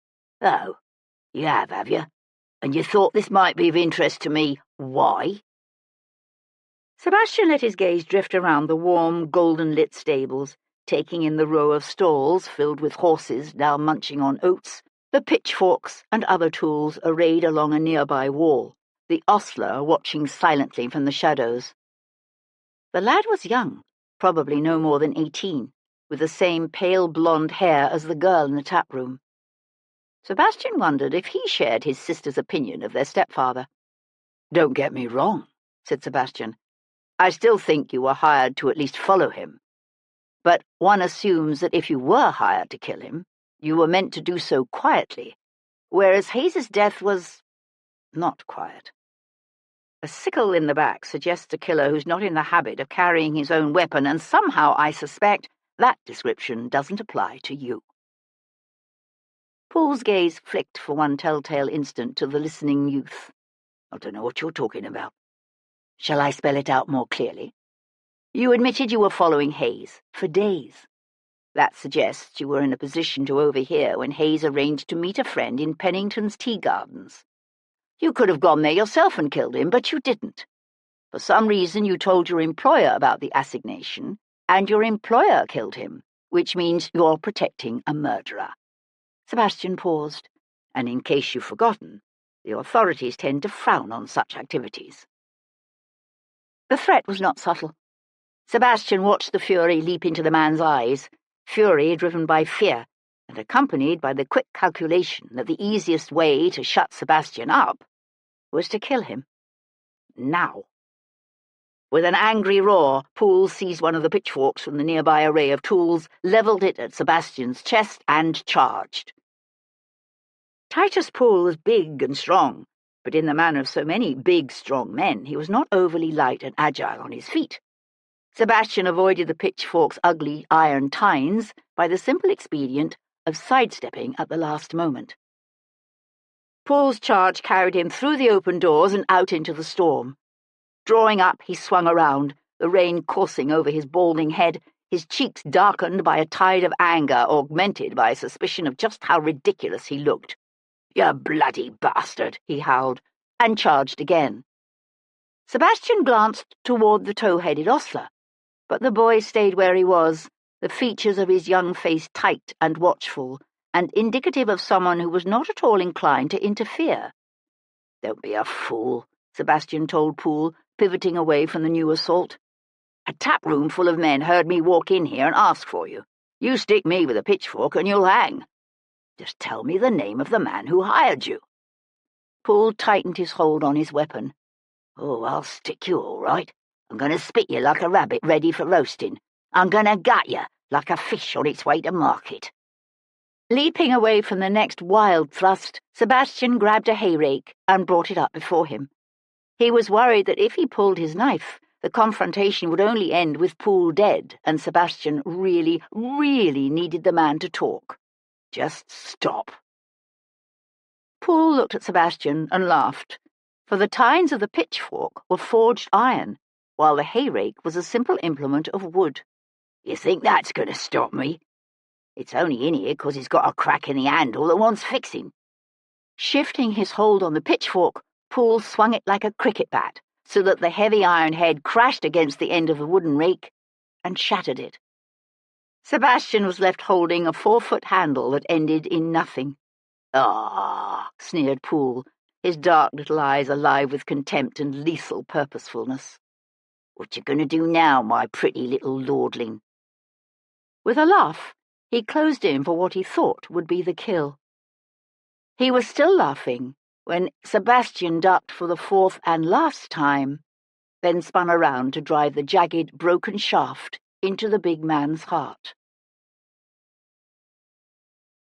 "Oh, you have you? And you thought this might be of interest to me. Why?" Sebastian let his gaze drift around the warm, golden-lit stables, taking in the row of stalls filled with horses now munching on oats, the pitchforks and other tools arrayed along a nearby wall, the ostler watching silently from the shadows. The lad was young, probably no more than 18, with the same pale blonde hair as the girl in the tap-room. Sebastian wondered if he shared his sister's opinion of their stepfather. "Don't get me wrong," said Sebastian. "I still think you were hired to at least follow him. But one assumes that if you were hired to kill him, you were meant to do so quietly, whereas Hayes's death was not quiet. A sickle in the back suggests a killer who's not in the habit of carrying his own weapon, and somehow I suspect that description doesn't apply to you." Poole's gaze flicked for one telltale instant to the listening youth. "I don't know what you're talking about." "Shall I spell it out more clearly? You admitted you were following Hayes for days. That suggests you were in a position to overhear when Hayes arranged to meet a friend in Pennington's tea gardens. You could have gone there yourself and killed him, but you didn't. For some reason you told your employer about the assignation, and your employer killed him, which means you're protecting a murderer." Sebastian paused, and in case you've forgotten, the authorities tend to frown on such activities. The threat was not subtle. Sebastian watched the fury leap into the man's eyes, fury driven by fear, and accompanied by the quick calculation that the easiest way to shut Sebastian up was to kill him. Now. With an angry roar, Poole seized one of the pitchforks from the nearby array of tools, levelled it at Sebastian's chest, and charged. Titus Poole was big and strong, but in the manner of so many big, strong men, he was not overly light and agile on his feet. Sebastian avoided the pitchfork's ugly iron tines by the simple expedient of sidestepping at the last moment. Poole's charge carried him through the open doors and out into the storm. Drawing up, he swung around, the rain coursing over his balding head, his cheeks darkened by a tide of anger augmented by a suspicion of just how ridiculous he looked. "You bloody bastard!" he howled, and charged again. Sebastian glanced toward the tow-headed ostler, but the boy stayed where he was, the features of his young face tight and watchful, and indicative of someone who was not at all inclined to interfere. "Don't be a fool," Sebastian told Poole, pivoting away from the new assault. "A tap-room full of men heard me walk in here and ask for you. You stick me with a pitchfork and you'll hang. Just tell me the name of the man who hired you." Poole tightened his hold on his weapon. "Oh, I'll stick you all right. I'm going to spit you like a rabbit ready for roasting. I'm going to gut you like a fish on its way to market." Leaping away from the next wild thrust, Sebastian grabbed a hay rake and brought it up before him. He was worried that if he pulled his knife, the confrontation would only end with Poole dead, and Sebastian really, really needed the man to talk. Just stop. Poole looked at Sebastian and laughed, for the tines of the pitchfork were forged iron, while the hay-rake was a simple implement of wood. You think that's going to stop me? It's only in here 'cause it's got a crack in the handle that wants fixing. Shifting his hold on the pitchfork, Poole swung it like a cricket bat, so that the heavy iron head crashed against the end of the wooden rake and shattered it. Sebastian was left holding a 4-foot handle that ended in nothing. "Ah," sneered Poole, his dark little eyes alive with contempt and lethal purposefulness. "What you going to do now, my pretty little lordling?" With a laugh, he closed in for what he thought would be the kill. He was still laughing when Sebastian ducked for the 4th and last time, then spun around to drive the jagged, broken shaft into the big man's heart.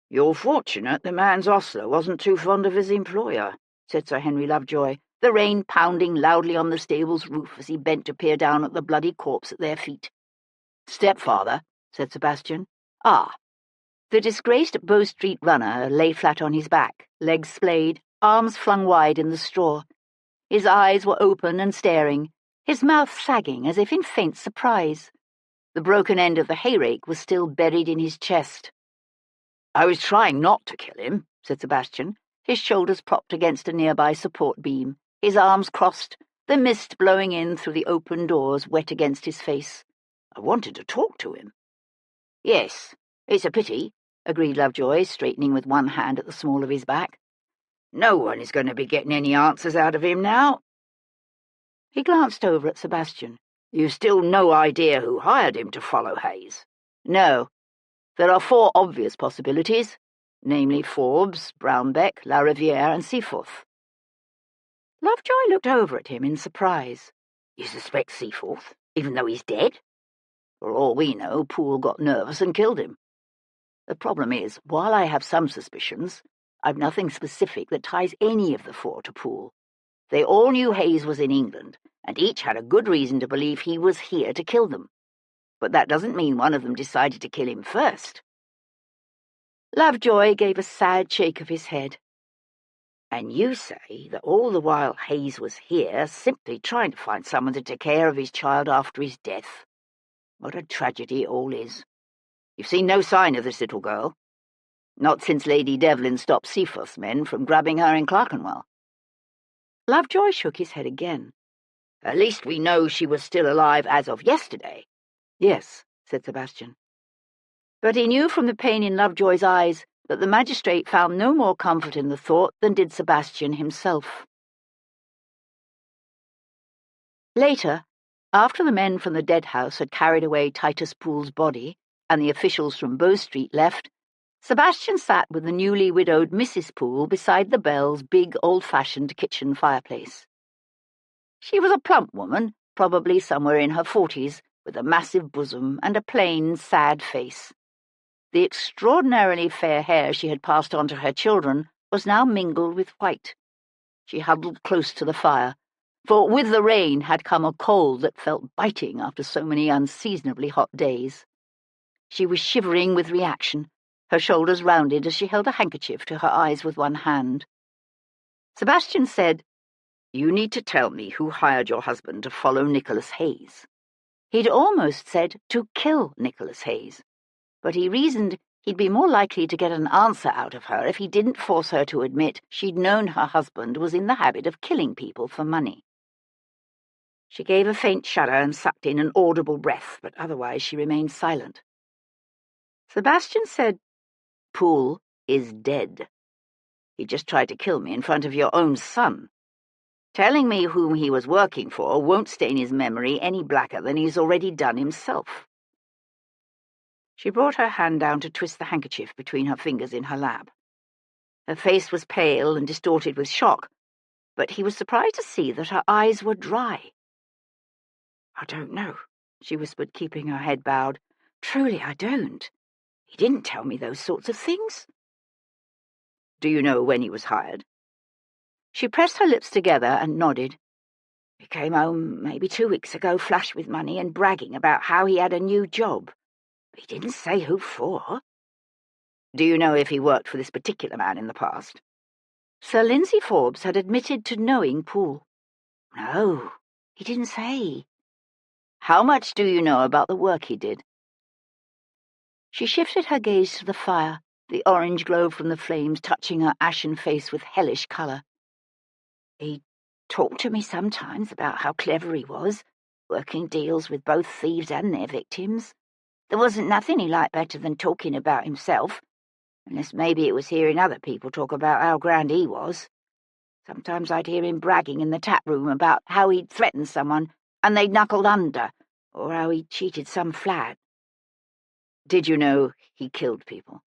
"You're fortunate the man's ostler wasn't too fond of his employer," said Sir Henry Lovejoy, the rain pounding loudly on the stable's roof as he bent to peer down at the bloody corpse at their feet. "Stepfather," said Sebastian. "Ah." The disgraced Bow Street runner lay flat on his back, legs splayed, arms flung wide in the straw. His eyes were open and staring, his mouth sagging as if in faint surprise. The broken end of the hay-rake was still buried in his chest. "I was trying not to kill him," said Sebastian, his shoulders propped against a nearby support beam, his arms crossed, the mist blowing in through the open doors wet against his face. "I wanted to talk to him." "Yes, it's a pity," agreed Lovejoy, straightening with one hand at the small of his back. "No one is going to be getting any answers out of him now." He glanced over at Sebastian. "You've still no idea who hired him to follow Hayes?" "No. There are 4 obvious possibilities, namely Forbes, Brownbeck, La Riviere, and Seaforth." Lovejoy looked over at him in surprise. "You suspect Seaforth, even though he's dead?" "For all we know, Poole got nervous and killed him. The problem is, while I have some suspicions, I've nothing specific that ties any of the 4 to Poole. They all knew Hayes was in England, and each had a good reason to believe he was here to kill them. But that doesn't mean one of them decided to kill him first." Lovejoy gave a sad shake of his head. "And you say that all the while Hayes was here, simply trying to find someone to take care of his child after his death. What a tragedy it all is. You've seen no sign of this little girl? Not since Lady Devlin stopped Seaforth's men from grabbing her in Clerkenwell?" Lovejoy shook his head again. "At least we know she was still alive as of yesterday." "Yes," said Sebastian. But he knew from the pain in Lovejoy's eyes that the magistrate found no more comfort in the thought than did Sebastian himself. Later, after the men from the dead house had carried away Titus Poole's body, and the officials from Bow Street left, Sebastian sat with the newly widowed Mrs. Poole beside the Bell's big old-fashioned kitchen fireplace. She was a plump woman, probably somewhere in her 40s, with a massive bosom and a plain, sad face. The extraordinarily fair hair she had passed on to her children was now mingled with white. She huddled close to the fire, for with the rain had come a cold that felt biting after so many unseasonably hot days. She was shivering with reaction, her shoulders rounded as she held a handkerchief to her eyes with one hand. Sebastian said, "You need to tell me who hired your husband to follow Nicholas Hayes." He'd almost said to kill Nicholas Hayes, but he reasoned he'd be more likely to get an answer out of her if he didn't force her to admit she'd known her husband was in the habit of killing people for money. She gave a faint shudder and sucked in an audible breath, but otherwise she remained silent. Sebastian said, "Poole is dead. He just tried to kill me in front of your own son. Telling me whom he was working for won't stain his memory any blacker than he's already done himself." She brought her hand down to twist the handkerchief between her fingers in her lap. Her face was pale and distorted with shock, but he was surprised to see that her eyes were dry. "I don't know," she whispered, keeping her head bowed. "Truly, I don't. He didn't tell me those sorts of things." "Do you know when he was hired?" She pressed her lips together and nodded. He came home maybe 2 weeks ago, flush with money and bragging about how he had a new job. But he didn't say who for. Do you know if he worked for this particular man in the past? Sir Lindsay Forbes had admitted to knowing Poole. No, he didn't say. How much do you know about the work he did? She shifted her gaze to the fire, the orange glow from the flames touching her ashen face with hellish colour. He talked to me sometimes about how clever he was, working deals with both thieves and their victims. There wasn't nothing he liked better than talking about himself, unless maybe it was hearing other people talk about how grand he was. Sometimes I'd hear him bragging in the tap room about how he'd threatened someone and they'd knuckled under, or how he'd cheated some flat. Did you know he killed people?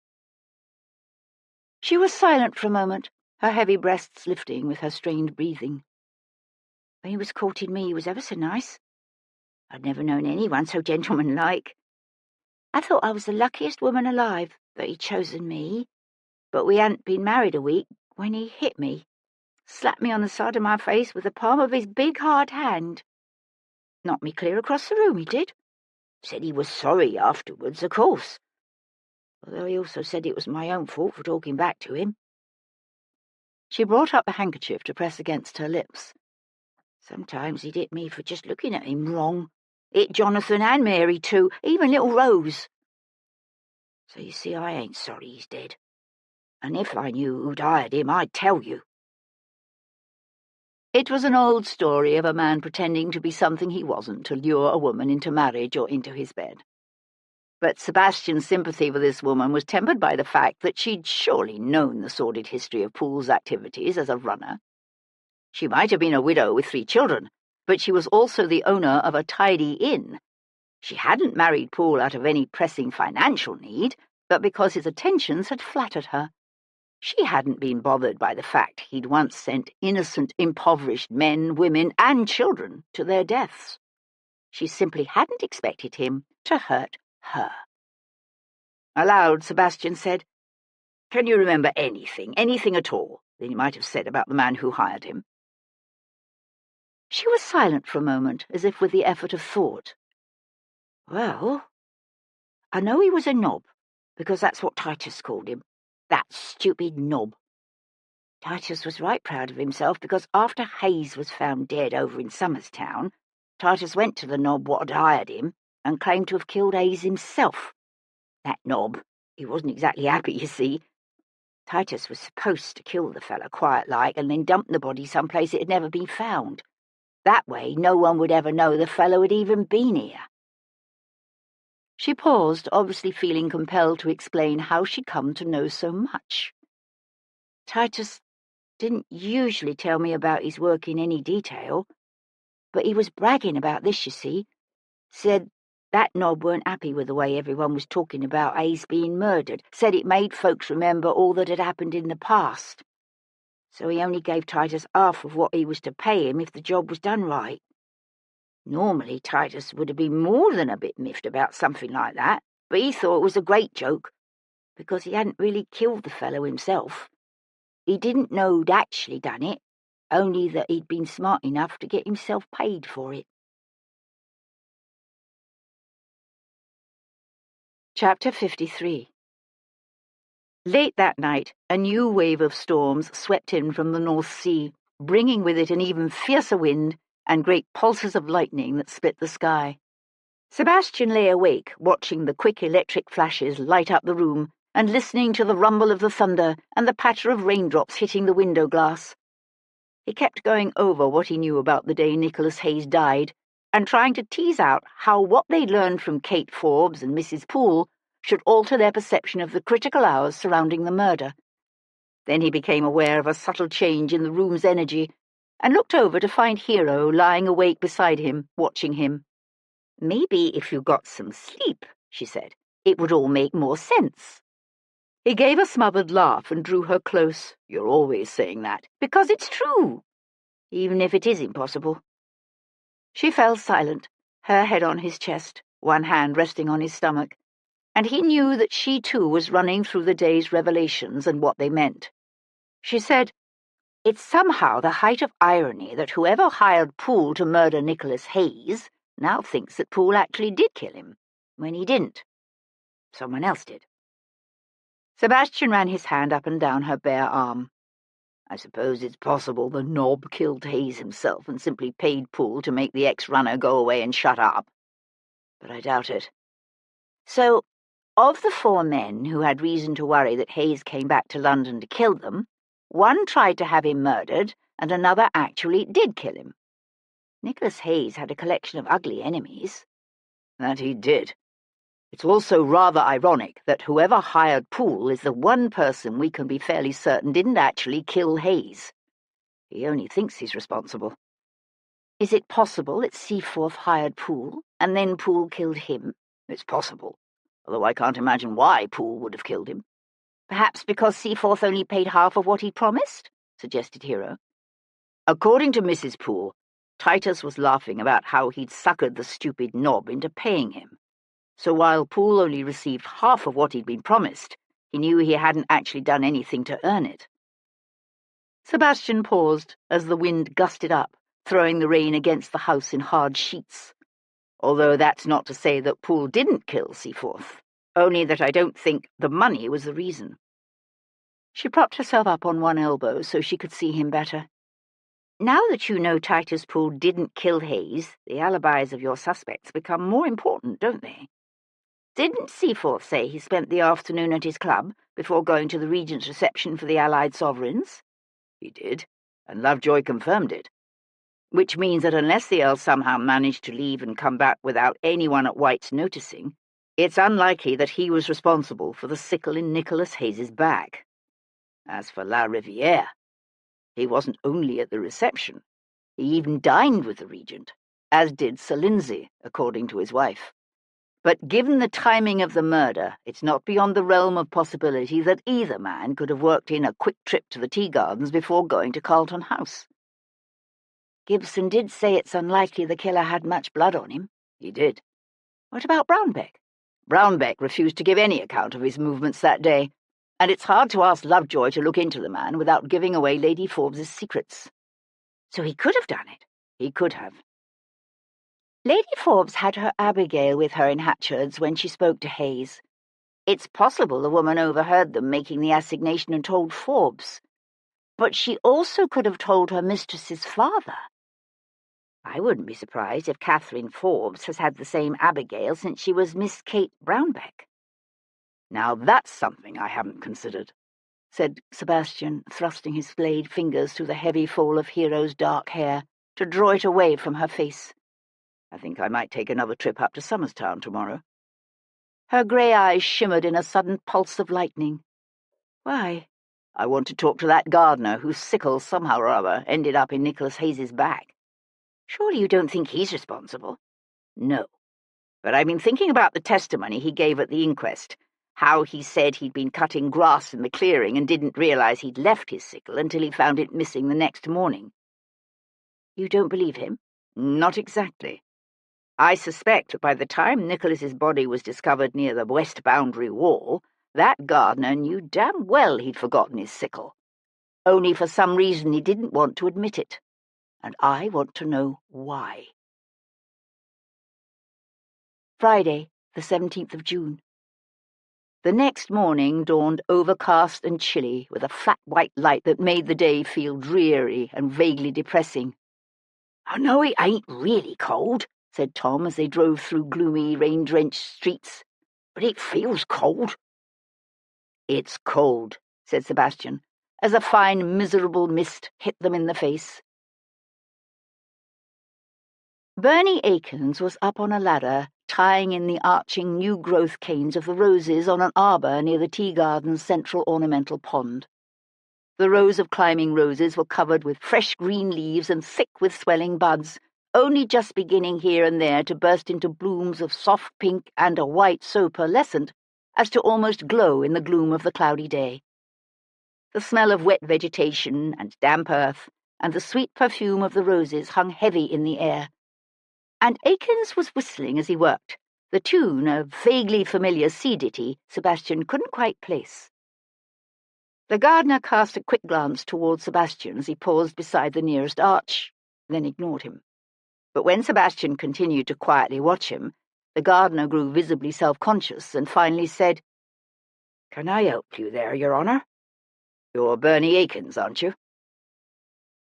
She was silent for a moment, her heavy breasts lifting with her strained breathing. When he was courting me, he was ever so nice. I'd never known anyone so gentlemanlike. I thought I was the luckiest woman alive that he'd chosen me, but we hadn't been married a week when he hit me, slapped me on the side of my face with the palm of his big hard hand. Knocked me clear across the room, he did. Said he was sorry afterwards, of course, although he also said it was my own fault for talking back to him. She brought up the handkerchief to press against her lips. Sometimes he'd hit me for just looking at him wrong. Hit Jonathan and Mary too, even little Rose. So you see, I ain't sorry he's dead. And if I knew who'd hired him, I'd tell you. It was an old story of a man pretending to be something he wasn't to lure a woman into marriage or into his bed. But Sebastian's sympathy for this woman was tempered by the fact that she'd surely known the sordid history of Poole's activities as a runner. She might have been a widow with 3 children, but she was also the owner of a tidy inn. She hadn't married Poole out of any pressing financial need, but because his attentions had flattered her. She hadn't been bothered by the fact he'd once sent innocent, impoverished men, women, and children to their deaths. She simply hadn't expected him to hurt her. Aloud, Sebastian said, "Can you remember anything at all, that he might have said about the man who hired him?" She was silent for a moment, as if with the effort of thought. Well, I know he was a knob, because that's what Titus called him. That stupid knob. Titus was right proud of himself, because after Hayes was found dead over in Somerstown, Titus went to the knob what had hired him and claimed to have killed Hayes himself. That knob, he wasn't exactly happy, you see. Titus was supposed to kill the fella quiet-like and then dump the body someplace it had never been found. That way no one would ever know the fellow had even been here. She paused, obviously feeling compelled to explain how she'd come to know so much. Titus didn't usually tell me about his work in any detail, but he was bragging about this, you see. Said that knob weren't happy with the way everyone was talking about Hayes being murdered. Said it made folks remember all that had happened in the past. So he only gave Titus half of what he was to pay him if the job was done right. Normally Titus would have been more than a bit miffed about something like that, but he thought it was a great joke, because he hadn't really killed the fellow himself. He didn't know who'd actually done it, only that he'd been smart enough to get himself paid for it. Chapter 53. Late that night, a new wave of storms swept in from the North Sea, bringing with it an even fiercer wind and great pulses of lightning that split the sky. Sebastian lay awake, watching the quick electric flashes light up the room and listening to the rumble of the thunder and the patter of raindrops hitting the window glass. He kept going over what he knew about the day Nicholas Hayes died and trying to tease out how what they'd learned from Kate Forbes and Mrs. Poole should alter their perception of the critical hours surrounding the murder. Then he became aware of a subtle change in the room's energy and looked over to find Hero lying awake beside him, watching him. "Maybe if you got some sleep," she said, "it would all make more sense." He gave a smothered laugh and drew her close. "You're always saying that." "Because it's true, even if it is impossible." She fell silent, her head on his chest, one hand resting on his stomach, and he knew that she too was running through the day's revelations and what they meant. She said, It's somehow the height of irony that whoever hired Poole to murder Nicholas Hayes now thinks that Poole actually did kill him, when he didn't. Someone else did. Sebastian ran his hand up and down her bare arm. I suppose it's possible the knob killed Hayes himself and simply paid Poole to make the ex-runner go away and shut up. But I doubt it. So, of the 4 men who had reason to worry that Hayes came back to London to kill them, one tried to have him murdered, and another actually did kill him. Nicholas Hayes had a collection of ugly enemies. That he did. It's also rather ironic that whoever hired Poole is the one person we can be fairly certain didn't actually kill Hayes. He only thinks he's responsible. Is it possible that Seaforth hired Poole, and then Poole killed him? It's possible, although I can't imagine why Poole would have killed him. Perhaps because Seaforth only paid half of what he promised, suggested Hero. According to Mrs. Poole, Titus was laughing about how he'd suckered the stupid knob into paying him. So while Poole only received half of what he'd been promised, he knew he hadn't actually done anything to earn it. Sebastian paused as the wind gusted up, throwing the rain against the house in hard sheets. Although that's not to say that Poole didn't kill Seaforth, only that I don't think the money was the reason. She propped herself up on one elbow so she could see him better. Now that you know Titus Poole didn't kill Hayes, the alibis of your suspects become more important, don't they? Didn't Seaforth say he spent the afternoon at his club before going to the Regent's reception for the Allied sovereigns? He did, and Lovejoy confirmed it. Which means that unless the Earl somehow managed to leave and come back without anyone at White's noticing, it's unlikely that he was responsible for the sickle in Nicholas Hayes's back. As for La Riviere, he wasn't only at the reception, he even dined with the Regent, as did Sir Lindsay, according to his wife. But given the timing of the murder, it's not beyond the realm of possibility that either man could have worked in a quick trip to the tea gardens before going to Carlton House. Gibson did say it's unlikely the killer had much blood on him. He did. What about Brownbeck? Brownbeck refused to give any account of his movements that day, and it's hard to ask Lovejoy to look into the man without giving away Lady Forbes's secrets. So he could have done it. He could have. Lady Forbes had her Abigail with her in Hatchards when she spoke to Hayes. It's possible the woman overheard them making the assignation and told Forbes. But she also could have told her mistress's father. I wouldn't be surprised if Catherine Forbes has had the same Abigail since she was Miss Kate Brownbeck. Now that's something I haven't considered, said Sebastian, thrusting his flayed fingers through the heavy fall of Hero's dark hair to draw it away from her face. I think I might take another trip up to Somerstown tomorrow. Her grey eyes shimmered in a sudden pulse of lightning. Why? I want to talk to that gardener whose sickle somehow or other ended up in Nicholas Hayes's back. Surely you don't think he's responsible? No. But I've been thinking about the testimony he gave at the inquest, how he said he'd been cutting grass in the clearing and didn't realise he'd left his sickle until he found it missing the next morning. You don't believe him? Not exactly. I suspect that by the time Nicholas's body was discovered near the west boundary wall, that gardener knew damn well he'd forgotten his sickle. Only for some reason he didn't want to admit it. And I want to know why. Friday, the 17th of June. The next morning dawned overcast and chilly, with a flat white light that made the day feel dreary and vaguely depressing. I know it ain't really cold, said Tom as they drove through gloomy, rain-drenched streets, but it feels cold. It's cold, said Sebastian, as a fine, miserable mist hit them in the face. Bernie Akins was up on a ladder, tying in the arching new-growth canes of the roses on an arbour near the tea garden's central ornamental pond. The rows of climbing roses were covered with fresh green leaves and thick with swelling buds, only just beginning here and there to burst into blooms of soft pink and a white so pearlescent as to almost glow in the gloom of the cloudy day. The smell of wet vegetation and damp earth and the sweet perfume of the roses hung heavy in the air, and Akins was whistling as he worked, the tune, a vaguely familiar sea ditty Sebastian couldn't quite place. The gardener cast a quick glance towards Sebastian as he paused beside the nearest arch, then ignored him. But when Sebastian continued to quietly watch him, the gardener grew visibly self-conscious and finally said, "Can I help you there, Your Honour? You're Bernie Aikens, aren't you?"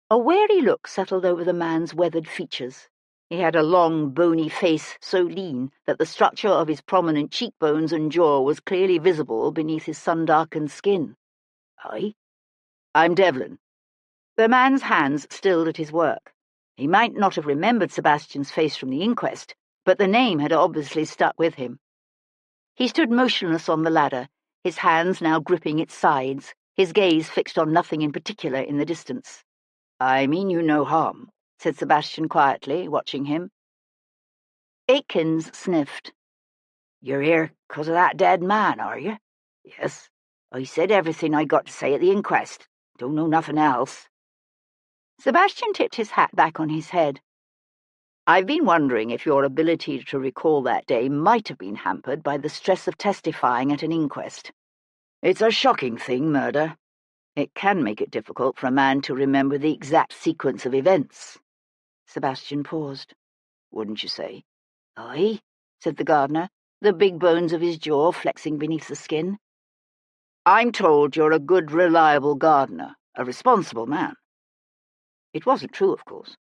A wary look settled over the man's weathered features. He had a long, bony face so lean that the structure of his prominent cheekbones and jaw was clearly visible beneath his sun-darkened skin. "Aye? I'm Devlin." The man's hands stilled at his work. He might not have remembered Sebastian's face from the inquest, but the name had obviously stuck with him. He stood motionless on the ladder, his hands now gripping its sides, his gaze fixed on nothing in particular in the distance. "I mean you no harm," said Sebastian quietly, watching him. Aikens sniffed. "You're here 'cause of that dead man, are you?" "Yes. I said everything I got to say at the inquest. Don't know nothing else." Sebastian tipped his hat back on his head. "I've been wondering if your ability to recall that day might have been hampered by the stress of testifying at an inquest. It's a shocking thing, murder. It can make it difficult for a man to remember the exact sequence of events." Sebastian paused. "Wouldn't you say?" "Aye," said the gardener, the big bones of his jaw flexing beneath the skin. "I'm told you're a good, reliable gardener, a responsible man." It wasn't true, of course.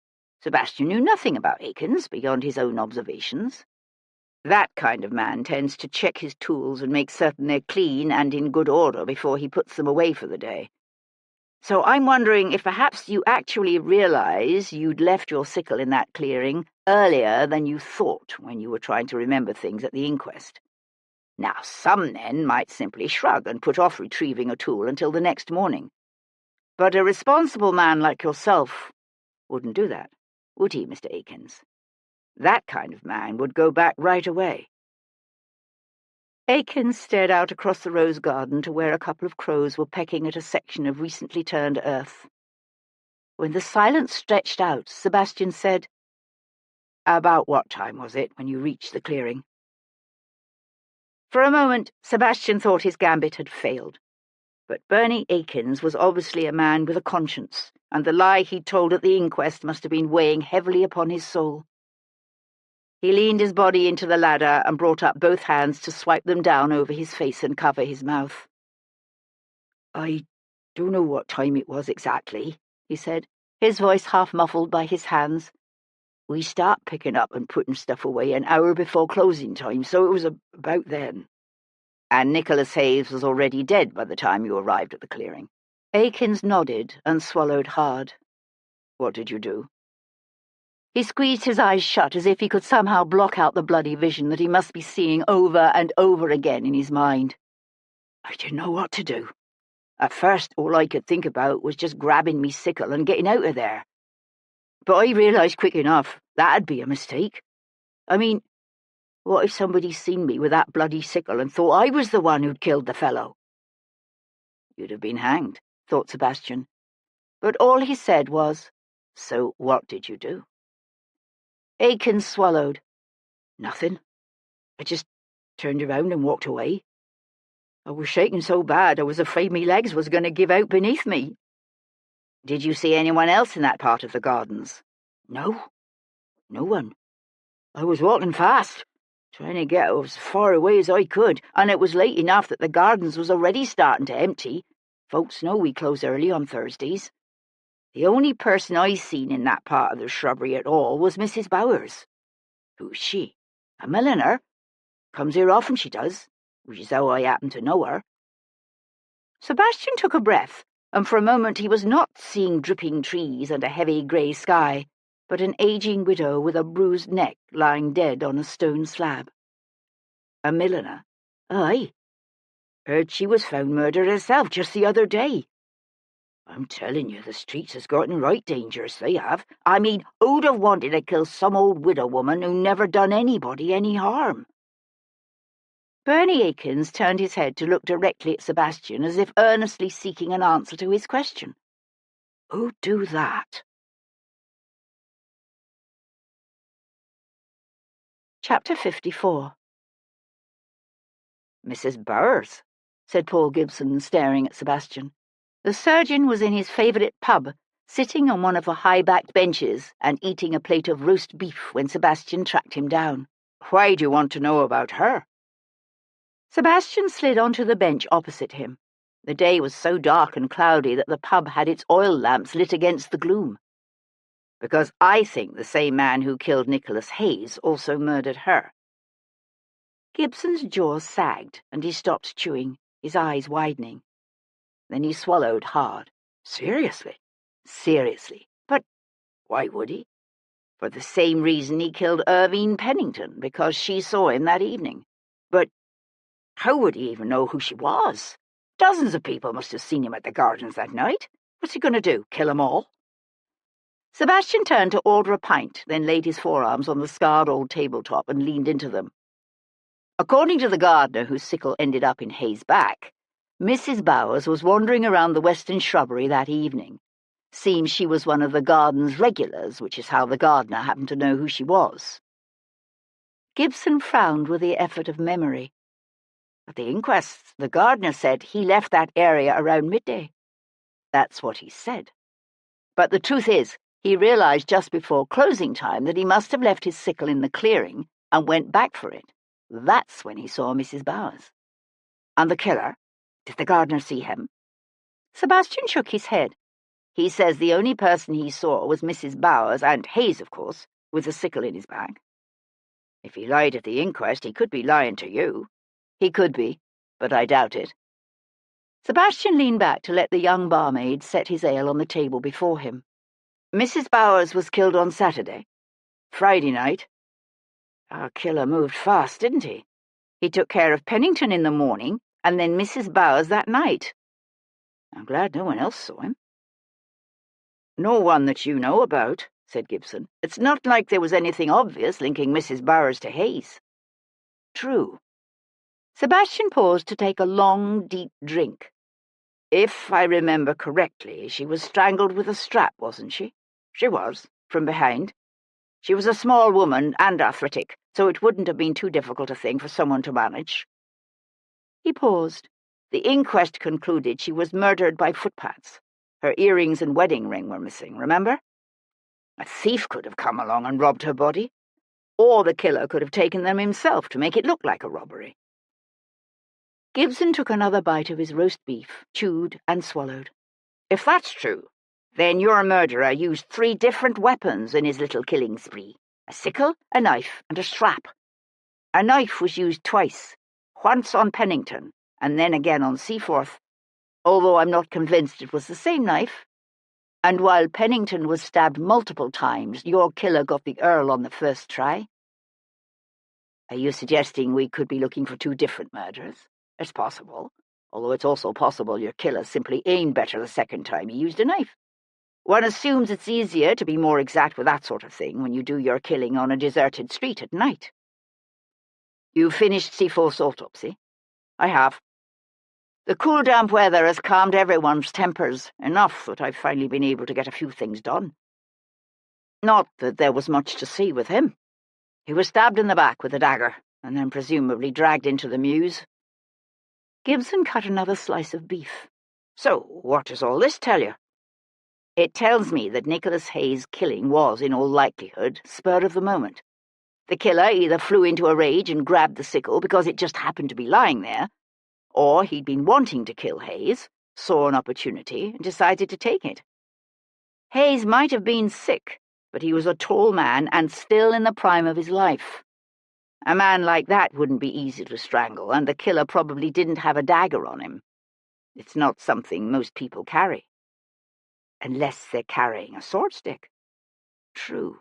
Sebastian knew nothing about Aikens beyond his own observations. That kind of man tends to check his tools and make certain they're clean and in good order before he puts them away for the day. So I'm wondering if perhaps you actually realize you'd left your sickle in that clearing earlier than you thought when you were trying to remember things at the inquest. Now, some men might simply shrug and put off retrieving a tool until the next morning. But a responsible man like yourself wouldn't do that, would he, Mr. Aikens? That kind of man would go back right away." Aikens stared out across the rose garden to where a couple of crows were pecking at a section of recently turned earth. When the silence stretched out, Sebastian said, "About what time was it when you reached the clearing?" For a moment, Sebastian thought his gambit had failed. But Bernie Aikens was obviously a man with a conscience, and the lie he'd told at the inquest must have been weighing heavily upon his soul. He leaned his body into the ladder and brought up both hands to swipe them down over his face and cover his mouth. "I don't know what time it was exactly," he said, his voice half-muffled by his hands. "We start picking up and putting stuff away an hour before closing time, so it was about then." "And Nicholas Hayes was already dead by the time you arrived at the clearing?" Aikens nodded and swallowed hard. "What did you do?" He squeezed his eyes shut as if he could somehow block out the bloody vision that he must be seeing over and over again in his mind. "I didn't know what to do. At first, all I could think about was just grabbing me sickle and getting out of there. But I realised quick enough that'd be a mistake. I mean, what if somebody'd seen me with that bloody sickle and thought I was the one who'd killed the fellow?" "You'd have been hanged," thought Sebastian. But all he said was, "So what did you do?" Aikens swallowed. "Nothing. I just turned around and walked away. I was shaking so bad I was afraid me legs was going to give out beneath me." "Did you see anyone else in that part of the gardens?" "No. No one. I was walking fast, trying to get as far away as I could, and it was late enough that the gardens was already starting to empty. Folks know we close early on Thursdays. The only person I seen in that part of the shrubbery at all was Mrs. Bowers." "Who's she?" "A milliner. Comes here often, she does, which is how I happen to know her." Sebastian took a breath, and for a moment he was not seeing dripping trees and a heavy grey sky, but an aging widow with a bruised neck lying dead on a stone slab. "A milliner?" "Aye. Heard she was found murdered herself just the other day. I'm telling you, the streets has gotten right dangerous, they have. I mean, who'd have wanted to kill some old widow woman who never done anybody any harm?" Bernie Aikens turned his head to look directly at Sebastian as if earnestly seeking an answer to his question. "Who'd do that?" Chapter 54. "Mrs. Bowers," said Paul Gibson, staring at Sebastian. The surgeon was in his favourite pub, sitting on one of the high-backed benches and eating a plate of roast beef when Sebastian tracked him down. Why do you want to know about her? Sebastian slid onto the bench opposite him. The day was so dark and cloudy that the pub had its oil lamps lit against the gloom. Because I think the same man who killed Nicholas Hayes also murdered her. Gibson's jaws sagged, and he stopped chewing, his eyes widening. Then he swallowed hard. Seriously? Seriously. But why would he? For the same reason he killed Irvine Pennington, because she saw him that evening. But how would he even know who she was? Dozens of people must have seen him at the gardens that night. What's he going to do, kill them all? Sebastian turned to order a pint, then laid his forearms on the scarred old tabletop and leaned into them. According to the gardener whose sickle ended up in Hayes' back, Mrs. Bowers was wandering around the western shrubbery that evening. Seems she was one of the garden's regulars, which is how the gardener happened to know who she was. Gibson frowned with the effort of memory. At the inquest, the gardener said he left that area around midday. That's what he said. But the truth is, he realized just before closing time that he must have left his sickle in the clearing and went back for it. That's when he saw Mrs. Bowers. And the killer? Did the gardener see him? Sebastian shook his head. He says the only person he saw was Mrs. Bowers and Hayes, of course, with the sickle in his back. If he lied at the inquest, he could be lying to you. He could be, but I doubt it. Sebastian leaned back to let the young barmaid set his ale on the table before him. Mrs. Bowers was killed on Saturday. Friday night. Our killer moved fast, didn't he? He took care of Pennington in the morning, and then Mrs. Bowers that night. I'm glad no one else saw him. No one that you know about, said Gibson. It's not like there was anything obvious linking Mrs. Bowers to Hayes. True. Sebastian paused to take a long, deep drink. If I remember correctly, she was strangled with a strap, wasn't she? She was, from behind. She was a small woman and arthritic, so it wouldn't have been too difficult a thing for someone to manage. He paused. The inquest concluded she was murdered by footpads. Her earrings and wedding ring were missing, remember? A thief could have come along and robbed her body. Or the killer could have taken them himself to make it look like a robbery. Gibson took another bite of his roast beef, chewed and swallowed. If that's true, then your murderer used 3 different weapons in his little killing spree. A sickle, a knife, and a strap. A knife was used twice, once on Pennington, and then again on Seaforth, although I'm not convinced it was the same knife. And while Pennington was stabbed multiple times, your killer got the Earl on the first try. Are you suggesting we could be looking for 2 different murders? It's possible, although it's also possible your killer simply aimed better the second time he used a knife. One assumes it's easier to be more exact with that sort of thing when you do your killing on a deserted street at night. You finished Seaforth's autopsy? I have. The cool, damp weather has calmed everyone's tempers enough that I've finally been able to get a few things done. Not that there was much to see with him. He was stabbed in the back with a dagger, and then presumably dragged into the mews. Gibson cut another slice of beef. So, what does all this tell you? It tells me that Nicholas Hayes' killing was, in all likelihood, spur of the moment. The killer either flew into a rage and grabbed the sickle because it just happened to be lying there, or he'd been wanting to kill Hayes, saw an opportunity, and decided to take it. Hayes might have been sick, but he was a tall man and still in the prime of his life. A man like that wouldn't be easy to strangle, and the killer probably didn't have a dagger on him. It's not something most people carry. Unless they're carrying a sword stick. True.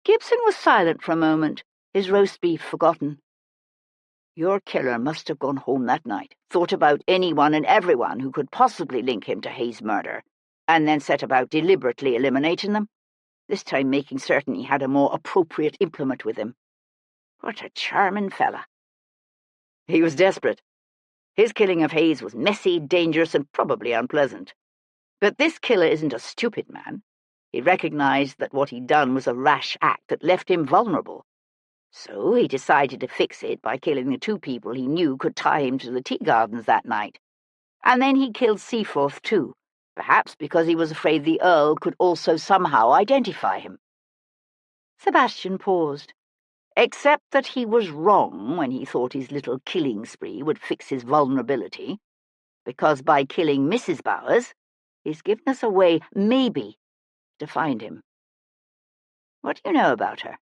Gibson was silent for a moment, his roast beef forgotten. Your killer must have gone home that night, thought about anyone and everyone who could possibly link him to Hayes' murder, and then set about deliberately eliminating them, this time making certain he had a more appropriate implement with him. What a charming fella. He was desperate. His killing of Hayes was messy, dangerous, and probably unpleasant. But this killer isn't a stupid man. He recognized that what he'd done was a rash act that left him vulnerable. So he decided to fix it by killing the 2 people he knew could tie him to the tea gardens that night. And then he killed Seaforth too, perhaps because he was afraid the Earl could also somehow identify him. Sebastian paused. Except that he was wrong when he thought his little killing spree would fix his vulnerability, because by killing Mrs. Bowers, he's given us a way, maybe, to find him. What do you know about her?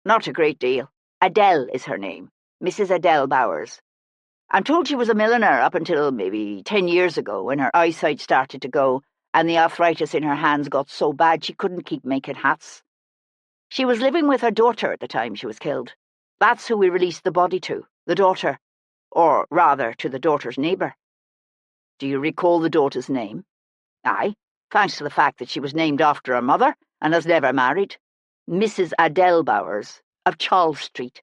Not a great deal. Adele is her name, Mrs. Adele Bowers. I'm told she was a milliner up until maybe 10 years ago, when her eyesight started to go and the arthritis in her hands got so bad she couldn't keep making hats. She was living with her daughter at the time she was killed. That's who we released the body to, the daughter. Or rather, to the daughter's neighbour. Do you recall the daughter's name? Aye, thanks to the fact that she was named after her mother and has never married. Mrs. Adele Bowers, of Charles Street.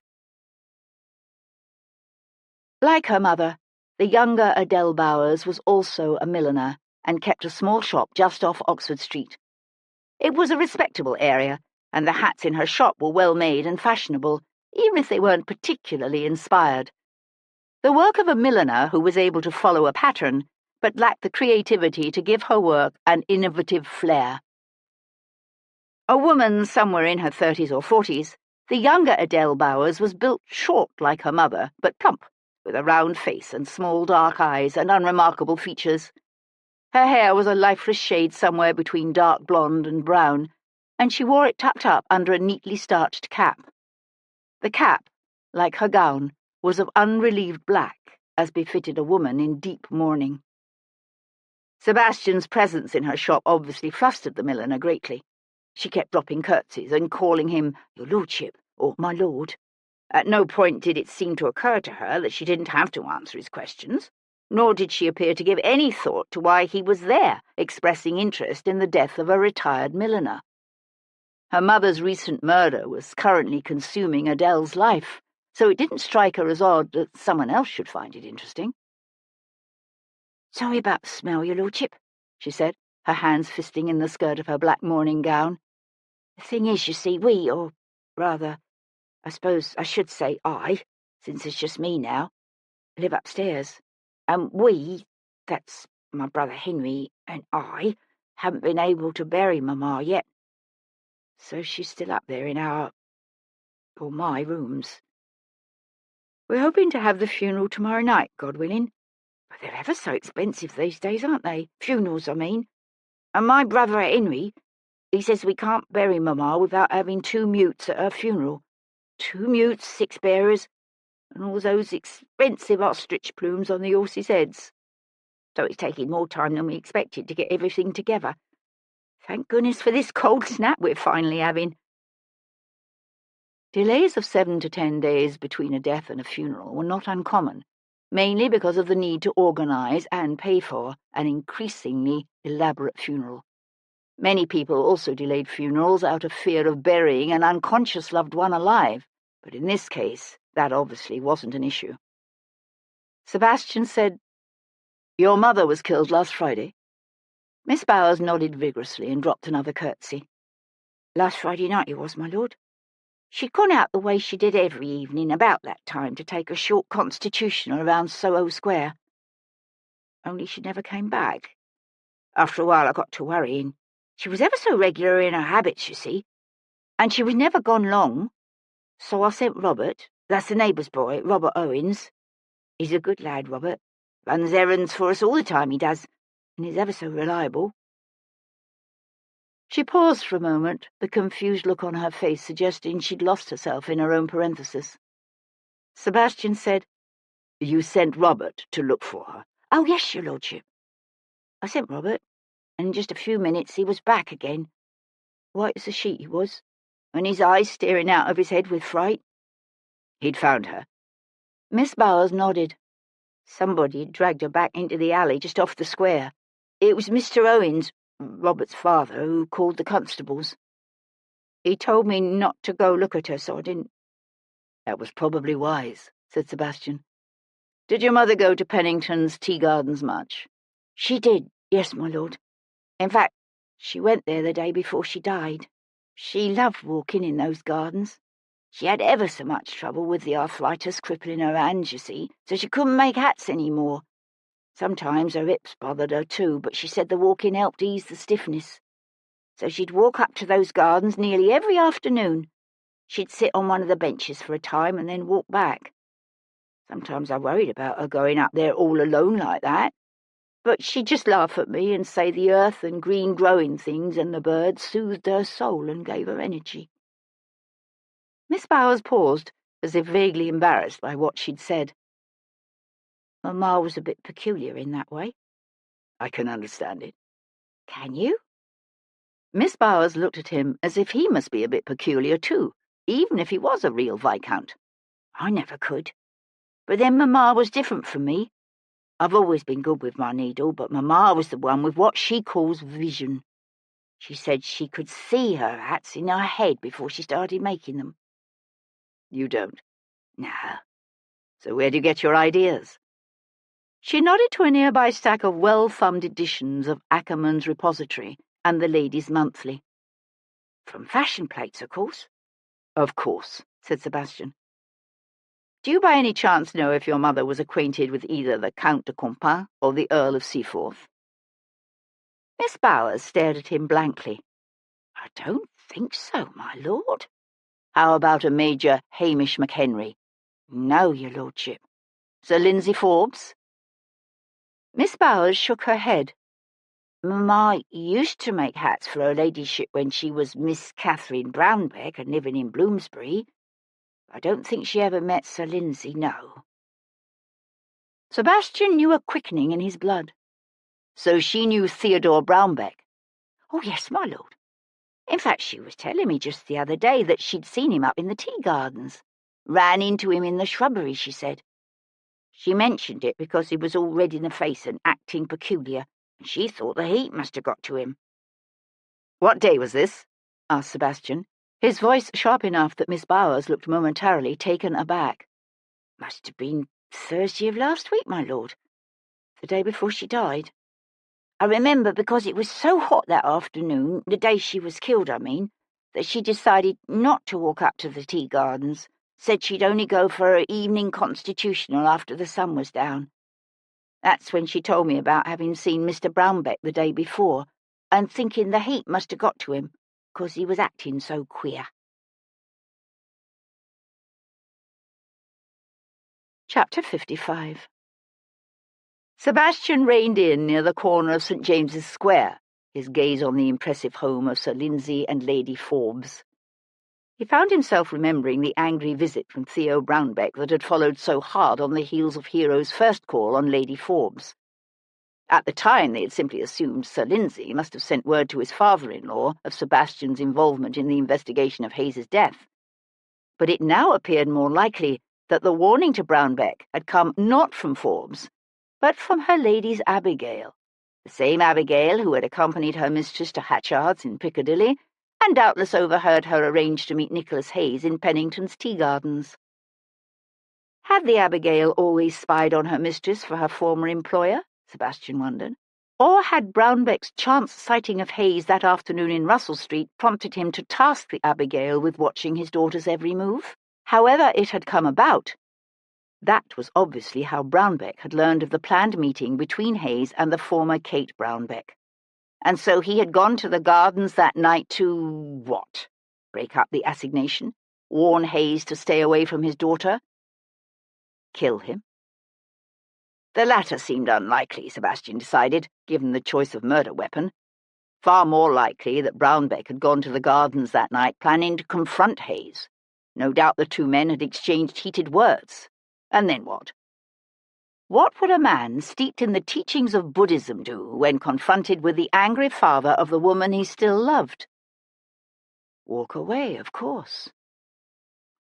Like her mother, the younger Adele Bowers was also a milliner and kept a small shop just off Oxford Street. It was a respectable area, and the hats in her shop were well made and fashionable, even if they weren't particularly inspired. The work of a milliner who was able to follow a pattern, but lacked the creativity to give her work an innovative flair. A woman somewhere in her 30s or 40s, the younger Adele Bowers was built short like her mother, but plump, with a round face and small dark eyes and unremarkable features. Her hair was a lifeless shade somewhere between dark blonde and brown, and she wore it tucked up under a neatly starched cap. The cap, like her gown, was of unrelieved black, as befitted a woman in deep mourning. Sebastian's presence in her shop obviously flustered the milliner greatly. She kept dropping curtsies and calling him "Your Lordship" or "My Lord." At no point did it seem to occur to her that she didn't have to answer his questions, nor did she appear to give any thought to why he was there, expressing interest in the death of a retired milliner. Her mother's recent murder was currently consuming Adele's life, so it didn't strike her as odd that someone else should find it interesting. "Sorry about the smell, Your Lordship," she said, her hands fisting in the skirt of her black morning gown. "The thing is, you see, or rather, I suppose I should say I, since it's just me now, live upstairs, and that's my brother Henry and I, haven't been able to bury Mamma yet. So she's still up there in my rooms. We're hoping to have the funeral tomorrow night, God willing. But they're ever so expensive these days, aren't they? Funerals, I mean. And my brother Henry, he says we can't bury Mamma without having 2 mutes at her funeral. 2 mutes, 6 bearers, and all those expensive ostrich plumes on the horses' heads. So it's taking more time than we expected to get everything together. Thank goodness for this cold snap we're finally having." Delays of 7 to 10 days between a death and a funeral were not uncommon, mainly because of the need to organise and pay for an increasingly elaborate funeral. Many people also delayed funerals out of fear of burying an unconscious loved one alive, but in this case, that obviously wasn't an issue. Sebastian said, "Your mother was killed last Friday?" Miss Bowers nodded vigorously and dropped another curtsy. "Last Friday night it was, my lord. She'd gone out the way she did every evening about that time to take a short constitutional around Soho Square. Only she never came back. After a while I got to worrying. She was ever so regular in her habits, you see, and she was never gone long. So I sent Robert, that's the neighbour's boy, Robert Owens. He's a good lad, Robert. Runs errands for us all the time, he does, and is ever so reliable." She paused for a moment, the confused look on her face suggesting she'd lost herself in her own parenthesis. Sebastian said, "You sent Robert to look for her?" "Oh, yes, your lordship. I sent Robert, and in just a few minutes he was back again. White as a sheet he was, and his eyes staring out of his head with fright." "He'd found her?" Miss Bowers nodded. "Somebody had dragged her back into the alley just off the square. It was Mr. Owens, Robert's father, who called the constables. He told me not to go look at her, so I didn't." "That was probably wise," said Sebastian. "Did your mother go to Pennington's tea gardens much?" "She did, yes, my lord. In fact, she went there the day before she died. She loved walking in those gardens. She had ever so much trouble with the arthritis crippling her hands, you see, so she couldn't make hats any more. Sometimes her hips bothered her too, but she said the walking helped ease the stiffness. So she'd walk up to those gardens nearly every afternoon. She'd sit on one of the benches for a time and then walk back. Sometimes I worried about her going up there all alone like that, but she'd just laugh at me and say the earth and green growing things and the birds soothed her soul and gave her energy. Miss Bowers paused, as if vaguely embarrassed by what she'd said. Mamma was a bit peculiar in that way. I can understand it. Can you? Miss Bowers looked at him as if he must be a bit peculiar too, even if he was a real Viscount. I never could. But then Mamma was different from me. I've always been good with my needle, but Mamma was the one with what she calls vision. She said she could see her hats in her head before she started making them. You don't? No. So where do you get your ideas? She nodded to a nearby stack of well-thumbed editions of Ackerman's Repository and the Ladies' Monthly. From fashion plates, of course. Of course, said Sebastian. Do you by any chance know if your mother was acquainted with either the Count de Compin or the Earl of Seaforth? Miss Bowers stared at him blankly. I don't think so, my lord. How about a Major Hamish McHenry? No, your lordship. Sir Lindsay Forbes? Miss Bowers shook her head. Mamma used to make hats for her ladyship when she was Miss Catherine Brownbeck and living in Bloomsbury. I don't think she ever met Sir Lindsay, no. Sebastian knew a quickening in his blood. So she knew Theodore Brownbeck? Oh, yes, my lord. In fact, she was telling me just the other day that she'd seen him up in the tea gardens. Ran into him in the shrubbery, she said. She mentioned it because he was all red in the face and acting peculiar, and she thought the heat must have got to him. What day was this? Asked Sebastian, his voice sharp enough that Miss Bowers looked momentarily taken aback. Must have been Thursday of last week, my lord. The day before she died. I remember because it was so hot that afternoon, the day she was killed, I mean, that she decided not to walk up to the tea gardens. Said she'd only go for her evening constitutional after the sun was down. That's when she told me about having seen Mr. Brownbeck the day before, and thinking the heat must have got to him, 'cause he was acting so queer. Chapter 55. Sebastian reined in near the corner of St. James's Square, his gaze on the impressive home of Sir Lindsay and Lady Forbes. He found himself remembering the angry visit from Theo Brownbeck that had followed so hard on the heels of Hero's first call on Lady Forbes. At the time they had simply assumed Sir Lindsay must have sent word to his father-in-law of Sebastian's involvement in the investigation of Hayes's death. But it now appeared more likely that the warning to Brownbeck had come not from Forbes, but from her lady's Abigail, the same Abigail who had accompanied her mistress to Hatchard's in Piccadilly, and doubtless overheard her arrange to meet Nicholas Hayes in Pennington's tea gardens. Had the Abigail always spied on her mistress for her former employer, Sebastian wondered, or had Brownbeck's chance sighting of Hayes that afternoon in Russell Street prompted him to task the Abigail with watching his daughter's every move? However it had come about, that was obviously how Brownbeck had learned of the planned meeting between Hayes and the former Kate Brownbeck. And so he had gone to the gardens that night to, what? Break up the assignation? Warn Hayes to stay away from his daughter? Kill him? The latter seemed unlikely, Sebastian decided, given the choice of murder weapon. Far more likely that Brownbeck had gone to the gardens that night planning to confront Hayes. No doubt the two men had exchanged heated words. And then what? What would a man steeped in the teachings of Buddhism do when confronted with the angry father of the woman he still loved? Walk away, of course.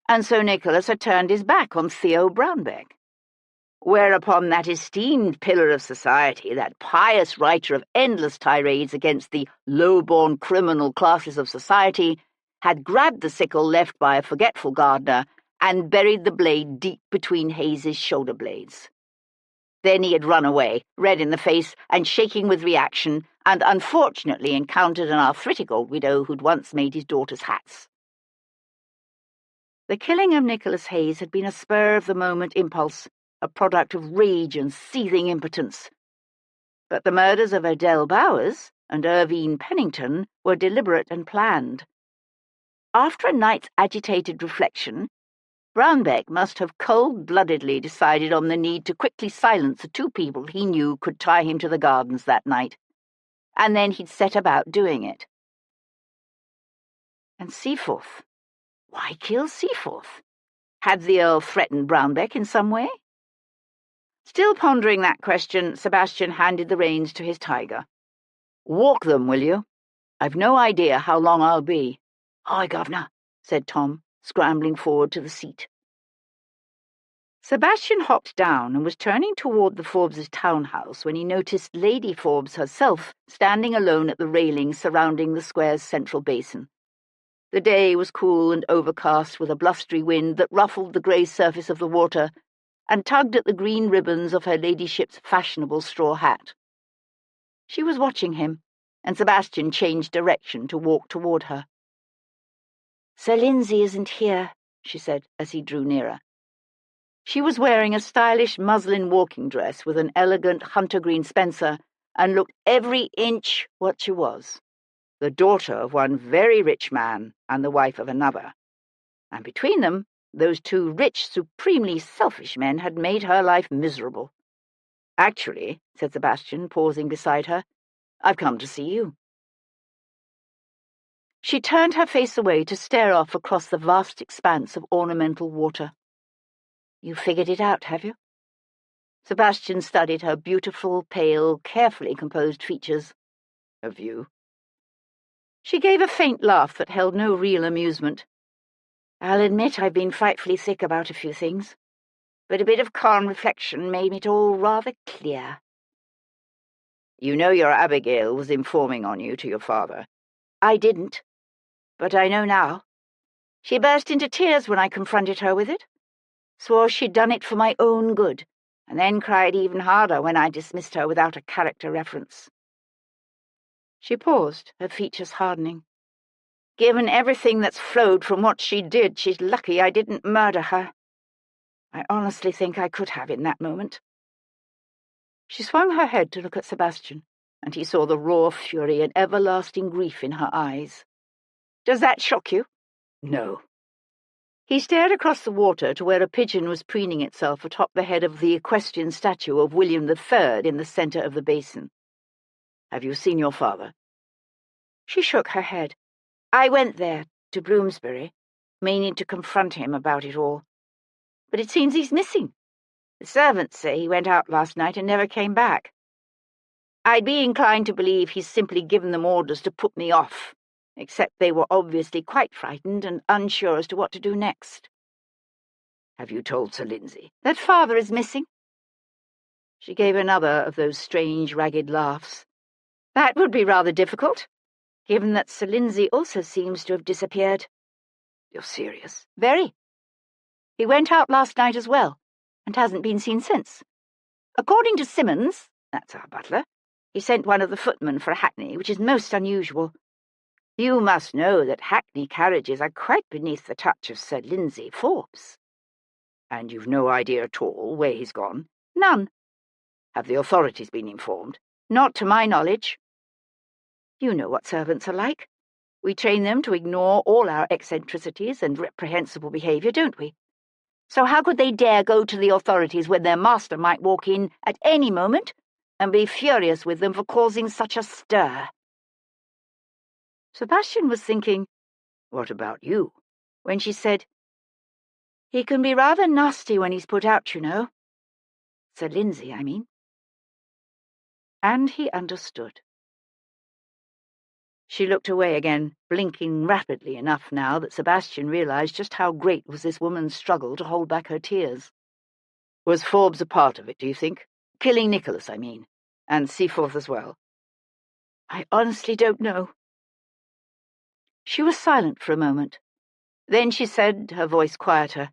And so Nicholas had turned his back on Theo Brownbeck. Whereupon that esteemed pillar of society, that pious writer of endless tirades against the low-born criminal classes of society, had grabbed the sickle left by a forgetful gardener and buried the blade deep between Hayes's shoulder blades. Then he had run away, red in the face and shaking with reaction, and unfortunately encountered an arthritic old widow who'd once made his daughter's hats. The killing of Nicholas Hayes had been a spur-of-the-moment impulse, a product of rage and seething impotence, But the murders of Adele Bowers and Irvine Pennington were deliberate and planned. After a night's agitated reflection, Brownbeck must have cold-bloodedly decided on the need to quickly silence the two people he knew could tie him to the gardens that night, and then he'd set about doing it. And Seaforth? Why kill Seaforth? Had the Earl threatened Brownbeck in some way? Still pondering that question, Sebastian handed the reins to his tiger. "Walk them, will you? I've no idea how long I'll be." "Aye, governor," said Tom, scrambling forward to the seat. Sebastian hopped down and was turning toward the Forbes' townhouse when he noticed Lady Forbes herself standing alone at the railing surrounding the square's central basin. The day was cool and overcast with a blustery wind that ruffled the grey surface of the water and tugged at the green ribbons of her ladyship's fashionable straw hat. She was watching him, and Sebastian changed direction to walk toward her. "Sir Lindsay isn't here," she said as he drew nearer. She was wearing a stylish muslin walking dress with an elegant hunter-green spencer and looked every inch what she was, the daughter of one very rich man and the wife of another. And between them, those two rich, supremely selfish men had made her life miserable. "Actually," said Sebastian, pausing beside her, "I've come to see you." She turned her face away to stare off across the vast expanse of ornamental water. "You figured it out, have you?" Sebastian studied her beautiful, pale, carefully composed features. "Have you?" She gave a faint laugh that held no real amusement. "I'll admit I've been frightfully sick about a few things, but a bit of calm reflection made it all rather clear." "You know your Abigail was informing on you to your father." "I didn't, but I know now. She burst into tears when I confronted her with it, swore she'd done it for my own good, and then cried even harder when I dismissed her without a character reference." She paused, her features hardening. "Given everything that's flowed from what she did, she's lucky I didn't murder her. I honestly think I could have in that moment." She swung her head to look at Sebastian, and he saw the raw fury and everlasting grief in her eyes. "Does that shock you?" "No." He stared across the water to where a pigeon was preening itself atop the head of the equestrian statue of William III in the centre of the basin. "Have you seen your father?" She shook her head. "I went there, to Bloomsbury, meaning to confront him about it all. But it seems he's missing. The servants say he went out last night and never came back. I'd be inclined to believe he's simply given them orders to put me off, except they were obviously quite frightened and unsure as to what to do next." "Have you told Sir Lindsay?" "That father is missing?" She gave another of those strange, ragged laughs. "That would be rather difficult, given that Sir Lindsay also seems to have disappeared." "You're serious?" "Very. He went out last night as well, and hasn't been seen since. According to Simmons, that's our butler, he sent one of the footmen for a hackney, which is most unusual. You must know that hackney carriages are quite beneath the touch of Sir Lindsay Forbes." "And you've no idea at all where he's gone?" "None." "Have the authorities been informed?" "Not to my knowledge." You know what servants are like. We train them to ignore all our eccentricities and reprehensible behaviour, don't we? So how could they dare go to the authorities when their master might walk in at any moment and be furious with them for causing such a stir?" Sebastian was thinking, "What about you?" when she said, "He can be rather nasty when he's put out, you know. Sir Lindsay, I mean." And he understood. She looked away again, blinking rapidly enough now that Sebastian realized just how great was this woman's struggle to hold back her tears. "Was Forbes a part of it, do you think? Killing Nicholas, I mean, and Seaforth as well?" "I honestly don't know." She was silent for a moment. Then she said, her voice quieter,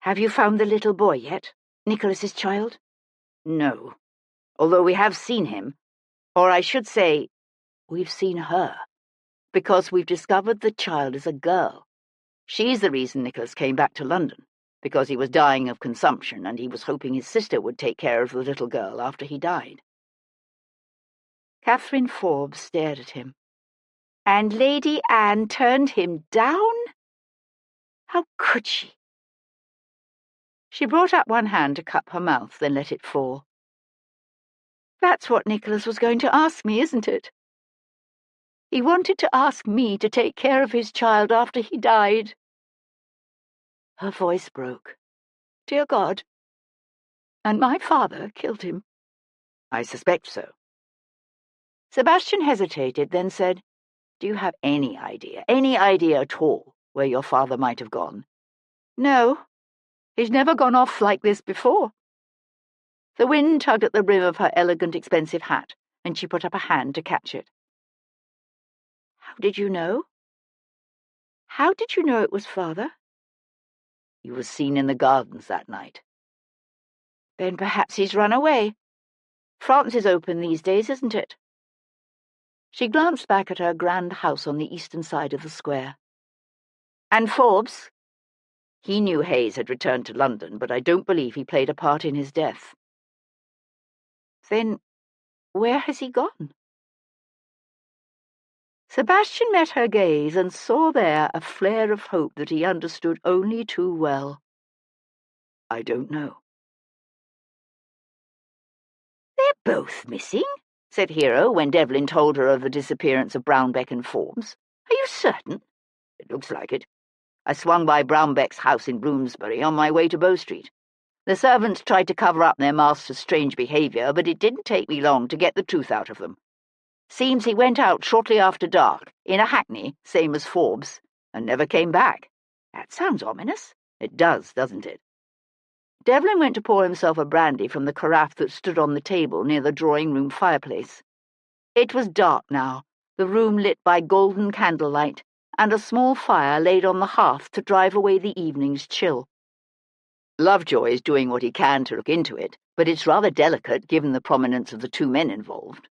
"Have you found the little boy yet? Nicholas's child?" "No, although we have seen him. Or I should say, we've seen her, because we've discovered the child is a girl. She's the reason Nicholas came back to London, because he was dying of consumption and he was hoping his sister would take care of the little girl after he died. Catherine Forbes stared at him. And Lady Anne turned him down? How could she? She brought up one hand to cup her mouth, then let it fall. That's what Nicholas was going to ask me, isn't it? He wanted to ask me to take care of his child after he died. Her voice broke. Dear God. And my father killed him. I suspect so. Sebastian hesitated, then said, Do you have any idea at all, where your father might have gone? No. He's never gone off like this before. The wind tugged at the rim of her elegant, expensive hat, and she put up a hand to catch it. How did you know? How did you know it was father? He was seen in the gardens that night. Then perhaps he's run away. France is open these days, isn't it? She glanced back at her grand house on the eastern side of the square. And Forbes? He knew Hayes had returned to London, but I don't believe he played a part in his death. Then where has he gone? Sebastian met her gaze and saw there a flare of hope that he understood only too well. I don't know. They're both missing, said Hero when Devlin told her of the disappearance of Brownbeck and Forbes. Are you certain? It looks like it. I swung by Brownbeck's house in Bloomsbury on my way to Bow Street. The servants tried to cover up their master's strange behaviour, but it didn't take me long to get the truth out of them. Seems he went out shortly after dark, in a hackney, same as Forbes, and never came back. That sounds ominous. It does, doesn't it? Devlin went to pour himself a brandy from the carafe that stood on the table near the drawing-room fireplace. It was dark now, the room lit by golden candlelight, and a small fire laid on the hearth to drive away the evening's chill. Lovejoy is doing what he can to look into it, but it's rather delicate given the prominence of the two men involved.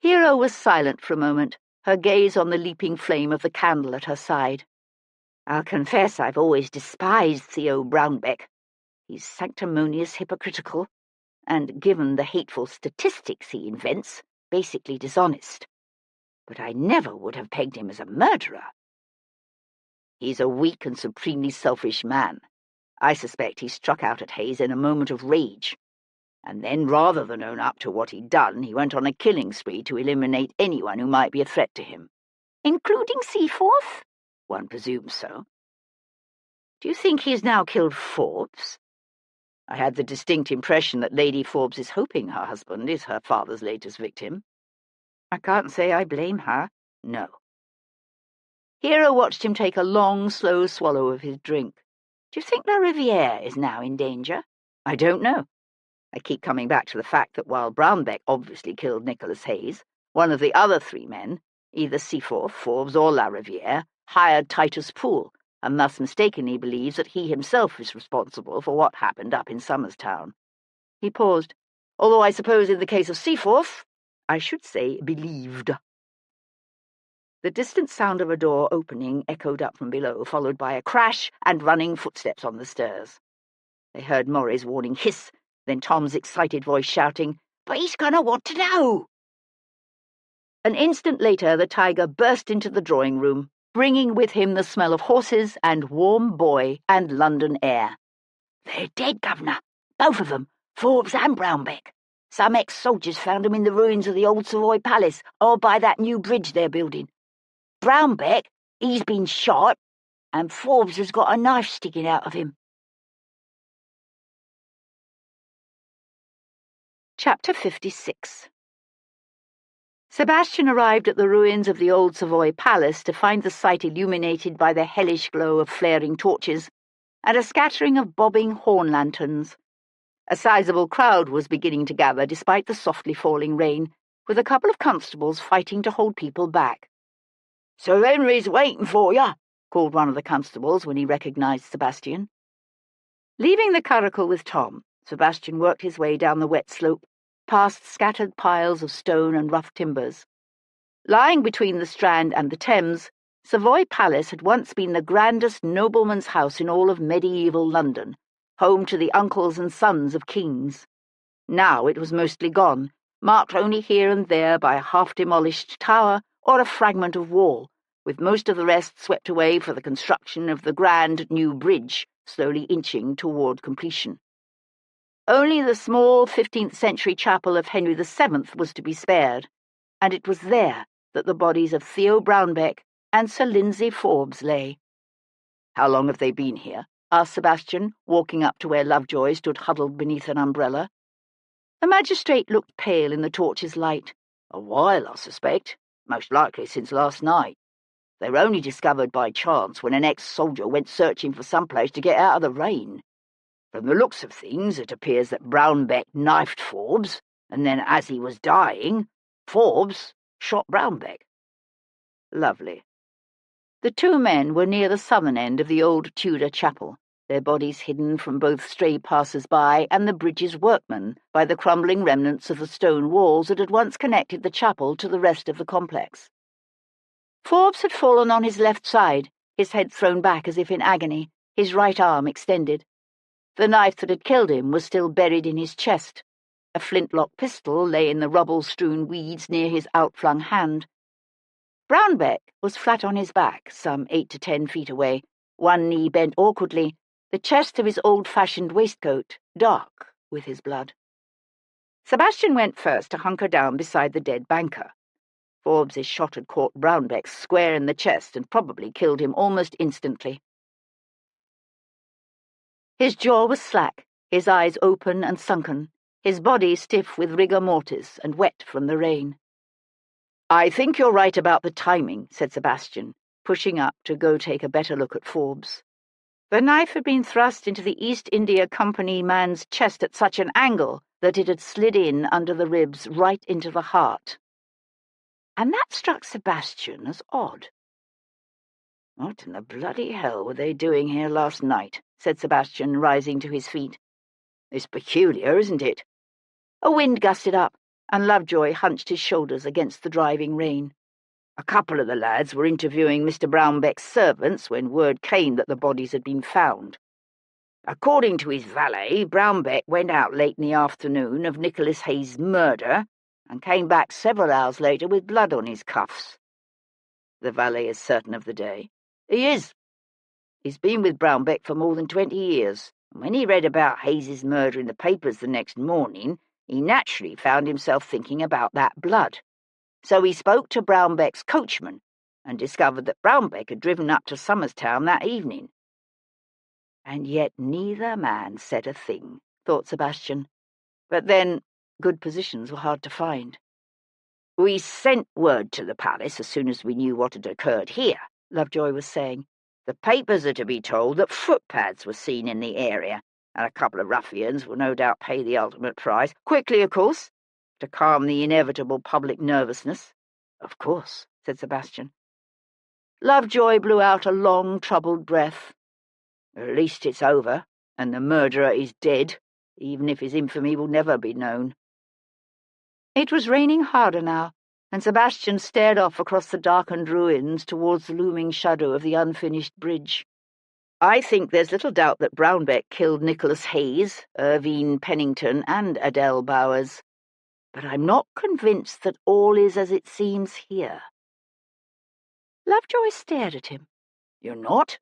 Hero was silent for a moment, her gaze on the leaping flame of the candle at her side. I'll confess I've always despised Theo Brownbeck. He's sanctimonious, hypocritical, and, given the hateful statistics he invents, basically dishonest. But I never would have pegged him as a murderer. He's a weak and supremely selfish man. I suspect he struck out at Hayes in a moment of rage. And then, rather than own up to what he'd done, he went on a killing spree to eliminate anyone who might be a threat to him. Including Seaforth? One presumes so. Do you think he's now killed Forbes? I had the distinct impression that Lady Forbes is hoping her husband is her father's latest victim. I can't say I blame her. No. Hero watched him take a long, slow swallow of his drink. Do you think La Riviere is now in danger? I don't know. I keep coming back to the fact that while Brownbeck obviously killed Nicholas Hayes, one of the other three men, either Seaforth, Forbes, or La Riviere, hired Titus Poole, and thus mistakenly believes that he himself is responsible for what happened up in Somerstown. He paused. Although I suppose in the case of Seaforth, I should say believed. The distant sound of a door opening echoed up from below, followed by a crash and running footsteps on the stairs. They heard Murray's warning hiss, then Tom's excited voice shouting, "But he's gonna want to know!" An instant later, the tiger burst into the drawing-room, bringing with him the smell of horses and warm boy and London air. "They're dead, Governor. Both of them, Forbes and Brownbeck. Some ex-soldiers found them in the ruins of the old Savoy Palace, or by that new bridge they're building. Brownbeck, he's been shot, and Forbes has got a knife sticking out of him." Chapter 56. Sebastian arrived at the ruins of the old Savoy Palace to find the site illuminated by the hellish glow of flaring torches and a scattering of bobbing horn lanterns. A sizable crowd was beginning to gather despite the softly falling rain, with a couple of constables fighting to hold people back. "Sir Henry's waiting for you," called one of the constables when he recognized Sebastian. Leaving the curricle with Tom, Sebastian worked his way down the wet slope, past scattered piles of stone and rough timbers. Lying between the Strand and the Thames, Savoy Palace had once been the grandest nobleman's house in all of medieval London, home to the uncles and sons of kings. Now it was mostly gone, marked only here and there by a half-demolished tower or a fragment of wall, with most of the rest swept away for the construction of the grand new bridge, slowly inching toward completion. Only the small 15th-century chapel of Henry VII was to be spared, and it was there that the bodies of Theo Brownbeck and Sir Lindsay Forbes lay. "How long have they been here?" asked Sebastian, walking up to where Lovejoy stood huddled beneath an umbrella. The magistrate looked pale in the torch's light. "A while, I suspect. Most likely since last night. They were only discovered by chance when an ex-soldier went searching for some place to get out of the rain. From the looks of things, it appears that Brownbeck knifed Forbes, and then, as he was dying, Forbes shot Brownbeck." "Lovely." The two men were near the southern end of the old Tudor chapel, their bodies hidden from both stray passers-by and the bridge's workmen by the crumbling remnants of the stone walls that had once connected the chapel to the rest of the complex. Forbes had fallen on his left side, his head thrown back as if in agony, his right arm extended. The knife that had killed him was still buried in his chest. A flintlock pistol lay in the rubble-strewn weeds near his outflung hand. Brownbeck was flat on his back, some 8 to 10 feet away, one knee bent awkwardly, the chest of his old-fashioned waistcoat dark with his blood. Sebastian went first to hunker down beside the dead banker. Forbes's shot had caught Brownbeck square in the chest and probably killed him almost instantly. His jaw was slack, his eyes open and sunken, his body stiff with rigor mortis and wet from the rain. "I think you're right about the timing," said Sebastian, pushing up to go take a better look at Forbes. The knife had been thrust into the East India Company man's chest at such an angle that it had slid in under the ribs right into the heart. And that struck Sebastian as odd. "What in the bloody hell were they doing here last night?" said Sebastian, rising to his feet. "It's peculiar, isn't it?" A wind gusted up, and Lovejoy hunched his shoulders against the driving rain. "A couple of the lads were interviewing Mr. Brownbeck's servants when word came that the bodies had been found. According to his valet, Brownbeck went out late in the afternoon of Nicholas Hayes' murder and came back several hours later with blood on his cuffs." "The valet is certain of the day?" "He is. He's been with Brownbeck for more than 20 years, and when he read about Hayes' murder in the papers the next morning, he naturally found himself thinking about that blood. So he spoke to Brownbeck's coachman and discovered that Brownbeck had driven up to Somerstown that evening." And yet neither man said a thing, thought Sebastian. But then, good positions were hard to find. "We sent word to the palace as soon as we knew what had occurred here," Lovejoy was saying. "The papers are to be told that footpads were seen in the area, and a couple of ruffians will no doubt pay the ultimate price, quickly, of course, to calm the inevitable public nervousness." "Of course," said Sebastian. Lovejoy blew out a long, troubled breath. "At least it's over, and the murderer is dead, even if his infamy will never be known." It was raining harder now, and Sebastian stared off across the darkened ruins towards the looming shadow of the unfinished bridge. "I think there's little doubt that Brownbeck killed Nicholas Hayes, Irvine Pennington, and Adele Bowers. But I'm not convinced that all is as it seems here." Lovejoy stared at him. "You're not?"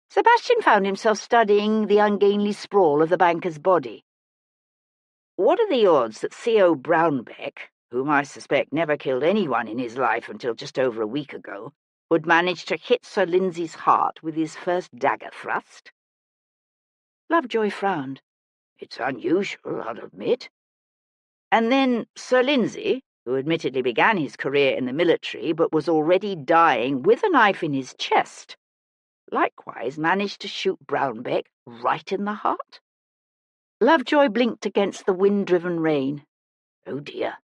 Sebastian found himself studying the ungainly sprawl of the banker's body. "What are the odds that Theo Brownbeck, whom I suspect never killed anyone in his life until just over a week ago, would manage to hit Sir Lindsay's heart with his first dagger thrust?" Lovejoy frowned. "It's unusual, I'll admit. And then Sir Lindsay, who admittedly began his career in the military but was already dying with a knife in his chest, likewise managed to shoot Brownbeck right in the heart?" Lovejoy blinked against the wind-driven rain. "Oh dear."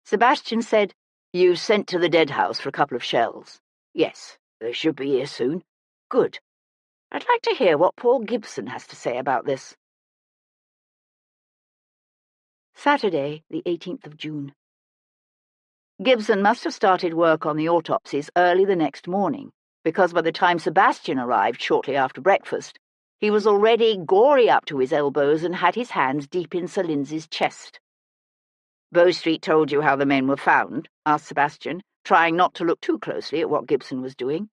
Sebastian said, "You sent to the dead house for a couple of shells?" "Yes, they should be here soon." "Good. I'd like to hear what Paul Gibson has to say about this." Saturday, the 18th of June. Gibson must have started work on the autopsies early the next morning, because by the time Sebastian arrived shortly after breakfast, he was already gory up to his elbows and had his hands deep in Sir Lindsay's chest. Bow Street told you how the men were found?" asked Sebastian, trying not to look too closely at what Gibson was doing.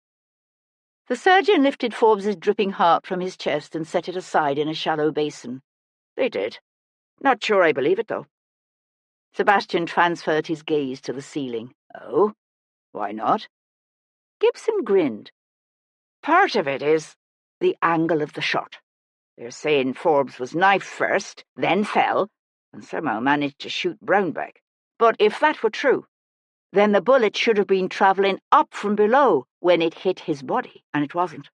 The surgeon lifted Forbes's dripping heart from his chest and set it aside in a shallow basin. "They did. Not sure I believe it, though." Sebastian transferred his gaze to the ceiling. "Oh? Why not?" Gibson grinned. "Part of it is the angle of the shot. They're saying Forbes was knifed first, then fell, and somehow managed to shoot Brownback. But if that were true, then the bullet should have been travelling up from below when it hit his body, and it wasn't.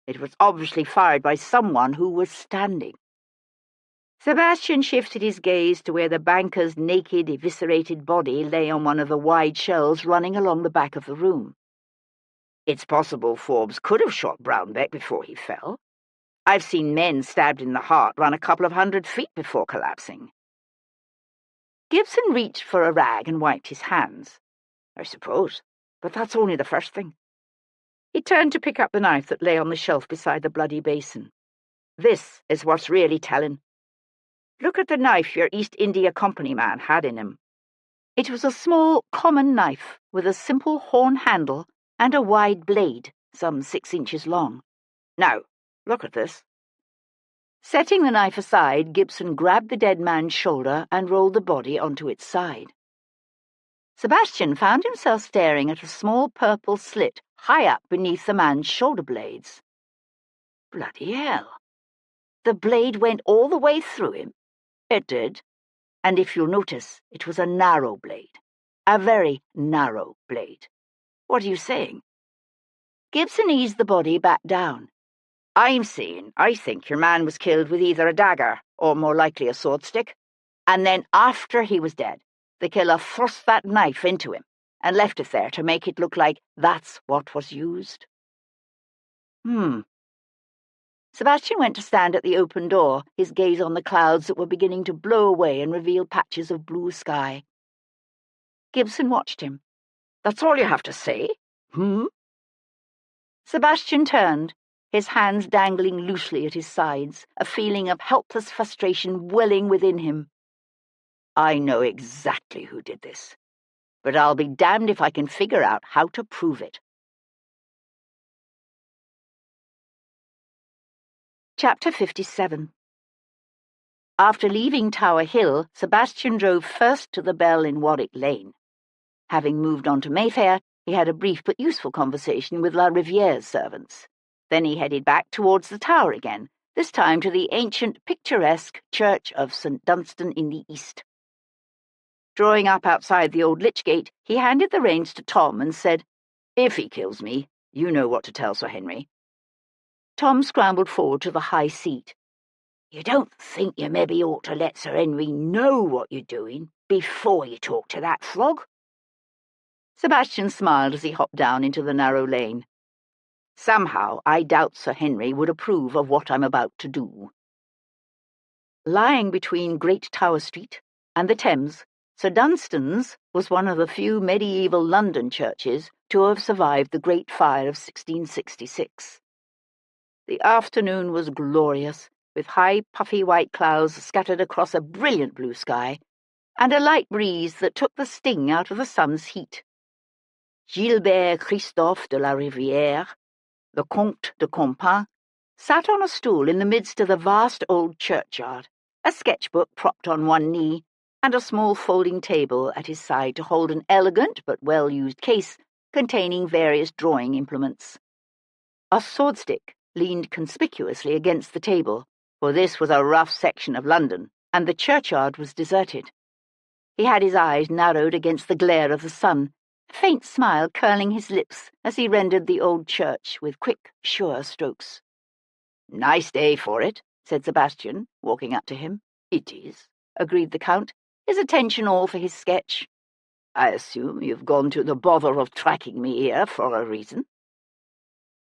It was obviously fired by someone who was standing." Sebastian shifted his gaze to where the banker's naked, eviscerated body lay on one of the wide shelves running along the back of the room. "It's possible Forbes could have shot Brownback before he fell. I've seen men stabbed in the heart run a couple of 100 feet before collapsing." Gibson reached for a rag and wiped his hands. "I suppose, but that's only the first thing." He turned to pick up the knife that lay on the shelf beside the bloody basin. "This is what's really telling. Look at the knife your East India Company man had in him." It was a small, common knife with a simple horn handle and a wide blade, some 6 inches long. "Now, look at this." Setting the knife aside, Gibson grabbed the dead man's shoulder and rolled the body onto its side. Sebastian found himself staring at a small purple slit high up beneath the man's shoulder blades. Bloody hell. The blade went all the way through him. It did. And if you'll notice, it was a narrow blade. A very narrow blade. What are you saying? Gibson eased the body back down. I'm saying I think your man was killed with either a dagger, or more likely a sword stick, and then after he was dead, the killer thrust that knife into him and left it there to make it look like that's what was used. Sebastian went to stand at the open door, his gaze on the clouds that were beginning to blow away and reveal patches of blue sky. Gibson watched him. That's all you have to say? Sebastian turned, his hands dangling loosely at his sides, a feeling of helpless frustration welling within him. I know exactly who did this, but I'll be damned if I can figure out how to prove it. Chapter 57. After leaving Tower Hill, Sebastian drove first to the Bell in Warwick Lane. Having moved on to Mayfair, he had a brief but useful conversation with La Riviere's servants. Then he headed back towards the Tower again, this time to the ancient, picturesque church of St. Dunstan in the east. Drawing up outside the old lich gate, he handed the reins to Tom and said, "If he kills me, you know what to tell Sir Henry." Tom scrambled forward to the high seat. "You don't think you maybe ought to let Sir Henry know what you're doing before you talk to that frog?" Sebastian smiled as he hopped down into the narrow lane. "Somehow I doubt Sir Henry would approve of what I'm about to do." Lying between Great Tower Street and the Thames, Sir Dunstan's was one of the few medieval London churches to have survived the Great Fire of 1666. The afternoon was glorious, with high, puffy white clouds scattered across a brilliant blue sky, and a light breeze that took the sting out of the sun's heat. Gilbert Christophe de la Rivière, the Comte de Compans, sat on a stool in the midst of the vast old churchyard, a sketchbook propped on one knee, and a small folding table at his side to hold an elegant but well-used case containing various drawing implements. A swordstick leaned conspicuously against the table, for this was a rough section of London, and the churchyard was deserted. He had his eyes narrowed against the glare of the sun, a faint smile curling his lips as he rendered the old church with quick, sure strokes. "Nice day for it," said Sebastian, walking up to him. "It is," agreed the Count, his attention all for his sketch. "I assume you've gone to the bother of tracking me here for a reason."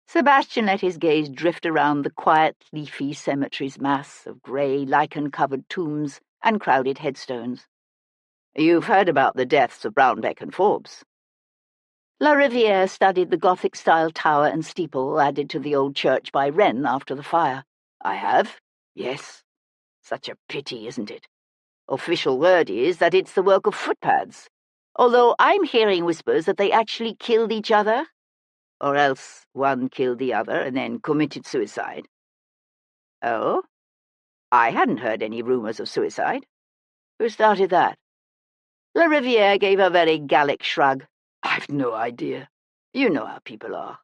Sebastian let his gaze drift around the quiet, leafy cemetery's mass of grey, lichen-covered tombs and crowded headstones. "You've heard about the deaths of Brownback and Forbes." La Rivière studied the Gothic-style tower and steeple added to the old church by Wren after the fire. "I have, yes. Such a pity, isn't it? Official word is that it's the work of footpads, although I'm hearing whispers that they actually killed each other, or else one killed the other and then committed suicide. Oh? I hadn't heard any rumours of suicide. Who started that? Le Riviere gave a very Gallic shrug. I've no idea. You know how people are.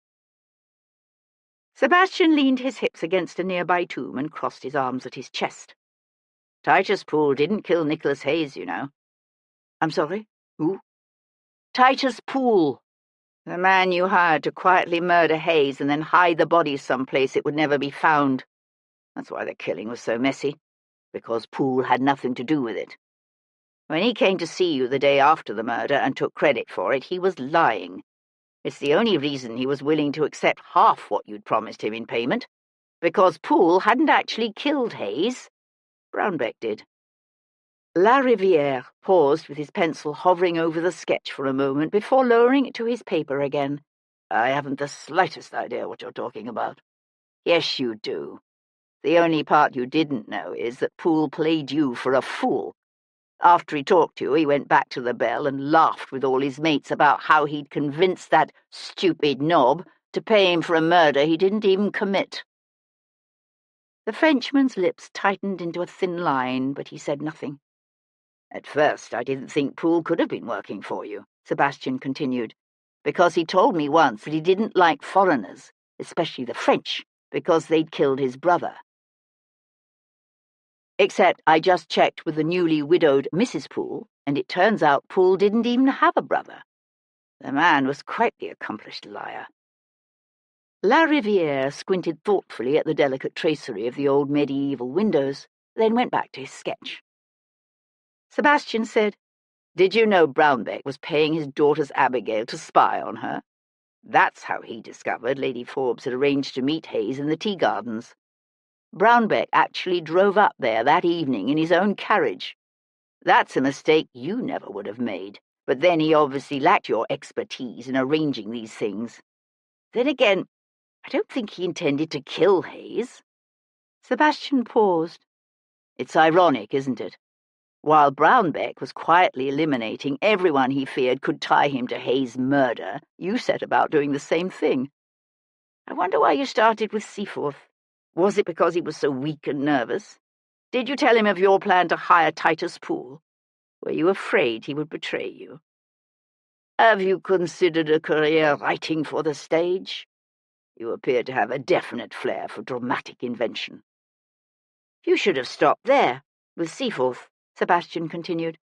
Sebastian leaned his hips against a nearby tomb and crossed his arms at his chest. Titus Poole didn't kill Nicholas Hayes, you know. I'm sorry? Who? Titus Poole. The man you hired to quietly murder Hayes and then hide the body someplace it would never be found. That's why the killing was so messy, because Poole had nothing to do with it. When he came to see you the day after the murder and took credit for it, he was lying. It's the only reason he was willing to accept half what you'd promised him in payment, because Poole hadn't actually killed Hayes. Brownbeck did. La Riviere paused with his pencil hovering over the sketch for a moment before lowering it to his paper again. I haven't the slightest idea what you're talking about. Yes, you do. The only part you didn't know is that Poole played you for a fool. After he talked to you, he went back to the Bell and laughed with all his mates about how he'd convinced that stupid knob to pay him for a murder he didn't even commit. The Frenchman's lips tightened into a thin line, but he said nothing. At first, I didn't think Poole could have been working for you, Sebastian continued, because he told me once that he didn't like foreigners, especially the French, because they'd killed his brother. Except I just checked with the newly widowed Mrs. Poole, and it turns out Poole didn't even have a brother. The man was quite the accomplished liar. La Riviere squinted thoughtfully at the delicate tracery of the old medieval windows, then went back to his sketch. Sebastian said, Did you know Brownbeck was paying his daughter's Abigail to spy on her? That's how he discovered Lady Forbes had arranged to meet Hayes in the tea gardens. Brownbeck actually drove up there that evening in his own carriage. That's a mistake you never would have made, but then he obviously lacked your expertise in arranging these things. Then again, I don't think he intended to kill Hayes. Sebastian paused. It's ironic, isn't it? While Brownbeck was quietly eliminating everyone he feared could tie him to Hayes' murder, you set about doing the same thing. I wonder why you started with Seaforth. Was it because he was so weak and nervous? Did you tell him of your plan to hire Titus Poole? Were you afraid he would betray you? Have you considered a career writing for the stage? You appear to have a definite flair for dramatic invention. You should have stopped there, with Seaforth, Sebastian continued.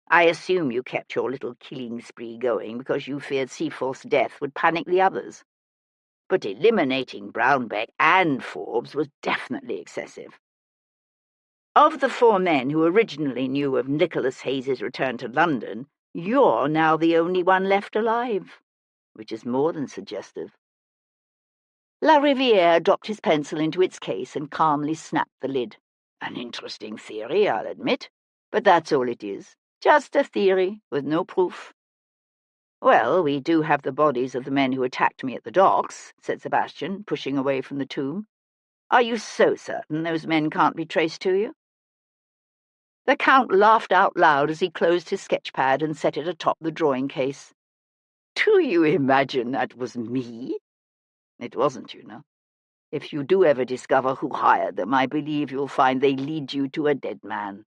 I assume you kept your little killing spree going because you feared Seaforth's death would panic the others. But eliminating Brownbeck and Forbes was definitely excessive. Of the 4 men who originally knew of Nicholas Hayes's return to London, you're now the only one left alive, which is more than suggestive. La Riviere dropped his pencil into its case and calmly snapped the lid. An interesting theory, I'll admit, but that's all it is. Just a theory, with no proof. Well, we do have the bodies of the men who attacked me at the docks, said Sebastian, pushing away from the tomb. Are you so certain those men can't be traced to you? The Count laughed out loud as he closed his sketch-pad and set it atop the drawing case. Do you imagine that was me? It wasn't, you know. If you do ever discover who hired them, I believe you'll find they lead you to a dead man.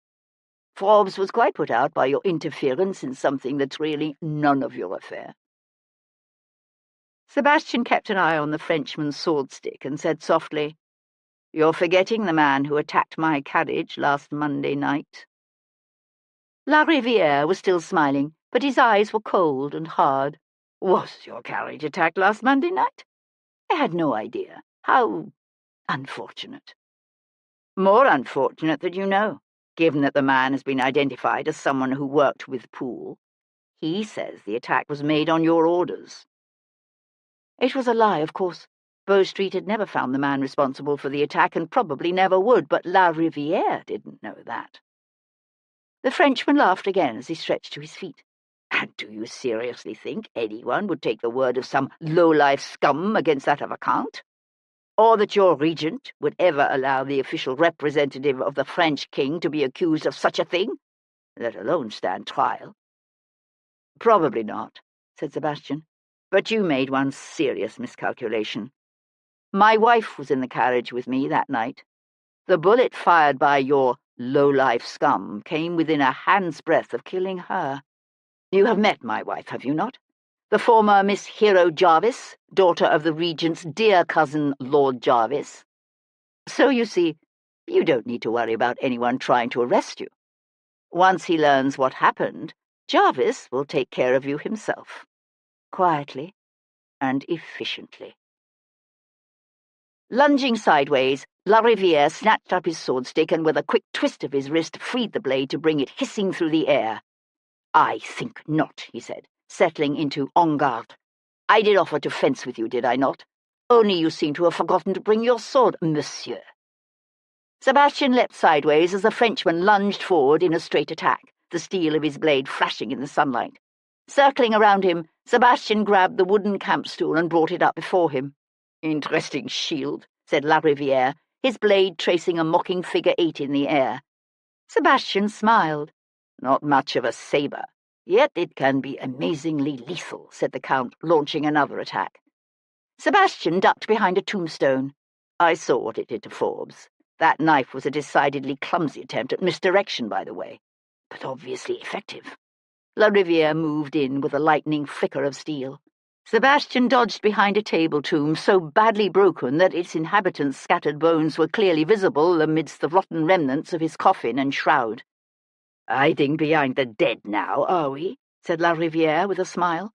Forbes was quite put out by your interference in something that's really none of your affair. Sebastian kept an eye on the Frenchman's sword-stick and said softly, You're forgetting the man who attacked my carriage last Monday night. La Riviere was still smiling, but his eyes were cold and hard. Was your carriage attacked last Monday night? I had no idea. How unfortunate. More unfortunate that you know, given that the man has been identified as someone who worked with Poole. He says the attack was made on your orders. It was a lie, of course. Bow Street had never found the man responsible for the attack and probably never would, but La Riviere didn't know that. The Frenchman laughed again as he stretched to his feet. And do you seriously think anyone would take the word of some low-life scum against that of a count? Or that your regent would ever allow the official representative of the French king to be accused of such a thing? let alone stand trial." "Probably not," said Sebastian, "but you made one serious miscalculation. My wife was in the carriage with me that night. The bullet fired by your low-life scum came within a hand's breadth of killing her. You have met my wife, have you not? The former Miss Hero Jarvis, daughter of the Regent's dear cousin Lord Jarvis. So, you see, you don't need to worry about anyone trying to arrest you. Once he learns what happened, Jarvis will take care of you himself, quietly and efficiently." Lunging sideways, Lariviere snatched up his sword-stick and with a quick twist of his wrist freed the blade to bring it hissing through the air. "I think not," he said, settling into en garde. "I did offer to fence with you, did I not? Only you seem to have forgotten to bring your sword, monsieur." Sebastian leapt sideways as the Frenchman lunged forward in a straight attack, the steel of his blade flashing in the sunlight. Circling around him, Sebastian grabbed the wooden camp-stool and brought it up before him. "Interesting shield," said Lariviere, his blade tracing a mocking figure 8 in the air. Sebastian smiled. "Not much of a sabre, yet it can be amazingly lethal," said the Count, launching another attack. Sebastian ducked behind a tombstone. "I saw what it did to Forbes. That knife was a decidedly clumsy attempt at misdirection, by the way, but obviously effective." Lariviere moved in with a lightning flicker of steel. Sebastian dodged behind a table tomb so badly broken that its inhabitants' scattered bones were clearly visible amidst the rotten remnants of his coffin and shroud. "Hiding behind the dead now, are we?" said Lariviere with a smile.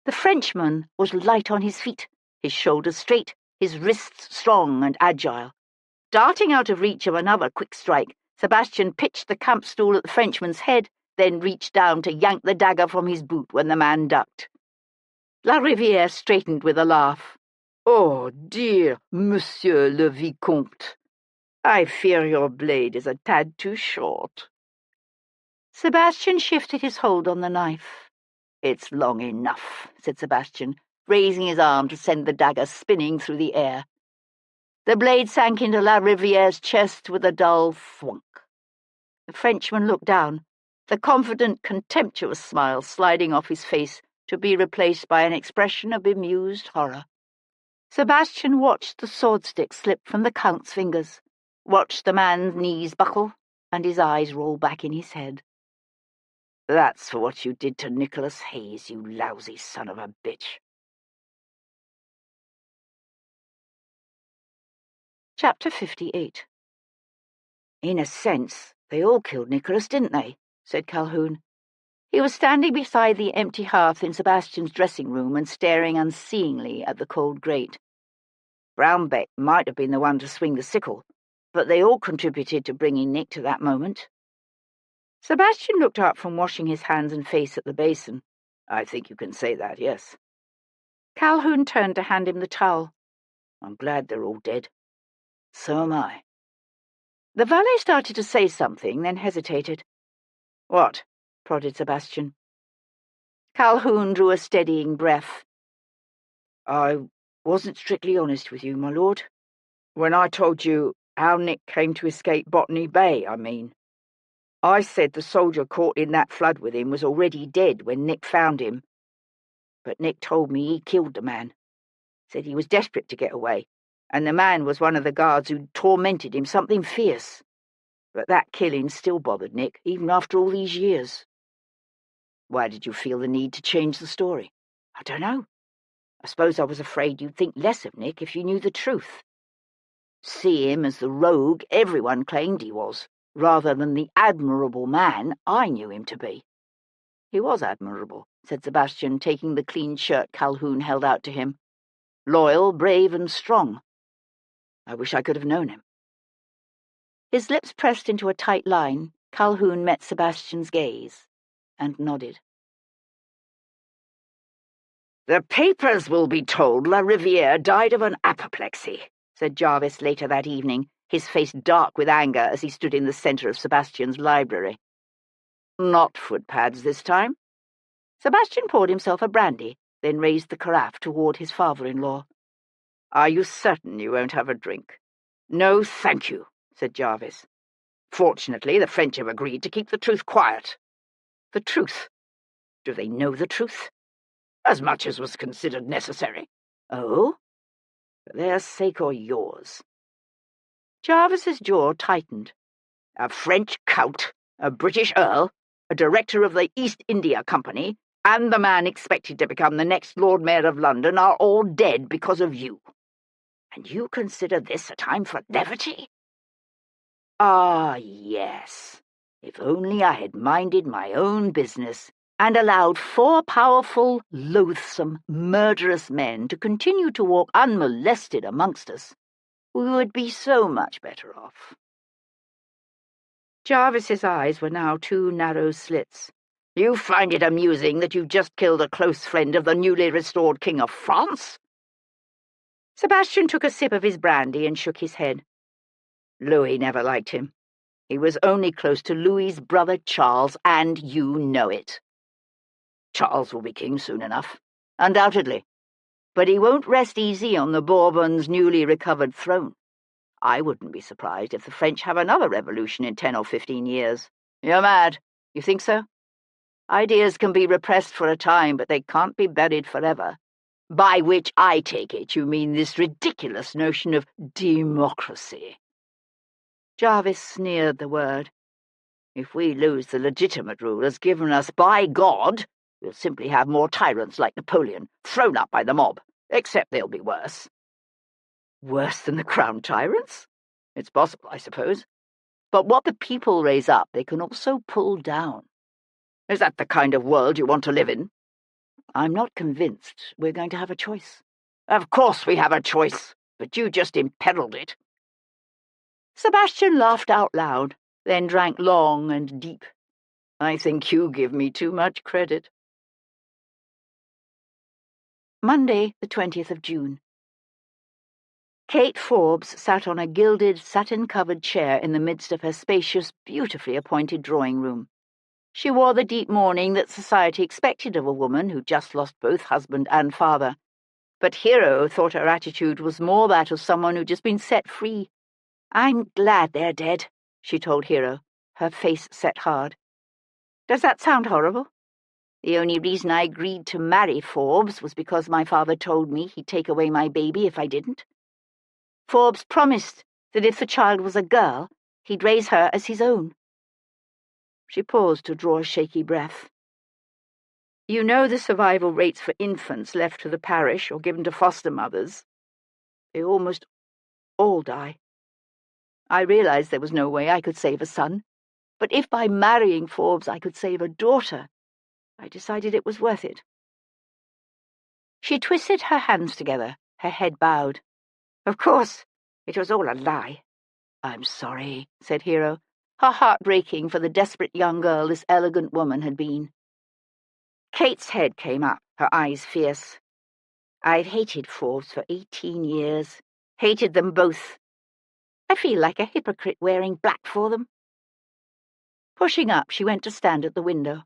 The Frenchman was light on his feet, his shoulders straight, his wrists strong and agile. Darting out of reach of another quick strike, Sebastian pitched the camp-stool at the Frenchman's head, then reached down to yank the dagger from his boot when the man ducked. Lariviere straightened with a laugh. "Oh, dear Monsieur le Vicomte, I fear your blade is a tad too short." Sebastian shifted his hold on the knife. "It's long enough," said Sebastian, raising his arm to send the dagger spinning through the air. The blade sank into Lariviere's chest with a dull thwunk. The Frenchman looked down, the confident, contemptuous smile sliding off his face to be replaced by an expression of bemused horror. Sebastian watched the sword-stick slip from the Count's fingers, watched the man's knees buckle, and his eyes roll back in his head. "That's for what you did to Nicholas Hayes, you lousy son of a bitch." Chapter 58. "In a sense, they all killed Nicholas, didn't they?" said Calhoun. He was standing beside the empty hearth in Sebastian's dressing room and staring unseeingly at the cold grate. "Brownbeck might have been the one to swing the sickle, but they all contributed to bringing Nick to that moment." Sebastian looked up from washing his hands and face at the basin. "I think you can say that, yes." Calhoun turned to hand him the towel. "I'm glad they're all dead." "So am I." The valet started to say something, then hesitated. "What?" prodded Sebastian. Calhoun drew a steadying breath. "I wasn't strictly honest with you, my lord. When I told you how Nick came to escape Botany Bay, I mean. I said the soldier caught in that flood with him was already dead when Nick found him. But Nick told me he killed the man. Said he was desperate to get away, and the man was one of the guards who tormented him something fierce. But that killing still bothered Nick, even after all these years." "Why did you feel the need to change the story?" "I don't know. I suppose I was afraid you'd think less of Nick if you knew the truth. See him as the rogue everyone claimed he was, rather than the admirable man I knew him to be." "He was admirable," said Sebastian, taking the clean shirt Calhoun held out to him. "Loyal, brave, and strong. I wish I could have known him." His lips pressed into a tight line. Calhoun met Sebastian's gaze and nodded. "The papers will be told Lariviere died of an apoplexy," said Jarvis later that evening, his face dark with anger as he stood in the centre of Sebastian's library. "Not footpads this time." Sebastian poured himself a brandy, then raised the carafe toward his father-in-law. "Are you certain you won't have a drink?" "No, thank you," said Jarvis. Fortunately, the French have agreed to keep the truth quiet. The truth? Do they know the truth? As much as was considered necessary. Oh? For their sake or yours? Jarvis's jaw tightened. A French count, a British earl, a director of the East India Company, and the man expected to become the next Lord Mayor of London are all dead because of you. And you consider this a time for levity? Ah, yes. If only I had minded my own business and allowed 4 powerful, loathsome, murderous men to continue to walk unmolested amongst us, we would be so much better off. Jarvis's eyes were now 2 narrow slits. You find it amusing that you just killed a close friend of the newly restored King of France? Sebastian took a sip of his brandy and shook his head. Louis never liked him. He was only close to Louis's brother Charles, and you know it. Charles will be king soon enough, undoubtedly. But he won't rest easy on the Bourbons' newly recovered throne. I wouldn't be surprised if the French have another revolution in 10 or 15 years. You're mad. You think so? Ideas can be repressed for a time, but they can't be buried forever. By which I take it you mean this ridiculous notion of democracy. Jarvis sneered the word. If we lose the legitimate rulers given us by God, we'll simply have more tyrants like Napoleon, thrown up by the mob, except they'll be worse. Worse than the crown tyrants? It's possible, I suppose. But what the people raise up, they can also pull down. Is that the kind of world you want to live in? I'm not convinced we're going to have a choice. Of course we have a choice, but you just imperiled it. Sebastian laughed out loud, then drank long and deep. I think you give me too much credit. Monday, the 20th of June. Kate Forbes sat on a gilded, satin-covered chair in the midst of her spacious, beautifully appointed drawing-room. She wore the deep mourning that society expected of a woman who just lost both husband and father. But Hero thought her attitude was more that of someone who'd just been set free. I'm glad they're dead, she told Hero, her face set hard. Does that sound horrible? The only reason I agreed to marry Forbes was because my father told me he'd take away my baby if I didn't. Forbes promised that if the child was a girl, he'd raise her as his own. She paused to draw a shaky breath. You know the survival rates for infants left to the parish or given to foster mothers. They almost all die. I realized there was no way I could save a son, but if by marrying Forbes I could save a daughter, I decided it was worth it. She twisted her hands together, her head bowed. Of course, it was all a lie. I'm sorry, said Hero, her heart breaking for the desperate young girl this elegant woman had been. Kate's head came up, her eyes fierce. I've hated Forbes for 18 years. Hated them both. I feel like a hypocrite wearing black for them. Pushing up, she went to stand at the window.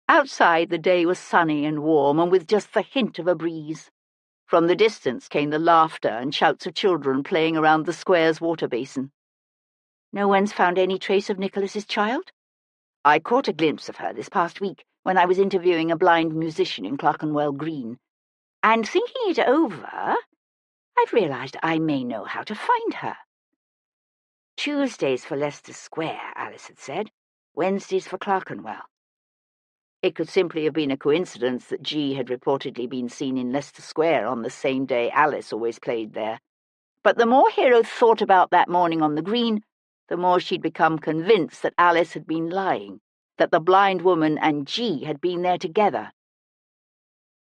Outside, the day was sunny and warm, and with just the hint of a breeze. From the distance came the laughter and shouts of children playing around the square's water basin. No one's found any trace of Nicholas's child? I caught a glimpse of her this past week when I was interviewing a blind musician in Clerkenwell Green. And thinking it over, I've realized I may know how to find her. Tuesdays for Leicester Square, Alice had said. Wednesdays for Clerkenwell. It could simply have been a coincidence that G had reportedly been seen in Leicester Square on the same day Alice always played there. But the more Hero thought about that morning on the green, the more she'd become convinced that Alice had been lying, that the blind woman and G had been there together.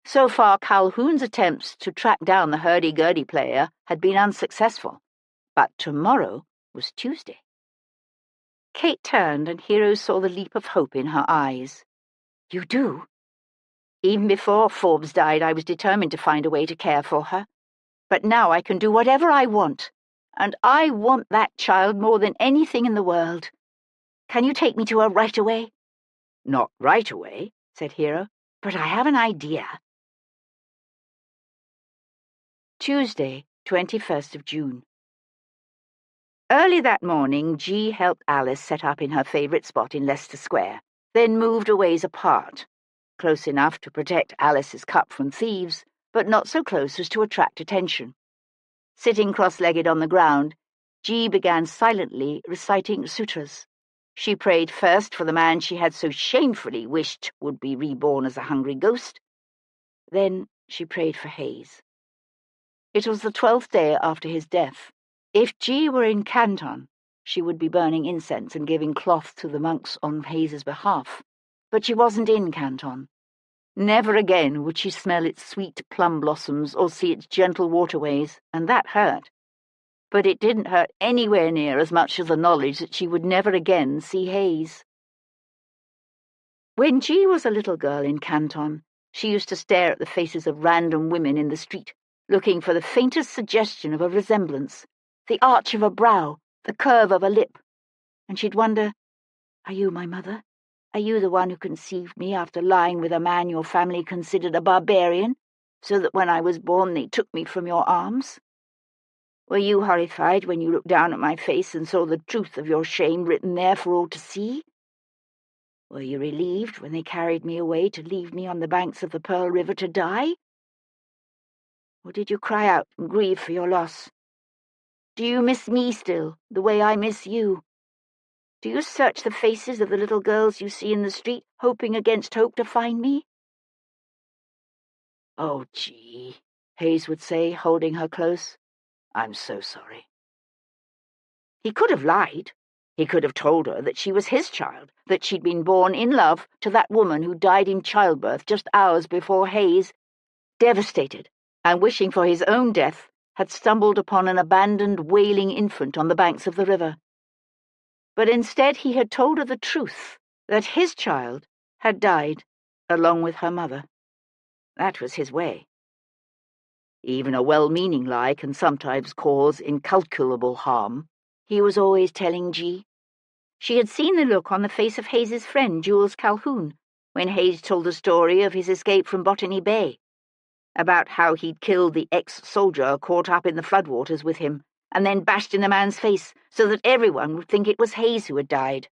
So far, Calhoun's attempts to track down the hurdy-gurdy player had been unsuccessful, but tomorrow was Tuesday. Kate turned, and Hero saw the leap of hope in her eyes. You do? Even before Forbes died, I was determined to find a way to care for her. But now I can do whatever I want, and I want that child more than anything in the world. Can you take me to her right away? Not right away, said Hero, but I have an idea. Tuesday, 21st of June. Early that morning, G helped Alice set up in her favourite spot in Leicester Square, then moved a ways apart, close enough to protect Alice's cup from thieves, but not so close as to attract attention. Sitting cross-legged on the ground, G began silently reciting sutras. She prayed first for the man she had so shamefully wished would be reborn as a hungry ghost. Then she prayed for Hayes. It was the 12th day after his death. If G were in Canton, she would be burning incense and giving cloth to the monks on Hayes's behalf. But she wasn't in Canton. Never again would she smell its sweet plum blossoms or see its gentle waterways, and that hurt. But it didn't hurt anywhere near as much as the knowledge that she would never again see Hayes. When G was a little girl in Canton, she used to stare at the faces of random women in the street, looking for the faintest suggestion of a resemblance, the arch of a brow, the curve of a lip, and she'd wonder, "Are you my mother? Are you the one who conceived me after lying with a man your family considered a barbarian, so that when I was born they took me from your arms? Were you horrified when you looked down at my face and saw the truth of your shame written there for all to see? Were you relieved when they carried me away to leave me on the banks of the Pearl River to die? Or did you cry out and grieve for your loss? Do you miss me still, the way I miss you? Do you search the faces of the little girls you see in the street, hoping against hope to find me?" "Oh, Gee," Hayes would say, holding her close. "I'm so sorry." He could have lied. He could have told her that she was his child, that she'd been born in love to that woman who died in childbirth just hours before Hayes, devastated and wishing for his own death, had stumbled upon an abandoned, wailing infant on the banks of the river. But instead he had told her the truth, that his child had died along with her mother. That was his way. Even a well-meaning lie can sometimes cause incalculable harm. He was always telling G. She had seen the look on the face of Hayes's friend, Jules Calhoun, when Hayes told the story of his escape from Botany Bay, about how he'd killed the ex-soldier caught up in the floodwaters with him, and then bashed in the man's face so that everyone would think it was Hayes who had died.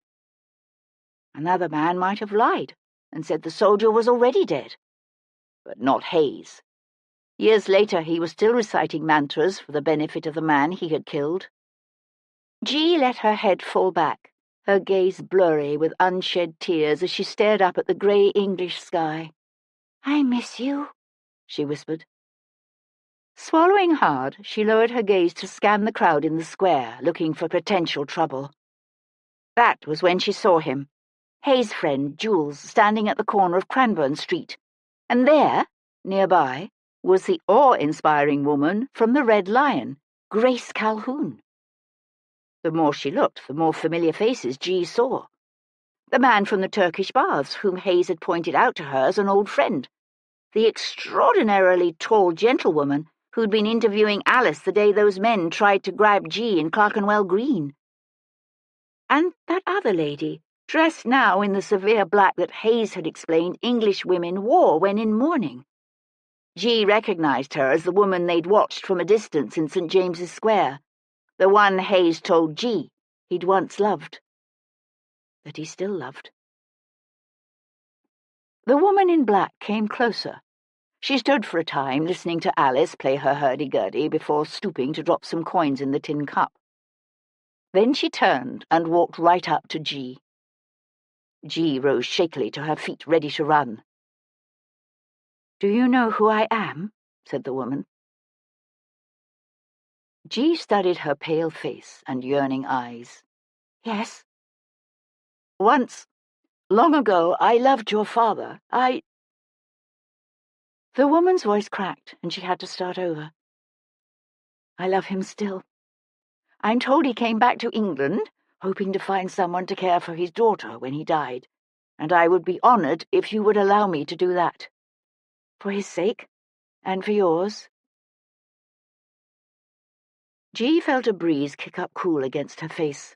Another man might have lied and said the soldier was already dead, but not Hayes. Years later, he was still reciting mantras for the benefit of the man he had killed. G let her head fall back, her gaze blurry with unshed tears as she stared up at the grey English sky. "I miss you," she whispered. Swallowing hard, she lowered her gaze to scan the crowd in the square, looking for potential trouble. That was when she saw him, Hayes' friend Jules, standing at the corner of Cranbourne Street, and there, nearby, was the awe-inspiring woman from the Red Lion, Grace Calhoun. The more she looked, the more familiar faces G saw. The man from the Turkish baths, whom Hayes had pointed out to her as an old friend. The extraordinarily tall gentlewoman who'd been interviewing Alice the day those men tried to grab G in Clerkenwell Green. And that other lady, dressed now in the severe black that Hayes had explained English women wore when in mourning. G recognized her as the woman they'd watched from a distance in St. James's Square, the one Hayes told G he'd once loved, that he still loved. The woman in black came closer. She stood for a time, listening to Alice play her hurdy-gurdy before stooping to drop some coins in the tin cup. Then she turned and walked right up to G. G rose shakily to her feet, ready to run. "Do you know who I am?" said the woman. G studied her pale face and yearning eyes. "Yes. Once, long ago, I loved your father. The woman's voice cracked, and she had to start over. "I love him still. I'm told he came back to England, hoping to find someone to care for his daughter when he died, and I would be honoured if you would allow me to do that. For his sake, and for yours." G felt a breeze kick up cool against her face,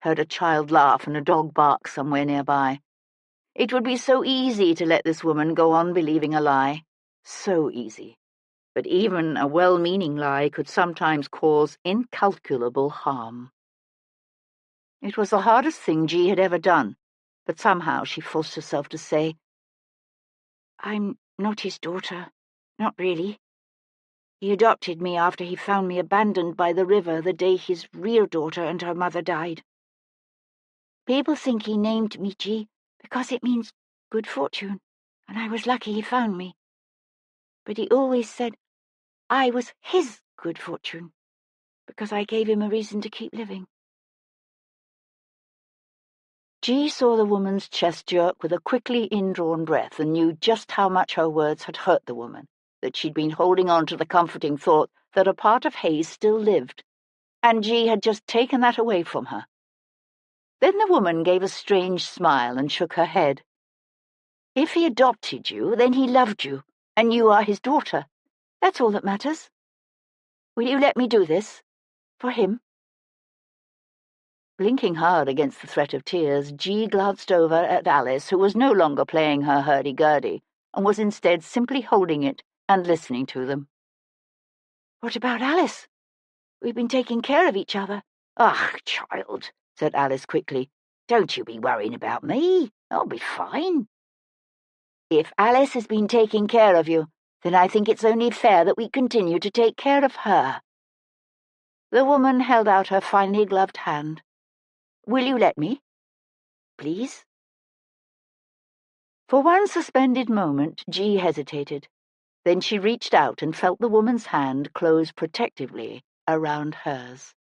heard a child laugh and a dog bark somewhere nearby. It would be so easy to let this woman go on believing a lie. So easy. But even a well-meaning lie could sometimes cause incalculable harm. It was the hardest thing G had ever done, but somehow she forced herself to say, "I'm not his daughter. Not really. He adopted me after he found me abandoned by the river the day his real daughter and her mother died. People think he named me G because it means good fortune, and I was lucky he found me. But he always said I was his good fortune, because I gave him a reason to keep living." G saw the woman's chest jerk with a quickly indrawn breath and knew just how much her words had hurt the woman, that she'd been holding on to the comforting thought that a part of Hayes still lived, and G had just taken that away from her. Then the woman gave a strange smile and shook her head. "If he adopted you, then he loved you, and you are his daughter. That's all that matters. Will you let me do this? For him?" Blinking hard against the threat of tears, G glanced over at Alice, who was no longer playing her hurdy-gurdy, and was instead simply holding it and listening to them. "What about Alice? We've been taking care of each other." "Ach, child," said Alice quickly, "don't you be worrying about me. I'll be fine." "If Alice has been taking care of you, then I think it's only fair that we continue to take care of her." The woman held out her finely gloved hand. "Will you let me? Please?" For one suspended moment, G hesitated. Then she reached out and felt the woman's hand close protectively around hers.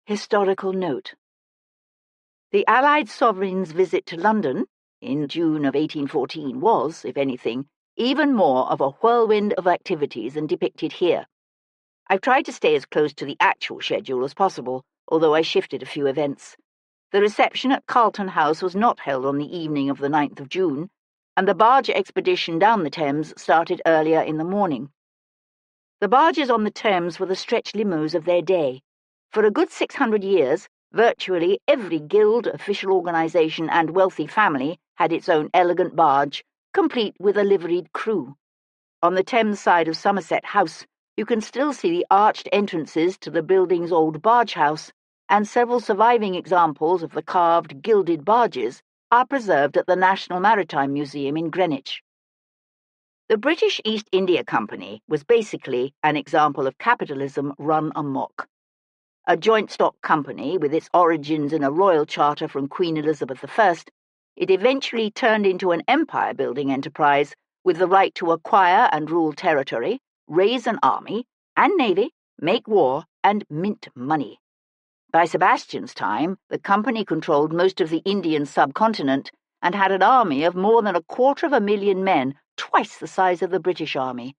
Historical note. The Allied sovereign's visit to London in June of 1814 was, if anything, even more of a whirlwind of activities than depicted here. I've tried to stay as close to the actual schedule as possible, although I shifted a few events. The reception at Carlton House was not held on the evening of the 9th of June, and the barge expedition down the Thames started earlier in the morning. The barges on the Thames were the stretch limos of their day. For a good 600 years, virtually every guild, official organisation and wealthy family had its own elegant barge, complete with a liveried crew. On the Thames side of Somerset House, you can still see the arched entrances to the building's old barge house, and several surviving examples of the carved, gilded barges are preserved at the National Maritime Museum in Greenwich. The British East India Company was basically an example of capitalism run amok. A joint stock company with its origins in a royal charter from Queen Elizabeth I, it eventually turned into an empire-building enterprise with the right to acquire and rule territory, raise an army and navy, make war, and mint money. By Sebastian's time, the company controlled most of the Indian subcontinent and had an army of more than 250,000 men, twice the size of the British Army.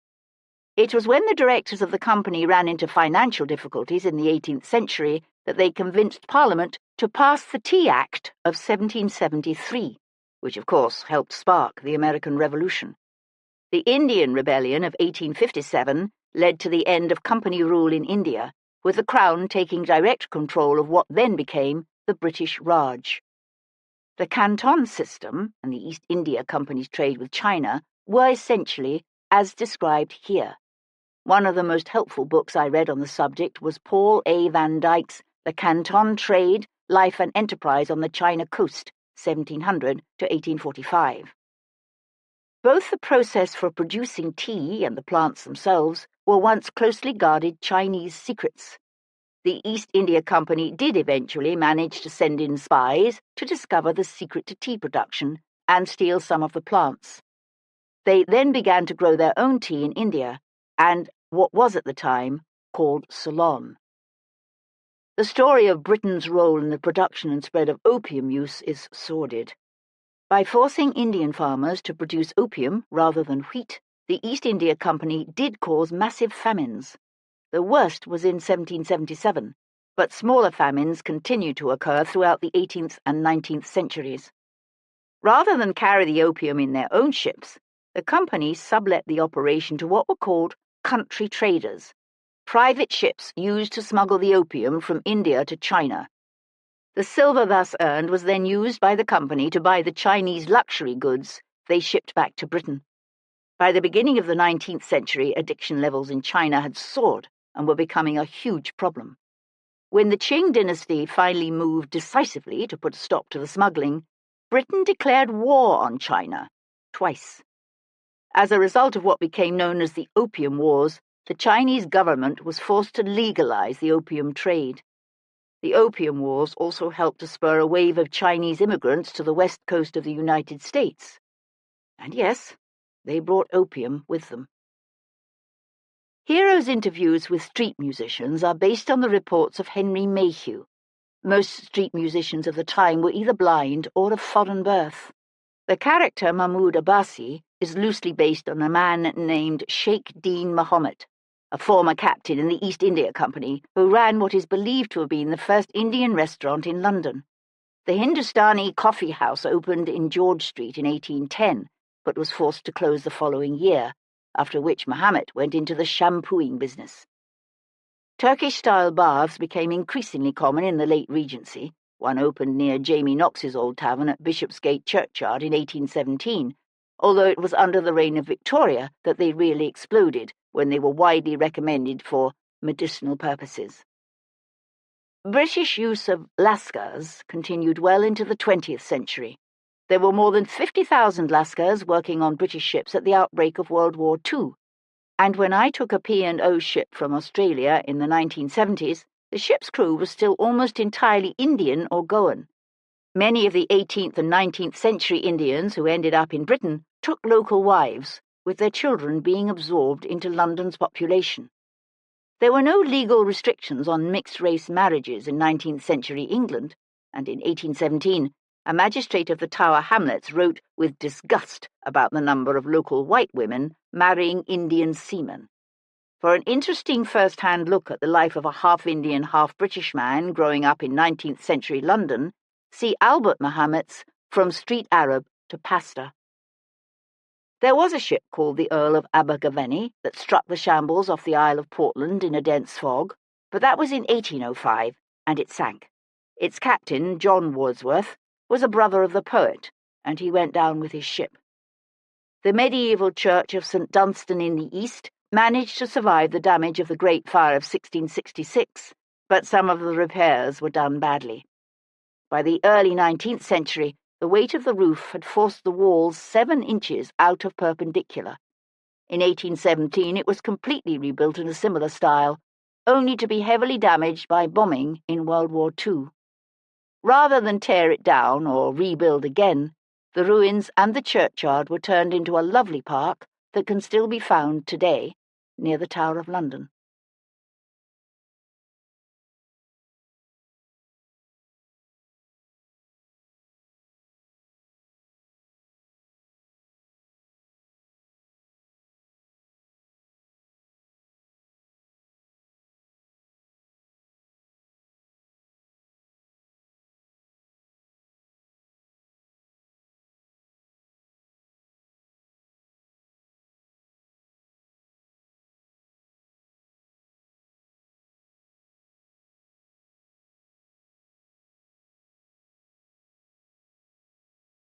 It was when the directors of the company ran into financial difficulties in the 18th century that they convinced Parliament to pass the Tea Act of 1773, which of course helped spark the American Revolution. The Indian Rebellion of 1857 led to the end of company rule in India, with the Crown taking direct control of what then became the British Raj. The Canton system and the East India Company's trade with China were essentially as described here. One of the most helpful books I read on the subject was Paul A. Van Dyke's The Canton Trade, Life and Enterprise on the China Coast, 1700 to 1845. Both the process for producing tea and the plants themselves were once closely guarded Chinese secrets. The East India Company did eventually manage to send in spies to discover the secret to tea production and steal some of the plants. They then began to grow their own tea in India, and what was at the time called Ceylon. The story of Britain's role in the production and spread of opium use is sordid. By forcing Indian farmers to produce opium rather than wheat, the East India Company did cause massive famines. The worst was in 1777, but smaller famines continued to occur throughout the 18th and 19th centuries. Rather than carry the opium in their own ships, the company sublet the operation to what were called country traders, private ships used to smuggle the opium from India to China. The silver thus earned was then used by the company to buy the Chinese luxury goods they shipped back to Britain. By the beginning of the 19th century, addiction levels in China had soared, and were becoming a huge problem. When the Qing dynasty finally moved decisively to put a stop to the smuggling, Britain declared war on China, twice. As a result of what became known as the Opium Wars, the Chinese government was forced to legalize the opium trade. The Opium Wars also helped to spur a wave of Chinese immigrants to the west coast of the United States. And yes, they brought opium with them. Hero's interviews with street musicians are based on the reports of Henry Mayhew. Most street musicians of the time were either blind or of foreign birth. The character Mahmoud Abbasi is loosely based on a man named Sheikh Dean Mohammed, a former captain in the East India Company who ran what is believed to have been the first Indian restaurant in London. The Hindustani Coffee House opened in George Street in 1810, but was forced to close the following year, after which Mohammed went into the shampooing business. Turkish-style baths became increasingly common in the late Regency. One opened near Jamie Knox's old tavern at Bishopsgate Churchyard in 1817, although it was under the reign of Victoria that they really exploded when they were widely recommended for medicinal purposes. British use of lascars continued well into the 20th century. There were more than 50,000 lascars working on British ships at the outbreak of World War II, and when I took a P&O ship from Australia in the 1970s, the ship's crew was still almost entirely Indian or Goan. Many of the 18th and 19th century Indians who ended up in Britain took local wives, with their children being absorbed into London's population. There were no legal restrictions on mixed-race marriages in 19th century England, and in 1817, a magistrate of the Tower Hamlets wrote with disgust about the number of local white women marrying Indian seamen. For an interesting first-hand look at the life of a half-Indian, half-British man growing up in 19th century London, see Albert Muhammad's From Street Arab to Pasta. There was a ship called the Earl of Abergavenny that struck the shambles off the Isle of Portland in a dense fog, but that was in 1805, and it sank. Its captain, John Wordsworth, was a brother of the poet, and he went down with his ship. The medieval church of St Dunstan in the east managed to survive the damage of the Great Fire of 1666, but some of the repairs were done badly. By the early 19th century, the weight of the roof had forced the walls 7 inches out of perpendicular. In 1817 it was completely rebuilt in a similar style, only to be heavily damaged by bombing in World War II. Rather than tear it down or rebuild again, the ruins and the churchyard were turned into a lovely park that can still be found today near the Tower of London.